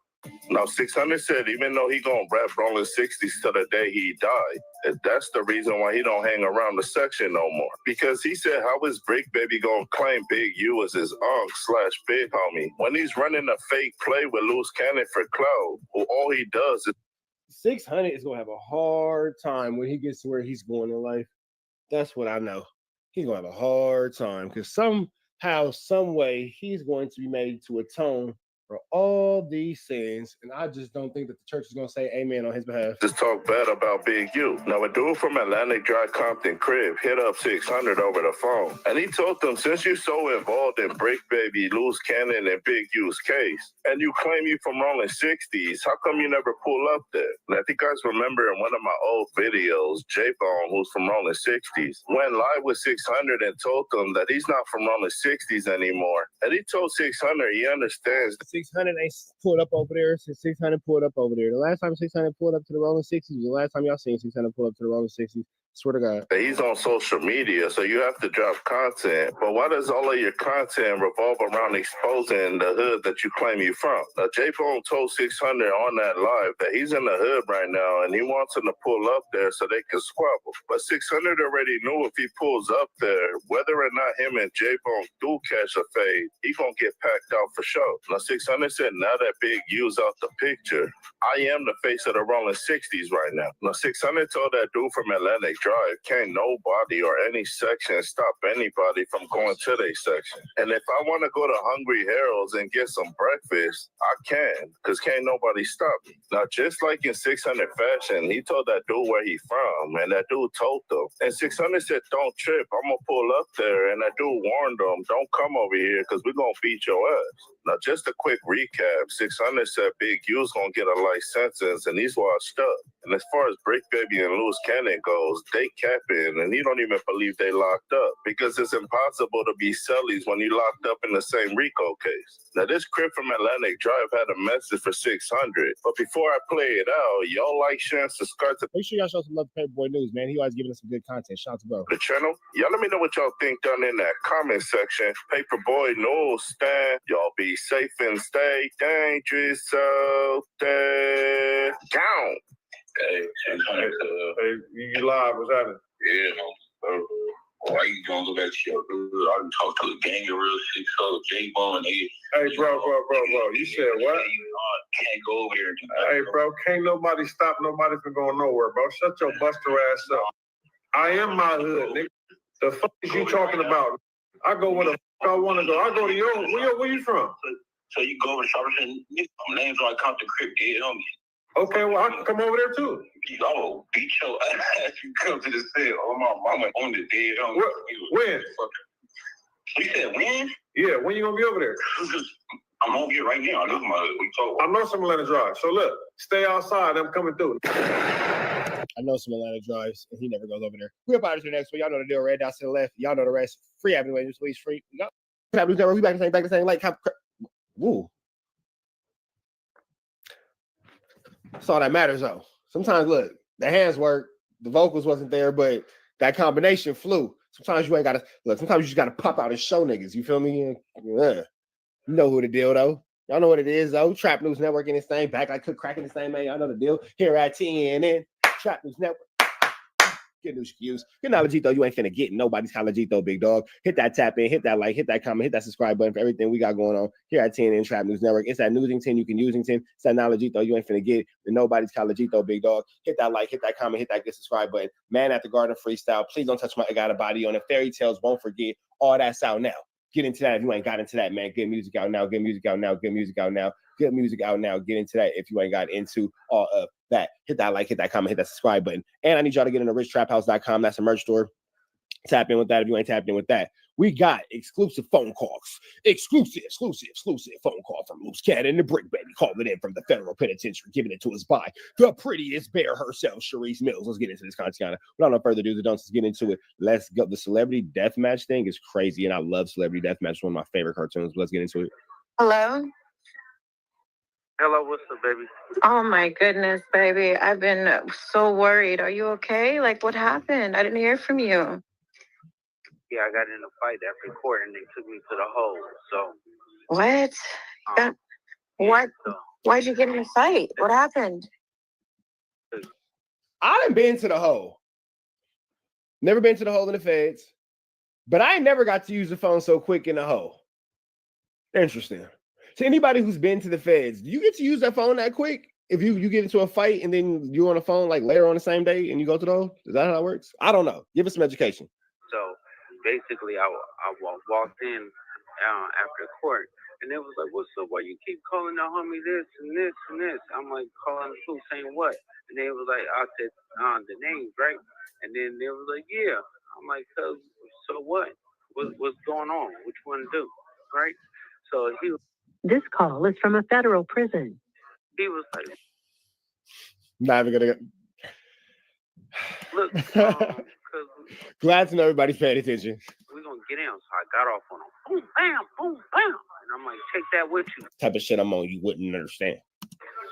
Now, 600 said even though he gonna rap Rolling 60s till the day he died, and that's the reason why he don't hang around the section no more. Because he said, how is Brick Baby gonna claim Big U as his /big homie when he's running a fake play with Loose Cannon for clout, who all he does is 600 is gonna have a hard time when he gets to where he's going in life. That's what I know. He's gonna have a hard time because somehow, some way, he's going to be made to atone for all these sins, and I just don't think that the church is going to say amen on his behalf. just talk bad about Big U. Now, a dude from Atlantic Drive Compton Crib hit up 600 over the phone, and he told them, since you're so involved in Brick Baby, Loose Cannon, and Big U's case, and you claim you from Rolling 60s, how come you never pull up there? And I think you guys remember in one of my old videos, J-Bone, who's from Rolling 60s, went live with 600 and told them that he's not from Rolling 60s anymore. And he told 600 he understands 600 ain't pulled up over there since 600 pulled up over there. The last time 600 pulled up to the Rolling 60s was the last time y'all seen 600 pull up to the Rolling 60s. Swear to God. He's on social media, so you have to drop content. But why does all of your content revolve around exposing the hood that you claim you from? Now, J-Bone told 600 on that live that he's in the hood right now, and he wants him to pull up there so they can squabble. But 600 already knew if he pulls up there, whether or not him and J-Bone do catch a fade, he gonna get packed out for sure. Now, 600 said, now that Big U's out the picture, I am the face of the Rolling 60s right now. Now, 600 told that dude from Atlantic Drive, can't nobody or any section stop anybody from going to their section. And if I want to go to Hungry Harold's and get some breakfast, I can, because can't nobody stop me. Now, just like in 600 fashion, he told that dude where he from, and that dude told him. And 600 said, don't trip, I'm going to pull up there. And that dude warned him, don't come over here, because we're going to beat your ass. Now, just a quick recap, 600 said Big U's going to get a life sentence, and he's washed up. And as far as Brick Baby and Loose Cannon goes, they capping, and he don't even believe they locked up, because it's impossible to be cellies when you locked up in the same RICO case. Now, this crib from Atlantic Drive had a message for 600, but before I play it out, y'all like, share, and subscribe to Make sure y'all show some love to Paperboy News, man. He always giving us some good content. Shout out to bro. the channel. Y'all let me know what y'all think down in that comment section. Paperboy News stand. Y'all be safe and stay dangerous out there. Down. Hey, You live, what's happening? yeah, no. Why you gonna look at your I can talk to a gang of real shit, so J-Bone, Hey, bro, you said what? Can't go over here. Hey, bro, can't nobody stop nobody from going nowhere, bro. Shut your buster ass up. I am my hood, nigga. The fuck is you talking about? I go where the fuck I want to go. I go to your, where you from? So you go over to Sharpton, names like Compton Crip, dead homie. Okay, well, I can come over there too. Yo, beat your ass. You come to the cell. Oh, my mama on the dead homie. When? You said when? Yeah, when you gonna be over there? I'm over here right now. I know my we told. I know some Atlanta Drive. So look, stay outside. I'm coming through. I know some Atlanta drives, and he never goes over there. We're about to the next one. Y'all know the deal. Red dots to the left. Y'all know the rest. Free Avenue, just please free. We back to the same. Like, woo. That's all that matters, though. Sometimes, look, the hands work, the vocals wasn't there, but that combination flew. Sometimes you ain't gotta look. Sometimes you just gotta pop out and show niggas. You feel me? Yeah. You know who the deal, though. Y'all know what it is, though. Trap News Network in this thing. Back like cook cracking this thing, man. Y'all know the deal. Here at TNN, Trap News Network. Good news, excuse. Good knowledge, though. You ain't finna get nobody's college, though, big dog. Hit that tap in, hit that like, hit that comment, hit that subscribe button for everything we got going on here at TNN Trap News Network. It's that Newsington you can usington. It's that knowledge, though. You ain't finna get nobody's college, though, big dog. Hit that like, hit that comment, hit that good subscribe button. Man at the Garden freestyle. Please don't touch my I got a body on it. Fairy tales won't forget. All that's out now. Get into that if you ain't got into that, man. Good music out now. Good music out now. Good music out now. Good music out now. Get into that if you ain't got into all of that. Hit that like, hit that comment, hit that subscribe button. And I need y'all to get into richtraphouse.com. That's a merch store. Tap in with that if you ain't tapped in with that. We got exclusive phone calls. Exclusive phone call from Loose Cannon and the Brick Baby. Calling it in from the federal penitentiary, giving it to us by the prettiest bear herself, Sharice Mills. Let's get into this content. Without no further ado, let's get into it. Let's go. The celebrity deathmatch thing is crazy, and I love celebrity deathmatch. It's one of my favorite cartoons. Let's get into it. Hello? Hello, what's up, baby? Oh my goodness, baby. I've been so worried. Are you okay? Like, what happened? I didn't hear from you. Yeah, I got in a fight after court and they took me to the hole. So What? What? So Why'd you get in a fight? What happened? I done been to the hole. Never been to the hole in the feds, but I ain't never got to use the phone so quick in the hole. Interesting. So anybody who's been to the feds, do you get to use that phone that quick? If you get into a fight and then you're on the phone like later on the same day and you go to the hole? Is that how that works? I don't know. Give us some education. So basically, I walked in after court, and they was like, "What's up? Why you keep calling the homie this and this and this?" I'm like, "Calling the truth, saying what?" And they was like, "I said the names, right?" And then they was like, "Yeah." I'm like, "So what? What's going on? What you want to do?" Right? So This call is from a federal prison. He was like, Not even gonna. "Look, Glad to know everybody's paying attention. we're gonna get in." So I got off on him. Boom, bam, boom, bam. And I'm like, "Take that with you, Type of shit I'm on, you wouldn't understand.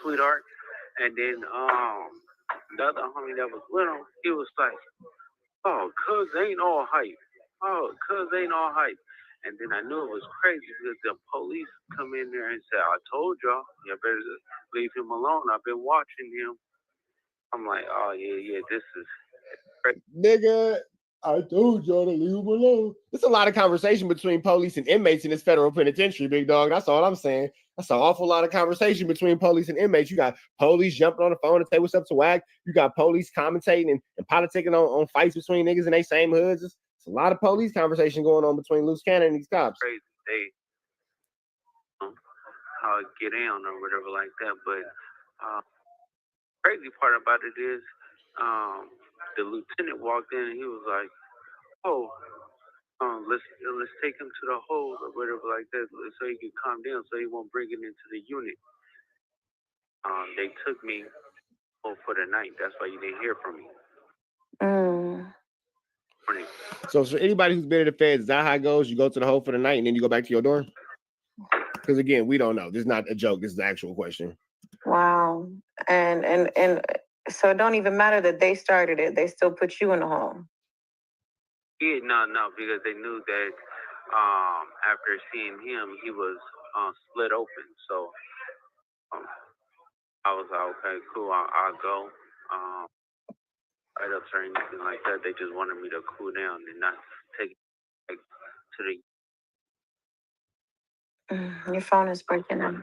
sweetheart." And then the other homie that was with him, he was like, "Oh, cuz ain't all hype. Oh, cuz ain't all hype." And then I knew it was crazy because the police come in there and say, "I told y'all, you better leave him alone. I've been watching him." I'm like, "Oh yeah, this is crazy." Nigga, I told y'all to leave him alone. There's a lot of conversation between police and inmates in this federal penitentiary, big dog. That's all I'm saying. That's an awful lot of conversation between police and inmates. You got police jumping on the phone to say what's up to WAC. You got police commentating and politicking on fights between niggas in they same hoods. It's a lot of police conversation going on between loose cannon and these cops. Crazy. They get down or whatever like that. But crazy part about it is the lieutenant walked in and he was like, "Oh, let's take him to the hole or whatever like that, so he can calm down, so he won't bring it into the unit." They took me home for the night. That's why you didn't hear from me. So for anybody who's been in the feds, is that how it goes? You go to the hole for the night and then you go back to your dorm? Because again, we don't know. This is not a joke. This is the actual question. Wow. And so it don't even matter that they started it. They still put you in the hole. Yeah, no, because they knew that after seeing him, he was split open. So I was like, okay, cool, I'll go. Right up or anything like that. They just wanted me to cool down and not take it like, to the. Your phone is breaking up.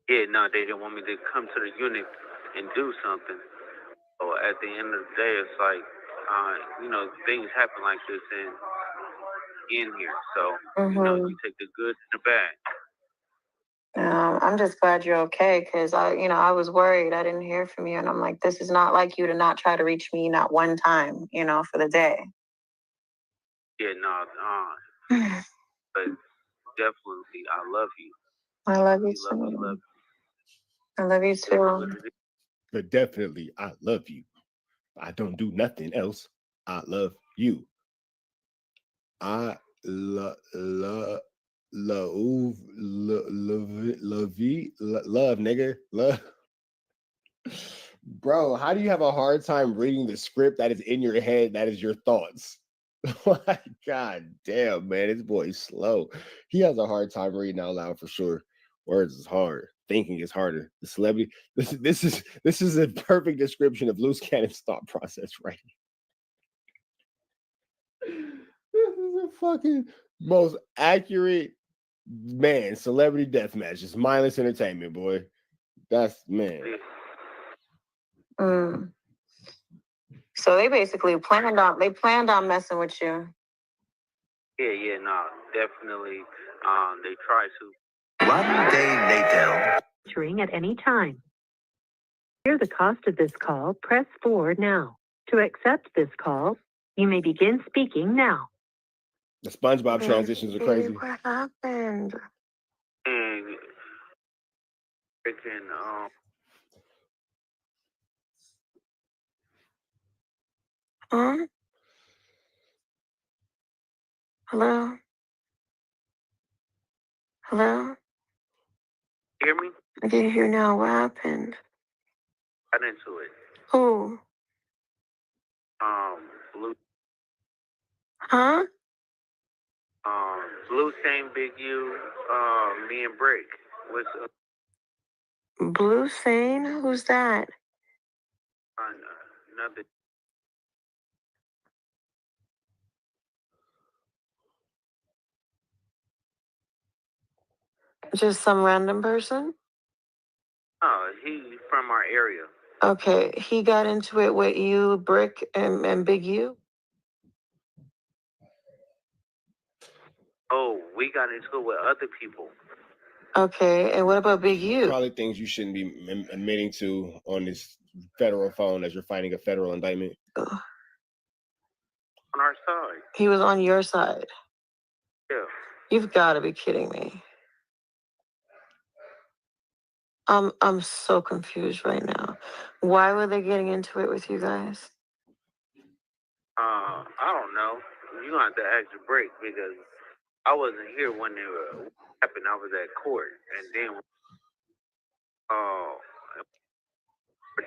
Yeah, no, they didn't want me to come to the unit and do something. So at the end of the day, it's like, things happen like this in here. So, you take the good and the bad. I'm just glad you're okay, because I was worried. I didn't hear from you, and I'm like, this is not like you to not try to reach me not one time, for the day. Yeah, no, but definitely, I love you. I love you too. Love you. I love you too. But definitely, I love you. I don't do nothing else. I love you. I love, nigga. Love. Bro, how do you have a hard time reading the script that is in your head that is your thoughts? Like, God damn, man, this boy is slow. He has a hard time reading out loud for sure. Words is hard. Thinking is harder. The celebrity. This is a perfect description of loose cannon's thought process, right? This is the fucking most accurate celebrity deathmatch. It's mindless entertainment, boy. That's man. So they basically planned on messing with you. Yeah, no, definitely. They try to. One day later. Ring at any time. Hear the cost of this call, press 4 now. To accept this call, you may begin speaking now. The SpongeBob transitions are crazy. What happened? And freaking Huh? Hello? Hello? hear me? I can hear now. What happened? Got into it. Who? Blue. Huh? Blue Same Big U. Me and Brick. What's up? Blue Sane? Who's that? Nothing. Just some random person? Oh, he's from our area. Okay, he got into it with you, Brick, and Big U? Oh, we got into it with other people. Okay, and what about Big U? Probably things you shouldn't be admitting to on this federal phone as you're fighting a federal indictment. Ugh. On our side. He was on your side? Yeah. You've got to be kidding me. I'm so confused right now. Why were they getting into it with you guys? I don't know. You gonna have to ask the break because I wasn't here when it happened. I was at court, and then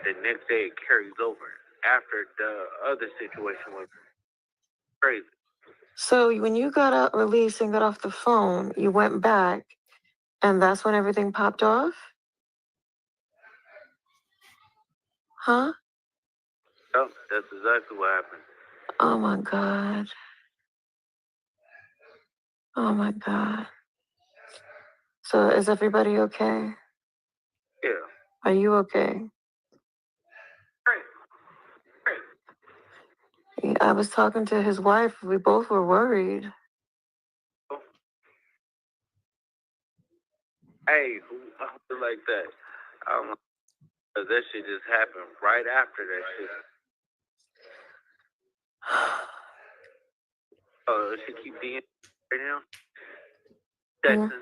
the next day it carries over after the other situation was crazy. So when you got out released and got off the phone, you went back, and that's when everything popped off? Huh? Yep, that's exactly what happened. Oh my God. Oh my God. So is everybody okay? Yeah. Are you okay? Yeah, I was talking to his wife. We both were worried. Hey, who like that? That shit just happened right after that shit. Oh, she keep being right now? Texting.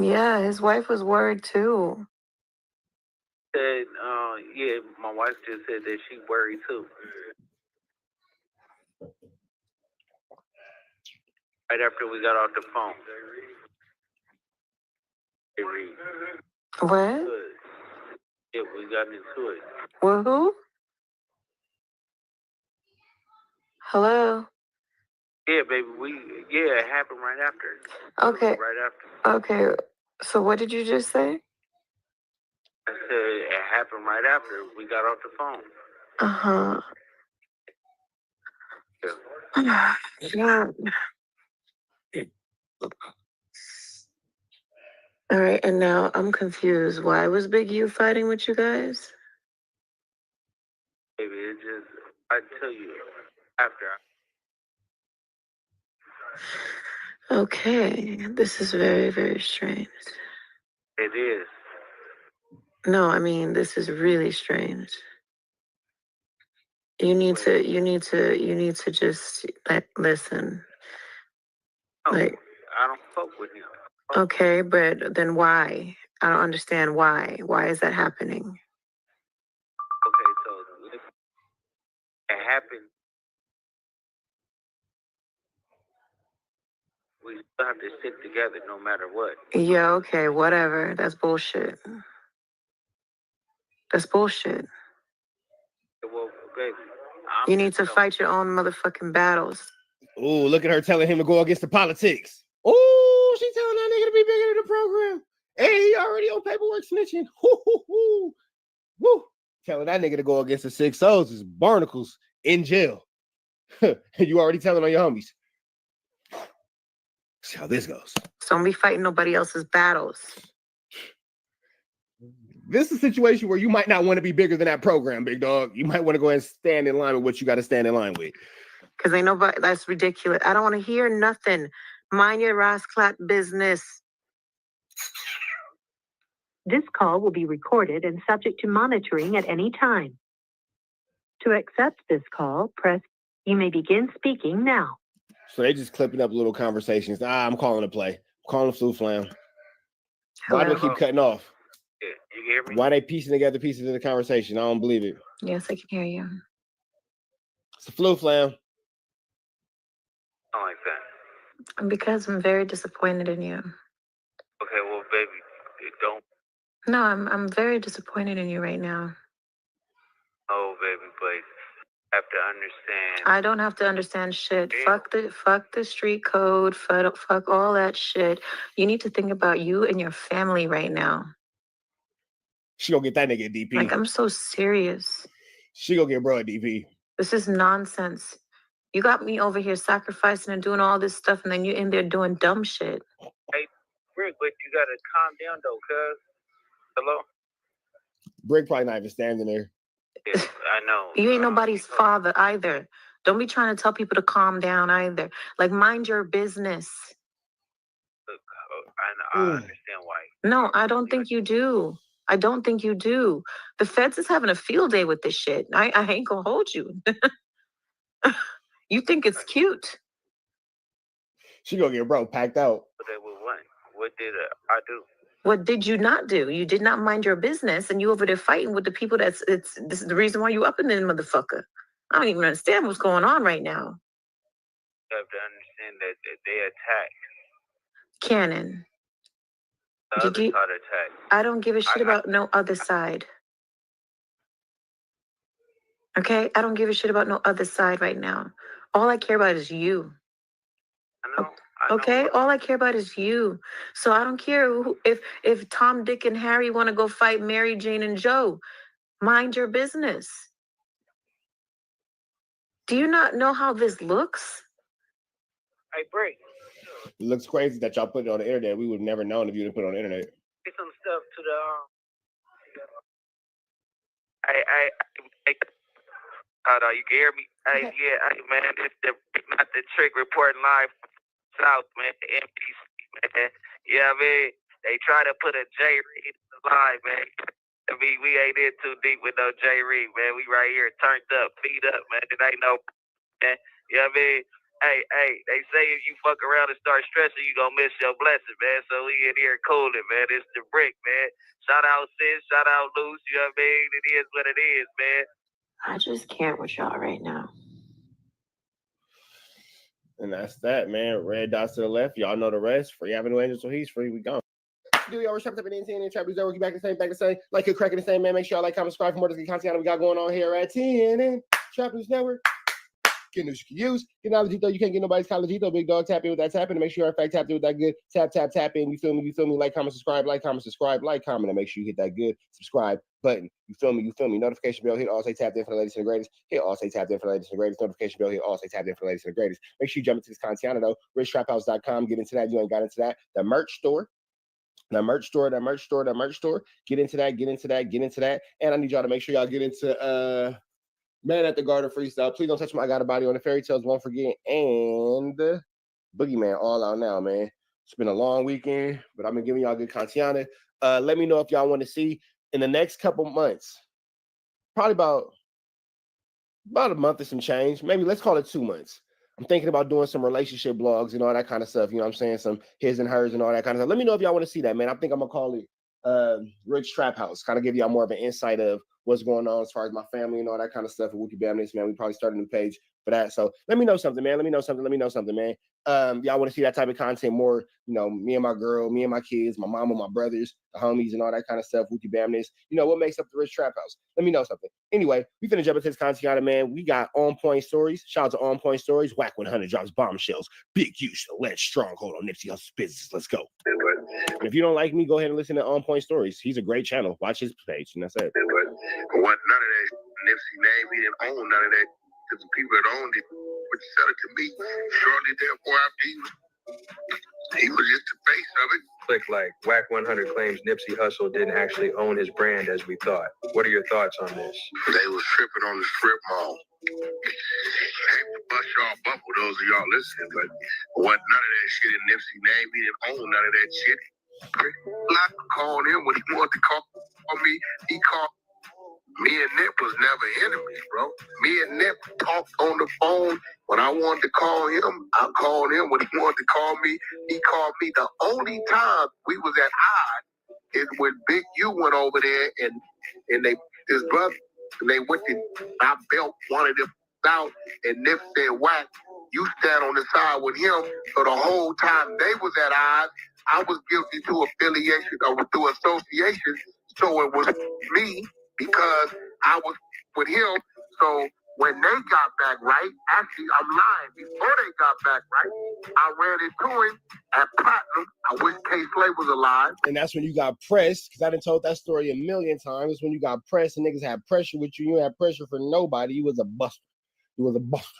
Yeah, his wife was worried too. Said, yeah, my wife just said that she worried too. Right after we got off the phone. What? Yeah, we got into it. Well, who? Hello? Yeah, baby, it happened right after. Okay. Right after. Okay. So what did you just say? I said it happened right after we got off the phone. Uh-huh. Yeah. Yeah. All right, and now I'm confused. Why was Big U fighting with you guys? Baby, it just, I tell you, after. Okay, this is very, very strange. It is. No, I mean, this is really strange. You need to just listen. No, Like, I don't fuck with him. okay, but then why? I don't understand why. Why is that happening? Okay, so it happened. We still have to stick together no matter what. Yeah, okay, whatever. That's bullshit. That's bullshit. Well, baby, You need to fight your own motherfucking battles. Ooh, look at her telling him to go against the politics. Ooh, she telling that nigga to be bigger than the program. Hey, he already on paperwork snitching. Woo. Telling that nigga to go against the 6 soldiers, barnacles in jail. You already telling on your homies. See how this goes. So don't be fighting nobody else's battles. This is a situation where you might not want to be bigger than that program, big dog. You might want to go ahead and stand in line with what you got to stand in line with. Because ain't nobody, that's ridiculous. I don't want to hear nothing. Mind your ass clap business. This call will be recorded and subject to monitoring at any time. To accept this call, you may begin speaking now. So they just clipping up little conversations. I'm calling a play. I'm calling Flu Flam. Why do I keep cutting off? Yeah, you hear me? Why they piecing together pieces of the conversation? I don't believe it. Yes, I can hear you. It's a Flu Flam. Not like that. Because I'm very disappointed in you. Okay, well, baby, don't. No, I'm very disappointed in you right now. Oh, baby, please. Have to understand. I don't have to understand shit. Fuck the street code. Fuck all that shit. You need to think about you and your family right now. She gonna get that nigga DP. Like, I'm so serious. She gonna get bro a DP. This is nonsense. You got me over here sacrificing and doing all this stuff, and then you in there doing dumb shit. Hey, Rick, but you gotta calm down though, cuz. Hello? Brick probably not even standing there. Yeah, I know. You ain't nobody's father either. Don't be trying to tell people to calm down either. Like, mind your business. Look, I understand why. No, I don't think you do. I don't think you do. The feds is having a field day with this shit. I ain't gonna hold you. You think it's cute. She gonna get bro packed out. But they would what? What did I do? What did you not do? You did not mind your business, and you over there fighting with the people this is the reason why you up in this motherfucker. I don't even understand what's going on right now. You have to understand that they attacked. Cannon. The other side attacked. I don't give a shit about no other side. Okay? I don't give a shit about no other side right now. All I care about is you. I know. Okay? All I care about is you. So I don't care if Tom, Dick, and Harry want to go fight Mary, Jane, and Joe. Mind your business. Do you not know how this looks? Hey, Brick. It looks crazy that y'all put it on the internet. We would have never known if you didn't put it on the internet. Say some stuff to the hold on, you can hear me? Hey, yeah, hey, man, this not the trick reporting live from South, man, the MPC, man. Yeah, I mean, they try to put a J Reed live, man. I mean, we ain't in too deep with no J Reed, man. We right here turned up, feet up, man. It ain't no, man. You know what I mean? Hey, they say if you fuck around and start stressing, you gonna miss your blessing, man. So we in here cooling, man. It's the Brick, man. Shout out Sis, shout out Luce, you know what I mean? It is what it is, man. I just can't with y'all right now. And that's that, man. Red dots to the left. Y'all know the rest. Free Avenue Angel, so he's free. We gone. Do y'all trap up in 10 and trap is over. Back the same. Like you're cracking the same, man. Make sure y'all like, comment, subscribe for more of the content we got going on here at 10 and Trappers Network. Get news you can use. Get knowledge though. You can't get nobody's college though. Big dog, tap in with that tap in to make sure you're in fact tapped in with that good. Tap in. You feel me? Like, comment, subscribe, and make sure you hit that good subscribe button. You feel me? Notification bell, hit all say tapped in for the latest and the greatest. Hit all say tapped in for the latest and the greatest. Notification bell, hit all say tapped in for the latest and the greatest. Make sure you jump into this content though. richtraphouse.com. Get into that. You ain't got into that. The merch store. Get into that. And I need y'all to make sure y'all get into Man at the Garden freestyle. Please don't touch my I Got a Body on the Fairy Tales. Won't forget. And Boogeyman all out now, man. It's been a long weekend, but I've been giving y'all good content. Let me know if y'all want to see in the next couple months, probably about a month or some change. Maybe let's call it 2 months. I'm thinking about doing some relationship blogs and all that kind of stuff. You know what I'm saying? Some his and hers and all that kind of stuff. Let me know if y'all want to see that, man. I think I'm going to call it Rich Trap House. Kind of give y'all more of an insight of what's going on as far as my family and all that kind of stuff. And we could be on this, man. We probably start a new page for that. So let me know something, man. Man. Y'all want to see that type of content more, you know, me and my girl, me and my kids, my mama, my brothers, the homies and all that kind of stuff. Wookie Bamness. You know, what makes up the Rich Trap House? Let me know something. Anyway, we finna jump into this content, man. We got On Point Stories. Shout out to On Point Stories. Whack 100 drops bombshells. Big use, alleged stronghold on Nipsey Hussle's business. Let's go. And if you don't like me, go ahead and listen to On Point Stories. He's a great channel. Watch his page, and that's it. What none of that Nipsey name, he didn't own none of that. Because the people that owned it would sell it to me shortly therefore after he was just the face of it. Click like Whack 100 claims Nipsey Hussle didn't actually own his brand as we thought. What are your thoughts on this? They was tripping on the strip mall. I hate to bust y'all bubble, those of y'all listening, but what none of that shit in Nipsey name, he didn't own none of that shit. Not called him when he wanted to call me. He called. Me and Nip was never enemies, bro. Me and Nip talked on the phone. When I wanted to call him, I called him. When he wanted to call me, he called me. The only time we was at odds is when Big U went over there and his brother, and they went to, I belt one of them out, and Nip said, Whack, you stand on the side with him. So the whole time they was at odds, I was guilty to affiliation or to association. So it was me, because I was with him. So when they got back right, actually, I'm lying. Before they got back right, I ran into him at Platinum. I wish K-Slay was alive. And that's when you got pressed, because I done told that story a million times. It's when you got pressed and niggas had pressure with you. You had pressure for nobody. You was a buster. You was a buster.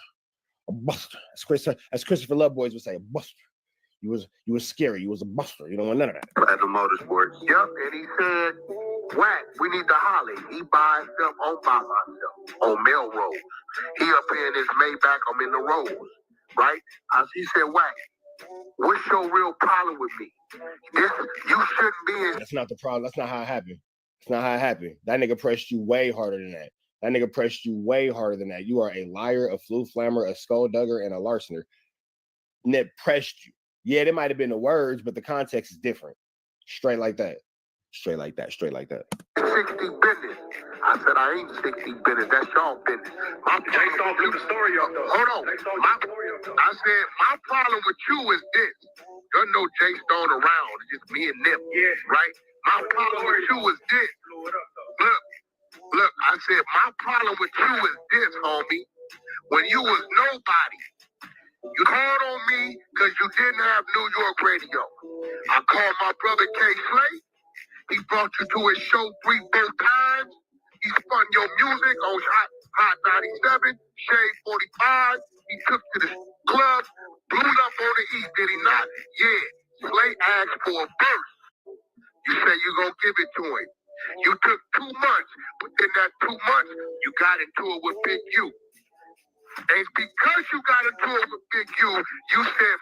A buster. As Christopher Love Boys would say, a buster. You was scary. You was a buster. You don't want none of that. At the motorsports. Yep, and he said, Wack, we need to holler. He by himself, on by myself, on Melrose. He up here in his Maybach, I'm in the Rose, right? He said, Wack, what's your real problem with me? You shouldn't be in. That's not the problem. That's not how it happened. That's not how it happened. That nigga pressed you way harder than that. That nigga pressed you way harder than that. You are a liar, a flute flammer, a skulldugger, and a larcener. Nip pressed you. Yeah, it might have been the words, but the context is different. Straight like that. Straight like that. Straight like that. 60 business. I said, I ain't 60 business. That's y'all business. Jay Stone blew the story up, though. Hold on. I said, my problem with you is this. There's no Jay Stone around. It's just me and Nip. Yeah. Right? My problem with you is this. Look, I said, my problem with you is this, homie. When you was nobody, you called on me because you didn't have New York radio. I called my brother K-Slay. He brought you to his show 3-4 times. He spun your music on Hot 97, Shade 45. He took to the club, blew up on the East, did he not? Yeah. Slay asked for a verse. You say you gonna give it to him. You took 2 months. Within that 2 months, you got into it with Big U. And because you got into it with Big U, you said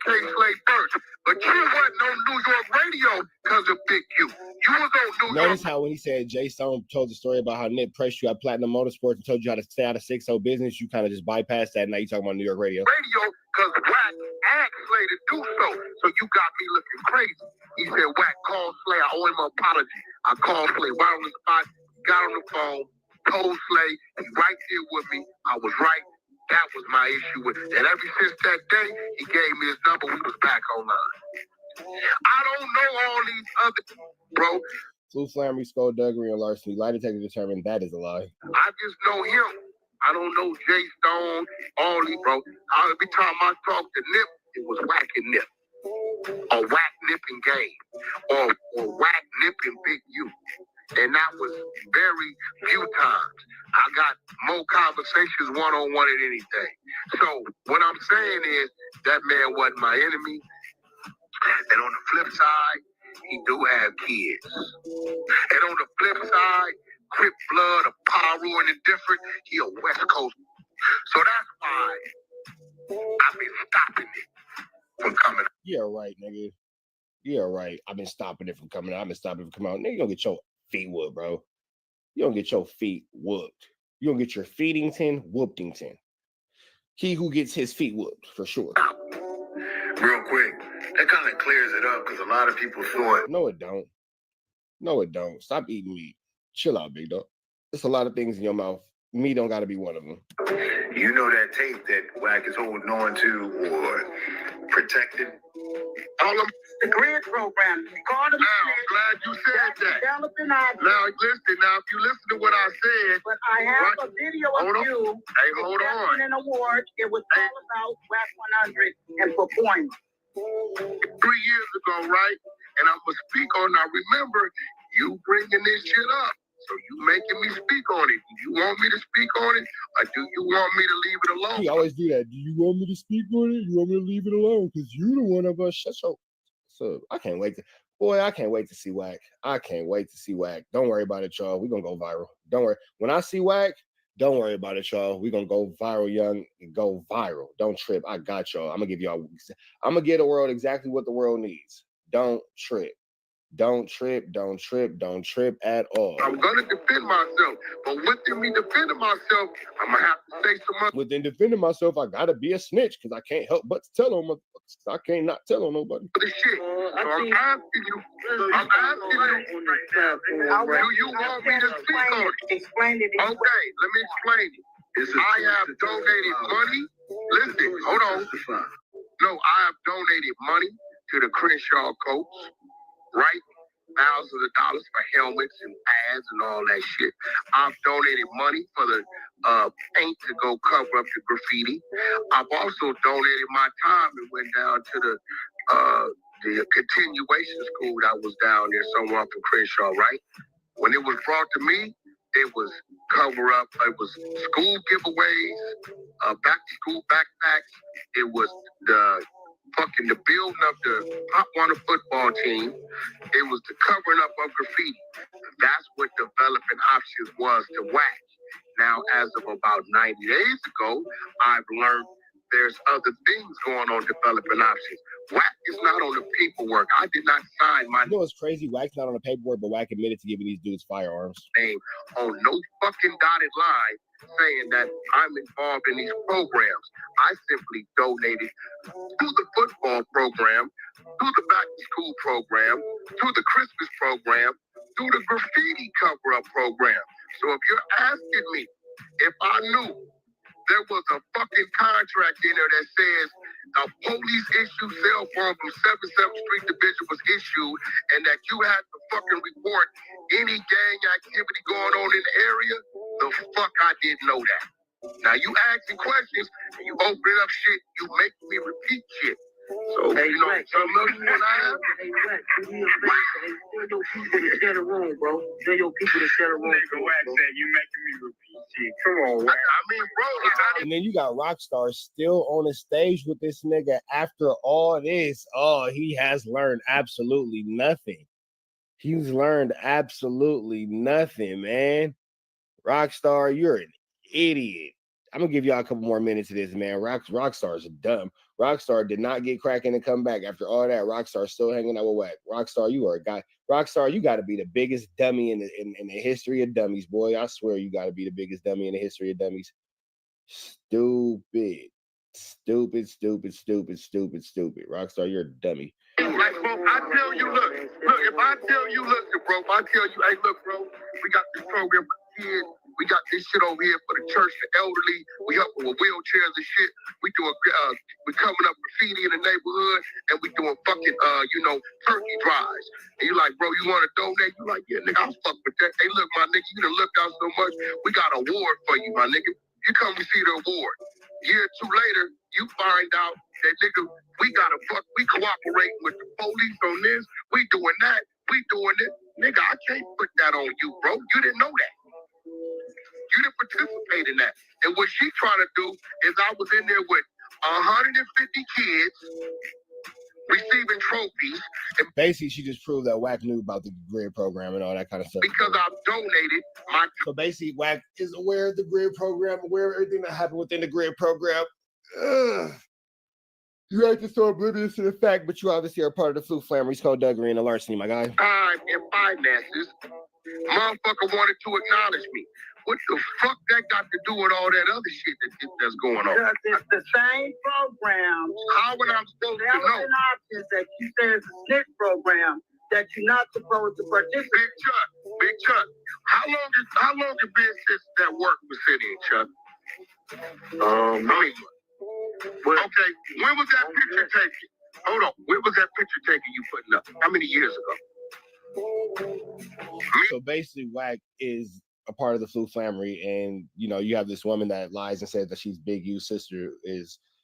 K-Slay first. But you wasn't on New York radio because of Big U. You was on New York. Notice how when he said Jay Stone told the story about how Nip pressed you at Platinum Motorsports and told you how to stay out of 6-0 business, you kind of just bypassed that. Now you talking about New York radio. Radio, because Wack asked Slay to do so. So you got me looking crazy. He said, Wack, call Slay. I owe him an apology. I called Slay right on the spot, got on the phone, told Slay, he right there with me. I was right. That was my issue with it. And ever since that day, he gave me his number. We was back online. I don't know all these other, bro. Flute flammery, skullduggery, and larceny. Lie detector determined that is a lie. I just know him. I don't know Jay Stone, all these, bro. Every time I talk to Nip, it was Wack and Nip. Or Wack, Nip, and Game. Or Wack, Nip, and Big U. And that was very few times. I got more conversations one-on-one than anything. So what I'm saying is that man wasn't my enemy. And on the flip side, he do have kids. And on the flip side, Crip blood, a Paru and indifferent, he a West Coast. So that's why I've been stopping it from coming out. Yeah, right, nigga. Yeah, right. I've been stopping it from coming out. I've been stopping it from coming out. Nigga, you don't get your feet whooped, bro. You don't get your feet whooped. You don't get your feedington, whoopington. He who gets his feet whooped, for sure. Real quick, that kind of clears it up because a lot of people saw it. No, it don't. No, it don't. Stop eating meat. Chill out, big dog. There's a lot of things in your mouth. Meat don't got to be one of them. You know that tape that Wack is holding on to or protected? All of the grid program. Now, I'm glad you said that. Now, listen. Now, if you listen to what I said. But I have a video of you. Hey, hold on. An award. It was all about Wack 100 and performing. 3 years ago, right? And I'm going to speak on it. Now, remember, you bringing this shit up. So you making me speak on it. Do you want me to speak on it, or do you want me to leave it alone? He always do that. Do you want me to speak on it? You want me to leave it alone? Because you the one of us. Shut your. So I can't wait to see Wack. I can't wait to see Wack. Don't worry about it, y'all. We're gonna go viral. Don't worry. When I see Wack, don't worry about it, y'all. We're gonna go viral, young, and go viral. Don't trip. I got y'all. I'm gonna give the world exactly what the world needs. Don't trip. Don't trip at all. I'm going to defend myself, but within me defending myself, I'm going to have to say so much. Within defending myself, I got to be a snitch because I can't help but to tell on motherfuckers. I can't not tell on nobody. This shit. So I'm asking you, do you want me to speak on it? Explain it. Okay, let me explain it. I have donated money. Listen, hold on. No, I have donated money to the Crenshaw Coach. Right? Thousands of dollars for helmets and pads and all that shit. I've donated money for the paint to go cover up the graffiti. I've also donated my time and went down to the continuation school that was down there somewhere from Crenshaw, right? When it was brought to me, it was cover up. It was school giveaways, back to school backpacks. It was the building of the Pop Warner football team. It was the covering up of graffiti. That's what developing options was to WAC. Now, as of about 90 days ago, I've learned there's other things going on developing options. WAC is not on the paperwork. I did not sign my You know what's crazy? WAC's not on the paperwork, but WAC admitted to giving these dudes firearms. name on no fucking dotted line saying that I'm involved in these programs. I simply donated to the football program, to the back to school program, to the Christmas program, to the graffiti cover-up program. So if you're asking me if I knew there was a fucking contract in there that says a police issued cell phone from 77th Street Division was issued and that you had to fucking report any gang activity going on in the area, the fuck I didn't know that. Now you asking questions, and you open up shit, you make me repeat shit. So, Hey, you know, Rex, some of you and I have. Hey, Rex, do me a favor. Hey, tell your people to share the room, bro. Tell your people to share the room. Nigga, Wax said you making me repeat shit. Come on, Wax. I mean, bro, And then you got Rockstar still on the stage with this nigga after all this. Oh, he has learned absolutely nothing. He's learned absolutely nothing, man. Rockstar, you're an idiot. I'm gonna give y'all a couple more minutes of this, man. Rockstar's dumb. Rockstar did not get cracking and come back after all that. Rockstar's still hanging out with WAC. Rockstar, you are a guy. Rockstar, you got to be the biggest dummy in the history of dummies, boy. I swear you got to be the biggest dummy in the history of dummies. Stupid. Rockstar, you're a dummy. Like, bro, I tell you, look, if I tell you, listen, bro, if I tell you, hey, look, bro, we got this program for kids. We got this shit over here for the church, the elderly. We help with wheelchairs and shit. We coming up graffiti in the neighborhood, and we doing fucking, turkey drives. And you like, bro, you want to donate? You like, yeah, nigga, I'll fuck with that. Hey, look, my nigga, you done looked out so much. We got an award for you, my nigga. You come and see the award. Year or two later, you find out that, nigga, we cooperating with the police on this. We doing that. We doing it. Nigga, I can't put that on you, bro. You didn't know that. You didn't participate in that. And what she trying to do is I was in there with 150 kids receiving trophies. And basically, she just proved that WAC knew about the grid program and all that kind of stuff. Because I've donated my... So basically, WAC is aware of the grid program, aware of everything that happened within the grid program. Ugh. You have to so oblivious to the fact, but you obviously are part of the fluke family, skullduggery, and the larceny, my guy. Time and finances. Motherfucker wanted to acknowledge me. What the fuck that got to do with all that other shit that's going on? Because it's the same program. How would I supposed to know? Options that you say is a snitch program that you're not supposed to participate. Big Chuck. How long has been since that work was sitting, Chuck? Okay, when was that picture taken? Hold on, when was that picture taken you putting up? How many years ago? So basically, WAC is a part of the fluke family, and you have this woman that lies and says that she's Big U's sister.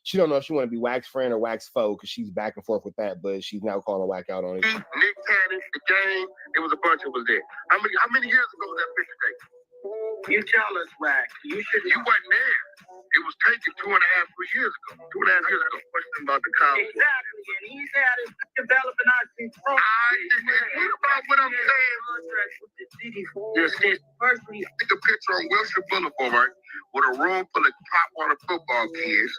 She don't know if she want to be WAC's friend or WAC's foe because she's back and forth with that, but she's now calling WAC out on it. Nick Cannon, the game, it was a bunch of us there. How many years ago was that picture taken? You tell us, WAC. You wasn't there. It was taken 2.5 years ago. 2.5 years ago. Question about the college. Exactly, and he's had his developing options. What about what I'm saying? Personally, take a picture on Wilshire Boulevard, right, with a room full of Pop Warner football kids,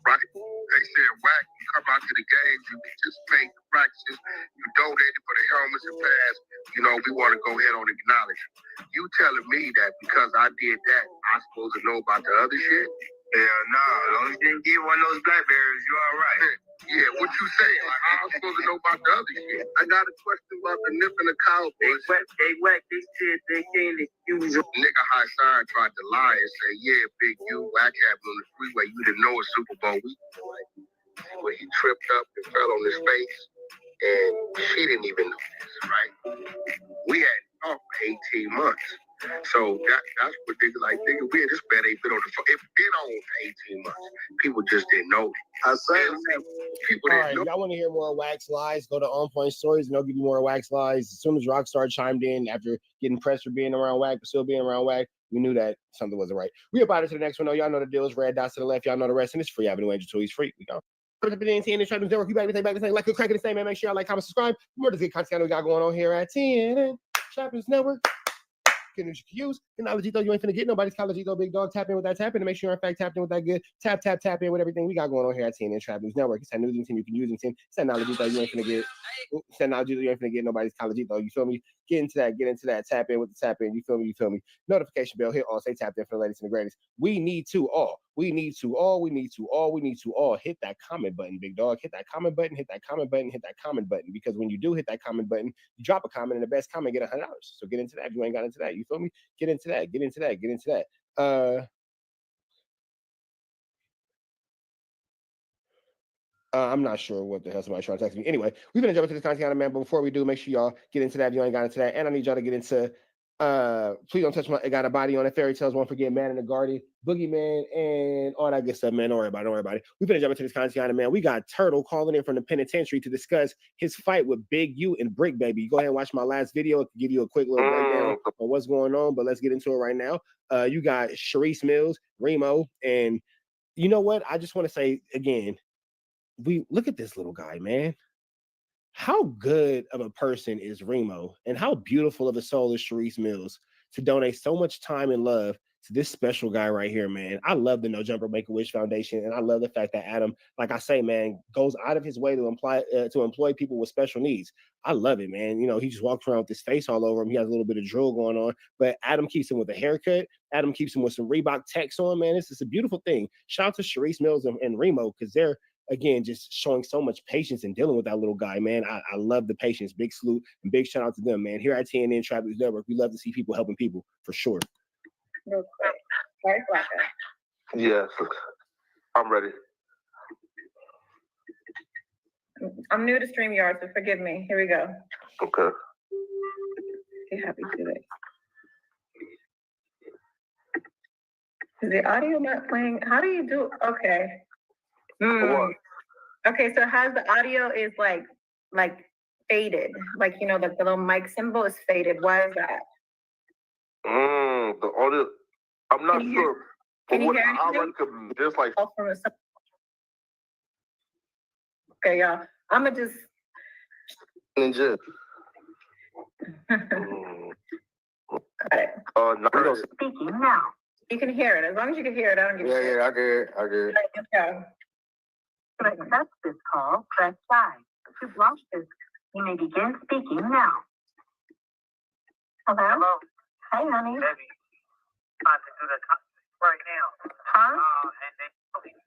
right? They said, WAC, you come out to the games, you participate in practices, you donated for the helmets and pads. We want to go ahead on and acknowledge you. You telling me that because I did that, I'm supposed to know about the other shit? Hell no. As long as you didn't get one of those Blackberries, you all right. Yeah, what you saying? Like, I'm supposed to know about the other shit. I got a question about the nip and the Cowboys. They WAC, they said they can't excuse you. Nigga Hassan tried to lie and say, yeah, Big U, WAC happened on the freeway. You didn't know it's Super Bowl week. Where he tripped up and fell on his face. And she didn't even know this, right? We had talked for 18 months. So that's what niggas like, nigga, we this bet ain't been on the phone. It's been on for 18 months. People just didn't know. I said people All didn't right, know. y'all want to hear more Wax Lies? Go to On Point Stories and they'll give you more Wax Lies. As soon as Rockstar chimed in after getting pressed for being around Wax, but still being around Wax, we knew that something wasn't right. We about to the next one, though. Y'all know the deal is red dots to the left. Y'all know the rest, and it's free. Avenue Angel 2. He's free. We go. First up in the TNN Trap News Network. You back to say like a crack in the same, man. Make sure y'all like, comment, subscribe. More of the good content we got going on here at TNN Trap News Network. You can use. Technology, though, you ain't finna get nobody's college, though, big dog. Tap in with that tap in to make sure you're in fact tapped in with that good. Tap in with everything we got going on here at TNN Trap News Network. It's that news and team you can use and team. It's technology, though, you ain't finna get. It's technology, though, you ain't finna get nobody's college, though. You feel me? Get into that. Tap in with the tap in. You feel me? Notification bell, hit all. Say tapped in for the latest and the greatest. We need to all hit that comment button, big dog. Hit that comment button. Because when you do hit that comment button, you drop a comment and the best comment get $100. So get into that if you ain't got into that. You feel me? Get into that. I'm not sure what the hell somebody's trying to text me. Anyway, we're gonna jump into this content, man. But before we do, make sure y'all get into that if you ain't got into that. And I need y'all to get into Please Don't Touch My Got a Body on It, Fairy Tales, Won't Forget, Man in the Garden, Boogeyman, and all that good stuff, man. Don't worry about it. We're gonna jump into this content, man. We got Turtle calling in from the penitentiary to discuss his fight with Big U and Brick Baby. Go ahead and watch my last video. I'll give you a quick little breakdown on what's going on, but let's get into it right now. You got Sharice Mills, Remo, and you know what? I just want to say again, we look at this little guy, man. How good of a person is Remo, and how beautiful of a soul is Sharice Mills to donate so much time and love to this special guy right here, man. I love the No Jumper Make-A-Wish Foundation, and I love the fact that Adam, like I say, man, goes out of his way to employ people with special needs. I love it, man. You know, he just walks around with his face all over him. He has a little bit of drill going on, but Adam keeps him with a haircut. Adam keeps him with some Reebok Techs on, man. This is a beautiful thing. Shout out to Sharice Mills and Remo, because they're, again, just showing so much patience and dealing with that little guy, man. I love the patience. Big salute and big shout out to them, man. Here at TNN Trap News Network, we love to see people helping people, for sure. Real quick. Yes, I'm ready. I'm new to StreamYard, so forgive me. Here we go. Okay. Okay, happy to do it. Is the audio not playing? How do you do? Okay. Okay, so has the audio is like faded, like, you know, the little mic symbol is faded. Why is that? The audio, I'm not sure. Can you hear anything? Just like. Okay, y'all. I'm gonna just. Ninja. Got it. Speaking now. You can hear it. As long as you can hear it, I don't give a shit. Yeah, I get it. Let's go. To accept this call, press 5. To block this, you may begin speaking now. Hello? Hi, honey. Baby, trying to do the content right now. Huh? And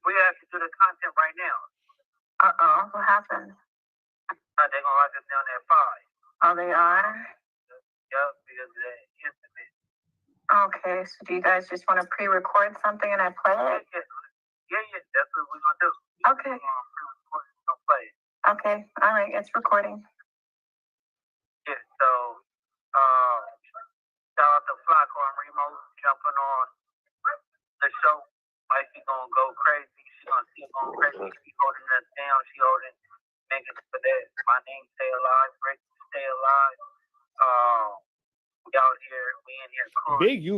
we have to do the content right now. What happened? They're gonna lock us down at 5. Oh, they are? Yup, because of the incident. Okay, so do you guys just want to pre-record something and I play it? Yeah, that's what we're gonna do. Okay. Okay, all right, it's recording. Yeah, so, shout out to Flacco and Remo jumping on the show. Like, she gonna go crazy. She gonna keep going crazy. She holding us down. She holding niggas for that. My name stay alive. Break stay alive. We out here. We in here cool. Big U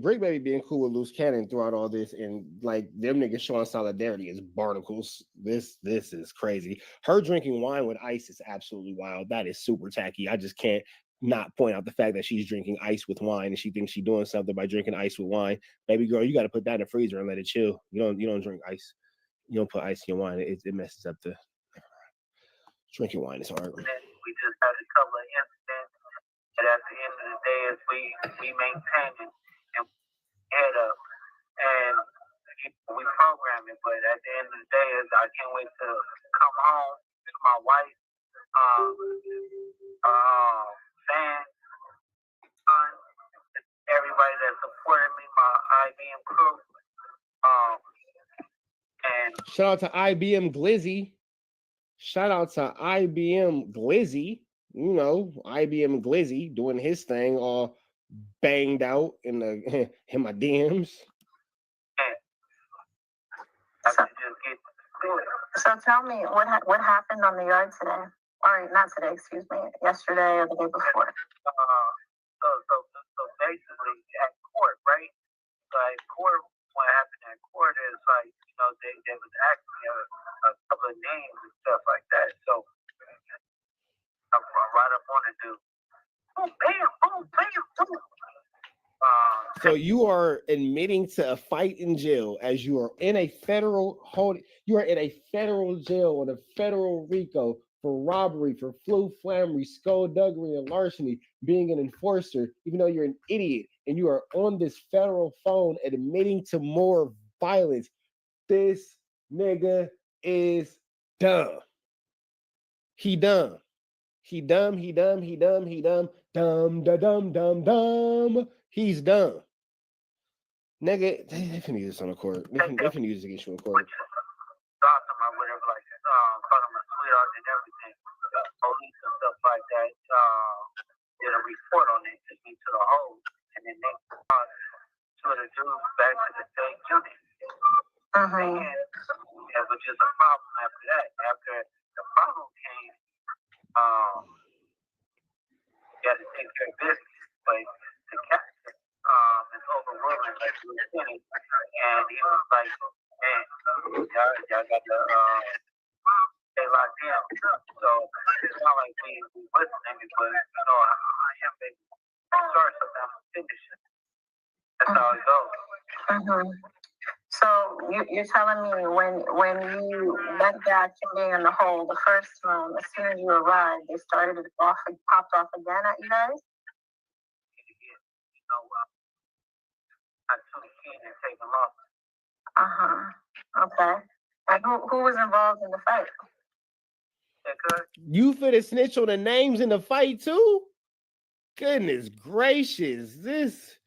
Brick Baby being cool with Loose Cannon throughout all this, and like them niggas showing solidarity is barnacles. This is crazy. Her drinking wine with ice is absolutely wild. That is super tacky. I just can't not point out the fact that she's drinking ice with wine and she thinks she's doing something by drinking ice with wine. Baby girl, you got to put that in the freezer and let it chill. You don't drink ice. You don't put ice in your wine. It messes up the drinking wine. Is hard. We just had a couple of incidents. And at the end of the day, is we maintain it and head up and we program it. But at the end of the day, is I can't wait to come home to my wife, fans, son, everybody that supported me, my IBM crew. And shout out to IBM Glizzy. Shout out to IBM Glizzy. You know, IBM Glizzy doing his thing, all banged out in the in my DMs. So tell me what happened on the yard today, or not today, excuse me, yesterday or the day before. So basically at court, right? Like court, what happened at court is like, they was asking me a couple of names and stuff like that. So I'm right up on it, dude. Boom, bam, boom, bam, boom. So you are admitting to a fight in jail as you are in a federal you are in a federal jail on a federal RICO for robbery, for flammery, skullduggery, and larceny, being an enforcer, even though you're an idiot, and you are on this federal phone admitting to more violence. This nigga is dumb. He dumb. He dumb. Dumb, dumb. He's dumb. Nigga, they finna use this on the court. They finna use this against you on the court. Awesome or whatever, like, call him a sweetheart and everything. Police and stuff like that, did a report on it, took me to the hole, and then they two of the dudes back to the same unit. And it was just a problem after that. After the problem came, you got to take care of business. But the captain is overruling like lieutenant, and he was like, man, y'all got to stay locked down. So it's not like we listening, but I am maybe start something, I'm finishing. That's how it goes. So you're telling me when you went back to being in the hole the first time, as soon as you arrived, they started it off and popped off again at you guys? I took the key and take them off. Okay. And who was involved in the fight? You finna snitch on the names in the fight too? Goodness gracious, this.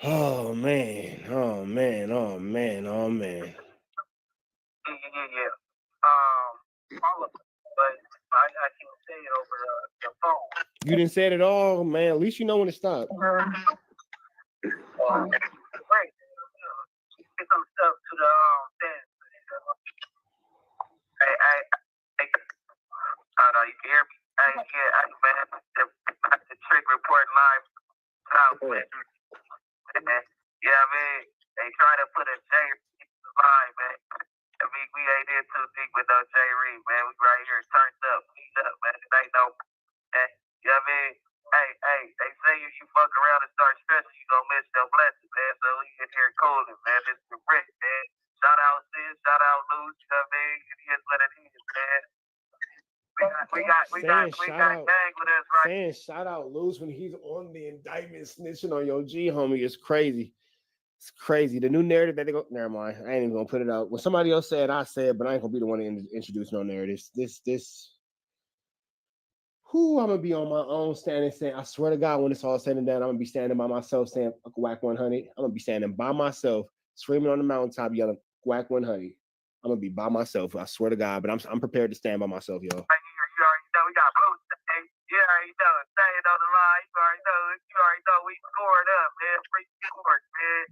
Oh man. Yeah. All of them, but I can say it over the phone. You didn't say it at all, man. At least you know when to stop. Great. Get some stuff to the thing. You can hear me? The trick report live out, man. Yeah, man. They trying to put a J line, man. I mean, we ain't in too deep with no J Reed, man. We right here turned up, beat up, man. It ain't no, man. You know what I mean? Hey, they say if you fuck around and start stressing, you gonna miss your blessing, man. So we in here cooling, man. This is the Rick, man. Shout out Sid, shout out Luz, you know what I mean? It is what it is, man. We got gang with us, right? Saying shout out Luz when he's on the indictment snitching on your G homie is crazy. It's crazy. The new narrative that they go. Never mind. I ain't even gonna put it out. When somebody else said, I said, but I ain't gonna be the one to introduce no narratives. Who I'm gonna be on my own standing saying, I swear to God, when it's all said and done, I'm gonna be standing by myself saying whack 100. I'm gonna be standing by myself, screaming on the mountaintop, yelling whack 100. I'm gonna be by myself. I swear to God, but I'm prepared to stand by myself, yo. You already know we got boots. You already know, staying on the line. You already know we scored up, man. Free scored, man.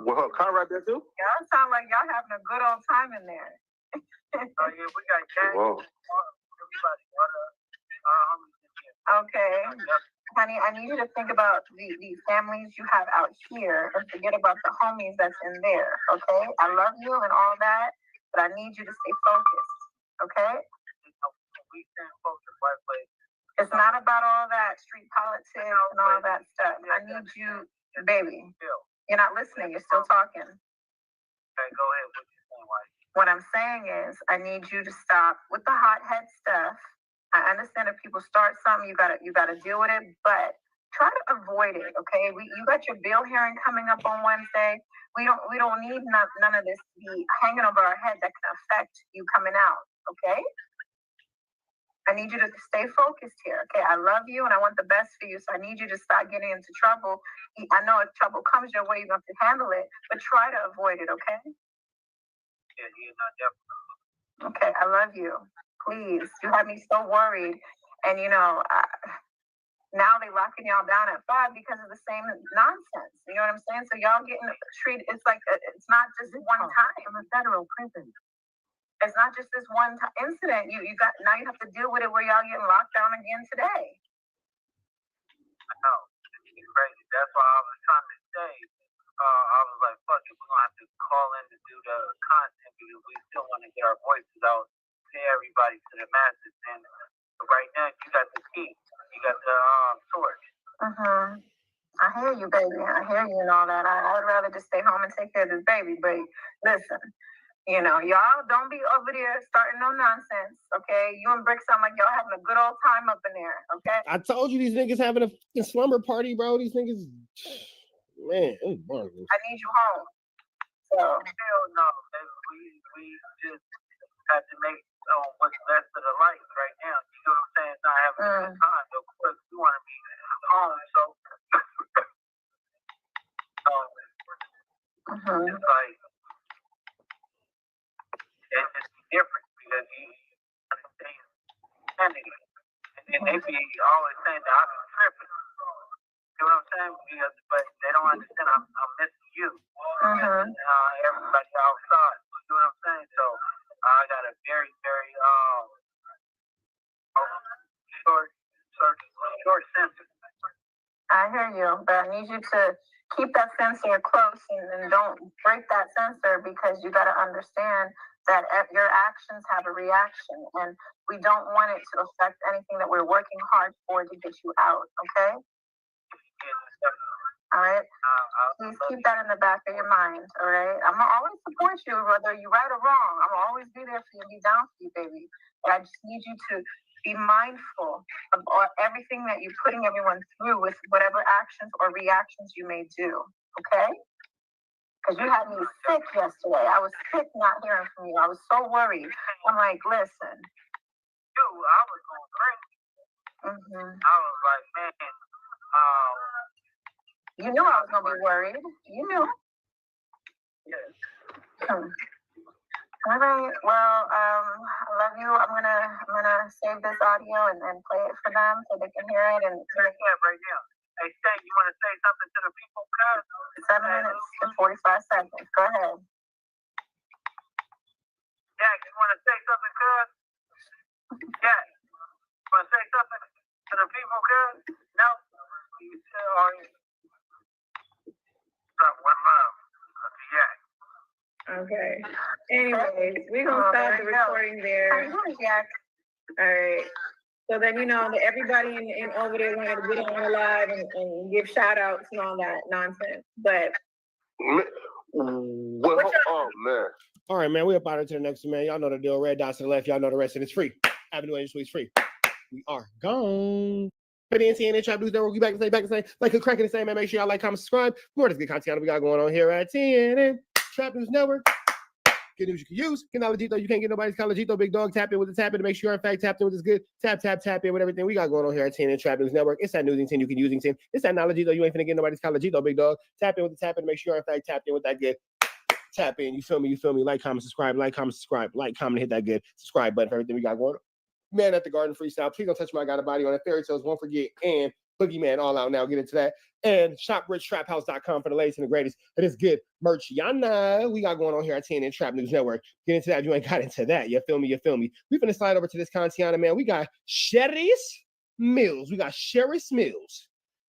Well, Conrad there too? Y'all sound like y'all having a good old time in there. Oh yeah, we got gang. Whoa. Okay. Honey, I need you to think about the families you have out here and forget about the homies that's in there, okay? I love you and all that, but I need you to stay focused, okay? It's not about all that street politics and all that stuff. I need you, baby. You're not listening. You're still talking. Okay, go ahead. What you saying, White? What I'm saying is I need you to stop with the hothead stuff. I understand if people start something, you gotta deal with it, but try to avoid it, okay? You got your bill hearing coming up on Wednesday. We don't need none of this to be hanging over our head that can affect you coming out, okay? I need you to stay focused here, okay? I love you and I want the best for you, so I need you to stop getting into trouble. I know if trouble comes your way, you have to handle it, but try to avoid it, okay? Yeah, definitely. Okay, I love you. Please, you have me so worried. And Now they locking y'all down at 5 because of the same nonsense. You know what I'm saying? So y'all getting treated. It's like it's not just one time in a federal prison. It's not just this one incident. You got now you have to deal with it where y'all getting locked down again today. I know it's crazy. That's why I was trying to say. I was like, fuck it, we're gonna have to call in to do the content because we still want to get our voices out to everybody, to the masses. And right now, you got the key. You got the torch. I hear you, baby. I hear you and all that. I'd rather just stay home and take care of this baby. But listen, you know, y'all don't be over there starting no nonsense, okay? You and Brick sound like y'all having a good old time up in there, okay? I told you these niggas having a fucking slumber party, bro. These niggas, man, it was boring. I need you home. So hell no, we just have to make what's best of the life right now. You know what I'm saying? It's not having a good time. Of course, we want to be home, so it's like it's just different because you and then they be always saying that I'm tripping. You know what I'm saying? Because, but they don't understand I'm missing you. Everybody outside. You know what I'm saying? So I got a very, very short sensor. I hear you, but I need you to keep that sensor close and don't break that sensor because you got to understand that your actions have a reaction and we don't want it to affect anything that we're working hard for to get you out, okay? All right? Please keep that in the back of your mind, all right? I'm going to always support you, whether you're right or wrong. I'm going to always be there for you and be down for you, baby. But I just need you to be mindful of everything that you're putting everyone through with whatever actions or reactions you may do, okay? Because you had me sick yesterday. I was sick not hearing from you. I was so worried. I'm like, listen. Dude, I was going crazy. I was like, man, you knew I was going to be worried. You knew. Yes. All right. Well, I love you. I'm gonna save this audio and play it for them so they can hear it and right now. Hey, Stan, you want to say something to the people, cuz? 7 minutes and 45 seconds. Go ahead. Jack, you want to say something, cuz? Jack, you want to say something to the people, cuz? No? You still are. One love. Jack. Okay. Anyways, we're gonna stop the recording there. All right. So then that everybody in over there wanted to get on live and give shout outs and all that nonsense. But oh man. All right, man. We up out to the next one, man. Y'all know the deal. Red dots to the left. Y'all know the rest, and it's free. Avenue A is free. We are gone. But the NTN Trap News Network, we back and say, like a crack in the same, man. Make sure y'all like, comment, subscribe. More of this good content we got going on here at TNN Trap News Network. Good news you can use. Canalajito, you can't get nobody's Calajito. Big dog, tap in with the tap in to make sure you're in fact tapped in with this good. Tap in with everything we got going on here at TNN Trap News Network. It's that newsing you can using 10. It's that Knowledgeito. You ain't finna get nobody's Calajito, big dog. Tap in with the tap in to make sure you're in fact tapped in with that good. Tap in. You feel me? Like, comment, subscribe. Like, comment, hit that good subscribe button for everything we got going on. Man at the Garden Freestyle. Please don't touch my God body on the fairy tales. Won't forget. And Boogeyman All Out Now. Get into that. And shoprichtraphouse.com for the latest and the greatest. It is good merch. Y'all know we got going on here at TNN Trap News Network. Get into that if you ain't got into that. You feel me? We finna slide over to this Contiana, man. We got Sherris Mills.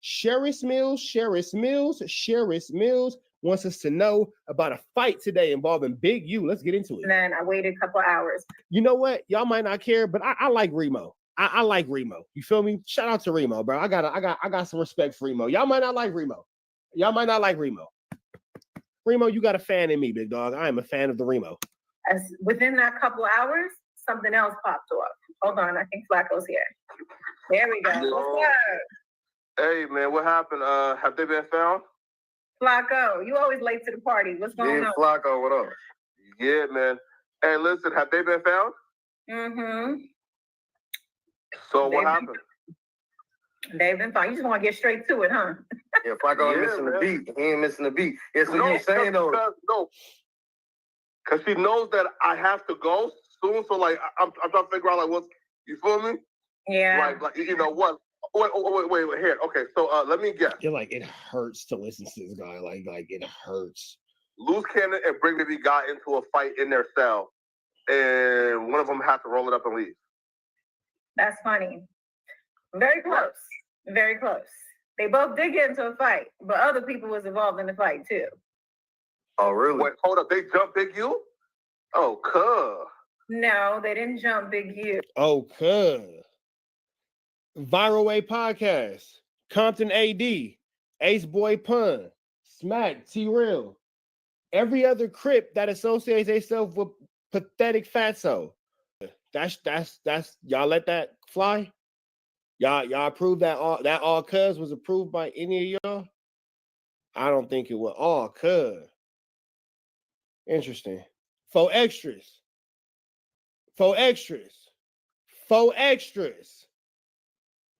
Sherris Mills wants us to know about a fight today involving Big U. Let's get into it. And then I waited a couple hours. You know what? Y'all might not care, but I like Remo. I like Remo. You feel me? Shout out to Remo, bro. I got some respect for Remo. Y'all might not like Remo. Remo, you got a fan in me, big dog. I am a fan of the Remo. As within that couple hours, something else popped off. Hold on, I think Flacco's here. There we go. What's up? Hey man, what happened? Have they been found? Flacco, you always late to the party. What's going on? Flacco, what up? Yeah, man. Hey, listen, have they been found? So what happened? They've been found. You just want to get straight to it, huh? Yeah, Flacco ain't missing the beat. He ain't missing the beat. Yeah, so you saying though? No, because he knows that I have to go soon. So like, I'm trying to figure out like what's, you feel me? Yeah. Like you know what? Wait. Here, okay. So let me guess. It hurts to listen to this guy. Like it hurts. Loose Cannon and Brick Baby got into a fight in their cell, and one of them had to roll it up and leave. That's funny. Very close. Very close. They both did get into a fight, but other people was involved in the fight too. Oh, really? Wait, hold up. They jumped Big U? Oh, cuh. No, they didn't jump Big U. Oh, cuh. Viral Way Podcast, Compton AD, Ace Boy Pun, Smack, T-Real. Every other Crip that associates themselves with pathetic fatso. That's y'all let that fly? Y'all approve that all cuz was approved by any of y'all? I don't think it was all cuz. Interesting. 4 extras. 4 extras. 4 extras.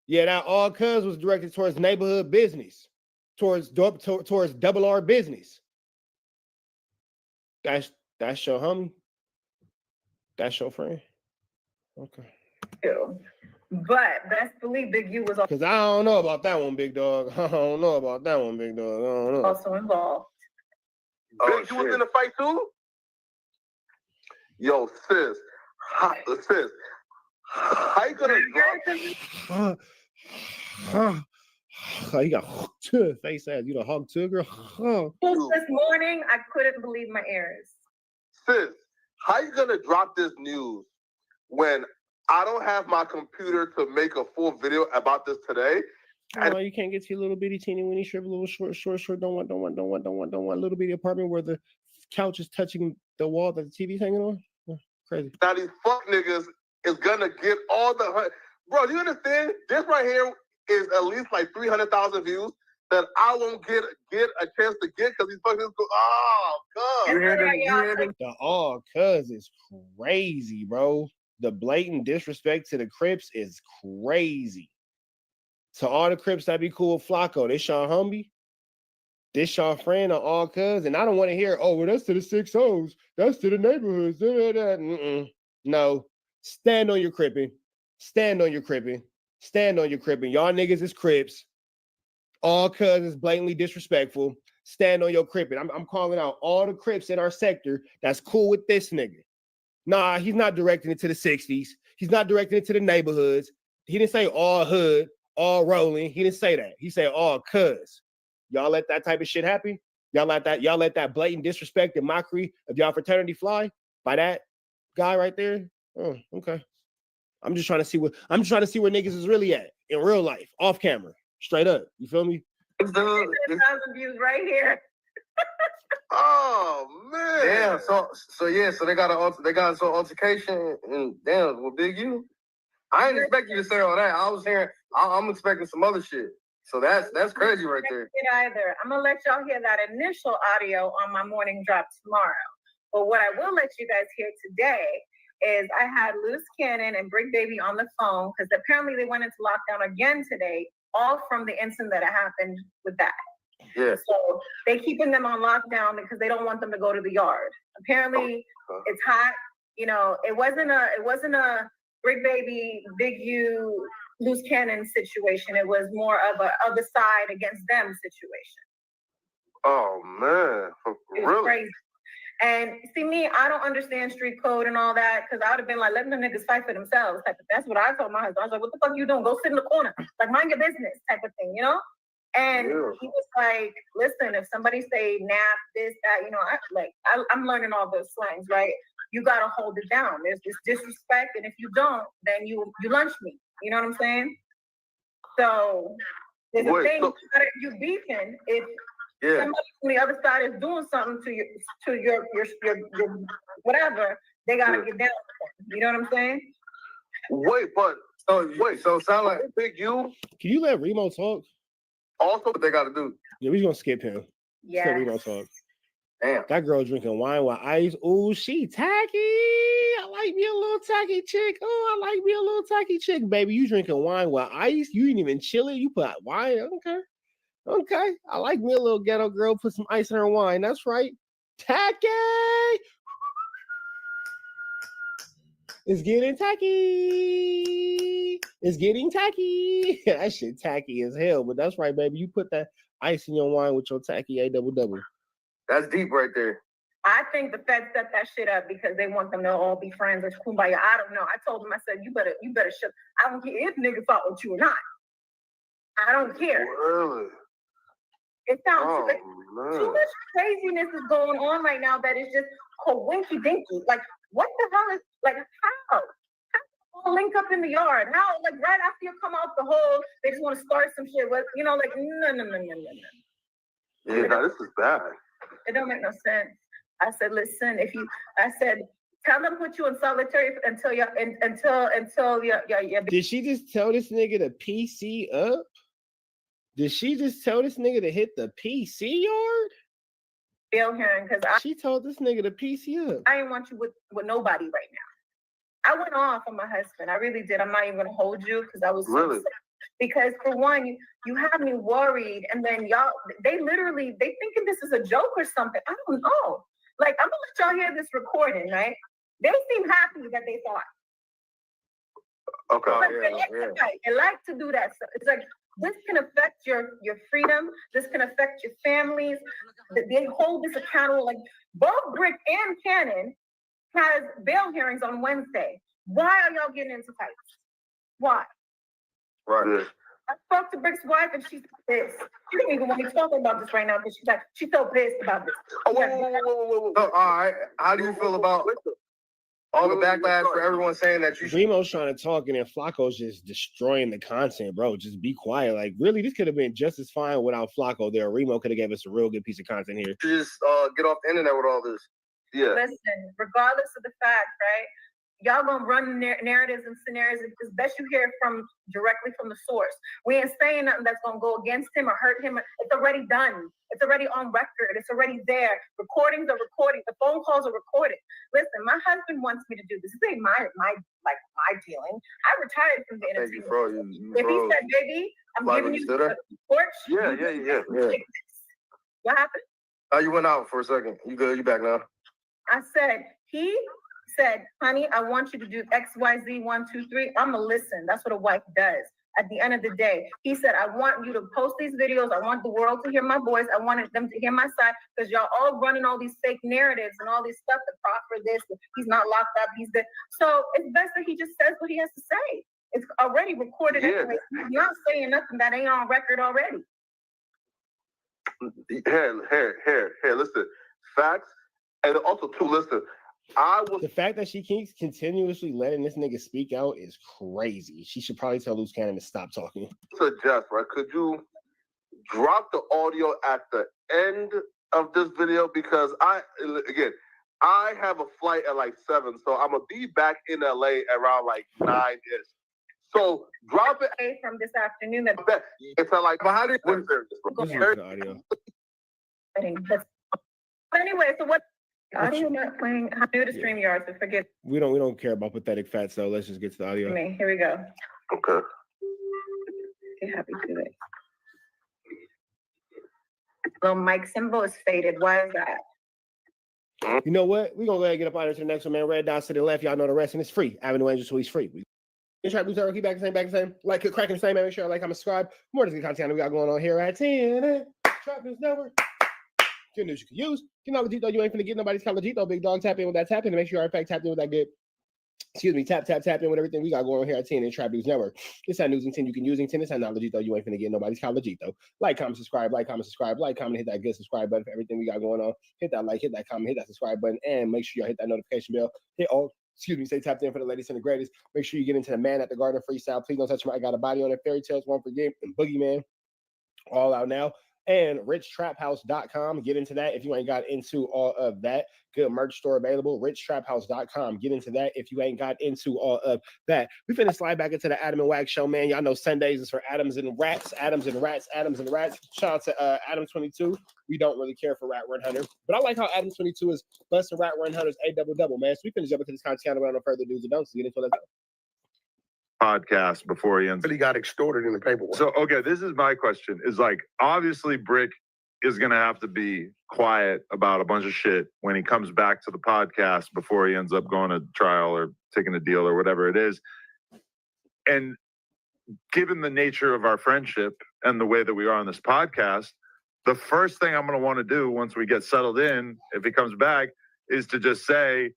Yeah, that all cuz was directed towards neighborhood business, towards double R business. That's your homie. That's your friend. Okay. But best believe Big U was Because I don't know about that one, big dog. I don't know about that one, big dog. I don't know. also involved. Big U was in the fight too? Yo, sis. How you gonna drop? You got hooked to the face ass. You the hog to girl. This morning, I couldn't believe my ears. Sis, how you gonna drop this news when I don't have my computer to make a full video about this today? Oh, you can't get to your little bitty teeny weeny strip, little short. Don't want little bitty apartment where the couch is touching the wall that the TV's hanging on. Crazy. Now these fuck niggas is gonna get all the bro. Do you understand? This right here is at least like 300,000 views that I won't get a chance to get because these fuckers go. Oh god. The all cuz is crazy, bro. The blatant disrespect to the Crips is crazy. To all the Crips that be cool with Flacco, this y'all homie, this y'all friend or all cuz, and I don't want to hear, oh, well, that's to the 6 O's, that's to the neighborhoods. No, stand on your Crippin', stand on your Crippin', stand on your Crippin'. Y'all niggas is Crips. All cuz is blatantly disrespectful. Stand on your Crippin'. I'm calling out all the Crips in our sector that's cool with this nigga. Nah, he's not directing it to the 60s. He's not directing it to the neighborhoods. He didn't say all hood, all rolling. He didn't say that. He said all cuz. Y'all let that type of shit happen? Y'all let that blatant disrespect and mockery of y'all fraternity fly by that guy right there? Oh, okay. I'm just trying to see where niggas is really at in real life, off camera, straight up. You feel me? 1,000 views right here. Oh man! Damn. So they got an altercation and damn with Big U. I didn't expect you to say all that. I was hearing. I'm expecting some other shit. So that's crazy right there. Either I'm gonna let y'all hear that initial audio on my morning drop tomorrow. But what I will let you guys hear today is I had Loose Cannon and Brick Baby on the phone because apparently they went into lockdown again today, all from the incident that happened with that. Yeah. So they keeping them on lockdown because they don't want them to go to the yard. Apparently it's hot. You know, it wasn't a Brick Baby, Big U, Loose Cannon situation. It was more of a other side against them situation. Oh man, it was crazy. And see me, I don't understand street code and all that because I would have been like, letting the niggas fight for themselves. That's what I told my husband. I was like, what the fuck you doing? Go sit in the corner. Like, mind your business type of thing, you know? And he was like, listen, if somebody say nap, this, that, you know, I'm learning all those slangs, right? You got to hold it down. There's this disrespect. And if you don't, then you lunch me. You know what I'm saying? So there's a thing, you beefing. If somebody from the other side is doing something to your whatever, they got to get down with them. You know what I'm saying? So it sounds like Big U. Can you let Remo talk? Also, what they got to do? Yeah, we're gonna skip him. Yeah. Remo talk. Damn. That girl drinking wine with ice. Ooh, she tacky. I like me a little tacky chick. Oh, I like me a little tacky chick, baby. You drinking wine with ice? You ain't even chill it. You put wine. Okay. I like me a little ghetto girl. Put some ice in her wine. That's right. Tacky. It's getting tacky. It's getting tacky. That shit tacky as hell. But that's right, baby. You put that ice in your wine with your tacky A double. That's deep right there. I think the Fed set that shit up because they want them to all be friends or kumbaya. I don't know. I told them, I said, you better shut. I don't care if niggas fought with you or not. I don't care. Really? It sounds like too much craziness is going on right now that is just coinky dinky. Like, what the hell is, like, how? All link up in the yard. How, like, right after you come out the hole, they just want to start some shit with, you know, like, no. Yeah, no, this is bad. It don't make no sense. I said, listen, tell them put you in solitary until you. Did she just tell this nigga to PC up? Did she just tell this nigga to hit the PC yard? Bill hearing because she told this nigga to PC up. I didn't want you with nobody right now. I went off on my husband. I really did. I'm not even gonna hold you because I was so really upset. Because for one, you have me worried, and then y'all they thinking this is a joke or something. I don't know. Like, I'm gonna let y'all hear this recording, right? They seem happy that they thought. Okay. They like to do that. So it's like this can affect your freedom. This can affect your families. They hold this accountable. Like both Brick and Cannon has bail hearings on Wednesday. Why are y'all getting into fights? Why? Right. I spoke to Brick's wife and she's pissed. She didn't even want me talking about this right now because she's so pissed about this. Oh, whoa. So, all right. How do you feel about all the backlash for everyone saying that you should? Remo's trying to talk and then Flacco's just destroying the content, bro. Just be quiet. Like, really, this could have been just as fine without Flacco there. Remo could have gave us a real good piece of content here. Just get off the internet with all this. Yeah. Listen, regardless of the fact, right? Y'all gonna run narratives and scenarios. It's best you hear directly from the source. We ain't saying nothing that's gonna go against him or hurt him. It's already done. It's already on record. It's already there. Recordings are recorded. The phone calls are recorded. Listen, my husband wants me to do this. This ain't my dealing. I retired from the entertainment. If he said, "Baby, I'm giving you the torch," Yeah. What happened? You went out for a second. You good? You back now? I said he said, honey, I want you to do X, Y, Z, 1, 2, 3. I'm gonna listen. That's what a wife does. At the end of the day, he said, I want you to post these videos. I want the world to hear my voice. I wanted them to hear my side because y'all all running all these fake narratives and all this stuff to proffer this. He's not locked up. He's dead. So it's best that he just says what he has to say. It's already recorded anyway. He's not saying nothing that ain't on record already. Here. Listen, facts. And also, too, listen, the fact that she keeps continuously letting this nigga speak out is crazy. She should probably tell Loose Cannon to stop talking. Suggest, right? Could you drop the audio at the end of this video? Because I have a flight at like 7, so I'm gonna be back in LA around like 9-ish. So drop it from this afternoon. It's like behind it. The audio. But anyway, so what? Audio not playing. I'm new to StreamYard, so forget. We don't care about pathetic facts though. Let's just get to the audio. Here we go. Okay. Get happy to it. Little mic symbol is faded. Why is that? You know what? We're gonna go ahead and get up out of here to the next one, man. Red dots to the left. Y'all know the rest, and it's free. Avenue Angel Tweets free. Try to keep back the same. Like, cracking the same, man. Make sure like, comment, subscribe. More of this content we got going on here at 10. Trap News Network. Good news you can use. You know, legit though, you ain't finna get nobody's kind of legit though, big dog. Tap in with that tap in to make sure you're in fact tapped in with that good. Excuse me, tap in with everything we got going on here at 10 and Trap News Network. This that news and 10 you can use in 10. This that not legit though, you ain't finna get nobody's kind of legit though. Like, comment, subscribe, hit that good subscribe button for everything we got going on. Hit that like, hit that comment, hit that subscribe button, and make sure you hit that notification bell. Stay tapped in for the latest and the greatest. Make sure you get into the Man at the Garden freestyle. Please don't touch my I Got a Body on it. Fairy Tales, One for Game, and Boogeyman. All out now. And richtraphouse.com. Get into that if you ain't got into all of that. Good merch store available. richtraphouse.com. Get into that if you ain't got into all of that. We finna slide back into the Adam and Wax show, man. Y'all know Sundays is for Adams and Rats. Shout out to Adam22. We don't really care for Rat Run Hunter. But I like how Adam22 is busting Rat Run Hunter's A double, man. So we finna jump into this content without no further do's and don'ts. Get into it. Podcast before he ends. But he got extorted in the paperwork. So, okay, this is my question. Is like, obviously, Brick is going to have to be quiet about a bunch of shit when he comes back to the podcast before he ends up going to trial or taking a deal or whatever it is. And given the nature of our friendship and the way that we are on this podcast, the first thing I'm going to want to do once we get settled in, if he comes back, is to just say,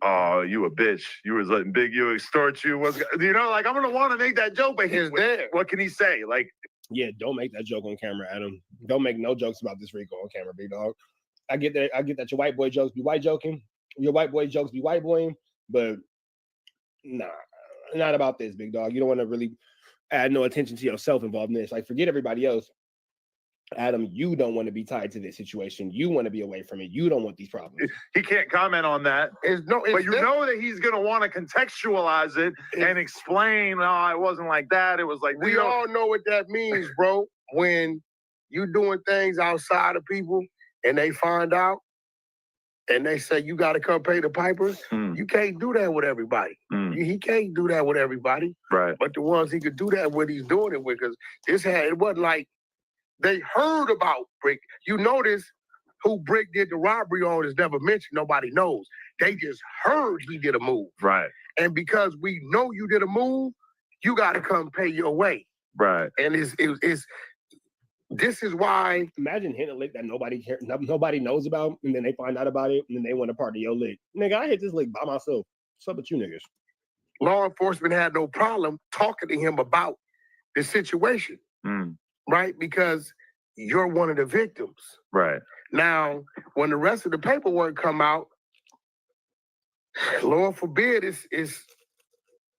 oh, you a bitch. You was letting Big U extort you. You know, like, I'm going to want to make that joke, but he's there. What can he say? Like, yeah, don't make that joke on camera, Adam. Don't make no jokes about this Rico on camera, big dog. I get that your white boy jokes be white joking. Your white boy jokes be white boying, but nah, not about this, big dog. You don't want to really add no attention to yourself involved in this. Like, forget everybody else. Adam, you don't want to be tied to this situation. You want to be away from it. You don't want these problems. He can't comment on that. But you know that he's going to want to contextualize it and explain, oh, it wasn't like that. It was like, we all know what that means, bro. When you doing things outside of people and they find out and they say, you got to come pay the piper, you can't do that with everybody. He can't do that with everybody. Right. But the ones he could do that with, he's doing it with, because it wasn't like they heard about Brick. You notice who Brick did the robbery on is never mentioned. Nobody knows. They just heard he did a move. Right. And because we know you did a move, you got to come pay your way. Right. And this is why. Imagine hitting a lick that nobody knows about, and then they find out about it, and then they want to part of your lick. Nigga, I hit this lick by myself. What's up with you niggas? Law enforcement had no problem talking to him about the situation. Right? Because you're one of the victims. Right. Now, when the rest of the paperwork come out, Lord forbid, is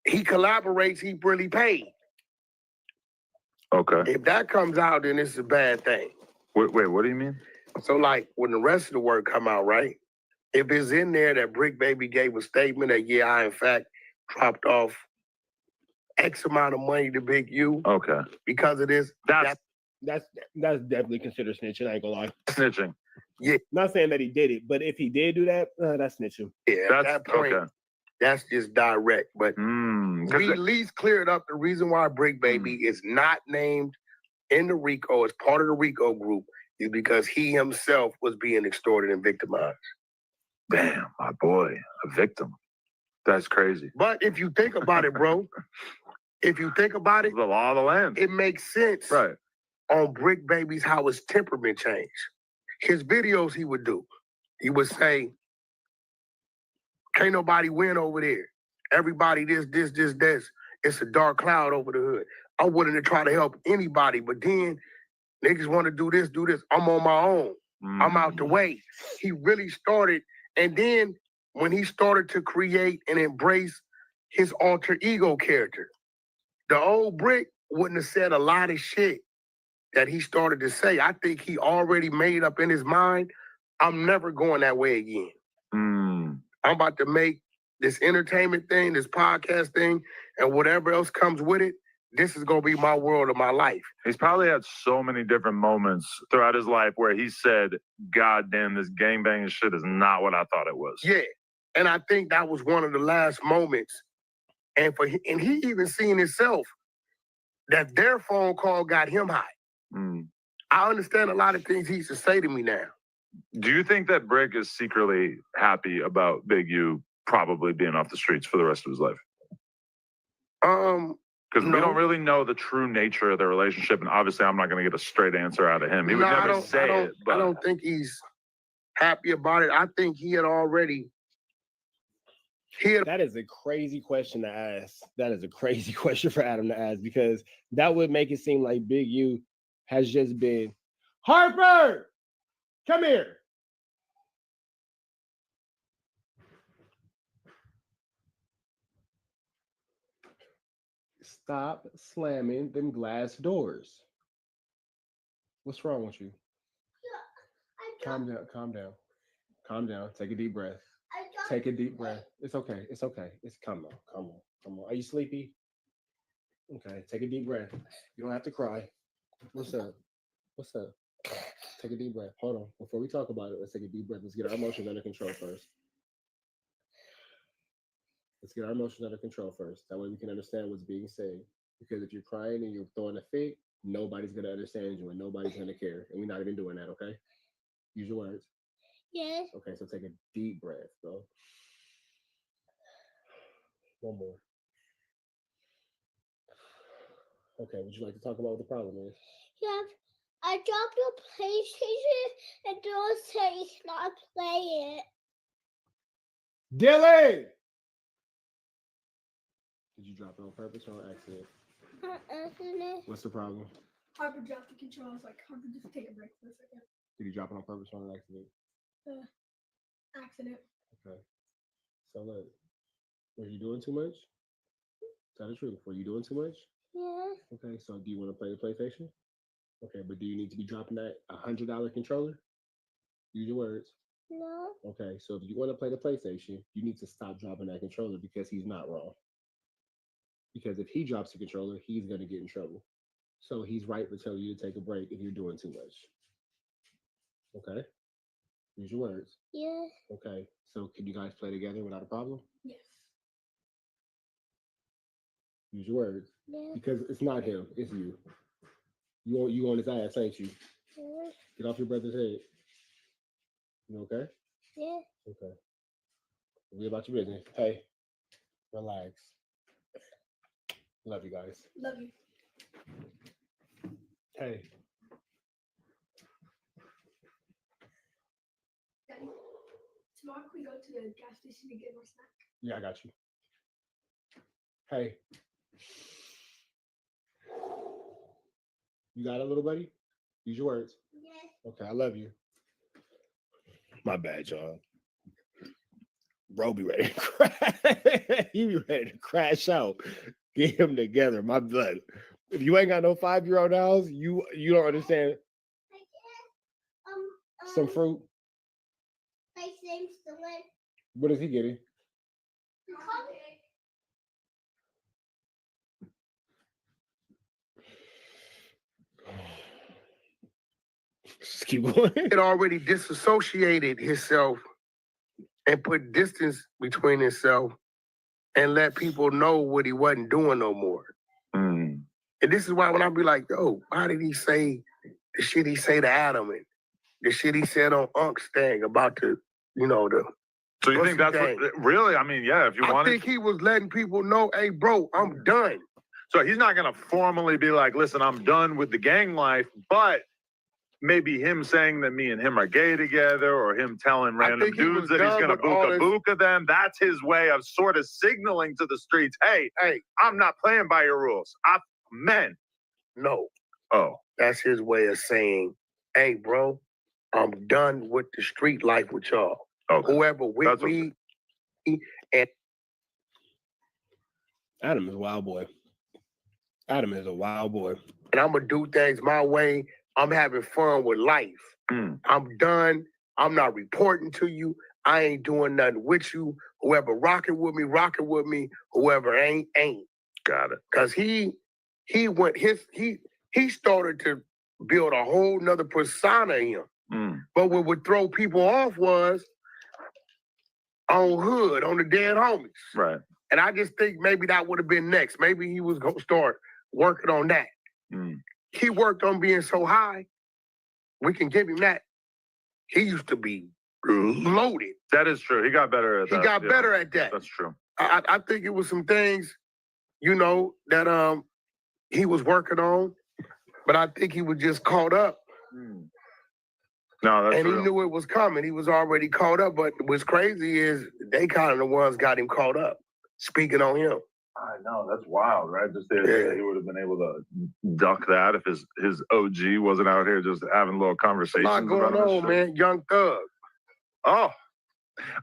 he collaborates, he really paid. Okay. If that comes out, then it's a bad thing. Wait, what do you mean? So, like, when the rest of the work come out, right? If it's in there that Brick Baby gave a statement that, yeah, I, in fact, dropped off X amount of money to Big U. Okay. Because of this. That's definitely considered snitching. I ain't gonna lie. Snitching. Yeah. Not saying that he did it, but if he did do that, that's snitching. Yeah, at that point, that's just direct. But we at least cleared up the reason why Brick Baby is not named in the RICO as part of the RICO group is because he himself was being extorted and victimized. Damn, my boy, a victim. That's crazy. But if you think about it, bro, if you think about it, the law of the land. It makes sense. Right. On Brick Baby's how his temperament changed. His videos he would do. He would say, can't nobody win over there. Everybody this. It's a dark cloud over the hood. I'm willing to try to help anybody, but then niggas want to do this. I'm on my own. I'm out the way. He really started, and then when he started to create and embrace his alter ego character, the old Brick wouldn't have said a lot of shit that he started to say. I think he already made up in his mind, I'm never going that way again. I'm about to make this entertainment thing, this podcast thing, and whatever else comes with it, this is going to be my world of my life. He's probably had so many different moments throughout his life where he said, God damn, this gangbanging shit is not what I thought it was. Yeah, and I think that was one of the last moments. And he even seen himself that their phone call got him high. I understand a lot of things he used to say to me now. Do you think that Brick is secretly happy about Big U probably being off the streets for the rest of his life? Because we don't really know the true nature of their relationship, and obviously I'm not going to get a straight answer out of him. He would never say it. But I don't think he's happy about it. I think he had already... That is a crazy question to ask. That is a crazy question for Adam to ask, because that would make it seem like Big U has just been, Harper, come here. Stop slamming them glass doors. What's wrong with you? Calm down. Take a deep breath. Take a deep breath. It's okay. It's come on. Are you sleepy? Okay, take a deep breath. You don't have to cry. What's up? Take a deep breath. Hold on. Before we talk about it, let's take a deep breath. Let's get our emotions under control first. That way we can understand what's being said. Because if you're crying and you're throwing a fit, Nobody's gonna understand you and nobody's gonna care. And we're not even doing that, okay? Use your words. Yes. Okay, so take a deep breath, bro. One more. Okay, would you like to talk about what the problem is? Yes. I dropped your PlayStation and don't say stop playing it. Dylan! Did you drop it on purpose or on accident? Accident. What's the problem? Harper dropped the control. I was like, Harper, just take a break for a second. Did you drop it on purpose or on accident? Accident. Okay. So look, were you doing too much? Tell the truth. Were you doing too much? Yes. Okay, so do you want to play the PlayStation? Okay, but do you need to be dropping that $100 controller? Use your words. No. Okay, so if you want to play the PlayStation, you need to stop dropping that controller because he's not wrong. Because if he drops the controller, he's going to get in trouble. So he's right to tell you to take a break if you're doing too much. Okay? Use your words. Yes. Okay, so can you guys play together without a problem? Yes. Use your words. Yes. Because it's not him, it's you. You on his ass, ain't you? Yes. Get off your brother's head. You okay? Yes. Okay. Be about your business. Hey, relax. Love you guys. Love you. Hey. Daddy, tomorrow can we go to the gas station to get more snack? Yeah, I got you. Hey. You got it, little buddy? Use your words. Yes. Okay, I love you. My bad, y'all. Bro be ready to crash. He be ready to crash out. Get him together, my blood. If you ain't got no 5-year-old house, you don't understand. Some fruit. What is he getting? Just keep going. It already disassociated himself and put distance between himself and let people know what he wasn't doing no more. Mm. And this is why when I be like, yo, why did he say the shit he say to Adam and the shit he said on Unk's thing about the. So you think that's what, really? I mean, yeah, if you want I think he was letting people know, hey, bro, I'm done. So he's not going to formally be like, listen, I'm done with the gang life, but maybe him saying that me and him are gay together or him telling random dudes that he's going to booka them, that's his way of sort of signaling to the streets, hey, I'm not playing by your rules. I'm men. No. Oh. That's his way of saying, hey, bro, I'm done with the street life with y'all. Okay. Whoever with me. And Adam is a wild boy. Adam is a wild boy. And I'm going to do things my way. I'm having fun with life. Mm. I'm done. I'm not reporting to you. I ain't doing nothing with you. Whoever rocking with me. Whoever ain't. Got it. Because he started to build a whole nother persona in him. Mm. But what would throw people off was on Hood, on the dead homies. Right. And I just think maybe that would have been next. Maybe he was going to start working on that. Mm. He worked on being so high. We can give him that. He used to be loaded. That is true. He got better at that. He got better at that. That's true. I think it was some things, that he was working on, but I think he was just caught up. Mm. No, that's and real. He knew it was coming. He was already caught up. But what's crazy is they kind of the ones got him caught up, speaking on him. I know, that's wild, right? Just the idea that he would have been able to duck that if his OG wasn't out here just having little conversations. A lot going on, man. Young Thug. Oh,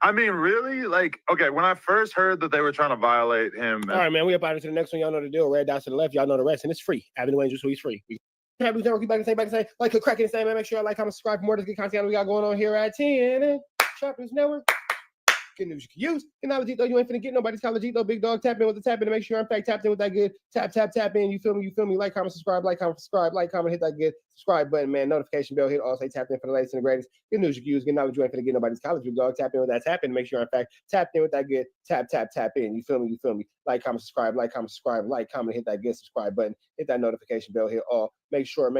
I mean, really? Like, okay, when I first heard that they were trying to violate him. All right, man, we up out into the next one. Y'all know the deal. Red dots to the left. Y'all know the rest. And it's free. Avenue Angel, so he's free. Back and say, like, click, crack it, and say, man, make sure y'all like, comment, subscribe for more of this good content we got going on here at 10 Trappers Network. Good news you can use. And now, you ain't finna get nobody's college, though. Big dog, tap in with the tap in to make sure I'm tapped in with that good. Tap in. You feel me? Like, comment, subscribe, hit that good. subscribe button, man. Notification bell, hit all, say tapped in for the latest and the greatest. Good news you can use. Get knowledge you ain't finna get nobody's college. You go tap in with that tap in. Make sure, in fact, tapped in with that good tap in. You feel me? You feel me? Like, comment, subscribe, like, comment, subscribe, like, comment, hit that good subscribe button, hit that notification bell, hit all. Make sure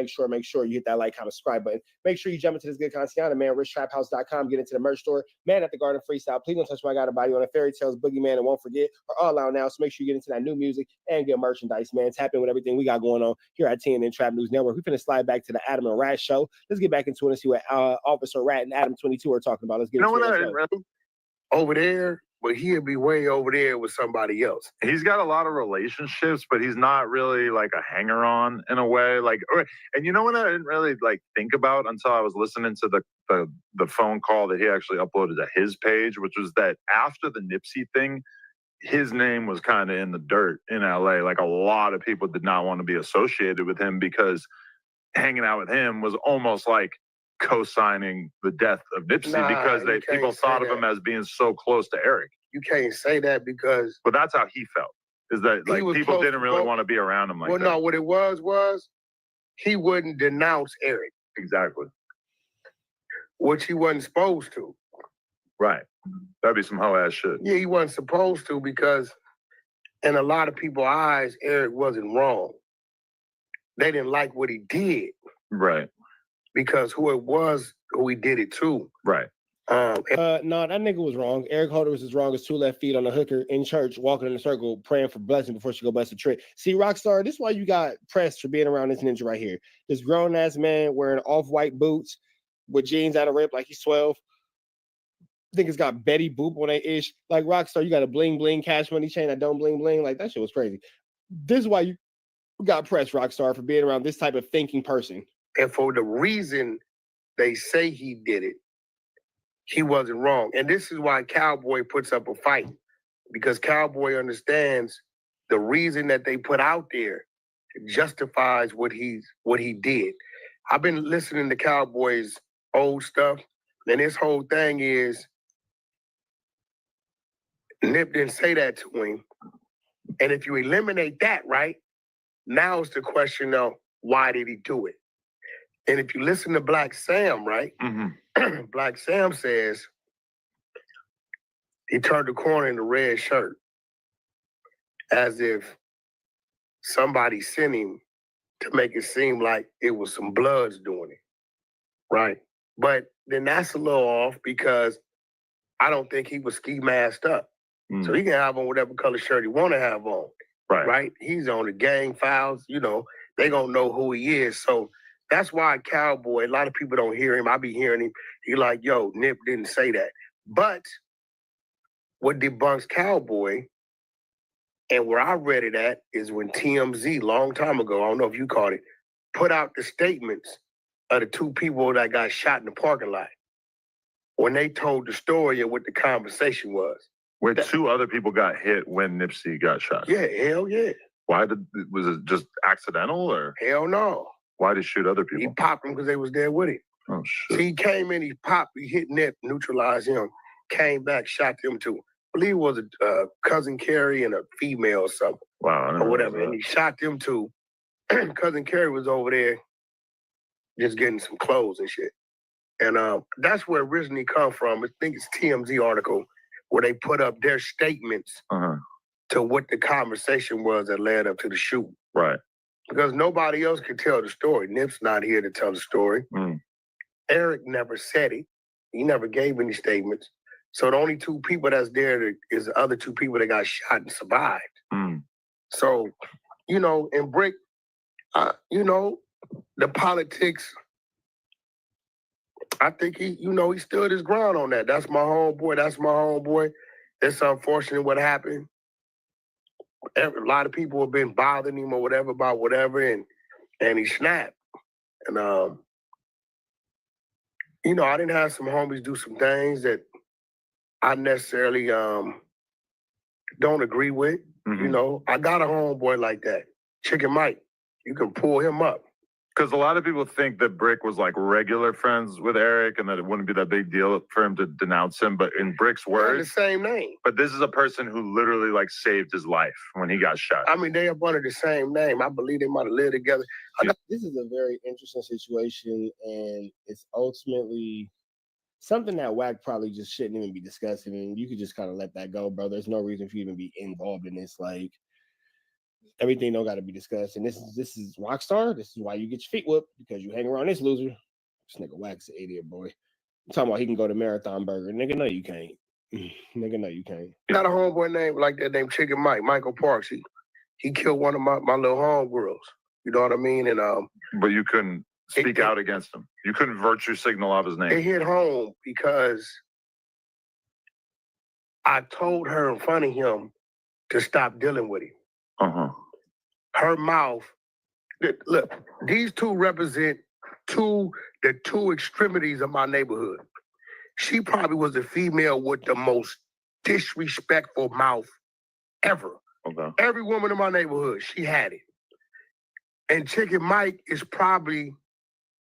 you hit that like, comment, subscribe button. Make sure you jump into this good content, man. RichTrapHouse.com. Get into the merch store, man. At the Garden Freestyle. Please don't touch my God body on the Fairy Tales, Boogeyman, and Won't Forget are all out now. So make sure you get into that new music and get merchandise, man. Tap in with everything we got going on here at TNN Trap News Network. We're finna slide back to the Adam and Rat show. Let's get back into it and see what Officer Rat and Adam 22 are talking about. Let's get into it. Over there, but he'll be way over there with somebody else. He's got a lot of relationships, but he's not really like a hanger-on in a way. Like, and you know what I didn't really like think about until I was listening to the phone call that he actually uploaded to his page, which was that after the Nipsey thing, his name was kind of in the dirt in LA. Like a lot of people did not want to be associated with him because hanging out with him was almost like co-signing the death of Nipsey because people thought of him as being so close to Eric. You can't say that because... But that's how he felt, is that like people didn't really want to be around him like that. Well, no, what it was he wouldn't denounce Eric. Exactly. Which he wasn't supposed to. Right. That'd be some hoe-ass shit. Yeah, he wasn't supposed to because in a lot of people's eyes, Eric wasn't wrong. They didn't like what he did. Right. Because who it was, who he did it to. Right. No, that nigga was wrong. Eric Holder was as wrong as two left feet on a hooker in church, walking in a circle, praying for blessing before she go bust a trick. See, Rockstar, this is why you got pressed for being around this ninja right here. This grown-ass man wearing off-white boots with jeans out of rip like he's 12. I think it's got Betty Boop on that ish. Like, Rockstar, you got a bling-bling cash money chain that don't bling-bling. Like, that shit was crazy. This is why you got pressed, Rockstar, for being around this type of thinking person. And for the reason they say he did it, he wasn't wrong. And this is why Cowboy puts up a fight. Because Cowboy understands the reason that they put out there justifies what he did. I've been listening to Cowboy's old stuff, and his whole thing is Nip didn't say that to him. And if you eliminate that, right, now it's the question of why did he do it? And if you listen to Black Sam, right, Black Sam says he turned the corner in the red shirt as if somebody sent him to make it seem like it was some Bloods doing it, right? But then that's a little off because I don't think he was ski masked up. So he can have on whatever color shirt he want to have on, right? He's on the gang files, you know, they gonna know who he is. So that's why Cowboy, a lot of people don't hear him. I be hearing him. He like, yo, Nip didn't say that. But what debunks Cowboy, and where I read it at, is when TMZ, long time ago, I don't know if you caught it, put out the statements of the two people that got shot in the parking lot. When they told the story of what the conversation was. Where two other people got hit when Nipsey got shot. Yeah, hell yeah. Was it just accidental or? Hell no. Why did he shoot other people? He popped them because they was there with him. Oh, shit. So he came in, he popped, he hit Nip, neutralized him, came back, shot them too. I believe it was a Cousin Carrie and a female or something. Wow. Or whatever. And he shot them too. Cousin Carrie was over there just getting some clothes and shit. And that's where it originally come from. I think it's TMZ article where they put up their statements to what the conversation was that led up to the shoot. Right. Because nobody else could tell the story. Nip's not here to tell the story. Eric never said it. He never gave any statements. So the only two people that's there is the other two people that got shot and survived. So, you know, and Brick, you know, the politics, I think he stood his ground on that. That's my homeboy. It's unfortunate what happened. A lot of people have been bothering him or whatever about whatever, and he snapped. And, you know, I didn't have some homies do some things that I necessarily don't agree with. You know, I got a homeboy like that, Chicken Mike. You can pull him up. Because a lot of people think that Brick was like regular friends with Eric and that it wouldn't be that big deal for him to denounce him. But in Brick's They're the words, same name. but this is a person who literally like saved his life when he got shot. I mean, they are under the same name. I believe they might have lived together. This is a very interesting situation, and it's ultimately something that Wack probably just shouldn't even be discussing. And you could just kind of let that go, bro. There's no reason for you to be involved in this. Like, everything don't got to be discussed. And this is Rockstar. This is why you get your feet whooped, because you hang around this loser. This nigga Wack's an idiot, boy. I'm talking about he can go to Marathon Burger. Nigga, no, you can't. Nigga, no, you can't. Got a homeboy name like that named Chicken Mike, Michael Parks. He killed one of my little homegirls. You know what I mean? And but you couldn't speak out against him. You couldn't virtue signal off his name. It hit home because I told her in front of him to stop dealing with him. Her mouth. Look, these two represent the two extremities of my neighborhood. She probably was the female with the most disrespectful mouth ever. Okay. Every woman in my neighborhood, she had it. And Chicken Mike is probably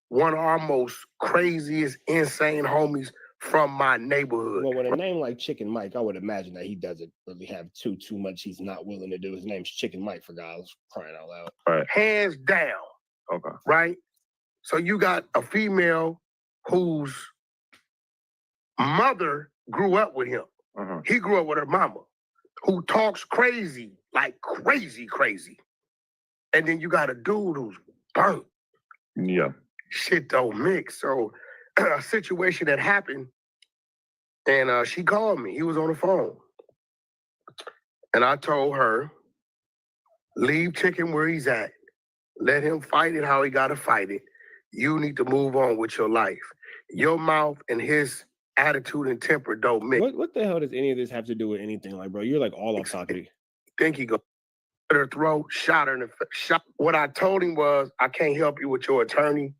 one of our most craziest, insane homies from my neighborhood. Well, with a name like Chicken Mike, I would imagine that he doesn't really have too much he's not willing to do. His name's Chicken Mike, for guys crying out loud. Right. Hands down. Okay. Right? So you got a female whose mother grew up with him. He grew up with her mama, who talks crazy, like crazy. And then you got a dude who's burnt. Yeah. Shit don't mix. So a situation that happened, and she called me. He was on the phone. And I told her, leave Chicken where he's at. Let him fight it how he got to fight it. You need to move on with your life. Your mouth and his attitude and temper don't mix. What the hell does any of this have to do with anything? Like, bro, you're like all off topic. Think he go at her throat, shot her in the shot. What I told him was, I can't help you with your attorney,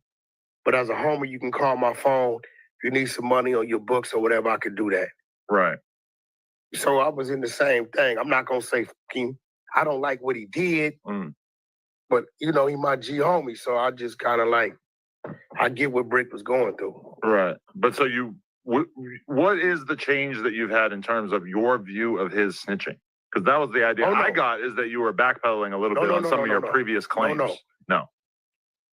but as a homie, you can call my phone. If you need some money on your books or whatever, I could do that. Right. So I was in the same thing. I'm not gonna say fucking. I don't like what he did, but you know, he my G homie, so I just kind of like, I get what Brick was going through. Right. But so what is the change that you've had in terms of your view of his snitching? Because that was the idea I got, is that you were backpedaling a little bit on some of your previous claims. No.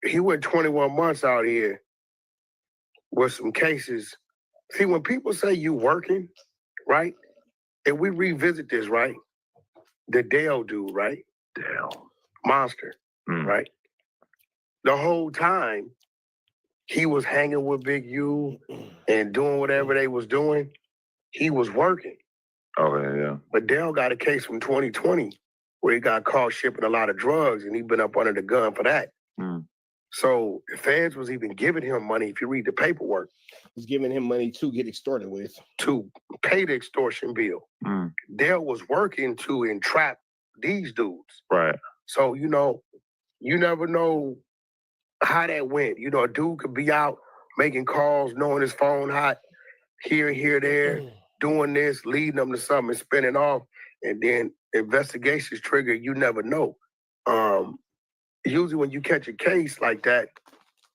He went 21 months out here with some cases. See, when people say you working, right? And we revisit this, right? The Dale dude, right? Dale. Monster, right? The whole time, he was hanging with Big U and doing whatever they was doing. He was working. Okay, yeah. But Dale got a case from 2020 where he got caught shipping a lot of drugs, and he been up under the gun for that. So the feds was even giving him money, if you read the paperwork. Was giving him money to get extorted with. To pay the extortion bill. Dale was working to entrap these dudes. Right. So, you know, you never know how that went. You know, a dude could be out making calls, knowing his phone hot, here, there, doing this, leading them to something, spinning off, and then investigations trigger, you never know. Usually when you catch a case like that,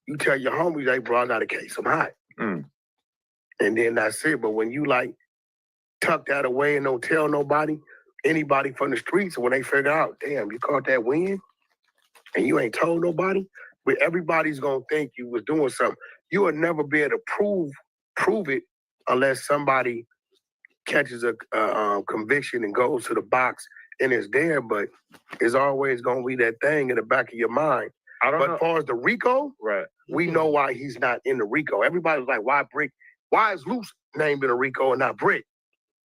you tell your homies, like, bro, I got a case, I'm hot. And then that's it. But when you like tuck that away and don't tell nobody, anybody from the streets, when they figure out, damn, you caught that win and you ain't told nobody, but everybody's gonna think you was doing something. You will never be able to prove it unless somebody catches a conviction and goes to the box and it's there, but it's always gonna be that thing in the back of your mind. But as far as the RICO, right, we know why he's not in the RICO. Everybody's like, why is Luce named in a RICO and not Brick?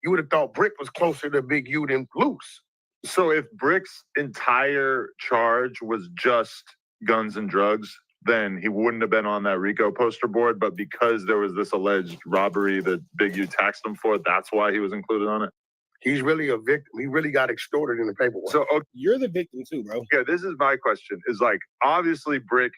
You would have thought Brick was closer to Big U than Luce. So if Brick's entire charge was just guns and drugs, then he wouldn't have been on that RICO poster board. But because there was this alleged robbery that Big U taxed him for, that's why he was included on it. He's really a victim. He really got extorted in the paperwork. So you're the victim too, bro. Yeah, this is my question. Is like, obviously Brick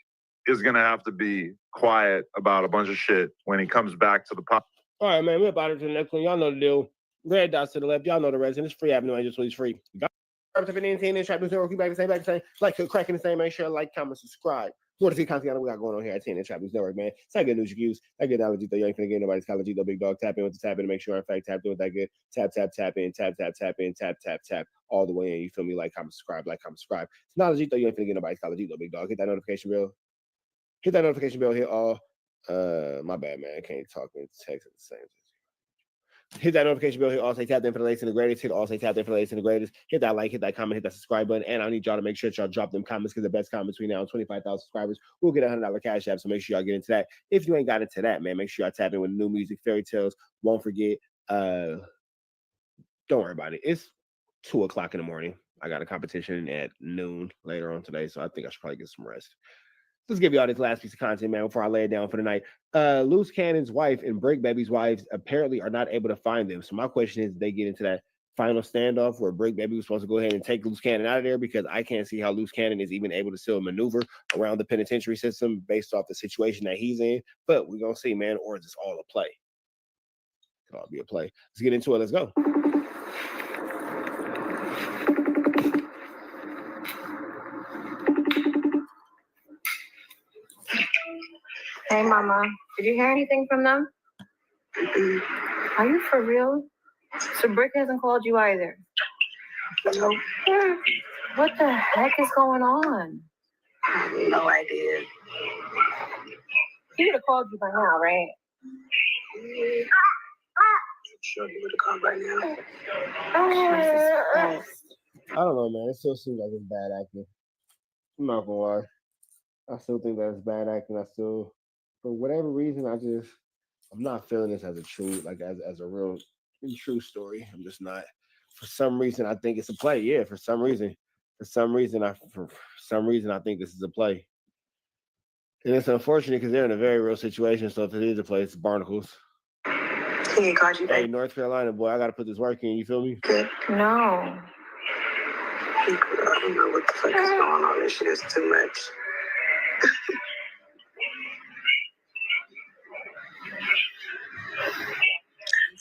is gonna have to be quiet about a bunch of shit when he comes back to the pop. All right, man. We're about to the next one. Y'all know the deal. Red dots to the left. Y'all know the rest. And it's free Avenue Angels, please free. You got to anything in the chat. Keep back the same. Like, cracking the same. Make sure like, comment, subscribe. Want to see content we got going on here at TNN Trap News Network, man. It's not good news you use. That good knowledge, though. You ain't finna get nobody's college, though. Big dog. Tap in with the tap in to make sure, in fact, tap in with that good. Tap in, tap all the way in. You feel me? Like, comment, subscribe, subscribe. It's knowledge, though. You ain't finna get nobody's college, though. Big dog. Hit that notification bell. Hit all. My bad, man. I can't talk and text at the same time. Hit that notification bell. Hit all say tap in for the latest and the greatest. Hit all say tap in for the latest and the greatest. Hit that like, hit that comment, hit that subscribe button. And I need y'all to make sure that y'all drop them comments because the best comment between now and 25,000 subscribers will get a $100 cash app. So make sure y'all get into that. If you ain't got into that, man, make sure y'all tap in with new music, fairy tales. Won't forget. Don't worry about it. It's 2:00 in the morning. I got a competition at noon later on today, so I think I should probably get some rest. Let's give y'all this last piece of content, man, before I lay it down for the night. Loose Cannon's wife and Brick Baby's wives apparently are not able to find them. So my question is, they get into that final standoff where Brick Baby was supposed to go ahead and take Loose Cannon out of there, because I can't see how Loose Cannon is even able to still maneuver around the penitentiary system based off the situation that he's in. But we're going to see, man, or is this all a play? It could all be a play. Let's get into it. Let's go. Hey, Mama. Did you hear anything from them? Are you for real? So Brick hasn't called you either? No. What the heck is going on? No idea. He would have called you by now, right? Sure, you would have called by now. Jesus Christ. I don't know, man. It still seems like it's bad acting. I'm not gonna lie. I still think that it's bad acting. For whatever reason, I'm not feeling this as a true, like as a real true story. I'm just not. For some reason, I think it's a play. Yeah, for some reason, I think this is a play. And it's unfortunate because they're in a very real situation. So if it is a play, it's barnacles. He called you back. Hey, North Carolina boy, I gotta put this work in. You feel me? No. I don't know what the fuck is going on. This shit is too much.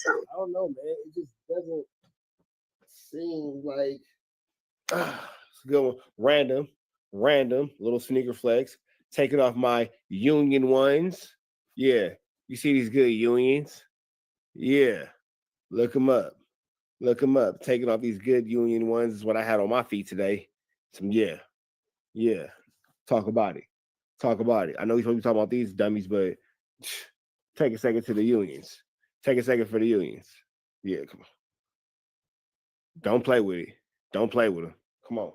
I don't know, man. It just doesn't seem like it's a good one. Random little sneaker flex. Taking off my union ones. Yeah, you see these good unions? Yeah, look them up. Taking off these good union ones is what I had on my feet today. Yeah. Talk about it. I know you're supposed to be talking about these dummies, but take a second to the unions. Take a second for the unions. Yeah, come on. Don't play with it. Don't play with them. Come on.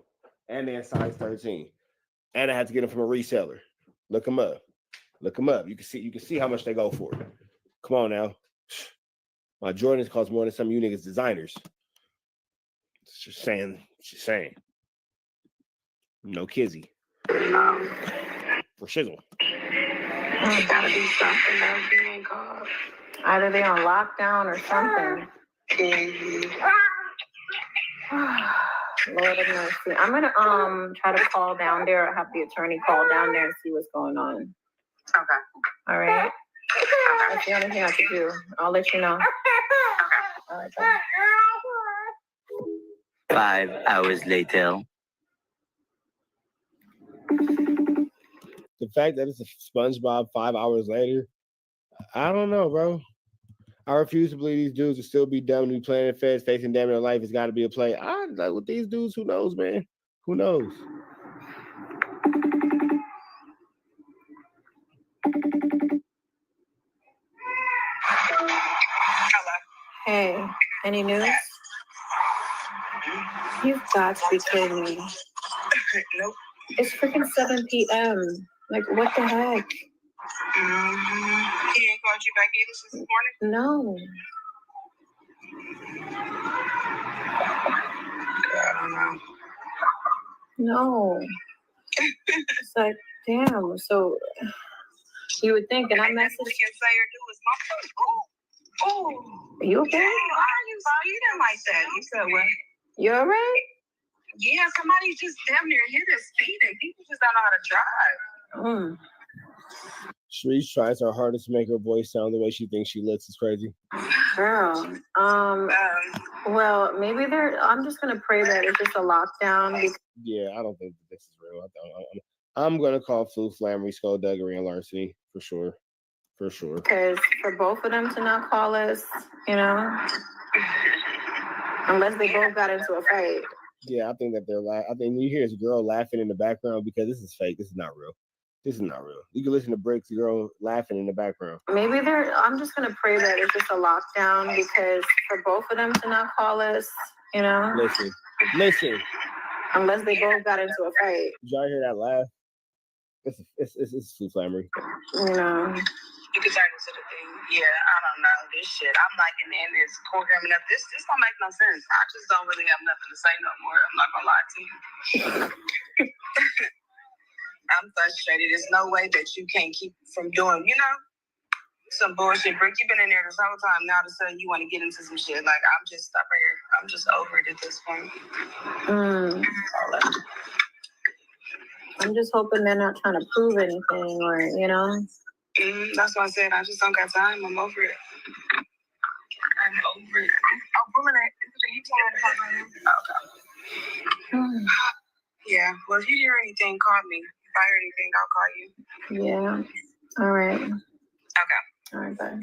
And they're size 13. And I had to get them from a reseller. Look them up. You can see how much they go for. Come on now. My Jordans cost more than some of you niggas designers. Just saying. No kizzy. For shizzle. Gotta be something else being called. Either they on lockdown or something. Lord of mercy. I'm gonna try to call down there. Have the attorney call down there and see what's going on. Okay. All right. That's the only thing I can do. I'll let you know. All right. Bye. 5 hours later. The fact that it's a SpongeBob 5 hours later, I don't know, bro. I refuse to believe these dudes will still be dumb to be playing in feds, facing damn near life. It's got to be a play. I like with these dudes. Who knows, man? Who knows? Hey, any news? You've got to be kidding me. Nope. It's freaking 7 p.m. Like, what the heck? He ain't called you back either since this morning? No. I don't know. No. It's like, damn. So you would think, and I messaged. Oh. Are you okay? Why are you speeding like that? You said what? You all right? Yeah, somebody just damn near hit us speeding. People just don't know how to drive. Sharice tries her hardest to make her voice sound the way she thinks she looks. Is crazy. Girl. Well, maybe I'm just gonna pray that it's just a lockdown. Yeah, I don't think this is real. I'm gonna call flu, flammery, skullduggery, and larceny for sure. For sure. Because for both of them to not call us, you know, unless they both got into a fight. Yeah, I think that they're I think you hear this girl laughing in the background because this is fake. This is not real. This is not real. You can listen to Brick's girl laughing in the background. Maybe I'm just gonna pray that it's just a lockdown because for both of them to not call us, you know. Listen. Unless they both got into a fight. Did y'all hear that laugh? It's flu flammery. No. You can turn into the thing. Yeah, I don't know this shit. I'm like in this programming up. This don't make no sense. I just don't really have nothing to say no more. I'm not gonna lie to you. I'm frustrated. There's no way that you can't keep from doing, you know, some bullshit. Brick, you've been in there this whole time. Now all of a sudden you want to get into some shit. Like, I'm just stuck right here. I'm just over it at this point. I'm just hoping they're not trying to prove anything or, you know. That's what I said. I just don't got time. I'm over it. I'm over it. Oh, Boomerang. You told me. Okay. Yeah. Well, if you hear anything, call me. If I hear anything, I'll call you. Yeah. All right. Okay. All right, bye.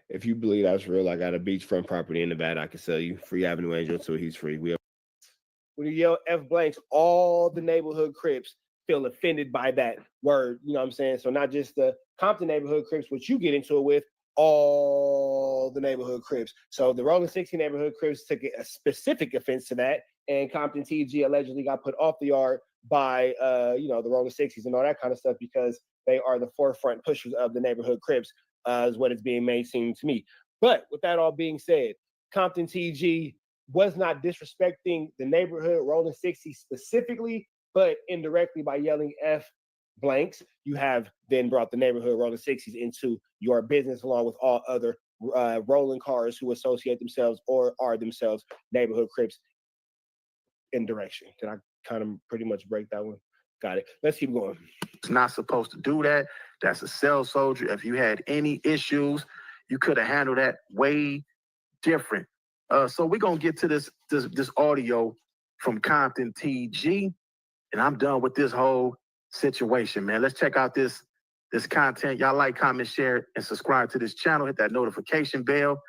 If you believe that's real, I got a beachfront property in Nevada I can sell you. Free Avenue Angel until he's free. When you yell F blanks, all the neighborhood Crips feel offended by that word. You know what I'm saying? So not just the Compton neighborhood Crips, which you get into it with, all the neighborhood Crips. So the Rolling 60 neighborhood Crips took a specific offense to that, and Compton TG allegedly got put off the yard by the Rolling 60s and all that kind of stuff because they are the forefront pushers of the neighborhood Crips, is what it's being made seem to me. But with that all being said, Compton TG was not disrespecting the neighborhood Rolling 60 specifically, but indirectly by yelling F blanks, you have then brought the neighborhood Rolling 60s into your business along with all other rolling cars who associate themselves or are themselves neighborhood Crips in direction. Can I kind of pretty much break that one? Got it. Let's keep going. It's not supposed to do that. That's a cell soldier. If you had any issues, you could have handled that way different. So we're gonna get to this audio from Compton TG, and I'm done with this whole situation, man. Let's check out this content. Y'all like, comment, share, and subscribe to this channel. Hit that notification bell,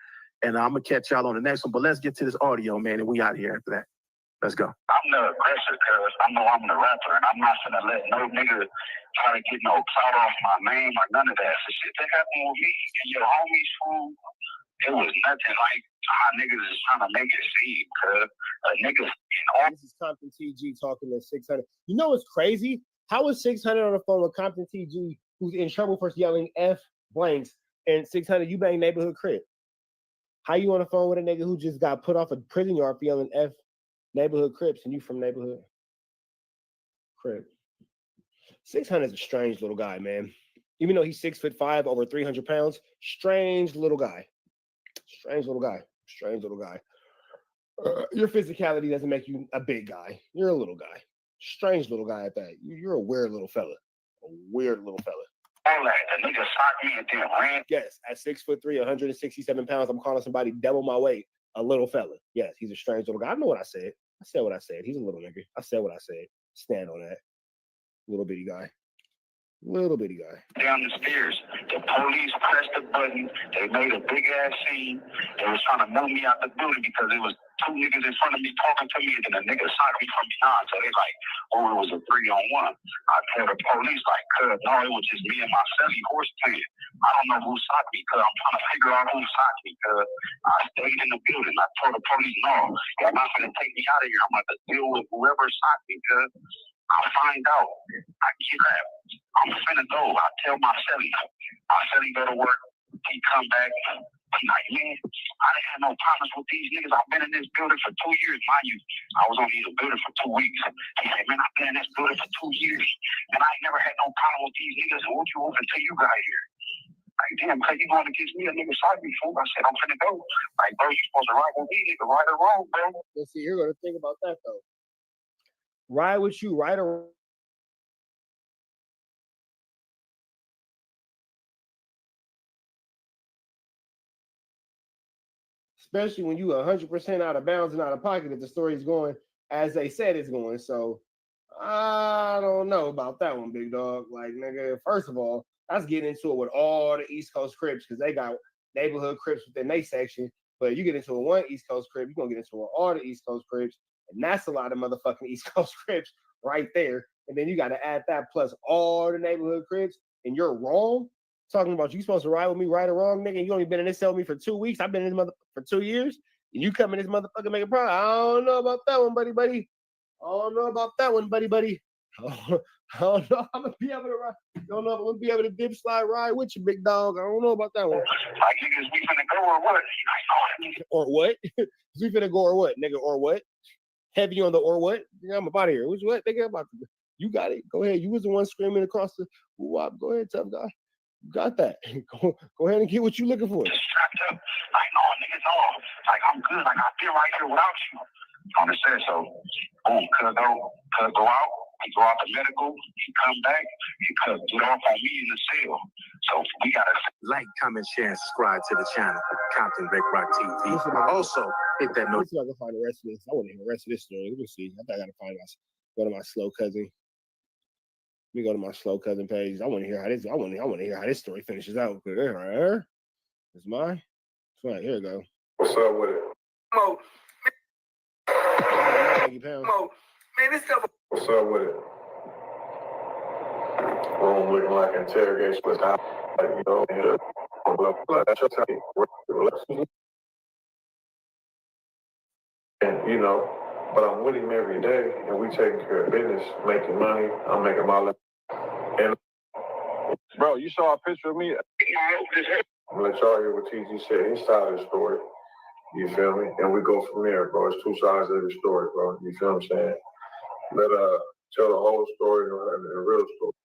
and I'm gonna catch y'all on the next one. But let's get to this audio, man, and we out here after that. Let's go. I'm the aggressor because I know I'm the rapper, and I'm not gonna let no nigga try to get no clout off my name or none of that. The shit that happened with me and your homies, fool, it was nothing like how niggas is trying to make it seem, cuz niggas. This is Compton TG talking to 600. You know what's crazy? How is 600 on the phone with Compton TG, who's in trouble for yelling F blanks, and 600, you bang neighborhood Crip? How you on the phone with a nigga who just got put off a prison yard for yelling F neighborhood Crips, and you from neighborhood Crip? 600 is a strange little guy, man. Even though he's 6'5", over 300 pounds, strange little guy. Strange little guy. Strange little guy. Your physicality doesn't make you a big guy. You're a little guy. Strange little guy at that. You're a weird little fella. A weird little fella. All that, the nigga socked me and then ran. Yes, at 6'3", 167 pounds, I'm calling somebody double my weight a little fella. Yes, he's a strange little guy. I know what I said. I said what I said. He's a little nigga. I said what I said. Stand on that. Little bitty guy. Little bitty guy. Down the stairs. The police pressed the button. They made a big ass scene. They was trying to move me out the building because there was two niggas in front of me talking to me, and then a nigga socked me from behind. So they like, oh, it was a 3-on-1. I tell the police like, no, it was just me and my celly horse playing. I don't know who socked me, cuz I'm trying to figure out who socked me, cuz I stayed in the building. I told the police, no, y'all not gonna take me out of here. I'm gonna deal with whoever socked me, cuz I find out. I kidnap. I'm finna go. I tell my celly. My celly go to work. He come back. I'm like, man, I didn't have no problems with these niggas. I've been in this building for 2 years. Mind you, I was only in the building for 2 weeks. He said, man, I've been in this building for 2 years, and I ain't never had no problem with these niggas. And what you over until you got here? Like, damn, cuz you going against me, a nigga shot me, fool. I said, I'm finna go. Like, bro, you supposed to ride with me, nigga, right or wrong, bro. Let's see, you're gonna think about that though. Ride with you, right or especially when you 100% out of bounds and out of pocket if the story is going as they said it's going. So I don't know about that one, big dog. Like, nigga, first of all, that's getting into it with all the East Coast Crips because they got neighborhood Crips within their section. But you get into it one East Coast Crip, you're gonna get into it all the East Coast Crips, and that's a lot of motherfucking East Coast Crips right there. And then you got to add that plus all the neighborhood Crips, and you're wrong. Talking about you supposed to ride with me, right or wrong, nigga. You only been in this cell with me for 2 weeks. I've been in this mother for 2 years, and you come in this motherfucker make a problem. I don't know about that one, buddy. I don't know about that one, buddy. I don't know. I'm gonna be able to ride. I don't know if I'm gonna be able to dip slide ride with you, big dog. I don't know about that one. Like, niggas, we finna go or what? Or what? We finna go or what, nigga? Or what? Heavy on the or what? Yeah, I'm about here. Which what? Nigga, I'm about to. You got it. Go ahead. You was the one screaming across the wop. Go ahead, tough guy. You got that. Go ahead and get what you looking for. Strapped up. Like, no, niggas, no. Like, I'm good. Like, I've been right here without you. Understand? So, boom, could go out. He go out to medical. He come back. He could get off on me in the cell. So we gotta like, comment, share, and subscribe to the channel, Compton Big Rock TV. Also, hit that note. Let's see if I can find the rest of this. I want to hear the rest of this story. Let me see. I think I gotta find go to my slow cousin. Let me go to my slow cousin page. I want to hear how this. I want to hear how this story finishes out. Right, it's mine. It's right, here we go. What's up with it? Man, this stuff. What's up with it? Room looking like interrogation with time. You know, that's your time. And you know, but I'm with him every day, and we taking care of business, making money. I'm making my life. And bro, you saw a picture of me. I'm gonna let y'all hear what TG said. His side of the story. You feel me? And we go from there, bro. It's two sides of the story, bro. You feel what I'm saying? Let tell the whole story and the real story.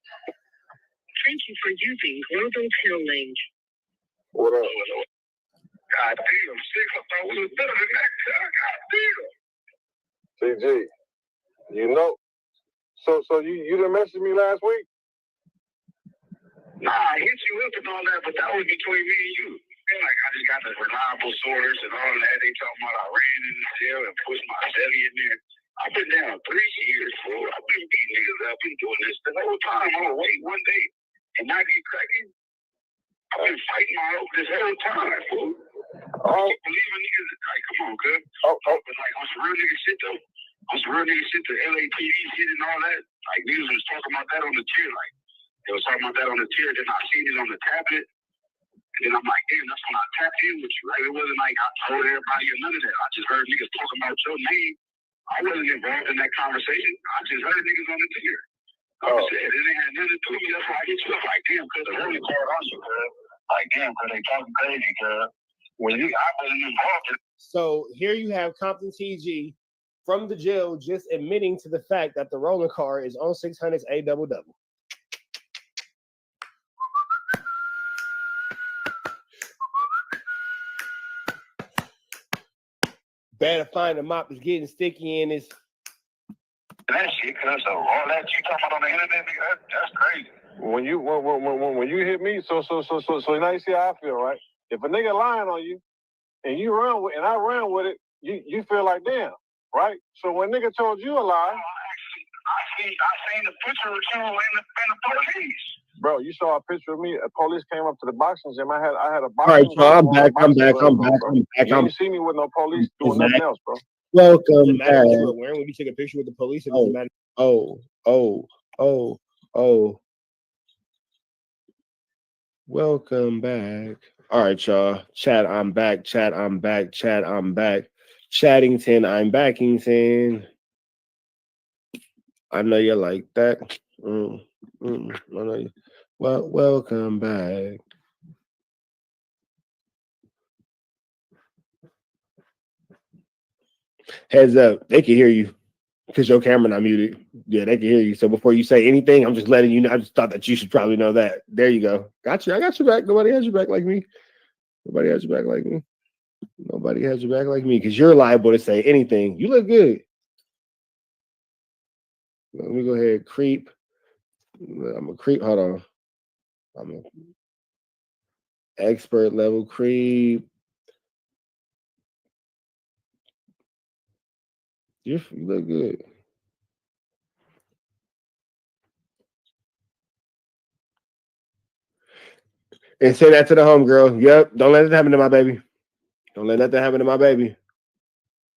Thank you for using Global Tel-Link. What up? God damn, six. I thought we was better than that. God damn. TG, you know. So you didn't message me last week? Nah, I hit you up and all that, but that was between me and you. Like, I just got the reliable source and all that. They talking about I ran in the jail and pushed my celly in there. I've been down 3 years, fool. I've been beating niggas up and doing this the whole time. I'm gonna wait one day and not get cracking. I've been fighting my own this whole time, fool. I keep believing niggas. Like, come on, cuz. But like on some real nigga shit though. On some real nigga shit, the LAPD shit and all that. Like niggas was talking about that on the tier. Like they was talking about that on the tier. Then I seen it on the tablet. And then I'm like, damn, that's when I tapped in with you, right? It wasn't like I told everybody or none of that. I just heard niggas talking about your name. I wasn't involved in that conversation. I just heard niggas on the tier. Like I said, it ain't had nothing to do with me. That's why I hit you up like, damn, cuz the early part on you, cuz. Like, damn, cuz they talking crazy, cuz. I wasn't involved in. So here you have Compton TG from the jail just admitting to the fact that the rolling car is on 600's A double double. Better find a mop is getting sticky in his. That shit, cuz. So all that you talking about on the internet, nigga, that's crazy. When you hit me, so now you see how I feel, right? If a nigga lying on you and you run with and I ran with it, you feel like damn, right? So when nigga told you a lie, I seen the picture of you in the police. bro, you saw a picture of me. A police came up to the boxing gym. I had a boxing. All right, y'all, I'm back. You see me with no police doing nothing else, bro. Welcome back. When you take a picture with the police, welcome back. All right, y'all. Chat, I'm back. Chat, I'm back. Chat, I'm back. Chattington, I'm backington. I know you like that. I know you. Well, welcome back. Heads up, they can hear you because your camera not muted. Yeah, they can hear you. So before you say anything, I'm just letting you know. I just thought that you should probably know that. There you go. Got you. I got your back. Nobody has your back like me. Nobody has your back like me. Nobody has your back like me because you're liable to say anything. You look good. Let me go ahead. Creep. I'm a creep. Hold on. I'm an expert level creep. You look good. And say that to the homegirl. Yep. Don't let it happen to my baby. Don't let nothing happen to my baby.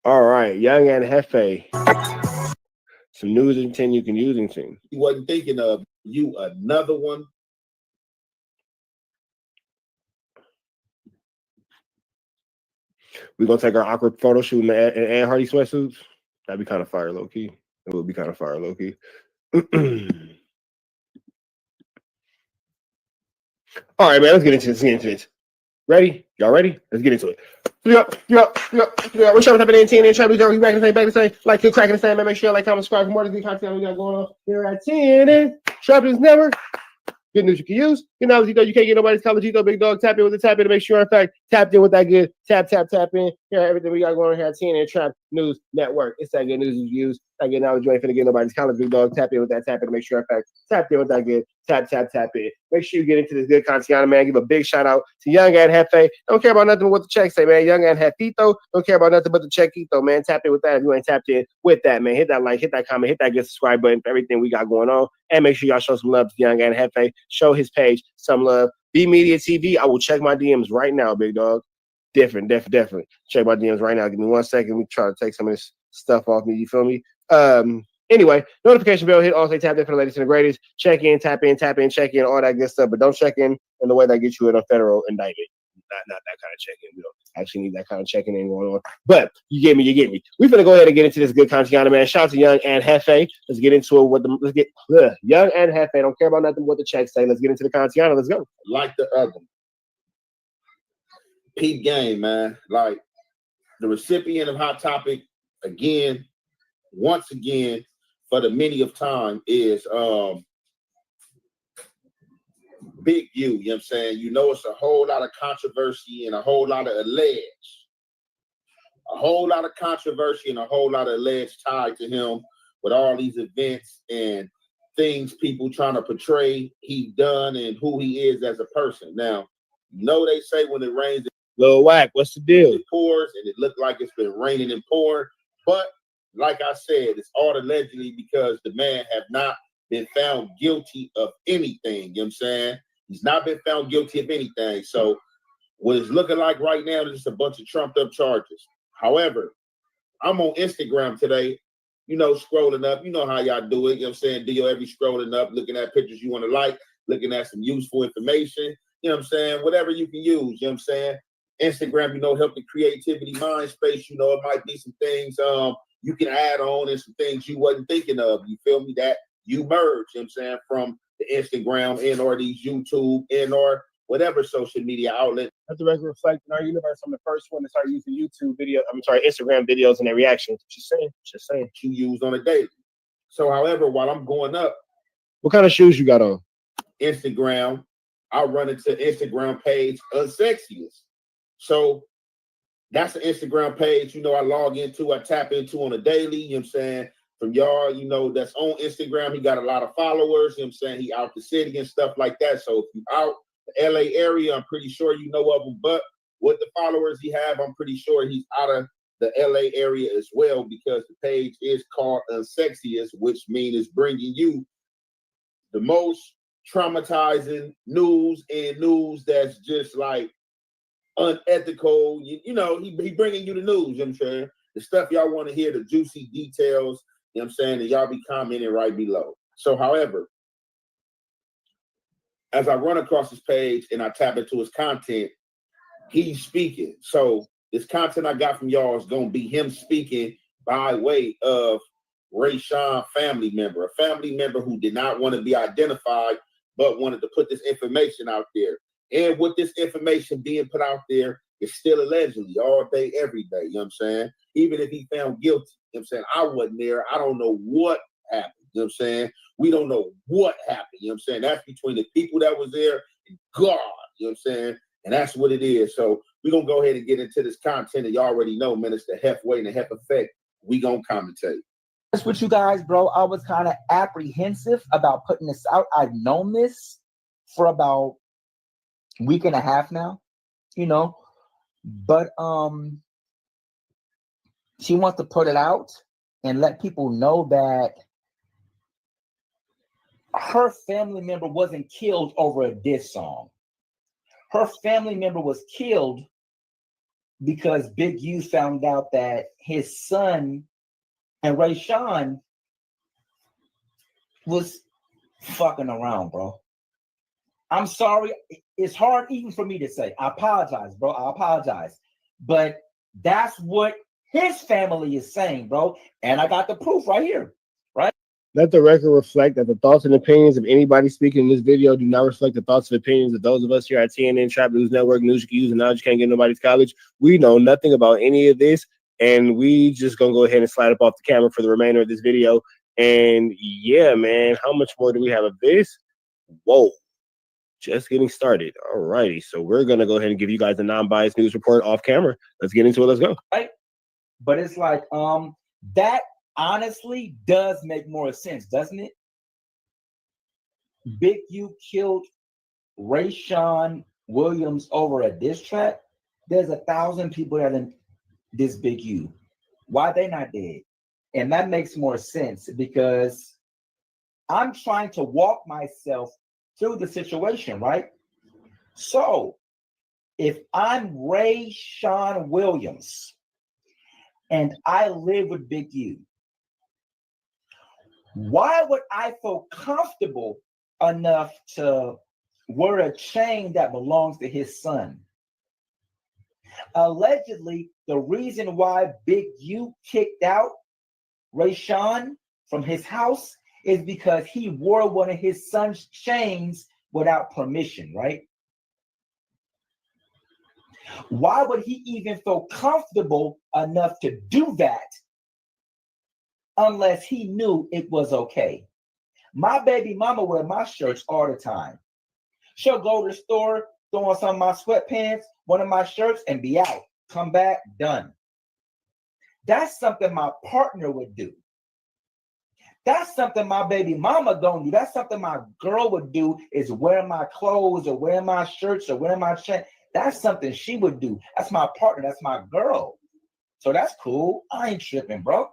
All right. Young and Hefe. Some news and 10 you can use in 10. He wasn't thinking of you, another one. We're going to take our awkward photo shoot in Ann Hardy sweatsuits. That'd be kind of fire, low key. It would be kind of fire, low key. All right, man. Let's get into this. Ready? Y'all ready? Let's get into it. We're showing up at NTN and trying to be back in the same, like to crack in the same, man. Make sure you like, comment, subscribe for more of the content we got going on here at TNN. Trap News Network. Good news you can use. You know, you can't get nobody's college. Big dog. Tap in with the tap in to make sure, in fact, tapped in with that good. Tap in. Here, everything we got going on here at TNN Trap News Network. It's that good news you use. That good knowledge you ain't finna get nobody's college. Big dog. Tap in with that tap in to make sure, in fact, tapped in with that good. Tap in. Make sure you get into this good content, man. Give a big shout out to Young and Hefe. Don't care about nothing but what the check say, man. Young and Hefito. Don't care about nothing but the checkito, man. Tap in with that if you ain't tapped in with that, man. Hit that like, hit that comment, hit that good subscribe button for everything we got going on. And make sure y'all show some love to Young and Hefe. Show his page some love. B Media TV. I will check my DMs right now, big dog. Definitely. Check my DMs right now. Give me 1 second. We try to take some of this stuff off me. You feel me? Anyway, notification bell hit. Also tap in for the latest and the greatest. Check in, tap in, check in, all that good stuff. But don't check in the way that gets you in a federal indictment. Not that kind of check-in. We don't actually need that kind of checking in going on. But you get me. We're gonna go ahead and get into this good content, man. Shout out to Young and Hefe. Let's get into it. Let's get Young and Hefe. Don't care about nothing what the checks say. Let's get into the content. Let's go. Like the other. Peep game, man. Like the recipient of Hot Topic once again, for the many of time is Big U, you know what I'm saying? You know, it's a whole lot of controversy and a whole lot of alleged. A whole lot of controversy and a whole lot of alleged tied to him with all these events and things people trying to portray he done and who he is as a person. Now, you know they say when it rains, Lil Whack, what's the deal? It pours, and it looked like it's been raining and pouring. But like I said, it's all allegedly because the man have not been found guilty of anything. You know what I'm saying? He's not been found guilty of anything. So what it's looking like right now is just a bunch of trumped up charges. However, I'm on Instagram today, you know, scrolling up. You know how y'all do it. You know what I'm saying? Do your every scrolling up, looking at pictures you want to like, looking at some useful information. You know what I'm saying? Whatever you can use. You know what I'm saying? Instagram, you know, help the creativity mind space. You know, it might be some things you can add on and some things you wasn't thinking of. You feel me? That you merge, you know what I'm saying, from the Instagram and or these YouTube and or whatever social media outlet. That's the regular reflect in our universe. I'm the first one to start using Instagram videos and their reactions. Just saying. You use on a daily. So, however, while I'm going up, what kind of shoes you got on? Instagram, I run into Instagram page Unsexiest. So that's an Instagram page, you know, I log into, I tap into on a daily, you know what I'm saying? From y'all, you know, that's on Instagram. He got a lot of followers, you know what I'm saying? He out the city and stuff like that. So if you out the LA area, I'm pretty sure you know of him. But with the followers he have, I'm pretty sure he's out of the LA area as well, because the page is called Unsexiest, which means it's bringing you the most traumatizing news and news that's just like unethical. You know, he bringing you the news, you know what I'm saying? The stuff y'all want to hear, the juicy details, you know what I'm saying? And y'all be commenting right below. So, however, as I run across his page and I tap into his content, he's speaking. So this content I got from y'all is going to be him speaking by way of Rayshawn family member, a family member who did not want to be identified, but wanted to put this information out there. And with this information being put out there, it's still allegedly all day, every day. You know what I'm saying? Even if he found guilty, you know what I'm saying? I wasn't there. I don't know what happened. You know what I'm saying? We don't know what happened. You know what I'm saying? That's between the people that was there and God. You know what I'm saying? And that's what it is. So we're going to go ahead and get into this content that you already know, man. It's the Hef way and the Hef effect. We going to commentate. That's with you guys, bro. I was kind of apprehensive about putting this out. I've known this for about a week and a half now, you know, but she wants to put it out. and let people know that her family member wasn't killed over a diss song. Her family member was killed because Big U found out that his son and Ray Sean was fucking around, bro. I'm sorry. It's hard even for me to say. I apologize, bro. I apologize. But that's what his family is saying, bro. And I got the proof right here, right? Let the record reflect that the thoughts and opinions of anybody speaking in this video do not reflect the thoughts and opinions of those of us here at TNN Trap News Network, News you can use and knowledge you can't get nobody's college. We know nothing about any of this, and we just gonna go ahead and slide up off the camera for the remainder of this video. And yeah, man, how much more do we have of this? Whoa, just getting started. All righty, so we're gonna go ahead and give you guys a non-biased news report off camera. Let's get into it. Let's go. Right? But it's like that honestly does make more sense, doesn't it? Big U killed Ray Sean Williams over a diss track. There's 1,000 people that in this Big U. Why they not dead? And that makes more sense because I'm trying to walk myself through the situation, right? So if I'm Ray Sean Williams and I live with Big U, why would I feel comfortable enough to wear a chain that belongs to his son? Allegedly, the reason why Big U kicked out Ray Sean from his house is because he wore one of his son's chains without permission, right? Why would he even feel comfortable enough to do that unless he knew it was okay? My baby mama wear my shirts all the time. She'll go to the store, throw on some of my sweatpants, one of my shirts, and be out. Come back, done. That's something my partner would do. That's something my baby mama don't do. That's something my girl would do, is wear my clothes or wear my shirts or wear my chain. That's something she would do. That's my partner. That's my girl. So that's cool. I ain't tripping, bro.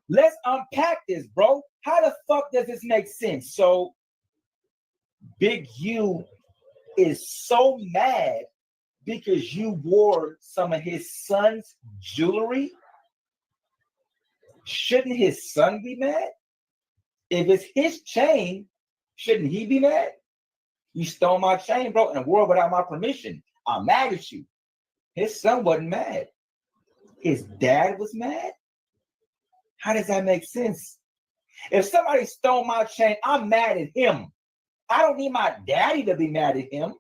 Let's unpack this, bro. How the fuck does this make sense? So Big U is so mad because you wore some of his son's jewelry. Shouldn't his son be mad? If it's his chain, shouldn't he be mad? You stole my chain, bro, and wore it without my permission. I'm mad at you. His son wasn't mad. His dad was mad? How does that make sense? If somebody stole my chain, I'm mad at him. I don't need my daddy to be mad at him.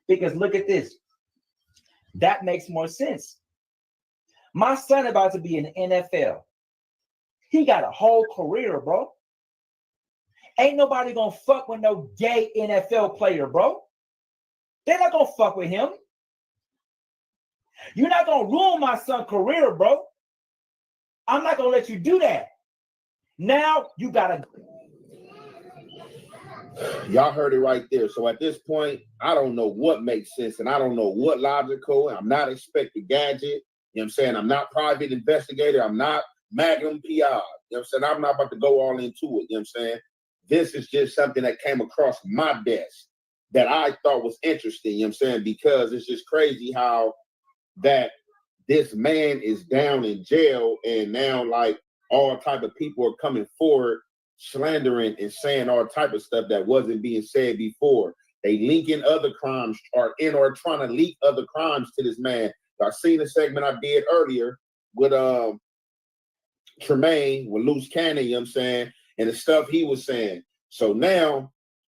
Because look at this. That makes more sense. My son about to be in the NFL. He got a whole career, bro. Ain't nobody gonna fuck with no gay NFL player, bro. They're not gonna fuck with him. You're not gonna ruin my son's career, bro. I'm not gonna let you do that. Now you gotta. Y'all heard it right there. So at this point, I don't know what makes sense, and I don't know what logical. I'm not Inspector Gadget. You know what I'm saying? I'm not private investigator. I'm not Magnum PI. You know what I'm saying? I'm not about to go all into it. You know what I'm saying? This is just something that came across my desk that I thought was interesting. You know what I'm saying? Because it's just crazy how that this man is down in jail, and now like all type of people are coming forward slandering and saying all type of stuff that wasn't being said before. They linking other crimes or trying to leak other crimes to this man. I seen a segment I did earlier with Tremaine, with Loose Cannon, you know what I'm saying, and the stuff he was saying. So now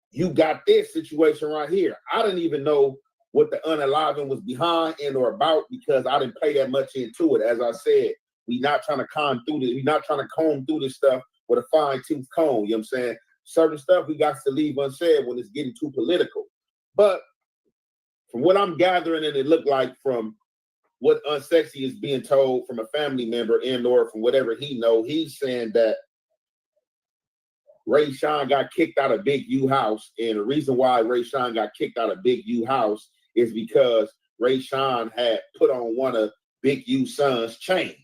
you got this situation right here. I didn't even know what the unaliving was behind and or about because I didn't pay that much into it. As I said, we not trying to comb through this. We not trying to comb through this stuff with a fine-tooth comb. You know what I'm saying? Certain stuff we got to leave unsaid when it's getting too political. But from what I'm gathering, and it looked like from what Unsexy is being told from a family member and or from whatever he know, he's saying that Ray Sean got kicked out of Big U house. And the reason why Ray Sean got kicked out of Big U house is because Ray Sean had put on one of Big U's son's chain.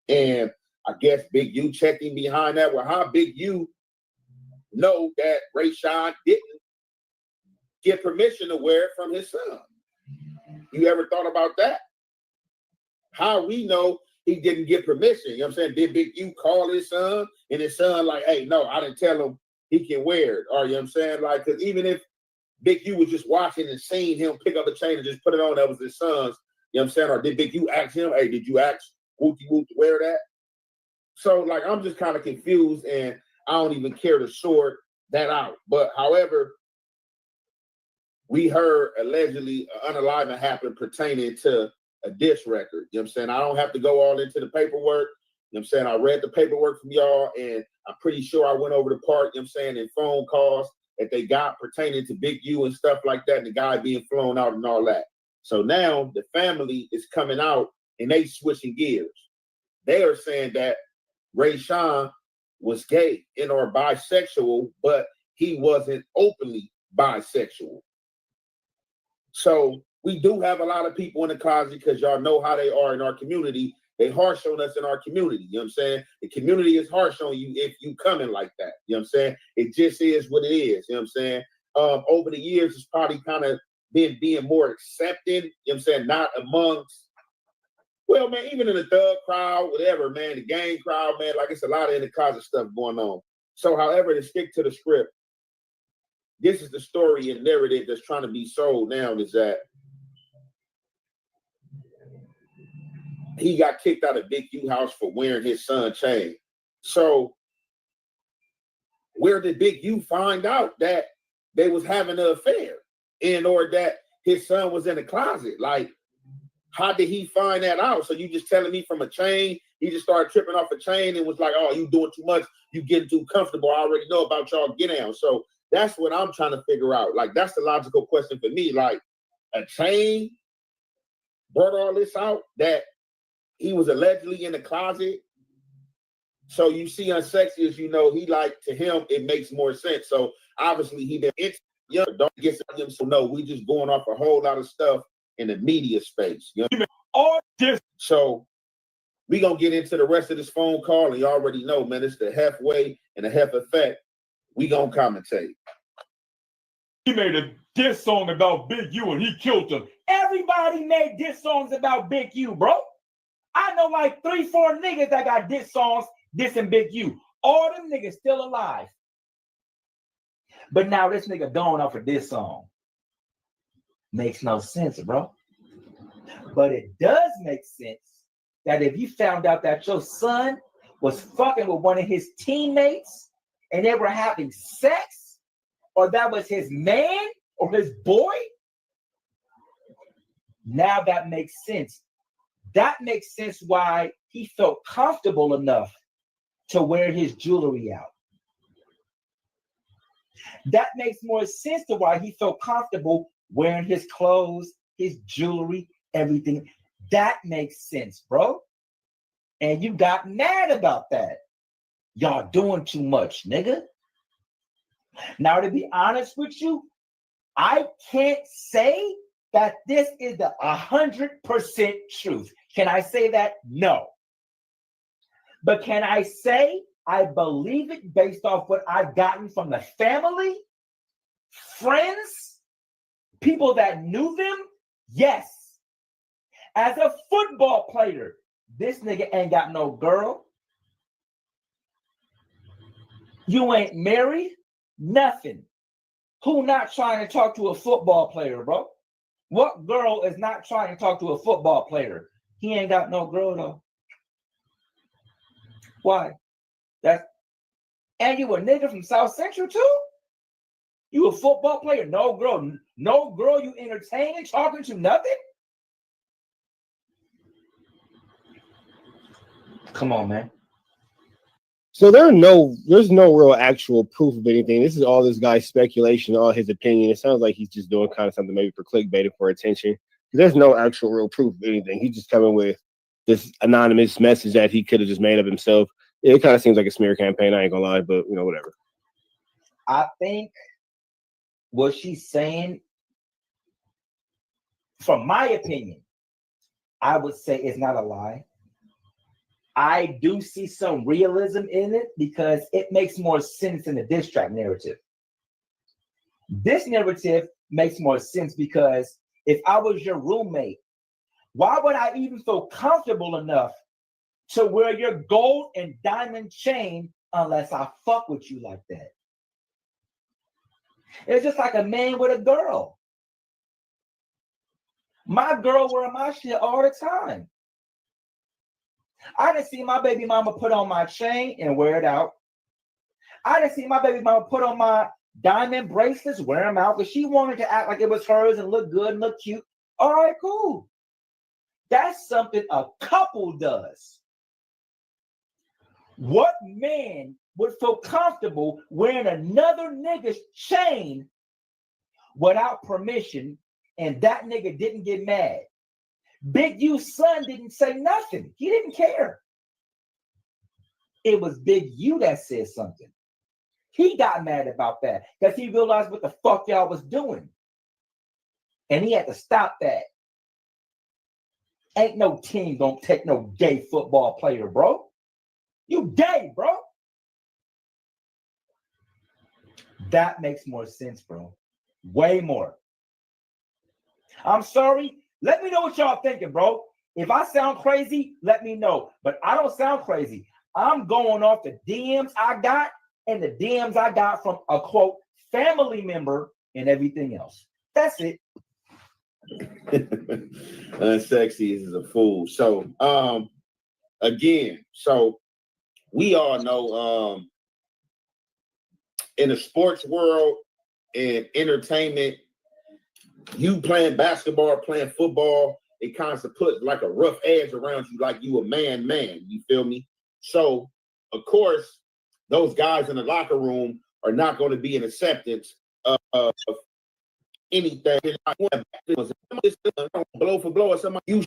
And I guess Big U checked him behind that. Well, how Big U know that Rayshawn didn't get permission to wear it from his son? You ever thought about that? How we know he didn't get permission? You know what I'm saying? Did Big U call his son and his son like, hey, no, I didn't tell him he can wear it? Or you know what I'm saying? Like, because even if Big U was just watching and seeing him pick up a chain and just put it on, that was his son's, you know what I'm saying? Or did Big U ask him, hey, did you ask Wooty Woot to wear that? So, like, I'm just kind of confused, and I don't even care to sort that out. But, however, we heard allegedly unaliving happened pertaining to a diss record. You know what I'm saying? I don't have to go all into the paperwork. You know what I'm saying? I read the paperwork from y'all, and I'm pretty sure I went over the part, you know what I'm saying, in phone calls that they got pertaining to Big U and stuff like that, and the guy being flown out and all that. So now the family is coming out, and they switching gears. They are saying that Rayshawn was gay and or bisexual, but he wasn't openly bisexual. So we do have a lot of people in the closet because y'all know how they are in our community. They harsh on us in our community. You know what I'm saying? The community is harsh on you if you coming like that. You know what I'm saying? It just is what it is. You know what I'm saying? Over the years, it's probably kind of been being more accepted. You know what I'm saying? Not amongst, well, man, even in the thug crowd, whatever, man, the gang crowd, man, like it's a lot of in the closet stuff going on. So, however, to stick to the script, this is the story and narrative that's trying to be sold now is that he got kicked out of Big U house for wearing his son's chain. So where did Big U find out that they was having an affair or that his son was in the closet? Like, how did he find that out? So you just telling me from a chain, he just started tripping off a chain and was like, oh, you doing too much. You getting too comfortable. I already know about y'all get down. So that's what I'm trying to figure out. Like, that's the logical question for me. Like, a chain brought all this out that he was allegedly in the closet. So you see Unsexy, as you know, he like, to him, it makes more sense. So obviously he been young, don't get him. So no, we just going off a whole lot of stuff in the media space. You know? All this. So we gonna get into the rest of this phone call, and you already know, man, it's the halfway and the half effect. We gonna commentate. He made a diss song about Big U and he killed him. Everybody made diss songs about Big U, bro. I know like 3-4 niggas that got diss songs dissing Big U. All them niggas still alive. But now this nigga going off of this song. Makes no sense, bro. But it does make sense that if you found out that your son was fucking with one of his teammates and they were having sex, or that was his man or his boy, now that makes sense. That makes sense why he felt comfortable enough to wear his jewelry out. That makes more sense to why he felt comfortable wearing his clothes, his jewelry, everything. That makes sense, bro. And you got mad about that. Y'all doing too much, nigga. Now, to be honest with you, I can't say that this is the 100% truth. Can I say that? No. But can I say I believe it based off what I've gotten from the family, friends, people that knew them? Yes. As a football player, this nigga ain't got no girl. You ain't married, nothing. Who not trying to talk to a football player, bro? What girl is not trying to talk to a football player? He ain't got no girl though. Why? And you a nigga from South Central too? You a football player? No girl you entertaining, talking to, nothing? Come on, man. So there's no real actual proof of anything. This is all this guy's speculation, all his opinion. It sounds like he's just doing kind of something maybe for clickbait, for attention. There's no actual real proof of anything. He's just coming with this anonymous message that he could have just made up himself. It kind of seems like a smear campaign. I ain't gonna lie, but whatever. I think what she's saying, from my opinion, I would say it's not a lie. I do see some realism in it because it makes more sense in the diss track narrative. This narrative makes more sense because if I was your roommate, why would I even feel comfortable enough to wear your gold and diamond chain unless I fuck with you like that? It's just like a man with a girl. My girl wear my shit all the time. I didn't see my baby mama put on my chain and wear it out. I didn't see my baby mama put on my diamond bracelets, wear them out, because she wanted to act like it was hers and look good and look cute. All right, cool. That's something a couple does. What man would feel comfortable wearing another nigga's chain without permission and that nigga didn't get mad? Big U's son didn't say nothing. He didn't care. It was Big U that said something. He got mad about that because he realized what the fuck y'all was doing. And he had to stop that. Ain't no team gonna take no gay football player, bro. You gay, bro. That makes more sense, bro. Way more. I'm sorry. Let me know what y'all thinking, bro. If I sound crazy, let me know. But I don't sound crazy. I'm going off the DMs I got and the DMs I got from a, quote, family member and everything else. That's it. Unsexy is a fool. So, again, so we all know in the sports world and entertainment, you playing basketball, playing football, it kind of puts like a rough edge around you, like you a man. You feel me? So, of course, those guys in the locker room are not going to be in acceptance of anything. Blow for blow or somebody.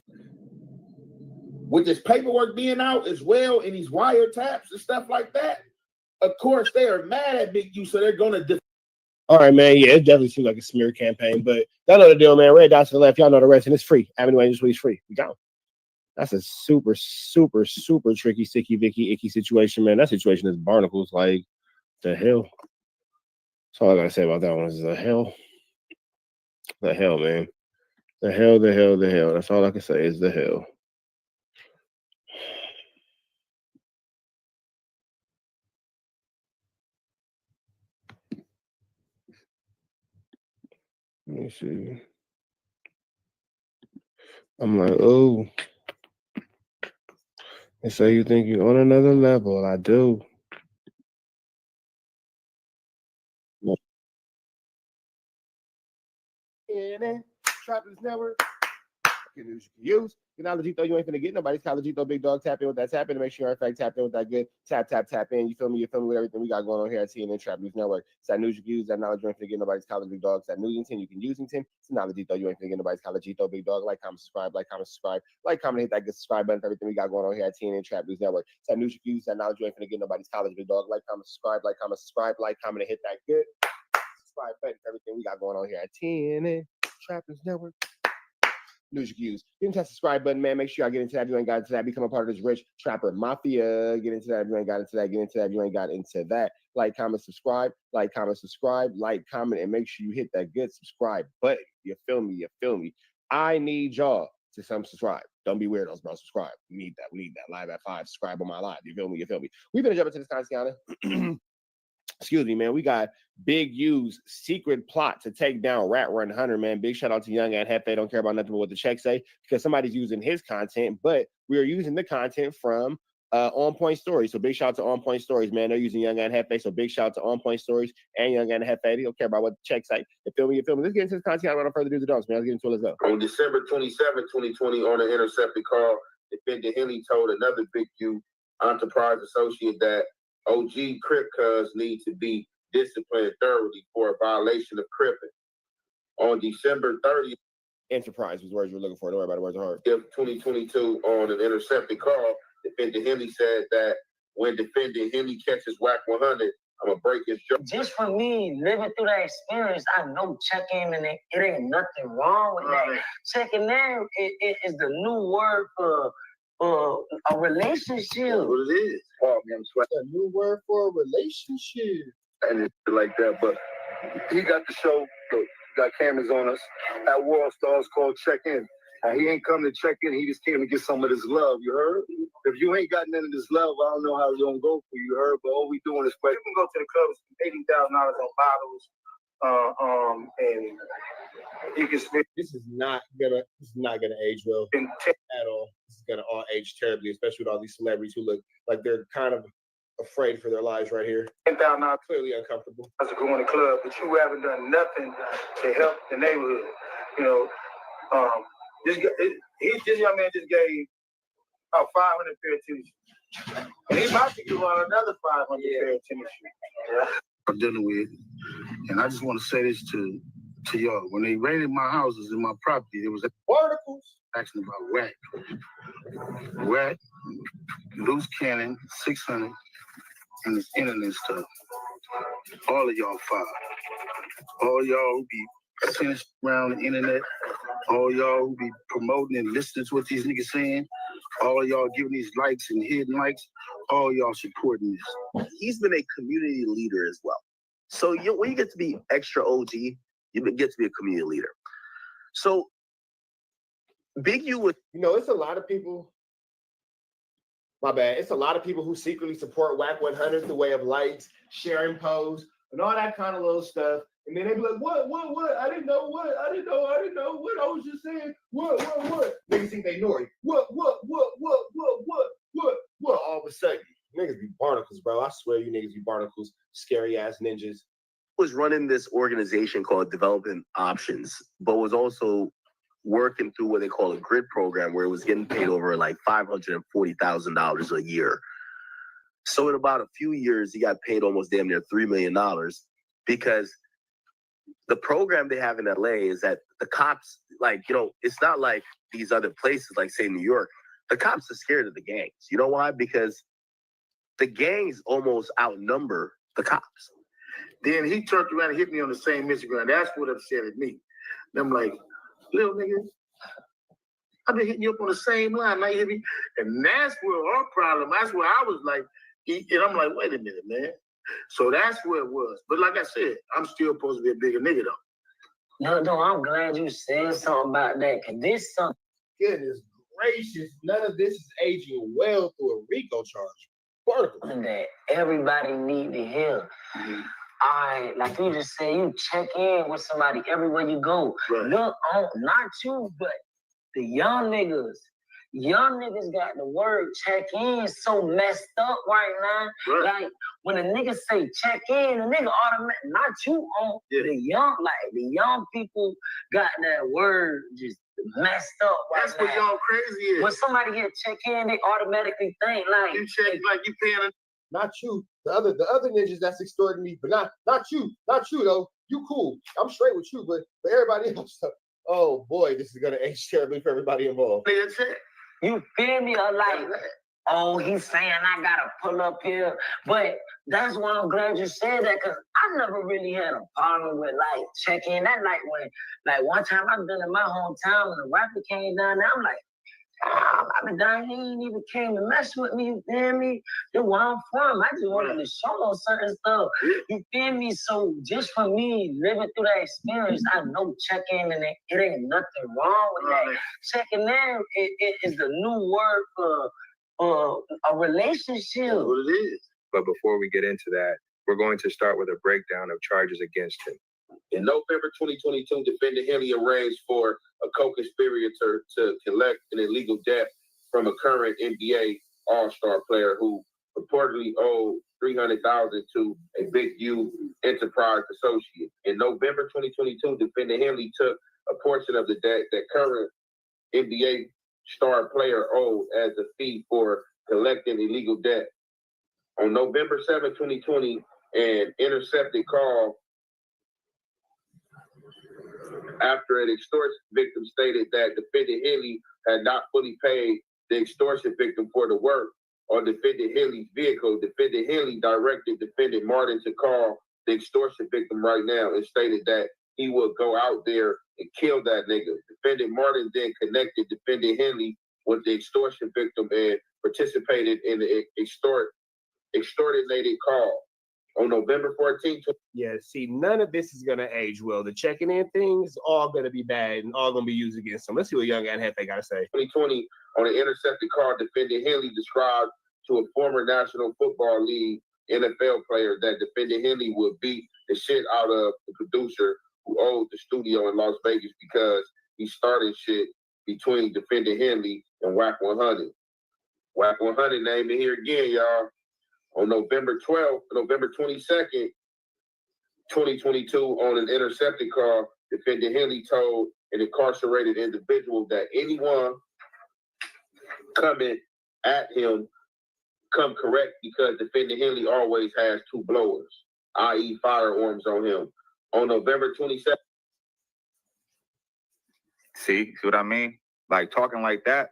With this paperwork being out as well, and these wiretaps and stuff like that, of course, they are mad at Big U, so they're going to. All right, man. Yeah, it definitely seems like a smear campaign, but y'all know the deal, man. Red dots to the left. Y'all know the rest, and it's free. Avenue Angels Week's free. We got 'em. That's a super, super, super tricky, sticky, Vicky, icky situation, man. That situation is barnacles. Like, the hell? That's all I gotta say about that one is the hell. The hell, man. The hell, the hell, the hell. That's all I can say is the hell. Let me see. I'm like, oh. They say you think you're on another level. I do. Trappers Network. News you can use. Technology, though, you ain't finna get nobody's college, though. Big dog, tap in with that tap in to make sure you're in fact tapped in with that good tap in. You feel me? You feel me with everything we got going on here at TNN Trap News Network. It's that news you can use. That knowledge you ain't finna get nobody's college, big dog. It's that Newsington you can use. It's technology, though, you ain't finna get nobody's college, though. Big dog. Like, comment, subscribe. Like, comment, subscribe. Like, comment, hit that good subscribe button for everything we got going on here at TNN Trap News Network. It's that news you can use. That knowledge you ain't finna get nobody's college, big dog. Like, comment, subscribe. Like, comment, subscribe. Like, comment, and hit that good subscribe button for everything we got going on here at TNN Trap News Network. News you can use. Get into that subscribe button, man. Make sure y'all get into that if you ain't got into that. Become a part of this rich trapper mafia. Get into that if you ain't got into that. Get into that if you ain't got into that. Like, comment, subscribe. Like, comment, subscribe. Like, comment, and make sure you hit that good subscribe button. You feel me? You feel me? I need y'all to subscribe. Don't be weirdos, bro. Subscribe. We need that. We need that. Live at 5. Subscribe on my live. You feel me? You feel me? We've been jumping to this content. Excuse me, man. We got Big U's secret plot to take down Rat Run Hunter, man. Big shout out to Young and Hefe. Don't care about nothing but what the checks say because somebody's using his content, but we are using the content from On Point Stories. So big shout out to On Point Stories, man. They're using Young and Hefe. So big shout out to On Point Stories and Young and Hefe. They don't care about what the checks say. You feel me? You feel me? Let's get into this content. I don't want to further do the dogs, man. Let's get into it. Let's go. On December 27, 2020, on an intercepted call, defendant Henley told another Big U enterprise associate that OG Crip cuz need to be disciplined thoroughly for a violation of Crippin. On December 30th, Enterprise was words you're looking for. Don't worry about it. Words are hard. 2022, on an intercepted call, defendant Henley said that when defendant Henley catches whack 100, I'm gonna break his jaw. Just for me, living through that experience, I know check-in and it ain't nothing wrong with that. Checking in is the new word for a relationship. That's what it is. Oh, man, A new word for a relationship. and it's like that. But he got the show, got cameras on us at World Stars called Check In. And he ain't come to check in, he just came to get some of this love, you heard? If you ain't got none of this love, I don't know how it's gonna go for you, heard? But all we doing is you can go to the club, $80,000 on bottles, and you can spend. This is not gonna age well at all. This is gonna all age terribly, especially with all these celebrities who look like they're kind of afraid for their lives right here. $10,000 Clearly uncomfortable. to go in the club, but you haven't done nothing to help the neighborhood. You know, this young man just gave out 500 pair of tennis shoes. And he's about to give out another 500 pair of tennis shoes. I'm dealing with, and I just want to say this to y'all. When they raided my houses and my property, there was articles asking about whack, loose cannon, 600, and this internet stuff. All of y'all fired. All y'all who be sending shit around the internet. All y'all who be promoting and listening to what these niggas saying. All y'all giving these likes and hidden likes. All y'all supporting this. He's been a community leader as well. So when you get to be extra OG, you get to be a community leader. So Big U was, it's a lot of people. My bad. It's a lot of people who secretly support Whack 100, the way of likes, sharing posts, and all that kind of little stuff. And then they be like, what? I didn't know what? I didn't know what? I was just saying, what? Niggas think they know it. What? All of a sudden, niggas be barnacles, bro. I swear you niggas be barnacles, scary ass ninjas. was running this organization called Development Options, but was also working through what they call a grid program where it was getting paid over like $540,000 a year. So in about a few years, he got paid almost damn near $3 million because the program they have in LA is that the cops, it's not like these other places, like say New York. The cops are scared of the gangs. You know why? Because the gangs almost outnumber the cops. Then he turned around and hit me on the same Instagram. That's what upset me. And I'm like, little nigga, I've been hitting you up on the same line. Now you hit me. And that's where our problem, that's where I was like, and I'm like, wait a minute, man. So that's where it was. But like I said, I'm still supposed to be a bigger nigga though. No, I'm glad you said something about that, because this something. Goodness gracious, none of this is aging well through a RICO charge. That everybody need to hear. Mm-hmm. All right, like you just said, you check in with somebody everywhere you go. Right. Look, not you, but the young niggas. Young niggas got the word check in so messed up right now. Right. Like when a nigga say check in, the nigga automatic, not you the young people got that word just messed up right That's now. What y'all crazy is. When somebody get check in, they automatically think like you check like you paying. Not you. The other ninjas that's extorting me, but not you though. You cool. I'm straight with you, but for everybody else, oh boy, this is gonna age terribly for everybody involved. You feel me? Or like, oh, he's saying I gotta pull up here. But that's why I'm glad you said that, because I never really had a problem with like checking that. Like one time I've been in my hometown when the rapper came down there, I'm like, I've been down, he ain't even came to mess with me, you feel me? That's where I'm from. I just wanted to show certain stuff. You feel me? So just for me living through that experience, I know checking and it ain't nothing wrong with that. Checking in it is the new word for a relationship. That's what it is. But before we get into that, we're going to start with a breakdown of charges against him. In November 2022, defendant Henley arranged for a co-conspirator to collect an illegal debt from a current NBA All-Star player who reportedly owed $300,000 to a Big U enterprise associate. In November 2022, defendant Henley took a portion of the debt that current NBA star player owed as a fee for collecting illegal debt. On November 7, 2020, an intercepted call after an extortion victim stated that defendant Henley had not fully paid the extortion victim for the work on defendant Henley's vehicle. Defendant Henley directed defendant Martin to call the extortion victim right now and stated that he would go out there and kill that nigga. Defendant Martin then connected defendant Henley was the extortion victim and participated in the extorted call. On November 14th. Yeah, see, none of this is going to age well. The checking in things all going to be bad and all going to be used against them. Let's see what Young and Hefe got to say. 2020, on an intercepted call, defendant Henley described to a former National Football League NFL player that defendant Henley would beat the shit out of the producer who owned the studio in Las Vegas because he started shit between defendant Henley and Whack 100. Whack 100 named it here again, y'all. On November 22nd, 2022, on an intercepted call, defendant Henley told an incarcerated individual that anyone coming at him come correct because defendant Henley always has two blowers, i.e. firearms on him. On November 22nd. See what I mean? Like talking like that.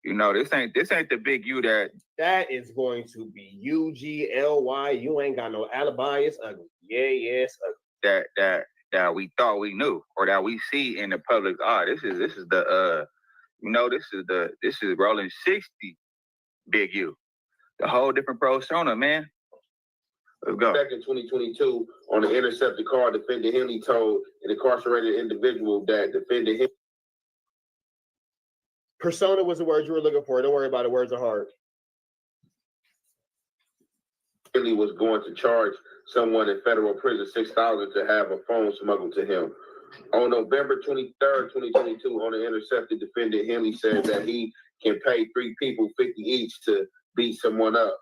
You know, this ain't the big you that is going to be UGLY. You ain't got no alibi. It's ugly. Yeah, it's ugly. That we thought we knew or that we see in the public eye. This is the this is rolling 60 big you. The whole different persona, man. Let's go. Back in 2022, on the intercepted call, defendant Henley told an incarcerated individual that defendant Henley. Persona was the word you were looking for. Don't worry about it. Words are hard. Henley was going to charge someone in federal prison $6,000 to have a phone smuggled to him. On November 23rd, 2022, on the intercepted, defendant Henley said that he can pay 3 people $50 each to beat someone up.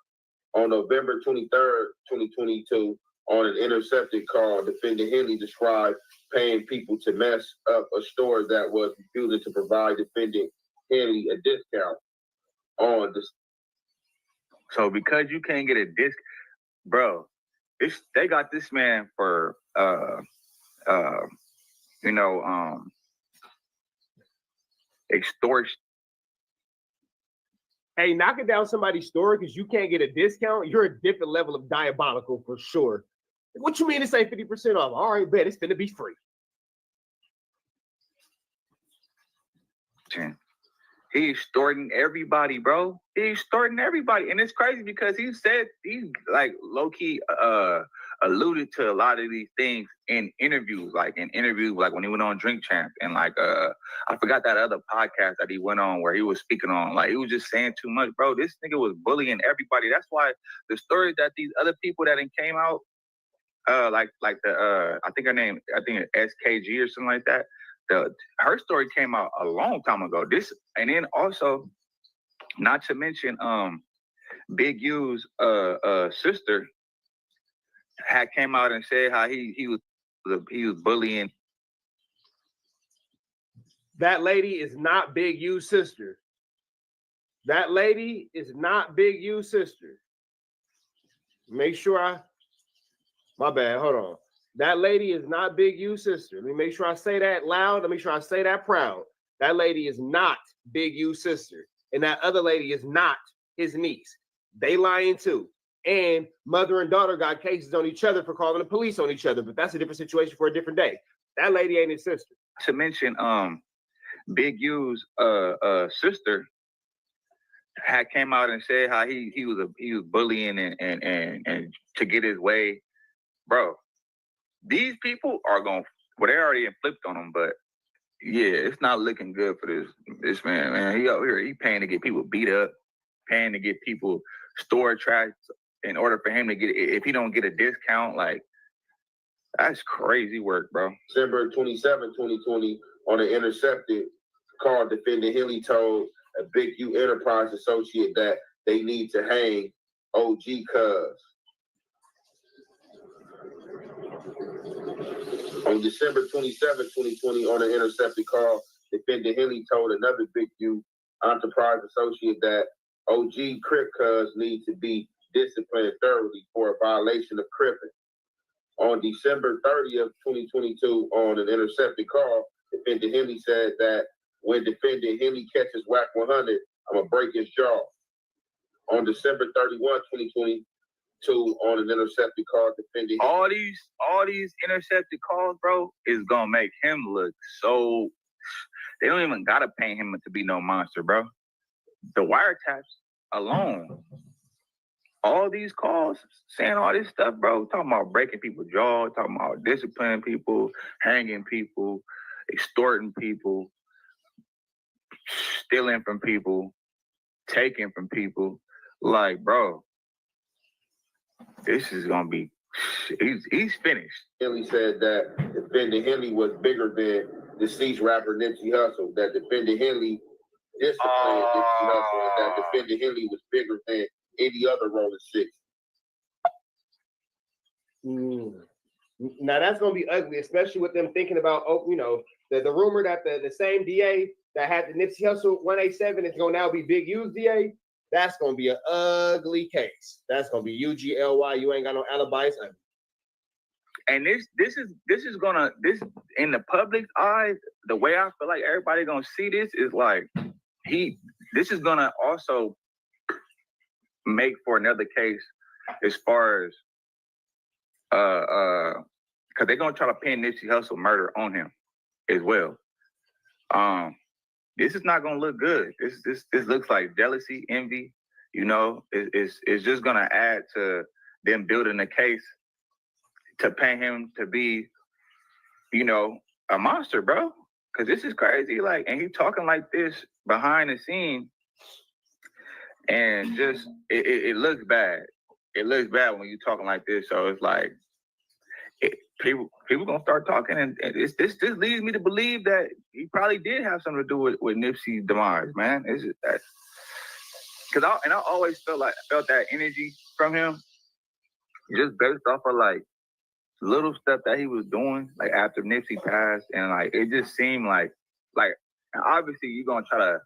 On November 23rd, 2022, on an intercepted call, defendant Henley described paying people to mess up a store that was refusing to provide defendant Henley a discount on this. So because you can't get a disc, bro, they got this man for extortion. Hey, knocking down somebody's store because you can't get a discount, you're a different level of diabolical for sure. What you mean to say 50% off? All right, bet it's gonna be free. He's extorting everybody, bro. He's extorting everybody. And it's crazy because he said he's like low-key alluded to a lot of these things in interviews, like when he went on Drink Champ and I forgot that other podcast that he went on where he was speaking on. Like he was just saying too much, bro. This nigga was bullying everybody. That's why the story that these other people that came out, I think SKG or something like that. Her story came out a long time ago. And then also, not to mention, Big U's sister had came out and said how he was bullying. That lady is not Big U's sister. That lady is not Big U's sister. Make sure my bad. Hold on. That lady is not Big U's sister. Let me make sure I say that loud. Let me make sure I say that proud. That lady is not Big U's sister. And that other lady is not his niece. They lying too. And mother and daughter got cases on each other for calling the police on each other. But that's a different situation for a different day. That lady ain't his sister. To mention Big U's sister had came out and said how he was bullying and to get his way. Bro. These people are going, well, they already flipped on him, but yeah, it's not looking good for this man. He out here, he paying to get people beat up, paying to get people store trash in order for him to get, if he don't get a discount, like, that's crazy work, bro. December 27, 2020, on an intercepted call, defendant Henley told a Big U Enterprise associate that they need to hang OG cuz. On December 27, 2020, on an intercepted call, defendant Henley told another Big U Enterprise associate that OG Crip cuz need to be disciplined thoroughly for a violation of cripping. On December 30th, 2022, on an intercepted call, defendant Henley said that when defendant Henley catches Whack 100, I'm gonna break his jaw. On December 31, 2022, on an intercepted call, defending all these intercepted calls, bro, is gonna make him look so. They don't even gotta pay him to be no monster, bro. the wiretaps alone, all these calls saying all this stuff, bro, talking about breaking people's jaw, talking about disciplining people, hanging people, extorting people, stealing from people, taking from people. Like, bro, this is gonna be, he's finished. Henley said that defending Henley was bigger than deceased rapper Nipsey Hussle. That defending Henley disciplined Nipsey Hussle, and that defending Henley was bigger than any other Rolling Six. Now that's gonna be ugly, especially with them thinking about, the rumor that the same DA that had the Nipsey Hussle 187 is gonna now be Big U's DA. That's gonna be an ugly case. That's gonna be UGLY. You ain't got no alibis. And this is gonna, this in the public's eyes, the way I feel like everybody gonna see this is like this is gonna also make for another case as far as because they're gonna try to pin Nipsey Hussle murder on him as well. This is not gonna look good. This looks like jealousy, envy. It's just gonna add to them building a case to pay him to be, a monster, bro. Because this is crazy. Like, and he talking like this behind the scene, and just it looks bad. It looks bad when you talking like this. So it's like people gonna start talking, and this leads me to believe that he probably did have something to do with Nipsey's demise, man. It's just that, because I always felt that energy from him, just based off of like little stuff that he was doing, like after Nipsey passed, and like it just seemed like and obviously you're gonna try to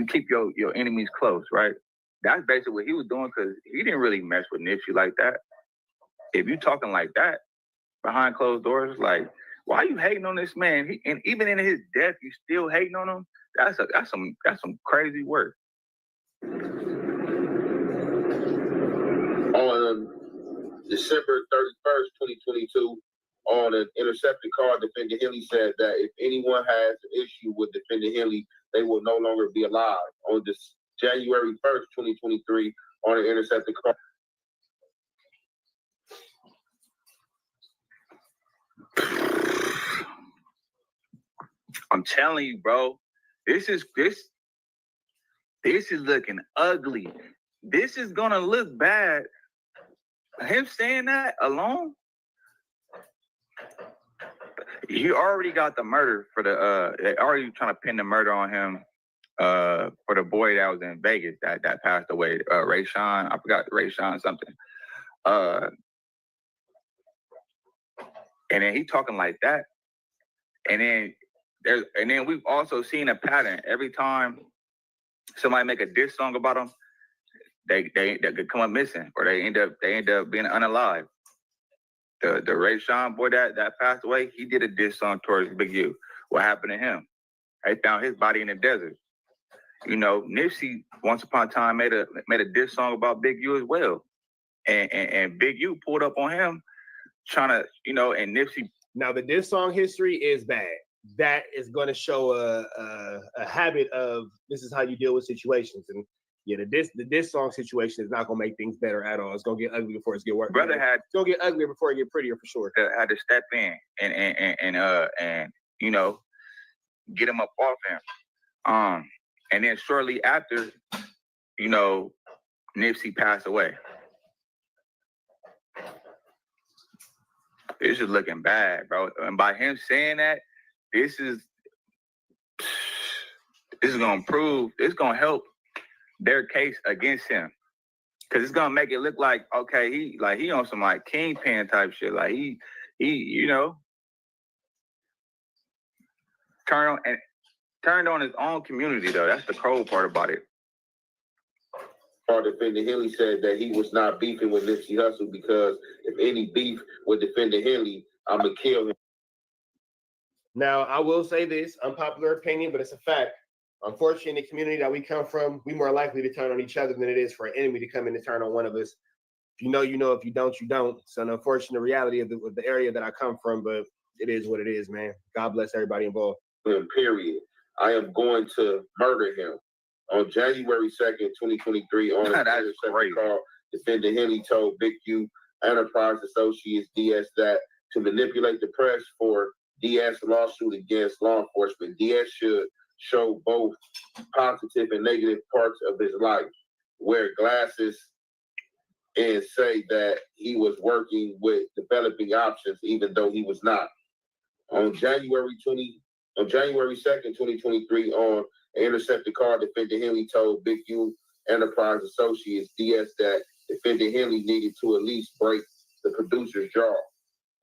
keep your enemies close, right? That's basically what he was doing, because he didn't really mess with Nipsey like that. If you talking like that behind closed doors, like, why are you hating on this man? And even in his death, you still hating on him. That's some crazy work. On December 31st, 2022, on an intercepted call, defendant Henley said that if anyone has an issue with defendant Henley, they will no longer be alive. On this January 1st, 2023, on an intercepted call. I'm telling you, bro, this is looking ugly. This is gonna look bad. Him saying that alone, you already got the murder for they already trying to pin the murder on him for the boy that was in Vegas that passed away, Ray Sean. I forgot Ray Sean something. And then he talking like that. And then we've also seen a pattern. Every time somebody make a diss song about him, they could come up missing, or they end up being unalive. The Ray Sean boy that passed away, he did a diss song towards Big U. What happened to him? They found his body in the desert. Nipsey once upon a time made a diss song about Big U as well, and Big U pulled up on him, trying to and Nipsey. Now the diss song history is bad. That is going to show a habit of this is how you deal with situations, and the diss song situation is not going to make things better at all. It's going to get ugly before it gets worse. Brother it's going to get uglier before it get prettier for sure. Had to step in and get him up off him. And then shortly after, Nipsey passed away. This is looking bad, bro. And by him saying that, this is gonna help their case against him, because it's gonna make it look like, okay, he on some like kingpin type shit, like he turned on his own community though. That's the cold part about it. Defendant Henley said that he was not beefing with Nipsey Hussle because if any beef with defendant Henley, I'm gonna kill him. Now, I will say this, unpopular opinion, but it's a fact. Unfortunately, in the community that we come from, we're more likely to turn on each other than it is for an enemy to come in and turn on one of us. If you know, you know. If you don't, you don't. It's an unfortunate reality of the area that I come from, but it is what it is, man. God bless everybody involved. Period. I am going to murder him. On January 2nd, 2023, on an intercepted call, defendant Henley told Big U Enterprise Associates DS that to manipulate the press for DS lawsuit against law enforcement, DS should show both positive and negative parts of his life, wear glasses, and say that he was working with developing options, even though he was not. On January 2nd, 2023, on an intercepted call, defendant Henley told Big U Enterprise Associates DS that defendant Henley needed to at least break the producer's jaw.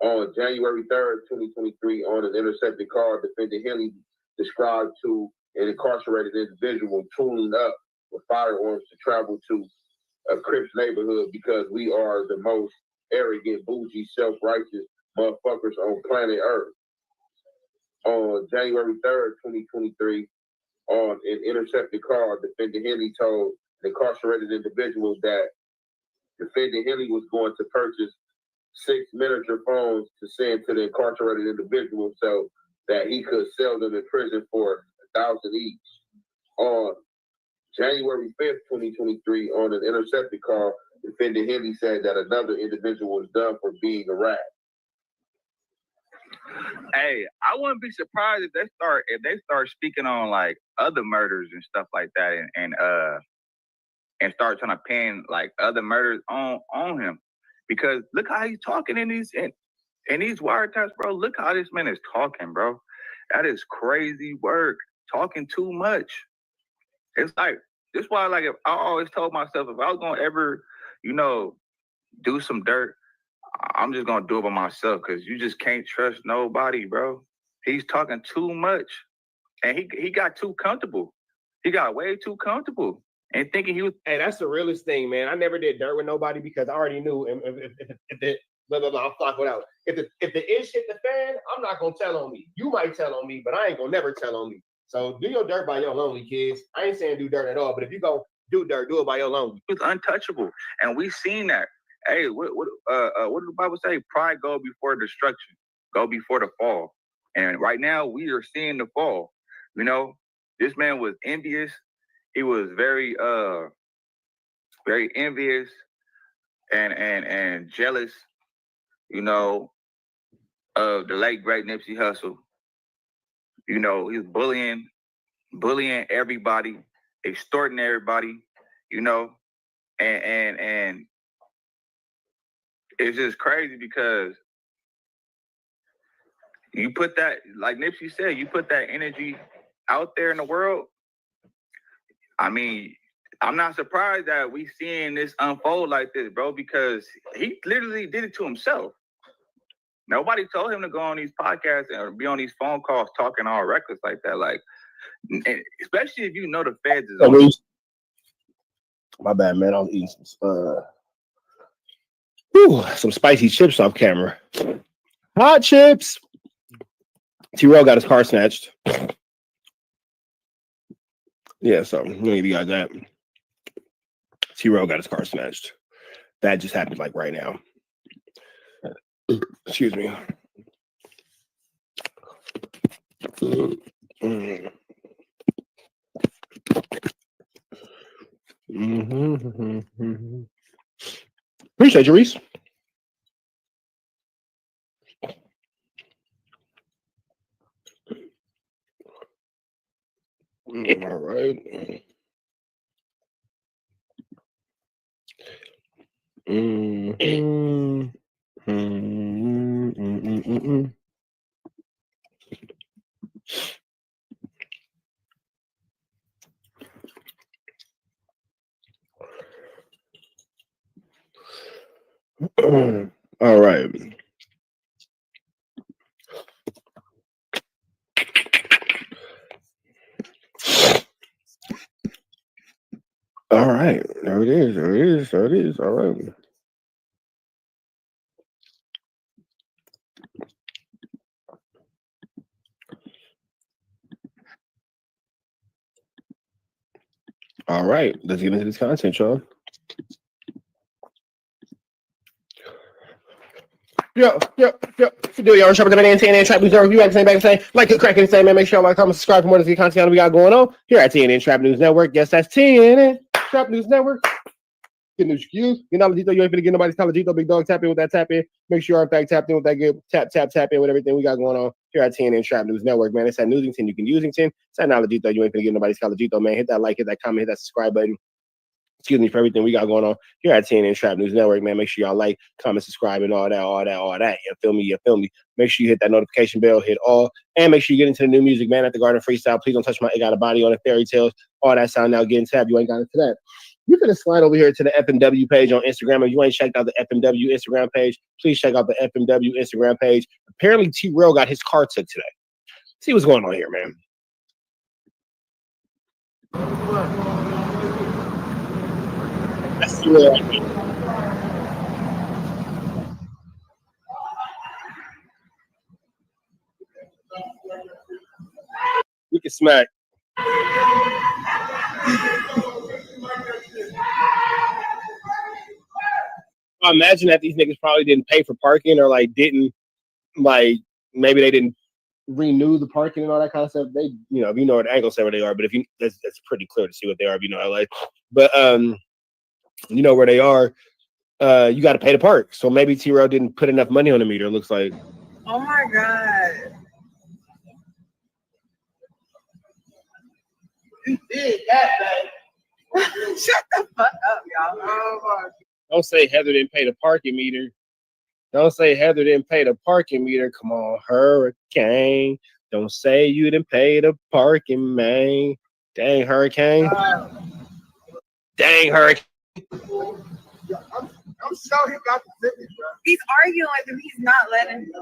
On January 3rd, 2023, on an intercepted call, defendant Henley described to an incarcerated individual tooling up with firearms to travel to a Crips neighborhood because we are the most arrogant, bougie, self-righteous motherfuckers on planet Earth. On January 3rd, 2023, on an intercepted call, defendant Henley told an incarcerated individual that defendant Henley was going to purchase 6 miniature phones to send to the incarcerated individual so that he could sell them in prison for $1,000 each. On January 5th, 2023, on an intercepted call, defendant Henley said that another individual was done for being a rat. Hey, I wouldn't be surprised if they start speaking on like other murders and stuff like that, and start trying to pin like other murders on him, because look how he's talking in these wiretaps, bro. Look how this man is talking, bro. That is crazy work. Talking too much. It's like this. Why, like, if I always told myself if I was gonna ever, do some dirt, I'm just gonna do it by myself, because you just can't trust nobody, bro. He's talking too much, and he got too comfortable. He got way too comfortable and thinking he was. Hey, that's the realest thing, man. I never did dirt with nobody because I already knew if the blah blah blah, I'm flocking out. If the ish hit the fan, I'm not gonna tell on me. You might tell on me, but I ain't gonna never tell on me. So do your dirt by your lonely, kids. I ain't saying do dirt at all, but if you go do dirt, do it by your lonely. He was untouchable, and we seen that. Hey, what did the Bible say? Pride go before destruction, go before the fall. And right now we are seeing the fall. This man was envious. He was very envious and jealous, of the late great Nipsey Hussle. He was bullying everybody, extorting everybody, and it's just crazy because you put that, like Nipsey said, you put that energy out there in the world. I mean, I'm not surprised that we seeing this unfold like this, bro, because he literally did it to himself. Nobody told him to go on these podcasts and be on these phone calls talking all reckless like that. Like, especially if you know the feds is on. My bad, man. I was eating some spicy chips off camera. Hot chips. T-Row got his car snatched. Yeah, so I'm gonna give you guys that. T-Row got his car snatched. That just happened like right now. Excuse me. Appreciate you, Reese. All right. All right. All right. There it is. There it is. There it is. All right. All right. Let's get into this content, y'all. Do y'all shop at the man TNN Trap News Network? You have the same back saying like crack and say man, make sure y'all like, comment, subscribe for more of the content we got going on here at TNN Trap News Network. Yes, that's TNN Trap News Network. Good news for you. You're not Legito, you ain't finna get nobody's Legito. Big dog, tap in with that tap in. Make sure you're in fact tapped in with that good tap in with everything we got going on here at TNN Trap News Network, man. It's at Newsington, you can Usington. It's at not Legito, you ain't finna get nobody's Legito, man. Hit that like, hit that comment, hit that subscribe button. Excuse me for everything we got going on here at TNN Trap News Network, man. Make sure y'all like, comment, subscribe, and all that. You feel me? Make sure you hit that notification bell, hit all, and make sure you get into the new music, man, at the Garden Freestyle. Please don't touch my It Got a Body on it, Fairy Tales, all that sound now getting tapped. You ain't got into that. You're going to slide over here to the FMW page on Instagram. If you ain't checked out the FMW Instagram page, please check out the FMW Instagram page. Apparently, T-Rail got his car took today. See what's going on here, man. That's T-Rail. We can smack. I imagine that these niggas probably didn't pay for parking or like didn't like maybe they didn't renew the parking and all that kind of stuff. They, you know, if you know what angle where they are, but if you that's pretty clear to see what they are if you know LA. But you know where they are, you got to pay to park. So maybe T-Rail didn't put enough money on the meter, it looks like. Oh my God. You did that, man. Shut the fuck up, y'all. Oh my God. Don't say Heather didn't pay the parking meter. Don't say Heather didn't pay the parking meter. Come on, Hurricane. Don't say you didn't pay the parking, man. Dang, Hurricane. Dang, Hurricane. I'm sure he got the ticket, bro. He's arguing with him. He's not letting him.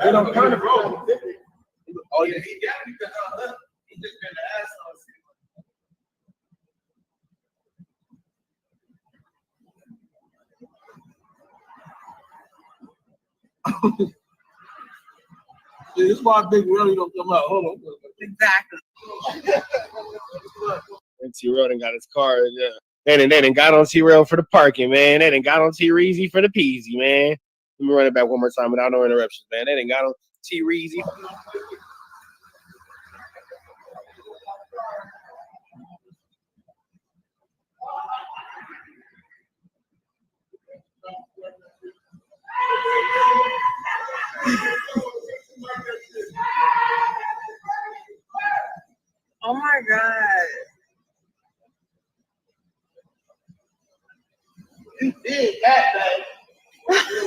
They don't turn the road. Oh, yeah, he got it because he just been the ass on. Yeah, this is why Big really don't come out. Hold on. Exactly. And T-Rail done got his car. Yeah. They done got on T-Rail for the parking, man. They done got on T-Reezy for the peasy, man. Let me run it back one more time without no interruptions, man. They done got on T-Reezy. Oh my God. You did that, man.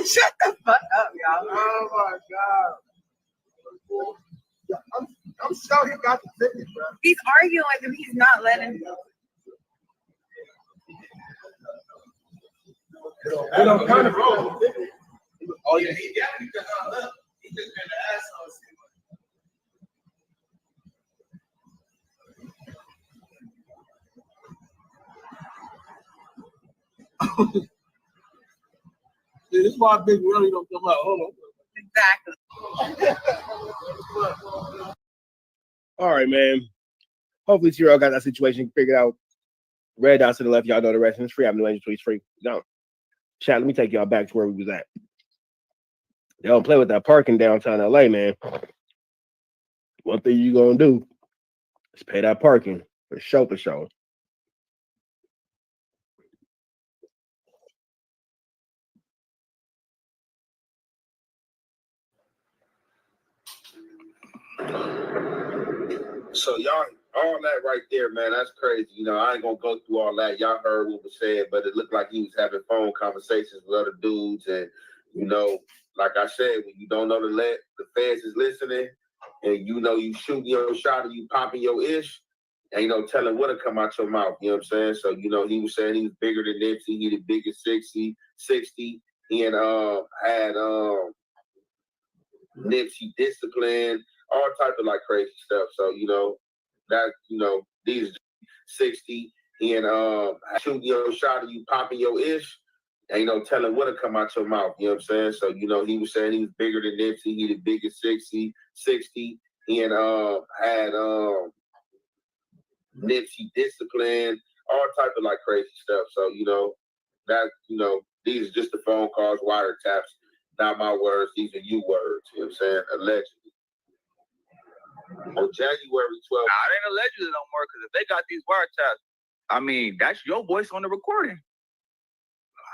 Shut the fuck up, y'all. Oh my God. Yeah, I'm sure he got the ticket, bro. He's arguing with him. He's not letting him. They don't turn the road. Oh, yeah, he got it because he just been the ass on. Yeah, this is why Big really don't come out. Hold on. Exactly. All right, man. Hopefully T-Rail got that situation figured out. Red dots to the left, y'all know the rest. It's free. I'm New Angel Tweets free. No. Chat, let me take y'all back to where we was at. They don't play with that parking downtown LA, man. One thing you gonna do is pay that parking for sure. So y'all, all that right there, man, that's crazy. You know, I ain't gonna go through all that. Y'all heard what was said, but it looked like he was having phone conversations with other dudes. And, you know, like I said, when you don't know the feds is listening, and you know you shooting your shot or you popping your ish, and you know, telling what to come out your mouth. You know what I'm saying? So, you know, he was saying he was bigger than Nipsey, he the biggest 60. He had Nipsey discipline, all type of like crazy stuff. So, you know, that, you know, these 60 and shooting your shot or you popping your ish, and you know, telling what to come out your mouth. You know what I'm saying? So, you know, he was saying he was bigger than Nipsey, he the biggest 60. He had Nipsey discipline, all type of like crazy stuff. So, you know, that, you know, these are just the phone calls, wiretaps, not my words. These are you words. You know what I'm saying? Allegedly. On January 12th. Nah, it ain't allegedly no more, because if they got these wiretaps, I mean, that's your voice on the recording.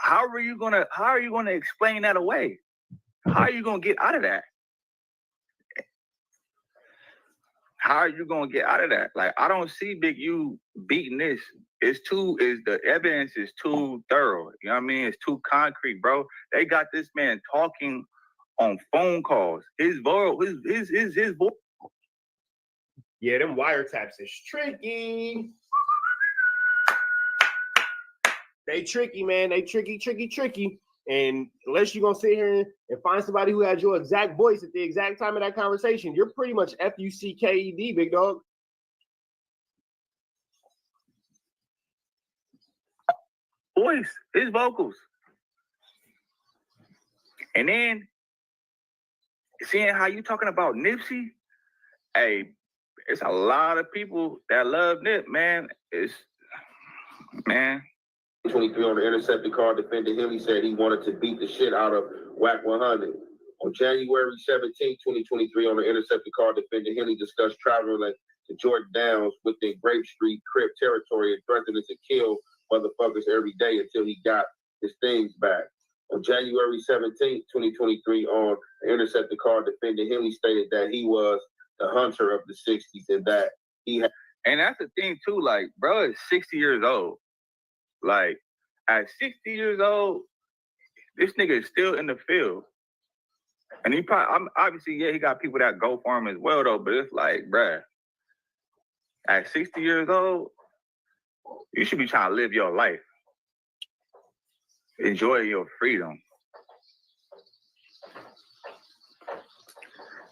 How are you gonna explain that away? How are you gonna get out of that? How are you gonna get out of that? Like, I don't see Big U beating this. The evidence is too thorough. You know what I mean? It's too concrete, bro. They got this man talking on phone calls. His voice, his voice. Yeah, them wiretaps is tricky. They tricky, man. They tricky. And unless you're going to sit here and find somebody who has your exact voice at the exact time of that conversation, you're pretty much FUCKED, big dog. Voice, his vocals. And then, seeing how you talking about Nipsey, hey, it's a lot of people that love Nip, man. Man. 23 on the intercepted call, defender Hilly said he wanted to beat the shit out of Whack 100. On January 17, 2023, on the intercepted call, defender Hilly discussed traveling to Jordan Downs within Grape Street, Crip territory, and threatening to kill motherfuckers every day until he got his things back. On January 17, 2023, on the intercepted call, defender Hilly stated that he was the hunter of the 60s and that he had. And that's the thing, too. Like, bro is 60 years old. Like, at 60 years old, this nigga is still in the field. And he probably, obviously, yeah, he got people that go for him as well, though. But it's like, bruh, at 60 years old, you should be trying to live your life. Enjoy your freedom.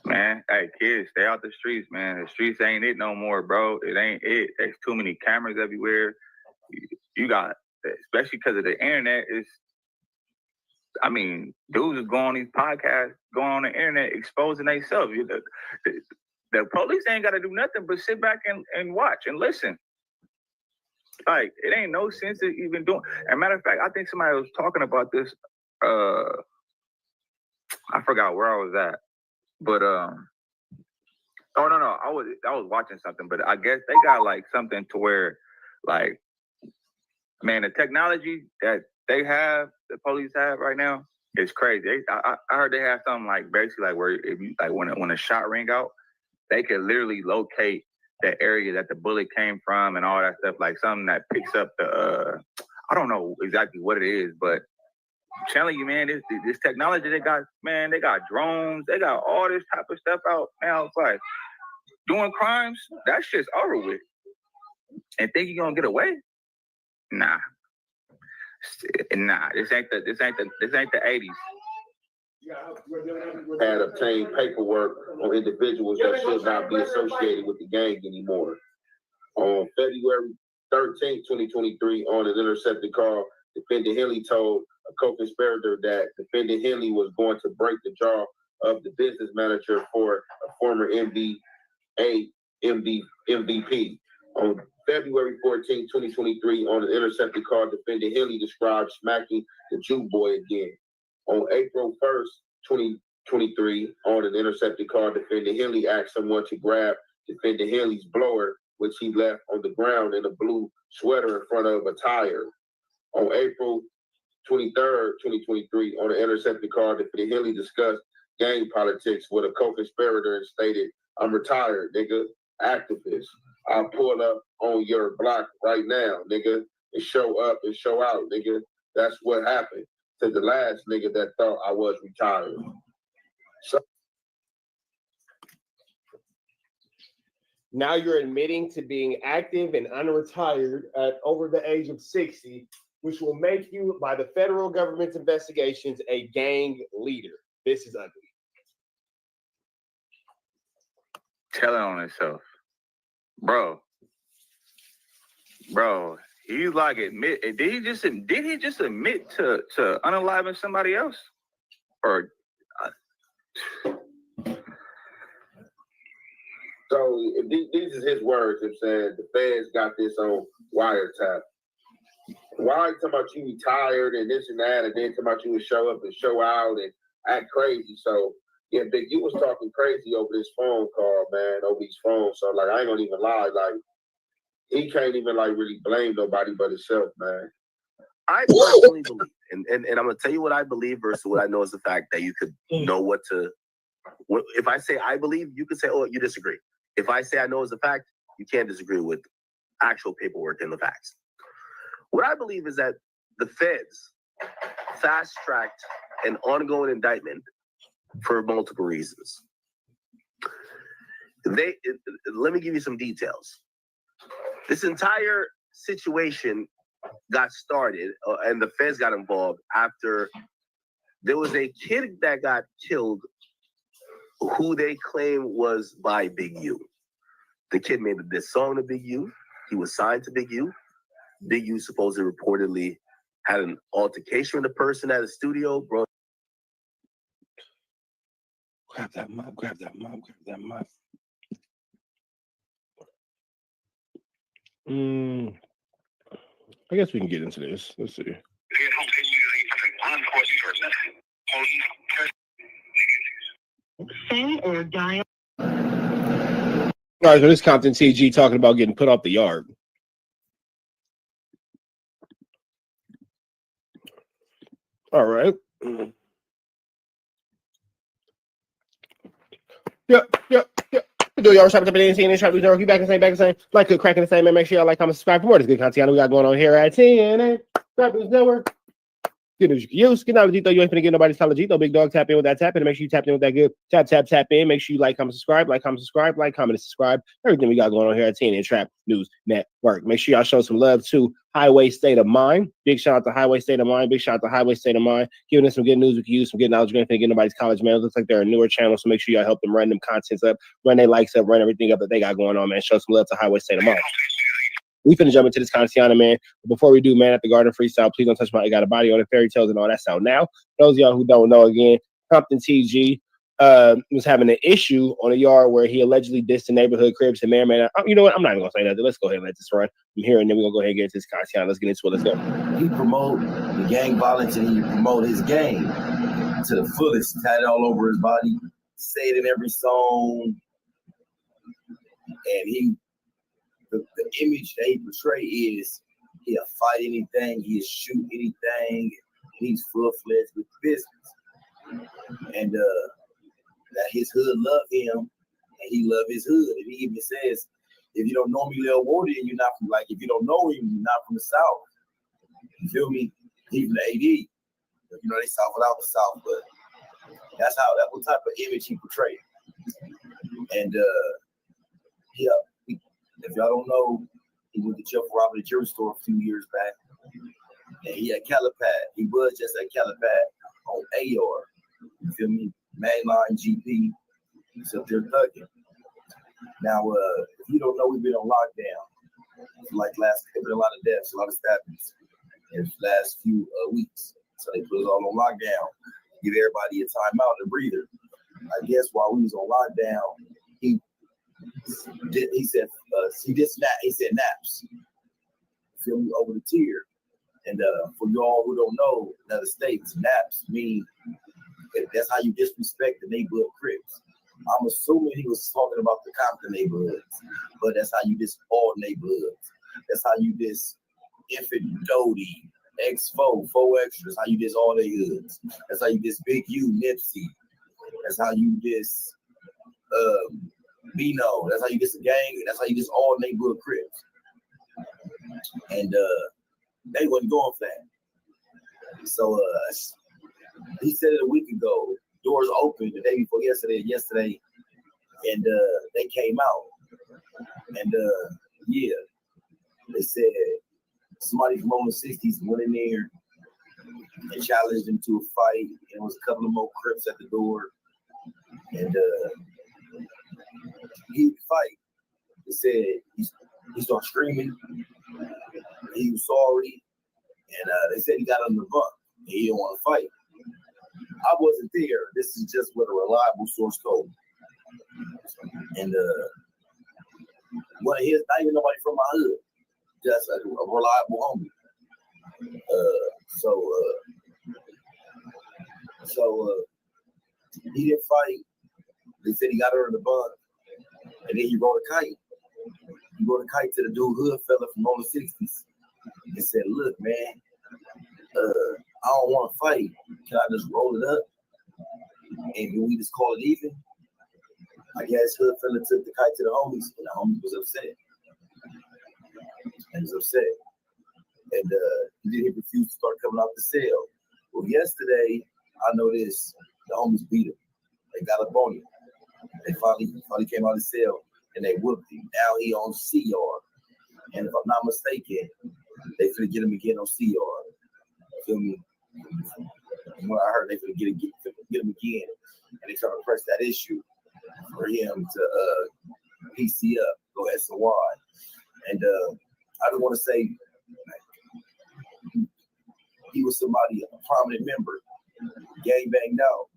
Man, hey, kids, stay out the streets, man. The streets ain't it no more, bro. It ain't it. There's too many cameras everywhere. You got, especially because of the internet, dudes is going on these podcasts, going on the internet, exposing themselves. The police ain't got to do nothing but sit back and watch and listen. Like, it ain't no sense of even doing. As a matter of fact, I think somebody was talking about this. I forgot where I was at, but I was watching something, but I guess they got like something to where, like, man, the technology that they have, the police have right now, is crazy. I heard they have something like basically like where if you like when a shot ring out, they can literally locate the area that the bullet came from and all that stuff. Like something that picks up the I don't know exactly what it is, but I'm telling you, man, this technology they got, man, they got drones, they got all this type of stuff out now. It's like doing crimes, that shit's over with. And think you're gonna get away? Nah, this ain't the 80s. Had obtained paperwork on individuals that should not be associated with the gang anymore. On February 13, 2023, on an intercepted call, defendant Henley told a co-conspirator that defendant Henley was going to break the jaw of the business manager for a former MVP. On February 14, 2023, on an intercepted call, defendant Henley described smacking the Jew boy again. On April 1st, 2023, on an intercepted call, defendant Henley asked someone to grab defendant Henley's blower, which he left on the ground in a blue sweater in front of a tire. On April 23rd, 2023, on an intercepted call, defendant Henley discussed gang politics with a co-conspirator and stated, "I'm retired, nigga, activist. I'll pull up on your block right now, nigga, and show up and show out, nigga. That's what happened to the last nigga that thought I was retired." So now you're admitting to being active and unretired at over the age of 60, which will make you, by the federal government's investigations, a gang leader. This is ugly. Telling on himself. Bro, he's like did he just admit to unaliving somebody else? Or So if these is his words. I'm saying the feds got this on wiretap. Why are you talking about you retired and this and that, and then talking about you would show up and show out and act crazy? So yeah, Big, you was talking crazy over this phone call, man, over these phones. So like, I ain't gonna even lie, like he can't even like really blame nobody but himself, man. I personally believe, and I'm gonna tell you what I believe versus what I know is the fact that you could know what to. If I say I believe, you could say, oh, you disagree. If I say I know is a fact, you can't disagree with actual paperwork and the facts. What I believe is that the feds fast-tracked an ongoing indictment for multiple reasons. Let me give you some details. This entire situation got started, and the feds got involved after there was a kid that got killed who they claim was by Big U. The kid made this song to Big U. He was signed to Big U. Big U supposedly reportedly had an altercation with the person at the studio, bro. Grab that mop, grab that mop, grab that mop. I guess we can get into this. Let's see. Say or die. All right, so this Compton TG talking about getting put off the yard. All right. Yep. Do y'all shop at the NC and shop with you back the same. Like, good cracking the same, man. Make sure y'all like, comment, subscribe for more of this good content we got going on here at TNA. Rappers Network. Good news you can use. Get out of Gito. You ain't finna get nobody's solid Gito. Big dog, tap in with that tap in. Make sure you tap in with that good tap in. Make sure you like, comment, subscribe, like, comment, subscribe. Everything we got going on here at TNA Trap News Network. Make sure y'all show some love to Highway State of Mind. Big shout out to Highway State of Mind. Giving us some good news we can use, some good knowledge. We ain't finna get nobody's college, man. It looks like they're a newer channel, so make sure y'all help them run them contents up, run their likes up, run everything up that they got going on, man. Show some love to Highway State of Mind. We finna jump into this content, man. But before we do, man, at the Garden Freestyle, please don't touch my. I got a body on it, fairy tales and all that out now. Those of y'all who don't know, again, Compton TG was having an issue on a yard where he allegedly dissed the neighborhood cribs and may or may not. You know what? I'm not even gonna say that. Let's go ahead and let this run from here, and then we're gonna go ahead and get into this content. Let's get into it. Let's go. He promote the gang violence and he promote his gang to the fullest, tatted all over his body, say it in every song, and the image that he portray is he'll fight anything, he'll shoot anything, he's full-fledged with business. And that his hood love him, and he love his hood. And he even says, if you don't know me, Lil Woody, and you're not from, like, if you don't know him, you're not from the South. You feel me? He's from the AD. You know, they South without the South, but that's what type of image he portrayed. And if y'all don't know, he went to jail for robbing a jewelry store a few years back. And he had Calipad. He was just at Calipad on AR. You feel me? Mainline GP. He's up there thugging. Now, if you don't know, we've been on lockdown. Like there's been a lot of deaths, a lot of stabbings in the last few weeks. So they put us all on lockdown. Give everybody a timeout and a breather. I guess while we was on lockdown, he said naps. Feel me? Over the tier. And for y'all who don't know, in other states, naps mean that's how you disrespect the neighborhood cribs. I'm assuming he was talking about the Compton neighborhoods, but that's how you diss all neighborhoods. That's how you diss Infant Doty, X4, 4 Extras, how you diss all their hoods. That's how you diss Big U, Nipsey. That's how you diss Bino. That's how you diss a gang. That's how you diss all neighborhood cribs. And they wasn't going for that. So he said it a week ago. Doors opened the day before yesterday, and they came out. And yeah, they said somebody from over the 60s went in there and challenged him to a fight. And there was a couple of more Crips at the door. And he would fight. They said he started screaming. He was sorry. And they said he got on the bunk. And he didn't want to fight. I wasn't there. This is just what a reliable source told me. And one of his, not even nobody from my hood, just a reliable homie. He didn't fight. They said he got her in the bun, and then he rode a kite. He rode a kite to the dude hood fella from all the 60s and said, "Look, man, I don't want to fight. Can I just roll it up? And can we just call it even?" I guess hood fella took the kite to the homies, and the homies was upset. And then he refused to start coming out the cell. Well, yesterday, I noticed the homies beat him. They got up on him. They finally came out of the cell, and they whooped him. Now he on CR. And if I'm not mistaken, they finna get him again on CR. Feel me? And when I heard they finna get him again, and they trying to press that issue for him to PC up, go SOY. And I just want to say, he was somebody, a prominent member, gang banged out,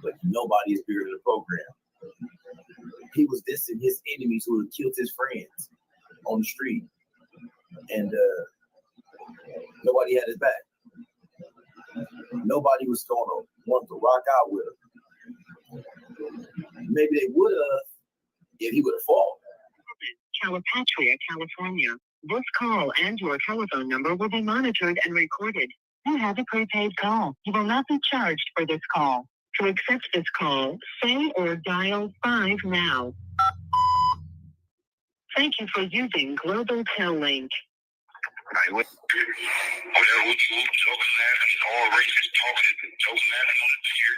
but nobody is bigger than the program. He was dissing his enemies who had killed his friends on the street, and nobody had his back. Nobody was going to want to rock out with him. Maybe they would have if he would have fought. Calipatria, California. This call and your telephone number will be monitored and recorded. You have a prepaid call. You will not be charged for this call. To accept this call, say or dial 5 now. Thank you for using Global Tel Link. Whatever we joking, laughing, all racist, talking, joking, laughing on the pier.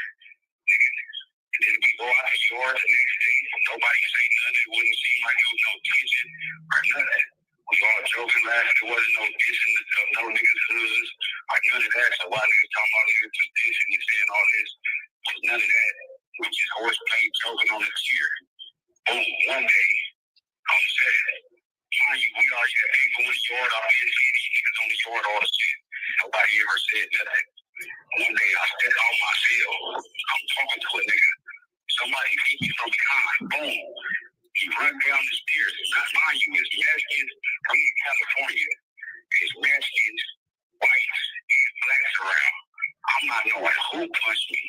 And then we go out the yard the next day, nobody say nothing, it wouldn't seem like there was no tension or nothing. We all joking, laughing, there wasn't no dissing of no niggas' hoods, like none of that. So why niggas talking about niggas just dissing and saying all this? There's none of that. We just horseplay joking on the pier. Boom, one day, on the set. Mind you, we are here, they go in the yard, I'll be seeing these niggas on the yard, all the shit. Nobody ever said nothing. One day I stepped out my cell. I'm talking to a nigga. Somebody beat me from behind. Boom. He run down the stairs. Not mind you, it's Mexicans. We in California. It's Mexicans, whites, and blacks around. I'm not knowing who punched me.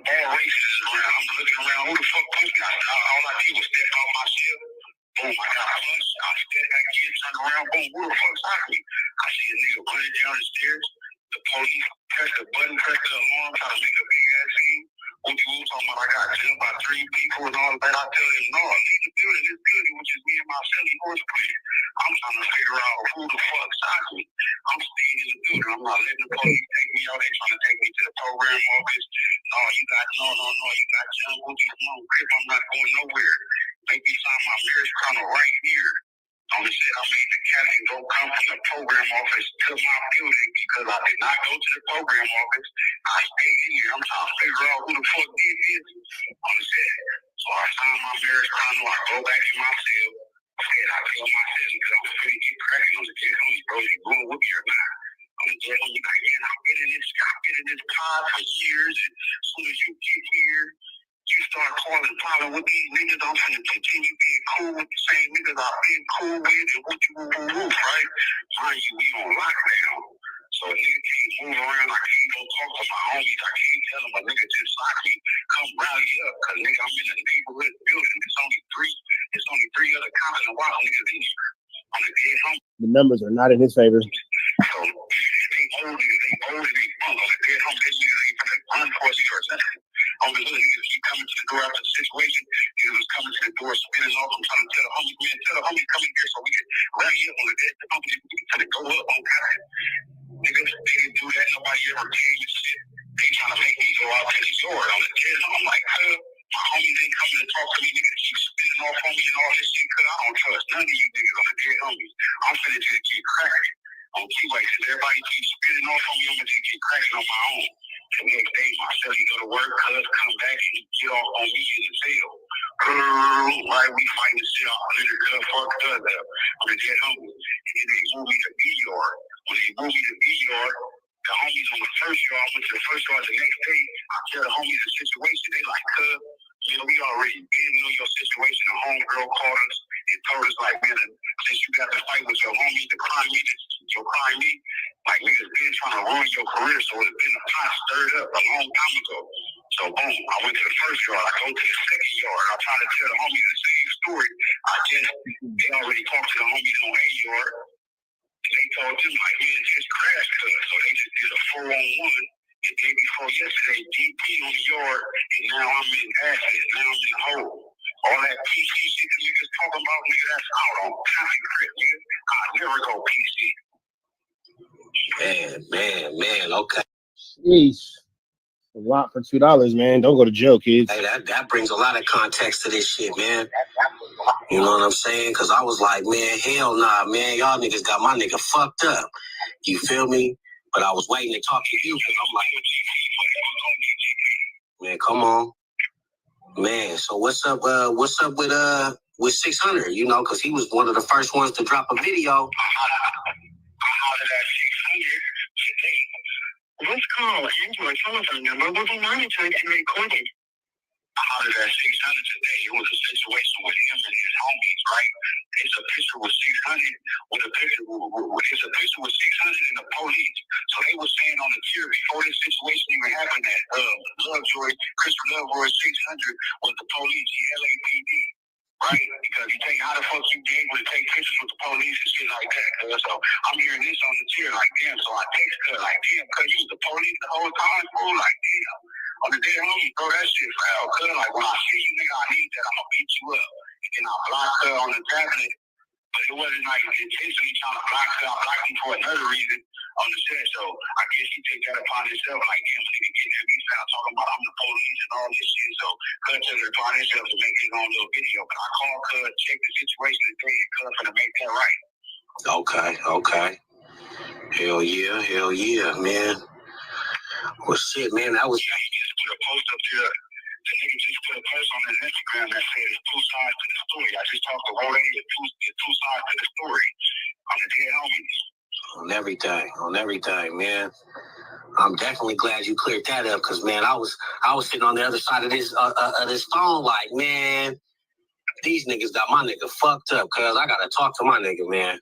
All races is around. I'm looking around. Who the fuck punched me? All I did was step out my cell. Boom, I got punched. I step back in, turn around. Boom, who the fuck shot me? I see a nigga running down the stairs. The police press the button, press the alarm, try to make a big ass scene. What you talking about? I got jumped by 3 people and all that. I tell them, no, leave the building. This building, which is me and my silly horseplay. I'm trying to figure out who the fuck shot me. I'm staying in the building. I'm not letting the police take me out. They trying to take me to the program office. No, you got jumped. What you want? Crip, I'm not going nowhere. Make me sign my marriage contract right here. On the shit, I made the captain go come from the program office to my building because I did not go to the program office. I stayed in here. I'm trying to figure out who the fuck did this. On the set. So I signed my marriage contract. I go back to my cell. I tell my cell because I'm finna get cracking on the dead homies, bro. You going with me or not? On the dead homies, like, man, I've been in this pod for years. And as soon as you get here, you start calling problem with these niggas. I'm gonna continue being cool with the same niggas I've been cool with and what you move, right? Mind you, we on lockdown. So a nigga can't move around. I can't go talk to my homies. I can't tell them a nigga just shot me. Come rally up, cause nigga, I'm in a neighborhood building. There's only three other cops and wild niggas in here. I'm a dead homie. The numbers are not in his favor. So they older, they bunk. On the dead homie, they niggas ain't finna run for you or nothing. On the little niggas keep coming to the door after the situation. Niggas was coming to the door, spinning off. I'm trying to tell the homies, man, tell the homies come in here so we can rally up on the dead homie. We can go up on God. Niggas, they didn't do that. Nobody ever paid me shit. They trying to make me go out to the yard on the dead. I'm like, my homies ain't coming to talk to me. Niggas keep spinning off on me and all this shit because I don't trust none of you niggas on the dead homies. I'm finna just get cracking on T-Way. Since everybody keeps spinning off on me, I'm gonna just get cracking on my own. The next day, my celly go to work, cuz come back and get off on me in the cell. Why we fighting the shit off? Nigga, cuz fuck cuz up. I'm a dead homie. And then they move me to B-Yard. When they move me to B-Yard, the homies on the first yard, I went to the first yard the next day. I tell the homies the situation. They like, cuz, you know, we already been know your situation. The homegirl called us and told us, like, man, since you got to fight with your homies, the crime, your crime be? Like niggas been trying to ruin your career, so it's been a pot stirred up a long time ago. So boom, I went to the first yard, I go to the second yard, I'm trying to tell the homies the same story. They already talked to the homies on A yard. They told them like, man, just crash cut. So they just did a 4-on-1 the day before yesterday, DP on the yard, and now I'm in assets, now I'm in the hole. All that PC shit that niggas talking about, nigga, that's out on time grip, nigga. I'll never go PC. Man, okay. Jeez. A lot for $2, man. Don't go to jail, kids. Hey, that brings a lot of context to this shit, man. You know what I'm saying? Because I was like, man, hell nah, man. Y'all niggas got my nigga fucked up. You feel me? But I was waiting to talk to you because I'm like, man, come on. Man, so what's up with 600, you know, because he was one of the first ones to drop a video. This call and your telephone number will be monitored and recorded. Out of that 600 today, it was a situation with him and his homies, right? It's a picture with 600 it's a picture with 600 and the police. So they were saying on the tier before this situation even happened that Christopher Lovejoy 600 was the police, the LAPD, right? Because you think how the fuck you be able to take pictures with the police and shit like that? So I'm hearing this on the tier like damn. So I text her like damn, cause you was the police the whole time, bro. Like damn. On the day homie, bro, that shit foul. Cause like when I see you, nigga, I need that. I'ma beat you up. And then I block her on the tablet. But it wasn't like intentionally trying to block her. I blocked him for another reason on the set. So I guess he take that upon himself. Like damn, nigga getting at me foul talking about I'm the police and all this shit. So Cuz took it upon himself to make his own little video. But I called Cuz, check the situation today, and Cuz finna make that right. Okay. Hell yeah, man. Well, shit, man, that was... He just put a post up there. The nigga just put a post on his Instagram that said it's two sides to the story. I just talked to Rode, two sides to the story. On the dead homies. On everything, man. I'm definitely glad you cleared that up, because, man, I was sitting on the other side of this phone like, man, these niggas got my nigga fucked up, cuz I gotta talk to my nigga, man.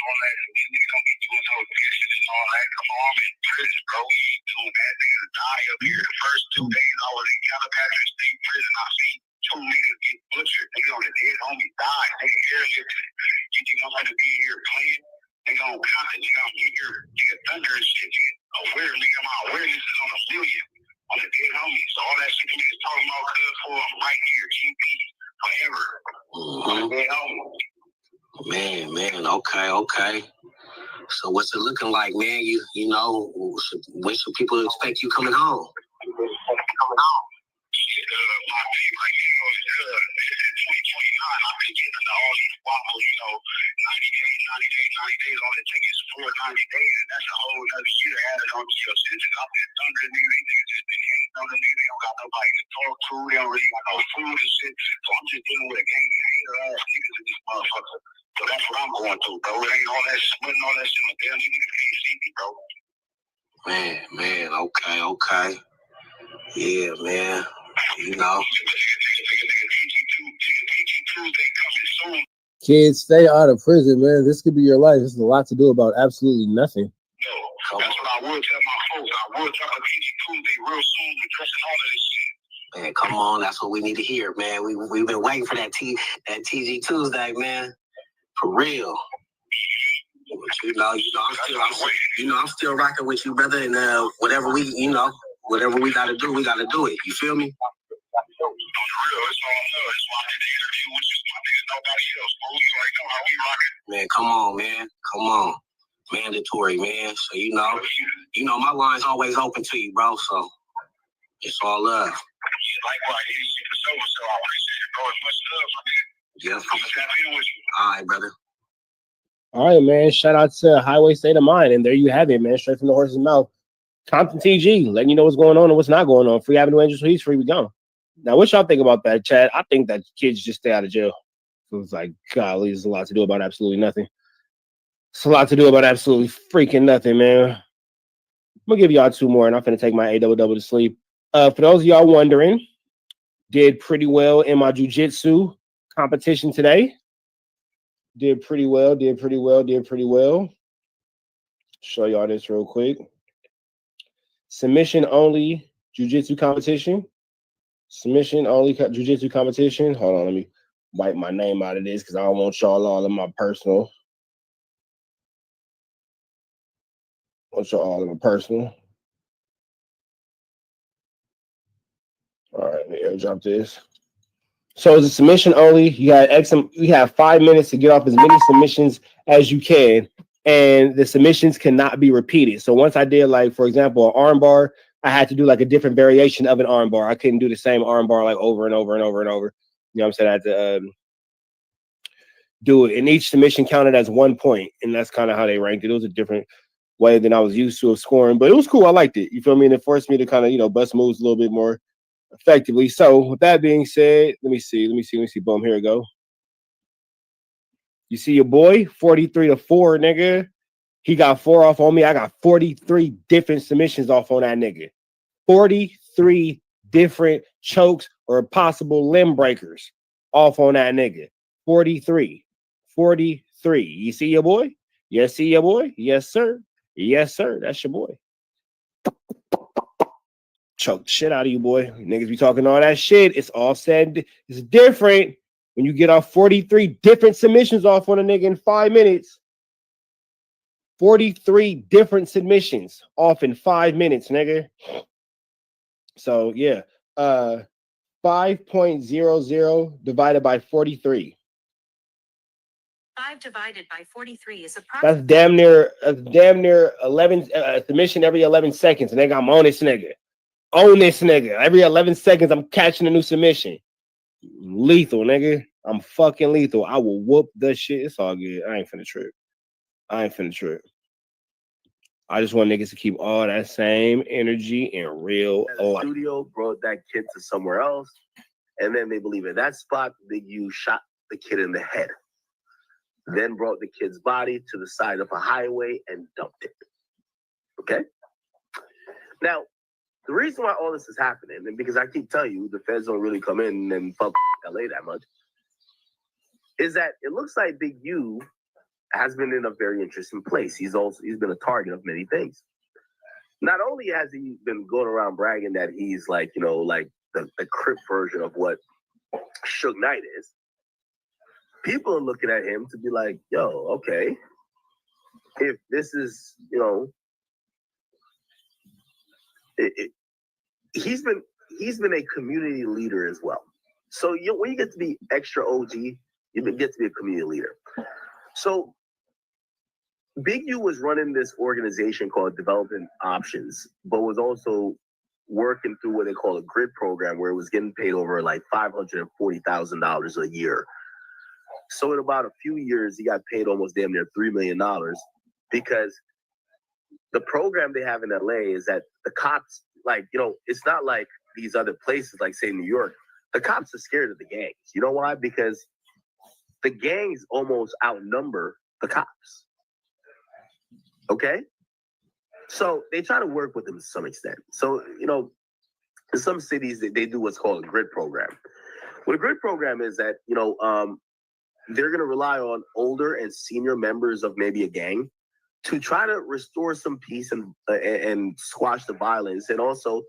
All that, niggas don't be doing no pissing and all that. Come on, I'm in prison, bro. We ain't doing that. Niggas die up here. The first 2 days I was in Calipatria State Prison, I seen 2 niggas get butchered. Nigga on the dead homie died. Nigga airlifted. You think I'm gonna be here playing? Nigga on content. Nigga I'm here. Nigga thunder and shit. Nigga my awareness is on 1 million. On the dead homie. So all that shit niggas talking about cuz for I'm right here. GP forever. On the dead homie. Man, okay. So what's it looking like, man? You know, when should people expect you coming home? My thing right now is 2029. I've been getting into all these waffles, 90 days. All it takes is 90 days, and that's a whole other year added on to your sentence. I've been thundering niggas just been hating on the niggas. They don't got nobody to talk to. They don't really got no food and shit. So I'm just dealing with a gang of hater ass niggas in this motherfucker. So that's what I'm going through, bro. It ain't all that splitting, all that shit. My damn niggas can't see me, bro. Man, okay. Yeah, man. You know. Kids, stay out of prison, man. This could be your life. This is a lot to do about absolutely nothing. That's what I would tell my folks. I would drop a PG Tuesday real soon, addressing all of this shit. Man, come on. That's what we need to hear, man. We've been waiting for that TG Tuesday, man. For real. I'm still rocking with you, brother. And whatever we gotta do, we gotta do it. You feel me? Man, come on. Mandatory, man. So you know my line's always open to you, bro. So it's all love. Likewise, so I appreciate it, bro. Much love, my nigga. Yeah. All right, brother. All right, man. Shout out to Highway State of Mind. And there you have it, man. Straight from the horse's mouth. Compton TG, letting you know what's going on and what's not going on. Free Avenue Angels, he's free, we go. Now, what y'all think about that, Chad? I think that kids just stay out of jail. So it's like, golly, there's a lot to do about absolutely nothing. It's a lot to do about absolutely freaking nothing, man. I'm going to give y'all 2 more, and I'm going to take my A-double to sleep. For those of y'all wondering, did pretty well in my jiu-jitsu competition today. Did pretty well. Show y'all this real quick. Submission only jiu-jitsu competition. Submission only jiu-jitsu competition. Hold on, let me wipe my name out of this because I don't want y'all all in my personal. All right, let me airdrop this. So it's a submission only. You have 5 minutes to get off as many submissions as you can, and the submissions cannot be repeated. So once I did, like, for example, an arm bar, I had to do like a different variation of an arm bar. I couldn't do the same arm bar like over and over and over and over. You know what I'm saying? I had to do it, and each submission counted as 1 point, and that's kind of how they ranked it. It was a different way than I was used to of scoring, but it was cool. I liked it. You feel me? And it forced me to kind of, bust moves a little bit more effectively. So with that being said, let me see. Boom, here we go. You see your boy, 43-4, nigga. He got 4 off on me. I got 43 different submissions off on that nigga. 43 different chokes or possible limb breakers off on that nigga. 43. You see your boy? Yes, see your boy? Yes, sir. Yes, sir. That's your boy. Choke the shit out of you, boy. Niggas be talking all that shit. It's all said. It's different when you get off 43 different submissions off on a nigga in 5 minutes. 43 different submissions off in 5 minutes, nigga. So yeah, 5.00 divided by 43. 5 divided by 43 is approximately. That's damn near 11 submission every 11 seconds. Nigga, I'm on this nigga. Every 11 seconds, I'm catching a new submission. Lethal, nigga. I'm fucking lethal. I will whoop the shit. It's all good. I ain't finna trip. I just want niggas to keep all that same energy in real life. Studio brought that kid to somewhere else, and then they believe in that spot, Big U shot the kid in the head. Then brought the kid's body to the side of a highway and dumped it. Okay? Now, the reason why all this is happening, and because I keep telling you, the feds don't really come in and fuck LA that much, is that it looks like Big U has been in a very interesting place. He's been a target of many things. Not only has he been going around bragging that he's like, like the Crip version of what Suge Knight is, people are looking at him to be like, yo, okay, if this is, he's been a community leader as well. So when you get to be extra OG, you get to be a community leader. So Big U was running this organization called Development Options, but was working through what they call a grid program where it was getting paid over like $540,000 a year. So in about a few years, he got paid almost damn near $3 million because the program they have in LA is that the cops, it's not like these other places, like say New York. The cops are scared of the gangs. You know why? Because the gangs almost outnumber the cops. Okay? So they try to work with them to some extent. So, in some cities, they do what's called a grid program. What a grid program is that, they're going to rely on older and senior members of maybe a gang to try to restore some peace and squash the violence. And also,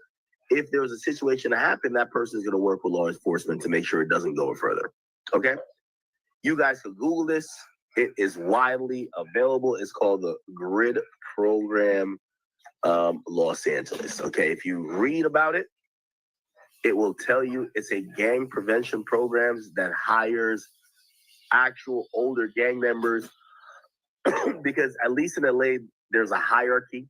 if there's a situation to happen, that person is going to work with law enforcement to make sure it doesn't go further. Okay? You guys can Google this. It is widely available. It's called the Grid Program Los Angeles. Okay? If you read about it, it will tell you it's a gang prevention programs that hires actual older gang members because at least in LA, there's a hierarchy.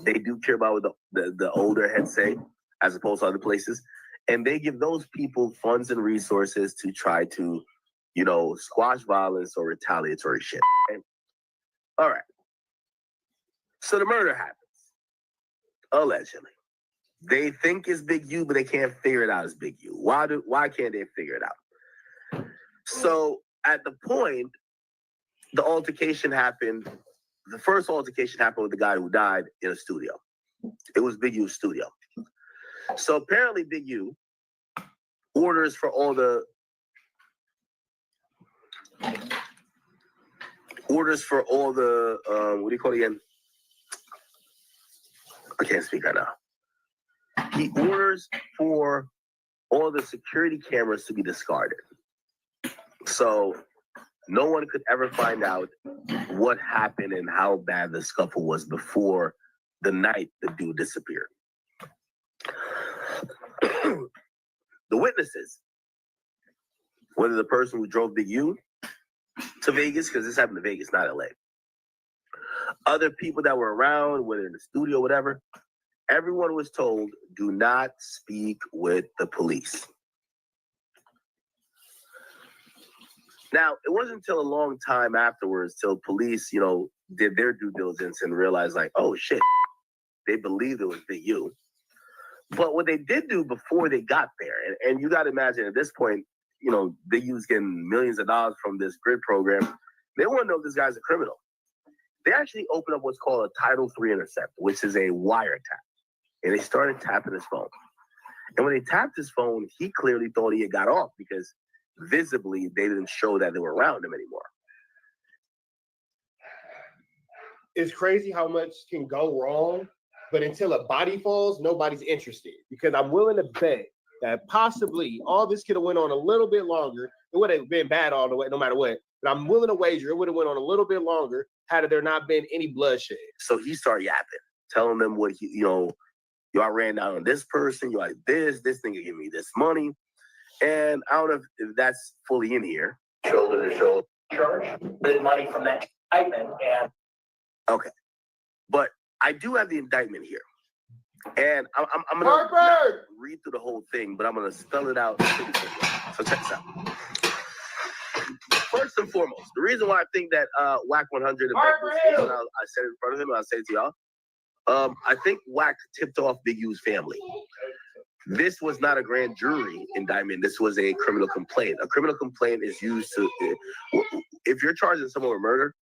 They do care about what the older heads say as opposed to other places. And they give those people funds and resources to try to, squash violence or retaliatory shit. Okay? All right. So the murder happens. Allegedly. They think it's Big U, but they can't figure it out as Big U. Why can't they figure it out? So at the point, the altercation happened. The first altercation happened with the guy who died in a studio. It was Big U's studio. So apparently Big U orders for all the orders for all the what do you call it again? I can't speak right now. He orders for all the security cameras to be discarded. So no one could ever find out what happened and how bad the scuffle was before the night the dude disappeared. The witnesses, whether the person who drove Big U to Vegas, because this happened to Vegas, not LA. Other people that were around, whether in the studio, whatever, everyone was told, do not speak with the police. Now, it wasn't until a long time afterwards till police, did their due diligence and realized like, oh shit, they believed it was Big U. But what they did do before they got there, and you got to imagine at this point, Big U's getting millions of dollars from this grid program. They want to know if this guy's a criminal. They actually opened up what's called a Title III intercept, which is a wiretap. And they started tapping his phone. And when they tapped his phone, he clearly thought he had got off because visibly they didn't show that they were around him anymore. It's crazy how much can go wrong, but until a body falls, nobody's interested. Because I'm willing to bet that possibly all this could have went on a little bit longer. It would have been bad all the way, no matter what. But I'm willing to wager it would have went on a little bit longer had there not been any bloodshed. So he started yapping, telling them what y'all ran down on this person, you like this nigga give me this money. And I don't know if that's fully in here. Shoulder to shoulder. Charge the money from that indictment. And okay. But I do have the indictment here. And I'm going to read through the whole thing, but I'm going to spell it out. So check this out. First and foremost, the reason why I think that WAC 100, and I said it in front of him, and I'll say it to y'all. I think WAC tipped off Big U's family. This was not a grand jury indictment. This was a criminal complaint. A criminal complaint is used to, if you're charging someone with murder,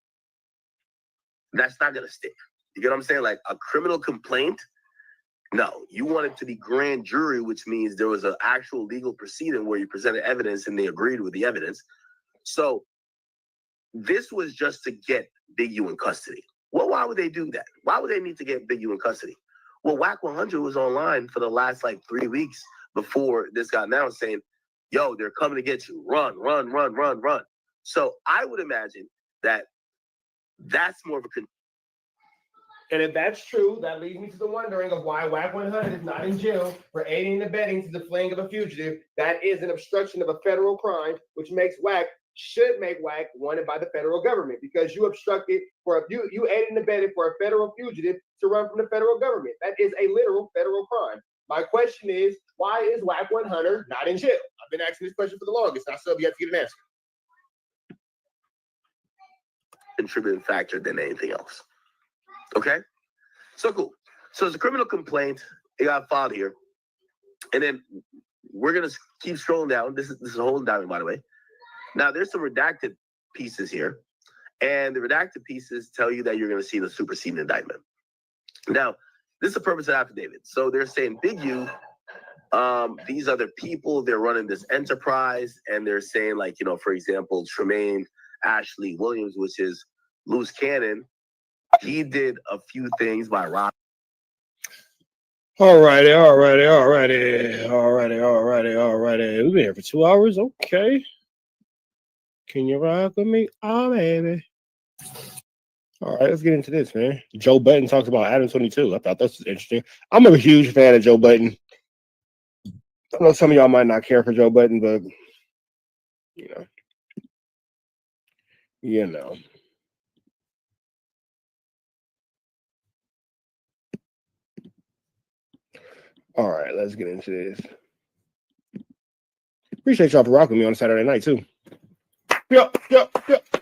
that's not going to stick. You get what I'm saying? Like a criminal complaint, no. You want it to be grand jury, which means there was an actual legal proceeding where you presented evidence and they agreed with the evidence. So this was just to get Big U in custody. Well, why would they do that? Why would they need to get Big U in custody? Well, WAC 100 was online for the last 3 weeks before this got announced saying, yo, they're coming to get you. Run, run, run, run, run. So I would imagine that that's more of a... And if that's true, that leads me to the wondering of why WAC 100 is not in jail for aiding and abetting to the fleeing of a fugitive. That is an obstruction of a federal crime, which should make WAC wanted by the federal government because you obstructed you aided and abetted for a federal fugitive to run from the federal government. That is a literal federal crime. My question is, why is WAC 100 not in jail? I've been asking this question for the longest. I still have yet to get an answer. Contributing factor than anything else. Okay? So cool. So it's a criminal complaint. It got filed here. And then we're going to keep scrolling down. This is a whole indictment, by the way. Now, there's some redacted pieces here. And the redacted pieces tell you that you're going to see the superseding indictment. Now, this is the purpose of the affidavit. So they're saying Big U, these other people, they're running this enterprise. And they're saying, for example, Tremaine Ashley Williams, which is loose cannon, he did a few things by Rob. Alrighty. We've been here for 2 hours. Okay. Can you rock with me? Oh, baby. All right, let's get into this, man. Joe Budden talks about Adam 22. I thought this was interesting. I'm a huge fan of Joe Budden. I know some of y'all might not care for Joe Budden, but, you know. All right, let's get into this. Appreciate y'all for rocking me on Saturday night, too. Yo.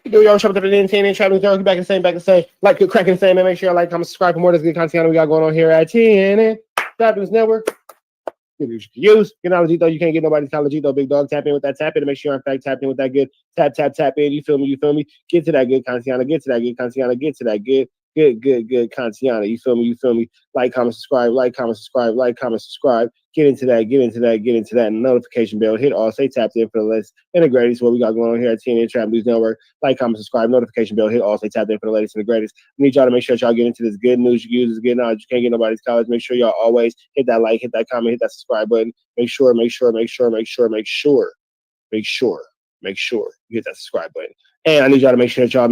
Do y'all shop at the entertainment chat with y'all back and say, like, good cracking, saying, man, make sure y'all like, comment, subscribe for more of this good content we got going on here at TNN Fabulous Network. You can use, though, you can't get nobody's college though, big dog. Tap in with that tap in to make sure you're in fact tapped in with that good tap in. You feel me? Get to that good content, get to that good Good Kantiana. You feel me? Like, comment, subscribe, Get into that. And notification bell. Hit all. Stay tapped in for the latest and the greatest. What we got going on here at TNN Trap News Network. Like, comment, subscribe, notification bell. Hit all. Stay tapped in for the latest and the greatest. I need y'all to make sure that y'all get into this good news. You use this good knowledge. You can't get nobody's college. Make sure y'all always hit that like, hit that comment, hit that subscribe button. Make sure you hit that subscribe button. And I need y'all to make sure that y'all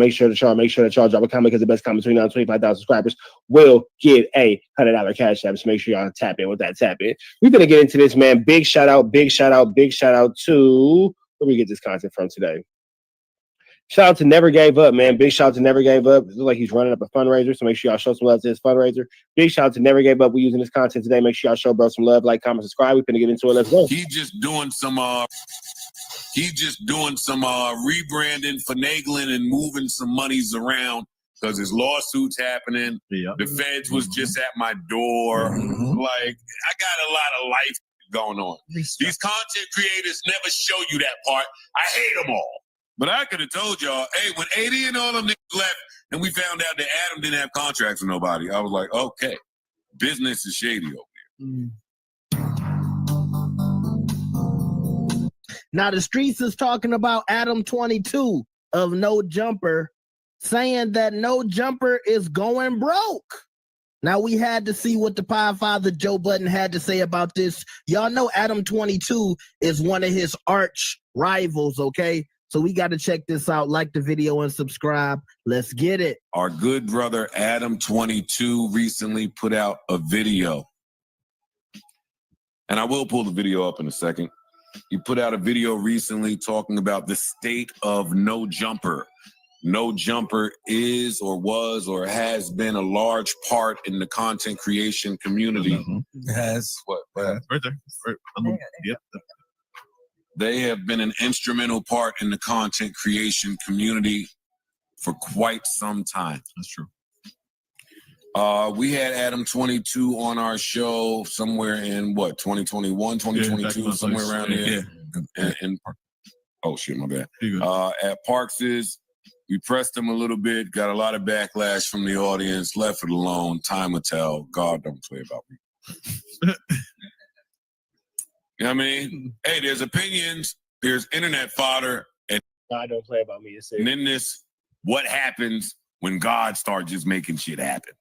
drop a comment, because the best comment between now and 25,000 subscribers will get a $100 cash app. So make sure y'all tap in with that tap in. We're gonna get into this, man. Big shout out to where we get this content from today. Shout out to Never Gave Up, man. Big shout out to Never Gave Up. It looks like he's running up a fundraiser, so make sure y'all show some love to his fundraiser. Big shout out to Never Gave Up. We're using this content today. Make sure y'all show bro some love, like, comment, subscribe. We're gonna get into it. Let's go. He's just doing some rebranding, finagling, and moving some monies around because his lawsuit's happening. Yeah. The feds was just at my door. Mm-hmm. Like, I got a lot of life going on. These content creators never show you that part. I hate them all. But I could have told y'all, hey, when 80 and all them niggas left and we found out that Adam didn't have contracts with nobody, I was like, okay, business is shady over there. Mm. Now, the streets is talking about Adam 22 of No Jumper, saying that No Jumper is going broke. Now, we had to see what the Podfather Joe Budden had to say about this. Y'all know Adam 22 is one of his arch rivals, okay? So we got to check this out. Like the video and subscribe. Let's get it. Our good brother Adam 22 recently put out a video. And I will pull the video up in a second. He put out a video recently talking about the state of No Jumper. No Jumper is or was or has been a large part in the content creation community. It has. What? Right there. Right. Yep. They have been an instrumental part in the content creation community for quite some time. That's true. We had Adam 22 on our show somewhere in 2021, 2022, somewhere around there. Yeah. And oh shit, my bad. At Parks's, we pressed him a little bit, got a lot of backlash from the audience, left it alone. Time will tell. God don't play about me. You know what I mean? Hey, there's opinions, there's internet fodder, and God don't play about me. And then this, what happens when God starts just making shit happen?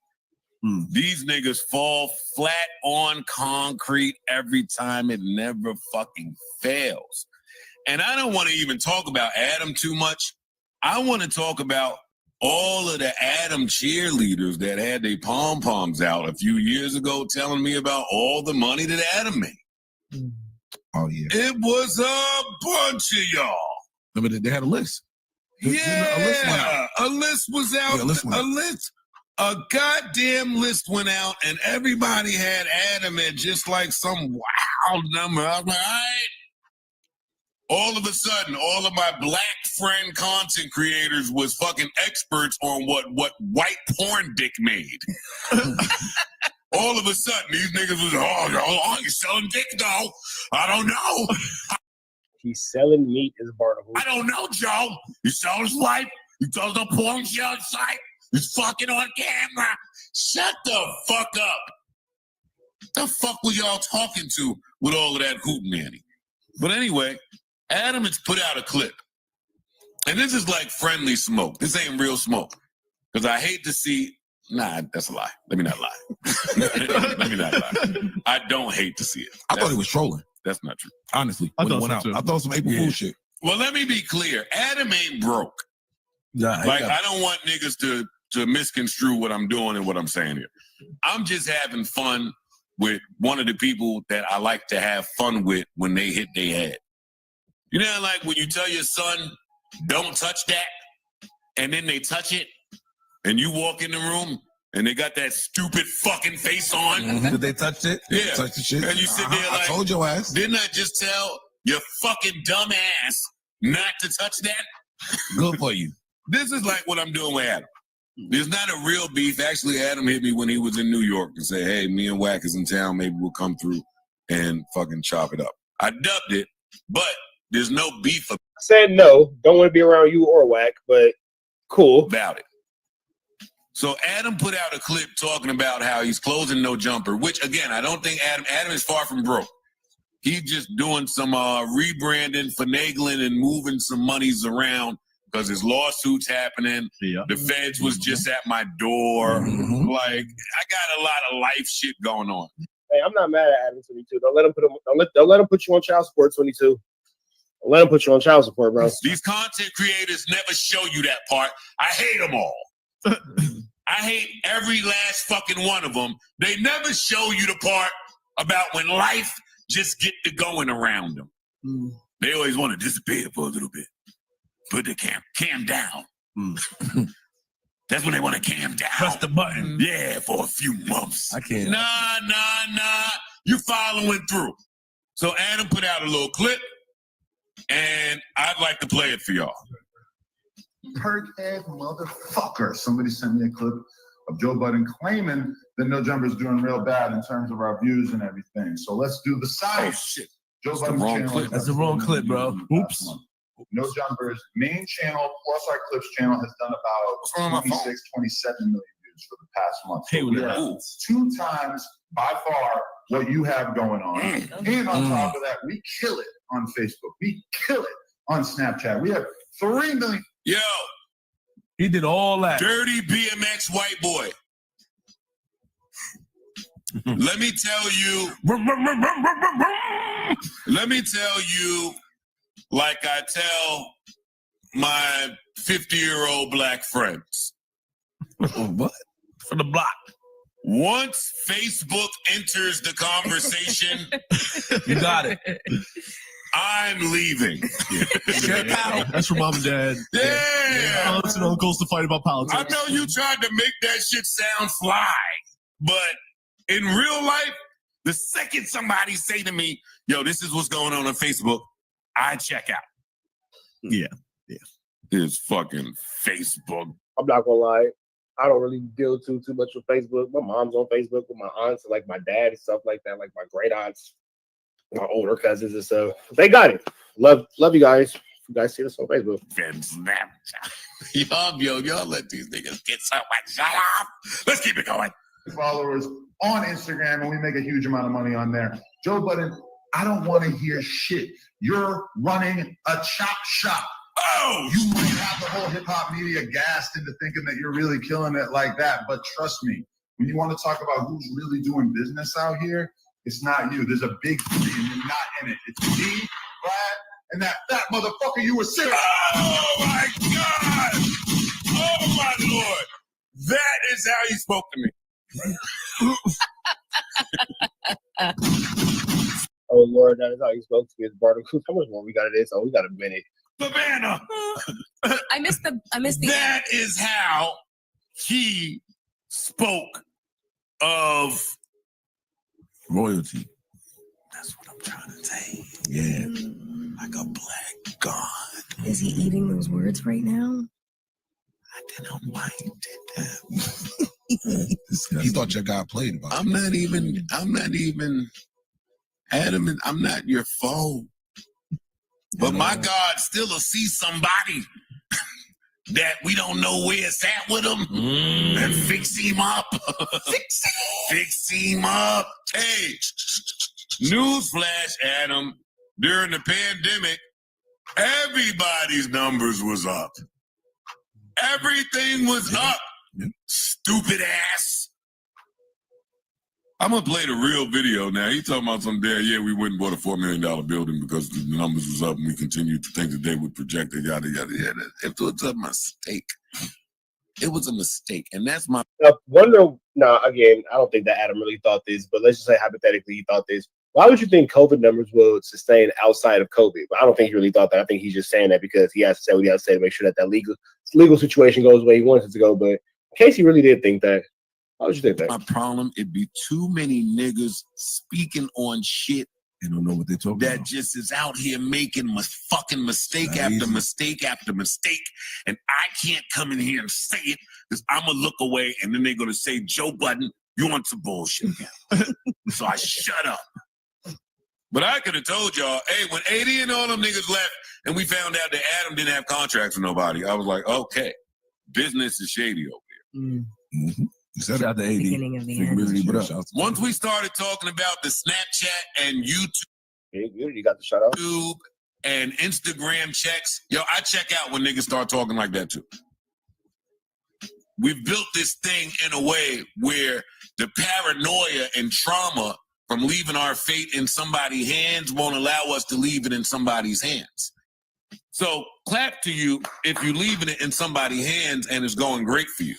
These niggas fall flat on concrete every time. It never fucking fails. And I don't want to even talk about Adam too much. I want to talk about all of the Adam cheerleaders that had their pom-poms out a few years ago telling me about all the money that Adam made. Oh, yeah. It was a bunch of y'all. Remember, they had a list. Yeah, a list was out. Yeah, a goddamn list went out, and everybody had Adam at just like some wild number. I was like, all right. All of a sudden, all of my black friend content creators was fucking experts on what white porn dick made. All of a sudden, these niggas was, oh, you selling dick, though? I don't know. He's selling meat as Barnacle. I don't know, Joe. You sell his wife? You tell the porn show site? He's fucking on camera. Shut the fuck up. The fuck were y'all talking to with all of that hootenanny? But anyway, Adam has put out a clip. And this is like friendly smoke. This ain't real smoke. Because I hate to see... Nah, that's a lie. Let me not lie. Let me not lie. I don't hate to see it. I thought he was trolling. That's not true. Honestly, when it went out. I thought some April Fool's shit. Well, let me be clear. Adam ain't broke. Nah, like, I don't want niggas to misconstrue what I'm doing and what I'm saying here. I'm just having fun with one of the people that I like to have fun with when they hit their head. You know, like when you tell your son, don't touch that, and then they touch it, and you walk in the room, and they got that stupid fucking face on. Mm-hmm. Did they touch it? Yeah. Touch the shit? And you sit there like, I told your ass. Didn't I just tell your fucking dumb ass not to touch that? Good for you. This is like what I'm doing with Adam. There's not a real beef. Actually, Adam hit me when he was in New York and said, hey, me and Wack is in town. Maybe we'll come through and fucking chop it up. I dubbed it, but there's no beef. I said no. Don't want to be around you or Wack, but cool. About it. So Adam put out a clip talking about how he's closing No Jumper, which again, I don't think Adam is far from broke. He's just doing some rebranding, finagling, and moving some monies around because his lawsuit's happening. Yeah. The feds was just at my door. Mm-hmm. Like, I got a lot of life shit going on. Hey, I'm not mad at Adam 22. Don't let him put you on child support 22. Don't let him put you on child support, bro. These content creators never show you that part. I hate them all. I hate every last fucking one of them. They never show you the part about when life just get to going around them. Mm. They always want to disappear for a little bit. Put the cam down. Mm. That's when they want to cam down. Press the button. Yeah, for a few months. I can't. Nah. You following through. So Adam put out a little clip, and I'd like to play it for y'all. Perkhead motherfucker. Somebody sent me a clip of Joe Budden claiming that No Jumper is doing real bad in terms of our views and everything. So let's do the science. Oh, shit. Joe Budden's channel. That's the wrong clip, bro. Oops. No Jumper's main channel plus our clips channel has done about 26, 27 million views for the past month. Hey, so 2 times by far what you have going on. And on top of that, we kill it on Facebook. We kill it on Snapchat. We have 3 million. Yo, he did all that. Dirty BMX white boy. Let me tell you, like I tell my 50-year-old black friends. What? For the block. Once Facebook enters the conversation, you got it. I'm leaving. That's for mom and dad. Yeah. Aunts and uncles to fight about politics. I know you tried to make that shit sound fly, but in real life, the second somebody say to me, yo, this is what's going on Facebook, I check out. Yeah. It's fucking Facebook. I'm not gonna lie. I don't really deal too much with Facebook. My mom's on Facebook with my aunts and like my dad and stuff like that, like my great aunts. My older cousins and stuff. They got it. Love you guys. You guys see this on Facebook. Y'all let these niggas get so much. Shut up. Let's keep it going. Followers on Instagram, and we make a huge amount of money on there. Joe Budden, I don't want to hear shit. You're running a chop shop. Oh! You might have the whole hip-hop media gassed into thinking that you're really killing it like that, but trust me, when you want to talk about who's really doing business out here, it's not you. There's a big three and you're not in it. It's me, Brad, and that fat motherfucker you were sitting. Oh my God! Oh my Lord! That is how he spoke to me. Oh Lord, that is how he spoke to me. How much more we got of this? Oh, we got a minute. Savannah! I missed the That is how he spoke of royalty. That's what I'm trying to say. Yeah. Like a black god. Is he eating those words right now? I didn't mind it. He thought your guy played about I'm not even adamant. I'm not your foe. But my God still will see somebody that we don't know where it's at with him and fix him up. Fix him up. Hey, newsflash, Adam. During the pandemic, everybody's numbers was up. Everything was up. Stupid ass. I'm going to play the real video now. He talking about some day, yeah, we went and bought a $4 million building because the numbers was up and we continued to think that they would project it, yada, yada, yada. It was a mistake. It was a mistake. And that's my... Again, I don't think that Adam really thought this, but let's just say hypothetically he thought this. Why would you think COVID numbers will sustain outside of COVID? But I don't think he really thought that. I think he's just saying that because he has to say what he has to say to make sure that legal situation goes the way he wants it to go. But in case he really did think that, why would you think that? My problem, it'd be too many niggas speaking on shit. They don't know what they're talking about. That just is out here making fucking mistake after mistake after mistake. And I can't come in here and say it because I'm going to look away and then they're going to say, Joe Budden, you want some bullshit again. So I shut up. But I could have told y'all, hey, when 80 and all them niggas left and we found out that Adam didn't have contracts with nobody, I was like, okay, business is shady over Shout out to AD. Beginning of the Big end. Busy, bro. Shout out to Once we started talking about the Snapchat and You got the shout out. YouTube and Instagram checks, yo, I check out when niggas start talking like that too. We've built this thing in a way where the paranoia and trauma from leaving our fate in somebody's hands won't allow us to leave it in somebody's hands. So clap to you if you're leaving it in somebody's hands and it's going great for you.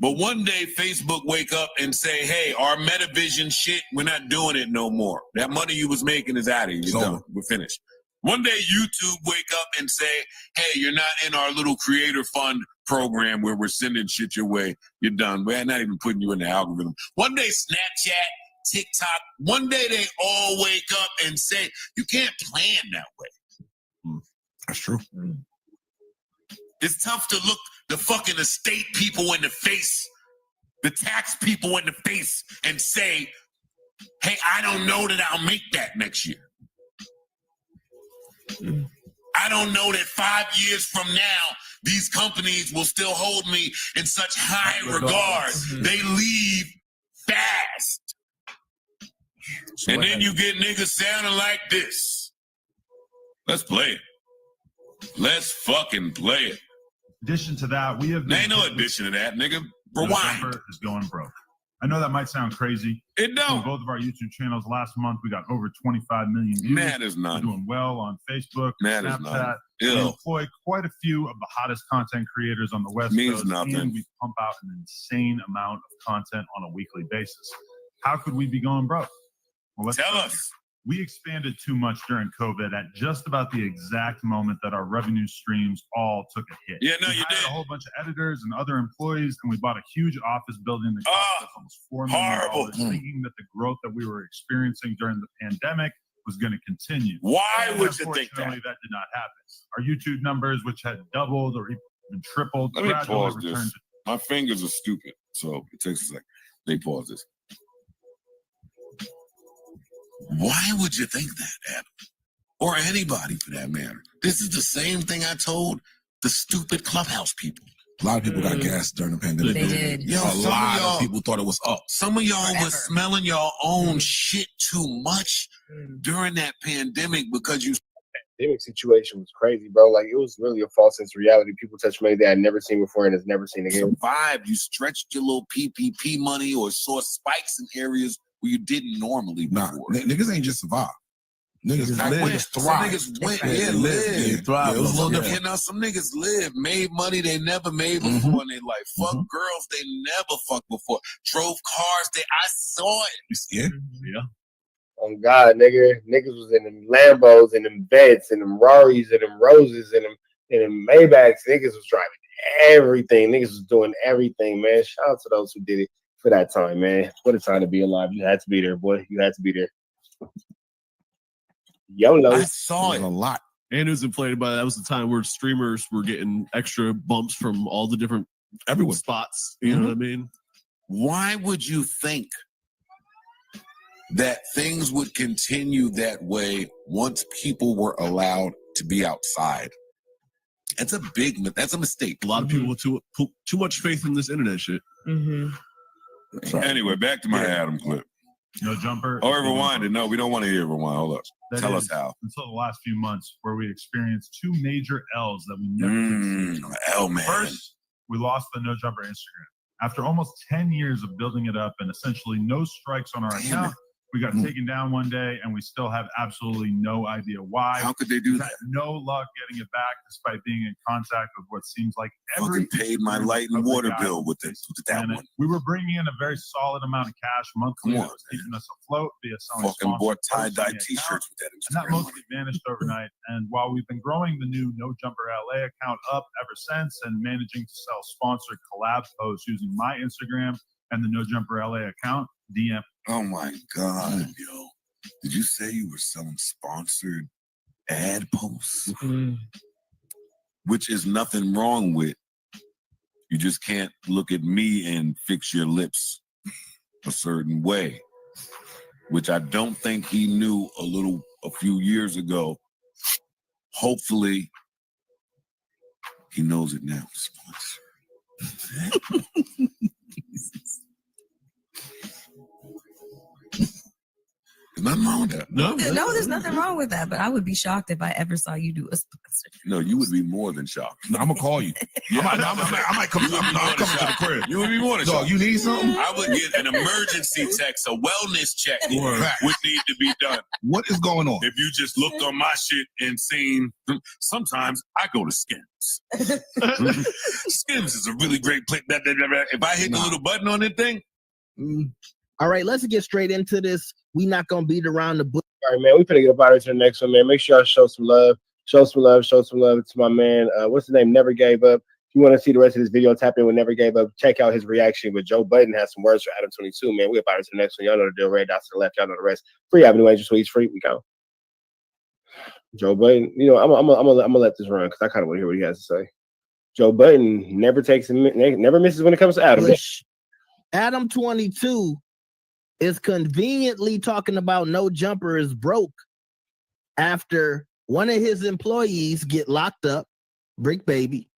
But one day Facebook wake up and say, hey, our Metavision shit, we're not doing it no more. That money you was making is out of here. You're done. We're finished. One day YouTube wake up and say, hey, you're not in our little creator fund program where we're sending shit your way. You're done. We're not even putting you in the algorithm. One day Snapchat, TikTok, one day they all wake up and say, you can't plan that way. That's true. It's tough to look the fucking estate people in the face, the tax people in the face, and say, hey, I don't know that I'll make that next year. I don't know that 5 years from now, these companies will still hold me in such high regard. They leave fast. And then you get niggas sounding like this. Let's play it. Let's fucking play it. Addition to that, we have. There ain't no addition to that, nigga. Rewind. Is going broke. I know that might sound crazy. It don't. On both of our YouTube channels last month, we got over 25 million views. Man, is none. We're doing well on Facebook, Man, Snapchat. is We none. employ quite a few of the hottest content creators on the West Means Coast, nothing. and we pump out an insane amount of content on a weekly basis. How could we be going broke? Well, Tell us. We expanded too much during COVID at just about the exact moment that our revenue streams all took a hit. Yeah, no, we you hired did. a whole bunch of editors and other employees, and we bought a huge office building that cost us almost $4 million, horrible. thinking that the growth that we were experiencing during the pandemic was going to continue. Why And would you think that? unfortunately, that did not happen. Our YouTube numbers, which had doubled or even tripled, Let me gradually pause returned this. to My fingers are stupid, so it takes a second. Let me pause this. Why would you think that, Adam? Or anybody for that matter? This is the same thing I told the stupid Clubhouse people. A lot of people got gassed during the pandemic. They did. Yo, A some lot of y'all of people thought it was up. Some of y'all Forever. was smelling your own shit too much during that pandemic because you Pandemic situation was crazy, bro. Like it was really a false sense of reality. People touched money they had never seen before and has never seen again. survived. You stretched your little PPP money or saw spikes in areas where you didn't normally Nah, before. niggas ain't just survive. Niggas Like, live, some thrive. niggas went, Yeah, yeah, they live. They thrive. It was a little Yeah. different. You know, some niggas live, made money they never made before in their life. Fuck girls they never fucked before. Drove cars I saw it. Yeah. Yeah. Oh God, niggas was in them Lambos and them Vets and them Rarries and them Roses and them Maybachs. Niggas was driving everything. Niggas was doing everything, man. Shout out to those who did it for that time, man. What a time to be alive. You had to be there, boy. You had to be there. YOLO. I saw it. A lot. And it was inflated by that was the time where streamers were getting extra bumps from all the different everywhere spots. You know what I mean? Why would you think that things would continue that way once people were allowed to be outside? That's a mistake. A lot of people with too much faith in this internet shit. Anyway, back to my Adam clip. No jumper. Oh, rewind it. No, we don't want to hear rewind. Hold up. That Tell is us how. Until the last few months, where we experienced two major L's that we never succeeded. L man. First, we lost the No Jumper Instagram. After almost 10 years of building it up and essentially no strikes on our account, we got taken down one day, and we still have absolutely no idea why. How could they do We've that? had no luck getting it back, despite being in contact with what seems like every. Fucking paid my light and water bill with that one. We were bringing in a very solid amount of cash monthly. Come That on, was keeping us afloat via selling Fucking bought sponsored posts on tie-dye the t-shirts account. with that And that Instagram mostly vanished overnight. And while we've been growing the new No Jumper LA account up ever since and managing to sell sponsored collab posts using my Instagram and the No Jumper LA account, DM. Oh my God, yo. Did you say you were selling sponsored ad posts? Which is nothing wrong with. You just can't look at me and fix your lips a certain way. Which I don't think he knew a few years ago. Hopefully, he knows it now. Sponsor. There's nothing wrong with that. No, there's nothing wrong with that, but I would be shocked if I ever saw you do a sponsor. No, you would be more than shocked. No, I'm gonna call you. Yeah. I might come. I'm coming to the crib. You would be more than Dog, shocked. you need something? I would get an emergency text, a wellness check Word. would need to be done. What is going on? If you just looked on my shit and seen, sometimes I go to Skims. Skims is a really great place. If I hit the little button on that thing. All right, let's get straight into this. We not gonna beat around the bush. All right, man. We finna get up out of here to the next one, man. Make sure y'all show some love. Show some love to my man. What's his name? Never Gave Up. If you want to see the rest of this video, tap in with Never Gave Up. Check out his reaction. But Joe Budden has some words for Adam 22, man. We up out of here to the next one. Y'all know the deal. Red dots to the left. Y'all know the rest. Free Avenue Angel Tweets. Free. We go. Joe Budden. You know, I'm gonna let this run because I kind of want to hear what he has to say. Joe Budden never misses when it comes to Adam. Adam 22 is conveniently talking about No Jumper is broke after one of his employees get locked up, Brick Baby.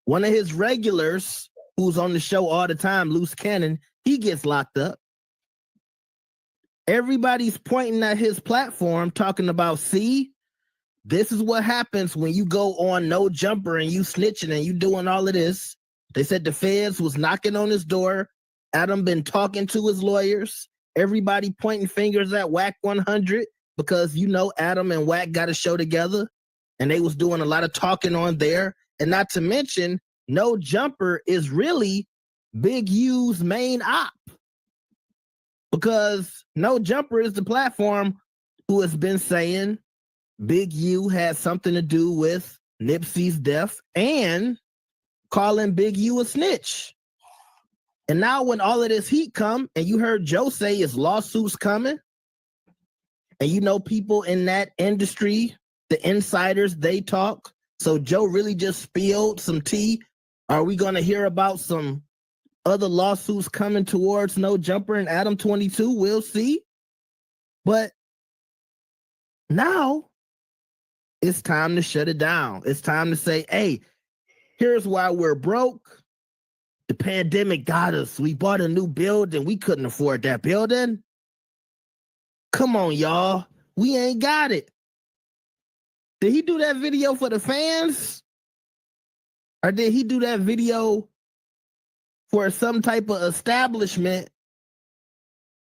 One of his regulars, who's on the show all the time, Loose Cannon, he gets locked up. Everybody's pointing at his platform, talking about, see, this is what happens when you go on No Jumper and you snitching and you doing all of this. They said the feds was knocking on his door. Adam been talking to his lawyers. Everybody pointing fingers at Whack 100 because, you know, Adam and Whack got a show together and they was doing a lot of talking on there. And not to mention, No Jumper is really Big U's main op because No Jumper is the platform who has been saying Big U had something to do with Nipsey's death and calling Big U a snitch. And now when all of this heat come, and you heard Joe say his lawsuits coming, and you know people in that industry, the insiders, they talk. So Joe really just spilled some tea. Are we going to hear about some other lawsuits coming towards No Jumper and Adam 22? We'll see. But now it's time to shut it down. It's time to say, hey, here's why we're broke. The pandemic got us. We bought a new building. We couldn't afford that building. Come on, y'all. We ain't got it. Did he do that video for the fans? Or did he do that video for some type of establishment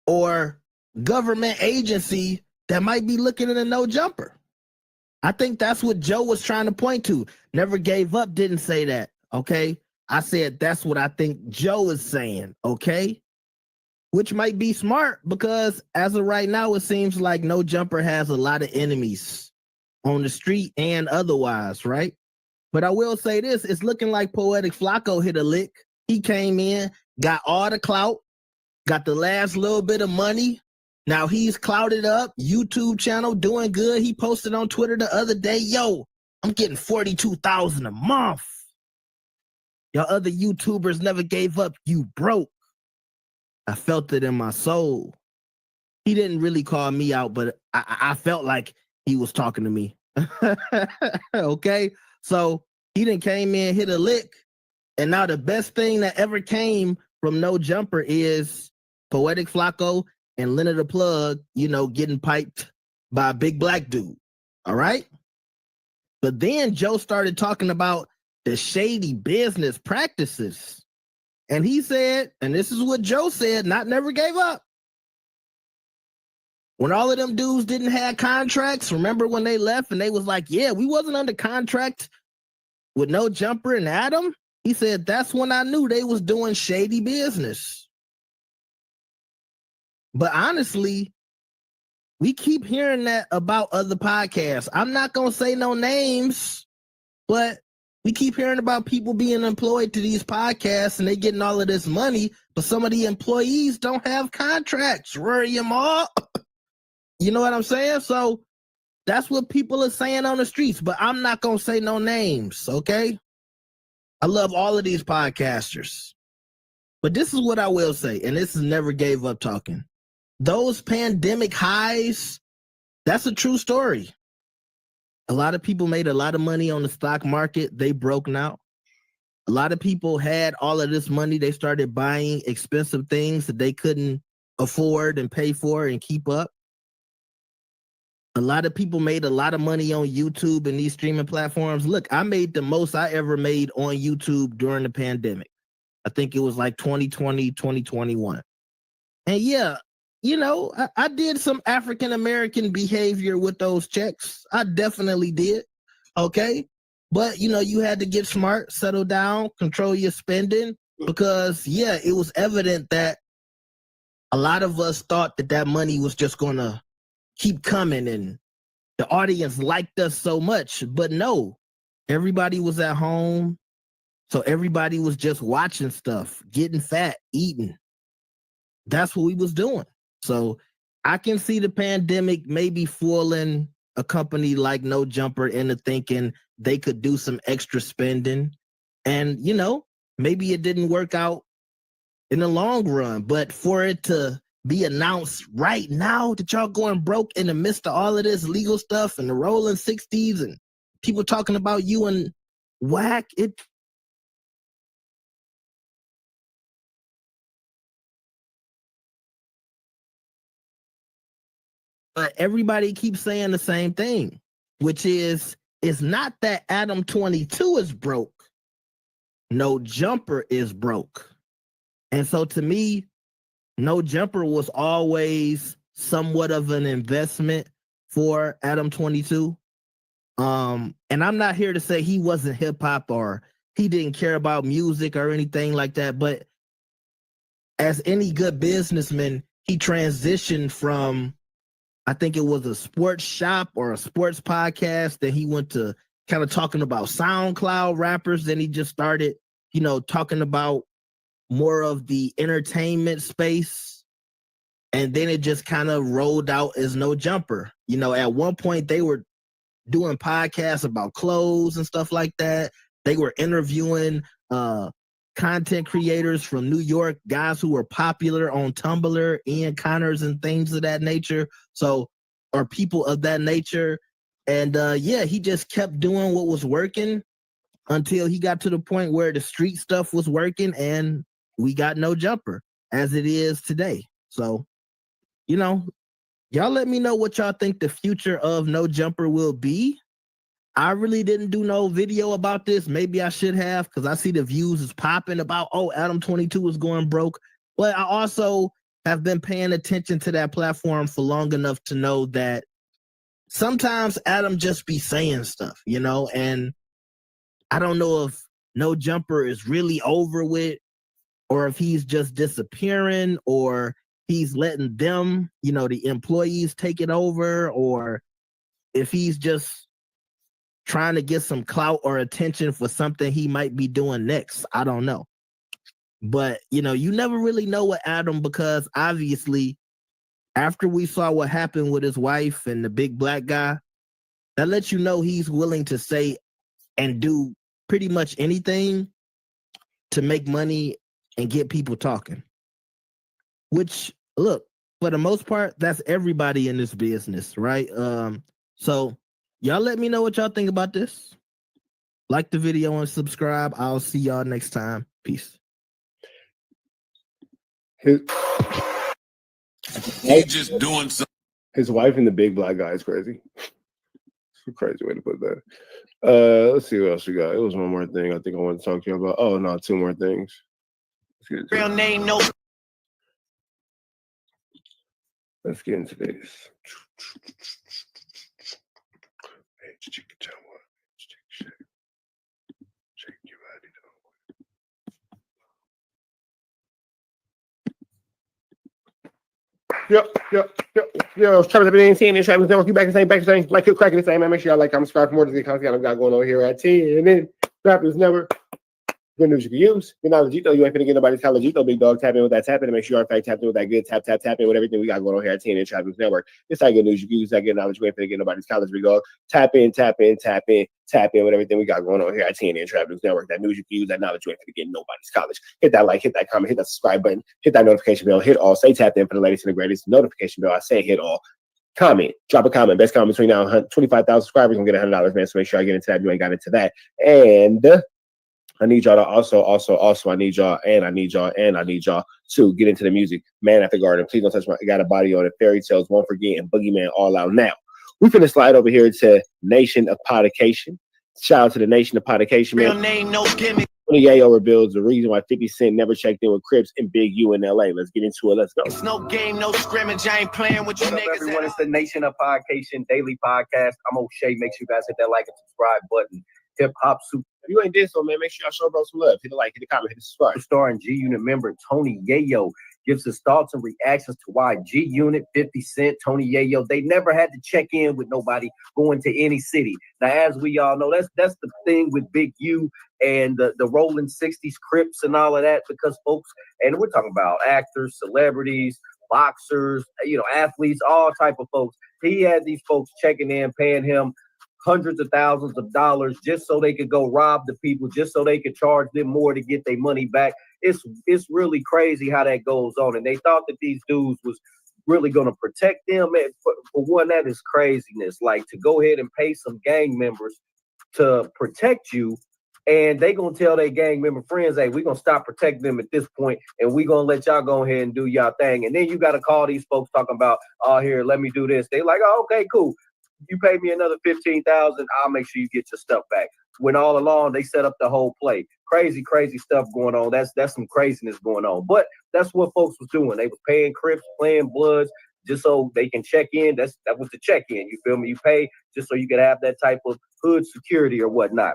or government agency that might be looking at a No Jumper? I think that's what Joe was trying to point to. Never Gave Up didn't say that, okay? I said that's what I think Joe is saying, okay? Which might be smart because as of right now, it seems like No Jumper has a lot of enemies on the street and otherwise, right? But I will say this, it's looking like Poetic Flacco hit a lick. He came in, got all the clout, got the last little bit of money. Now he's clouted up, YouTube channel doing good. He posted on Twitter the other day, yo, I'm getting $42,000 a month. Y'all other YouTubers never gave up. You broke. I felt it in my soul. He didn't really call me out, but I felt like he was talking to me. Okay? So he done came in, hit a lick, and now the best thing that ever came from No Jumper is Poetic Flacco and Leonard the Plug, you know, getting piped by a big black dude. All right? But then Joe started talking about the shady business practices. And he said, and this is what Joe said, not Never Gave Up. When all of them dudes didn't have contracts, remember when they left and they was like, yeah, we wasn't under contract with No Jumper and Adam? He said, that's when I knew they was doing shady business. But honestly, we keep hearing that about other podcasts. I'm not going to say no names, but we keep hearing about people being employed to these podcasts and they getting all of this money, but some of the employees don't have contracts. Worry them all. You know what I'm saying? So that's what people are saying on the streets, but I'm not going to say no names, okay? I love all of these podcasters. But this is what I will say, and this is Never Gave Up talking. Those pandemic highs, that's a true story. A lot of people made a lot of money on the stock market. They broke now. A lot of people had all of this money. They started buying expensive things that they couldn't afford and pay for and keep up. A lot of people made a lot of money on YouTube and these streaming platforms. Look, I made the most I ever made on YouTube during the pandemic. I think it was like 2020, 2021. And yeah, you know, I did some African-American behavior with those checks. I definitely did. Okay. But, you know, you had to get smart, settle down, control your spending, because, yeah, it was evident that a lot of us thought that that money was just going to keep coming and the audience liked us so much. But no, everybody was at home. So everybody was just watching stuff, getting fat, eating. That's what we was doing. So I can see the pandemic maybe fooling a company like No Jumper into thinking they could do some extra spending. And, you know, maybe it didn't work out in the long run. But for it to be announced right now that y'all going broke in the midst of all of this legal stuff and the rolling 60s and people talking about you and whack, it. But everybody keeps saying the same thing, which is, it's not that Adam 22 is broke. No Jumper is broke. And so to me, No Jumper was always somewhat of an investment for Adam 22. And I'm not here to say he wasn't hip hop or he didn't care about music or anything like that. But as any good businessman, he transitioned from, I think it was a sports shop or a sports podcast. Then he went to kind of talking about SoundCloud rappers. Then he just started, you know, talking about more of the entertainment space. And then it just kind of rolled out as No Jumper. You know, at one point they were doing podcasts about clothes and stuff like that. They were interviewing content creators from New York, guys who were popular on Tumblr, Ian Connors and things of that nature. So, or people of that nature. And yeah, he just kept doing what was working until he got to the point where the street stuff was working and we got No Jumper as it is today. So, you know, y'all let me know what y'all think the future of No Jumper will be. I really didn't do no video about this. Maybe I should have, because I see the views is popping about, oh, Adam 22 is going broke. But I also have been paying attention to that platform for long enough to know that sometimes Adam just be saying stuff, you know, and I don't know if No Jumper is really over with or if he's just disappearing or he's letting them, you know, the employees take it over, or if he's just trying to get some clout or attention for something he might be doing next. I don't know. But, you know, you never really know with Adam, because obviously after we saw what happened with his wife and the big black guy, that lets you know he's willing to say and do pretty much anything to make money and get people talking. Which, look, for the most part, that's everybody in this business, right? So y'all let me know what y'all think about this. Like the video and subscribe. I'll see y'all next time. Peace. He's just doing something. His wife and the big black guy is crazy. It's a crazy way to put that. Let's see what else we got. It was one more thing I think I want to talk to you about. Oh, no, two more things. Real name, no. Let's get into this. Yep. Yo, Travis, I've been seeing this. Travis, network, you back the same, like, keep cracking the same, man. Make sure y'all like, comment, subscribe for more to the content I've got going on here at 10. And then, Travis Network. Good news you can use. You're not legit though. You ain't finna get nobody's college though, big dog. Tap in with that tap in and make sure you're in fact tapped in with that good tap in with everything we got going on here at TNN Travis Network. This that good news you can use. That good knowledge. You ain't finna get nobody's college, big dog. Tap in with everything we got going on here at TNN Travis Network. That news you can use. That knowledge you ain't finna get nobody's college. Hit that like, hit that comment, hit that subscribe button, hit that notification bell, hit all. Stay tapped in for the latest and the greatest. Notification bell. I say hit all. Comment, drop a comment. Best comment between now and 25,000 subscribers. Gonna get $100, man. So make sure I get into that. If you ain't got into that. And I need y'all to also, I need y'all to get into the music. Man at the Garden, Please Don't Touch My, Got a Body on It, Fairy Tales, Won't Forget, and Boogeyman all out now. We finna slide over here to Nation of Podication. Shout out to the Nation of Podication, man. Real name, no gimmick. Tony Yayo reveals the reason why 50 Cent never checked in with Crips and Big U in LA. Let's get into it. Let's go. It's no game, no scrimmage. I ain't playing with you niggas. Everyone, it's the Nation of Podication daily podcast. I'm O'Shea. Make sure you guys hit that like and subscribe button. Hip Hop Super. If you ain't did so, man, make sure y'all show bro some love. Hit the like, hit the comment, hit the subscribe. Star and G Unit member Tony Yayo gives his thoughts and reactions to why G Unit, 50 Cent, Tony Yayo, they never had to check in with nobody going to any city. Now, as we all know, that's the thing with Big U and the rolling 60s Crips and all of that, because folks, and we're talking about actors, celebrities, boxers, athletes, all type of folks. He had these folks checking in, paying him hundreds of thousands of dollars just so they could go rob the people, just so they could charge them more to get their money back. It's really crazy how that goes on. And they thought that these dudes was really going to protect them. And for one, that is craziness. Like, to go ahead and pay some gang members to protect you, and they going to tell their gang member friends, hey, we're going to stop protecting them at this point, and we're going to let y'all go ahead and do y'all thing. And then you got to call these folks talking about, oh, here, let me do this. They like, oh, okay, cool. You pay me another $15,000, I'll make sure you get your stuff back. When all along they set up the whole play. Crazy stuff going on. That's some craziness going on. But that's what folks was doing. They was paying Crips, playing Bloods, just so they can check in. That was the check-in. You feel me? You pay just so you could have that type of hood security or whatnot.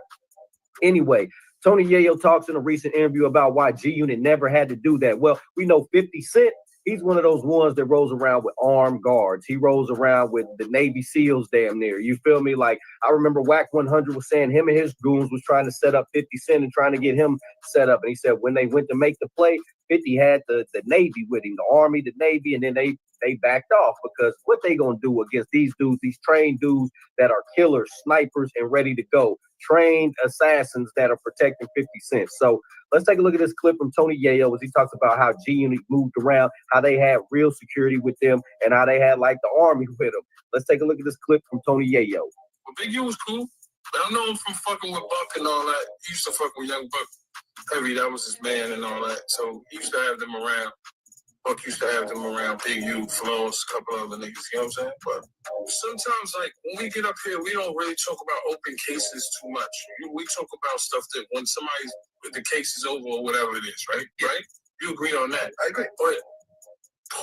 Anyway, Tony Yayo talks in a recent interview about why G Unit never had to do that. Well, we know 50 Cent. He's one of those ones that rolls around with armed guards. He rolls around with the Navy SEALs damn near. You feel me? Like, I remember Whack 100 was saying him and his goons was trying to set up 50 Cent and trying to get him set up. And he said when they went to make the play, 50 had the Navy with him, the Army, the Navy, and then they backed off, because what they gonna do against these dudes, these trained dudes that are killers, snipers, and ready to go, trained assassins that are protecting 50 Cent. So let's take a look at this clip from Tony Yayo as he talks about how G Unit moved around, how they had real security with them, and how they had like the Army with them. Let's take a look at this clip from Tony Yayo. Well, Big U was cool. I know him from fucking with Buck and all that. He used to fuck with Young Buck Heavy. That was his man and all that. So he used to have them around. Buck used to have them around. Big U, Flows, a couple other niggas. You know what I'm saying? But sometimes, like, when we get up here, we don't really talk about open cases too much. We talk about stuff that when somebody's, the case is over or whatever it is, right? Right? You agree on that? I agree. But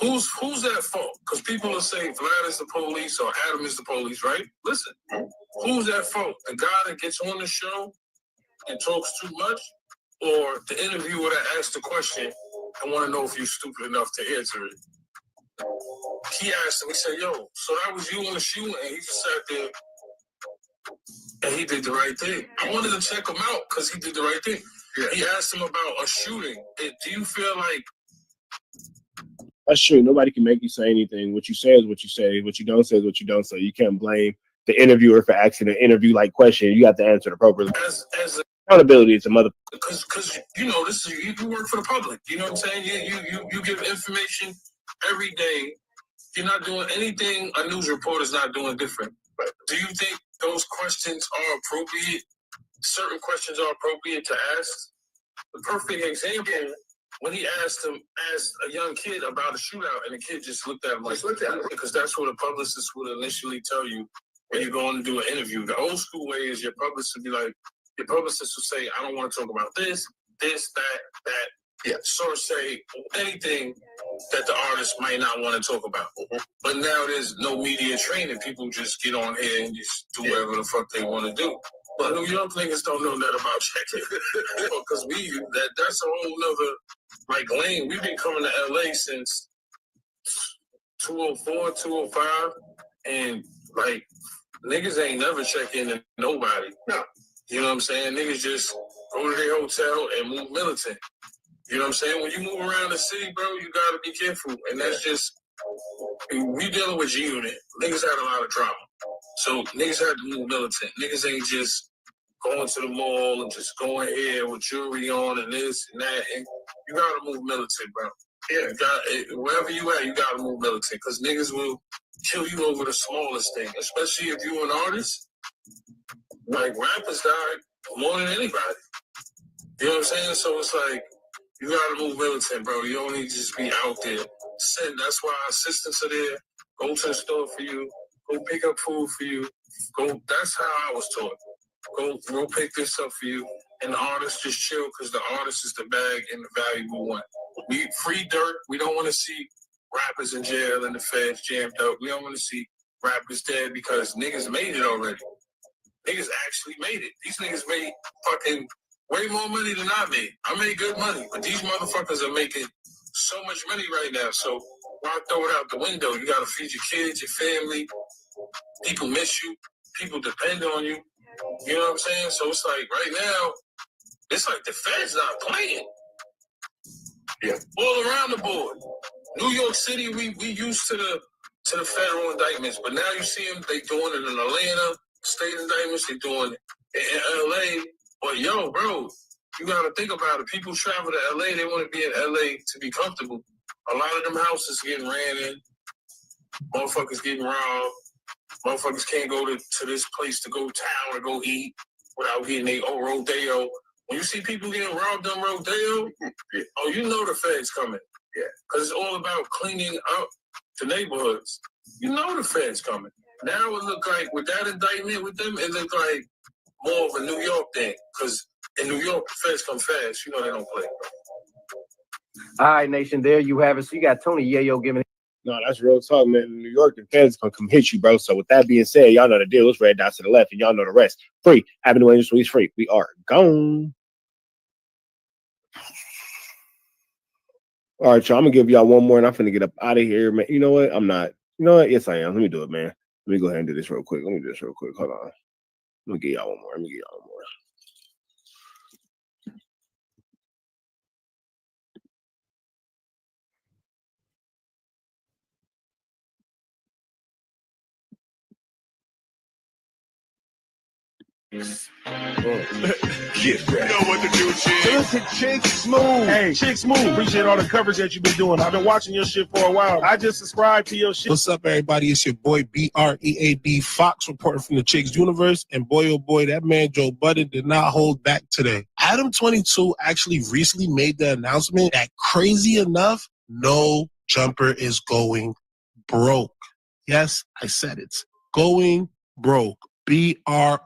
who's at fault? Because people will say Vlad is the police or Adam is the police, right? Listen, who's at fault? The guy that gets on the show and talks too much, or the interviewer that asks the question and want to know if you're stupid enough to answer it? He asked him, he said, yo, so that was you on the shoe? And he just sat there and he did the right thing. I wanted to check him out because he did the right thing. Yeah. He asked him about a shooting. Do you feel like... That's true. Nobody can make you say anything. What you say is what you say. What you don't say is what you don't say. You can't blame the interviewer for asking an interview-like question. You have to answer it appropriately. As accountability is a mother... Because this is, you work for the public. You know what I'm saying? You give information every day. You're not doing anything a news reporter's not doing different. But do you think those questions are appropriate? Certain questions are appropriate to ask? The perfect example, when he asked a young kid about a shootout, and the kid just looked at him like, because that's what a publicist would initially tell you when you're going to do an interview. The old school way is your publicist would be like, your publicist will say, I don't want to talk about this, that. Yeah. Source say anything that the artist might not want to talk about. But now there's no media training. People just get on here and just do whatever the fuck they want to do. But New York niggas don't know that about checking. Because that's a whole nother, like, lane. We've been coming to LA since 204, 205. And, like, niggas ain't never check in to nobody. No. You know what I'm saying? Niggas just go to their hotel and move militant. You know what I'm saying? When you move around the city, bro, you got to be careful. And that's just, we dealing with G Unit. Niggas had a lot of drama. So niggas had to move militant. Niggas ain't just going to the mall and just going here with jewelry on and this and that. And you got to move militant, bro. Yeah, wherever you at, you got to move militant. Because niggas will kill you over the smallest thing. Especially if you're an artist. Like, rappers die more than anybody. You know what I'm saying? So it's like, you gotta move militant, bro. You don't need to just be out there. That's why our assistants are there. Go to the store for you. Go pick up food for you. That's how I was taught. Go pick this up for you. And the artist just chill because the artist is the bag and the valuable one. We free dirt. We don't want to see rappers in jail and the feds jammed up. We don't want to see rappers dead because niggas made it already. Niggas actually made it. These niggas made fucking way more money than I made. I made good money, but these motherfuckers are making so much money right now. So why throw it out the window? You gotta feed your kids, your family. People miss you. People depend on you. You know what I'm saying? So it's like right now, it's like the feds not playing. Yeah. All around the board. New York City, we used to the federal indictments, but now you see them, they doing it in Atlanta, state indictments, they doing it in LA. But yo, bro, you gotta think about it. People travel to LA, they want to be in LA to be comfortable. A lot of them houses getting ran in, motherfuckers getting robbed, motherfuckers can't go to this place to go town or go eat without getting a rodeo. When you see people getting robbed on rodeo, oh, you know the feds coming. Yeah. Because it's all about cleaning up the neighborhoods. You know the feds coming. Now it look like, with that indictment with them, it look like more of a New York thing. Because in New York, the feds come fast. You know they don't play. All right, nation, there you have it. So you got Tony Yayo giving. No, that's real talk, man. In New York, the feds gonna come hit you, bro. So with that being said, y'all know the deal. It's red dots to the left, and y'all know the rest. Free. Avenue Industries free. We are gone. All right, y'all. I'm gonna give y'all one more, and I'm finna get up out of here, man. You know what? I'm not. You know what? Yes, I am. Let me do it, man. Let me go ahead and do this real quick. Hold on. Let me get y'all one more. Get ready. You know what to do, Chick. Listen, Chick Smooth. Hey, Chick Smooth. Appreciate all the coverage that you've been doing. I've been watching your shit for a while. I just subscribed to your shit. What's up, everybody? It's your boy, BREAD Fox, reporting from the Chicks Universe. And boy, oh boy, that man Joe Budden did not hold back today. Adam 22 actually recently made the announcement that, crazy enough, No Jumper is going broke. Yes, I said it. Going broke. BROKE.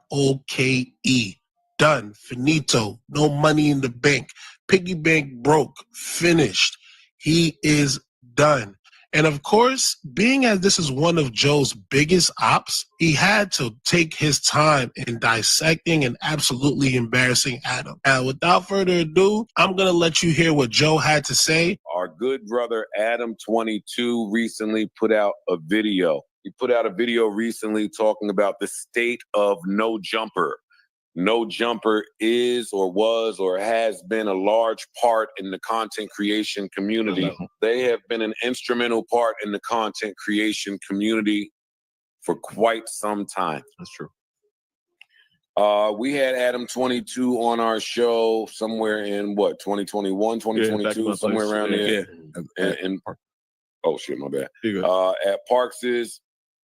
Done. Finito. No money in the bank. Piggy bank broke. Finished. He is done. And of course, being as this is one of Joe's biggest ops, he had to take his time in dissecting and absolutely embarrassing Adam. Now, without further ado, I'm going to let you hear what Joe had to say. Our good brother Adam 22 recently put out a video. He put out a video recently talking about the state of No Jumper. No Jumper is or was or has been a large part in the content creation community. They have been an instrumental part in the content creation community for quite some time. That's true. We had Adam 22 on our show somewhere in 2021, 2022, somewhere around there. Oh shit, my bad. At Parks's.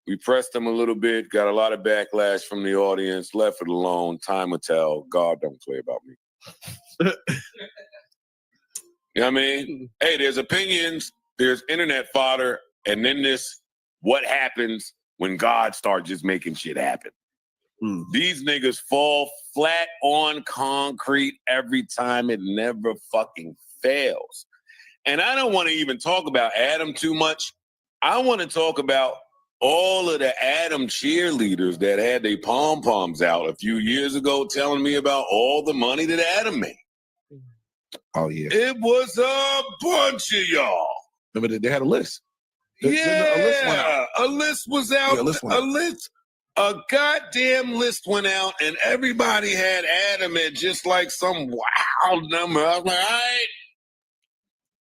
We pressed him a little bit, got a lot of backlash from the audience, left it alone. Time will tell. God don't play about me. You know what I mean? Hey, there's opinions, there's internet fodder, and then this what happens when God starts just making shit happen. These niggas fall flat on concrete every time. It never fucking fails. And I don't want to even talk about Adam too much. I want to talk about all of the Adam cheerleaders that had their pom-poms out a few years ago telling me about all the money that Adam made. Oh, yeah. It was a bunch of y'all. Remember, they had a list. A list was out. A goddamn list went out, and everybody had Adam at just like some wild number. I was like, all right.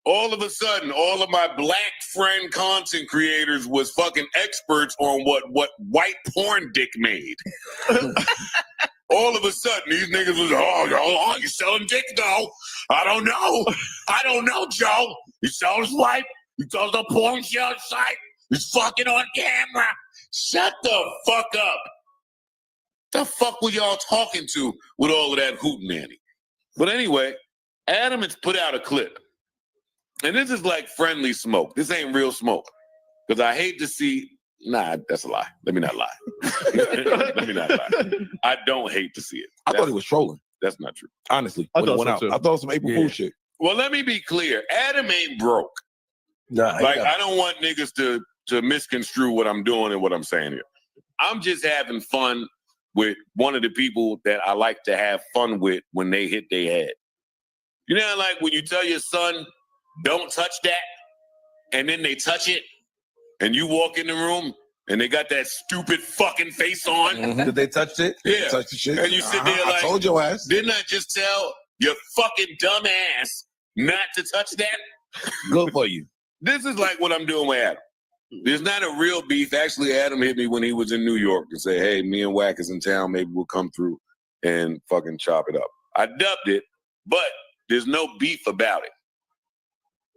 All of a sudden, all of my black friend content creators was fucking experts on what white porn dick made. All of a sudden, these niggas was, oh, you selling dick, though? I don't know, Joe. You selling swipe? You selling the porn show site? You fucking on camera? Shut the fuck up. The fuck were y'all talking to with all of that hootenanny? But anyway, Adam has put out a clip. And this is like friendly smoke. This ain't real smoke. Because I hate to see, nah, that's a lie. Let me not lie. Let me not lie. I don't hate to see it. I thought he was trolling. That's not true. Honestly, I when it thought went so out, too. I thought it was some April Fool shit. Well, let me be clear. Adam ain't broke. Nah, Like, I don't want niggas to misconstrue what I'm doing and what I'm saying here. I'm just having fun with one of the people that I like to have fun with when they hit their head. You know, like when you tell your son, don't touch that, and then they touch it, and you walk in the room, and they got that stupid fucking face on. Did they touch it? Yeah. Touch the shit? And you sit there like, I told your ass. didn't I just tell your fucking dumb ass not to touch that? Good for you. This is like what I'm doing with Adam. There's not a real beef. Actually, Adam hit me when he was in New York and say, hey, me and Wack is in town. Maybe we'll come through and fucking chop it up. I dubbed it, but there's no beef about it.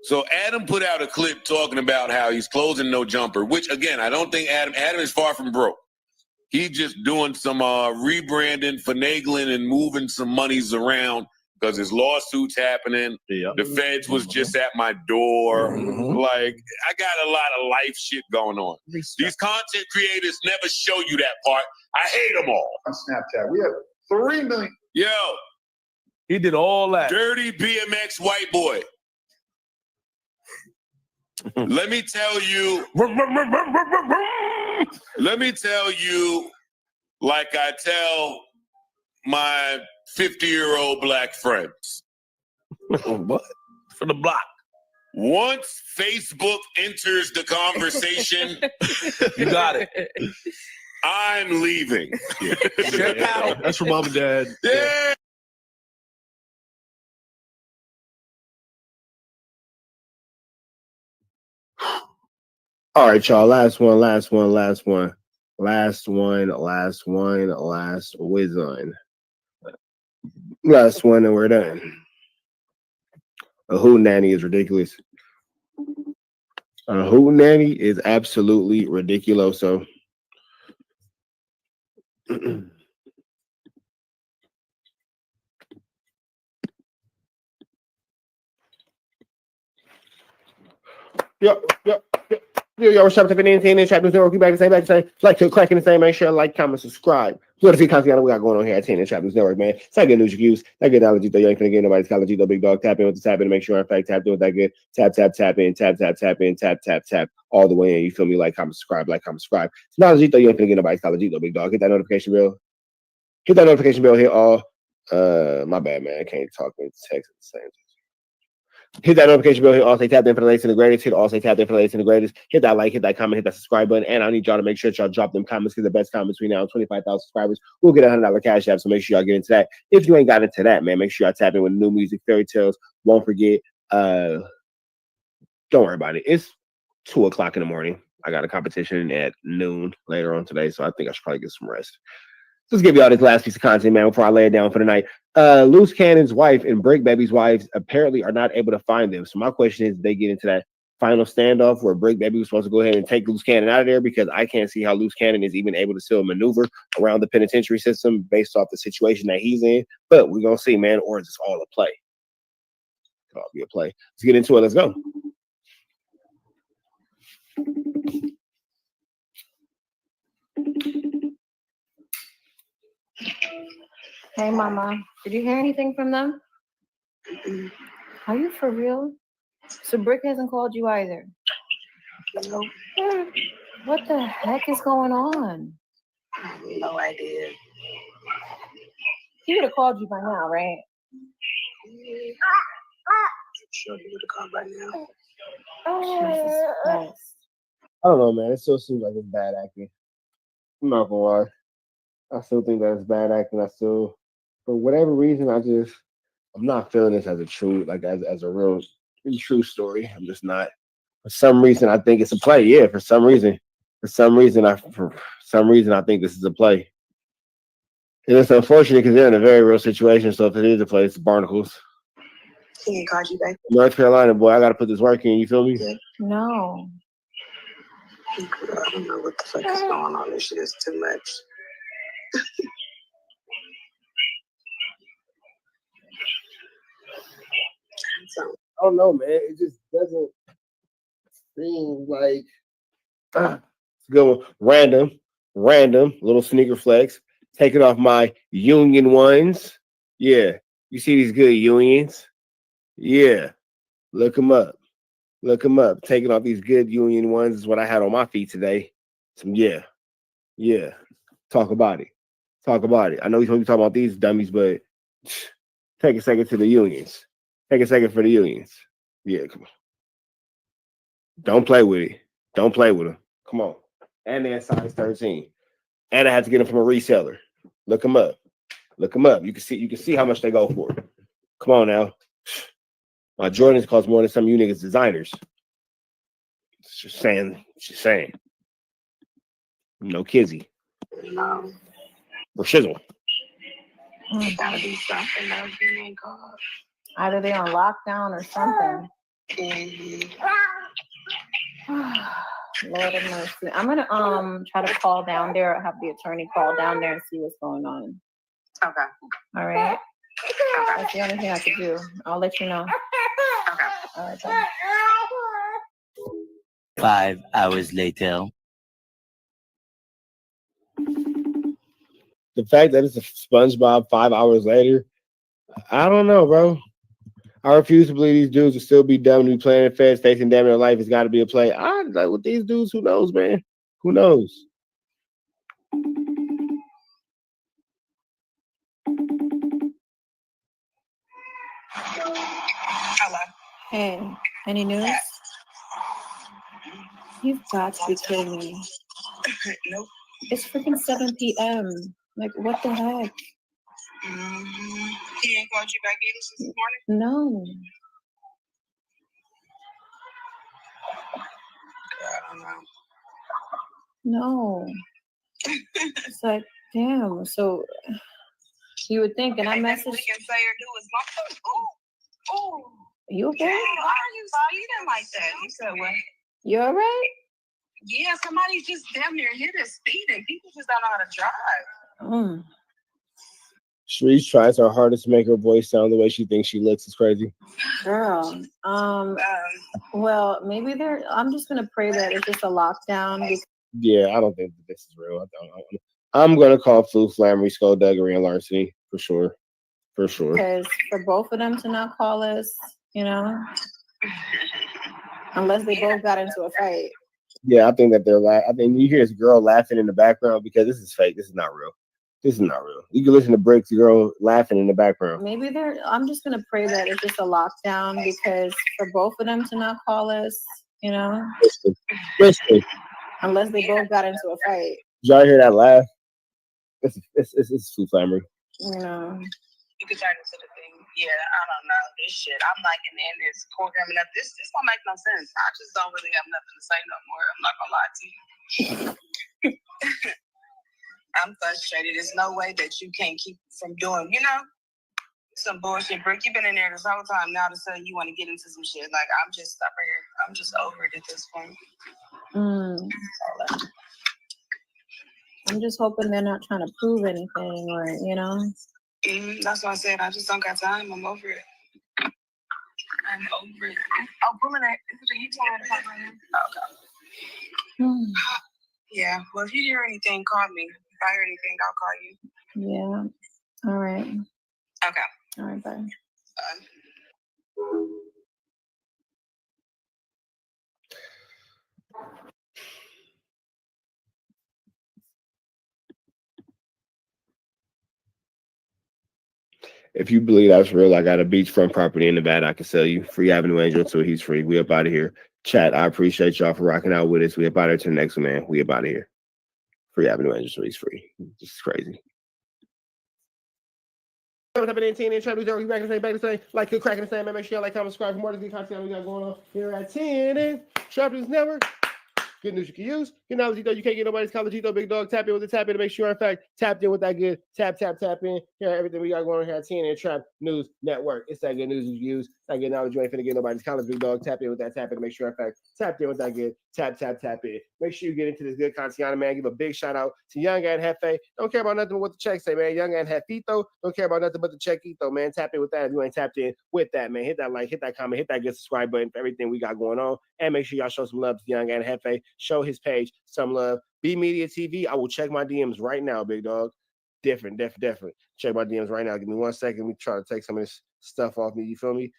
So Adam put out a clip talking about how he's closing No Jumper, which, again, I don't think Adam is far from broke. He's just doing some rebranding, finagling, and moving some monies around because his lawsuit's happening. Yeah. The feds was just at my door. Like, I got a lot of life shit going on. These content creators never show you that part. I hate them all. On Snapchat, we have 3 million. Yo. He did all that. Dirty BMX white boy. Let me tell you, like I tell my 50-year-old black friends. What? For the block. Once Facebook enters the conversation, You got it. I'm leaving. Check out. That's for mom and dad. Yeah. All right, y'all. Last one, and we're done. A hootenanny is ridiculous. A hootenanny is absolutely ridiculous. So, Yo, what's up? Typing in the chat. We'll be back to say, like to clack in the same. Make sure like, comment, subscribe. What if you content we got going on here at TNN Trap News Network, man? It's not good news use. That good knowledge though. You ain't gonna get nobody's college, though. Big dog. Tap in with the tap in to make sure in fact tap in with that good. Tap in, tap all the way in. You feel me? Like, comment, subscribe, It's knowledge though. You ain't gonna get nobody's college, though. Big dog. Hit that notification bell. Hit all. My bad, man. I can't talk and text at the same time. Hit that notification bell. Hit all say tap in for the latest and the greatest. Hit all say tap in for the latest and the greatest. Hit that like, hit that comment, hit that subscribe button. And I need y'all to make sure y'all drop them comments because the best comments between now and 25,000 subscribers will get $100 cash app. So make sure y'all get into that. If you ain't got into that, man, make sure y'all tap in with new music, fairy tales. Won't forget. Don't worry about it. It's 2:00 in the morning. I got a competition at noon later on today, so I think I should probably get some rest. Let's give y'all this last piece of content, man, before I lay it down for the night. Loose Cannon's wife and Brick Baby's wives apparently are not able to find them. So my question is, they get into that final standoff where Brick Baby was supposed to go ahead and take Loose Cannon out of there, because I can't see how Loose Cannon is even able to still maneuver around the penitentiary system based off the situation that he's in. But we're going to see, man, or is this all a play? It could all be a play. Let's get into it. Let's go. Hey, Mama. Did you hear anything from them? Are you for real? So Brick hasn't called you either? No. What the heck is going on? No idea. He would have called you by now, right? Sure, he would have called by now. Jesus Christ. I don't know, man. It still seems like it's bad acting. I'm not gonna lie. I still think that it's bad acting. For whatever reason, I'm not feeling this as a true, like as a real true story. I'm just not. For some reason, I think it's a play. Yeah, for some reason, I think this is a play. And it's unfortunate because they're in a very real situation. So if it is a play, it's Barnacles. He ain't called you back. North Carolina, boy, I got to put this work in. You feel me? No. I don't know what the fuck is going on. This shit is too much. I don't know, man. It just doesn't seem like go random little sneaker flex. Taking off my union ones. Yeah, you see these good unions? Yeah, look them up. Look them up. Taking off these good union ones is what I had on my feet today. Some yeah. Talk about it. Talk about it. I know he's going to be talking about these dummies, but take a second to the unions. Take a second for the unions. Yeah, come on. Don't play with it. Don't play with them. Come on. And they're size 13. And I had to get them from a reseller. Look them up. Look them up. You can see how much they go for. Come on now. My Jordans cost more than some of you niggas designers. Just saying. No kizzy. No. Or shizzle. It gotta be something that you ain't called. Either they on lockdown or something. Lord of mercy. I'm gonna try to call down there or have the attorney call down there and see what's going on. Okay. All right. Okay. That's the only thing I could do. I'll let you know. Okay. All right, bye. 5 hours later. The fact that it's a SpongeBob 5 hours later, I don't know, bro. I refuse to believe these dudes will still be dumb to be playing in Feds, facing damn their life. It's got to be a play. I like with these dudes. Who knows, man? Who knows? Hello. Hey, any news? You've got to be kidding me. Nope. It's freaking 7 p.m. Like, what the heck? He ain't called you back either since this morning? No. I don't know. No. It's like, damn. So you would think, and I messaged. We can say or do is my ooh. You okay? Why are you speeding like that? You said what? You all right? Yeah, somebody just damn near hit us speeding. People just don't know how to drive. Shreese tries her hardest to make her voice sound the way she thinks she looks. It's crazy. Girl. Well, maybe I'm just gonna pray that it's just a lockdown. Yeah, I don't think that this is real. I'm gonna call flu, flammery, skullduggery, and larceny for sure. For sure. Because for both of them to not call us, unless they both got into a fight. Yeah, I think that I think you hear this girl laughing in the background because this is fake. This is not real. This is not real. You can listen to Brick's girl laughing in the background. Maybe I'm just gonna pray that it's just a lockdown because for both of them to not call us, Listen. Unless they both got into a fight. Did y'all hear that laugh? It's flu flammery. You could turn into the thing. Yeah, I don't know this shit. I'm liking in this programming up. This don't make no sense. I just don't really have nothing to say no more. I'm not gonna lie to you. I'm frustrated. There's no way that you can't keep from doing, some bullshit. Brick, you've been in there this whole time. Now to say you want to get into some shit. Like, I'm just up here. I'm just over it at this point. I'm just hoping they're not trying to prove anything or, That's why I said I just don't got time. I'm over it. I'm over it. Oh, pulling that. Is it a heat time right now? Okay. Yeah. Well, if you hear anything, call me. If I hear anything, I'll call you. Yeah. All right. Okay. All right, bye. If you believe that's real, I got a beachfront property in Nevada I can sell you. Free Avenue Angel until he's free. We up out of here. Chat, I appreciate y'all for rocking out with us. We up out of here to the next one, man. We up out of here. Free Avenue Angel until he's free. This is crazy. What's up, NTN and Trap? We back to say, like, good cracking the same, man. Make sure y'all like, comment, subscribe for more of the content we got going on here at TNN Trap Network. Good news you can use. Get knowledge, though. You can't get nobody's college, though, big dog. Tap in with the tap in to make sure, in fact, tapped in with that good. Tap in. Here, everything we got going on here at TNN Trap News Network. It's that good news you use. That good knowledge. You ain't finna get nobody's college, big dog. Tap in with that tap in to make sure, in fact, tapped in with that good. Tap in. Make sure you get into this good content, man. Give a big shout out to Young and Hefe. Don't care about nothing but what the check say, man. Young and Hefito. Don't care about nothing but the checkito, man. Tap in with that if you ain't tapped in with that, man. Hit that like, hit that comment, hit that good subscribe button for everything we got going on. And make sure y'all show some love to Young and Hefe. Show his page some love. B Media TV. I will check my DMs right now, big dog. Different. Check my DMs right now. Give me 1 second. We try to take some of this stuff off me. You feel me?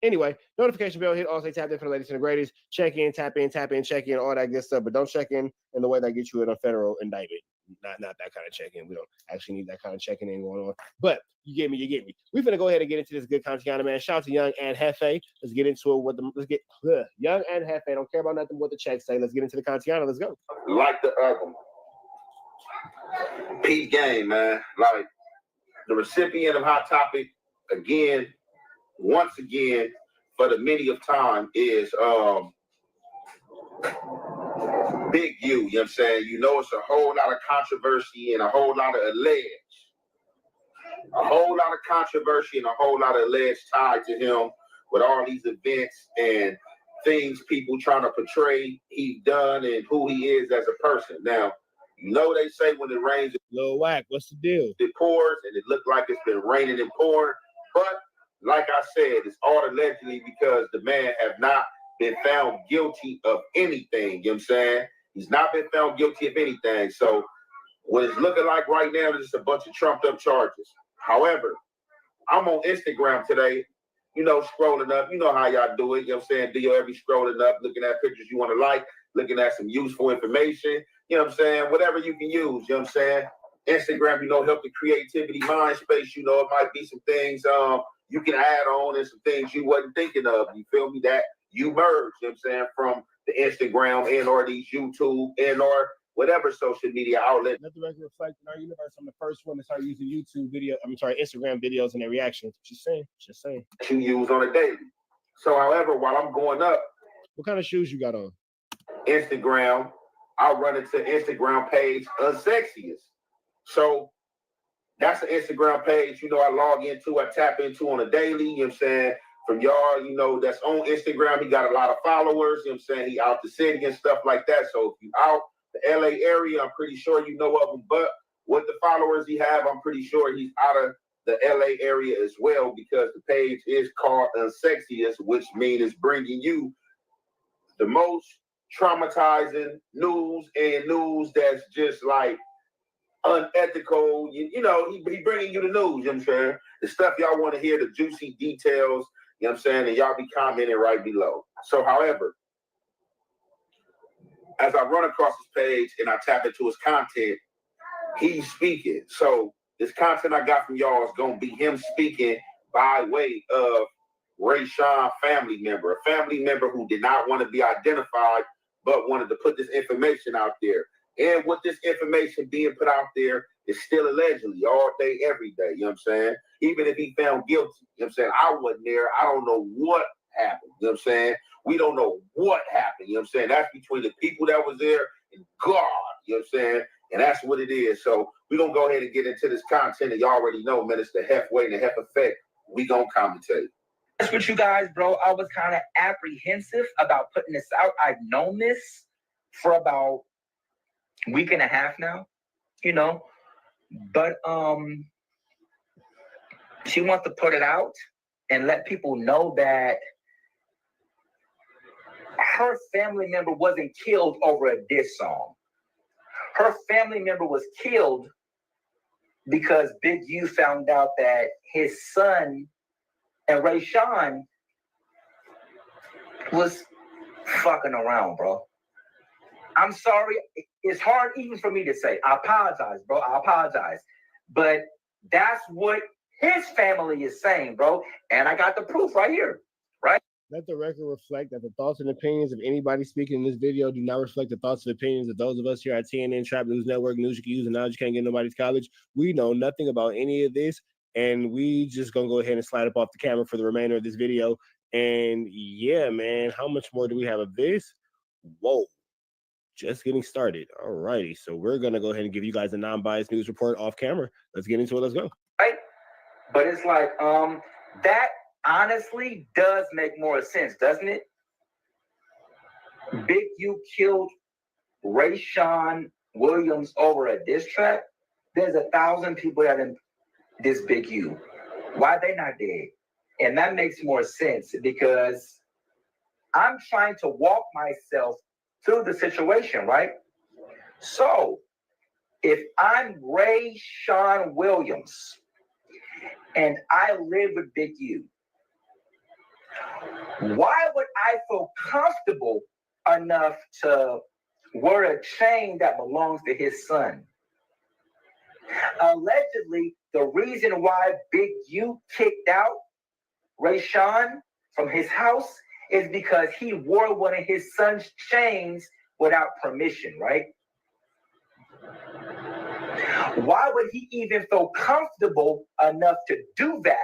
Anyway, notification bell hit. Also tap in for the latest and the greatest. Check in, tap in, check in, all that good stuff. But don't check in the way that gets you in a federal indictment. Not that kind of check-in. We don't actually need that kind of checking in going on. But you get me. We're gonna go ahead and get into this good content, man. Shout out to Young and Hefe. Let's get into it. Let's get Young and Hefe. Don't care about nothing what the checks say. Let's get into the content. Let's go. Like the other one. Peace game, man. Like the recipient of Hot Topic, once again, for the many of time is Big U, you know what I'm saying? You know, it's a whole lot of controversy and a whole lot of alleged. A whole lot of controversy and a whole lot of alleged tied to him with all these events and things people trying to portray he's done and who he is as a person. Now, you know they say when it rains, Lil Wack, what's the deal? It pours, and it looked like it's been raining and pouring. But like I said, it's all allegedly because the man have not been found guilty of anything. You know what I'm saying? He's not been found guilty of anything. So what it's looking like right now is just a bunch of trumped up charges. However, I'm on Instagram today, you know, scrolling up. You know how y'all do it. You know what I'm saying? Do your every scrolling up, looking at pictures you want to like, looking at some useful information. You know what I'm saying? Whatever you can use, you know what I'm saying? Instagram, you know, help the creativity mind space. You know, it might be some things you can add on and some things you wasn't thinking of. You feel me? That you merge, you know what I'm saying, from the Instagram and or these YouTube and or whatever social media outlet. Let the record reflect in our universe. I'm the first one to start using Instagram videos and their reactions. Just saying. You use on a daily. So, however, while I'm going up, what kind of shoes you got on? Instagram, I'll run into Instagram page Unsexiest. So that's an Instagram page, you know, I log into, I tap into on a daily, you know what I'm saying? From y'all, you know, that's on Instagram. He got a lot of followers, you know what I'm saying? He out the city and stuff like that. So if you out the LA area, I'm pretty sure you know of him. But with the followers he have, I'm pretty sure he's out of the LA area as well, because the page is called Unsexiest, which means it's bringing you the most traumatizing news and news that's just like unethical. You know, he bringing you the news, you know what I'm saying? The stuff y'all want to hear, the juicy details, you know what I'm saying? And y'all be commenting right below. So, however, as I run across his page and I tap into his content, he's speaking. So this content I got from y'all is going to be him speaking by way of Rayshawn family member, a family member who did not want to be identified, but wanted to put this information out there. And with this information being put out there, it's still allegedly all day, every day. You know what I'm saying? Even if he found guilty, you know what I'm saying? I wasn't there. I don't know what happened. You know what I'm saying? We don't know what happened. You know what I'm saying? That's between the people that was there and God. You know what I'm saying? And that's what it is. So we're going to go ahead and get into this content. And y'all already know, man, it's the Hef way and the Hef effect. We going to commentate. That's with you guys, bro. I was kind of apprehensive about putting this out. I've known this for about a week and a half now, you know. But she wants to put it out and let people know that her family member wasn't killed over a diss song. Her family member was killed because Big U found out that his son and Rayshawn was fucking around, bro. I'm sorry. It's hard even for me to say. I apologize, bro. I apologize. But that's what his family is saying, bro. And I got the proof right here, right? Let the record reflect that the thoughts and opinions of anybody speaking in this video do not reflect the thoughts and opinions of those of us here at TNN Trap News Network, news you can use and knowledge you can't get nobody's college. We know nothing about any of this, and we just gonna go ahead and slide up off the camera for the remainder of this video. And yeah, man, how much more do we have of this? Whoa. just getting started. All righty. So we're going to go ahead and give you guys a non-biased news report off camera. Let's get into it. Let's go. Right? But it's like, that honestly does make more sense, doesn't it? Big U killed Rayshawn Williams over a diss track. There's 1,000 people that in this Big U. Why they not dead? And that makes more sense because I'm trying to walk myself through the situation, right? So if I'm Rayshawn Williams and I live with Big U, why would I feel comfortable enough to wear a chain that belongs to his son? Allegedly, the reason why Big U kicked out Rayshawn from his house is because he wore one of his son's chains without permission, right? Why would he even feel comfortable enough to do that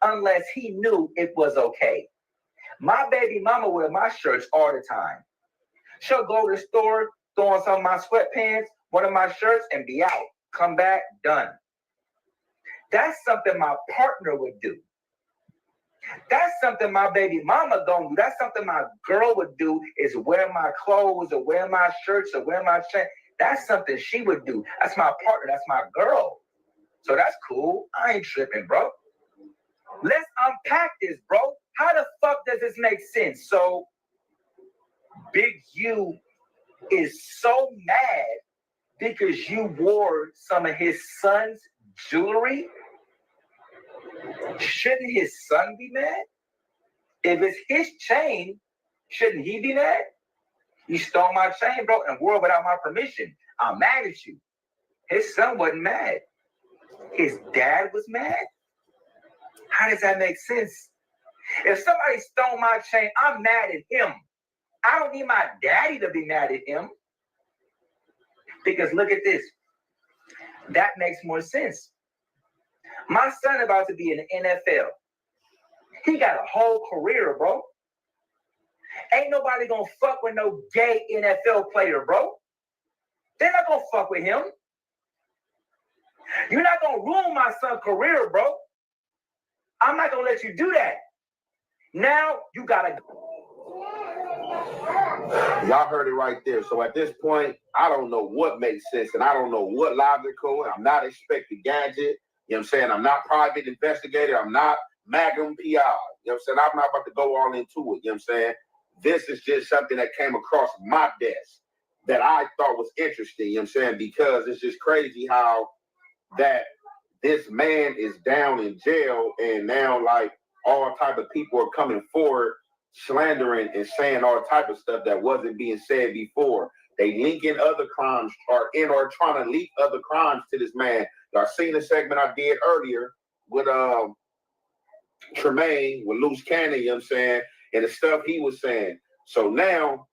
unless he knew it was okay? My baby mama wear my shirts all the time. She'll go to the store, throw on some of my sweatpants, one of my shirts, and be out. Come back, done. That's something my partner would do. That's something my baby mama gonna do. That's something my girl would do, is wear my clothes or wear my shirts or wear my chain. That's something she would do. That's my partner. That's my girl. So that's cool. I ain't tripping, bro. Let's unpack this, bro. How the fuck does this make sense? So Big U is so mad because you wore some of his son's jewelry. Shouldn't his son be mad? If it's his chain, shouldn't he be mad? You stole my chain, bro, and wore it without my permission. I'm mad at you. His son wasn't mad. His dad was mad? How does that make sense? If somebody stole my chain, I'm mad at him. I don't need my daddy to be mad at him. Because look at this. That makes more sense. My son about to be in the NFL. He got a whole career, bro. Ain't nobody gonna fuck with no gay NFL player, bro. They're not gonna fuck with him. You're not gonna ruin my son's career, bro. I'm not gonna let you do that. Now you gotta go. Y'all heard it right there. So at this point, I don't know what makes sense and I don't know what logical. I'm not Inspector Gadget. You know what I'm saying? I'm not private investigator. I'm not Magnum PI. You know what I'm saying? I'm not about to go all into it. You know what I'm saying? This is just something that came across my desk that I thought was interesting. You know what I'm saying? Because it's just crazy how that this man is down in jail and now like all type of people are coming forward slandering and saying all type of stuff that wasn't being said before. They linking other crimes or trying to link other crimes to this man. Y'all seen the segment I did earlier with Tremaine, with Loose Cannon, you know what I'm saying, and the stuff he was saying. So now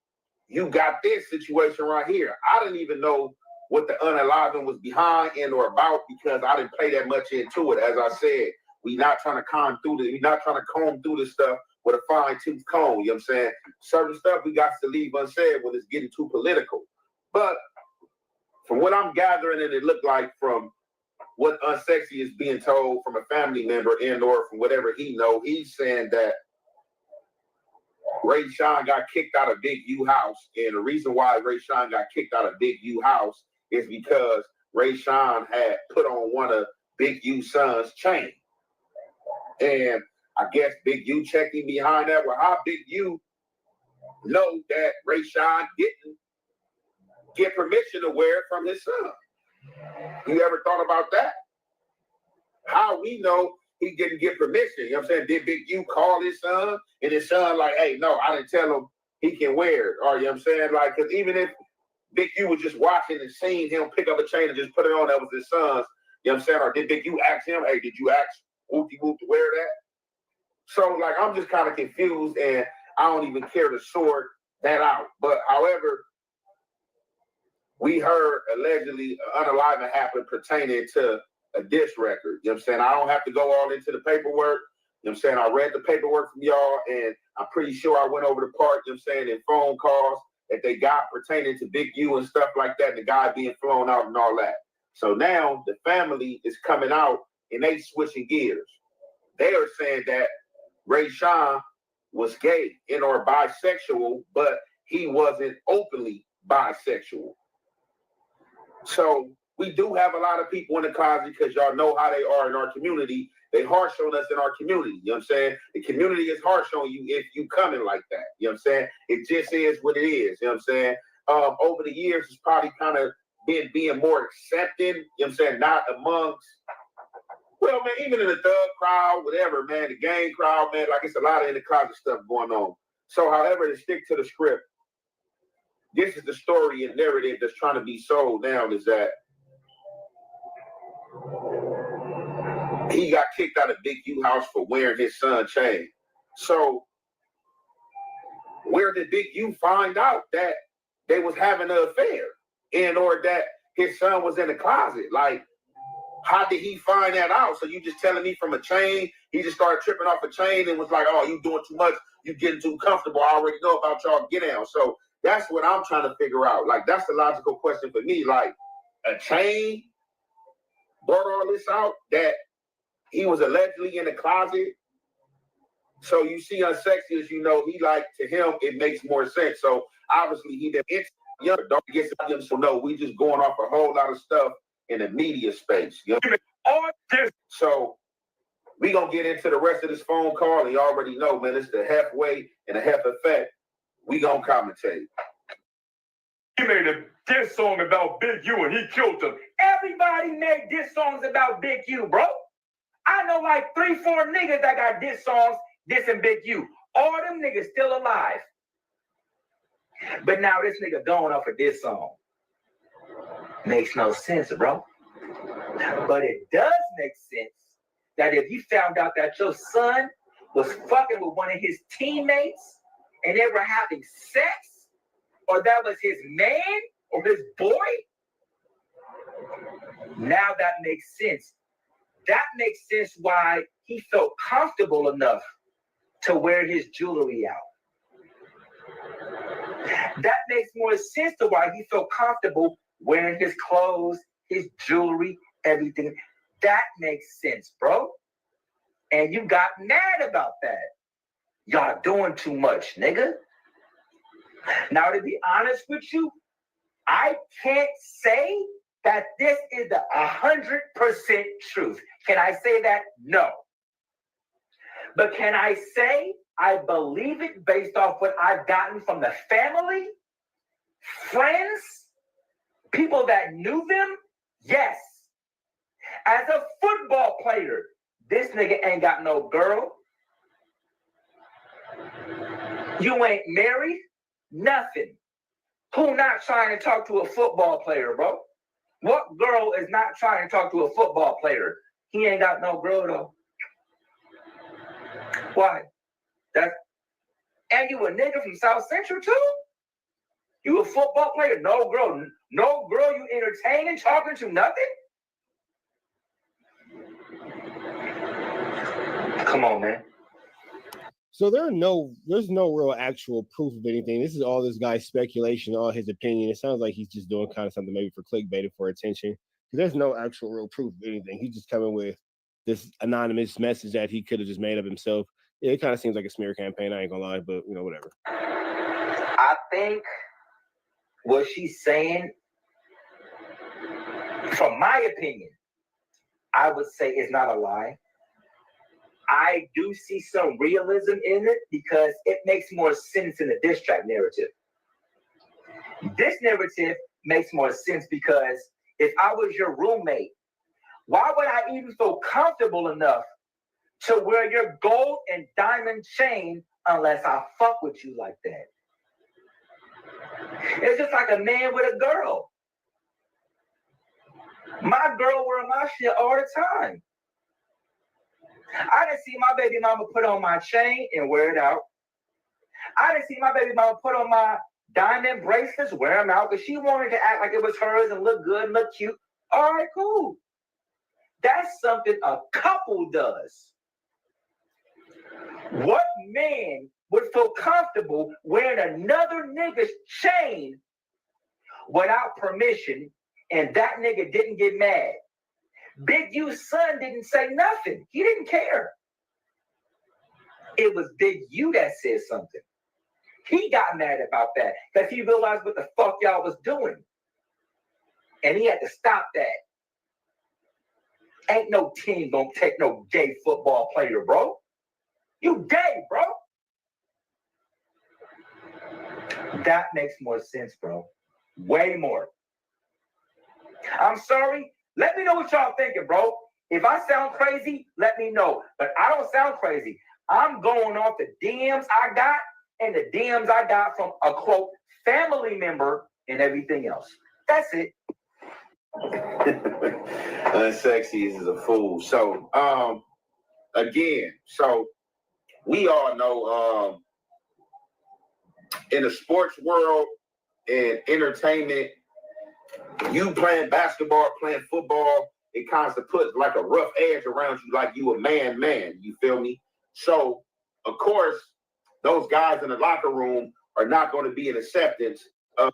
you got this situation right here. I didn't even know what the unaliving was behind and or about because I didn't pay that much into it. As I said, we not trying to comb through this stuff with a fine-tooth comb, you know what I'm saying? Certain stuff we got to leave unsaid when it's getting too political. But from what I'm gathering, and it looked like from what Unsexy is being told from a family member and or from whatever he know, he's saying that Rayshawn got kicked out of Big U house. And the reason why Rayshawn got kicked out of Big U house is because Rayshawn had put on one of Big U's son's chain. And I guess Big U checking behind that. Well, how Big U know that Rayshawn didn't get permission to wear it from his son? You ever thought about that? How we know he didn't get permission? You know what I'm saying? Did Big U call his son? And his son like, hey, no, I didn't tell him he can wear it. Or, you know what I'm saying? Like, because even if Big U was just watching and seeing him pick up a chain and just put it on, that was his son's. You know what I'm saying? Or did Big U ask him, hey, did you ask Whoopty Whoop to wear that? So, like, I'm just kind of confused, and I don't even care to sort that out. But, however, we heard allegedly unaliving happened pertaining to a diss record. You know what I'm saying? I don't have to go all into the paperwork. You know what I'm saying? I read the paperwork from y'all, and I'm pretty sure I went over the part, you know what I'm saying, in phone calls that they got pertaining to Big U and stuff like that, and the guy being flown out and all that. So now the family is coming out and they switching gears. They are saying that Ray Sean was gay and or bisexual, but he wasn't openly bisexual. So we do have a lot of people in the closet because y'all know how they are in our community. They harsh on us in our community. You know what I'm saying? The community is harsh on you if you coming like that. You know what I'm saying? It just is what it is. You know what I'm saying? Over the years, it's probably kind of been being more accepted. You know what I'm saying? Not amongst, well, man, even in the thug crowd, whatever, man, the gang crowd, man, like it's a lot of in the closet stuff going on. So, however, to stick to the script, this is the story and narrative that's trying to be sold now is that he got kicked out of Big U house for wearing his son's chain. So where did Big U find out that they was having an affair and or that his son was in the closet? Like, how did he find that out? So you just telling me from a chain, he just started tripping off a chain and was like, oh, you doing too much, you getting too comfortable. I already know about y'all get down. So that's what I'm trying to figure out. Like, that's the logical question for me. Like, a chain brought all this out that he was allegedly in the closet. So you see, unsexy as you know, he like to him, it makes more sense. So obviously he did young, don't get him. So no, we just going off a whole lot of stuff in the media space. You know? So we gonna get into the rest of this phone call, and you already know, man, it's the halfway and the half effect. We gonna commentate. He made a diss song about Big U and he killed him. Everybody made diss songs about Big U, bro. I know like 3-4 niggas that got diss songs dissing Big U. All them niggas still alive. But now this nigga going off a diss song. Makes no sense, bro. But it does make sense that if you found out that your son was fucking with one of his teammates and they were having sex, or that was his man or his boy, now that makes sense. That makes sense why he felt comfortable enough to wear his jewelry out. That makes more sense to why he felt comfortable wearing his clothes, his jewelry, everything. That makes sense, bro. And you got mad about that. Y'all doing too much, nigga. Now, to be honest with you, I can't say that this is the 100% truth. Can I say that? No. But can I say I believe it based off what I've gotten from the family, friends, people that knew them? Yes. As a football player, this nigga ain't got no girl. You ain't married. Nothing. Who not trying to talk to a football player, bro? What girl is not trying to talk to a football player? He ain't got no girl though. Why? And you a nigga from South Central too? You a football player? No girl you entertaining, talking to, nothing? Come on, man. So there's no real actual proof of anything. This is all this guy's speculation, all his opinion. It sounds like he's just doing kind of something maybe for clickbait or for attention. There's no actual real proof of anything. He's just coming with this anonymous message that he could have just made up himself. Yeah, it kind of seems like a smear campaign. I ain't gonna lie, but whatever. I think what she's saying, from my opinion, I would say is not a lie. I do see some realism in it because it makes more sense in the diss track narrative. This narrative makes more sense because if I was your roommate, why would I even feel comfortable enough to wear your gold and diamond chain unless I fuck with you like that? It's just like a man with a girl. My girl wear my shit all the time. I didn't see my baby mama put on my chain and wear it out. I didn't see my baby mama put on my diamond bracelets, wear them out, because she wanted to act like it was hers and look good and look cute. All right, cool. That's something a couple does. What man would feel comfortable wearing another nigga's chain without permission, and that nigga didn't get mad. Big U's son didn't say nothing. He didn't care. It was Big U that said something. He got mad about that because he realized what the fuck y'all was doing. And he had to stop that. Ain't no team gonna take no gay football player, bro. You gay, bro. That makes more sense, bro. Way more. I'm sorry. Let me know what y'all thinking, bro. If I sound crazy, let me know. But I don't sound crazy. I'm going off the DMs I got and the DMs I got from a, quote, family member and everything else. That's it. Unsexy is a fool. So, again, so we all know in the sports world and entertainment, you playing basketball, playing football, it kind of puts like a rough edge around you, like you a man, you feel me? So, of course, those guys in the locker room are not going to be in acceptance of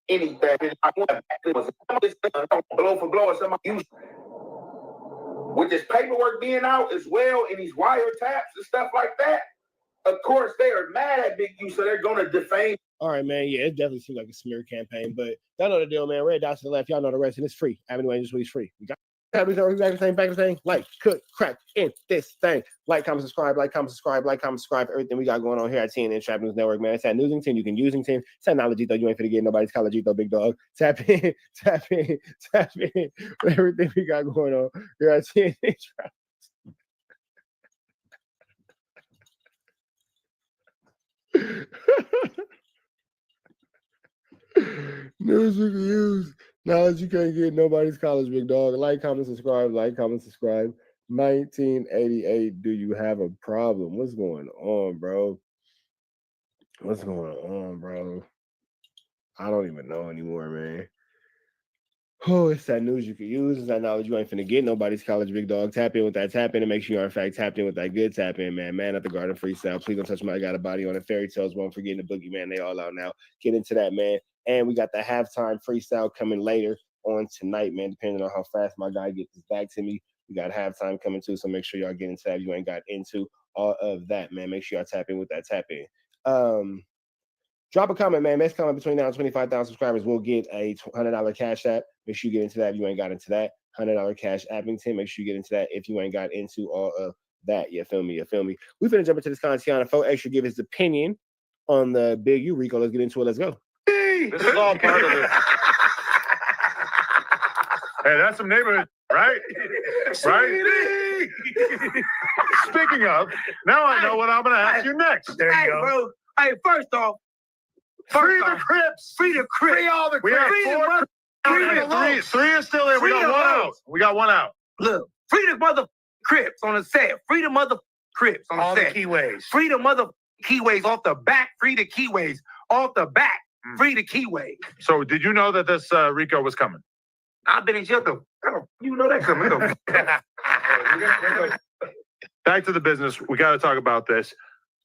anything. Blow for blow or something. With this paperwork being out as well, and these wiretaps and stuff like that, of course, they are mad at Big U, so they're going to defame. All right, man. Yeah, it definitely seems like a smear campaign, but y'all know the deal, man. Red dots to the left. Y'all know the rest, and it's free. Avenue Angels Week's free. We got exactly the same, back the same. Like, cook, crack in this thing. Like, comment, subscribe, like, comment, subscribe, like, comment, subscribe. Everything we got going on here at TNN Trap News Network, man. It's at Newsington. You can Usington. It's at Knowledge, though. You ain't finna get nobody's college, though, big dog. Tap in. Everything we got going on here at TNN Trap. News you can use. Knowledge you can't get nobody's college, big dog. Like, comment, subscribe. Like, comment, subscribe. 1988. Do you have a problem? What's going on, bro? What's going on, bro? I don't even know anymore, man. Oh, it's that news you can use. It's that knowledge you ain't finna get nobody's college, big dog. Tap in with that tap in and make sure you're in fact tapped in with that good tap in, man. Man at the Garden freestyle. Please don't touch my got a body on it. Fairy tales, won't forget the boogie, man. They all out now. Get into that, man. And we got the halftime freestyle coming later on tonight, man. Depending on how fast my guy gets this back to me. We got halftime coming too. So make sure y'all get into that. If you ain't got into all of that, man. Make sure y'all tap in with that tap in. Drop a comment, man. Best comment between now and 25,000 subscribers will get a $100 cash app. Make sure you get into that if you ain't got into that. $100 cash appington. Make sure you get into that if you ain't got into all of that. You feel me? You feel me? We finna jump into this Contiana. Fo Extra give his opinion on the Big U Rico. Let's get into it. Let's go. This is all part of it. Hey, that's some neighborhood, right? Right? Speaking of, now I know what I'm going to ask you next. There you go. Bro. Hey, first off, free the Crips. Free the Crips. Free all the Crips. We have three is still there. We got one out. We got one out. Look, free the mother Crips on the set. Free the mother Crips on the all set. All the keyways. Free the mother keyways off the back. Free the keyways off the back. Free the keyways. So did you know that this Rico was coming? I've been in jail. You know that coming. Back to the business. We got to talk about this.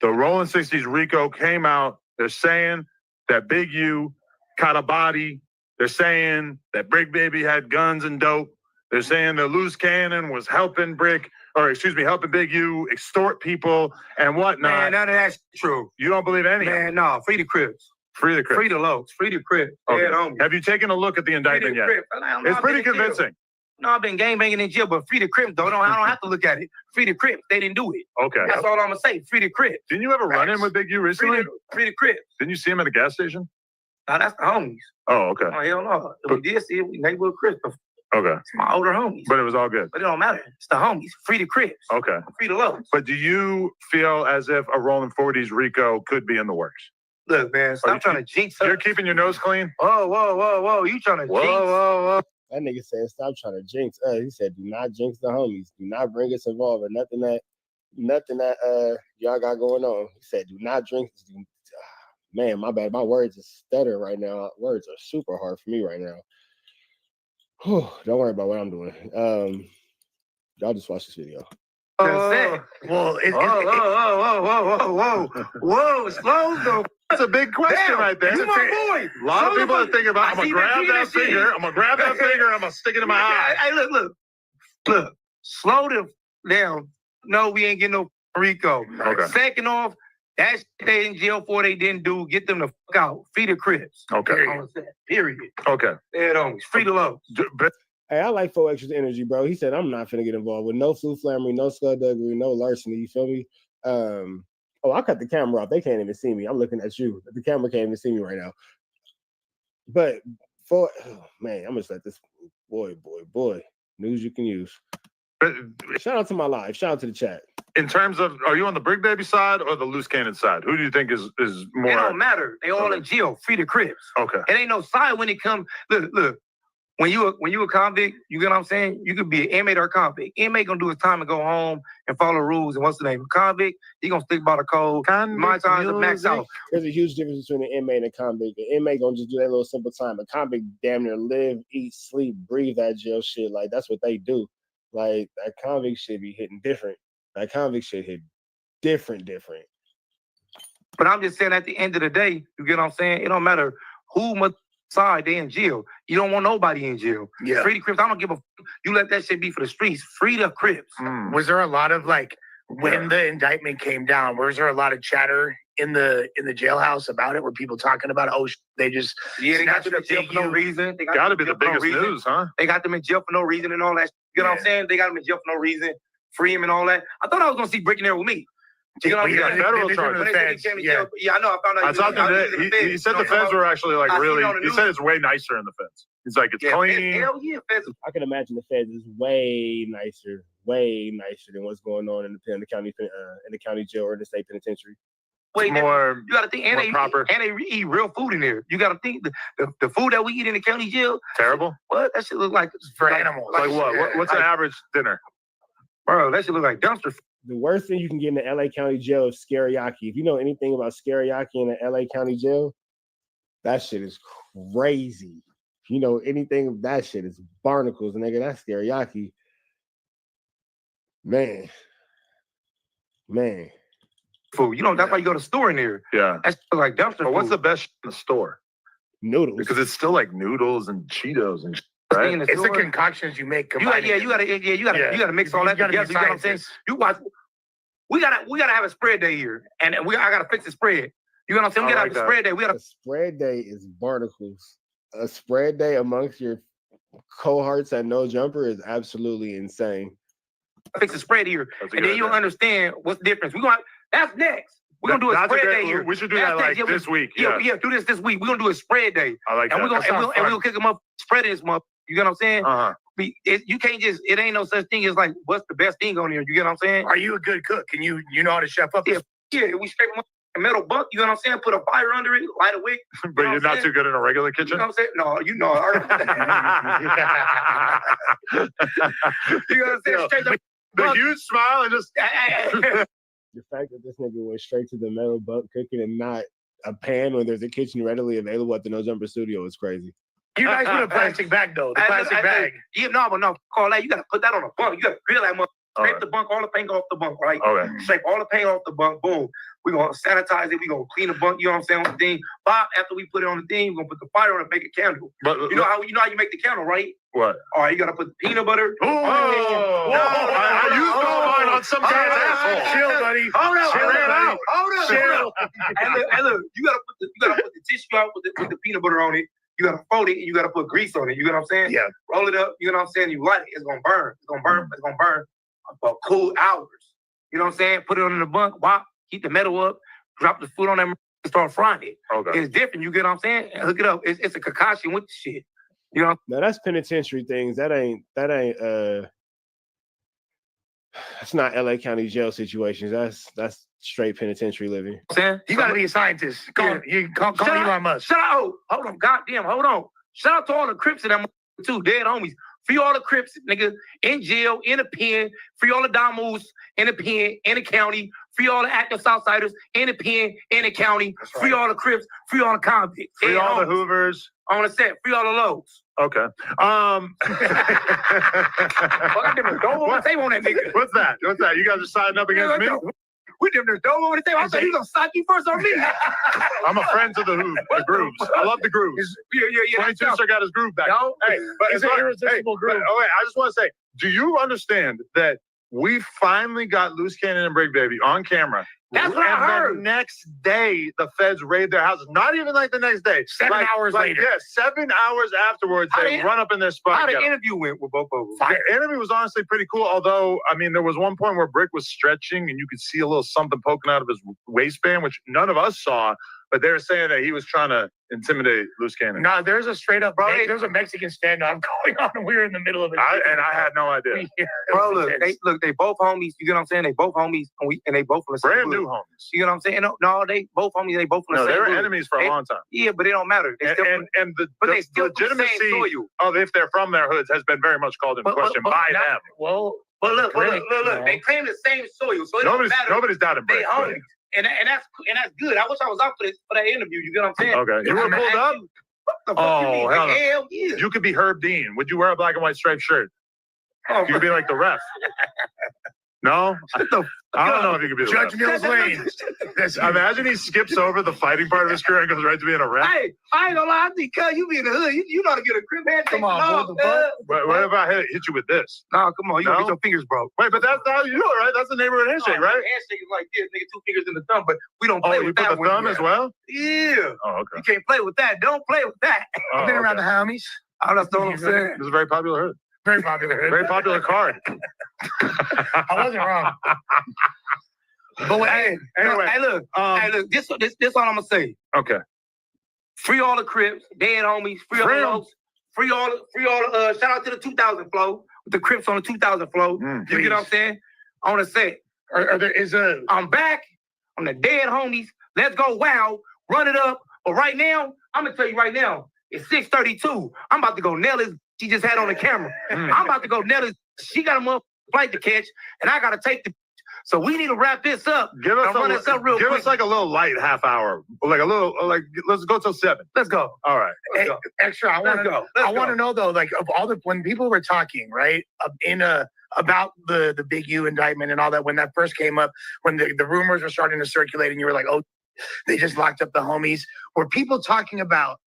The Rolling 60s Rico came out. They're saying that Big U caught a body. They're saying that Brick Baby had guns and dope. They're saying that Loose Cannon was helping Big U extort people and whatnot. Man, none of that's true. You don't believe any? Man, no. Free the Crips. Free the Crips. Free the Locs. Free the Crips. Okay. Have you taken a look at the indictment yet? It's pretty convincing. No, I've been gangbanging in jail, but free the Crips, though. I don't have to look at it. Free the Crips. They didn't do it. Okay. That's all I'm going to say. Free the Crips. Didn't you ever run in with Big U recently? Free the Crips. Didn't you see him at a gas station? No, that's the homies. Oh, okay. Oh, hell no. If we did see it, we neighborhood Crips. Okay. It's my older homies. But it was all good. But it don't matter. It's the homies. Free the Crips. Okay. Free the Locs. But do you feel as if a Rolling 40s Rico could be in the works? Look, man, stop trying to jinx us. You're keeping your nose clean? Whoa. You trying to jinx? Whoa. That nigga said, stop trying to jinx us. He said, do not jinx the homies. Do not bring us involved in nothing that y'all got going on. He said, do not drink. Man, my bad. My words are stuttering right now. Words are super hard for me right now. Whew, don't worry about what I'm doing. Y'all just watch this video. Well, whoa, slow though. That's a big question right there. You my boy. A lot of people are thinking about, I'm going to grab that finger, I'm going to stick it in my eye. Hey, look. Slow down. No, we ain't getting no Rico. Okay. Second off, that shit they in jail for they didn't do, get them the fuck out. Free the Crips. Okay. Period. Okay. Dead homies. Free the love. Hey, I like 4X's energy, bro. He said, I'm not finna get involved with no flammery, no skullduggery, no larceny. You feel me? I cut the camera off. They can't even see me. I'm looking at you. The camera can't even see me right now. But man, I'm gonna let this boy. News you can use. Shout out to my live. Shout out to the chat. In terms of, are you on the Brick Baby side or the Loose Cannon side? Who do you think is more? It don't matter. They all in jail. Free the Crips. Okay. It ain't no side when it comes. Look. When you a convict, you get what I'm saying? You could be an inmate or a convict. Inmate gonna do his time and go home and follow rules. And what's the name? A convict, he gonna stick by the code. My time to max out. There's a huge difference between an inmate and a convict. An inmate gonna just do that little simple time. A convict damn near live, eat, sleep, breathe that jail shit. Like that's what they do. Like that convict shit be hitting different. That convict shit hit different. But I'm just saying at the end of the day, you get what I'm saying? It don't matter who much side they in jail. You don't want nobody in jail. Yeah. Free the Crips. I don't give a you let that shit be for the streets. Free the Crips. Was there a lot of when the indictment came down, was there a lot of chatter in the jailhouse about it? Were people talking about they just they got them in jail for no reason. They got to be the biggest news, huh? They got them in jail for no reason and all that. You know what I'm saying? They got them in jail for no reason. Free him and all that. I thought I was gonna see Brick in there with me. You know what I'm saying? Federal charges. Yeah, I know. I found out. I talked to him. He said the feds were actually really. He said it's way nicer in the feds. He's like, it's clean. Hell yeah, feds. I can imagine the feds is way nicer than what's going on in the county jail or the state penitentiary. Wait, more. You got to think, and they eat real food in there. You got to think the food that we eat in the county jail. Terrible. What that shit look like for animals? Like what? What's an average dinner? Bro, that shit look like dumpster. The worst thing you can get in the LA County jail is scariaki. If you know anything about scariaki in the LA County jail, that shit is crazy. If you know anything of that shit, it's barnacles, nigga. That's scariaki. Man. Food. You know, that's why you go to the store in there. Yeah. That's like dumpster. But what's the best in the store? Noodles. Because it's still like noodles and Cheetos and shit, right? It's the concoctions you make. You gotta mix all that together. You know what I'm saying? You watch. We gotta have a spread day here, and I gotta fix the spread. You know what I'm saying? We gotta have a spread day. A spread day is barnacles. A spread day amongst your cohorts at No Jumper is absolutely insane. Fix the spread here, and then you'll understand what's the difference. That's next. We're gonna do a spread day here. We should do that this week. Yeah, do this week. We're gonna do a spread day. I like and that. We're gonna kick them up, spread this month. You get what I'm saying? You can't just. It ain't no such thing as like what's the best thing on here. You get what I'm saying? Are you a good cook? Can you know how to chef up? Yeah. We scrape a metal buck. You know what I'm saying? Put a fire under it, light a wick. But you're not too good in a regular kitchen. You know what I'm saying? No, you know. You know what I'm saying? Straight the huge smile and just. The fact that this nigga went straight to the metal buck cooking and not a pan when there's a kitchen readily available at the No Jumper studio is crazy. You guys put a plastic bag though. The plastic bag. Yeah, no. Call that. You gotta put that on a bunk. You gotta grill that motherfucker. Scrape the bunk, all the paint off the bunk, right? Okay. Scrape all the paint off the bunk. Boom. We're gonna sanitize it. We're gonna clean the bunk. You know what I'm saying? On the thing. Bob, after we put it on the thing, we're gonna put the fire on it, make a candle. But you know how you make the candle, right? What? All right, you gotta put the peanut butter. I used mine on some guy's asshole. Chill, buddy. Hold up. Hold up. Chill. And look, you gotta put the tissue out with the peanut butter on it. You gotta fold it and you gotta put grease on it. You know what I'm saying? Yeah. Roll it up. You know what I'm saying? You light it. It's gonna burn. It's gonna burn for cool hours. You know what I'm saying? Put it on the bunk. Wop. Keep the metal up. Drop the food on that and start frying it. Okay. It's different. You get what I'm saying? Hook it up. It's a concoction with the shit. You know? Now that's penitentiary things. That ain't that's not LA County jail situations. That's straight penitentiary living. You gotta be a scientist. Call Elon Musk. Shout out. Hold on. Goddamn. Hold on. Shout out to all the Crips and them too. Dead homies. Free all the Crips, nigga, in jail, in a pen. Free all the Damus in a pen, in the county. Free all the active Southsiders in a pen, in the county. Right. Free all the Crips. Free all the convicts. Free all the Hoovers. On the set. Free all the Lows. Okay. What's that? What's that? You guys are siding up against me? We did the dope over the table. I thought you was gonna sock you first on me. I'm a friend to the grooves. I love the grooves. Yeah. 22 sir got his groove back. Hey, but it's an irresistible groove. Oh wait, I just want to say, do you understand that we finally got Loose Cannon and Brick Baby on camera? That's what I heard. The next day, the feds raid their houses. Not even like the next day. 7 hours later. Yeah, 7 hours afterwards, they run up in their spot. How the interview went with both of them? The interview was honestly pretty cool. Although, I mean, there was one point where Brick was stretching and you could see a little something poking out of his waistband, which none of us saw. But they were saying that he was trying to intimidate Loose Cannon. No, there's a straight up, there's a Mexican standoff going on, and we were in the middle of it. And I had no idea. Bro, look, they both homies. You get what I'm saying? They both homies, and they both from the same brand hood. new homies. You get what I'm saying? No, they both homies. They both from the same. No, they were hood. enemies for a long time. Yeah, but it don't matter. They The legitimacy soil. of if they're from their hoods has been very much called into question by them. Well, look. They claim the same soil, so it don't matter. Nobody's doubting They Brick. homies. And that's good. I wish I was out for that interview. You get what I'm saying? Okay. You were pulled up? What the fuck you mean? Hell no. Hell yeah. You could be Herb Dean. Would you wear a black and white striped shirt? Oh, you could be like the ref. No? I don't know if you could be the Judge ref. Mills Lane. Imagine he skips over the fighting part of his career and goes right to being a ref. Hey, I ain't gonna lie. I think, you be in the hood. You know how to get a crib handshake. Come on, What if I hit you with this? No, come on. You gonna get your fingers broke. Wait, but that's how you do it, right? That's the neighborhood handshake, right? Handshake is like this, nigga, 2 fingers in the thumb, but we don't play you with put that the thumb as well? Yeah. Oh, okay. You can't play with that. Don't play with that. Oh, Been around the homies. That's what I'm saying. This is a very popular hood. Very popular hood. Very popular card. I wasn't wrong. But anyway, hey, look. This all I'm gonna say. Okay. Free all the Crips, dead homies. Free all the Lows. Free all the. Shout out to the 2000 flow with the Crips on the 2000 flow. You get what I'm saying? On the set. I'm back. I'm the dead homies. Let's go! Wow, run it up. But right now, I'm gonna tell you right now, it's 6:32. I'm about to go nail his. She just had on the camera. I'm about to go nail his. She got a motherfucking flight to catch, and I gotta take the. So we need to wrap this up. Give us like a little light half hour, like a little let's go till 7. Let's go. All right. Hey, extra. I want to know though, like of all the when people were talking right about the Big U indictment and all that when that first came up, when the rumors were starting to circulate, and you were like, oh, they just locked up the homies. Were people talking about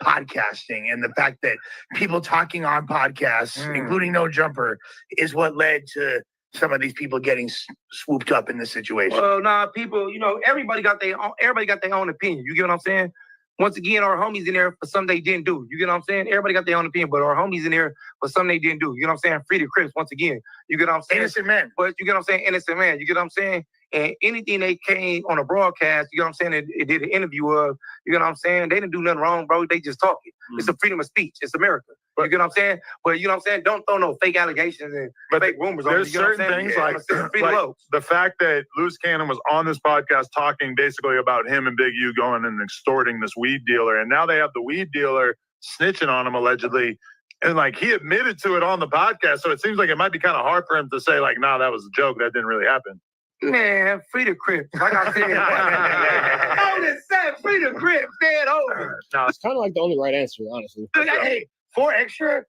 podcasting and the fact that people talking on podcasts, including No Jumper, is what led to some of these people getting swooped up in this situation? Well, people, everybody got their own opinion. You get what I'm saying? Once again, our homies in there for something they didn't do. You get what I'm saying? Everybody got their own opinion, but our homies in there for something they didn't do. You get what I'm saying? Free the Crips, once again. You get what I'm saying? Innocent men. But you get what I'm saying? Innocent man. You get what I'm saying? And anything they came on a broadcast, you know what I'm saying, it did an interview of, you know what I'm saying? They didn't do nothing wrong, bro. They just talking. It's a freedom of speech. It's America. You get what I'm saying? But you know what I'm saying? Don't throw no fake allegations and fake rumors on me. There's certain things like the fact that Loose Cannon was on this podcast talking basically about him and Big U going and extorting this weed dealer. And now they have the weed dealer snitching on him allegedly. And like he admitted to it on the podcast. So it seems like it might be kind of hard for him to say like, nah, that was a joke. That didn't really happen. Man, free the Crips. Like I said, I just said free the Crips. Dead over. No, it's kind of like the only right answer, honestly. Hey, for extra,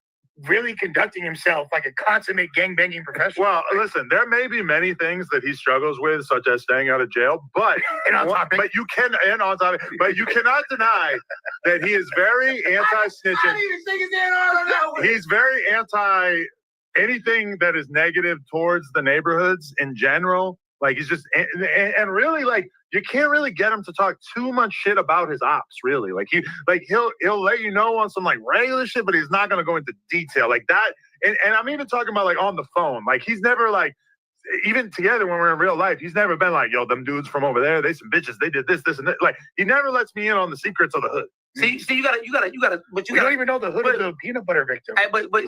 really conducting himself like a consummate gangbanging professional. Well, listen, there may be many things that he struggles with, such as staying out of jail, but but you cannot deny that he is very anti-snitching. He's very anti anything that is negative towards the neighborhoods in general. Like he's just and really like you can't really get him to talk too much shit about his ops, really. Like he'll let you know on some like regular shit, but he's not gonna go into detail like that. And I'm even talking about like on the phone. Like he's never like even together when we're in real life, he's never been like, yo, them dudes from over there, they some bitches, they did this, and that. Like he never lets me in on the secrets of the hood. See, you gotta, but you don't even know the hood of the peanut butter victim. Hey, but look,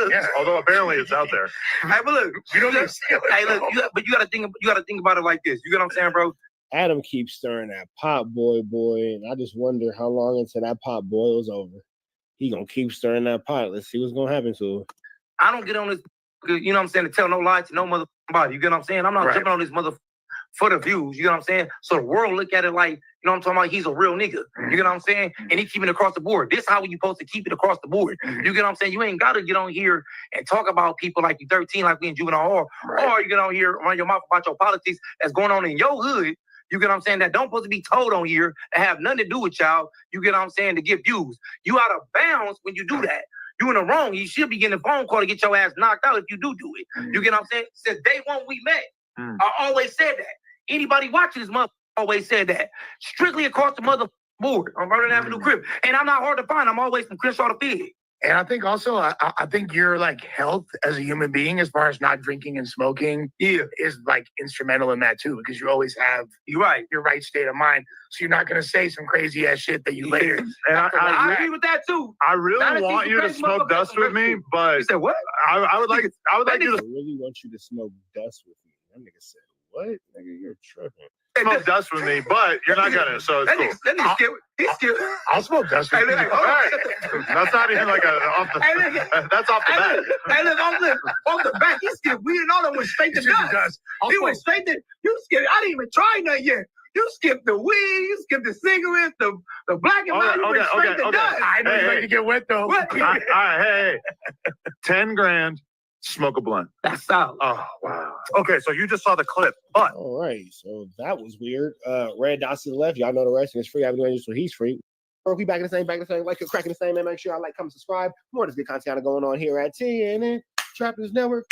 yeah, although apparently it's out there. Hey, but look, you don't even see it. Hey, look, you gotta think about it like this. You get what I'm saying, bro? Adam keeps stirring that pot boy, and I just wonder how long until that pot boils over. He gonna keep stirring that pot. Let's see what's gonna happen to him. I don't get on this, you know what I'm saying, to tell no lie to no motherfucker. You get what I'm saying? I'm not jumping on this motherfucker for the views. You get what I'm saying? So the world look at it like, you know what I'm talking about? He's a real nigga. You get what I'm saying? And he keeping it across the board. This how you supposed to keep it across the board. You get what I'm saying? You ain't got to get on here and talk about people like you 13, like we in juvenile hall, or you get on here, run your mouth about your politics that's going on in your hood. You get what I'm saying? That don't supposed to be told on here, that have nothing to do with y'all. You get what I'm saying? To get views. You out of bounds when you do that. You in the wrong. You should be getting a phone call to get your ass knocked out if you do it. You get what I'm saying? Since day one we met, I always said that. Anybody watching this mother always said that. Strictly across the mother board on Vernon Avenue Crib. And I'm not hard to find. I'm always from Crenshaw to Fig. And I think also, I think your like health as a human being, as far as not drinking and smoking, is like instrumental in that too, because you always have your right state of mind. So you're not gonna say some crazy ass shit that you later. And I agree with that too. I really want you to smoke dust with me, but you said what? I would like you to. I really want you to smoke dust with me. That nigga said, "What? Nigga, you're tripping." Smoke dust with me, but you're not gonna. So it's cool. I'll smoke dust with you. That's not even like off the. That's off the bat. Hey, look, off the bat, he skipped weed and all that went straight to dust. He went straight to. You skipped. I didn't even try nothing yet. You skipped the weed, you skipped the cigarettes, the black and white. You went straight to dust. I know you like to get wet though. All right, hey, 10 grand. Smoke a blunt. That's out. Oh, wow. Okay, so you just saw the clip, but. All right, so that was weird. Red dots to the left. Y'all know the rest. It's free. I've been doing this, so he's free. Or we back in the same, like you're cracking the same, man. Make sure y'all like, comment, subscribe. More of this good content going on here at TNN Trap News Network.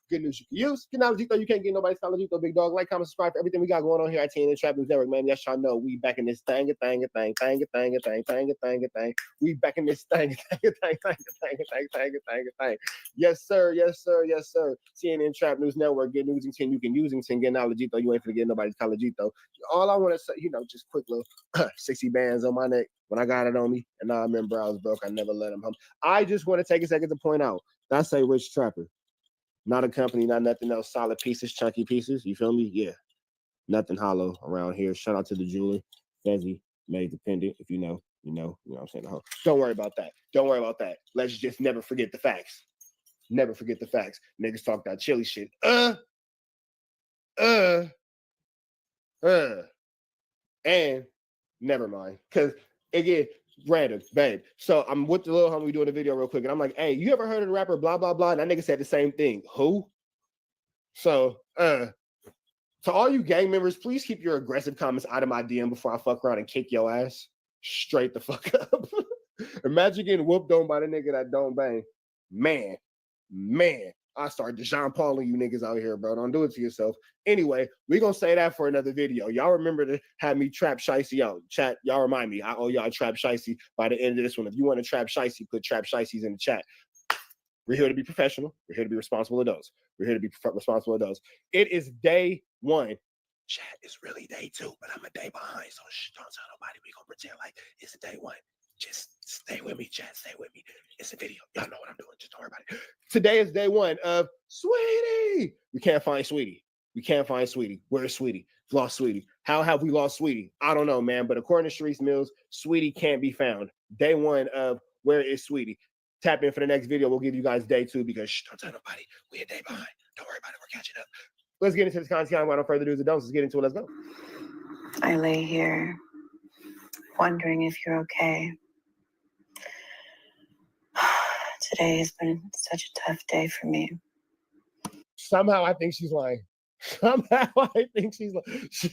Good news you can use. Get out, you can't get nobody's Salajito, big dog. Like, comment, subscribe for everything we got going on here at TNN Trap News Network, man. Yes, y'all know we back in this thing. We back in this thing. Yes, sir. TNN Trap News Network. Get news and you can use and get Salajito. You ain't finna get nobody's Salajito. All I want to say, just quick little 60 bands on my neck when I got it on me. And now I remember I was broke. I never let him home. I just want to take a second to point out that's a rich trapper. Not a company, not nothing else. Solid pieces, chunky pieces. You feel me? Yeah. Nothing hollow around here. Shout out to the jeweler. Fezzy made the pendant. If you know what I'm saying. Don't worry about that. Let's just never forget the facts. Niggas talk that chili shit. And never mind. Because, again, random, babe. So I'm with the little homie doing a video real quick, and I'm like, hey, you ever heard of the rapper blah blah blah? And that nigga said the same thing. Who? So to all you gang members, please keep your aggressive comments out of my DM before I fuck around and kick your ass straight the fuck up. Imagine getting whooped on by the nigga that don't bang. Man, I start Jean Pauling you niggas out here, bro. Don't do it to yourself. Anyway, we're going to say that for another video. Y'all remember to have me trap shicey out. Chat, y'all remind me. I owe y'all trap shicey by the end of this one. If you want to trap shicey, put trap shiceys in the chat. We're here to be professional. We're here to be responsible adults. It is day one. Chat, it's really day two, but I'm a day behind. So don't tell nobody. We're going to pretend like it's day one. Just stay with me, chat. Stay with me. It's a video. Y'all know what I'm doing. Just don't worry about it. Today is day one of Sweetie. We can't find Sweetie. Where's Sweetie? Lost Sweetie. How have we lost Sweetie? I don't know, man. But according to Sharice Mills, Sweetie can't be found. Day one of where is Sweetie? Tap in for the next video. We'll give you guys day two because don't tell nobody. We're a day behind. Don't worry about it. We're catching up. Let's get into this content. Without further ado, let's get into it. Let's go. I lay here wondering if you're okay. Today has been such a tough day for me. Somehow I think she's lying. She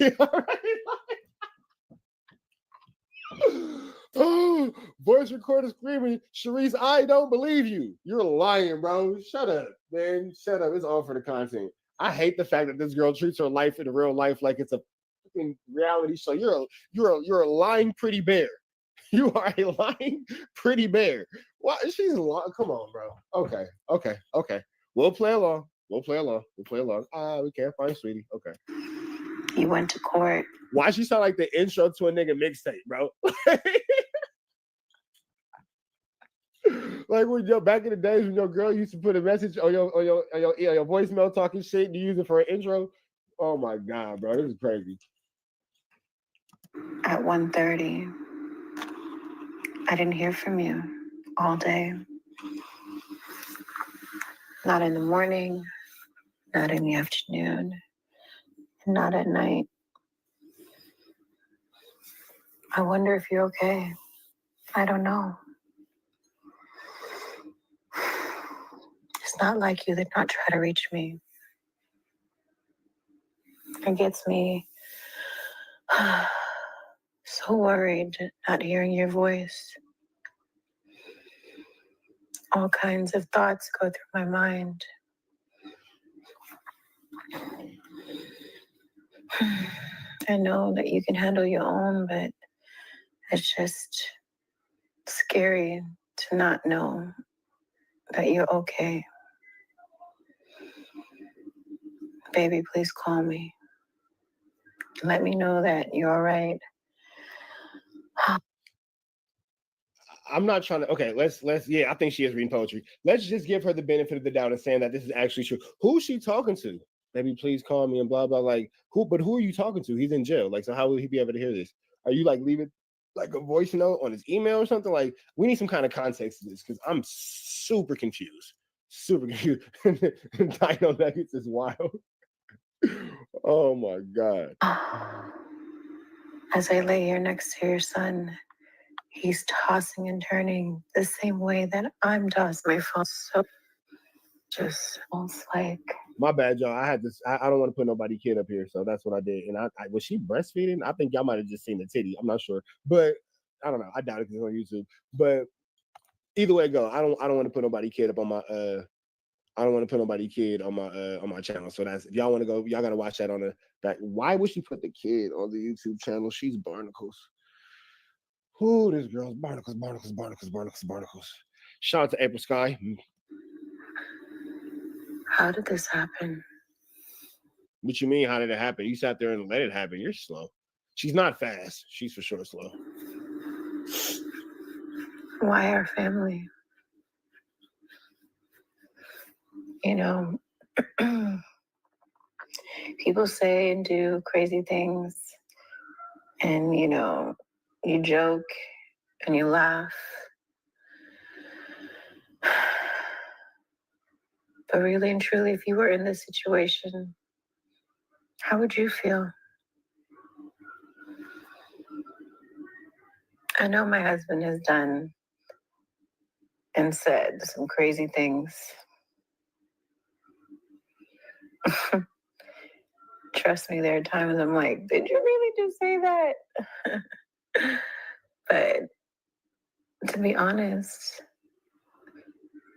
already lied. Oh, voice recorder screaming, Sharice, I don't believe you. You're lying, bro. Shut up, man. Shut up. It's all for the content. I hate the fact that this girl treats her life in real life like it's a fucking reality show. You're a lying pretty bear. You are a lying pretty bear. Why she's lying? Come on, bro. Okay. We'll play along. We can't find Sweetie. Okay. You went to court. Why she sound like the intro to a nigga mixtape, bro? Like when back in the days when your girl used to put a message on your voicemail talking shit and you use it for an intro. Oh my god, bro, this is crazy. At 1:30, I didn't hear from you all day. Not in the morning, not in the afternoon, not at night. I wonder if you're okay. I don't know. It's not like you did not try to reach me. It gets me so worried not hearing your voice. All kinds of thoughts go through my mind. I know that you can handle your own, but it's just scary to not know that you're okay. Baby, please call me. Let me know that you're all right. I'm not trying to. Okay, let's. Yeah, I think she is reading poetry. Let's just give her the benefit of the doubt and saying that this is actually true. Who's she talking to? Maybe please call me and blah blah. Like who? But who are you talking to? He's in jail. Like, so how will he be able to hear this? Are you like leaving like a voice note on his email or something? Like, we need some kind of context to this because I'm super confused. Super confused. Dino Nuggets is wild. Oh my god. As I lay here next to your son, he's tossing and turning the same way that I'm tossing my phone. So just almost like. My bad, y'all. I had this. I don't want to put nobody kid up here, so that's what I did. And I was she breastfeeding? I think y'all might have just seen the titty. I'm not sure, but I don't know. I doubt it because it's on YouTube. But either way it go, I don't want to put nobody kid up on my I don't want to put nobody kid on my channel. So that's, if y'all want to go, y'all gotta watch that on the back. Why would she put the kid on the YouTube channel? She's barnacles. Who this girl's barnacles. Shout out to April Sky. How did this happen? What you mean? How did it happen? You sat there and let it happen. You're slow. She's not fast. She's for sure slow. Why our family? You know, people say and do crazy things, and you know, you joke and you laugh. But really and truly, if you were in this situation, how would you feel? I know my husband has done and said some crazy things. Trust me, there are times I'm like, did you really just say that? But to be honest,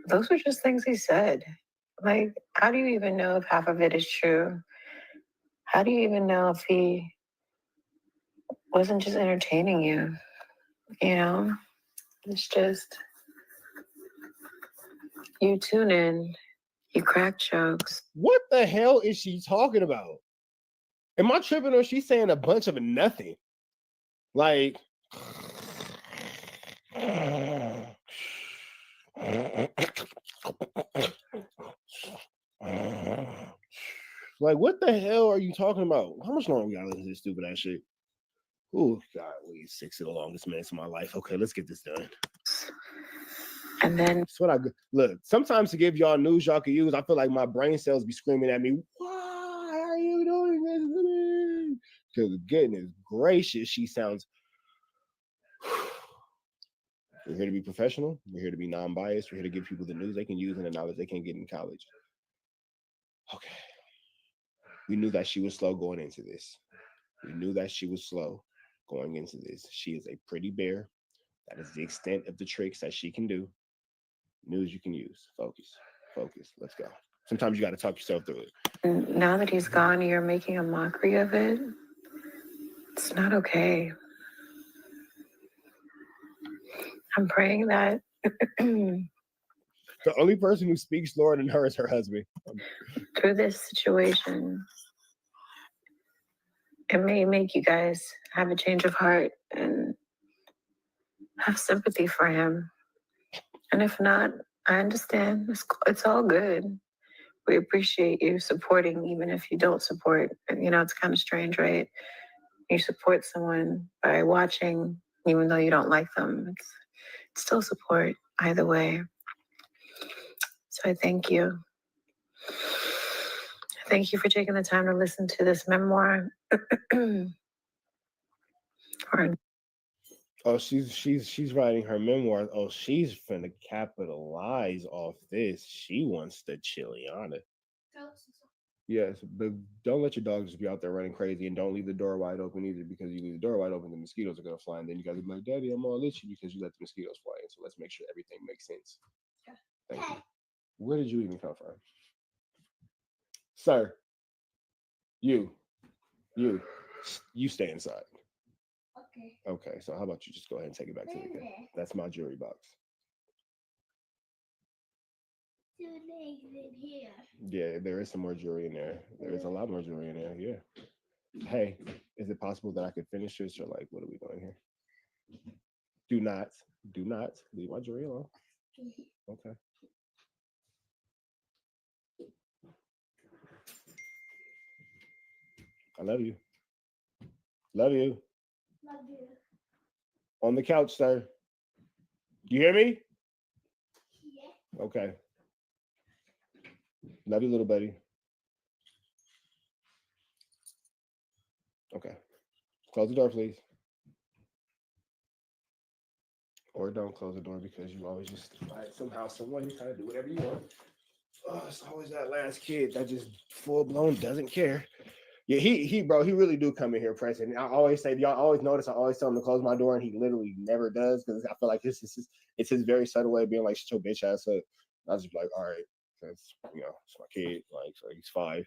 those were just things he said. Like, how do you even know if half of it is true? How do you even know if he wasn't just entertaining you? You know, it's just, you tune in, you crack jokes. What the hell is she talking about? Am I tripping or is she saying a bunch of nothing? Like, like, what the hell are you talking about? How much longer we gotta listen to this stupid ass shit? Oh God, we 6 of the longest minutes of my life. Okay, let's get this done. And then that's what I look. Sometimes to give y'all news y'all can use, I feel like my brain cells be screaming at me. Why are you doing this to me? Because goodness gracious, she sounds. We're here to be professional. We're here to be non-biased. We're here to give people the news they can use and the knowledge they can't get in college. Okay. We knew that she was slow going into this. She is a pretty bear. That is the extent of the tricks that she can do. News you can use. Focus. Let's go. Sometimes you got to talk yourself through it. And now that he's gone, you're making a mockery of it. It's not okay. I'm praying that the only person who speaks Lord in her is her husband. Through this situation, it may make you guys have a change of heart and have sympathy for him. And if not, I understand. It's all good. We appreciate you supporting, even if you don't support. You know, it's kind of strange, right? You support someone by watching, even though you don't like them. It's still support either way. So I thank you. Thank you for taking the time to listen to this memoir. Oh, she's writing her memoir. Oh, she's finna capitalize off this. She wants the Chiliana. Yes, but don't let your dogs just be out there running crazy, and don't leave the door wide open either, because you leave the door wide open, the mosquitoes are gonna fly, and then you guys be like, "Daddy, I'm all itchy because you let the mosquitoes fly in." So let's make sure everything makes sense. Thank you. Where did you even come from, sir? You stay inside. Okay, so how about you just go ahead and take it back to the car? That's my jewelry box. Yeah, there is some more jewelry in there. There is a lot more jewelry in there. Yeah. Hey, is it possible that I could finish this, or like, what are we doing here? Do not leave my jewelry alone. Okay. I love you. Love you. Love you. On the couch, sir. You hear me? Yeah. Okay. Love you, little buddy. Okay. Close the door, please. Or don't close the door, because you always just somehow, someone, you kind of do whatever you want. Oh, it's always that last kid that just full blown doesn't care. Yeah, he really do come in here pressing. I always say, y'all always notice, I always tell him to close my door, and he literally never does, because I feel like it's his very subtle way of being like, shut your bitch ass up. I was just like, all right, that's, it's my kid, like, so he's 5.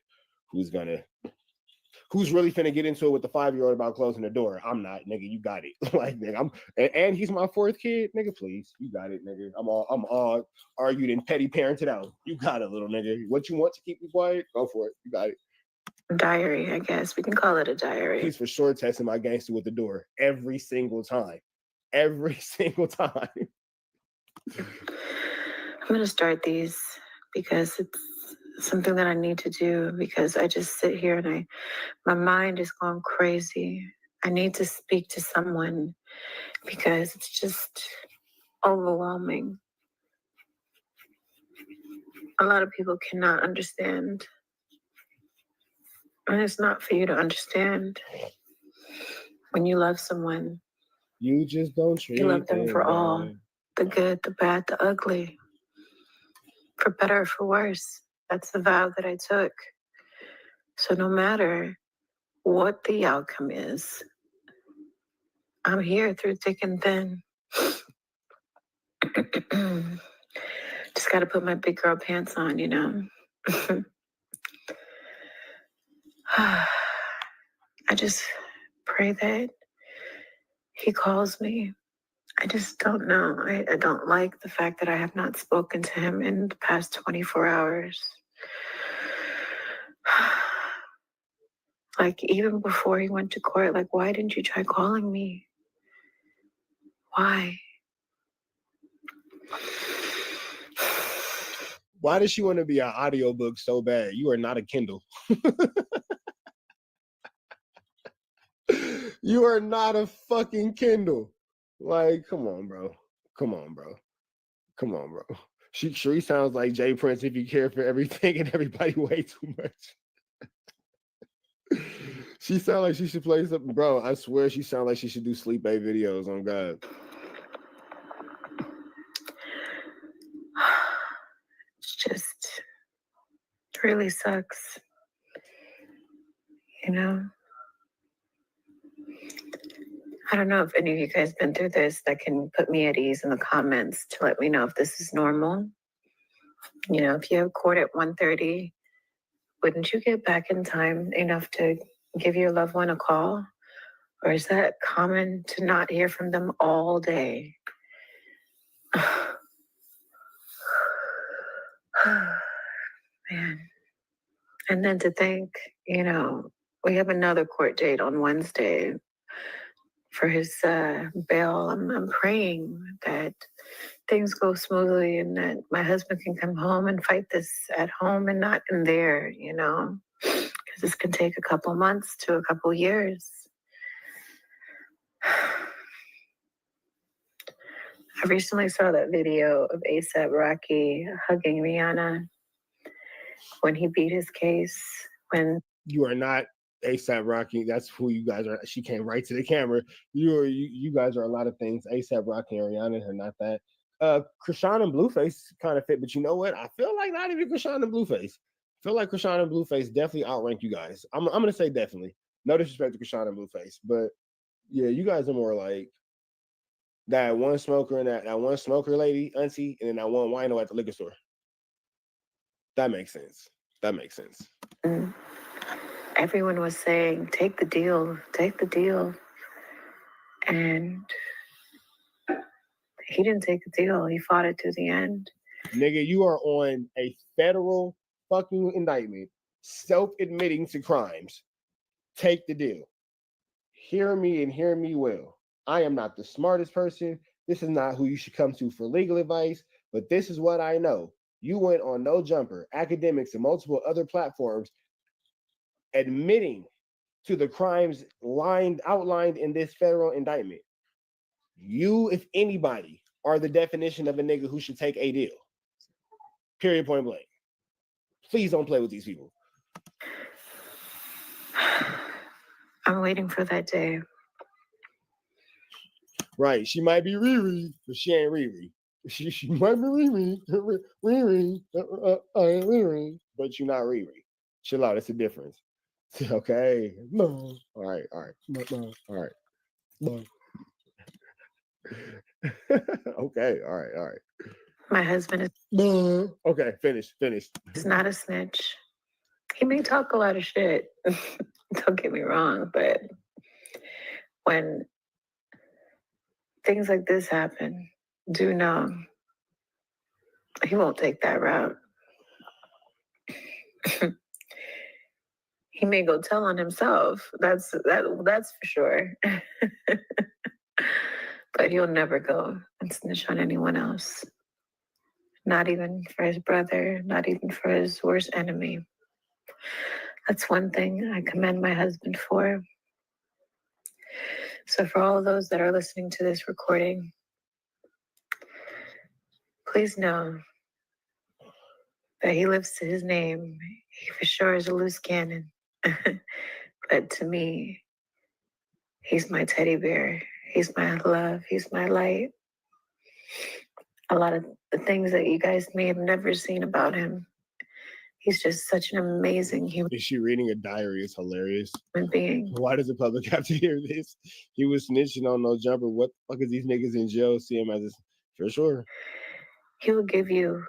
Who's really finna get into it with the 5-year-old about closing the door? I'm not, nigga. You got it. Like, nigga, and he's my 4th kid, nigga. Please, you got it, nigga. I'm all argued and petty parented out. You got it, little nigga. What you want to keep me quiet? Go for it. You got it. Diary, I guess we can call it a diary. He's for sure testing my gangster with the door every single time. Every single time. I'm gonna start these because it's something that I need to do, because I just sit here and my mind is going crazy. I need to speak to someone because it's just overwhelming. A lot of people cannot understand. And it's not for you to understand. When you love someone, you just don't treat you love them for all, the good, the bad, the ugly, for better or for worse. That's the vow that I took. So no matter what the outcome is, I'm here through thick and thin. Just got to put my big girl pants on, I just pray that he calls me. I just don't know. I don't like the fact that I have not spoken to him in the past 24 hours. Like, even before he went to court, like, why didn't you try calling me? Why? Why does she want to be an audiobook so bad? You are not a Kindle. You are not a fucking Kindle. Like, come on, bro. Come on, bro. Come on, bro. She sounds like Jay Prince if you care for everything and everybody way too much. She sounds like she should play something, bro. I swear she sounds like she should do sleep aid videos on God. It's just, it really sucks. I don't know if any of you guys been through this that can put me at ease in the comments to let me know if this is normal. If you have court at 1:30, wouldn't you get back in time enough to give your loved one a call? Or is that common to not hear from them all day? Man. And then to think, we have another court date on Wednesday for his bail. I'm praying that things go smoothly and that my husband can come home and fight this at home and not in there, because this can take a couple months to a couple years. I recently saw that video of A$AP Rocky hugging Rihanna, when he beat his case, when You are not ASAP Rocky. That's who you guys are. She came right to the camera. You guys are a lot of things. ASAP Rocky and Rihanna are not that. Krishan and Blueface kind of fit, but you know what? I feel like not even Krishan and Blueface. I feel like Krishan and Blueface definitely outrank you guys. I'm gonna say definitely. No disrespect to Krishan and Blueface, but yeah, you guys are more like that one smoker and that one smoker lady, auntie, and then that one wino at the liquor store. That makes sense. That makes sense. everyone was saying, take the deal, take the deal. And he didn't take the deal. He fought it to the end. Nigga, you are on a federal fucking indictment, self-admitting to crimes. Take the deal. Hear me and hear me well. I am not the smartest person. This is not who you should come to for legal advice, but this is what I know. You went on No Jumper, academics, and multiple other platforms admitting to the crimes outlined in this federal indictment. You, if anybody, are the definition of a nigga who should take a deal. Period, point blank. Please don't play with these people. I'm waiting for that day. Right. She might be Riri, but she ain't Riri. She might be Riri. Riri, but you're not Riri. Chill out. It's a difference. Okay. No. All right. No. All right. No. Okay. All right. My husband is no. Okay. Finish. He's not a snitch. He may talk a lot of shit. Don't get me wrong, but when things like this happen, do know he won't take that route. He may go tell on himself. That's for sure. But he'll never go and snitch on anyone else. Not even for his brother, not even for his worst enemy. That's one thing I commend my husband for. So for all of those that are listening to this recording, please know that he lives to his name. He for sure is a loose cannon. But to me, he's my teddy bear. He's my love. He's my light. A lot of the things that you guys may have never seen about him, he's just such an amazing human. Is she reading a diary? It's hilarious. Being. Why does the public have to hear this? He was snitching on No Jumper. What the fuck is these niggas in jail? See him as this for sure. He will give you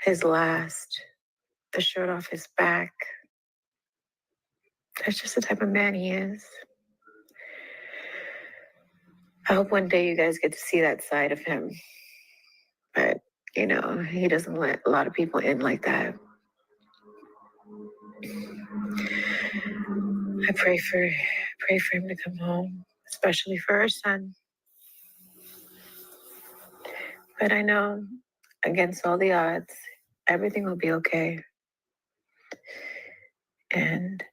his last, the shirt off his back. That's just the type of man he is. I hope one day you guys get to see that side of him. But, you know, he doesn't let a lot of people in like that. I pray for him to come home, especially for our son. But I know, against all the odds, everything will be okay. And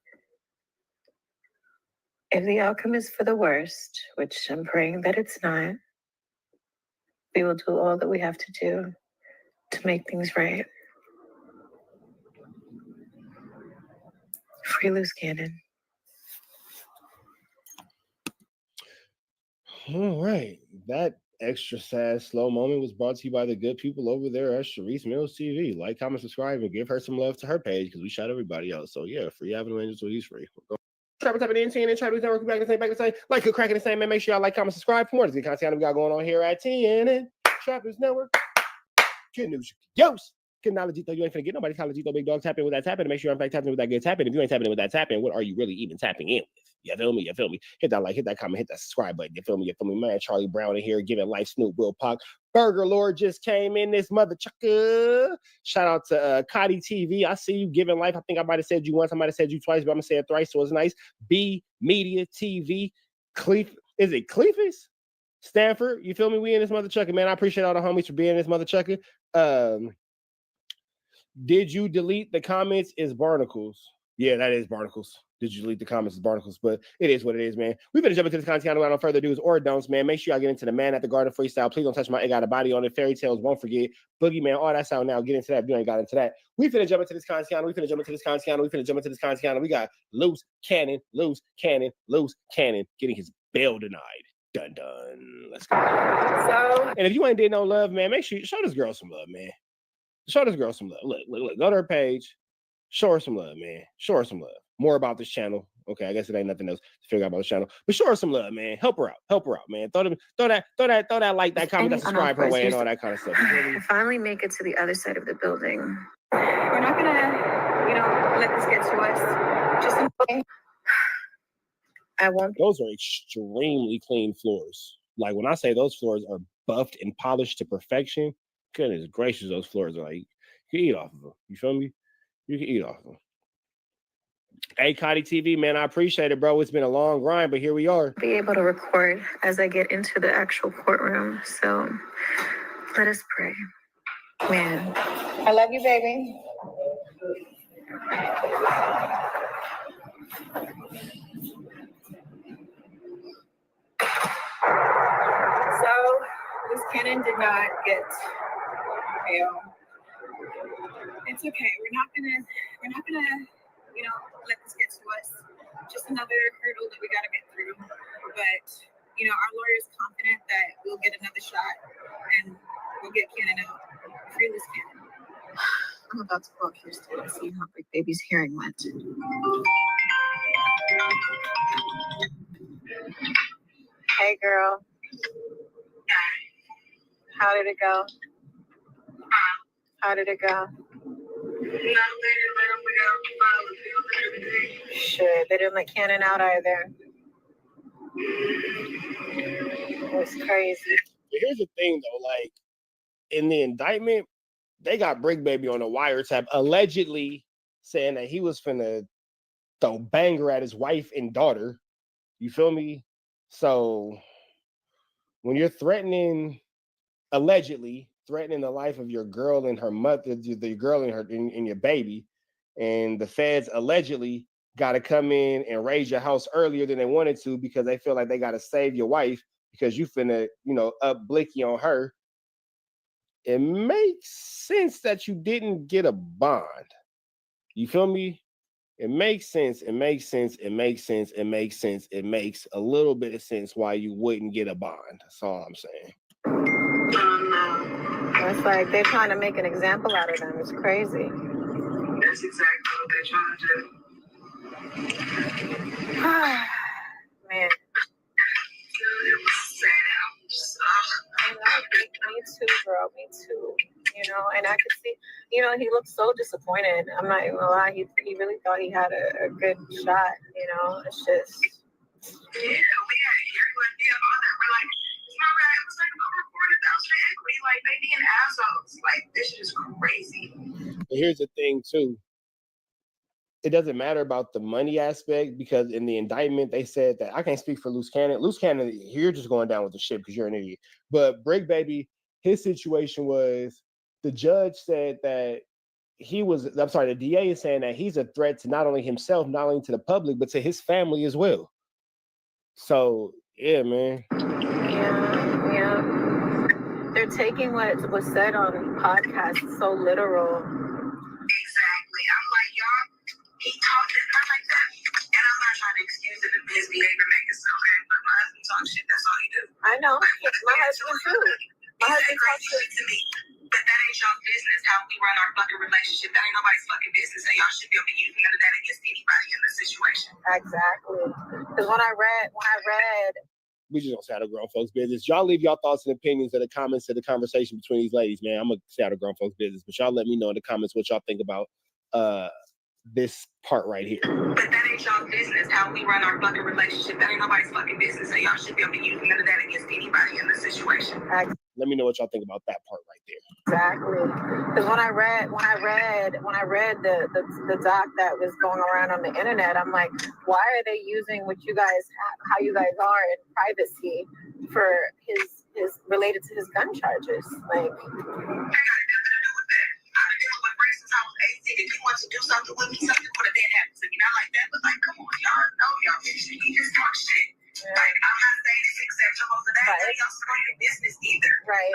if the outcome is for the worst, which I'm praying that it's not, we will do all that we have to do to make things right. Free loose cannon. All right. That extra sad, slow moment was brought to you by the good people over there at Sharice Mills TV. Like, comment, subscribe, and give her some love to her page because we shout everybody out. So, yeah, free Avenue Angels, so he's free. Trap type of NTN and Trap Network back the same. Like, good cracking the same, man. Make sure y'all like, comment, subscribe for more. This is the content we got going on here at TNN Trappers Network. Good news. Yos. Good knowledge, though. You ain't finna get nobody knowledge, though. Big dog tapping with that tapping to make sure I'm tapping with that good tapping. If you ain't tapping with that tapping, what are you really even tapping in with? You feel me? You feel me? Hit that like, hit that comment, hit that subscribe button. You feel me? You feel me? Man, Charlie Brown in here giving life. Snoop, Will Pac. Burger Lord just came in this mother chucker. Shout out to Cotty TV. I see you giving life. I think I might have said you once. I might have said you twice, but I'm gonna say it thrice, so it's nice. B Media TV. Is it Cleefus? Stanford. You feel me? We in this mother chucker, man. I appreciate all the homies for being in this mother chucker. Did you delete the comments? Is Barnacles? Yeah, that is Barnacles. Did you delete the comments as barnacles? But it is what it is, man. We've been jumping to this content without no further do's or don'ts, man. Make sure y'all get into the Man at the Garden freestyle. Please don't touch my It Got a Body on it. Fairy Tales, Won't Forget. Boogeyman, all that sound now. Get into that if you ain't got into that. We finna jump into this content. We finna jump into this content. We finna jump into this content. We got loose cannon, getting his bail denied. Dun dun. Let's go. So, and if you ain't did no love, man, make sure you show this girl some love, man. Show this girl some love. Look. Go to her page. Show her some love, man. Show her some love. More about this channel. Okay, I guess it ain't nothing else to figure out about the channel. But show her some love, man. Help her out, man. Throw that like, that comment, that subscribe her way, and all that kind of stuff. I finally make it to the other side of the building. We're not gonna, let this get to us. Just in I won't. Those are extremely clean floors. Like when I say those floors are buffed and polished to perfection, goodness gracious, those floors are like, you can eat off of them. You feel me? You can eat off of them. Hey, Cotty TV, man, I appreciate it, bro. It's been a long grind, but here we are. Be able to record as I get into the actual courtroom. So let us pray. Man, I love you, baby. So this cannon did not get bail. It's okay. We're not gonna, let this get to us. Just another hurdle that we gotta get through. But, our lawyer is confident that we'll get another shot and we'll get Cannon out. Free this Cannon. I'm about to call Kirsten to see how Big Baby's hearing went. Hey, girl. How did it go? How did it go? Shit, they didn't let Cannon out either. It was crazy. Here's the thing, though. Like, in the indictment, they got Brick Baby on a wiretap, allegedly saying that he was finna throw banger at his wife and daughter. You feel me? So, when you're allegedly threatening the life of your girl and her mother, the girl and your baby, and the feds allegedly got to come in and raid your house earlier than they wanted to because they feel like they got to save your wife because you finna, up blicky on her. It makes sense that you didn't get a bond. You feel me? It makes sense. It makes a little bit of sense why you wouldn't get a bond. That's all I'm saying. It's like they're trying to make an example out of them. It's crazy. That's exactly what they're trying to do. Man. It was sad. Me too, girl. Me too. And I could see, he looked so disappointed. I'm not even gonna lie. He really thought he had a good shot. It's just. Yeah, we had a hearing like all that. We're like, it's not right. It was like over 40,000 equity. Like they being assholes. Like this is crazy. But here's the thing too. It doesn't matter about the money aspect because in the indictment they said that I can't speak for Loose Cannon. Loose Cannon, you're just going down with the shit because you're an idiot. But Brick Baby, his situation was the judge said that the DA is saying that he's a threat to not only himself, not only to the public, but to his family as well. So yeah, man. Yeah. They're taking what was said on podcasts so literal. Exactly. I'm like, y'all, he talked to her like that. And I'm not trying to excuse it if his behavior make it so bad, but my husband talks shit, that's all he do. I know. My husband too. My husband talks shit to me. But that ain't y'all business how we run our fucking relationship. That ain't nobody's fucking business. And y'all should be able to use me under that against anybody in this situation. Exactly. Because when I read we just don't say out of grown folks' business. Y'all leave y'all thoughts and opinions in the comments of the conversation between these ladies, man. I'm gonna say out of grown folks' business, but y'all let me know in the comments what y'all think about this part right here. But that ain't y'all business how we run our fucking relationship. That ain't nobody's fucking business. And y'all should be able to use me under that against anybody in this situation. Let me know what y'all think about that part right there. Exactly. Because when I read the doc that was going around on the internet, I'm like, why are they using how you guys are in privacy for his related to his gun charges? Like, I got nothing to do with that. I've been with Bree since I was 18. if you want to do something with me, something would have been happened to me. Not like that, but like, come on, y'all know y'all shit. You just talk shit. Yeah. Like, I'm not saying it's acceptable for that. Right. Y'all support your business either. Right.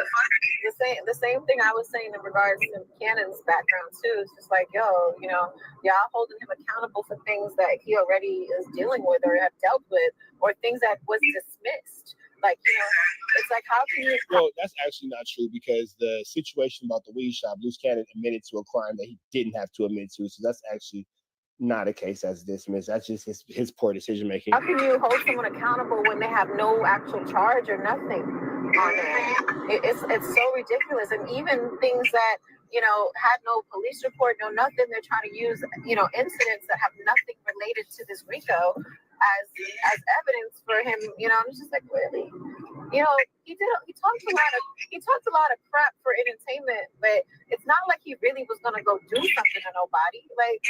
The same thing I was saying in regards to Cannon's background too. It's just like, yo, you know, y'all holding him accountable for things that he already is dealing with or have dealt with, or things that was dismissed. Like, you know, it's like, how can you? Well, that's actually not true, because the situation about the weed shop, Loose Cannon admitted to a crime that he didn't have to admit to. So that's actually not a case that's dismissed. That's just his poor decision making. How can you hold someone accountable when they have no actual charge or nothing on it? It's so ridiculous. And even things that, you know, had no police report, no nothing, they're trying to use, you know, incidents that have nothing related to this RICO as evidence for him. You know, it's just like, really? You know, he talked a lot of crap for entertainment, but it's not like he really was gonna go do something to nobody. Like,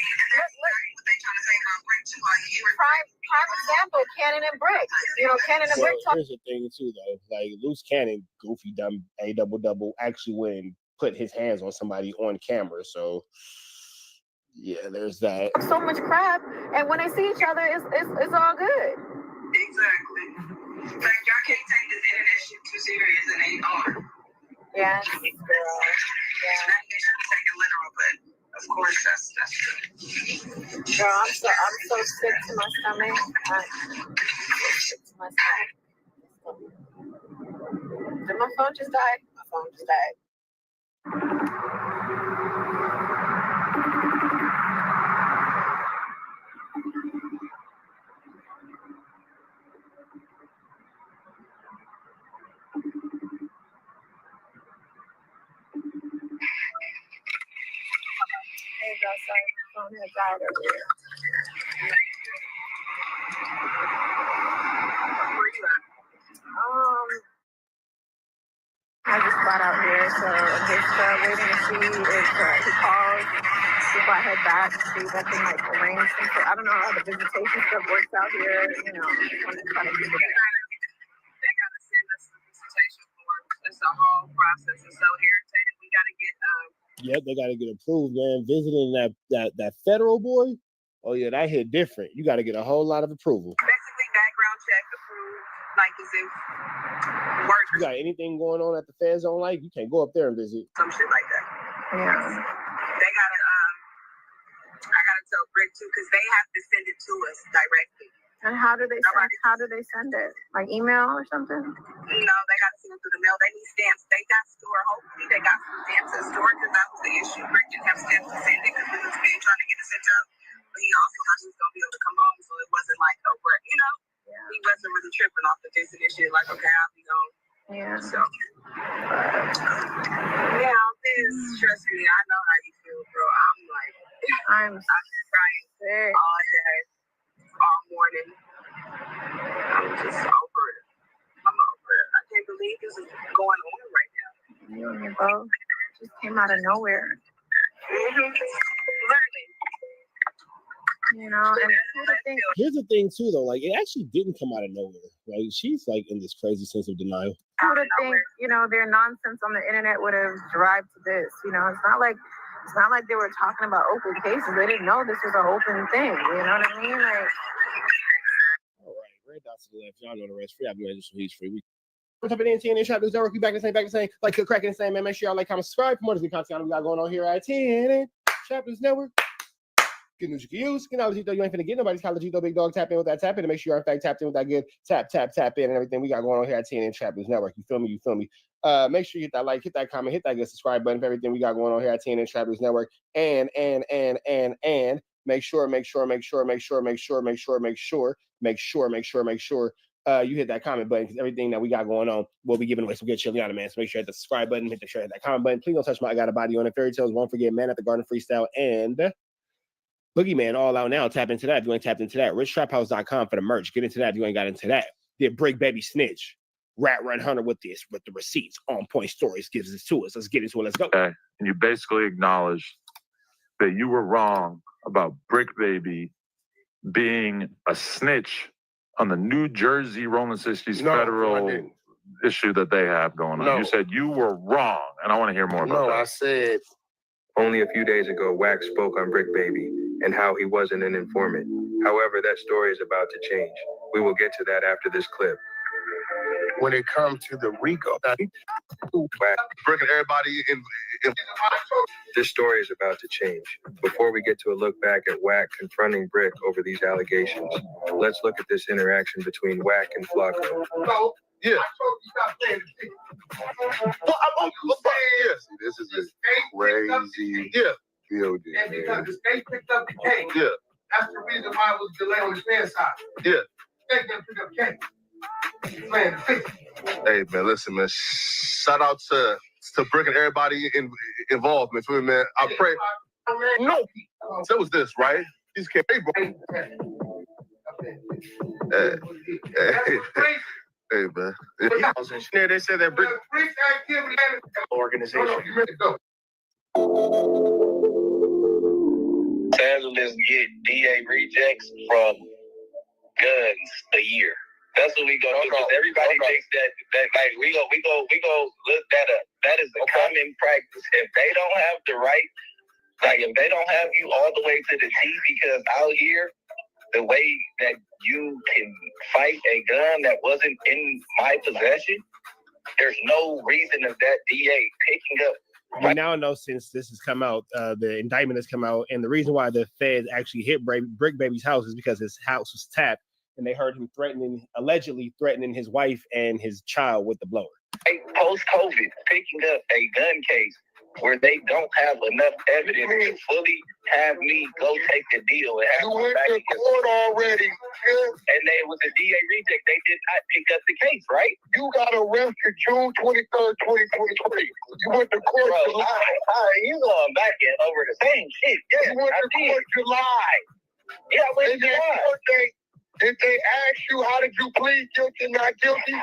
prime example, Cannon and Brick. You know, Cannon and Brick. Here's the thing too, though. Like, Loose Cannon, goofy, dumb, a double actually went and put his hands on somebody on camera. So yeah, there's that. So much crap, and when they see each other, it's all good. Exactly. Like, y'all can't take this internet shit too serious, and they are. Yes, girl. Yeah. Not that you take it literal, but of course that's true. Girl, I'm so sick to my stomach. I'm so sick to my stomach. Did my phone just die? My phone just died. Hey girl, sorry, my phone had died earlier. Where you at? I just got out here, so I'm just waiting to see if he calls before I head back, see if I can like arrange something. I don't know how the visitation stuff works out here. You know, I just want to try to figure it out. They gotta send us the visitation form. It's a whole process. It's so irritating. We gotta get Yep, they gotta get approved, man. Visiting that federal boy. Oh yeah, that hit different. You gotta get a whole lot of approval. basically background check approved, like as if work You got anything going on at the Fed Zone Life, you can't go up there and visit. some shit like that. Yeah. They gotta I gotta tell Brick too, because they have to send it to us directly. And how do they send it? Like email or something? No, they got to send it through the mail. They need stamps. They got store. Hopefully, they got some stamps in store, because that was the issue. Brick didn't have stamps to send it because we was big trying to get it sent up. But he also thought he was gonna be able to come home, so it wasn't like over. You know, he wasn't really tripping off the visiting shit. Like, okay, I'll be gone. Yeah. So, yeah, this trust me, I know how you feel, bro. I'm like, I'm crying sick all day, all morning. I'm just over it. I'm over it. I can't believe this is going on right now. You and your both just came out of nowhere. Literally. You know, and Here's the thing too, though. Like, it actually didn't come out of nowhere. Like, she's like in this crazy sense of denial. who would think, you know, their nonsense on the internet would have derived to this. You know, it's not like they were talking about open cases. They didn't know this was an open thing. You know what I mean? Like, all right, red dots to the left. Y'all know the rest. Free admission, he's free. What's up, TNN Trap News Network? We back the same. Like, cracking the same, man. Make sure y'all like, comment, subscribe for more good content we got going on here at TNN Trap News Network. Good news you can use. You know, you ain't finna get nobody's college, big dog. Tap in with that tap in to make sure you're in fact tapped in with that good tap in and everything we got going on here at TNN Trap News Network. You feel me? Make sure you hit that like, hit that comment, hit that good subscribe button for everything we got going on here at TNN Trap News Network. And make sure you hit that comment button, because everything that we got going on, we'll be giving away some good Chiliana, man. So make sure you hit the subscribe button, hit that comment button. Please don't touch my I Got a Body on It. Fairy Tales, Won't Forget, Man at the Garden Freestyle, and Boogeyman all out now. Tap into that if you ain't tapped into that. RichTrapHouse.com for the merch. Get into that if you ain't got into that. Did Brick Baby Snitch. Rat Run Hunter with the receipts. On Point Stories gives this to us. Let's get into it. Let's go. Okay. And you basically acknowledged that you were wrong about Brick Baby being a snitch on the New Jersey Rolling 60s federal issue that they have going on. You said you were wrong, and I want to hear more about that. I said Only a few days ago, Wax spoke on Brick Baby and how he wasn't an informant. However, that story is about to change. We will get to that after this clip. When it comes to the RICO, Breaking everybody in. This story is about to change. Before we get to a look back at Wack confronting Brick over these allegations, let's look at this interaction between Wack and Flocko. Yeah. This is a crazy building. And because the state picked up the case, that's the reason why it was delayed on the stand side. Yeah. They didn't pick up the case. Man, the fix. Hey man, listen man. Shout out to Brick and everybody involved, man. Man, I pray. No, so it was this, right? These came, hey, bro. Hey man. They said that Brick organization. Los Angeles get DA rejects from guns a year. That's what we gonna do. Because everybody thinks that like we go look that up. That is a common practice. If they don't have the right, like if they don't have you all the way to the T, because out here, the way that you can fight a gun that wasn't in my possession, there's no reason of that DA picking up. We now know, since this has come out, the indictment has come out, and the reason why the feds actually hit Brick Baby's house is because his house was tapped, and they heard him allegedly threatening his wife and his child with the blower. Post-COVID, picking up a gun case where they don't have enough evidence to fully have me go take the deal. And have you went to court already. And they was a DA reject. They did not pick up the case, right? You got arrested June 23rd, 2023. You went to court July. You going back and over the same shit. Yeah, you went to court July. Yeah, I went to July. Did they ask you how did you plead guilty, not guilty? If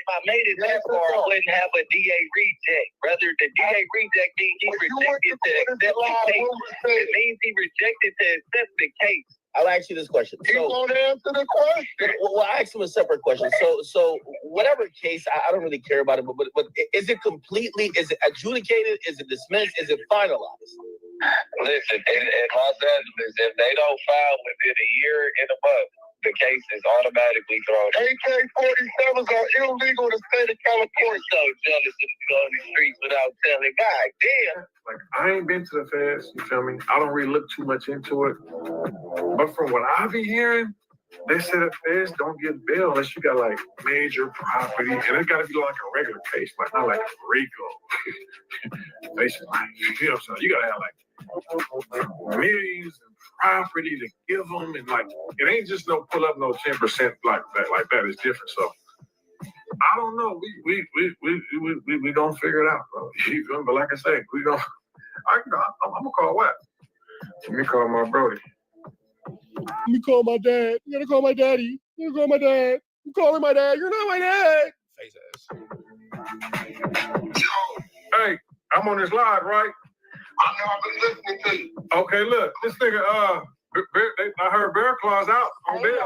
I made it that far, I wouldn't have a DA reject. Rather, the DA reject means he rejected to accept the case. It means he rejected to accept the case. I'll ask you this question. He won't answer the question. Well, I'll ask him a separate question. So whatever case, I don't really care about it, but is it adjudicated? Is it dismissed? Is it finalized? Listen, in Los Angeles, if they don't file within a year and a month, the case is automatically thrown. AK-47s are illegal in the state of California. So jealous of going the streets without telling. God damn. Like, I ain't been to the feds, you feel me? I don't really look too much into it. But from what I be hearing, they say the feds don't give bail unless you got like major property, and it's got to be like a regular case, like not like a RICO. Basically, like, you know what I'm saying? You got to have like millions of property to give them, and like it ain't just no pull up no 10% like that. It's different. So I don't know. We gonna figure it out, bro. You feel me? But like I say, I'm gonna call what? Let me call my brody. Let me call my dad. You gotta call my daddy. You gotta call my dad. I'm calling my dad. You're not my dad. Face ass. Hey, I'm on this live, right? I know I've been listening to you. Okay, look, this nigga, I heard Bear Claw's out on bail.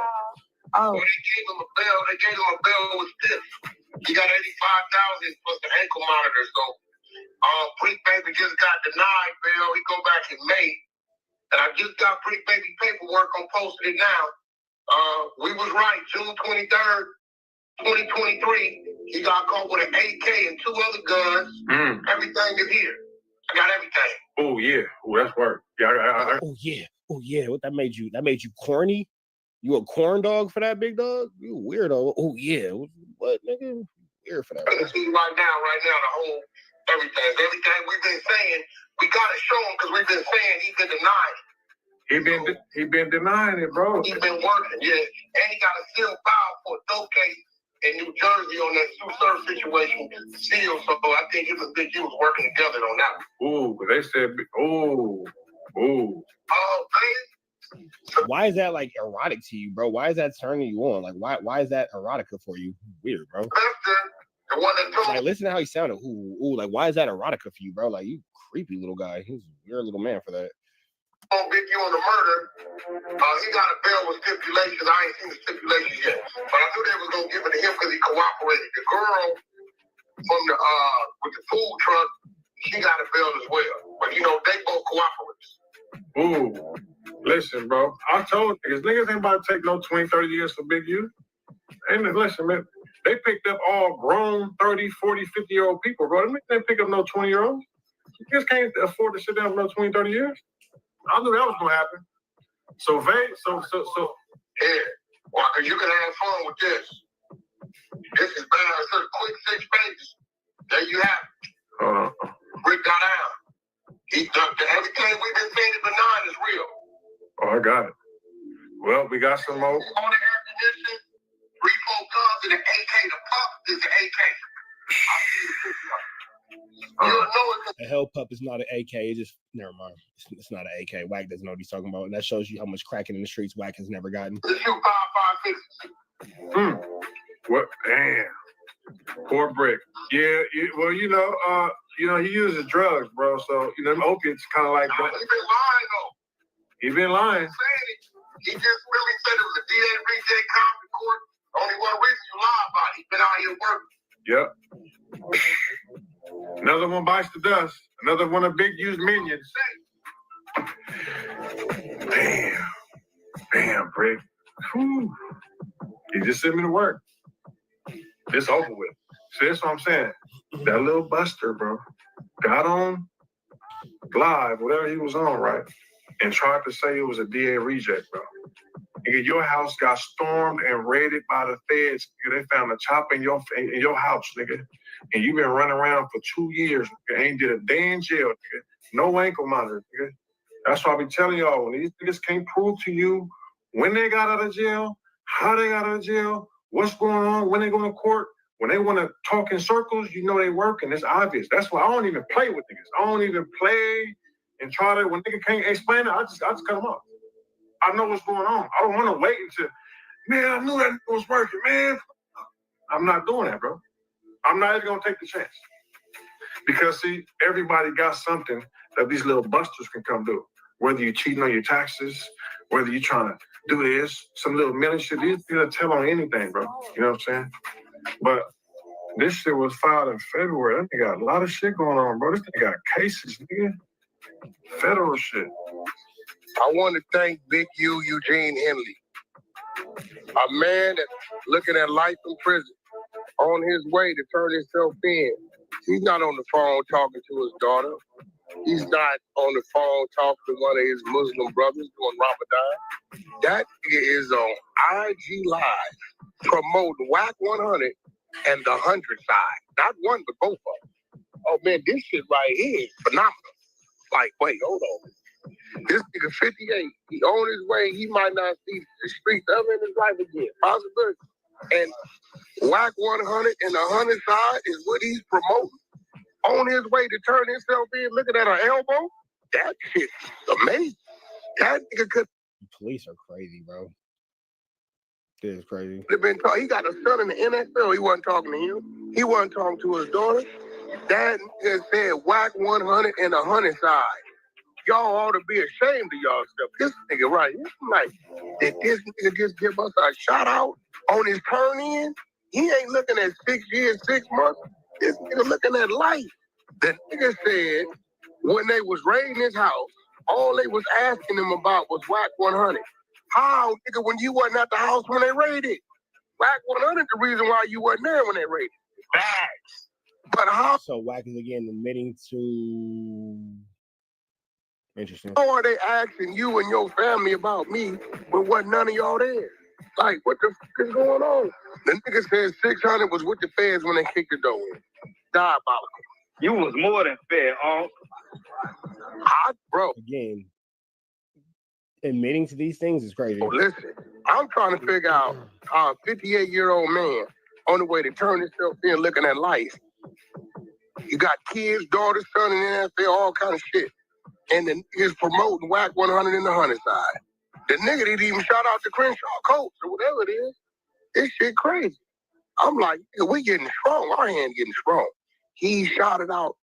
Oh. When they gave him a bail with this. He got $85,000 plus the ankle monitor. So, Brick Baby just got denied bail. He go back in May. And I just got Brick Baby paperwork. I'm posting it now. We was right. June 23rd, 2023. He got caught with an AK and 2 other guns. Everything is here. I got everything. Oh yeah. Oh, that's work. Yeah. Oh yeah. Oh yeah. What that made you? That made you corny? You a corn dog for that, big dog? You weirdo. Oh yeah. What, nigga? Weird for that. Right now, the whole everything we've been saying, we gotta show him because we've been saying he's been denying. He been denying it, bro. He's been working, yeah. And he got a still file for a dope case in New Jersey on that Sue situation still. So I think it was Big U was working together on that one. Ooh, they said, ooh. Oh, man. Why is that like erotic to you, bro? Why is that turning you on? Like, why is that erotica for you? Weird, bro. The one that told like, listen to how he sounded. Ooh, like, why is that erotica for you, bro? Like, you creepy little guy. He's a weird little man for that. On Big U on the murder, he got a bail with stipulations. I ain't seen the stipulations yet, but I knew they was gonna give it to him because he cooperated. The girl from the with the food truck, she got a bill as well. But you know, they both cooperate. Ooh, listen, bro. I told niggas ain't about to take no 20, 30 years for Big U. And listen, man, they picked up all grown 30, 40, 50-year-old people, bro. They didn't pick up no 20-year-olds. You just can't afford to sit down for no 20, 30 years. I knew that was gonna happen. So yeah. Well, cause you can have fun with this. This is bad. It's a quick 6 pages. There you have it. Break that down. Everything we've been saying is benign is real. Oh, I got it. Well, we got some more. On the air condition, 3-4 guns and an AK. The pup is the AK. I'll see the picture. You'll know it's A hell pup is not an AK. It just never mind. It's not an AK. Wack doesn't know what he's talking about, and that shows you how much cracking in the streets Wack has never gotten. Let's shoot 5.56. What? Damn. Poor Brick. Yeah. Well, you know, he uses drugs, bro. So them opiates kind of like that. He been lying though. He been lying. He just really said it was a DA reject comedy court. Only one reason you lie about it. He been out here working. Yep. Another one bites the dust. Another one of Big U's minions. Damn, Brick. Whew. He just sent me to work. It's over with. See, that's what I'm saying. That little buster, bro, got on live, whatever he was on, right, and tried to say it was a DA reject, bro. Nigga, your house got stormed and raided by the feds. Nigga, they found a chopper in your house, nigga. And you've been running around for 2 years. Nigga. Ain't did a day in jail, nigga. No ankle monitor, nigga. That's why I be telling y'all, when these niggas can't prove to you when they got out of jail, how they got out of jail, what's going on, when they go to court, when they want to talk in circles, you know they working. It's obvious. That's why I don't even play with niggas. I don't even play and try to, when nigga can't explain it, I just cut them off. I know what's going on. I don't want to wait until, man, I knew that was working, man. I'm not doing that, bro. I'm not even going to take the chance. Because, see, everybody got something that these little busters can come do. Whether you're cheating on your taxes, whether you're trying to do this, some little militia, these people tell on anything, bro. You know what I'm saying? But this shit was filed in February. That nigga got a lot of shit going on, bro. This nigga got cases, nigga. Federal shit. I want to thank Big U, Eugene Henley, a man that's looking at life in prison, on his way to turn himself in. He's not on the phone talking to his daughter. He's not on the phone talking to one of his Muslim brothers doing Ramadan. That nigga is on IG Live promoting WAC 100 and the 100 side. Not one, but both of them. Oh, man, this shit right here is phenomenal. Like, wait, hold on. This nigga 58. He on his way. He might not see the streets ever in his life again. Possibility. And WAC 100 and the 100 side is what he's promoting. On his way to turn himself in, looking at her elbow. That shit's amazing. That nigga could. The police are crazy, bro. This is crazy. He got a son in the NFL. He wasn't talking to him. He wasn't talking to his daughter. That nigga said WAC 100 and the 100 side. Y'all ought to be ashamed of y'all stuff. This nigga right here, I'm like, did this nigga just give us a shout out on his turn in? He ain't looking at 6 years, 6 months. This nigga looking at life. The nigga said when they was raiding his house, all they was asking him about was WAC 100. How, nigga, when you wasn't at the house when they raided? WAC 100 the reason why you wasn't there when they raided. Facts. But how? So WAC is again admitting to. Interesting. How are they asking you and your family about me when wasn't none of y'all there? Like, what the fuck is going on? The nigga said 600 was with the feds when they kicked the door in. Diabolical. You was more than fair, Bro. Again, admitting to these things is crazy. Oh, listen, I'm trying to figure out how a 58-year-old man on the way to turn himself in looking at life. You got kids, daughters, son in the NFL, all kind of shit. And the nigga's promoting WAC 100 in the 100 side. The nigga didn't even shout out to Crenshaw Coach or whatever it is. This shit crazy. I'm like, we getting strong. Our hand getting strong. He shouted out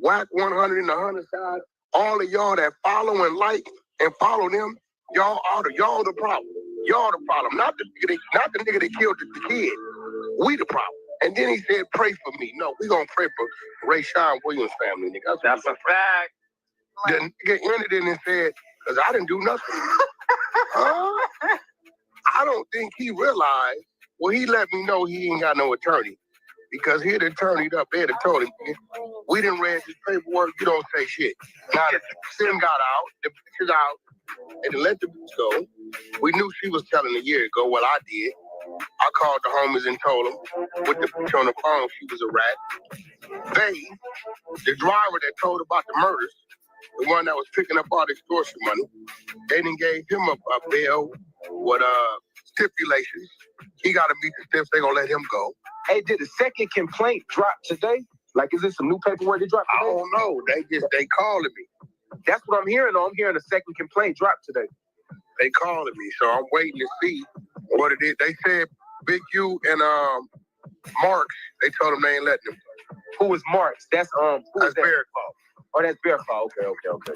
WAC 100 in the 100 side. All of y'all that follow and like and follow them, y'all the problem. Y'all the problem. Not the nigga that killed the kid. We the problem. And then he said, pray for me. No, we're going to pray for Ray Sean Williams' family, nigga. That's a fact. The nigga ended it and said, because I didn't do nothing. I don't think he realized. Well, he let me know he ain't got no attorney. Because he'd attorney up there that told him, we didn't read this paperwork, you don't say shit. Now the sim got out, the bitch is out, and they let the bitch go. We knew she was telling a year ago. Well, I did. I called the homies and told them with the bitch on the phone she was a rat. They, the driver that told about the murders, the one that was picking up all the extortion money, they didn't gave him a bail with stipulations. He got to meet the steps. They gonna let him go. Hey, did the second complaint drop today? Like, is this some new paperwork that dropped today? I don't know. They calling me. That's what I'm hearing. I'm hearing the second complaint drop today. They calling me, so I'm waiting to see what it is. They said Big U and Marks. They told them they ain't letting them. Who is Marks? That's that's Bear Claw. Oh, that's Bear Claw. Okay.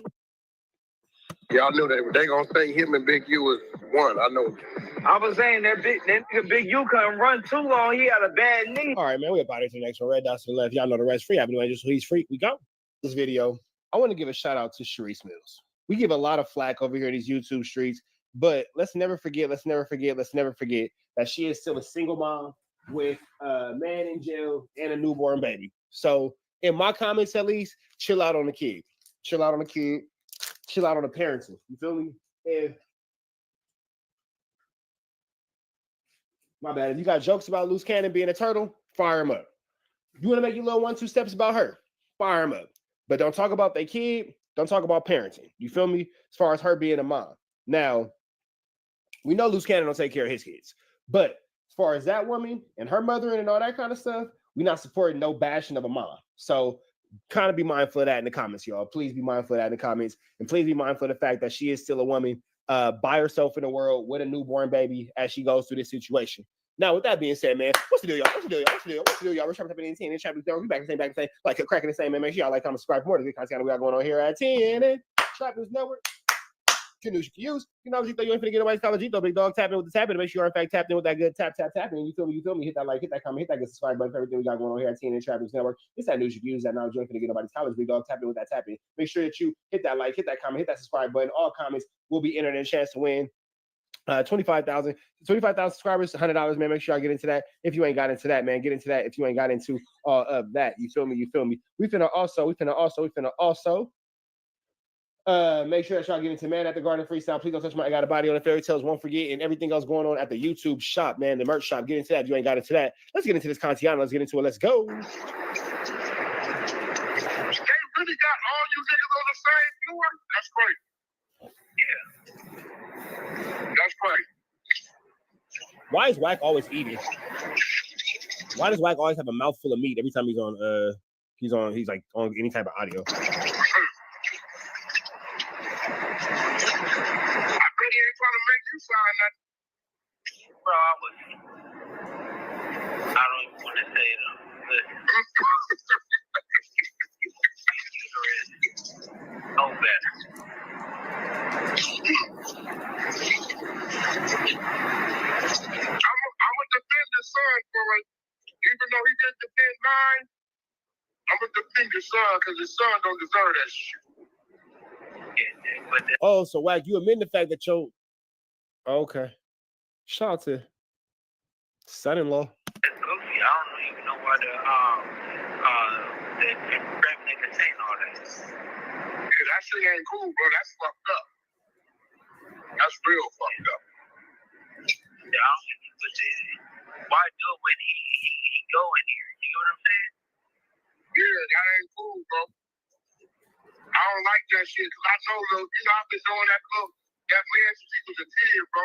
Y'all knew that they gonna say him and Big U was one. I know. I was saying that Big U couldn't run too long. He had a bad knee. All right, man. We're about to the next one. Red dots to the left. Y'all know the rest free. I've been doing just so he's free. We go. This video, I want to give a shout out to Sharice Mills. We give a lot of flack over here in these YouTube streets, but let's never forget that she is still a single mom with a man in jail and a newborn baby. So in my comments, at least, chill out on the kid. Chill out on the kid. Chill out on the parenting. You feel me? My bad. If you got jokes about Loose Cannon being a turtle, fire him up. You want to make your little 1-2 steps about her, fire him up. But don't talk about their kid. Don't talk about parenting. You feel me? As far as her being a mom. Now, we know Loose Cannon don't take care of his kids. But as far as that woman and her mothering and all that kind of stuff, we're not supporting no bashing of a mom. So kind of be mindful of that in the comments, y'all. Please be mindful of that in the comments. And please be mindful of the fact that she is still a woman by herself in the world with a newborn baby as she goes through this situation. Now, with that being said, man, what's the deal, y'all? We're trying to type in 10 and chat. We back the same, like cracking the same, man. Make sure y'all like, comment, subscribe for more of the good content we got going on here at 10 and Trap News Network. Good news you can use. You know, you ain't finna get nobody's college. Big dog, tap in with the tap in. Make sure you're in fact tapped in with that good tap. And you feel me? Hit that like, hit that comment, hit that good subscribe button for everything we got going on here at 10 and Trap News Network. It's that news you can use. That knowledge you ain't finna get nobody's college. Big dog, tap in with that tap in. Make sure that you hit that like, hit that comment, hit that subscribe button. All comments will be entered in a chance to win 25,000 subscribers, $100, man. Make sure y'all get into that. If you ain't got into that, man, get into that. If you ain't got into all of that, you feel me? We finna also make sure that y'all get into Man at the Garden Freestyle. Please don't touch my I Got a Body on the Fairy Tales. Won't forget, and everything else going on at the YouTube shop, man, the merch shop. Get into that. If you ain't got into that, let's get into this content. Let's get into it. Let's go. They really got all you niggas on the same floor? That's great. Yeah. That's great. Why is Wack always eating? Why does Wack always have a mouthful of meat every time he's on he's like on any type of audio? I bet he ain't trying to make you sign nothing. Bro, I don't even want to say it. No better. I'm gonna defend the son for it. Even though he didn't defend mine, I'm gonna defend the son because the son don't deserve that shit. Oh, so Wack, you admit the fact that your okay. Shout out to son-in-law. I don't even know why the grabbing and contain all that. Yeah, that shit ain't cool, bro. That's fucked up. That's real fucked up. Yeah, why do it when he go in here? You know what I'm saying? Yeah, that ain't cool, bro. I don't like that shit because I know, I've been doing that man since he was a kid, bro.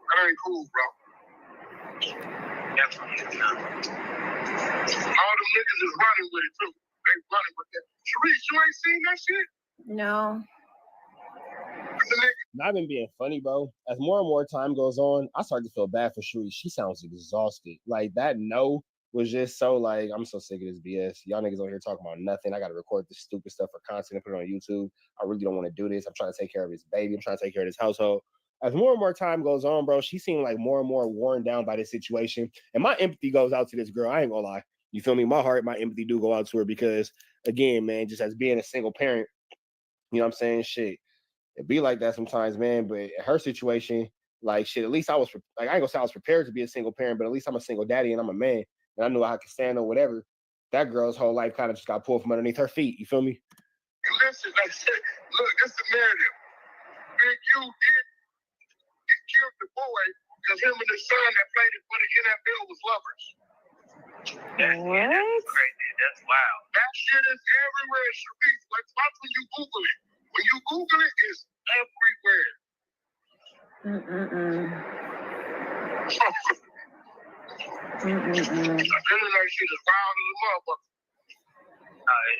That ain't cool, bro. Definitely not. All them niggas is running with it too. They running with that. Sharice, you ain't seen that shit? No. Not even being funny, bro. As more and more time goes on, I start to feel bad for Sharice. She sounds exhausted. Like that no was just so like, I'm so sick of this BS. Y'all niggas over here talking about nothing. I got to record this stupid stuff for content and put it on YouTube. I really don't want to do this. I'm trying to take care of his baby. I'm trying to take care of this household. as more and more time goes on, bro, she seemed like more and more worn down by this situation. And my empathy goes out to this girl. I ain't gonna lie. You feel me? My heart, my empathy do go out to her because, again, man, just as being a single parent, you know what I'm saying? Shit, it be like that sometimes, man. But in her situation, like, shit, at least I was, like, I ain't gonna say I was prepared to be a single parent, but at least I'm a single daddy and I'm a man. And I knew I could stand on whatever. That girl's whole life kind of just got pulled from underneath her feet. You feel me? Listen, like, look, this is the narrative. Big U did killed the boy because him and his son that played for the NFL was lovers. What? That's crazy. That's wild. That shit is everywhere, Sharif. Like, watch when you Google it. When you Google it, it's everywhere. The internet shit is wild as a motherfucker.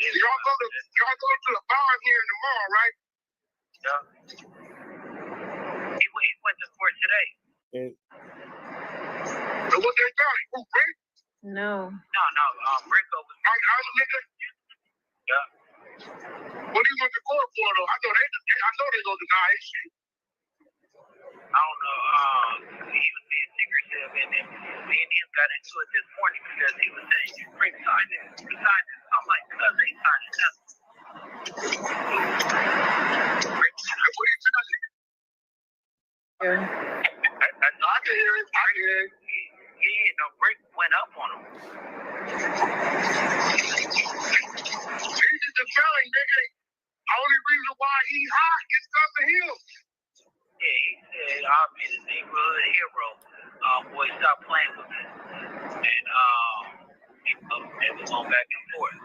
Y'all go to the bar here tomorrow, right? Yeah. He went to court today. So what they got? Who, Rick? No. Rico was. How's the nigga? Yeah. What do you went to court for, though? I know they gonna deny his shit. I don't know. He was being secretive, and then me and him got into it this morning because he was saying, Rick signed it. He signed it. I'm like, cuz they signed it. Rick, what are you telling me? I can hear it. Yeah, no, Rick went up on him. He's just telling, nigga. Only reason why he hot is because of him. Yeah, he said, I'll be the neighborhood hero. Boy, stop playing with me. And it was going back and forth.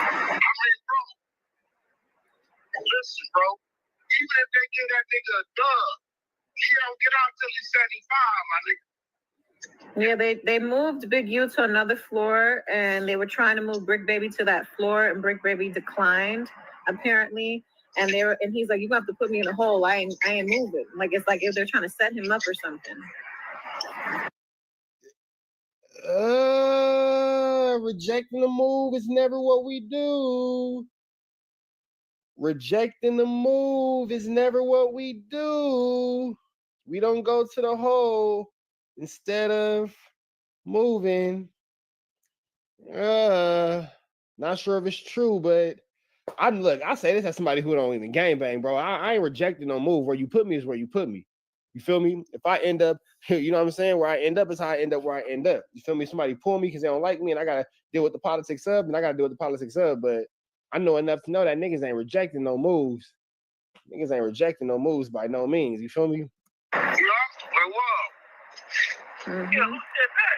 I mean, bro, listen, bro. Even if they give that nigga a dub, he don't get out till he's 75, my nigga. Yeah, they moved Big U to another floor, and they were trying to move Brick Baby to that floor, and Brick Baby declined, apparently. And he's like, "You have to put me in a hole. I ain't moving." Like, it's like if they're trying to set him up or something. Rejecting the move is never what we do. Rejecting the move is never what we do. We don't go to the hole instead of moving. Not sure if it's true, but I say this as somebody who don't even gangbang, bro. I ain't rejecting no move. Where you put me is where you put me. You feel me? If I end up, you know what I'm saying? Where I end up is how I end up where I end up. You feel me? Somebody pull me because they don't like me and I got to deal with the politics of, and I got to deal with the politics of. But I know enough to know that niggas ain't rejecting no moves. Niggas ain't rejecting no moves by no means. You feel me? Yeah, like what? Mm-hmm. Yeah, who said that?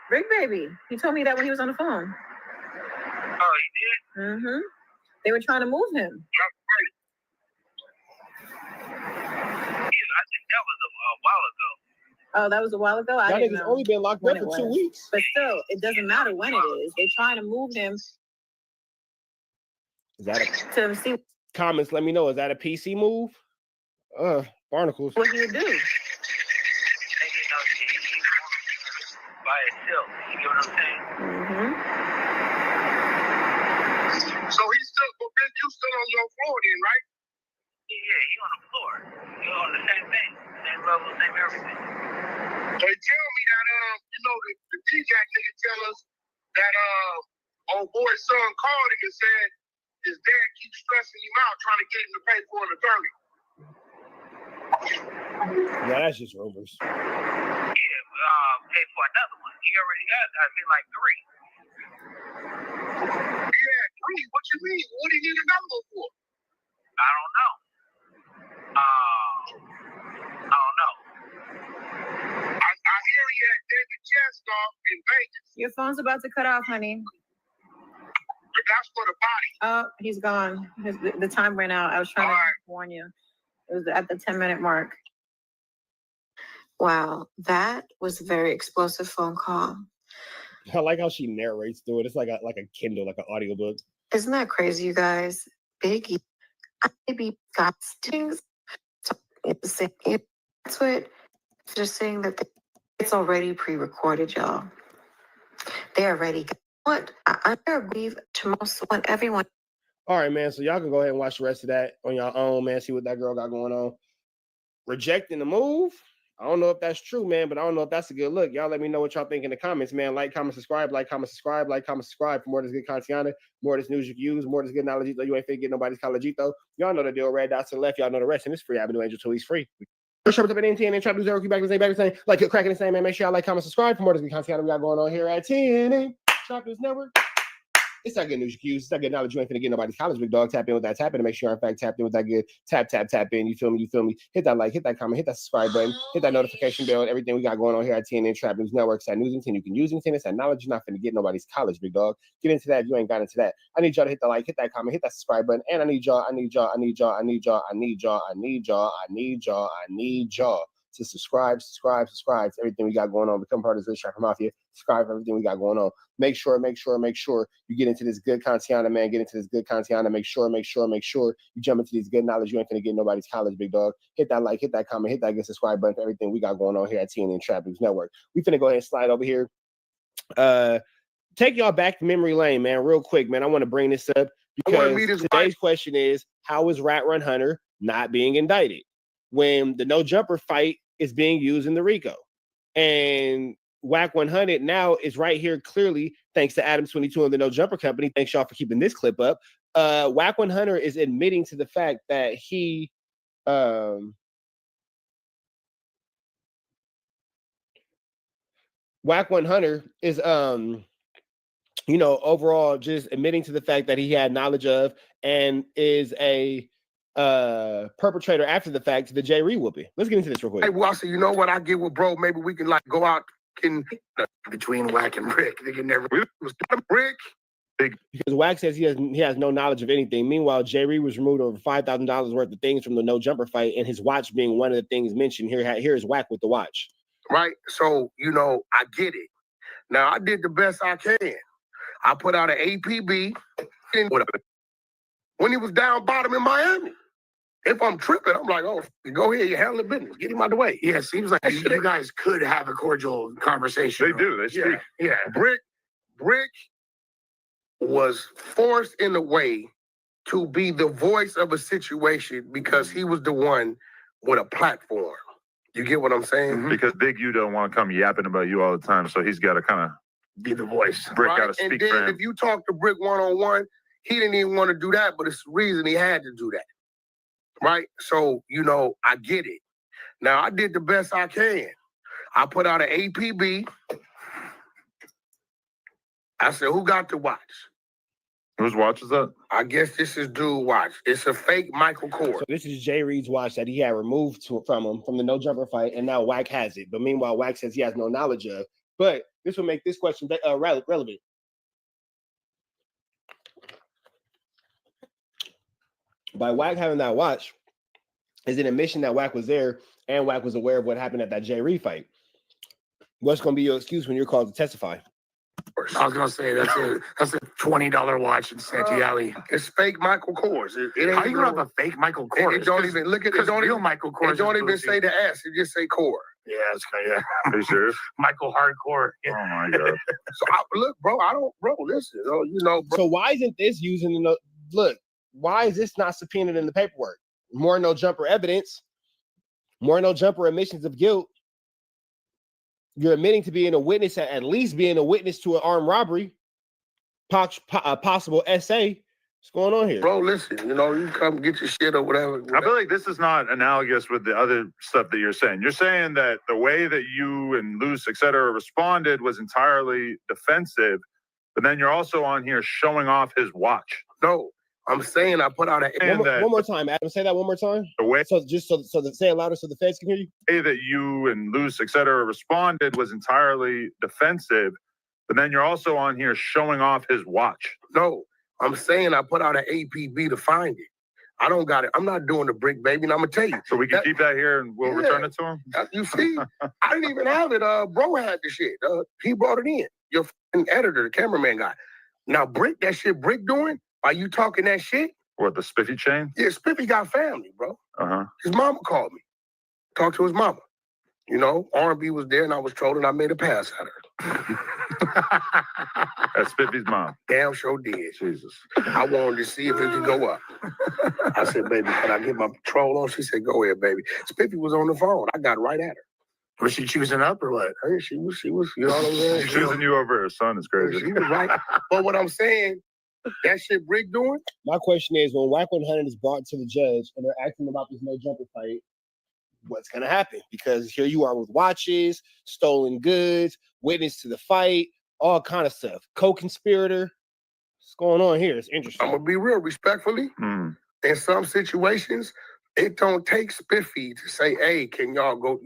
Brick Baby. He told me that when he was on the phone. Oh, he did? Mm-hmm. They were trying to move him. Yeah, I think that was a while ago. Oh, that was a while ago? I That didn't nigga's know only been locked up for 2 weeks. But still, it doesn't matter when it is. They're trying to move him. Is that to see comments? Let me know. Is that a PC move? Barnacles. what he would do. By itself. You know what I'm saying? Mm-hmm. So he's still, but Ben, you still on your floor then, right? Yeah, he on the floor. You on the same thing. Same level, same everything. They tell me that, the T-Jack nigga tell us that, old boy's son called him and said his dad keeps stressing him out trying to get him to pay for an attorney. Yeah, that's just rumors. Yeah, pay for another one. He already got, like 3. Yeah, 3? What you mean? What do you need another one for? I don't know. I hear he had David Chestnut in Vegas. Your phone's about to cut off, honey. But that's for the body. Oh, he's gone. The time ran out. I was trying to warn you. It was at the 10-minute mark. Wow, that was a very explosive phone call. I like how she narrates through it. It's like a Kindle, like an audiobook. Isn't that crazy, you guys? Biggie, maybe got things. That's what they're saying, that it's already pre-recorded, y'all. They already got what I agree to most what everyone All right, man. So y'all can go ahead and watch the rest of that on your own, man. See what that girl got going on. Rejecting the move. I don't know if that's true, man, but I don't know if that's a good look. Y'all let me know what y'all think in the comments, man. Like, comment, subscribe, like, comment, subscribe, like, comment, subscribe for more of this good content, more of this news you can use, more of this good knowledge. You ain't finna get nobody's collegito. Y'all know the deal. Red dots to the left. Y'all know the rest. And it's free. Avenue Angel till he's free. First up at NTN and Trap News Zero. Keep back to the same. Like, cracking the same, man. Make sure y'all like, comment, subscribe for more of this good content we got going on here at TNN Trap News Network. It's that good news you can use. It's that good knowledge you ain't finna get nobody's college, big dog. Tap in with that tap in to make sure you're in fact tapped in with that good tap in. You feel me? Hit that like, hit that comment, hit that subscribe button, hit that notification bell, everything we got going on here at TNN Trap News Network. It's that news and you can use it. It's that knowledge you're not finna get nobody's college, big dog. Get into that if you ain't got into that. I need y'all to hit the like, hit that comment, hit that subscribe button, and I need y'all to subscribe to everything we got going on. Become part of this Trapper Mafia. Subscribe to everything we got going on. Make sure you get into this good content, man. Get into this good content. Make sure you jump into these good knowledge. You ain't finna get nobody's college, big dog. Hit that like, hit that comment, hit that good subscribe button for everything we got going on here at TNN Trap News Network. We finna go ahead and slide over here. Take y'all back to memory lane, man, real quick, man. I want to bring this up because today's question is, how is Rat Run Hunter not being indicted when the no jumper fight is being used in the RICO? And Whack 100 now is right here clearly, thanks to Adam 22 and the No Jumper Company. Thanks y'all for keeping this clip up. Whack 100 is admitting to the fact that he Whack 100 is overall just admitting to the fact that he had knowledge of and is a perpetrator after the fact to the J. Reed whooping. Let's get into this real quick. Hey, Wassa, you know what? I get with bro. Maybe we can like go out in between Whack and Rick. They can never Rick. Because Whack says he has no knowledge of anything. Meanwhile, J. Reed was removed over $5,000 worth of things from the no jumper fight, and his watch being one of the things mentioned. Here's Whack with the watch. Right. So I get it. Now I did the best I can. I put out an APB when he was down bottom in Miami. If I'm tripping, I'm like, oh, go ahead, you handle the business. Get him out of the way. Yeah, seems like you guys could have a cordial conversation. They do. They speak. Yeah. Brick was forced in a way to be the voice of a situation because he was the one with a platform. You get what I'm saying? Mm-hmm. Because Big U don't want to come yapping about you all the time, so he's got to kind of be the voice. Brick got to speak and then for him. If you talk to Brick one-on-one, he didn't even want to do that, but it's the reason he had to do that. Right? So, I get it. Now, I did the best I can. I put out an APB. I said, who got the watch? Whose watch is that? I guess this is dude watch. It's a fake Michael Kors. So this is J. Reed's watch that he had removed from him from the no jumper fight, and now Whack has it. But meanwhile, Whack says he has no knowledge of. But this will make this question relevant. By Whack having that watch is an admission that Whack was there and Whack was aware of what happened at that J. Reed fight. What's going to be your excuse when you're called to testify? I was going to say that's a $20 watch in Santee Alley. It's fake Michael Kors. How you going to have a fake Michael Kors? It don't even look at it. Don't even Michael Kors. It don't even say the S. It just say Kors. Yeah, it's kind of Are you serious? Michael Hardcore. Yeah. Oh my god. Look, bro. Listen. Bro. So why isn't this using the no? Look, why is this not subpoenaed in the paperwork? More no jumper evidence, more no jumper admissions of guilt. You're admitting to being a witness, at least being a witness to an armed robbery, possible SA. What's going on here? Bro, listen, you come get your shit or whatever. I feel like this is not analogous with the other stuff that you're saying. You're saying that the way that you and Luce, et cetera, responded was entirely defensive, but then you're also on here showing off his watch. No, I'm saying I put out one more time, Adam. Say that one more time. The way, so say it louder so the feds can hear you. The way that you and Luce, et cetera, responded was entirely defensive, but then you're also on here showing off his watch. No, I'm saying I put out an APB to find it. I don't got it. I'm not doing the brick, baby, and I'm going to tell you. So we can keep that here and we'll return it to him? You see, I didn't even have it. Bro had the shit. He brought it in. Your editor, the cameraman guy. Now, Brick, that shit Brick doing, are you talking that shit? What, the Spiffy chain? Yeah, Spiffy got family, bro. Uh-huh. His mama called me. Talked to his mama. R&B was there, and I was trolling. I made a pass at her. That's Spiffy's mom. Damn sure did. Jesus. I wanted to see if it could go up. I said, baby, can I get my patrol on? She said, go ahead, baby. Spiffy was on the phone. I got right at her. Was she choosing up or what? Hey, she was, you know what I'm saying? She's choosing you over her son is crazy. She was right. But what I'm saying, that shit Rick doing? My question is, when Whack 100 is brought to the judge and they're asking about this no jumper fight, what's going to happen? Because here you are with watches, stolen goods, witness to the fight, all kind of stuff. Co-conspirator. What's going on here? It's interesting. I'm going to be real respectfully. In some situations, it don't take Spiffy to say, hey, can y'all go?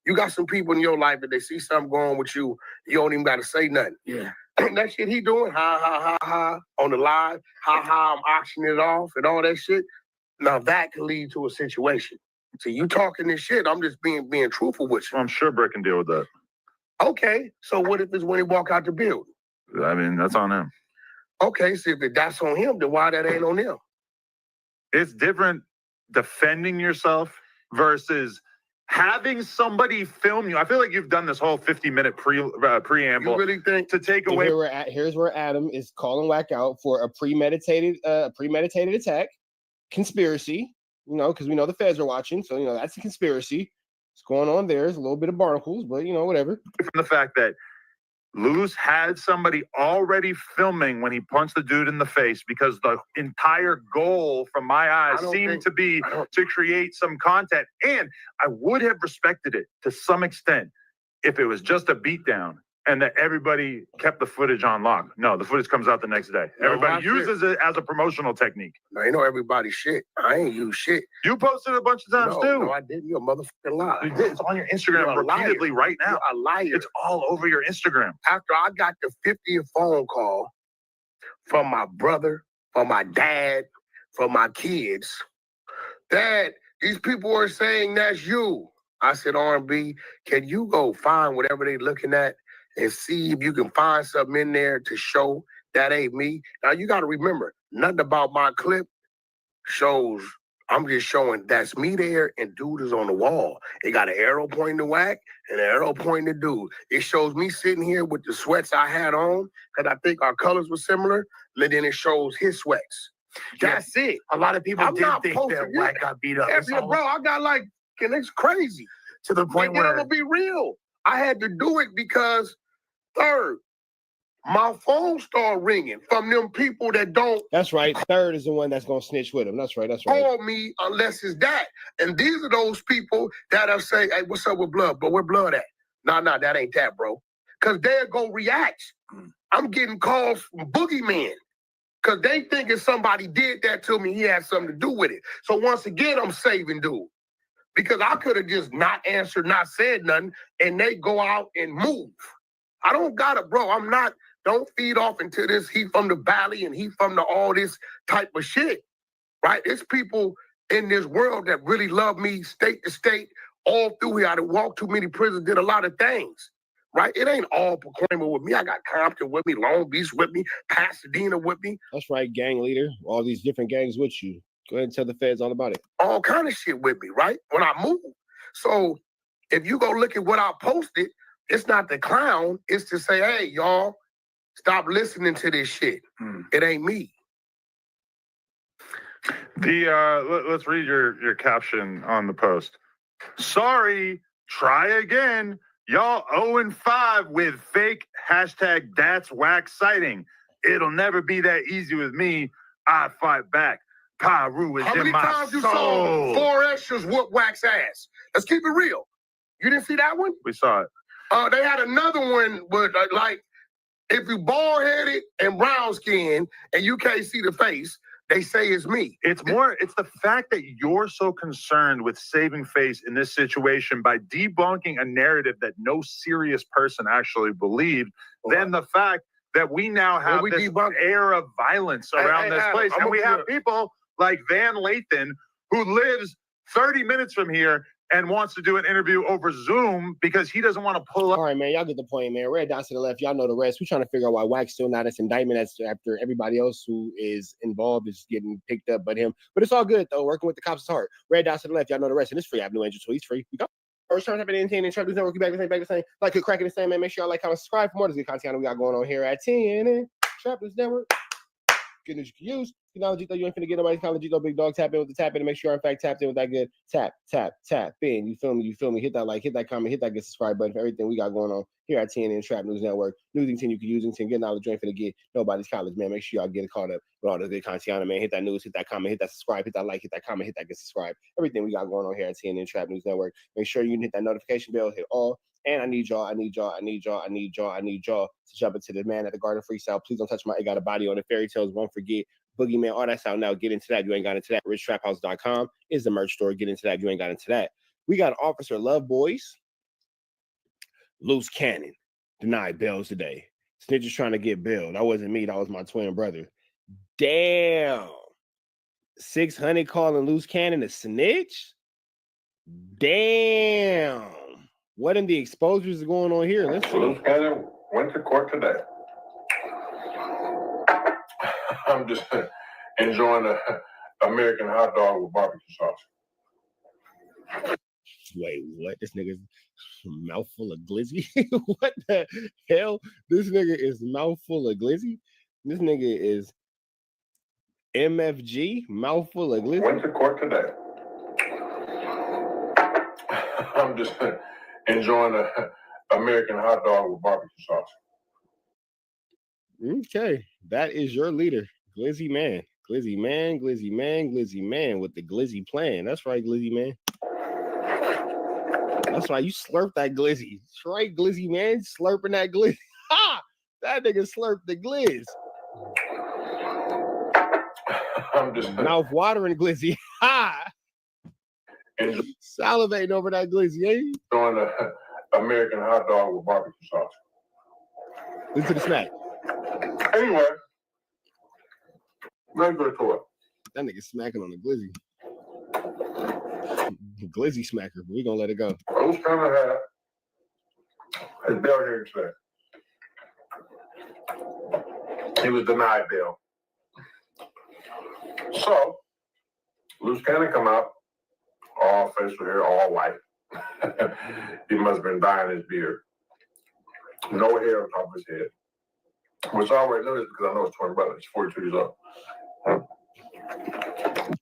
You got some people in your life that they see something going with you, you don't even got to say nothing. Yeah. That shit he doing, ha, on the live, ha, I'm auctioning it off and all that shit. Now that can lead to a situation. So you talking this shit, I'm just being truthful with you. I'm sure Brick can deal with that. Okay, so what if it's when he walk out the building? I mean, that's on him. Okay, so if that's on him, then why that ain't on them? It's different defending yourself versus having somebody film you. I feel like you've done this whole 50-minute preamble. You really think to take away? Here's where Adam is calling Whack out for a premeditated attack, conspiracy. You know, because we know the feds are watching, so you know that's a conspiracy. What's going on there is a little bit of barnacles, but you know, whatever. From the fact that Luz had somebody already filming when he punched the dude in the face, because the entire goal, from my eyes, seemed to be to create some content. And I would have respected it to some extent if it was just a beatdown and that everybody kept the footage on lock. No, the footage comes out the next day. Everybody uses it as a promotional technique. No, you know everybody shit. I ain't use shit. You posted a bunch of times too. No, I didn't. You're a motherfucking liar. You did. It's on your Instagram repeatedly right now. You're a liar. It's all over your Instagram. After I got the 50th phone call from my brother, from my dad, from my kids, Dad, these people are saying that's you. I said, R&B, can you go find whatever they're looking at and see if you can find something in there to show that ain't me? Now, you got to remember, nothing about my clip shows, I'm just showing that's me there and dude is on the wall. It got an arrow pointing to Whack and an arrow pointing to dude. It shows me sitting here with the sweats I had on because I think our colors were similar, and then it shows his sweats. That's it. A lot of people did think that Whack got beat up. Bro, I got like, and it's crazy. To the point where... I'm going to be real. I had to do it because, third, my phone started ringing from them people that don't... That's right. Third is the one that's going to snitch with him. That's right. Call me unless it's that. And these are those people that'll say, hey, what's up with Blood? But where Blood at? Nah, that ain't that, bro. Because they'll go react. I'm getting calls from boogeymen. Because they thinking somebody did that to me. He had something to do with it. So once again, I'm saving dude. Because I could have just not answered, not said nothing, and they go out and move. I don't got it, bro. Don't feed off into this, he from the valley and he from the all this type of shit, right? There's people in this world that really love me state to state, all through here. I done walked too many prisons, did a lot of things, right? It ain't all Proclaimer with me. I got Compton with me, Long Beach with me, Pasadena with me. That's right, gang leader. All these different gangs with you. Go ahead and tell the feds all about it. All kind of shit with me, right? When I move. So if you go look at what I posted, it's not the clown. It's to say, hey, y'all, stop listening to this shit. It ain't me. Let's read your caption on the post. Sorry, try again. Y'all 0-5 with fake hashtag that's whack sighting. It'll never be that easy with me. I fight back. Pyru is How in many my times you soul. saw 4 extras whoop Wax ass? Let's keep it real. You didn't see that one? We saw it. They had another one with like, if you bald-headed and brown skin and you can't see the face, they say it's me. It's the fact that you're so concerned with saving face in this situation by debunking a narrative that no serious person actually believed, than the fact that we now have this air of violence around this place. And we have people like Van Lathan, who lives 30 minutes from here and wants to do an interview over Zoom because he doesn't want to pull up. All right, man, y'all get the point, man. Red dots to the left. Y'all know the rest. We're trying to figure out why Wack's still not as indictment after everybody else who is involved is getting picked up but him. But it's all good, though. Working with the cops is hard. Red dots to the left. Y'all know the rest. And it's free. I have no angel, so he's free. We go. Or return type of anything and Trap News Network. You back the same. Like a crack in the same, man. Make sure y'all like, comment, subscribe for more of this good content we got going on here at TNN Trap News Network. Good news you can use. Technology, though you ain't finna get nobody's technology, though big dog. Tap in with the tap in and make sure you're in fact tapped in with that good tap in. You feel me? Hit that like, hit that comment, hit that good subscribe button for everything we got going on here at TNN Trap News Network. Newsington you can use and get knowledge you ain't finna get nobody's college, man. Make sure y'all get caught up with all the good content, man. Hit that news, hit that comment, hit that subscribe, hit that like, hit that comment, hit that good subscribe. Everything we got going on here at TNN Trap News Network. Make sure you hit that notification bell, hit all. And I need y'all to jump into the Man at the Garden freestyle. Please don't touch my, it got a body on it. Fairy tales, won't forget. Boogeyman, all that's out now. Get into that. You ain't got into that. RichTrapHouse.com is the merch store. Get into that. You ain't got into that. We got Officer Love Boys. Loose cannon. Denied bails today. Snitches trying to get bail. That wasn't me. That was my twin brother. Damn. 600 calling loose cannon a snitch? Damn. What in the exposures are going on here? Let's see. Loose cannon went to court today. I'm just enjoying an American hot dog with barbecue sauce. Wait, what? This nigga's mouthful of glizzy? What the hell? This nigga is mouthful of glizzy? This nigga is MFG, mouthful of glizzy? Went to court today. I'm just enjoying an American hot dog with barbecue sauce. Okay, that is your leader, Glizzy Man. Glizzy Man with the Glizzy plan. That's right, Glizzy Man. That's right, you slurp that Glizzy. That's right, Glizzy Man, slurping that Glizzy. Ha! That nigga slurped the Glizz. I'm just mouth watering Glizzy. Ha! Salivating over that Glizzy, eh? Enjoying an American hot dog with barbecue sauce. Listen to the smack. Anyway, let's go to it. That nigga smacking on the Glizzy. Glizzy smacker. We gonna let it go. Loose cannon had his bail hearing today. He was denied bail. So, loose cannon come out, all facial hair, all white. He must have been dyeing his beard. No hair on top of his head. Which I already know this because I know his twin brother. He's 42 years old.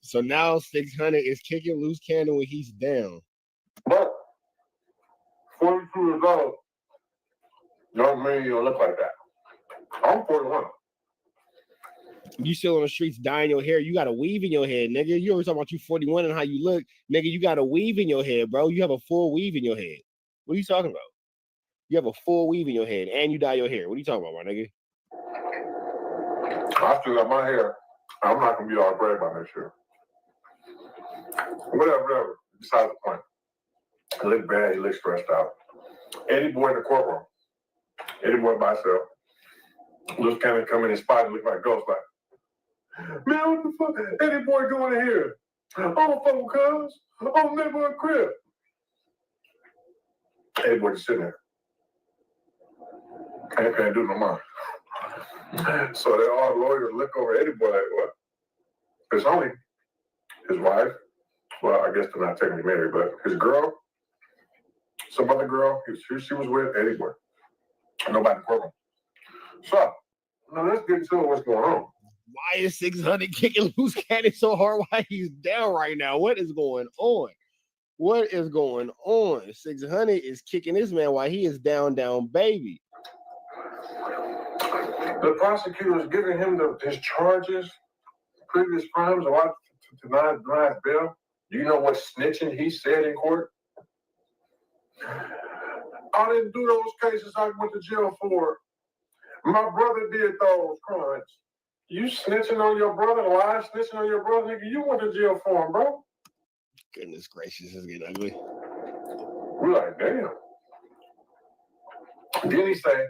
So now 600 is kicking loose cannon when he's down. But 42 years old don't mean you don't look like that. I'm 41. You still on the streets dyeing your hair. You got a weave in your head, nigga. You always talking about you 41 and how you look. Nigga, you got a weave in your head, bro. You have a full weave in your head. What are you talking about? You have a full weave in your head and you dye your hair. What are you talking about, my nigga? I still got my hair. I'm not gonna be all brave about that shit. Whatever. Besides the point. He looked bad. He looked stressed out. Eddie Boy in the courtroom. Eddie Boy by himself. Loose cannon come in his spot and look like a ghost. Like, man, what the fuck? Eddie Boy doing in here? I'm a fucking cuz. I'm never a crib. Eddie Boy just sitting there. I can't do no more. So they all lawyers look over Eddie Boy like, what? It's only his wife. Well, I guess they're not technically married, but his girl, some other girl, she was with Eddie Boy. Nobody in the courtroom. So, now let's get into what's going on. Why is 600 kicking loose cannon so hard while he's down right now? What is going on? 600 is kicking this man while he is down, baby. The prosecutor is giving him his charges, previous crimes, a lot to deny bail. Do you know what snitching he said in court? I didn't do those cases I went to jail for. My brother did those crimes. You snitching on your brother, lying snitching on your brother, nigga, you went to jail for him, bro. Goodness gracious, it's getting ugly. We're like, damn. Then he say,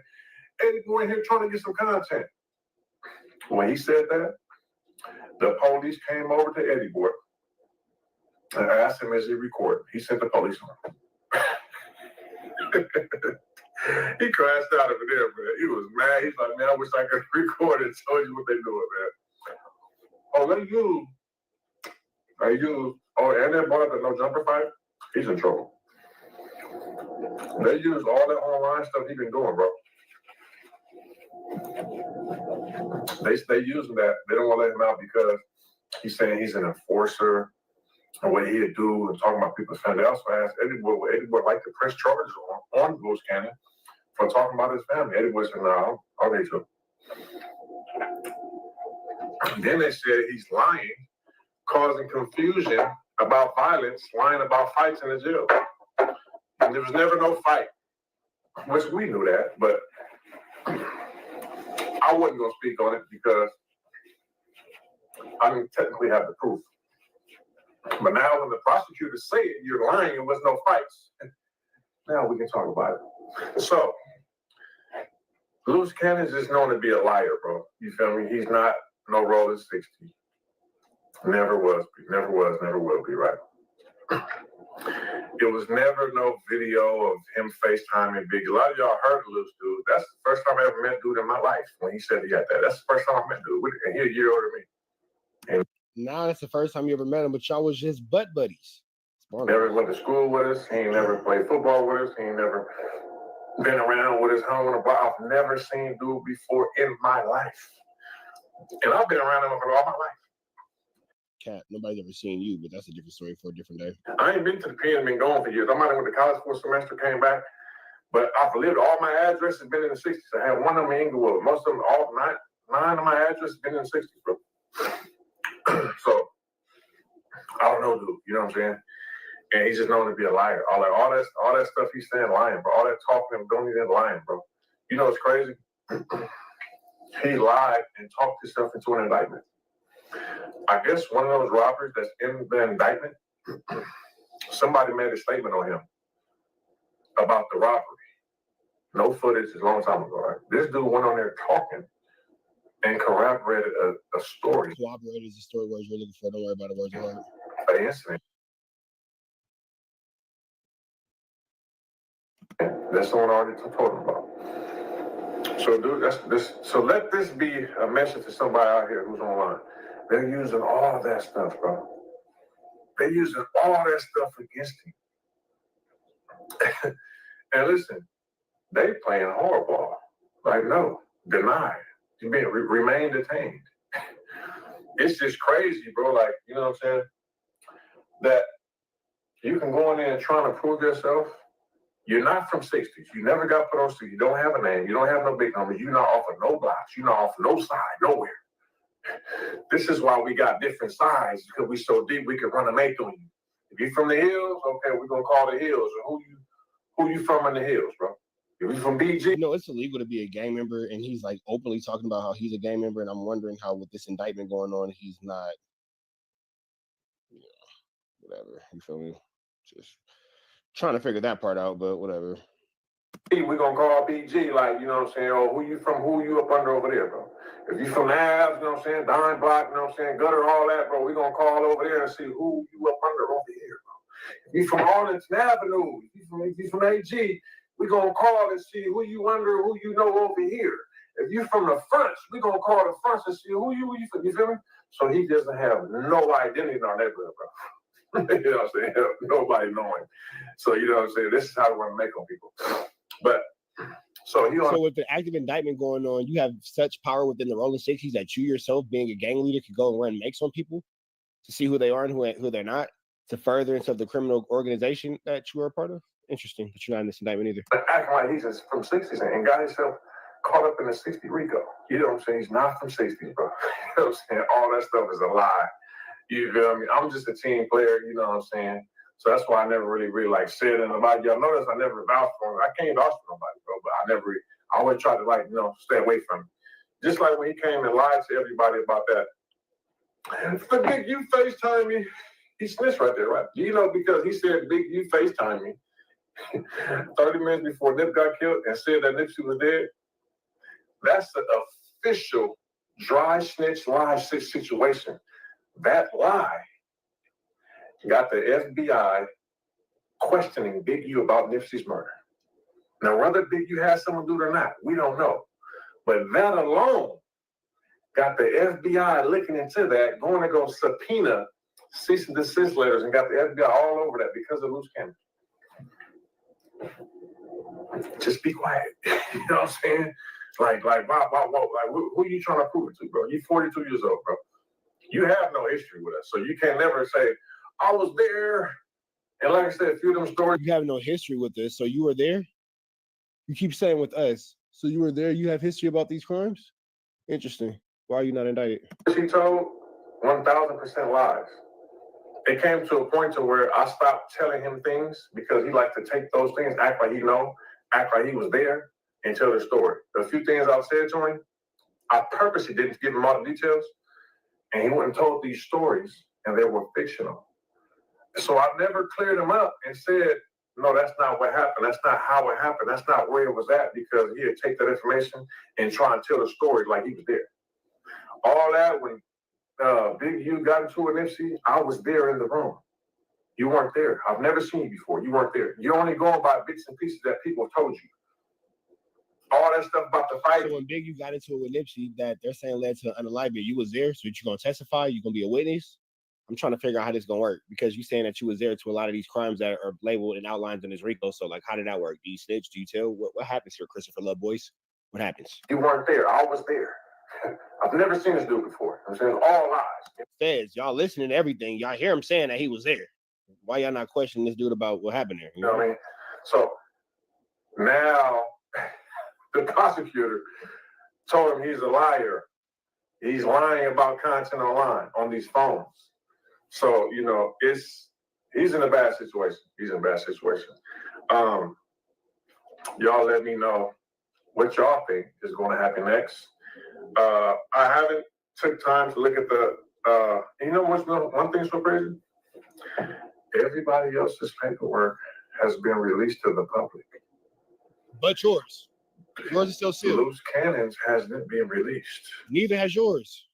Eddie Boy in here trying to get some content. When he said that, the police came over to Eddie Boy and asked him, is he recording? He sent the police on him. He crashed out over there, man. He was mad. He's like, man, I wish I could record it and show you what they doing, man. Oh, and that boy that no jumper fight, he's in trouble. They use all that online stuff he been doing, bro. They using that. They don't want to let him out because he's saying he's an enforcer and what he'd do and talking about people's family. They also asked Eddie Wood like to press charges on Bruce Cannon for talking about his family. Eddie Wood said, no, I'll need to. Then they said he's lying, causing confusion about violence, lying about fights in the jail. And there was never no fight, which we knew that, but I wasn't going to speak on it because I didn't technically have the proof. But now when the prosecutors say it, you're lying, there was no fights, now we can talk about it. So, Loose Cannon's is known to be a liar, bro. You feel me? He's not no rolling 60. Never was, never will be, right? It was never no video of him FaceTiming Biggie. A lot of y'all heard Loose dude. That's the first time I ever met dude in my life when he said he got that. That's the first time I met dude. And he's a year older than me. And now that's the first time you ever met him, but y'all was just butt buddies. Never went to school with us. He ain't never played football with us. He ain't never been around with us, hung on a block. I've never seen dude before in my life. And I've been around him for all my life. Cat, nobody's ever seen you, but that's a different story for a different day. I ain't been to the pen, been gone for years. I might have went to college for a semester, came back, but I've lived, all my addresses been in the 60s. I had one of them in Inglewood. Most of them, all nine of my addresses been in the 60s, bro. So, I don't know, dude. You know what I'm saying? And he's just known to be a liar. All that stuff he's saying, lying, bro. All that talking, don't even lying, bro. You know what's crazy? He lied and talked himself into an indictment. I guess one of those robbers that's in the indictment, somebody made a statement on him about the robbery. No footage, a long time ago, right? This dude went on there talking and corroborated a story. Corroborated is the story words you're looking for. Don't worry about the words you heard. An incident. That's the one I already told him about. So, dude, so let this be a message to somebody out here who's online. They're using all of that stuff, bro. They're using all that stuff against him. And listen, they playing hardball. Like, no, deny. You mean remain detained. It's just crazy, bro. Like, you know what I'm saying? That you can go in there and try to prove yourself. You're not from 60s. You never got put on street. You don't have a name. You don't have no big numbers. You're not off of no blocks. You're not off no side, nowhere. This is why we got different sides, because we so deep we can run a make on you. If you from the hills, okay, we're gonna call the hills. Or who you from in the hills, bro? If you from BG? You know, it's illegal to be a gang member, and he's like openly talking about how he's a gang member, and I'm wondering how with this indictment going on, he's not, you know, whatever. You feel me? Just trying to figure that part out, but whatever. We're gonna call BG, like, you know what I'm saying? Or who you up under over there, bro? If you from Ave, you know what I'm saying? Dime Block, you know what I'm saying? Gutter, all that, bro. We're gonna call over there and see who you up under over here, bro. If you from Arlington Avenue, if you from AG, we're gonna call and see who you under, who you know over here. If you from the fronts, we're gonna call the fronts and see who you from. You feel me? So he doesn't have no identity in our neighborhood, bro. You know what I'm saying? Nobody knowing. So, you know what I'm saying? This is how we want to make on people. But so with the active indictment going on, you have such power within the Rolling 60s that you yourself, being a gang leader, could go and run makes on people to see who they are and who they're not, to furtherance of the criminal organization that you are a part of. Interesting, but you're not in this indictment either. Acting like he's just from 60s and got himself caught up in the 60 RICO. You know what I'm saying? He's not from 60s, bro. You know what I'm saying? All that stuff is a lie. You feel me? I'm just a team player, you know what I'm saying? So that's why I never really like said anything about y'all. Notice I never vouched for him. I can't vouch for nobody, bro, but I always try to, like, you know, stay away from him. Just like when he came and lied to everybody about that. And for Big U FaceTime me, he snitched right there, right? You know, because he said Big U FaceTime me 30 minutes before Nip got killed and said that Nipsey was dead. That's the official dry snitch lie situation. That lie got the FBI questioning Big U about Nipsey's murder. Now, whether Big U has something to do it or not, we don't know. But that alone got the FBI looking into that, going to go subpoena cease and desist letters, and got the FBI all over that because of Loose Cannon. just be quiet. You know what I'm saying? Like, who are you trying to prove it to, bro? You're 42 years old, bro. You have no history with us, so you can never say, I was there. And like I said, a few of them stories. You have no history with this, so you were there? You keep saying with us, so you were there, you have history about these crimes? Interesting. Why are you not indicted? He told 1,000% lies. It came to a point to where I stopped telling him things because he liked to take those things, act like he know, act like he was there, and tell the story. The few things I've said to him, I purposely didn't give him all the details, and he went and told these stories, and they were fictional. So I never cleared him up and said, no, that's not what happened. That's not how it happened. That's not where it was at, because he'd take that information and try and tell the story like he was there. All that, when Big U got into an MC, I was there in the room. You weren't there. I've never seen you before. You weren't there. You're only going by bits and pieces that people have told you. All that stuff about the fight. So when Big U got into it with Nipsey, that they're saying led to unaliving, you was there, so you're going to testify? You're going to be a witness? I'm trying to figure out how this is going to work, because you're saying that you was there to a lot of these crimes that are labeled and outlined in this RICO. So, like, how did that work? Do you snitch? Do you tell? What happens here, Christopher Love Boys? What happens? You weren't there. I was there. I've never seen this dude before. I'm saying it's all lies. Says y'all listening to everything. Y'all hear him saying that he was there. Why y'all not questioning this dude about what happened there? You know what I mean? So now the prosecutor told him he's a liar. He's lying about content online on these phones. So, you know, he's in a bad situation. He's in a bad situation. Y'all let me know what y'all think is going to happen next. I haven't took time to look at the, you know what's one thing so crazy? Everybody else's paperwork has been released to the public. But yours. Yours is still sealed. Loose cannons hasn't been released. Neither has yours.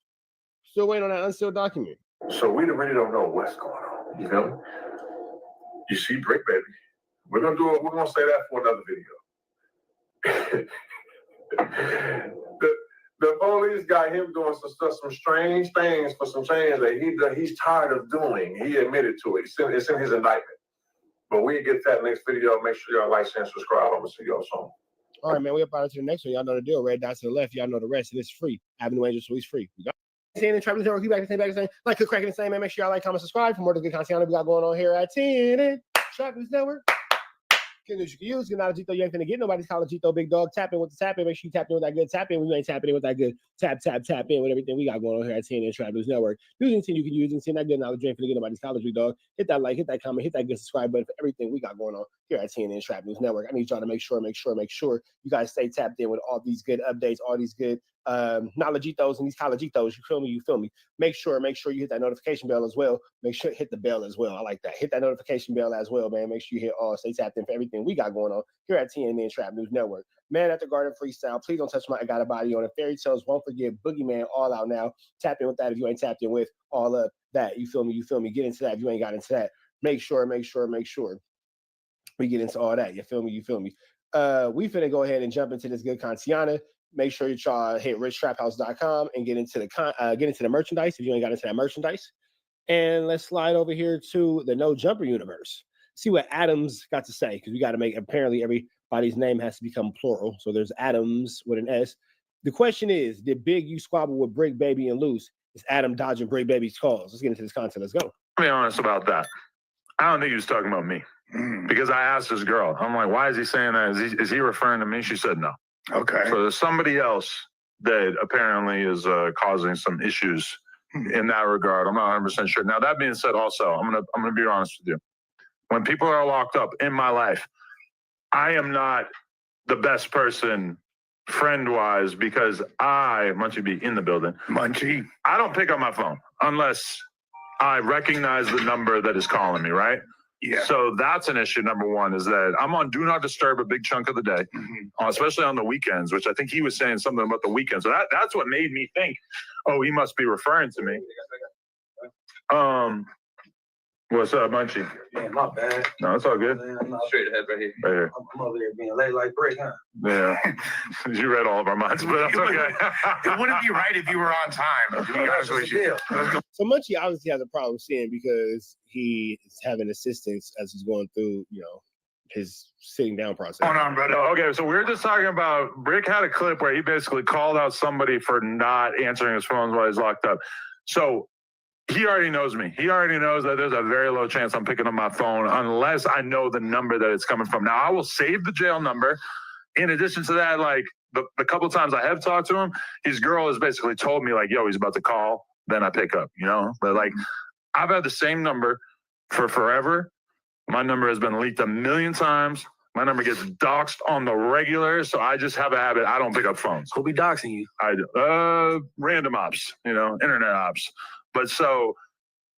Still waiting on that unsealed document. So we really don't know what's going on. You feel me? You see Brick Baby. We're gonna say that for another video. The police got him doing some strange things for some change that he's tired of doing. He admitted to it. It's in his indictment. But we'll get that next video. Make sure y'all like, share, and subscribe. I'm gonna see y'all soon. All right, man. We up out to the next one. Y'all know the deal. Red dots to the left. Y'all know the rest. And it's free. Avenue Angel, so he's free. We got saying Travis Network. You back to say like, click, cracking the same, man. Make sure y'all like, comment, subscribe for more of the good content we got going on here at TNN Travis Network. Good news you can use. Good knowledge, you ain't finna get nobody's college, big dog. Tap in with the tap in. Make sure you tap in with that good tap in. When you ain't tapping in with that good tap in with everything we got going on here at TNN Travis Network. Using you can use and seeing that good knowledge, you ain't finna get nobody's college, big dog. Hit that like, hit that comment, hit that good subscribe button for everything we got going on here at TNN Travis Network. I need y'all to make sure you guys stay tapped in with all these good updates, all these good knowledgeitos and these collegitos. You feel me? Make sure you hit that notification bell as well. Make sure hit the bell as well. I like that. Hit that notification bell as well, man. Make sure you hit all. Stay tapped in for everything we got going on here at TNN Trap News Network. Man at the Garden Freestyle. Please don't touch my I Got a Body on it. Fairy Tales, Won't Forget, Boogeyman, all out now. Tap in with that if you ain't tapped in with all of that. You feel me? Get into that if you ain't got into that. Make sure we get into all that. You feel me? We finna go ahead and jump into this good Kantiana. Make sure you try hit richtraphouse.com and get into the merchandise if you ain't got into that merchandise. And let's slide over here to the No Jumper universe. See what Adams got to say, because we got to make, apparently everybody's name has to become plural. So there's Adams with an S. The question is, did Big U squabble with Brick Baby and Loose? Is Adam dodging Brick Baby's calls? Let's get into this content. Let's go. I'll be honest about that. I don't think he was talking about me, because I asked this girl, I'm like, why is he saying that? Is he referring to me? She said no. Okay. So there's somebody else that apparently is causing some issues in that regard. I'm not 100% sure. Now, that being said, also, I'm gonna be honest with you. When people are locked up in my life, I am not the best person friend-wise, because Munchie be in the building. Munchie. I don't pick up my phone unless I recognize the number that is calling me, right? Yeah. So that's an issue, number one, is that I'm on Do Not Disturb a big chunk of the day, especially on the weekends, which I think he was saying something about the weekends. So that's what made me think, oh, he must be referring to me. What's up, Munchie? Man, my bad. No, it's all good. Man, I'm straight ahead right here. Right here. I'm over there being late like Brick, huh? Yeah. You read all of our minds, but that's okay. It wouldn't be right if you were on time. So Munchie obviously has a problem seeing, because he is having assistance as he's going through, his sitting down process. Hold on, brother. Okay, so we were just talking about Brick had a clip where he basically called out somebody for not answering his phone while he's locked up. So he already knows me. He already knows that there's a very low chance I'm picking up my phone unless I know the number that it's coming from. Now, I will save the jail number. In addition to that, like the couple times I have talked to him, his girl has basically told me like, yo, he's about to call. Then I pick up, you know? But like, I've had the same number for forever. My number has been leaked a million times. My number gets doxxed on the regular, so I just have a habit. I don't pick up phones. Who'll be doxing you? I do. Random ops, you know, internet ops. But so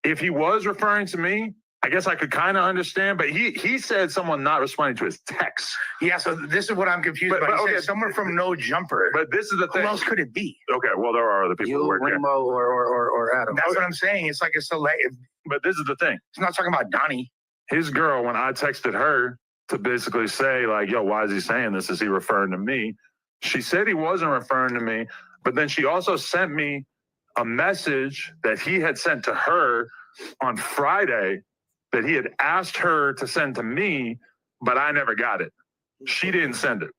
if he was referring to me, I guess I could kind of understand. But he said someone not responding to his texts. Yeah, so this is what I'm confused about. He said someone from No Jumper. But this is the thing. Who else could it be? Okay, well, there are other people who work there. or Adam. That's what I'm saying. It's like a select. But this is the thing. It's not talking about Donnie. His girl, when I texted her to basically say, like, yo, why is he saying this? Is he referring to me? She said he wasn't referring to me, but then she also sent me a message that he had sent to her on Friday that he had asked her to send to me, but I never got it. She didn't send it.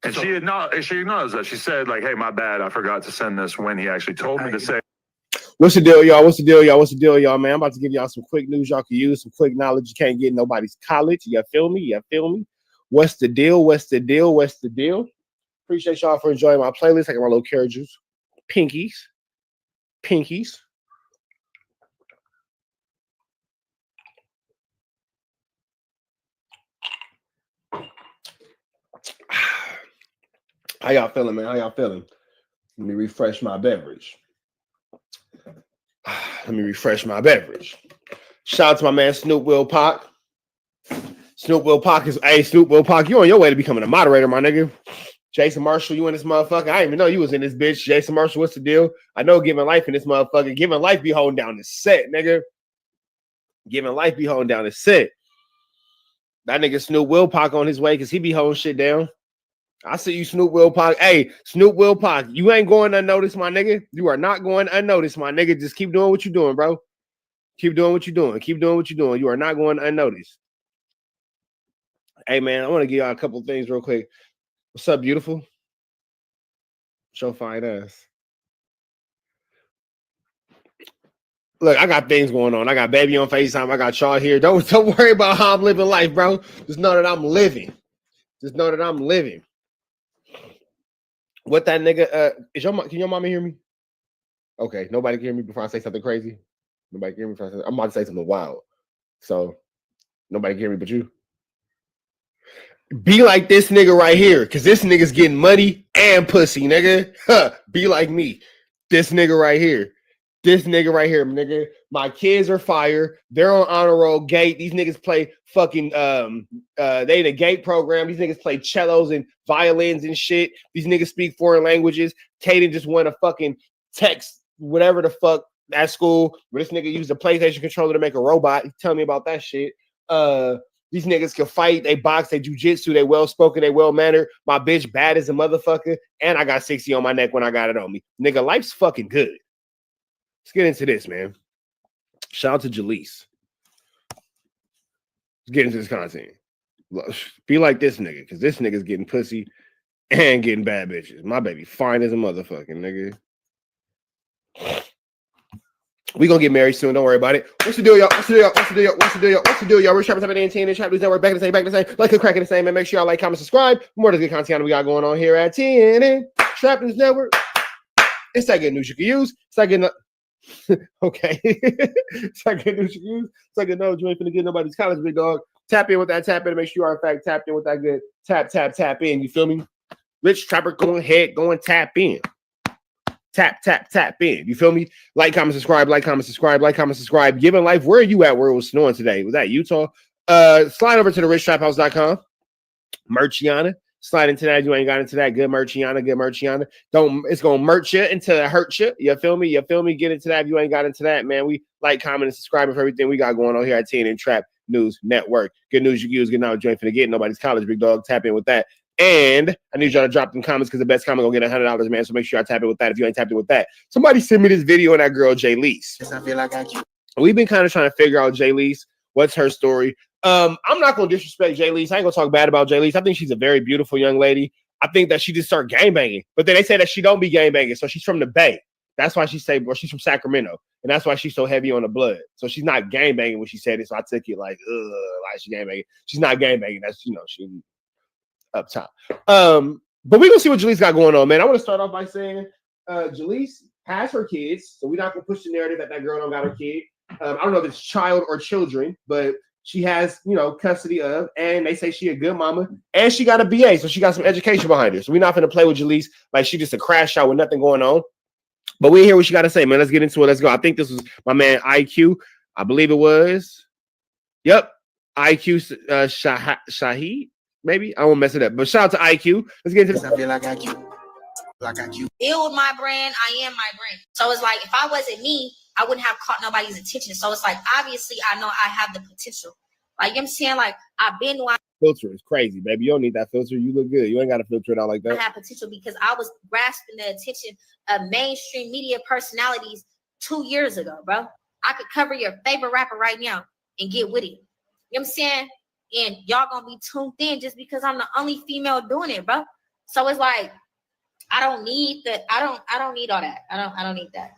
And she acknowledged that. She said, like, hey, my bad, I forgot to send this when he actually told me to say. What's the deal, y'all? What's the deal, y'all? What's the deal, y'all, man? I'm about to give y'all some quick news y'all can use, some quick knowledge you can't get in nobody's college. You feel me? You feel me? What's the deal? What's the deal? What's the deal? Appreciate y'all for enjoying my playlist. I got my little carrot juice. Pinkies. How y'all feeling, man? How y'all feeling? Let me refresh my beverage. Shout out to my man Snoop Will Pac. Snoop Will Pac, you on your way to becoming a moderator, my nigga. Jason Marshall, you in this motherfucker? I didn't even know you was in this bitch. Jason Marshall, what's the deal? I know Giving Life in this motherfucker. Giving Life be holding down the set, nigga. Giving Life be holding down the set. That nigga Snoop Will Pac on his way because he be holding shit down. I see you, Snoop Will Pac. Hey, Snoop Will Pac, you ain't going unnoticed, my nigga. You are not going unnoticed, my nigga. Just keep doing what you're doing, bro. Keep doing what you're doing. Keep doing what you're doing. You are not going unnoticed. Hey, man, I want to give y'all a couple things real quick. What's up, beautiful? Show fine ass. Look, I got things going on. I got baby on FaceTime. I got y'all here. Don't worry about how I'm living life, bro. Just know that I'm living. What that nigga, can your mama hear me? Okay, nobody can hear me before I say something crazy. Nobody can hear me before I say, I'm about to say something wild. So nobody can hear me but you. Be like this nigga right here, because this nigga's getting money and pussy, nigga. Be like me. This nigga right here, nigga. My kids are fire. They're on honor roll gate. These niggas play fucking they in a gate program. These niggas play cellos and violins and shit. These niggas speak foreign languages. Caden just won a fucking text, whatever the fuck, at school, where this nigga used a PlayStation controller to make a robot. He's telling me about that shit. These niggas can fight, they box, they jujitsu, they well-spoken, they well-mannered. My bitch bad as a motherfucker, and I got 60 on my neck when I got it on me. Nigga, life's fucking good. Let's get into this, man. Shout out to Jaleese. Let's get into this content. Be like this nigga, because this nigga's getting pussy and getting bad bitches. My baby fine as a motherfucking nigga. We gonna get married soon. Don't worry about it. What's the deal, y'all? What's the deal, y'all? We're trapping up at TNT, Trap News Network. Back in the same. Like a crack in the same. And make sure y'all like, comment, subscribe. More of the good content we got going on here at TNT, Trap News Network. It's that good news you can use. It's that good. Okay. It's that good news you can use. It's like no, you ain't finna get nobody's college, big dog. Tap in with that tap in and make sure you are in fact tapped in with that good tap in. You feel me? Rich Trapper, go ahead, go and tap in. Tap in. You feel me? Like, comment, subscribe. Giving Life, where are you at where it was snowing today? Was that Utah? Slide over to the richtraphouse.com. Merchiana. Slide into that. You ain't got into that. Good Merchiana. It's gonna merch you until it hurts you. You feel me? Get into that. If you ain't got into that, man. We like, comment, and subscribe for everything we got going on here at TNN Trap News Network. Good news you can use. Good knowledge you ain't finna get. Nobody's college, big dog. Tap in with that. And I need y'all to drop them comments because the best comment gonna get $100, man. So make sure I tap in with that. If you ain't tapped in with that, somebody send me this video of that girl Jay Lease. I feel like I can. We've been kind of trying to figure out Jay Lease. What's her story? I'm not gonna disrespect J-Lease. I ain't gonna talk bad about J-Lease. I think she's a very beautiful young lady. I think that she just started gangbanging, but then they say that she don't be gangbanging, so she's from the Bay. That's why she say, well, she's from Sacramento, and that's why she's so heavy on the blood. So she's not gangbanging when she said it. So I took it like she gangbanging. She's not gangbanging. That's she up top. But we gonna see what Jalise got going on, man. I want to start off by saying Jalise has her kids, so we're not gonna push the narrative that girl don't got her kid. I don't know if it's child or children, but she has, custody of, and they say she a good mama, and she got a BA, so she got some education behind her. So we're not gonna play with Jalise like she just a crash out with nothing going on. But we hear what she got to say, man. Let's get into it. Let's go. I think this was my man IQ. I believe it was. Yep, IQ Shahid. Maybe I won't mess it up. But shout out to IQ. Let's get into this. I feel like IQ. Build my brand. I am my brand. So it's like if I wasn't me, I wouldn't have caught nobody's attention. So it's like obviously I know I have the potential. Like you know what I'm saying, like I've been like filter is crazy, baby. You don't need that filter. You look good. You ain't got to filter it out like that. I have potential because I was grasping the attention of mainstream media personalities 2 years ago, bro. I could cover your favorite rapper right now and get with it. You know what I'm saying? And y'all gonna be tuned in just because I'm the only female doing it, bro. So it's like I don't need that. I don't need all that. I don't need that.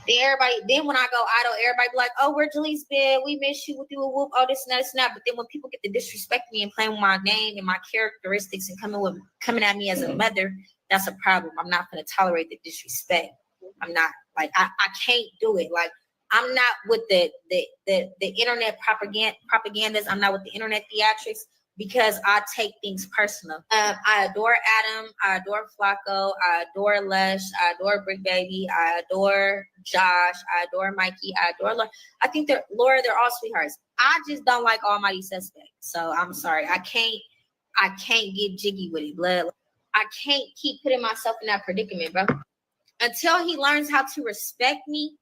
Then when I go idle, everybody be like, oh, where Jalise been? We miss you with you, whoop, oh, this and that, this and that. But then when people get to disrespect me and playing with my name and my characteristics and coming at me as a mother, that's a problem. I'm not gonna tolerate the disrespect. I'm not like I can't do it. Like I'm not with the internet propagandas. I'm not with the internet theatrics because I take things personal. I adore Adam. I adore Flacco. I adore Lush. I adore Brick Baby. I adore Josh. I adore Mikey. I adore Laura. I think they're all sweethearts. I just don't like Almighty Suspect. So I'm sorry. I can't get jiggy with it, blood. I can't keep putting myself in that predicament, bro. Until he learns how to respect me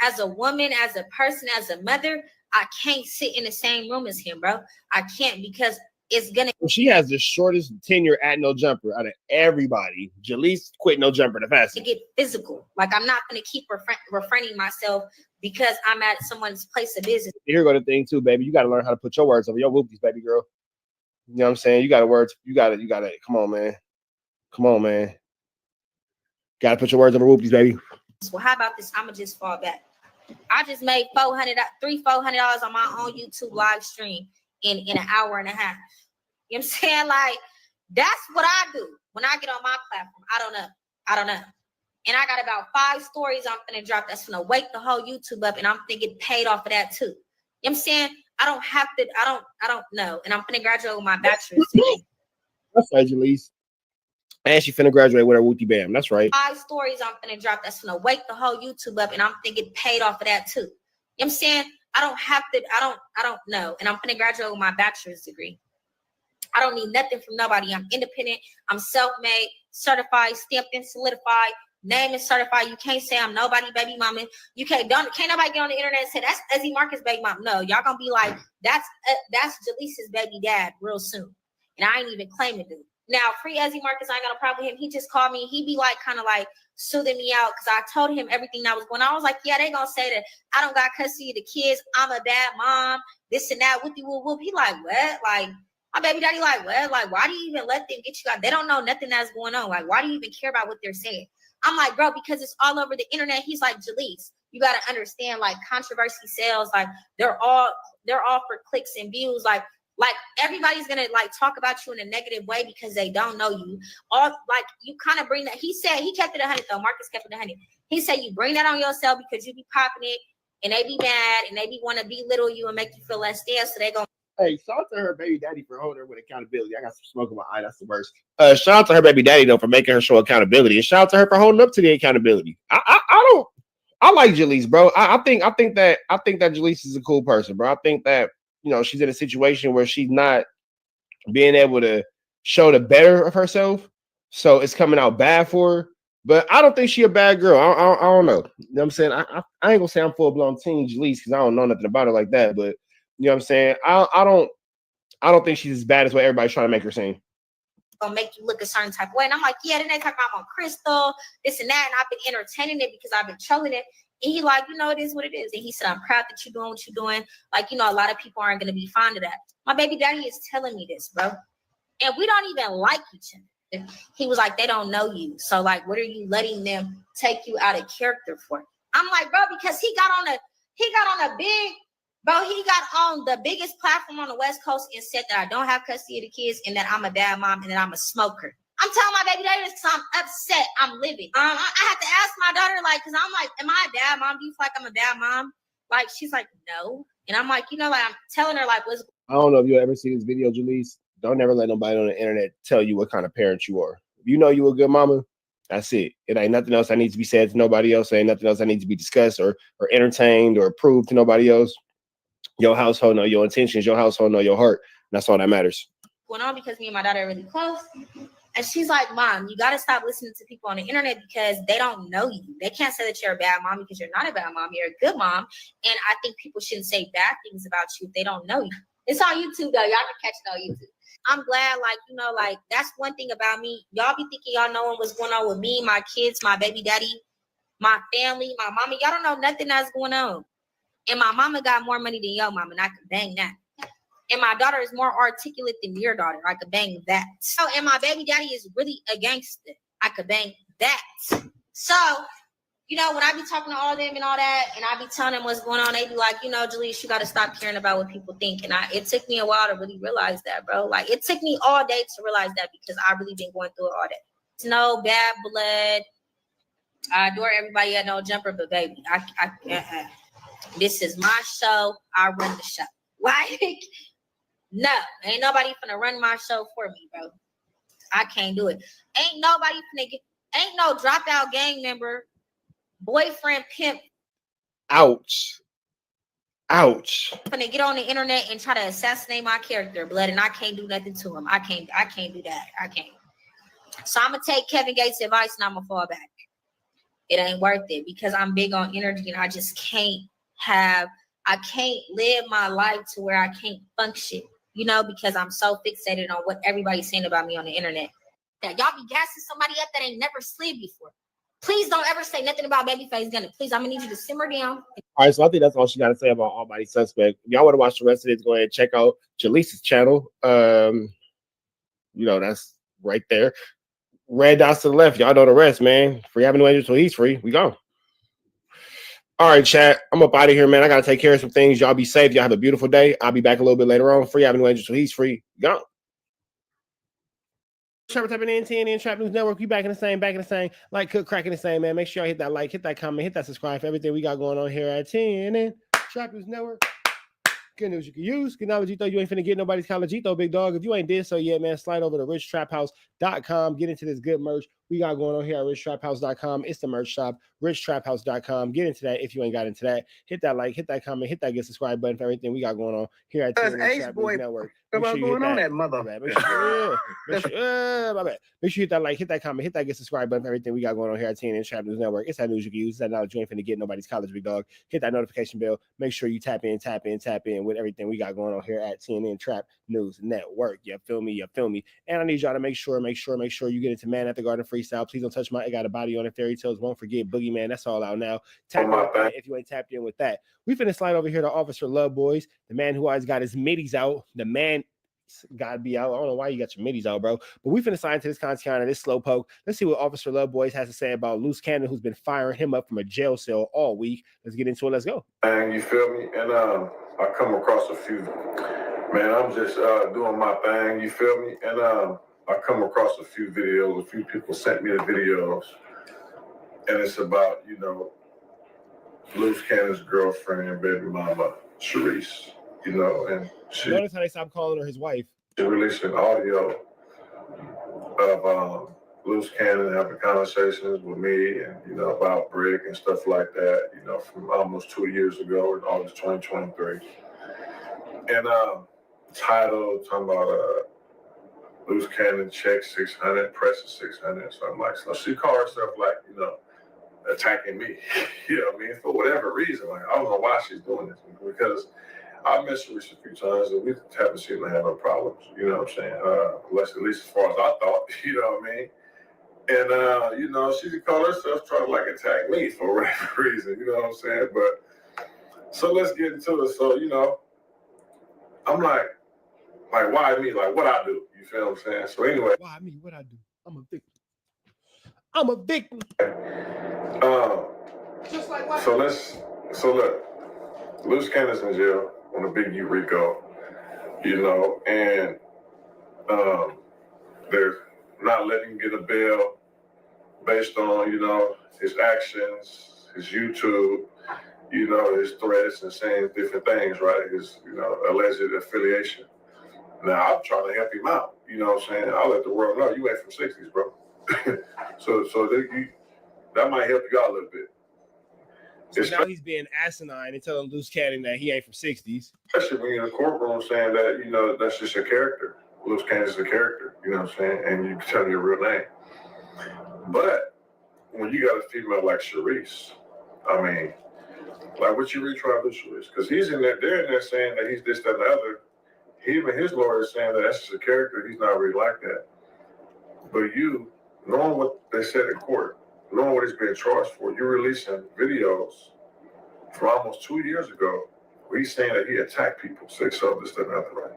as a woman, as a person, as a mother, I can't sit in the same room as him, bro. I can't because it's gonna. She has the shortest tenure at no jumper out of everybody. Jalise quit no jumper the fastest. To get physical, like I'm not gonna keep refraining myself because I'm at someone's place of business. Here go the thing too, baby. You got to learn how to put your words over your whoopies, baby girl. You know what I'm saying? You got to words. You got to. Come on, man. Got to put your words over whoopies, baby. Well, how about this? I'ma just fall back. I just made $400 on my own YouTube live stream in an hour and a half. You know what I'm saying? Like, that's what I do when I get on my platform. I don't know. And I got about 5 stories I'm gonna drop that's gonna wake the whole YouTube up, and I'm gonna get paid off of that too. You know what I'm saying? I don't know. And I'm gonna graduate with my bachelor's degree. That's right, Jalise. And she finna graduate with her Wooty Bam. That's right. 5 stories I'm gonna drop that's gonna wake the whole YouTube up, and I'm gonna get paid off of that too. You know what I'm saying? I don't know. And I'm gonna graduate with my bachelor's degree. I don't need nothing from nobody. I'm independent. I'm self-made, certified, stamped and solidified, name is certified. You can't say I'm nobody baby mama. Can't nobody get on the internet and say that's Ezzy Marcus baby mama. No, y'all gonna be like, that's Jalisa's baby dad real soon. And I ain't even claiming to. Now, free Ezzy Marcus, I ain't got no problem with him. He just called me. He be like kind of like soothing me out because I told him everything that was going on. I was like, yeah, they gonna say that I don't got custody of the kids. I'm a bad mom, this and that, whoopty whoop whoop. He like, what? Like, my baby daddy like, what? Like, why do you even let them get you out? They don't know nothing that's going on. Like, why do you even care about what they're saying? I'm like, bro, because it's all over the internet. He's like, Jalise, you got to understand, like, controversy sales, like, they're all for clicks and views. Like everybody's gonna like talk about you in a negative way because they don't know you. All like you kind of bring that. He said he kept it 100 though. Marcus kept it 100. He said you bring that on yourself because you be popping it and they be mad and they be want to belittle you and make you feel less than. So they gonna. Hey, shout out to her baby daddy for holding her with accountability. I got some smoke in my eye. That's the worst. Shout out to her baby daddy though for making her show accountability, and shout out to her for holding up to the accountability. I like Jalise, bro. I think that Jalise is a cool person, bro. I think that she's in a situation where she's not being able to show the better of herself, so it's coming out bad for her. But I don't think she a bad girl. I don't know. You know what I'm saying? I ain't gonna say I'm full blown team Jalise because I don't know nothing about her like that, but. You know what I'm saying? I don't think she's as bad as what everybody's trying to make her seem. Gonna make you look a certain type of way. And I'm like, yeah, then they talk about I'm on Crystal, this and that. And I've been entertaining it because I've been trolling it. And he like, it is what it is. And he said, I'm proud that you're doing what you're doing. Like, a lot of people aren't going to be fond of that. My baby daddy is telling me this, bro. And we don't even like each other. He was like, they don't know you. So like, what are you letting them take you out of character for? I'm like, bro, because he got on the biggest platform on the West Coast and said that I don't have custody of the kids and that I'm a bad mom and that I'm a smoker. I'm telling my baby daddy this because I'm upset. I'm livid. I had to ask my daughter, like, because I'm like, am I a bad mom? Do you feel like I'm a bad mom? Like, she's like, no. And I'm like, like, I'm telling her, like, what's. I don't know if you'll ever see this video, Jalise. Don't ever let nobody on the internet tell you what kind of parent you are. If you know you a good mama, that's it. It ain't nothing else that needs to be said to nobody else. It ain't nothing else that needs to be discussed or entertained or approved to nobody else. Your household know your intentions. Your household know your heart. That's all that matters. Going on because me and my daughter are really close. And she's like, Mom, you got to stop listening to people on the internet because they don't know you. They can't say that you're a bad mom because you're not a bad mom. You're a good mom. And I think people shouldn't say bad things about you if they don't know you. It's on YouTube, though. Y'all can catch it on YouTube. I'm glad, like, that's one thing about me. Y'all be thinking y'all knowing what's going on with me, my kids, my baby daddy, my family, my mama. Y'all don't know nothing that's going on. And my mama got more money than your mama, and I can bang that. And my daughter is more articulate than your daughter. I could bang that. So, and my baby daddy is really a gangster. I could bang that. So, when I be talking to all of them and all that, and I be telling them what's going on, they be like, Jalise, you got to stop caring about what people think. And it took me a while to really realize that, bro. Like, it took me all day to realize that because I really been going through it all day. It's no bad blood. I adore everybody at No Jumper, but baby, this is my show. I run the show. Like, no, ain't nobody finna run my show for me, bro. I can't do it. Ain't no dropout gang member, boyfriend, pimp. Ouch. Finna get on the internet and try to assassinate my character, blood, and I can't do nothing to him. I can't do that. I can't. So I'm gonna take Kevin Gates' advice and I'm gonna fall back. It ain't worth it because I'm big on energy and I just can't live my life to where I can't function. Because I'm so fixated on what everybody's saying about me on the internet. That y'all be gassing somebody up that ain't never slid before. Please don't ever say nothing about Babyface Gunna. Please, I'm gonna need you to simmer down. All right, so I think that's all she got to say about All Body Suspect. If y'all want to watch the rest of this, go ahead and check out Jalisa's channel. That's right there. Red dots to the left. Y'all know the rest, man. Free Avenue Angel, so he's free. We go. All right, chat. I'm up out of here, man. I got to take care of some things. Y'all be safe. Y'all have a beautiful day. I'll be back a little bit later on. Free Avenue Angel, so he's free. Go. Trapper typing in TNN Trap News Network. We back in the same. Like, cook, cracking the same, man. Make sure y'all hit that like, hit that comment, hit that subscribe for everything we got going on here at TNN Trap News Network. Good news you can use. Good knowledge you thought you ain't finna get nobody's college, big dog. If you ain't did so yet, man, slide over to richtraphouse.com. Get into this good merch we got going on here at richtraphouse.com. It's the merch shop, richtraphouse.com. Get into that if you ain't got into that. Hit that like, hit that comment, hit that get subscribe button for everything we got going on here at TNN Trap News Network. What's going on that mother? Make sure you hit that like, hit that comment, hit that get subscribe button for everything we got going on here at TNN Trap News Network. It's that news you can use. It's that knowledge you ain't finna get nobody's college, big dog. Hit that notification bell. Make sure you tap in with everything we got going on here at TNN Trap News Network. You feel me? And I need y'all to make sure you get into Man at the Garden freestyle. Please don't touch my. I got a body on it. Fairy tales. Won't forget Boogeyman. That's all out now. Tap in if you ain't tapped in with that. We finna slide over here to Officer Love Boys, the man who always got his middies out. The man gotta be out. I don't know why you got your middies out, bro. But we finna sign to this content, this slow poke. Let's see what Officer Love Boys has to say about Loose Cannon, who's been firing him up from a jail cell all week. Let's get into it. Let's go. And you feel me? And I come across a few. Man, I'm just doing my thing. You feel me? And I come across a few videos. A few people sent me the videos, and it's about Loose Cannon's girlfriend, baby mama, Sharice. And she. Notice how they stopped calling her his wife. She released an audio of Loose Cannon having conversations with me and about Brick and stuff like that. From almost 2 years ago in August 2023. And title talking about Loose Cannon check 600, presses 600. So I'm like, so she called herself like attacking me. You know what I mean? For whatever reason. Like I don't know why she's doing this because. I messed with her a few times and we haven't seen her have no problems, you know what I'm saying? At least as far as I thought, you know what I mean? And you know, she could call herself trying to like attack me for whatever reason, you know what I'm saying? But so let's get into it. So, you know, I'm like, why me? Like, what I do? You feel what I'm saying? So anyway. Why me? What I do? I'm a victim. I'm a victim. Just like what? So look, Loose Cannon's in jail on a big U RICO, you know, and they're not letting him get a bail based on, you know, his actions, his YouTube, you know, his threats and saying different things, right? His, you know, alleged affiliation. Now, I'm trying to help him out, you know what I'm saying? I'll let the world know you ain't from 60s, bro. so that might help you out a little bit. So now he's being asinine and telling Loose Cannon that he ain't from 60s. Especially when you're in the courtroom saying that, you know, that's just your character. Loose Cannon's a character, you know what I'm saying? And you can tell your real name. But when you got a female like Sharice, I mean, like what you really trying to do, Sharice? Because he's in there, they're in there saying that he's this, that, and the other. Even his lawyer is saying that that's just a character. He's not really like that. But you, knowing what they said in court, knowing what he's being charged for, you're releasing videos from almost 2 years ago where he's saying that he attacked people, six of this, that, and the other, right?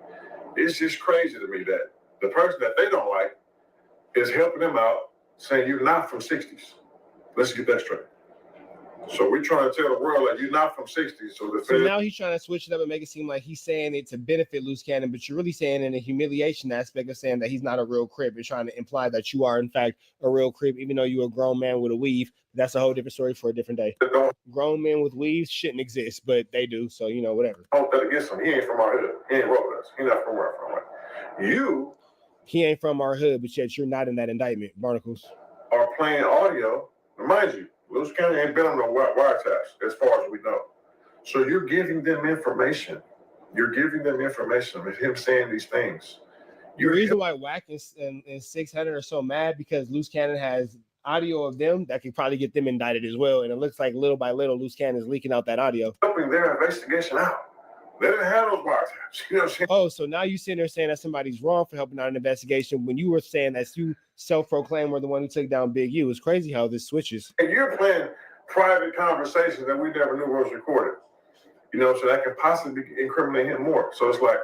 It's just crazy to me that the person that they don't like is helping them out, saying you're not from 60s. Let's get that straight. So we're trying to tell the world that you're not from 60s. So now he's trying to switch it up and make it seem like he's saying it to benefit Loose Cannon, but you're really saying in a humiliation aspect of saying that he's not a real Crip. You're trying to imply that you are, in fact, a real Crip, even though you're a grown man with a weave. That's a whole different story for a different day. Grown men with weaves shouldn't exist, but they do. So, you know, whatever. Hope that against him. He ain't from our hood. He ain't roll with us. He's not from where I'm from. You. He ain't from our hood, but yet you're not in that indictment, Barnacles. Are playing audio. Remind you, Loose Cannon ain't been on no wiretaps, as far as we know. So you're giving them information. You're giving them information of him saying these things. The reason why Wack and 600 are so mad because Loose Cannon has audio of them that could probably get them indicted as well. And it looks like little by little, Loose Cannon is leaking out that audio. Helping their investigation out. They didn't have those wiretaps. You know what I'm saying? Oh, so now you sitting there saying that somebody's wrong for helping out an investigation when you were saying that you self-proclaimed were the one who took down Big U. It's crazy how this switches. And you're playing private conversations that we never knew was recorded. You know, so that could possibly incriminate him more. So it's like,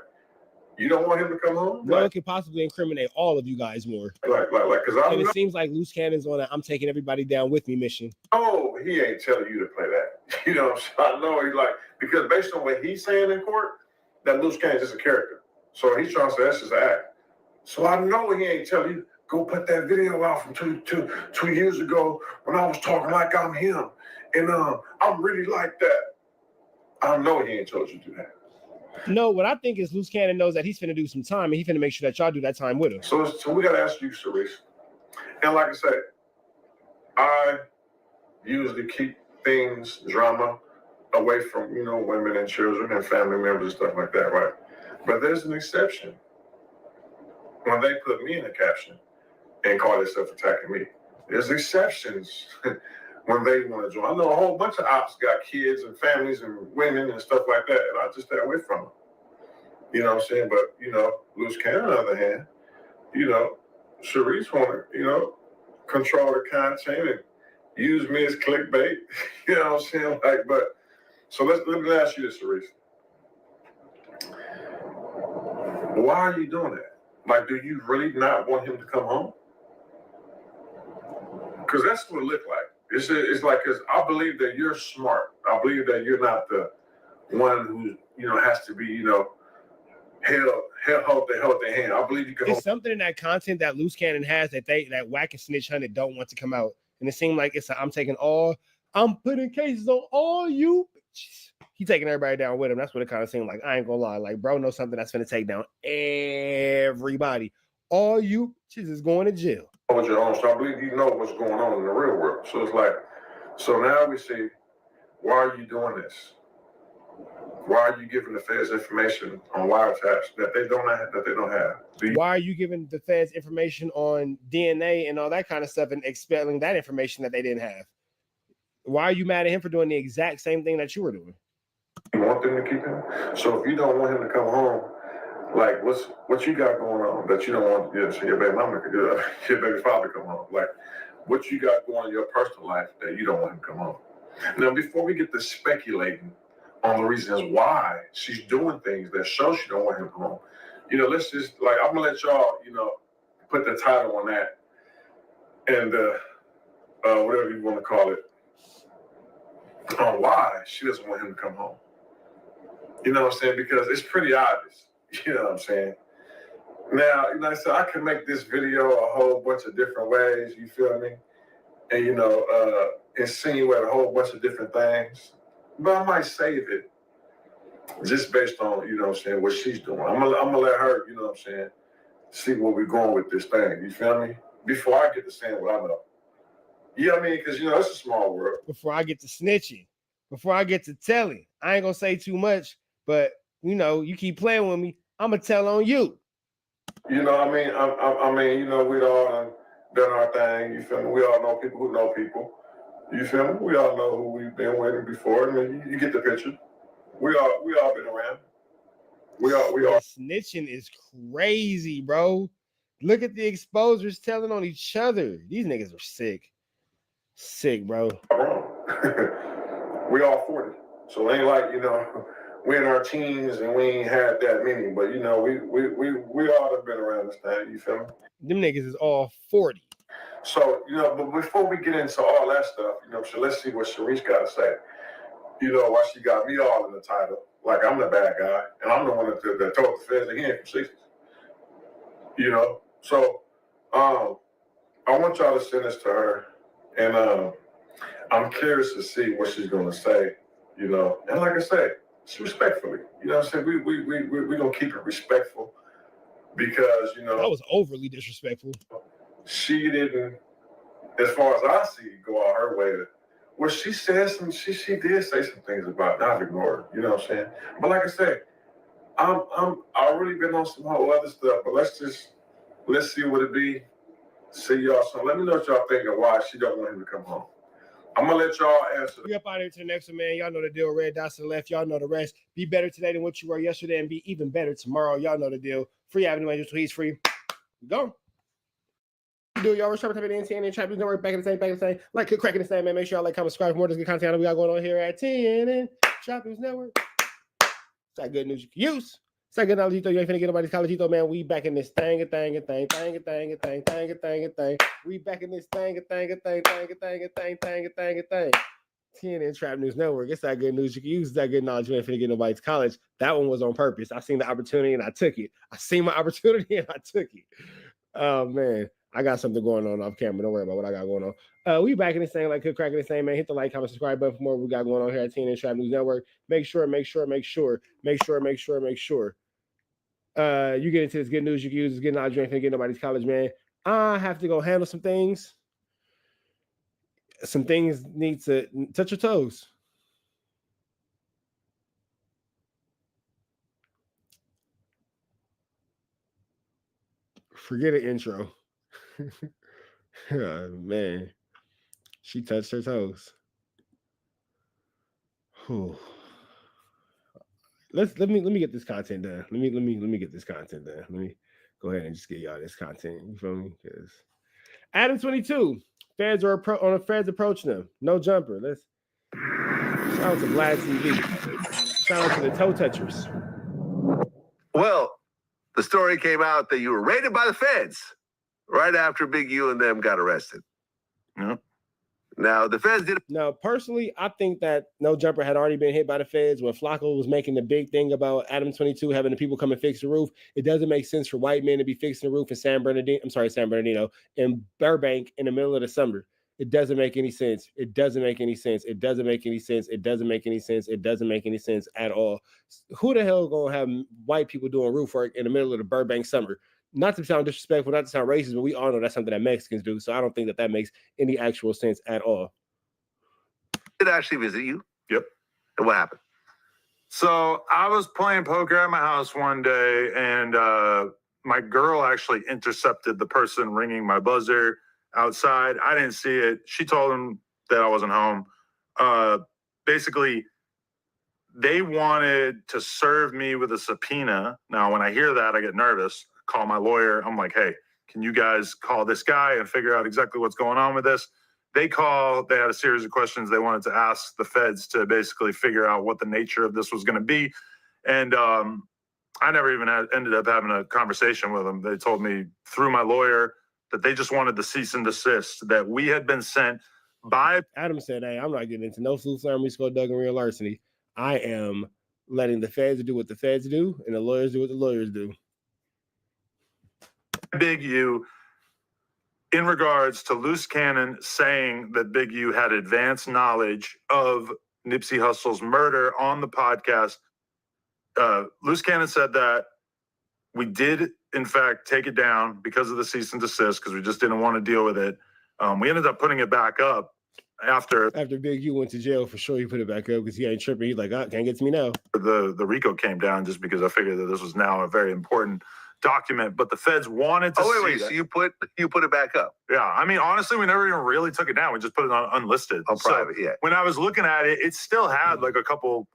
you don't want him to come home? No, it could possibly incriminate all of you guys more. Because and it seems like Loose Cannon's on a I'm taking everybody down with me mission. Oh, he ain't telling you to play that. You know what I'm saying? I know he's like, because based on what he's saying in court, that Loose Cannon's just a character. So he's trying to say that's just an act. So I know he ain't telling you, go put that video out from two years ago when I was talking like I'm him. And I'm really like that. I know he ain't told you to do that. No, what I think is Loose Cannon knows that he's finna do some time and he's finna make sure that y'all do that time with him. So we gotta ask you, Sharice. And like I said, I usually keep things, drama, away from, you know, women and children and family members and stuff like that, right? But there's an exception when they put me in a caption and call themselves attacking me. There's exceptions when they want to join. I know a whole bunch of ops got kids and families and women and stuff like that, and I just stay away from them. You know what I'm saying? But, you know, Loose Cannon, on the other hand, you know, Sharice want to, you know, control the content and use me as clickbait. You know what I'm saying? Like, but, so let me ask you this, Sharice. Why are you doing that? Like, do you really not want him to come home? Because that's what it looked like. It's like, because I believe that you're smart. I believe that you're not the one who, you know, has to be, you know, held their hand. I believe you can. It's something in that content that Loose Cannon has that Wack and Snitch Hunted don't want to come out. And it seemed like I'm putting cases on all you bitches. He taking everybody down with him. That's what it kind of seemed like. I ain't gonna lie. Like, bro knows something that's gonna take down everybody. All you bitches is going to jail. So I believe you know what's going on in the real world. So it's like, so now we see, why are you doing this? Why are you giving the feds information on wiretaps that they don't have? Why are you giving the feds information on DNA and all that kind of stuff and expelling that information that they didn't have? Why are you mad at him for doing the exact same thing that you were doing? You want them to keep him? So if you don't want him to come home, Like, what you got going on that you don't want your baby mama could do, your baby father come home? Like, what you got going on in your personal life that you don't want him to come home? Now, before we get to speculating on the reasons why she's doing things that show she don't want him to come home, let's just, like, I'm gonna let y'all, put the title on that and whatever you want to call it, on why she doesn't want him to come home. You know what I'm saying? Because it's pretty obvious. You know what I'm saying? Now, I said I can make this video a whole bunch of different ways, you feel me? And, insinuate a whole bunch of different things. But I might save it just based on, what she's doing. I'm gonna let her, see where we're going with this thing. You feel me? Before I get to saying what I know. You know what I mean? Because, it's a small world. Before I get to snitching, before I get to telling, I ain't gonna say too much, but you keep playing with me, I'm gonna tell on you. You know what I mean? I mean, we all done our thing. You feel me? We all know people who know people. You feel me? We all know who we've been with before. I mean, you get the picture. We all been around. We all. Snitching is crazy, bro. Look at the exposures telling on each other. These niggas are sick. Sick, bro. We all 40. So it ain't like, we in our teens and we ain't had that many, but we all have been around this thing, you feel me? Them niggas is all 40. So, but before we get into all that stuff, so let's see what Sharice got to say. Why she got me all in the title. Like I'm the bad guy, and I'm the one that told the feds again for 60s. So I want y'all to send this to her, and I'm curious to see what she's gonna say, and like I said, respectfully, what I'm saying? We gonna keep it respectful because that was overly disrespectful. She didn't, as far as I see, go out her way. Well, she said she did say some things about not ignoring, you know what I'm saying? But like I said, I've already been on some whole other stuff, but let's see what it be. See y'all soon. Let me know what y'all think of why she don't want him to come home. I'm gonna let y'all answer. We up out here to the next one, man. Y'all know the deal. Red dots to the left. Y'all know the rest. Be better today than what you were yesterday, and be even better tomorrow. Y'all know the deal. Free Avenue Angels, tweets free. Go. Do y'all rush up to the NTN and Trap News Network back in the same. Like, click, cracking the same, man. Make sure y'all like, comment, subscribe for more good content that we got going on here at TNN Trap News Network. It's that good news you can use. It's that good knowledge you ain't finna get nobody's college, man. We back in this thing. We back in this thing. TNN Trap News Network. It's that good news you can use. It's that good knowledge you ain't finna get nobody's college. That one was on purpose. I seen the opportunity and I took it. I seen my opportunity and I took it. Oh man, I got something going on off camera. Don't worry about what I got going on. We back in this thing, like good cracking this thing, man. Hit the like, comment, subscribe button for more we got going on here at TNN Trap News Network. Make sure. You get into this good news you can use. This good knowledge you ain't finna get nobody's college, man. I have to go handle some things. Some things need to touch your toes. Forget an intro. Oh, man, she touched her toes. Whew. Let me get this content done. Let me get this content done. Let me go ahead and just get y'all this content. You feel me? Because Adam 22, feds approaching them. No jumper. Let's shout out to Vlad TV. Shout out to the toe touchers. Well, the story came out that you were raided by the feds right after Big U and them got arrested. Yeah. Now, the feds did. Now, personally, I think that No Jumper had already been hit by the feds when Flacco was making the big thing about Adam 22 having the people come and fix the roof. It doesn't make sense for white men to be fixing the roof in San Bernardino, in Burbank in the middle of the summer. It doesn't make any sense. It doesn't make any sense. It doesn't make any sense. It doesn't make any sense. It doesn't make any sense at all. Who the hell gonna have white people doing roof work in the middle of the Burbank summer? Not to sound disrespectful, not to sound racist, but we all know that's something that Mexicans do. So I don't think that makes any actual sense at all. Did actually visit you? Yep. And what happened? So I was playing poker at my house one day, and my girl actually intercepted the person ringing my buzzer outside. I didn't see it. She told him that I wasn't home. Basically, they wanted to serve me with a subpoena. Now, when I hear that, I get nervous. Call my lawyer. I'm like, hey, can you guys call this guy and figure out exactly what's going on with this? They had a series of questions they wanted to ask the feds to basically figure out what the nature of this was going to be. And I never even ended up having a conversation with them. They told me through my lawyer that they just wanted the cease and desist, that we had been sent by. Adam said, hey, I'm not getting into no flu flame, skullduggery, real larceny. I am letting the feds do what the feds do and the lawyers do what the lawyers do. Big U, in regards to Loose Cannon saying that Big U had advanced knowledge of Nipsey Hussle's murder on the podcast. Loose Cannon said that we did, in fact, take it down because of the cease and desist, because we just didn't want to deal with it. We ended up putting it back up after Big U went to jail. For sure, he put it back up because he ain't tripping. He's like, can't get to me now. The RICO came down, just because I figured that this was now a very important document. But the feds wanted to. Wait. So you put it back up? Yeah. I mean, honestly, we never even really took it down. We just put it on unlisted. On private, yeah. When I was looking at it, it still had like a couple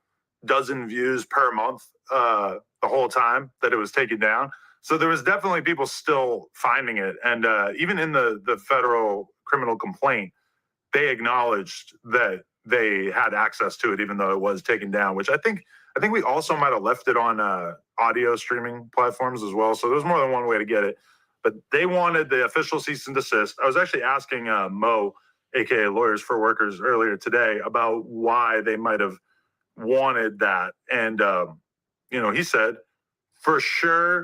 dozen views per month the whole time that it was taken down. So there was definitely people still finding it. And even in the federal criminal complaint, they acknowledged that they had access to it, even though it was taken down, which I think we also might have left it on audio streaming platforms as well. So there's more than one way to get it. But they wanted the official cease and desist. I was actually asking Mo, aka Lawyers for Workers, earlier today about why they might have wanted that. And, he said, for sure,